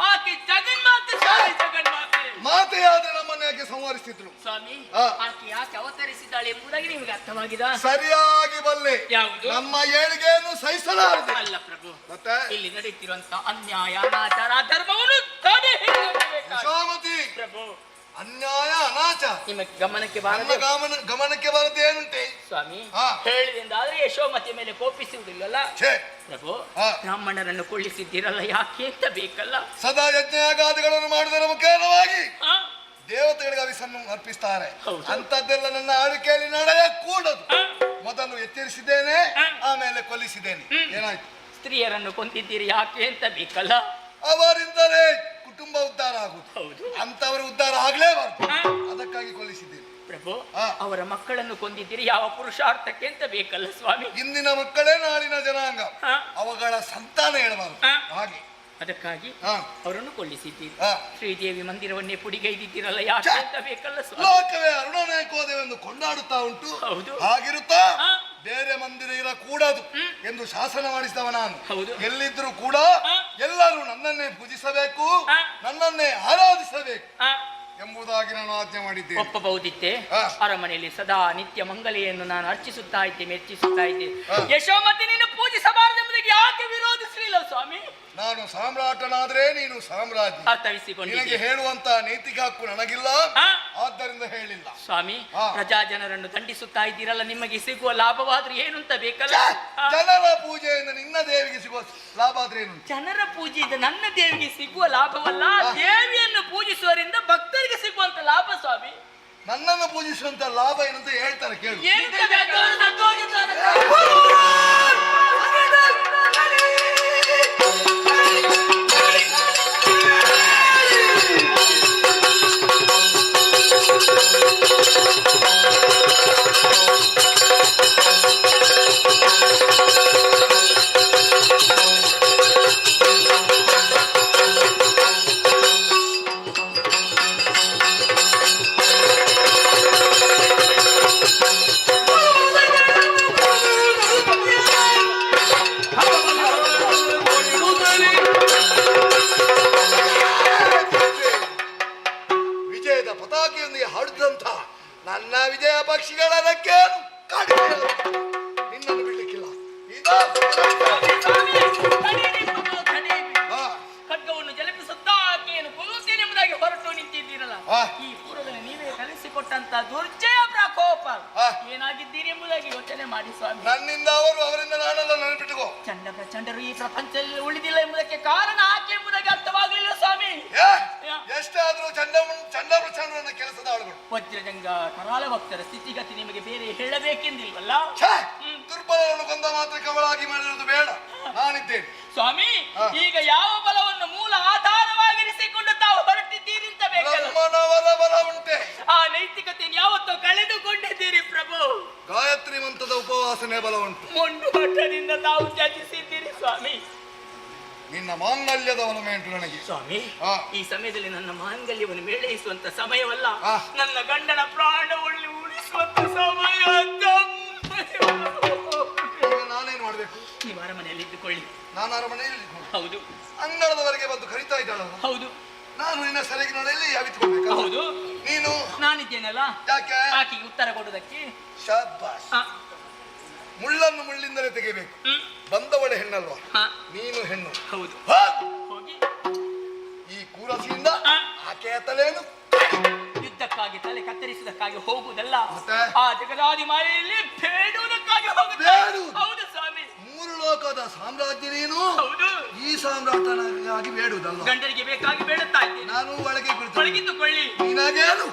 ಆಕೆ ಜಗನ್ಮಾತೆ. ಜಗನ್ಮಾತೆ ಮಾತೆಯಾದ್ರೆ ನಮ್ಮನ್ನ ಯಾಕೆ ಸಂಹರಿಸಿದ್ರು ಸ್ವಾಮಿ? ಆಕೆ ಯಾಕೆ ಅವತರಿಸಿದ್ದಾಳೆ ಎಂಬುದಾಗಿ ನಿಮಗೆ ಅರ್ಥವಾಗಿದೆ? ಸರಿಯಾಗಿ ಬಲ್ಲೆ. ಯಾವುದು? ನಮ್ಮ ಏಳಿಗೆಯನ್ನು ಸಹಿಸಲಾರದೆ. ಅಲ್ಲ ಪ್ರಭು, ಮತ್ತೆ ಇಲ್ಲಿ ನಡೆಯುತ್ತಿರುವಂತ ಅನ್ಯಾಯ, ಅನಾಚಾರ, ಧರ್ಮವನ್ನು ತಾನೇ ಯಶೋಮತಿ. ಪ್ರಭು, ಅನ್ಯಾಯ ಅನಾಚಾರ ನಿಮಗೆ ಗಮನಕ್ಕೆ ಗಮನಕ್ಕೆ ಬರದೆ ಏನುಂಟೆ ಸ್ವಾಮಿ? ಹೇಳಿದಿಂದ ಆದ್ರೆ ಯಶೋಮತಿ ಮೇಲೆ ಕೋಪಿಸುವುದಿಲ್ಲಲ್ಲ ಪ್ರಭು. ಬ್ರಾಹ್ಮಣರನ್ನು ಕೊಳ್ಳಿಸಿದ್ದೀರಲ್ಲ, ಯಾಕೆ ಅಂತ ಬೇಕಲ್ಲ? ಸದಾ ಯಜ್ಞಯಾಗಾದಿಗಳನ್ನು ಮಾಡುವುದರ ಮುಖೇನವಾಗಿ ದೇವತೆಗಳಿಗೆ ಅವಿಸನ್ನು ಅರ್ಪಿಸ್ತಾರೆ. ಅಂತದ್ದೆಲ್ಲ ನನ್ನ ಆಳ್ವಿಕೆಯಲ್ಲಿ ನಡೆಯ ಕೂಡದು. ಮೊದಲು ಎಚ್ಚರಿಸಿದ್ದೇನೆ, ಆಮೇಲೆ ಕೊಲ್ಲಿಸಿದ್ದೇನೆ. ಏನಾಯ್ತು? ಸ್ತ್ರೀಯರನ್ನು ಕೊಂದಿದ್ದೀರಿ, ಯಾಕೆ ಅಂತ ಬೇಕಲ್ಲ? ಅವರಿಂದಲೇ ಕುಟುಂಬ ಉದ್ಧಾರ ಆಗುವುದು. ಅಂತವರು ಉದ್ಧಾರ ಆಗ್ಲೇಬಾರ್ದು, ಅದಕ್ಕಾಗಿ ಕೊಲ್ಲಿಸಿದ್ದೇನೆ ಪ್ರಭು. ಅವರ ಮಕ್ಕಳನ್ನು ಕೊಂದಿದ್ದೀರಿ, ಯಾವ ಪುರುಷಾರ್ಥಕ್ಕೆ ಅಂತ ಬೇಕಲ್ಲ ಸ್ವಾಮಿ? ಇಂದಿನ ಮಕ್ಕಳೇ ನಾಳಿನ ಜನಾಂಗ, ಅವುಗಳ ಸಂತಾನ ಹೇಳಬಾರದು. ಹಾಗೆ ಅದಕ್ಕಾಗಿ ಅವರನ್ನು ಕೊಲ್ಲಿಸಿದ್ದೀರಿ. ಶ್ರೀದೇವಿ ಮಂದಿರವನ್ನೇ ಪುಡಿಗೈದಿದ್ದೀರಲ್ಲ, ಯಾಕೆ ಅಂತ ಬೇಕಲ್ಲ ಸ್ವಾಮಿ? ಲೋಕವೇ ಅರುಣನೇಕೋದೆವೆಂದು ಕೊಂಡಾಡುತ್ತಾ ಉಂಟು. ಹಾಗಿರುತ್ತಾ ಬೇರೆ ಮಂದಿರ ಇರಕೂಡದು ಎಂದು ಶಾಸನ ಮಾಡಿಸಿದವ ನಾನು. ಎಲ್ಲಿದ್ರು ಕೂಡ ಎಲ್ಲರೂ ನನ್ನನ್ನೇ ಪೂಜಿಸಬೇಕು, ನನ್ನನ್ನೇ ಆರಾಧಿಸಬೇಕು ಎಂಬುದಾಗಿ ನಾನು ಆಜ್ಞೆ ಮಾಡಿದ್ದೇನೆ. ಒಪ್ಪಬಹುದಿತ್ತೆ. ಅರಮನೆಯಲ್ಲಿ ಸದಾ ನಿತ್ಯ ಮಂಗಲೆಯನ್ನು ನಾನು ಅರ್ಚಿಸುತ್ತಾ ಇದ್ದೆ, ಮೆಚ್ಚಿಸುತ್ತಾ ಇದ್ದೆ. ಯಶೋಮತಿ ನೀನು ಪೂಜಿಸಬಾರದೆಂಬುದಕ್ಕೆ ಯಾಕೆ ವಿರೋಧಿಸಲಿಲ್ಲ ಸ್ವಾಮಿ? ನಾನು ಸಾಮ್ರಾಟನಾದ್ರೆ ನೀನು ಸಾಮ್ರಾಜ್ಯ. ಅರ್ಥವಿಸಿಕೊಂಡಿದ್ದೆ. ಹೇಳುವಂತ ನೈತಿಕ ಹಕ್ಕು ನನಗಿಲ್ಲ, ಆದ್ದರಿಂದ ಹೇಳಿಲ್ಲ ಸ್ವಾಮಿ. ಪ್ರಜಾ ಜನರನ್ನು ದಂಡಿಸುತ್ತಾ ಇದ್ದೀರಲ್ಲ, ನಿಮಗೆ ಸಿಗುವ ಲಾಭವಾದ್ರೂ ಏನು ಅಂತ ಬೇಕಲ್ಲ? ಜನರ ಪೂಜೆಯಿಂದ ನಿನ್ನ ದೇವಿಗೆ ಸಿಗುವ ಲಾಭ ಆದ್ರೆ ಏನು? ಜನರ ಪೂಜೆಯಿಂದ ನನ್ನ ದೇವಿಗೆ ಸಿಗುವ ಲಾಭವಲ್ಲ, ದೇವಿಯನ್ನು ಪೂಜಿಸುವರಿಂದ ಭಕ್ತರಿಗೆ ಸಿಗುವಂತ ಲಾಭ ಸ್ವಾಮಿ. ನನ್ನನ್ನು ಪೂಜಿಸುವಂತ ಲಾಭ ಏನಂತ ಹೇಳ್ತಾರೆ ಕೇಳು. ವಿಜಯದ ಪತಾಕೆಯೊಂದಿಗೆ ಹಾಡುತ್ತಂತ ನನ್ನ ವಿಜಯ ಪಕ್ಷಿಗಳ ರೆಕ್ಕೆಯನ್ನು ಕಡಿಮೆ ನಿನ್ನನ್ನು ಬಿಡ್ಲಿಕ್ಕಿಲ್ಲ. ಖಡ್ಗವನ್ನು ಜಲಪಿಸುತ್ತಾ ಆಕೆಯನ್ನು ಕೊಲ್ಲುತ್ತೇನೆಂಬುದಾಗಿ ಹೊರಟು ನಿಂತಿದ್ದೀರಲ್ಲ, ಈ ಪೂರ್ವದಲ್ಲಿ ನೀವೇ ಕಲಿಸಿಕೊಟ್ಟಂತ ದುರ್ಜಯ ಪ್ರಕೋಪ ಏನಾಗಿದ್ದೀರಿ ಎಂಬುದಾಗಿ ಯೋಚನೆ ಮಾಡಿ ಸ್ವಾಮಿ. ನನ್ನಿಂದ ಅವರು, ಅವರಿಂದ ನಾನೆಲ್ಲ ನೆನಪಿಟ್ಟುಕೋ. ಚಂಡ ಪ್ರಚಂಡರು ಈ ಪ್ರಪಂಚದಲ್ಲಿ ಉಳಿದಿಲ್ಲ ಎಂಬುದಕ್ಕೆ ಕಾರಣ ಆಕೆ ಎಂಬುದಾಗಿ ಅರ್ಥವಾಗಲಿಲ್ಲ ಸ್ವಾಮಿ. ಎಷ್ಟಾದ್ರೂ ಚಂಡ ಪ್ರಚಂಡರನ್ನ ಕೆಲಸದ ಆಳುಗಳು. ವಜ್ರಜಂಗ ಕರಾಳ ಭಕ್ತರ ಸ್ಥಿತಿಗತಿ ನಿಮಗೆ ಬೇರೆ ಹೇಳಬೇಕೆಂದಿಲ್ವಲ್ಲ. ದುರ್ಬಲರನ್ನು ಕೊಂದ ಮಾತ್ರ ಕವಳಾಗಿ ಮಾಡಿರುವುದು ಬೇಡ, ನಾನಿದ್ದೇನೆ ಸ್ವಾಮಿ. ಈಗ ಯಾವ ಬಲವನ್ನು ಮೂಲ ಆಧಾರವಾಗಿರಿಸಿಕೊಂಡು ತಾವು ಹೊರಟಿದ್ದೀರಿ ಅಂತ ಬೇಕಲ್ಲ. ಬಲ ಉಂಟೆ. ಆ ನೈತಿಕತೆಯನ್ನು ಯಾವತ್ತೋ ಕಳೆದುಕೊಂಡಿದ್ದೀರಿ ಪ್ರಭು. ಗಾಯತ್ರಿ ಮಂತ್ರದ ಉಪವಾಸನೆ ಬಲ ಉಂಟು. ಮೊಂಡು ಮಠದಿಂದ ತಾವು ತ್ಯಜಿಸಿದ್ದೀರಿ ಸ್ವಾಮಿ. ನಿನ್ನ ಮಾಂಗಲ್ಯದ ಒಲಮೆ ಉಂಟು ನನಗೆ ಸ್ವಾಮಿ. ಈ ಸಮಯದಲ್ಲಿ ನನ್ನ ಮಾಂಗಲ್ಯವನ್ನು ಮೇಳೈಸುವಂತ ಸಮಯವಲ್ಲ, ನನ್ನ ಗಂಡನ ಪ್ರಾಣವನ್ನು ಉಳಿಸುವಂತ ಸಮಯ. ನಾನೇನು ಮಾಡ್ಬೇಕು? ನೀವು ಅರಮನೆಯಲ್ಲಿ ಇದ್ದುಕೊಳ್ಳಿ. ನಾನು ಅರಮನೆಯಲ್ಲಿ? ಹೌದು. ಅಂಗಳದವರೆಗೆ ಬಂದು ಕರಿತಾ ಇದ್ದಾಳ. ಹೌದು. ನಾನು ನಿನ್ನ ಸೆರೆಗೆ ನಡೆಯಲ್ಲಿ ಯಾವಿತ್ಕೊಳ್ಬೇಕು? ಹೌದು. ನೀನು? ನಾನಿದ್ದೇನಲ್ಲ. ಯಾಕೆ? ಆಕೆಗೆ ಉತ್ತರ ಕೊಡುವುದಕ್ಕೆ. ಶಾಬಾಸ್. ಮುಳ್ಳನ್ನು ಮುಳ್ಳಿಂದಲೇ ತೆಗಿಬೇಕು. ಬಂದವಳೆ ಹೆಣ್ಣಲ್ವಾ? ನೀನು ಹೆಣ್ಣು. ಹೌದು. ಹೋಗಿ ಈ ಕೂರಸಿಯಿಂದ ಆಕೆಯ ತಲೆಯನ್ನು ಯುದ್ಧಕ್ಕಾಗಿ ತಲೆ ಕತ್ತರಿಸುವುದಕ್ಕಾಗಿ ಹೋಗುವುದಲ್ಲ, ಆ ಜಗದಾದಿ ಮಾಯೆಯಲ್ಲಿ ಬೇಡುವುದಕ್ಕಾಗಿ ಹೋಗುವುದು. ಹೌದು ಸ್ವಾಮಿ. ಮೂರು ಲೋಕದ ಸಾಮ್ರಾಜ್ಯ ನೀನು. ಹೌದು. ಈ ಸಾಮ್ರಾಜ್ಯನಾಗಿ ಬೇಡುವುದಲ್ಲ. ಗಂಡನಿಗೆ ಬೇಕಾಗಿ ಬೇಡುತ್ತಾ ಇದ್ದೇನೆ. ನಾನು ಒಳಗೆ ಒಳಗಿದ್ದುಕೊಳ್ಳಿ. ನೀನಾಗೇನು?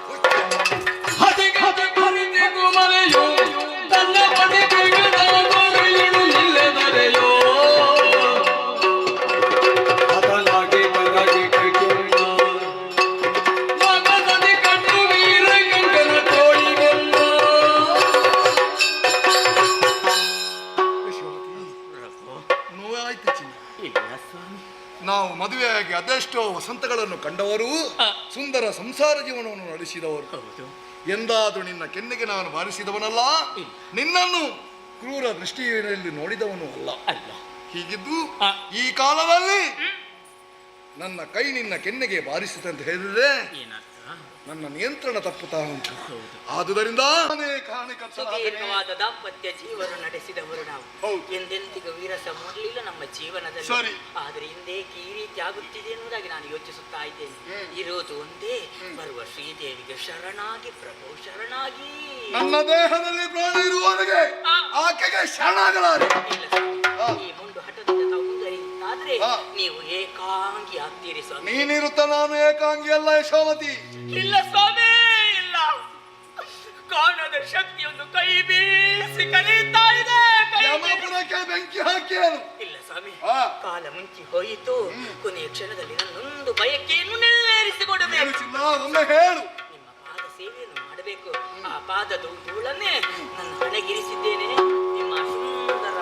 ನಾವು ಮದುವೆಯಾಗಿ ಅದೆಷ್ಟೋ ವಸಂತಗಳನ್ನು ಕಂಡವರು, ಸುಂದರ ಸಂಸಾರ ಜೀವನವನ್ನು ನಡೆಸಿದವರು. ಎಂದಾದರೂ ನಿನ್ನ ಕೆನ್ನೆಗೆ ನಾನು ಬಾರಿಸಿದವನಲ್ಲ, ನಿನ್ನನ್ನು ಕ್ರೂರ ದೃಷ್ಟಿಯಲ್ಲಿ ನೋಡಿದವನು ಅಲ್ಲ. ಹೀಗಿದ್ದು ಈ ಕಾಲದಲ್ಲಿ ನನ್ನ ಕೈ ನಿನ್ನ ಕೆನ್ನೆಗೆ ಬಾರಿಸಿದೆ ಅಂತ ಹೇಳಿದ್ರೆ ನನ್ನ ನಿಯಂತ್ರಣ ತಪ್ಪುತ್ತಾ ಉಂಟು. ಆದುದರಿಂದ ಸುದೀರ್ಘವಾದ ದಾಂಪತ್ಯ ಜೀವನ ನಡೆಸಿದವರು ನಾವು. ಎಂದೆಂದಿಗೂ ವಿರಸ ಮೂಡಲಿಲ್ಲ ನಮ್ಮ ಜೀವನದಲ್ಲಿ. ಆದರೆ ಹಿಂದೇಕೆ ಈ ರೀತಿ ಆಗುತ್ತಿದೆ ಎನ್ನುವುದಾಗಿ ನಾನು ಯೋಚಿಸುತ್ತಾ ಇದ್ದೇನೆ. ಇರೋದು ಒಂದೇ, ಬರುವ ಶ್ರೀದೇವಿಗೆ ಶರಣಾಗಿ ಪ್ರಭು ಶರಣಾಗಿ. ನನ್ನ ದೇಹದಲ್ಲಿ ಪ್ರಾಣ ಇರುವವರೆಗೆ ಆಕೆಗೆ ಶರಣಾಗಲಾರೆ. ಈ ಮುಂಡು ಹಠದಿಂದ ತಾವು ಮುಂದುವರಿಯುತ್ತಾದ್ರೆ ನೀವು ಏಕಾಂಗಿ ಆಗ್ತೀರಿ ಸ್ವಾಮಿ. ನೀನಿರುತ್ತ ನಾನು ಏಕಾಂಗಿ ಅಲ್ಲ ಯಶೋಮತಿ. ಇಲ್ಲ ಸ್ವಾಮಿ, ಇಲ್ಲ. ಕಾಣದ ಶಕ್ತಿಯೊಂದು ಕೈ ಬೀಸಿ ಕರೀತಾ ಇದೆ. ಯಮಪುರಕ್ಕೆ ಬೆಂಕಿ ಹಾಕಿಯನು. ಇಲ್ಲ ಸ್ವಾಮಿ, ಕಾಲ ಮುಂಚಿ ಹೋಯಿತು. ಕೊನೆಯ ಕ್ಷಣದಲ್ಲಿ ನನ್ನೊಂದು ಬಯಕೆಯನ್ನು ನೆರವೇರಿಸಿಕೊಡಬೇಕು. ಒಮ್ಮೆ ಹೇಳು. ನಿಮ್ಮ ಪಾದ ಸೇವೆಯನ್ನು ಮಾಡಬೇಕು. ಆ ಪಾದದ ಧೂಳನ್ನೇ ನನ್ನ ಹಣೆಗಿರಿಸಿದ್ದೇನೆ. ನಿಮ್ಮ ಸುಂದರ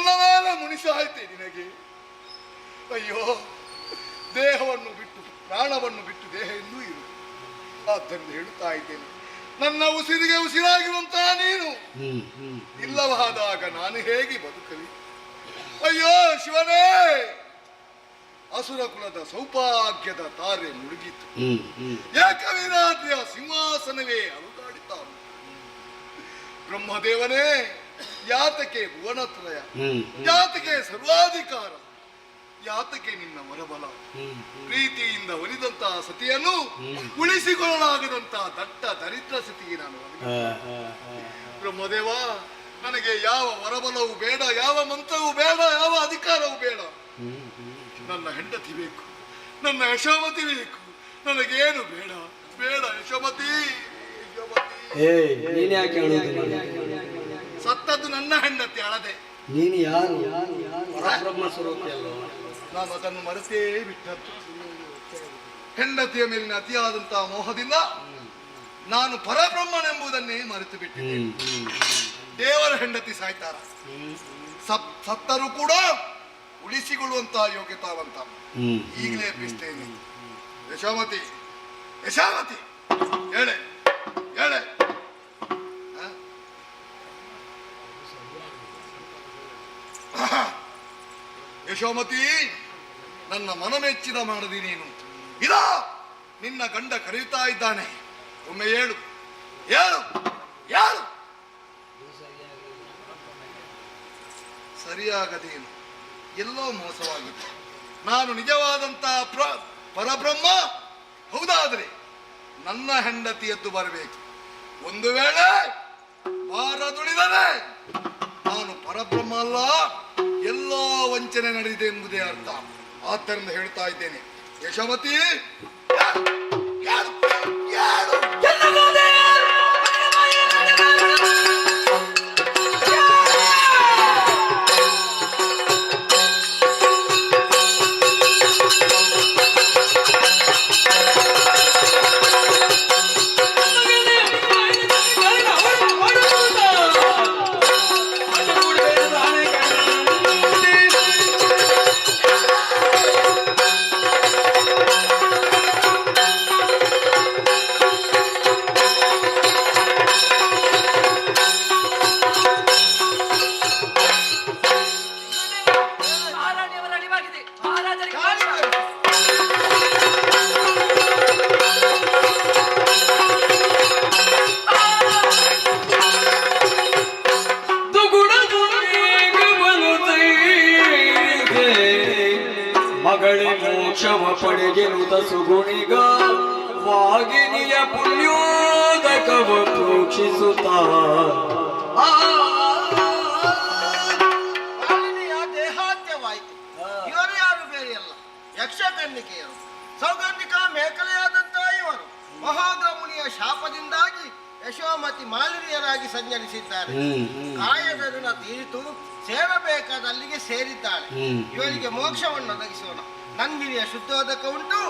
ನನ್ನ ಮೇಲೆ ಮುನಿಸಾಯ್ತೆ ನಿನಗೆ. ಅಯ್ಯೋ, ದೇಹವನ್ನು ಬಿಟ್ಟು ಪ್ರಾಣವನ್ನು ಬಿಟ್ಟು ದೇಹ ಇನ್ನೂ ಇರು. ಆದ್ದರಿಂದ ಹೇಳುತ್ತಾ ಇದ್ದೇನೆ, ನನ್ನ ಉಸಿರಿಗೆ ಉಸಿರಾಗಿರುವಂತಹ ನೀನು ಇಲ್ಲವಾದಾಗ ನಾನು ಹೇಗೆ ಬದುಕಲಿ? ಅಯ್ಯೋ ಶಿವನೇ, ಅಸುರ ಕುಲದ ಸೌಭಾಗ್ಯದ ತಾರೆ ಮುಳುಗಿತು. ಏಕವೀರಾದ್ರಿಯ ಸಿಂಹಾಸನವೇ ಅಲುಗಾಡಿತ. ಬ್ರಹ್ಮದೇವನೇ, ಯಾತಕ್ಕೆ ಭುವನತ್ರಯ, ಯಾತಕ್ಕೆ ಸರ್ವಾಧಿಕಾರ, ಯಾತಕ್ಕೆ ನಿನ್ನ ವರಬಲ? ಪ್ರೀತಿಯಿಂದ ಒಲಿದಂತಹ ಸತಿಯನ್ನು ಉಳಿಸಿಕೊಳ್ಳಲಾಗದಂತಹ ದಟ್ಟ ದರಿದ್ರ ಸ್ಥಿತಿಗೆ ನಾನು ಬ್ರಹ್ಮದೇವ, ನನಗೆ ಯಾವ ವರಬಲವೂ ಬೇಡ, ಯಾವ ಮಂತ್ರವೂ ಬೇಡ, ಯಾವ ಅಧಿಕಾರವೂ ಬೇಡ. ನನ್ನ ಹೆಂಡತಿ ಬೇಕು, ನನ್ನ ಯಶೋಮತಿ ಬೇಕು, ನನಗೇನು ಬೇಡ. ಬೇಡ ಯಶೋಮತಿ, ಸತ್ತದ್ದು ನನ್ನ ಹೆಂಡತಿ ಅಳದೆ. ನೀನು ಯಾರು? ಪರಬ್ರಹ್ಮ ಸ್ವರೂಪಿ ಅಲ್ವಾ? ನಾನು ಅದನ್ನು ಮರೆತೇ ಬಿಟ್ಟದ್ದು. ಹೆಂಡತಿಯ ಮೇಲಿನ ಅತಿಯಾದಂತಹ ಮೋಹದಿಂದ ನಾನು ಪರಬ್ರಹ್ಮನೆಂಬುದನ್ನೇ ಮರೆತು ಬಿಟ್ಟಿದ್ದೇನೆ. ದೇವರ ಹೆಂಡತಿ ಸಾಯ್ತಾರ, ಸತ್ತರೂ ಕೂಡ ಉಳಿಸಿಕೊಳ್ಳುವಂತಹ ಯೋಗ್ಯತಾವಂತ. ಈಗಲೇ ಎಬ್ಬಿಸ್ತೇನೆ. ಯಶೋಮತಿ, ಯಶೋಮತಿ, ಹೇಳೆ ಹೇಳೆ. ಯಶೋಮತಿ, ನನ್ನ ಮನಮೆಚ್ಚಿದ ಮಾಡದಿ ನೀನು. ಇಲ್ಲ, ನಿನ್ನ ಗಂಡ ಕರೆಯುತ್ತಾ ಇದ್ದಾನೆ. ಒಮ್ಮೆ ಹೇಳು, ಹೇಳು, ಹೇಳು. ಸರಿಯಾಗದೇನು, ಎಲ್ಲೋ ಮೋಸವಾಗಿದೆ. ನಾನು ನಿಜವಾದಂತಹ ಪರಬ್ರಹ್ಮ ಹೌದಾದ್ರೆ ನನ್ನ ಹೆಂಡತಿ ಎದ್ದು ಬರಬೇಕು. ಒಂದು ವೇಳೆ ಬಾರದುಳಿದರೆ ನಾನು ಪರಬ್ರಹ್ಮ ಅಲ್ಲ, ಎಲ್ಲೋ ವಂಚನೆ ನಡೆದಿದೆ ಎಂಬುದೇ ಅರ್ಥ. ಆದ್ದರಿಂದ ಹೇಳ್ತಾ ಇದ್ದೇನೆ, ಯಶೋಮತಿ, ಮಗಳೇ ಮೋಕ್ಷವ ಪಡೆಗೆನುತ ಸುಗುಣಿಗ ವಾಗಿನಿಯ ಪುಣ್ಯೋದಕವ ಪ್ರೋಕ್ಷಿಸುತ್ತ ದೇಹಾತ್ಯವಾಯಿತು. ಇವರು ಯಾರು ಬೇರೆಯಲ್ಲ, ಯಕ್ಷಕನ್ನಿಕೆಯರು. ಸೌಗಂಧಿಕ ಮೇಖಲೆಯಾದಂತಹ ಇವರು ಮಹಾಗ್ರಮುನಿಯ ಶಾಪದಿಂದಾಗಿ ಯಶೋಮತಿ ಮಾಲಿನ್ಯರಾಗಿ ಸಂಚರಿಸಿದ್ದಾರೆ. ಕಾಯದ ಋಣ ತೀರಿತು, ಸೇರಬೇಕಾದ ಅಲ್ಲಿಗೆ ಸೇರಿದ್ದಾಳೆ. ಇವರಿಗೆ ಮೋಕ್ಷವನ್ನು ಒದಗಿಸೋಣ. ನಂದಿನಿಯ ಶುದ್ಧೋದಕ ಉಂಟು.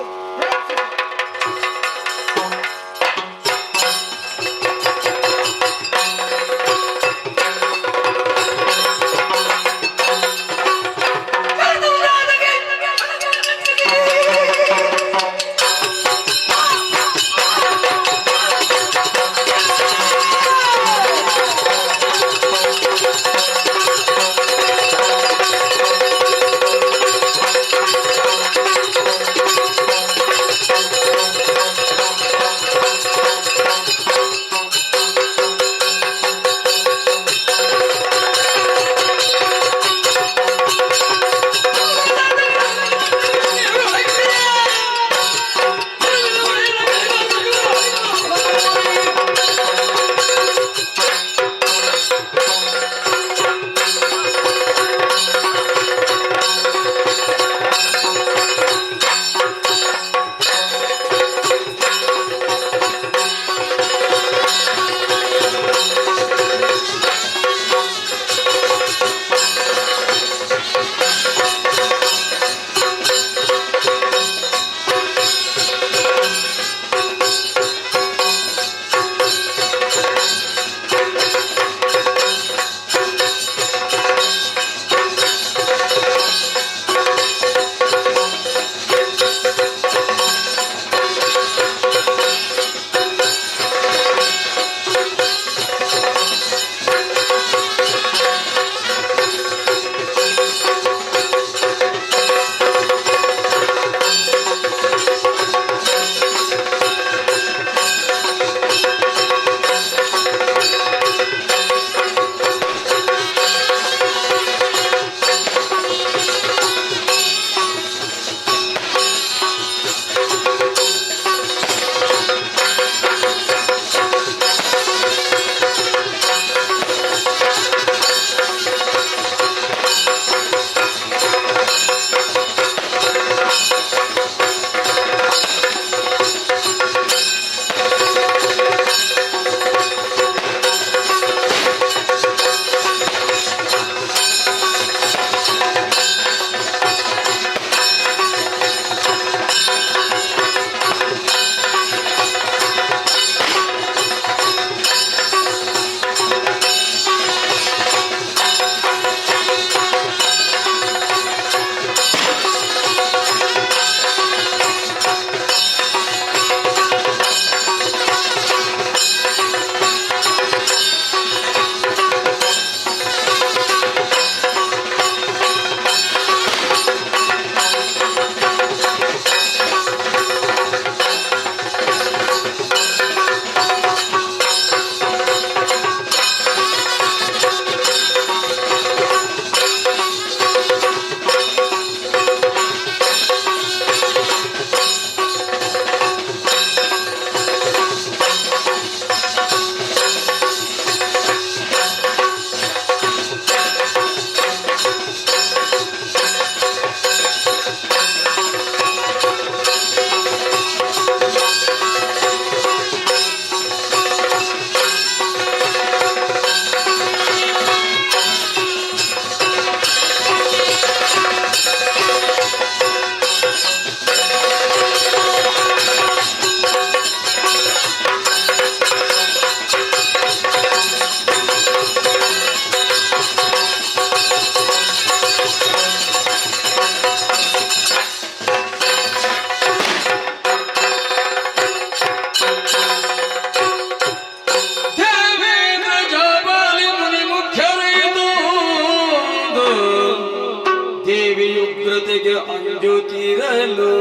ದೇವಿಯುಗ್ರತೆಗೆ ಅಂಜುತ್ತಿರಲು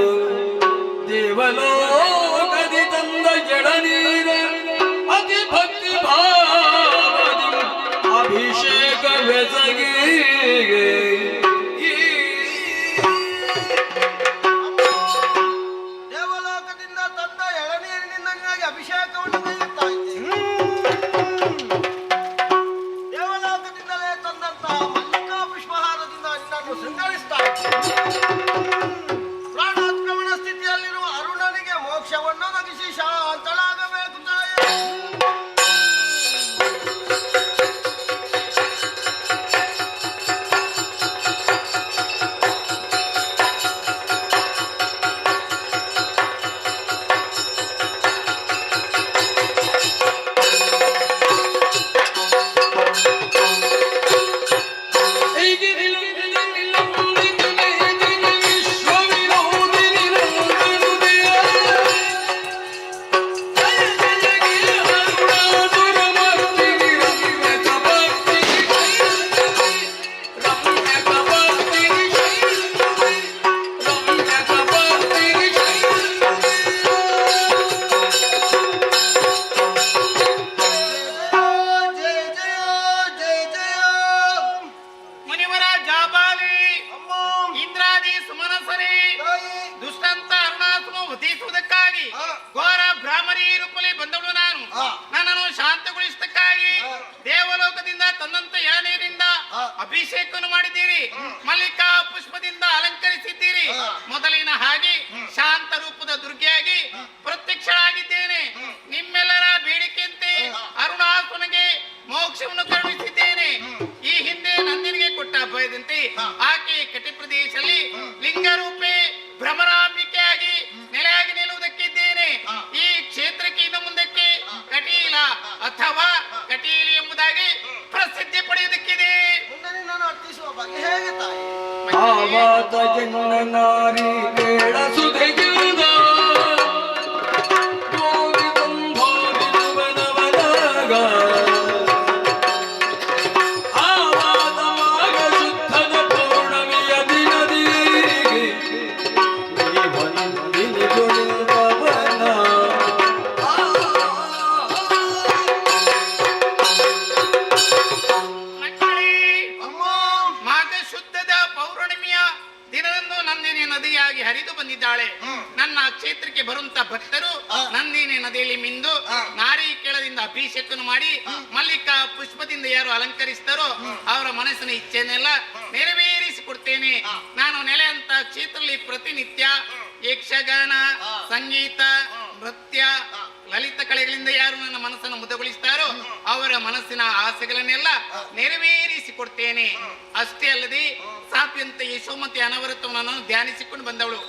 ದೇವಲೋಕದಿ ತಂದ ಎಳನೀರ ಅತಿ ಭಕ್ತಿ ಭಾವದಿ ಅಭಿಷೇಕ ಬೆಸಗಿಗೆ ದೇವಲೋಕದಿಂದ ತಂದ ಎಳನೀರಿನಿಂದಾಗಿ ಅಭಿಷೇಕವನ್ನು ಕೈಯುತ್ತಾ ಇದ್ದೇವೆ. ದೇವಲೋಕದಿಂದಲೇ ತಂದಂತಹ ಮಲ್ಲಿಕಾ ಪುಷ್ಪಹಾರದಿಂದ ನಿನ್ನನ್ನು ಶೃಂಗರಿಸ್ತಾ ಇದ್ದೇವೆ. ಪ್ರಾಣಾತ್ಕ್ರಮಣ ಸ್ಥಿತಿಯಲ್ಲಿರುವ ಅರುಣನಿಗೆ ಮೋಕ್ಷವನ್ನು ಒದಗಿಸಿ ಶಾಂತಳಾಗಬೇಕು ತಾಯೇ. ಮುನಿವರ ಜಾಬಾಲಿ ಇಂದ್ರಾದಿ ಸುಮನಸರಿ ದುಷ್ಟಂತ ಅರುಣಾಸುಮ ವಧಿಸುವುದಕ್ಕಾಗಿ ಘೋರ ಬ್ರಾಹ್ಮರಿ ರೂಪದಲ್ಲಿ ಬಂದವಳು ನಾನು. ನನ್ನನ್ನು ಶಾಂತಗೊಳಿಸುವುದಕ್ಕಾಗಿ ದೇವಲೋಕದಿಂದ ತನ್ನಂತ ಎಳನೀರಿನಿಂದ ಅಭಿಷೇಕವನ್ನು ಮಾಡಿದ್ದೀರಿ, ಮಲ್ಲಿಕಾ ಪುಷ್ಪದಿಂದ ಅಲಂಕರಿಸಿದ್ದೀರಿ. ಮೊದಲಿನ ಹಾಗೆ ಶಾಂತ ರೂಪದ ದುರ್ಗೆಯಾಗಿ ಪ್ರತ್ಯಕ್ಷಳಾಗಿದ್ದೇನೆ. ನಿಮ್ಮೆಲ್ಲರ ಬೇಡಿಕೆಯಂತೆ ಅರುಣಾಸುರನಿಗೆ ಮೋಕ್ಷವನ್ನು ಕರುಣಿಸಿದ್ದೇನೆ. ಈ ಹಿಂದೆ ನಂದಿನಿಗೆ ಕೊಟ್ಟ ಅಭಯದಂತೆ ಆಕೆ ಕಟಿ ಪ್ರದೇಶದಲ್ಲಿ ಲಿಂಗರೂಪೆ ಭ್ರಮರಾಂಬಿಕೆಯಾಗಿ ನೆಲೆಯಾಗಿ ನಿಲ್ಲುವುದಕ್ಕಿದ್ದೇನೆ. ಈ ಕ್ಷೇತ್ರಕ್ಕೆ ಇನ್ನು ಮುಂದಕ್ಕೆ ಕಟೀಲ ಅಥವಾ ಕಟೀಲಿ ಎಂಬುದಾಗಿ ಪ್ರಸಿದ್ಧಿ ಪಡೆಯುವುದಕ್ಕಿದೆ. ಮುಂದೆ ನಿನ್ನನ್ನು ಅರ್ಥಿಸುವ ಬಗ್ಗೆ ಹೇಗೆ ತಾಯಿ? ಆವಾತ ಜನ್ನ ನಾರಿ ಕೇಳ ಸುಧೆಗಿಲ್ದ ಗೋವಿ ಕುಂಭೋಗಿಸುವನವನಾಗ ಆವಾತ ಮಾಗ ಶುದ್ಧದ ಪೌರ್ಣಮಿಯ ದಿನದೀಗೆ ಜೀವನಂದಿನಿ ಗುಣಿದವನ ಮಕ್ಕಳೇ, ಮಾಘ ಶುದ್ಧದ ಪೌರ್ಣಿಮೆಯ ದಿನದಂದು ನಂದಿನಿ ನದಿಯಾಗಿ ಹರಿದು ಬಂದಿದ್ದಾಳೆ. ನನ್ನ ಕ್ಷೇತ್ರಕ್ಕೆ ಬರುವಂತ ಭಕ್ತರು ನಂದಿನಿ ನದಿಯಲ್ಲಿ ಮಿಂದು ನಾರಿಕೇಳದಿಂದ ಅಭಿಷೇಕವನ್ನು ಮಾಡಿ ಮಲ್ಲಿಕಾ ಪುಷ್ಪದಿಂದ ಯಾರು ಅಲಂಕರಿಸ್ತಾರೋ ಅವರ ಮನಸ್ಸಿನ ಇಚ್ಛೆಯನ್ನೆಲ್ಲ ನೆರವೇರಿಸಿಕೊಡ್ತೇನೆ. ನಾನು ನೆಲೆಯಂತ ಕ್ಷೇತ್ರದಲ್ಲಿ ಪ್ರತಿನಿತ್ಯ ಯಕ್ಷಗಾನ, ಸಂಗೀತ, ನೃತ್ಯ, ಲಲಿತ ಕಲೆಗಳಿಂದ ಯಾರು ನನ್ನ ಮನಸ್ಸನ್ನು ಮುದಗೊಳಿಸ್ತಾರೋ ಅವರ ಮನಸ್ಸಿನ ಆಸೆಗಳನ್ನೆಲ್ಲ ನೆರವೇರಿಸಿಕೊಡ್ತೇನೆ. ಅಷ್ಟೇ ಅಲ್ಲದೆ ಸಾತ್ಯಂತ ಯಶೋಮತಿ ಅನವರತವನ್ನು ಧ್ಯಾನಿಸಿಕೊಂಡು ಬಂದವಳು.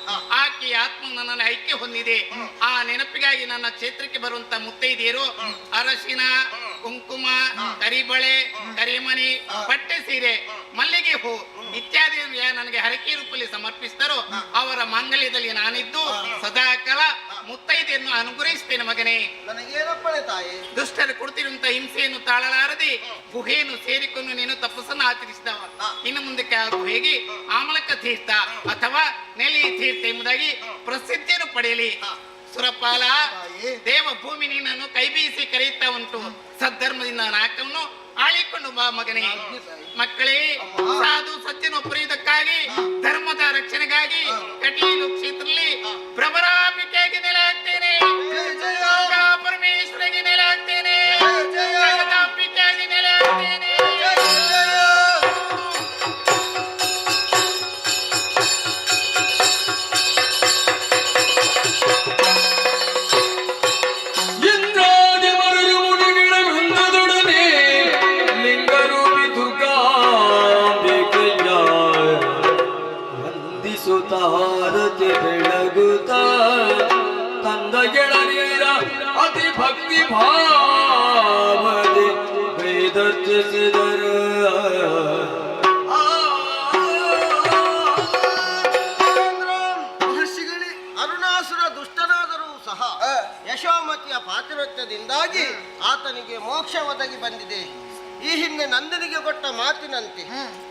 ಆಕೆ ಆತ್ಮ ನನ್ನಲ್ಲಿ ಐಕ್ಯ ಹೊಂದಿದೆ. ಆ ನೆನಪಿಗಾಗಿ ನನ್ನ ಕ್ಷೇತ್ರಕ್ಕೆ ಬರುವಂತ ಮುತ್ತೈದೆಯರು ಅರಶಿನ, ಕುಂಕುಮ, ಕರಿಬಳೆ, ಕರಿಮಣಿ, ಪಟ್ಟೆ ಸೀರೆ, ಮಲ್ಲಿಗೆ ಹೂ ಇತ್ಯಾದಿ ನನಗೆ ಹರಕೆ ರೂಪದಲ್ಲಿ ಸಮರ್ಪಿಸ್ತಾರೋ ಅವರ ಮಾಂಗಲ್ಯದಲ್ಲಿ ನಾನಿದ್ದು ಸದಾಕಾಲ ಮುತ್ತೈದೆಯನ್ನು ಅನುಗ್ರಹಿಸ್ತೇನೆ. ಮಗನೇ, ನನಗೇನಪ್ಪಣೆ ತಾಯಿ? ದುಷ್ಟರು ಕೊಡ್ತಿರುವಂತ ಹಿಂಸೆಯನ್ನು ತಾಳಲಾರದೆ ಗುಹೆಯನ್ನು ಸೇರಿಕೊಂಡು ನೀನು ತಪಸ್ಸನ್ನು ಆಚರಿಸಿದವ. ಇನ್ನು ಮುಂದಕ್ಕೆ ಆ ಗುಹೆಗೆ ಆಮಲಕ ತೀರ್ಥ ಅಥವಾ ನೆಲಿ ತೀರ್ಥ ಎಂಬುದಾಗಿ ಪ್ರಸಿದ್ಧಿಯನ್ನು ಪಡೆಯಲಿ. ಸುರಪಾಲ, ದೇವ ಭೂಮಿ ನಿನ್ನನ್ನು ಕೈ ಬೀಸಿ ಕರೆಯುತ್ತಾ ಉಂಟು. ಸದ್ಧರ್ಮದಿಂದ ನಾಕವನ್ನು ಆಳಿಕೊಂಡು ಬಾ ಮಗನೇ. ಮಕ್ಕಳೇ, ಸಾಧು ಸಜ್ಜನ ಪಡೆಯುವುದಕ್ಕಾಗಿ ಧರ್ಮದ ರಕ್ಷಣೆಗಾಗಿ ಕಟೀಲು ಕ್ಷೇತ್ರದಲ್ಲಿ ಭ್ರಮರಾಂಬಿಕೆಯಾಗಿ ನೆಲೆ ಹಾಕ್ತೇನೆ. ಪರಮೇಶ್ವರಿಗೆ ನೆಲೆ ಹಾಕ್ತೇನೆ. ಜಗದಾಂಬಿಕೆಯಾಗಿ ನೆಲೆ ಹಾಕ್ತೇನೆ. ಇಂದ್ರಾದಿ ಮರುಳು ಮುಡಿಗಳ ವೃಂದದೊಡನೆ ಲಿಂಗರೂಪಿ ದುರ್ಗಾಂಬಿಕೆಯ ವಂದಿಸುತ್ತಾರತಿ ಬೆಳಗುತ್ತ ತಂದ ಗೆಳನೀರ ಅತಿ ಭಕ್ತಿ ಭಾವದೆ ಕೈದರ್ಚಿಸಿದರು. ಮಹರ್ಷಿಗಳೇ, ಅರುಣಾಸುರ ದುಷ್ಟನಾದರೂ ಸಹ ಯಶೋಮತಿಯ ಪಾತಿರತ್ಯದಿಂದಾಗಿ ಆತನಿಗೆ ಮೋಕ್ಷ ಒದಗಿ ಬಂದಿದೆ. ಈ ಹಿಂದೆ ನಂದನಿಗೆ ಕೊಟ್ಟ ಮಾತಿನಂತೆ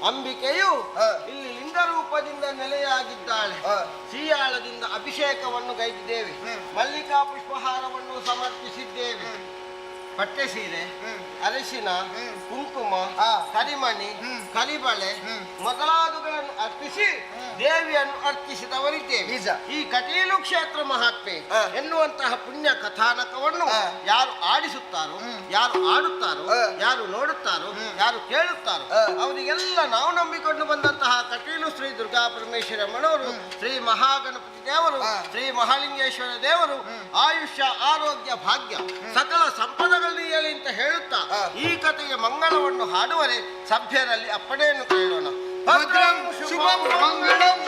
ಅಂಬಿಕೆಯು ಇಲ್ಲಿ ಲಿಂಗರೂಪದಿಂದ ನೆಲೆಯಾಗಿದ್ದಾಳೆ. ಸೀಯಾಳದಿಂದ ಅಭಿಷೇಕವನ್ನು ಗೈದಿದ್ದೇವೆ, ಮಲ್ಲಿಕಾ ಪುಷ್ಪಹಾರವನ್ನು ಸಮರ್ಪಿಸಿದ್ದೇವೆ. ಪಟ್ಟೆ ಸೀರೆ, ಅರಿಶಿನ, ಕುಂಕುಮ, ಕರಿಮಣಿ, ಕರಿಬಳೆ ಮೊದಲಾದವುಗಳನ್ನು ಅರ್ಪಿಸಿ ದೇವಿಯನ್ನು ಅರ್ಚಿಸಿದವರಿದ್ದೇವೆ. ಈ ಕಟೀಲು ಕ್ಷೇತ್ರ ಮಹಾತ್ಮೆ ಎನ್ನುವಂತಹ ಪುಣ್ಯ ಕಥಾನಕವನ್ನು ಯಾರು ಆಡಿಸುತ್ತಾರೋ, ಯಾರು ಆಡುತ್ತಾರೋ, ಯಾರು ನೋಡುತ್ತಾರೋ, ಯಾರು ಕೇಳುತ್ತಾರೋ ಅವರಿಗೆಲ್ಲ ನಾವು ನಂಬಿಕೊಂಡು ಬಂದಂತಹ ಕಟೀಲು ಶ್ರೀ ದುರ್ಗಾ ಪರಮೇಶ್ವರಮ್ಮನವರು, ಶ್ರೀ ಮಹಾಗಣಪತಿ ದೇವರು, ಶ್ರೀ ಮಹಾಲಿಂಗೇಶ್ವರ ದೇವರು ಆಯುಷ್ಯ, ಆರೋಗ್ಯ, ಭಾಗ್ಯ ಸಕಲ ಸಂಪದಗಳಲ್ಲಿ ಅಂತ ಹೇಳುತ್ತಾ ಈ ಕಥೆಗೆ ಮಂಗಳವನ್ನು ಹಾಡುವರೆ ಸಭ್ಯರಲ್ಲಿ ಅಪ್ಪಣೆಯನ್ನು ಕೇಳೋಣ. ಭದ್ರಂ ಶುಭಂ ಮಂಗಳಂ.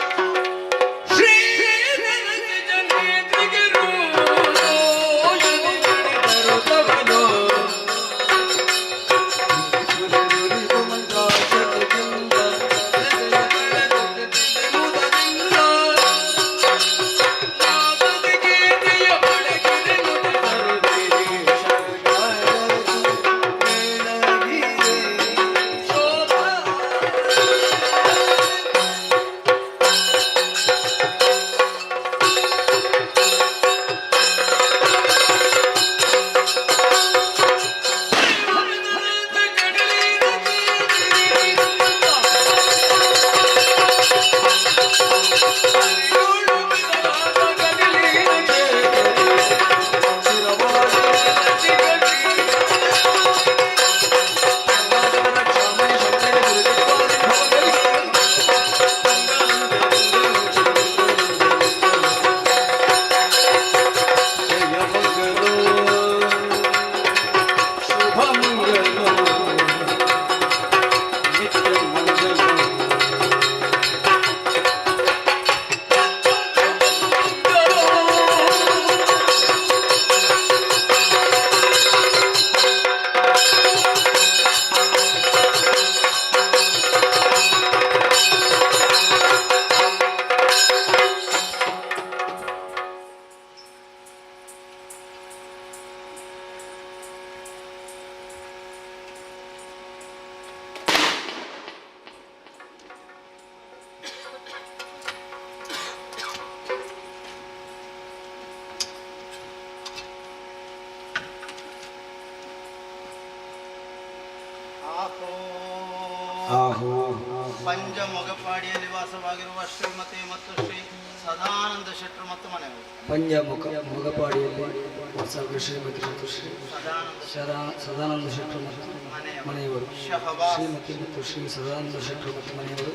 ಪಂಚ ಮೊಗಪಾಡಿಯಲ್ಲಿ ವಾಸವಾಗಿರುವ ಶ್ರೀಮತಿ ಮತ್ತು ಶ್ರೀ ಸದಾನಂದ ಶೆಟ್ಟರು ಮತ್ತು ಮನೆಯವರು. ಪಂಚಮುಖ ಮೊಗಪಾಡಿಯಲ್ಲಿ ವಾಸವಾಗಿರುವ ಶ್ರೀಮತಿ ಮತ್ತು ಶ್ರೀ ಸದಾನಂದ ಶೆಟ್ಟರು ಮತ್ತು ಮನೆಯವರು. ಶ್ರೀಮತಿ ಮತ್ತು ಶ್ರೀ ಸದಾನಂದ ಶೆಟ್ಟರು ಮತ್ತು ಮನೆಯವರು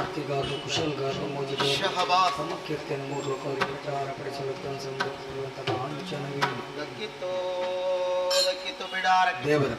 ಅತ್ತಿಗಾರರು, ಕುಶಲಗಾರರು, ಮೋಜಿಗಾರರು ತಮ್ಮ ಕೀರ್ತಿಯನ್ನು ಮೂರು ಲೋಕದಲ್ಲಿ ಪ್ರಚಾರಪಡಿಸಲು ಬಿಡಾರ ದೇವರ